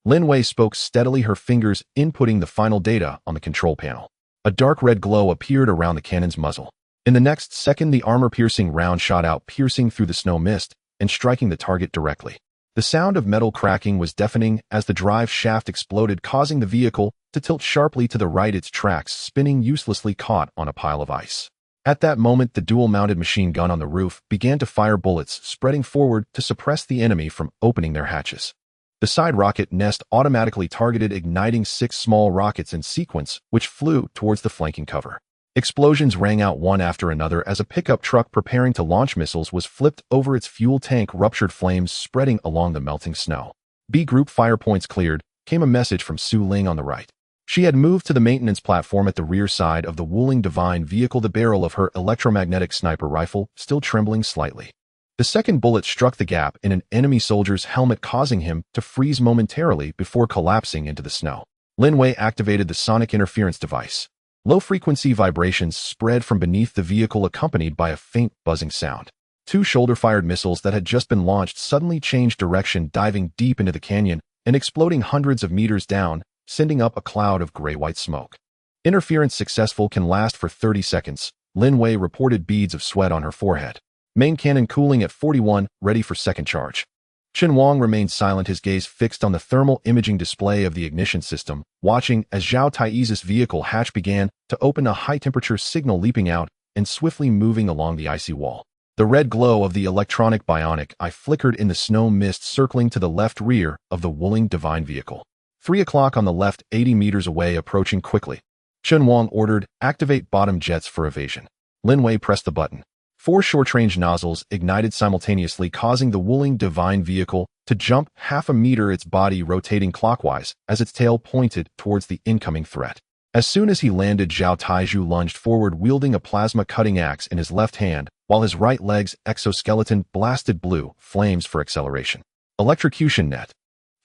Lin Wei spoke steadily, her fingers inputting the final data on the control panel. A dark red glow appeared around the cannon's muzzle. In the next second, the armor-piercing round shot out, piercing through the snow mist and striking the target directly. The sound of metal cracking was deafening as the drive shaft exploded, causing the vehicle to tilt sharply to the right, its tracks spinning uselessly, caught on a pile of ice. At that moment, the dual-mounted machine gun on the roof began to fire bullets, spreading forward to suppress the enemy from opening their hatches. The side rocket nest automatically targeted, igniting 6 small rockets in sequence, which flew towards the flanking cover. Explosions rang out one after another as a pickup truck preparing to launch missiles was flipped over its fuel tank, ruptured, flames spreading along the melting snow. B Group fire points cleared, came a message from Su Ling on the right. She had moved to the maintenance platform at the rear side of the Wuling Divine vehicle, the barrel of her electromagnetic sniper rifle still trembling slightly. The second bullet struck the gap in an enemy soldier's helmet, causing him to freeze momentarily before collapsing into the snow. Lin Wei activated the sonic interference device. Low-frequency vibrations spread from beneath the vehicle, accompanied by a faint buzzing sound. 2 shoulder-fired missiles that had just been launched suddenly changed direction, diving deep into the canyon, and exploding hundreds of meters down, sending up a cloud of gray-white smoke. Interference successful can last for 30 seconds. Lin Wei reported beads of sweat on her forehead. Main cannon cooling at 41, ready for second charge. Chen Wang remained silent, his gaze fixed on the thermal imaging display of the ignition system, watching as Zhao Tai's vehicle hatch began to open, a high-temperature signal leaping out and swiftly moving along the icy wall. The red glow of the electronic bionic eye flickered in the snow mist circling to the left rear of the Wuling divine vehicle. 3 o'clock on the left, 80 meters away, approaching quickly. Chen Wang ordered, activate bottom jets for evasion. Lin Wei pressed the button. 4 short-range nozzles ignited simultaneously, causing the Wuling divine vehicle to jump half a meter, its body rotating clockwise as its tail pointed towards the incoming threat. As soon as he landed, Zhao Taiju lunged forward, wielding a plasma cutting axe in his left hand, while his right leg's exoskeleton blasted blue flames for acceleration. Electrocution net.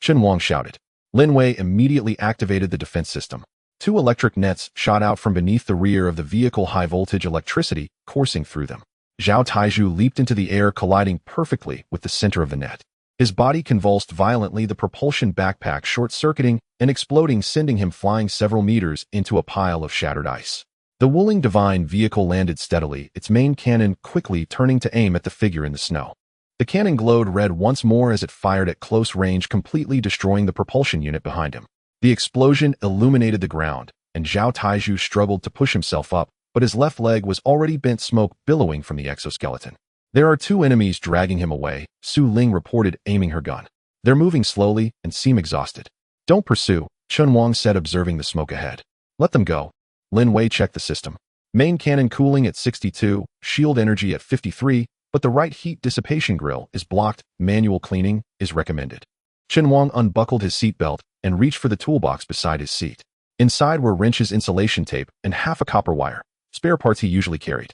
Chen Wang shouted. Lin Wei immediately activated the defense system. 2 electric nets shot out from beneath the rear of the vehicle, high-voltage electricity coursing through them. Zhao Taiju leaped into the air, colliding perfectly with the center of the net. His body convulsed violently, the propulsion backpack short-circuiting and exploding, sending him flying several meters into a pile of shattered ice. The Wuling divine vehicle landed steadily, its main cannon quickly turning to aim at the figure in the snow. The cannon glowed red once more as it fired at close range, completely destroying the propulsion unit behind him. The explosion illuminated the ground, and Zhao Taiju struggled to push himself up, but his left leg was already bent, smoke billowing from the exoskeleton. There are 2 enemies dragging him away, Su Ling reported, aiming her gun. They're moving slowly and seem exhausted. Don't pursue, Chen Wang said, observing the smoke ahead. Let them go. Lin Wei checked the system. Main cannon cooling at 62, shield energy at 53, but the right heat dissipation grill is blocked. Manual cleaning is recommended. Chen Wang unbuckled his seatbelt and reached for the toolbox beside his seat. Inside were wrenches, insulation tape, and half a copper wire, spare parts he usually carried.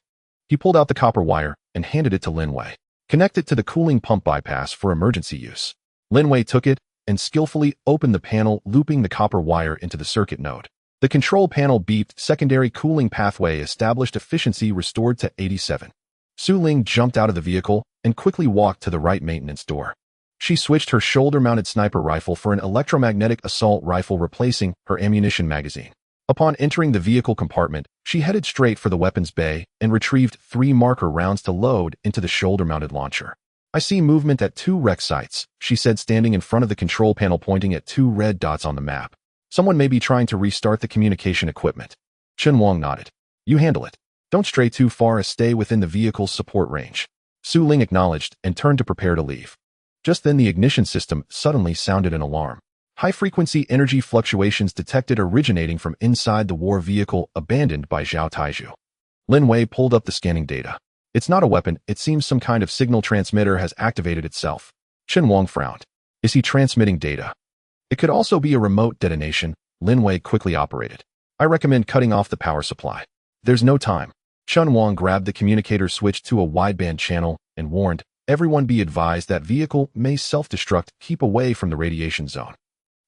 He pulled out the copper wire and handed it to Lin Wei. Connect it to the cooling pump bypass for emergency use. Lin Wei took it and skillfully opened the panel, looping the copper wire into the circuit node. The control panel beeped. Secondary cooling pathway established. Efficiency restored to 87. Su Ling jumped out of the vehicle and quickly walked to the right maintenance door. She switched her shoulder-mounted sniper rifle for an electromagnetic assault rifle, replacing her ammunition magazine. Upon entering the vehicle compartment, she headed straight for the weapons bay and retrieved 3 marker rounds to load into the shoulder-mounted launcher. I see movement at 2 wreck sites, she said, standing in front of the control panel, pointing at 2 red dots on the map. Someone may be trying to restart the communication equipment. Chen Wang nodded. You handle it. Don't stray too far, stay within the vehicle's support range. Su Ling acknowledged and turned to prepare to leave. Just then the ignition system suddenly sounded an alarm. High-frequency energy fluctuations detected, originating from inside the war vehicle abandoned by Zhao Taiju. Lin Wei pulled up the scanning data. It's not a weapon, it seems some kind of signal transmitter has activated itself. Chen Wang frowned. Is he transmitting data? It could also be a remote detonation. Lin Wei quickly operated. I recommend cutting off the power supply. There's no time. Chen Wang grabbed the communicator switch to a wideband channel and warned, everyone be advised that vehicle may self-destruct, keep away from the radiation zone.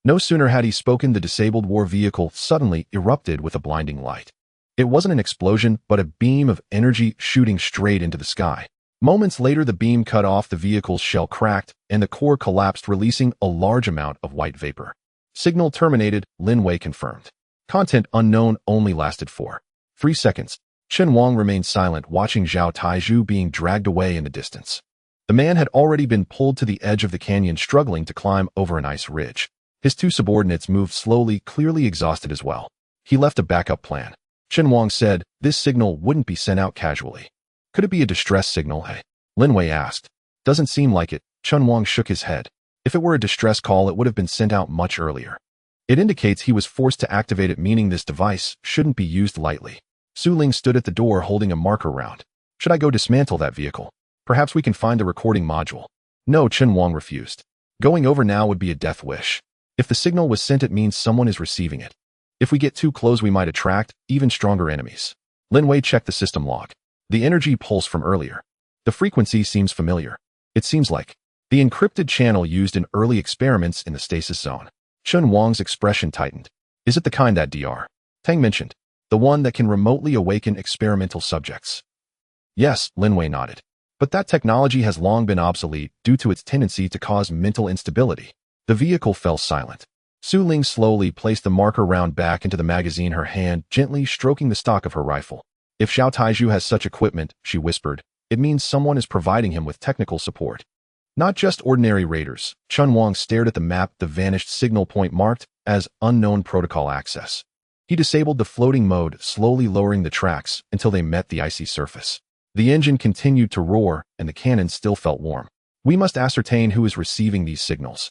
No sooner had he spoken, the disabled war vehicle suddenly erupted with a blinding light. It wasn't an explosion, but a beam of energy shooting straight into the sky. Moments later, the beam cut off, the vehicle's shell cracked, and the core collapsed, releasing a large amount of white vapor. Signal terminated, Lin Wei confirmed. Content unknown only lasted for 3 seconds. Chen Wang remained silent, watching Zhao Taiju being dragged away in the distance. The man had already been pulled to the edge of the canyon, struggling to climb over an ice ridge. His 2 subordinates moved slowly, clearly exhausted as well. He left a backup plan. Chen Wang said, this signal wouldn't be sent out casually. Could it be a distress signal, eh? Lin Wei asked. Doesn't seem like it. Chen Wang shook his head. If it were a distress call, it would have been sent out much earlier. It indicates he was forced to activate it, meaning this device shouldn't be used lightly. Su Ling stood at the door holding a marker round. Should I go dismantle that vehicle? Perhaps we can find the recording module. No, Chen Wang refused. Going over now would be a death wish. If the signal was sent, it means someone is receiving it. If we get too close, we might attract even stronger enemies. Lin Wei checked the system log. The energy pulse from earlier. The frequency seems familiar. It seems like the encrypted channel used in early experiments in the stasis zone. Chen Wang's expression tightened. Is it the kind that Dr. Tang mentioned? The one that can remotely awaken experimental subjects? Yes, Lin Wei nodded. But that technology has long been obsolete due to its tendency to cause mental instability. The vehicle fell silent. Su Ling slowly placed the marker round back into the magazine, her hand gently stroking the stock of her rifle. If Xiao Taiju has such equipment, she whispered, it means someone is providing him with technical support. Not just ordinary raiders. Chen Wang stared at the map, the vanished signal point marked as unknown protocol access. He disabled the floating mode, slowly lowering the tracks until they met the icy surface. The engine continued to roar, and the cannon still felt warm. We must ascertain who is receiving these signals,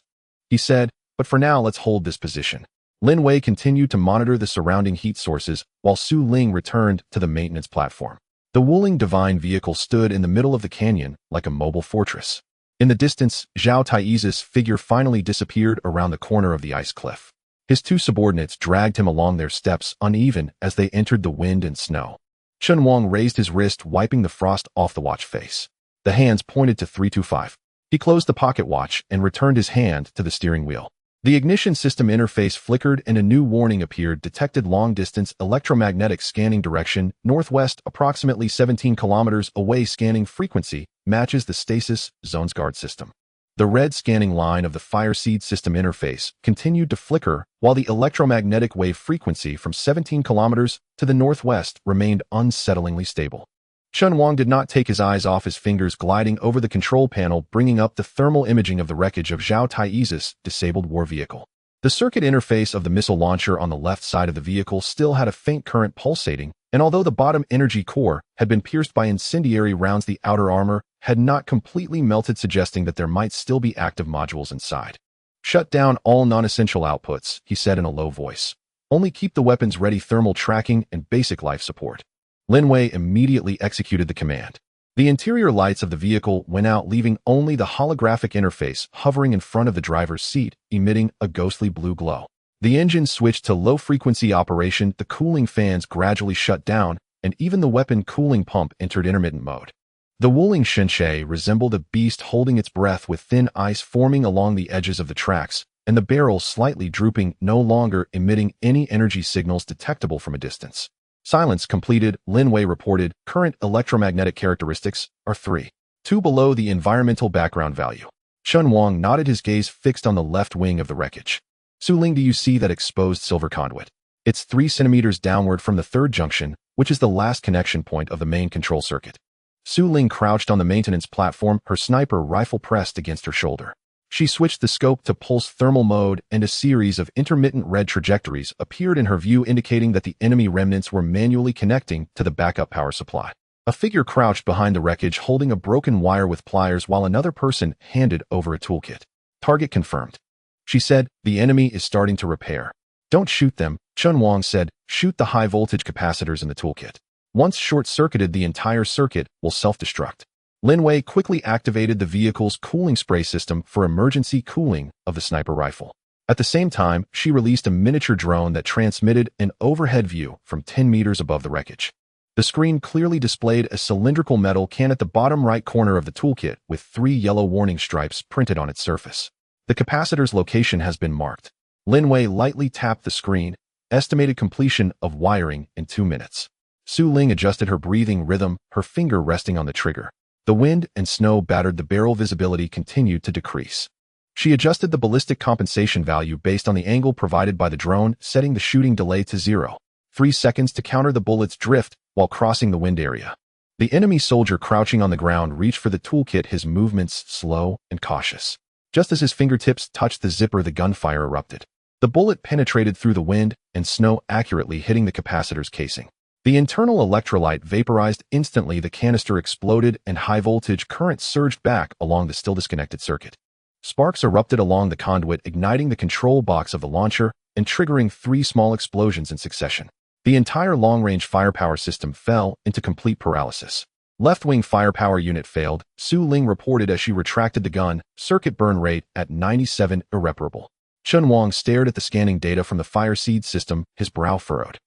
he said, but for now let's hold this position. Lin Wei continued to monitor the surrounding heat sources while Su Ling returned to the maintenance platform. The Wuling divine vehicle stood in the middle of the canyon like a mobile fortress. In the distance, Zhao Taizi's figure finally disappeared around the corner of the ice cliff. His two subordinates dragged him along their steps uneven as they entered the wind and snow. Chen Wang raised his wrist, wiping the frost off the watch face. The hands pointed to 325. He closed the pocket watch and returned his hand to the steering wheel. The ignition system interface flickered and a new warning appeared. Detected long-distance electromagnetic scanning direction, northwest approximately 17 kilometers away. Scanning frequency matches the stasis zone's guard system. The red scanning line of the fire seed system interface continued to flicker while the electromagnetic wave frequency from 17 kilometers to the northwest remained unsettlingly stable. Chen Wang did not take his eyes off his fingers, gliding over the control panel, bringing up the thermal imaging of the wreckage of Zhao Taizi's disabled war vehicle. The circuit interface of the missile launcher on the left side of the vehicle still had a faint current pulsating, and although the bottom energy core had been pierced by incendiary rounds, the outer armor had not completely melted, suggesting that there might still be active modules inside. Shut down all non-essential outputs, he said in a low voice. Only keep the weapons ready, thermal tracking and basic life support. Lin Wei immediately executed the command. The interior lights of the vehicle went out, leaving only the holographic interface hovering in front of the driver's seat, emitting a ghostly blue glow. The engine switched to low-frequency operation, the cooling fans gradually shut down, and even the weapon cooling pump entered intermittent mode. The Wuling Shenshai resembled a beast holding its breath, with thin ice forming along the edges of the tracks, and the barrel slightly drooping, no longer emitting any energy signals detectable from a distance. Silence completed, Lin Wei reported. Current electromagnetic characteristics are 3. 2 below the environmental background value. Chen Wang nodded, his gaze fixed on the left wing of the wreckage. Su Ling, do you see that exposed silver conduit? It's 3 centimeters downward from the third junction, which is the last connection point of the main control circuit. Su Ling crouched on the maintenance platform, her sniper rifle pressed against her shoulder. She switched the scope to pulse thermal mode, and a series of intermittent red trajectories appeared in her view, indicating that the enemy remnants were manually connecting to the backup power supply. A figure crouched behind the wreckage, holding a broken wire with pliers, while another person handed over a toolkit. Target confirmed. She said, the enemy is starting to repair. Don't shoot them, Chen Wang said. Shoot the high-voltage capacitors in the toolkit. Once short-circuited, the entire circuit will self-destruct. Lin Wei quickly activated the vehicle's cooling spray system for emergency cooling of the sniper rifle. At the same time, she released a miniature drone that transmitted an overhead view from 10 meters above the wreckage. The screen clearly displayed a cylindrical metal can at the bottom right corner of the toolkit with 3 yellow warning stripes printed on its surface. The capacitor's location has been marked. Lin Wei lightly tapped the screen, estimated completion of wiring in 2 minutes. Su Ling adjusted her breathing rhythm, her finger resting on the trigger. The wind and snow battered the barrel, visibility continued to decrease. She adjusted the ballistic compensation value based on the angle provided by the drone, setting the shooting delay to 0. 3 seconds to counter the bullet's drift while crossing the wind area. The enemy soldier crouching on the ground reached for the toolkit, his movements slow and cautious. Just as his fingertips touched the zipper, the gunfire erupted. The bullet penetrated through the wind and snow, accurately hitting the capacitor's casing. The internal electrolyte vaporized instantly, the canister exploded, and high-voltage current surged back along the still disconnected circuit. Sparks erupted along the conduit, igniting the control box of the launcher and triggering 3 small explosions in succession. The entire long-range firepower system fell into complete paralysis. Left-wing firepower unit failed, Su Ling reported as she retracted the gun, circuit burn rate at 97, irreparable. Chen Wang stared at the scanning data from the fire seed system, his brow furrowed.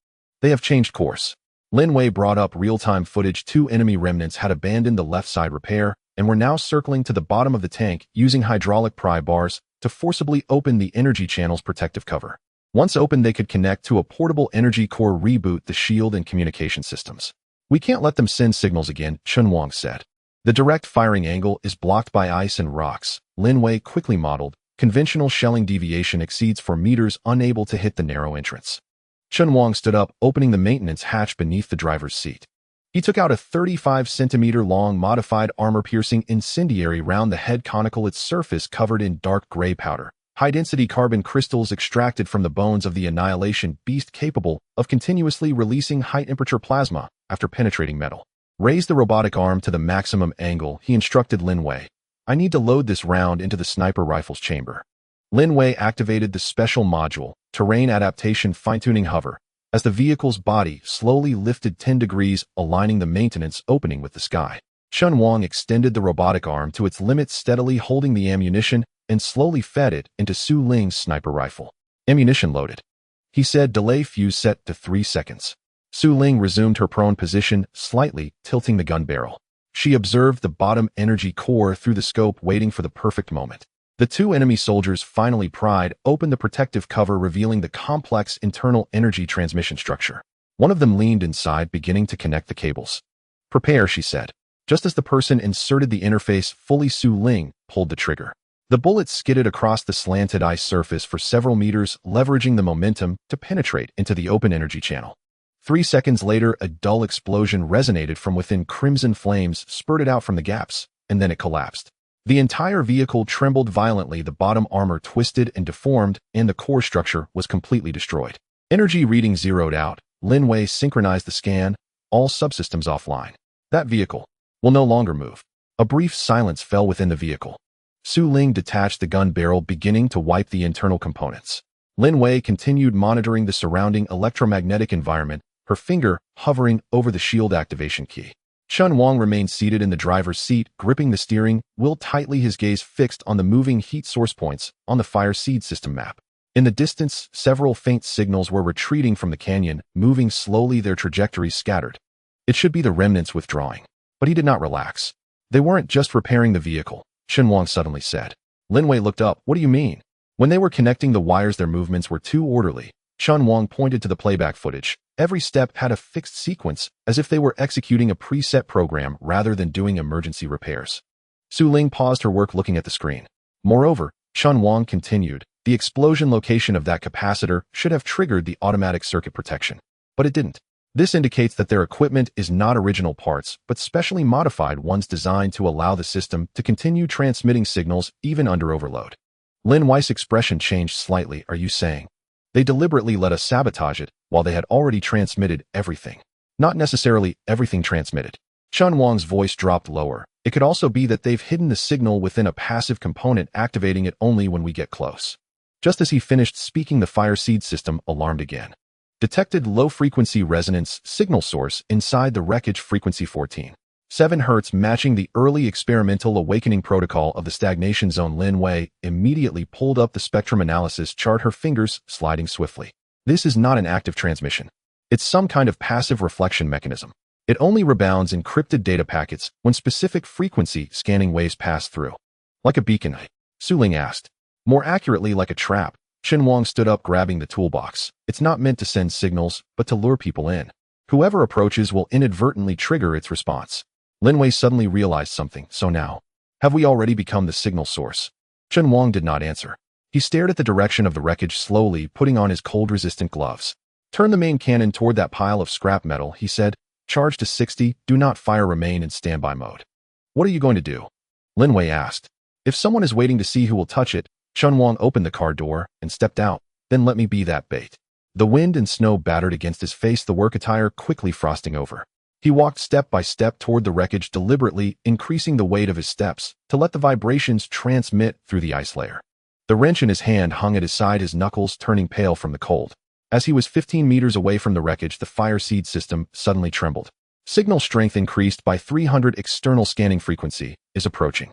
They have changed course. Lin Wei brought up real-time footage. 2 enemy remnants had abandoned the left side repair and were now circling to the bottom of the tank, using hydraulic pry bars to forcibly open the energy channel's protective cover. Once open, they could connect to a portable energy core, reboot the shield and communication systems. We can't let them send signals again, Chen Wang said. The direct firing angle is blocked by ice and rocks, Lin Wei quickly modeled, Conventional shelling deviation exceeds 4 meters, unable to hit the narrow entrance. Chen Wang stood up, opening the maintenance hatch beneath the driver's seat. He took out a 35-centimeter-long modified armor-piercing incendiary round the head conical, its surface covered in dark gray powder. High-density carbon crystals extracted from the bones of the annihilation beast, capable of continuously releasing high-temperature plasma after penetrating metal. Raise the robotic arm to the maximum angle, he instructed Lin Wei. I need to load this round into the sniper rifle's chamber. Lin Wei activated the special module, Terrain Adaptation Fine-Tuning Hover, as the vehicle's body slowly lifted 10 degrees, aligning the maintenance opening with the sky. Chen Wang extended the robotic arm to its limit, steadily holding the ammunition, and slowly fed it into Su Ling's sniper rifle. Ammunition loaded, he said, delay fuse set to 3 seconds. Su Ling resumed her prone position, slightly tilting the gun barrel. She observed the bottom energy core through the scope, waiting for the perfect moment. The 2 enemy soldiers finally pried open the protective cover, revealing the complex internal energy transmission structure. One of them leaned inside, beginning to connect the cables. Prepare, she said. Just as the person inserted the interface fully, Su Ling pulled the trigger. The bullet skidded across the slanted ice surface for several meters, leveraging the momentum to penetrate into the open energy channel. 3 seconds later, a dull explosion resonated from within. Crimson flames spurted out from the gaps, and then it collapsed. The entire vehicle trembled violently, the bottom armor twisted and deformed, and the core structure was completely destroyed. Energy reading zeroed out. Lin Wei synchronized the scan, all subsystems offline. That vehicle will no longer move. A brief silence fell within the vehicle. Su Ling detached the gun barrel, beginning to wipe the internal components. Lin Wei continued monitoring the surrounding electromagnetic environment, her finger hovering over the shield activation key. Chen Wang remained seated in the driver's seat, gripping the steering wheel tightly, his gaze fixed on the moving heat source points on the fire seed system map. In the distance, several faint signals were retreating from the canyon, moving slowly, their trajectories scattered. It should be the remnants withdrawing. But he did not relax. They weren't just repairing the vehicle, Chen Wang suddenly said. Lin Wei looked up. What do you mean? When they were connecting the wires, their movements were too orderly. Chen Wang pointed to the playback footage. Every step had a fixed sequence, as if they were executing a preset program rather than doing emergency repairs. Su Ling paused her work, looking at the screen. Moreover, Chen Wang continued, the explosion location of that capacitor should have triggered the automatic circuit protection. But it didn't. This indicates that their equipment is not original parts, but specially modified ones designed to allow the system to continue transmitting signals even under overload. Lin Wei's expression changed slightly. Are you saying they deliberately let us sabotage it while they had already transmitted everything? Not necessarily everything transmitted. Chen Wang's voice dropped lower. It could also be that they've hidden the signal within a passive component, activating it only when we get close. Just as he finished speaking, the fire seed system alarmed again. Detected low-frequency resonance signal source inside the wreckage, frequency 14. 7 Hz, matching the early experimental awakening protocol of the stagnation zone. Lin Wei immediately pulled up the spectrum analysis chart, her fingers sliding swiftly. This is not an active transmission. It's some kind of passive reflection mechanism. It only rebounds encrypted data packets when specific frequency scanning waves pass through. Like a beacon, Su Ling asked. More accurately, like a trap. Chen Wang stood up, grabbing the toolbox. It's not meant to send signals, but to lure people in. Whoever approaches will inadvertently trigger its response. Lin Wei suddenly realized something. So now, have we already become the signal source? Chen Wang did not answer. He stared at the direction of the wreckage, slowly putting on his cold-resistant gloves. Turn the main cannon toward that pile of scrap metal, he said. Charge to 60, do not fire, remain in standby mode. What are you going to do? Lin Wei asked. If someone is waiting to see who will touch it. Chen Wang opened the car door and stepped out. Then let me be that bait. The wind and snow battered against his face, the work attire quickly frosting over. He walked step by step toward the wreckage, deliberately increasing the weight of his steps to let the vibrations transmit through the ice layer. The wrench in his hand hung at his side, his knuckles turning pale from the cold. As he was 15 meters away from the wreckage, the fire seed system suddenly trembled. Signal strength increased by 300. External scanning frequency is approaching.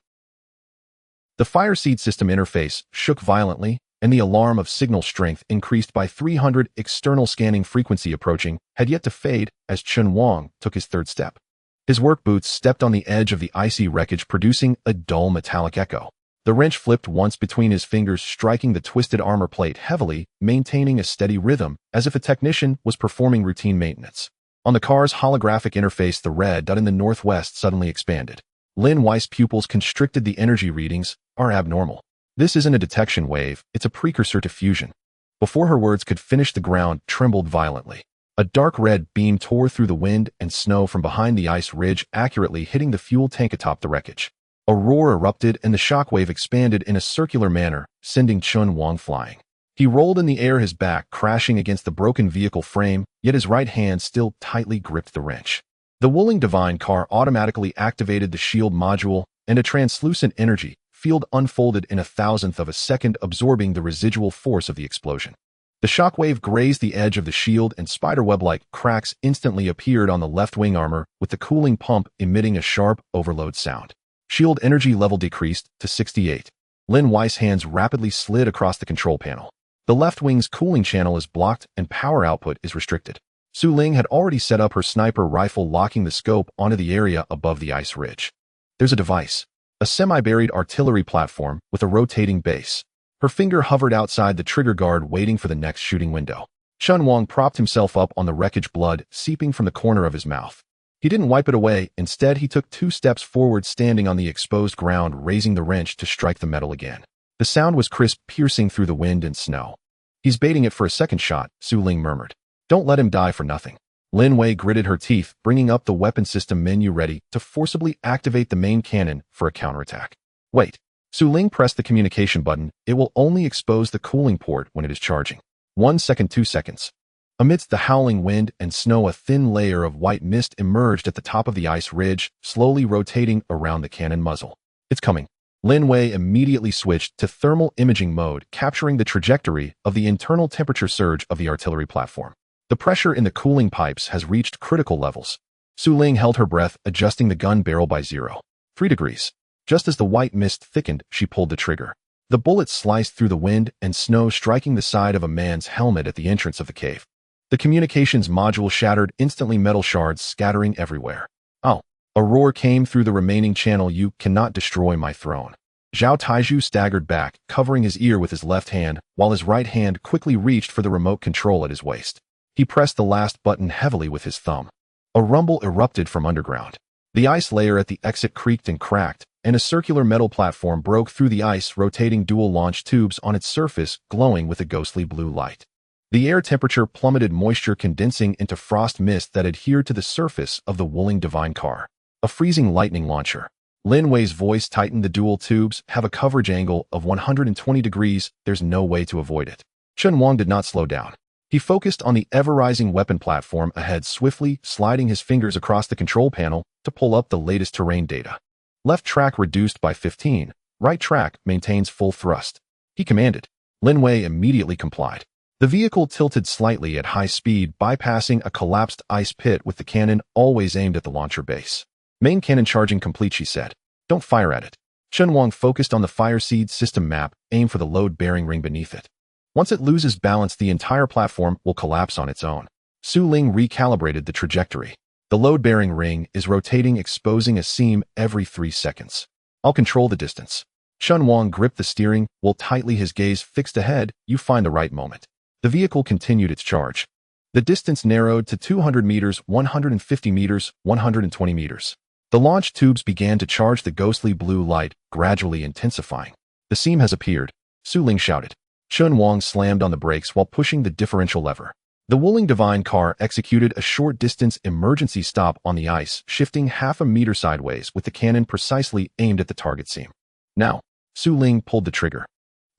The fire seed system interface shook violently, and the alarm of signal strength increased by 300. External scanning frequency approaching had yet to fade as Chen Wang took his third step. His work boots stepped on the edge of the icy wreckage, producing a dull metallic echo. The wrench flipped once between his fingers, striking the twisted armor plate heavily, maintaining a steady rhythm, as if a technician was performing routine maintenance. On the car's holographic interface, the red dot in the northwest suddenly expanded. Lin Wei's pupils constricted. The energy readings are abnormal. This isn't a detection wave, it's a precursor to fusion. Before her words could finish, the ground trembled violently. A dark red beam tore through the wind and snow from behind the ice ridge, accurately hitting the fuel tank atop the wreckage. A roar erupted and the shockwave expanded in a circular manner, sending Chen Wang flying. He rolled in the air, his back crashing against the broken vehicle frame, yet his right hand still tightly gripped the wrench. The Wuling Divine car automatically activated the shield module, and a translucent energy field unfolded in a thousandth of a second, absorbing the residual force of the explosion. The shockwave grazed the edge of the shield, and spiderweb-like cracks instantly appeared on the left wing armor, with the cooling pump emitting a sharp overload sound. Shield energy level decreased to 68. Lin Wei's hands rapidly slid across the control panel. The left wing's cooling channel is blocked and power output is restricted. Su Ling had already set up her sniper rifle, locking the scope onto the area above the ice ridge. There's a device. A semi-buried artillery platform with a rotating base. Her finger hovered outside the trigger guard, waiting for the next shooting window. Chen Wang propped himself up on the wreckage, blood seeping from the corner of his mouth. He didn't wipe it away. Instead, he took 2 steps forward, standing on the exposed ground, raising the wrench to strike the metal again. The sound was crisp, piercing through the wind and snow. He's baiting it for a second shot, Su Ling murmured. Don't let him die for nothing. Lin Wei gritted her teeth, bringing up the weapon system menu, ready to forcibly activate the main cannon for a counterattack. Wait. Su Ling pressed the communication button. It will only expose the cooling port when it is charging. 1 second, 2 seconds. Amidst the howling wind and snow, a thin layer of white mist emerged at the top of the ice ridge, slowly rotating around the cannon muzzle. It's coming. Lin Wei immediately switched to thermal imaging mode, capturing the trajectory of the internal temperature surge of the artillery platform. The pressure in the cooling pipes has reached critical levels. Su Ling held her breath, adjusting the gun barrel by 0.3 degrees. Just as the white mist thickened, she pulled the trigger. The bullet sliced through the wind and snow, striking the side of a man's helmet at the entrance of the cave. The communications module shattered instantly, metal shards scattering everywhere. Oh! A roar came through the remaining channel. You cannot destroy my throne. Zhao Taizhu staggered back, covering his ear with his left hand, while his right hand quickly reached for the remote control at his waist. He pressed the last button heavily with his thumb. A rumble erupted from underground. The ice layer at the exit creaked and cracked, and a circular metal platform broke through the ice, rotating dual launch tubes on its surface, glowing with a ghostly blue light. The air temperature plummeted, moisture condensing into frost mist that adhered to the surface of the Wuling Divine car. A freezing lightning launcher. Lin Wei's voice tightened. The dual tubes have a coverage angle of 120 degrees. There's no way to avoid it. Chen Wang did not slow down. He focused on the ever-rising weapon platform ahead, swiftly sliding his fingers across the control panel to pull up the latest terrain data. Left track reduced by 15. Right track maintains full thrust. He commanded. Lin Wei immediately complied. The vehicle tilted slightly at high speed, bypassing a collapsed ice pit with the cannon always aimed at the launcher base. Main cannon charging complete, she said. Don't fire at it. Chen Wang focused on the fire seed system map, aim for the load-bearing ring beneath it. Once it loses balance, the entire platform will collapse on its own. Su Ling recalibrated the trajectory. The load-bearing ring is rotating, exposing a seam every 3 seconds. I'll control the distance. Chen Wang gripped the steering wheel tightly, his gaze fixed ahead. You find the right moment. The vehicle continued its charge. The distance narrowed to 200 meters, 150 meters, 120 meters. The launch tubes began to charge, the ghostly blue light gradually intensifying. The seam has appeared, Su Ling shouted. Chen Wang slammed on the brakes while pushing the differential lever. The Wuling Divine car executed a short-distance emergency stop on the ice, shifting half a meter sideways with the cannon precisely aimed at the target seam. Now, Su Ling pulled the trigger.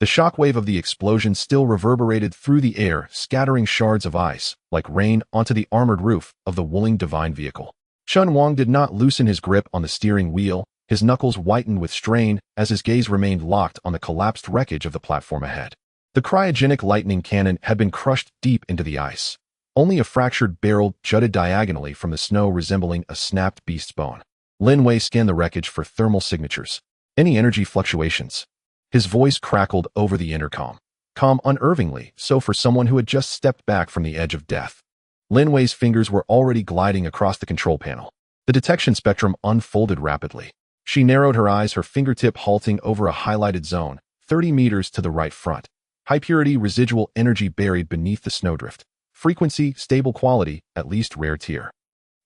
The shockwave of the explosion still reverberated through the air, scattering shards of ice, like rain, onto the armored roof of the Wuling Divine vehicle. Chen Wang did not loosen his grip on the steering wheel. His knuckles whitened with strain as his gaze remained locked on the collapsed wreckage of the platform ahead. The cryogenic lightning cannon had been crushed deep into the ice. Only a fractured barrel jutted diagonally from the snow, resembling a snapped beast's bone. Lin Wei scanned the wreckage for thermal signatures. Any energy fluctuations? His voice crackled over the intercom. Calm, unnervingly so for someone who had just stepped back from the edge of death. Lin Wei's fingers were already gliding across the control panel. The detection spectrum unfolded rapidly. She narrowed her eyes, her fingertip halting over a highlighted zone, 30 meters to the right front. High-purity residual energy buried beneath the snowdrift. Frequency, stable quality, at least rare tier.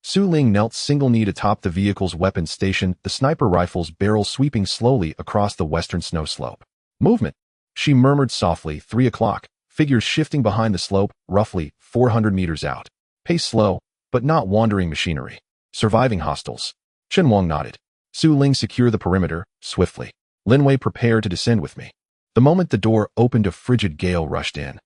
Su Ling knelt single-kneed atop the vehicle's weapons station, the sniper rifle's barrel sweeping slowly across the western snow slope. Movement. She murmured softly, 3 o'clock, figures shifting behind the slope, roughly 400 meters out. Pace slow, but not wandering machinery. Surviving hostiles. Chen Wang nodded. Su Ling secure the perimeter, swiftly. Lin Wei prepared to descend with me. The moment the door opened, a frigid gale rushed in.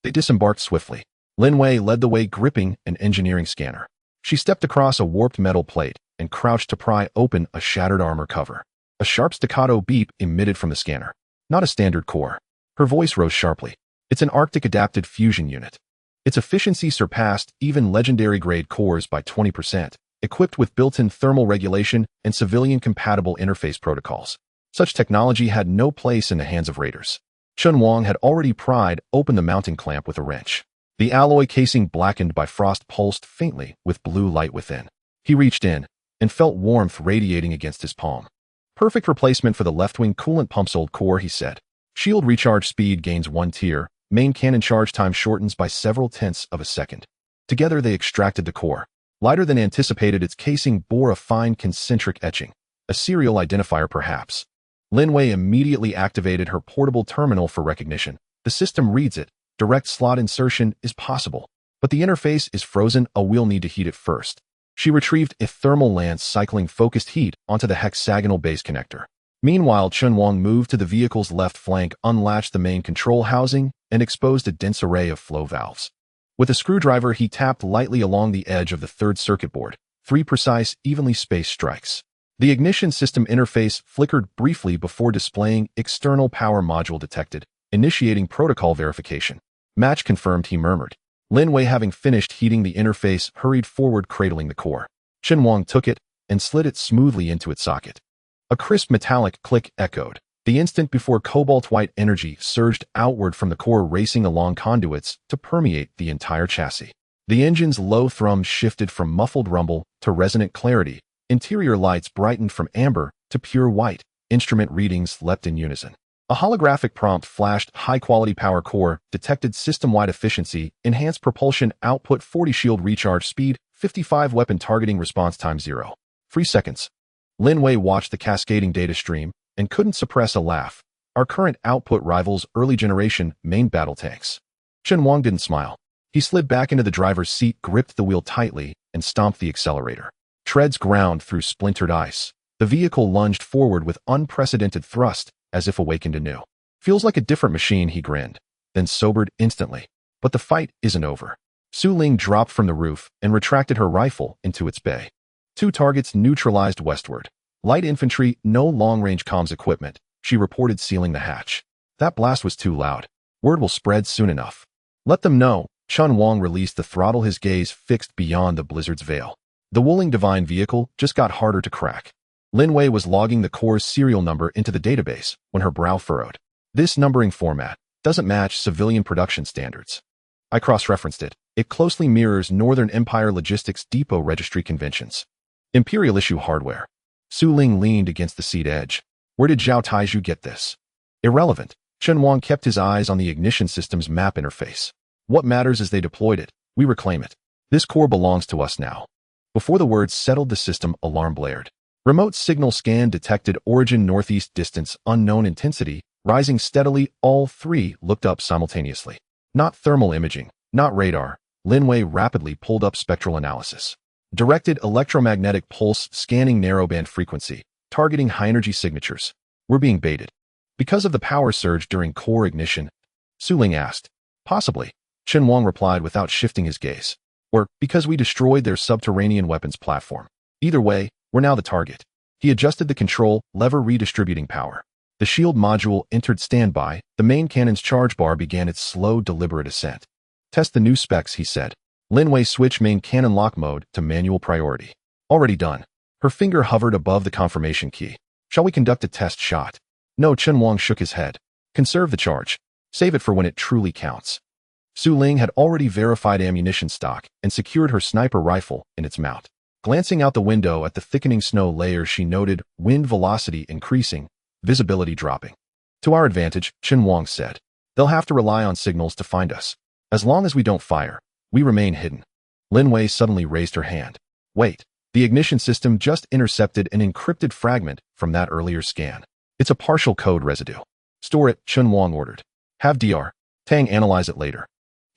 They disembarked swiftly. Lin Wei led the way, gripping an engineering scanner. She stepped across a warped metal plate and crouched to pry open a shattered armor cover. A sharp staccato beep emitted from the scanner. Not a standard core. Her voice rose sharply. It's an Arctic-adapted fusion unit. Its efficiency surpassed even legendary-grade cores by 20%, equipped with built-in thermal regulation and civilian-compatible interface protocols. Such technology had no place in the hands of raiders. Chen Wang had already pried open the mounting clamp with a wrench. The alloy casing, blackened by frost, pulsed faintly with blue light within. He reached in and felt warmth radiating against his palm. Perfect replacement for the left-wing coolant pump's old core, he said. Shield recharge speed gains 1 tier. Main cannon charge time shortens by several tenths of a second. Together they extracted the core. Lighter than anticipated, its casing bore a fine concentric etching. A serial identifier, perhaps. Lin Wei immediately activated her portable terminal for recognition. The system reads it. Direct slot insertion is possible. But the interface is frozen. We'll need to heat it first. She retrieved a thermal lance, cycling focused heat onto the hexagonal base connector. Meanwhile, Chen Wang moved to the vehicle's left flank, unlatched the main control housing, and exposed a dense array of flow valves. With a screwdriver, he tapped lightly along the edge of the third circuit board. 3 precise, evenly spaced strikes. The ignition system interface flickered briefly before displaying external power module detected, initiating protocol verification. Match confirmed, he murmured. Lin Wei, having finished heating the interface, hurried forward, cradling the core. Chen Wang took it and slid it smoothly into its socket. A crisp metallic click echoed. The instant before, cobalt-white energy surged outward from the core, racing along conduits to permeate the entire chassis. The engine's low thrum shifted from muffled rumble to resonant clarity. Interior lights brightened from amber to pure white. Instrument readings leapt in unison. A holographic prompt flashed. High-quality power core, detected system-wide efficiency, enhanced propulsion output, 40 shield recharge speed, 55 weapon targeting response time 0. 3 seconds. Lin Wei watched the cascading data stream and couldn't suppress a laugh. Our current output rivals early-generation main battle tanks. Chen Wang didn't smile. He slid back into the driver's seat, gripped the wheel tightly, and stomped the accelerator. Treads ground through splintered ice. The vehicle lunged forward with unprecedented thrust, as if awakened anew. Feels like a different machine, he grinned, then sobered instantly. But the fight isn't over. Su Ling dropped from the roof and retracted her rifle into its bay. 2 targets neutralized westward. Light infantry, no long-range comms equipment, she reported, sealing the hatch. That blast was too loud. Word will spread soon enough. Let them know. Chen Wang released the throttle, his gaze fixed beyond the blizzard's veil. The Wuling Divine vehicle just got harder to crack. Lin Wei was logging the core's serial number into the database when her brow furrowed. This numbering format doesn't match civilian production standards. I cross-referenced it. It closely mirrors Northern Empire Logistics Depot registry conventions. Imperial issue hardware. Su Ling leaned against the seat edge. Where did Zhao Taizhu get this? Irrelevant. Chen Wang kept his eyes on the ignition system's map interface. What matters is they deployed it. We reclaim it. This core belongs to us now. Before the words settled, the system alarm blared. Remote signal scan detected origin northeast, distance unknown, intensity rising steadily. All 3 looked up simultaneously. Not thermal imaging, not radar. Lin Wei rapidly pulled up spectral analysis. Directed electromagnetic pulse scanning, narrowband frequency, targeting high-energy signatures. We're being baited. Because of the power surge during core ignition? Su Ling asked. Possibly. Chen Wang replied without shifting his gaze. Or because we destroyed their subterranean weapons platform. Either way, we're now the target. He adjusted the control lever, redistributing power. The shield module entered standby. The main cannon's charge bar began its slow, deliberate ascent. Test the new specs, he said. Lin Wei switched main cannon lock mode to manual priority. Already done. Her finger hovered above the confirmation key. Shall we conduct a test shot? No, Chen Wang shook his head. Conserve the charge. Save it for when it truly counts. Su Ling had already verified ammunition stock and secured her sniper rifle in its mount. Glancing out the window at the thickening snow layers, she noted wind velocity increasing, visibility dropping. To our advantage, Chen Wang said. They'll have to rely on signals to find us. As long as we don't fire, we remain hidden. Lin Wei suddenly raised her hand. Wait, the ignition system just intercepted an encrypted fragment from that earlier scan. It's a partial code residue. Store it, Chen Wang ordered. Have Dr. Tang analyze it later.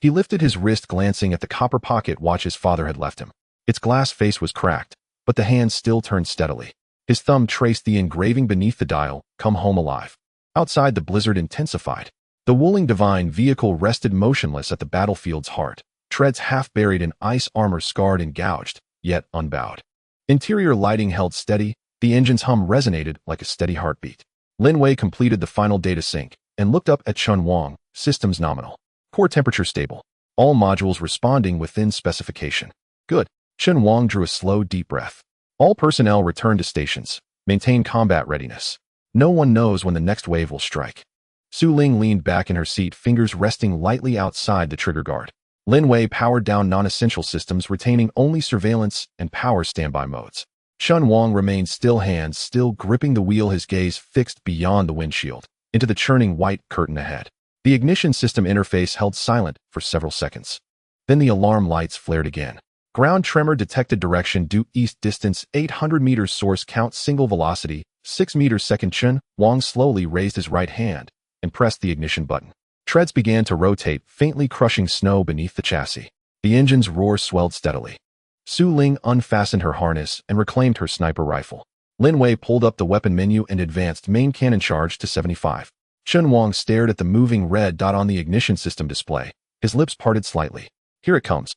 He lifted his wrist, glancing at the copper pocket watch his father had left him. Its glass face was cracked, but the hand still turned steadily. His thumb traced the engraving beneath the dial, "Come home alive." Outside, the blizzard intensified. The Wuling divine vehicle rested motionless at the battlefield's heart, treads half buried in ice armor, scarred and gouged, yet unbowed. Interior lighting held steady, the engine's hum resonated like a steady heartbeat. Lin Wei completed the final data sync and looked up at Chen Wang. Systems nominal. Core temperature stable. All modules responding within specification. Good. Chen Wang drew a slow, deep breath. All personnel return to stations. Maintain combat readiness. No one knows when the next wave will strike. Su Ling leaned back in her seat, fingers resting lightly outside the trigger guard. Lin Wei powered down non-essential systems, retaining only surveillance and power standby modes. Chen Wang remained still, hands still gripping the wheel, his gaze fixed beyond the windshield, into the churning white curtain ahead. The ignition system interface held silent for several seconds. Then the alarm lights flared again. Ground tremor detected, direction due east, distance 800 meters, source count single velocity 6 meters second. Chen Wang slowly raised his right hand and pressed the ignition button. Treads began to rotate, faintly crushing snow beneath the chassis. The engine's roar swelled steadily. Su Ling unfastened her harness and reclaimed her sniper rifle. Lin Wei pulled up the weapon menu and advanced main cannon charge to 75. Chen Wang stared at the moving red dot on the ignition system display, his lips parted slightly. Here it comes.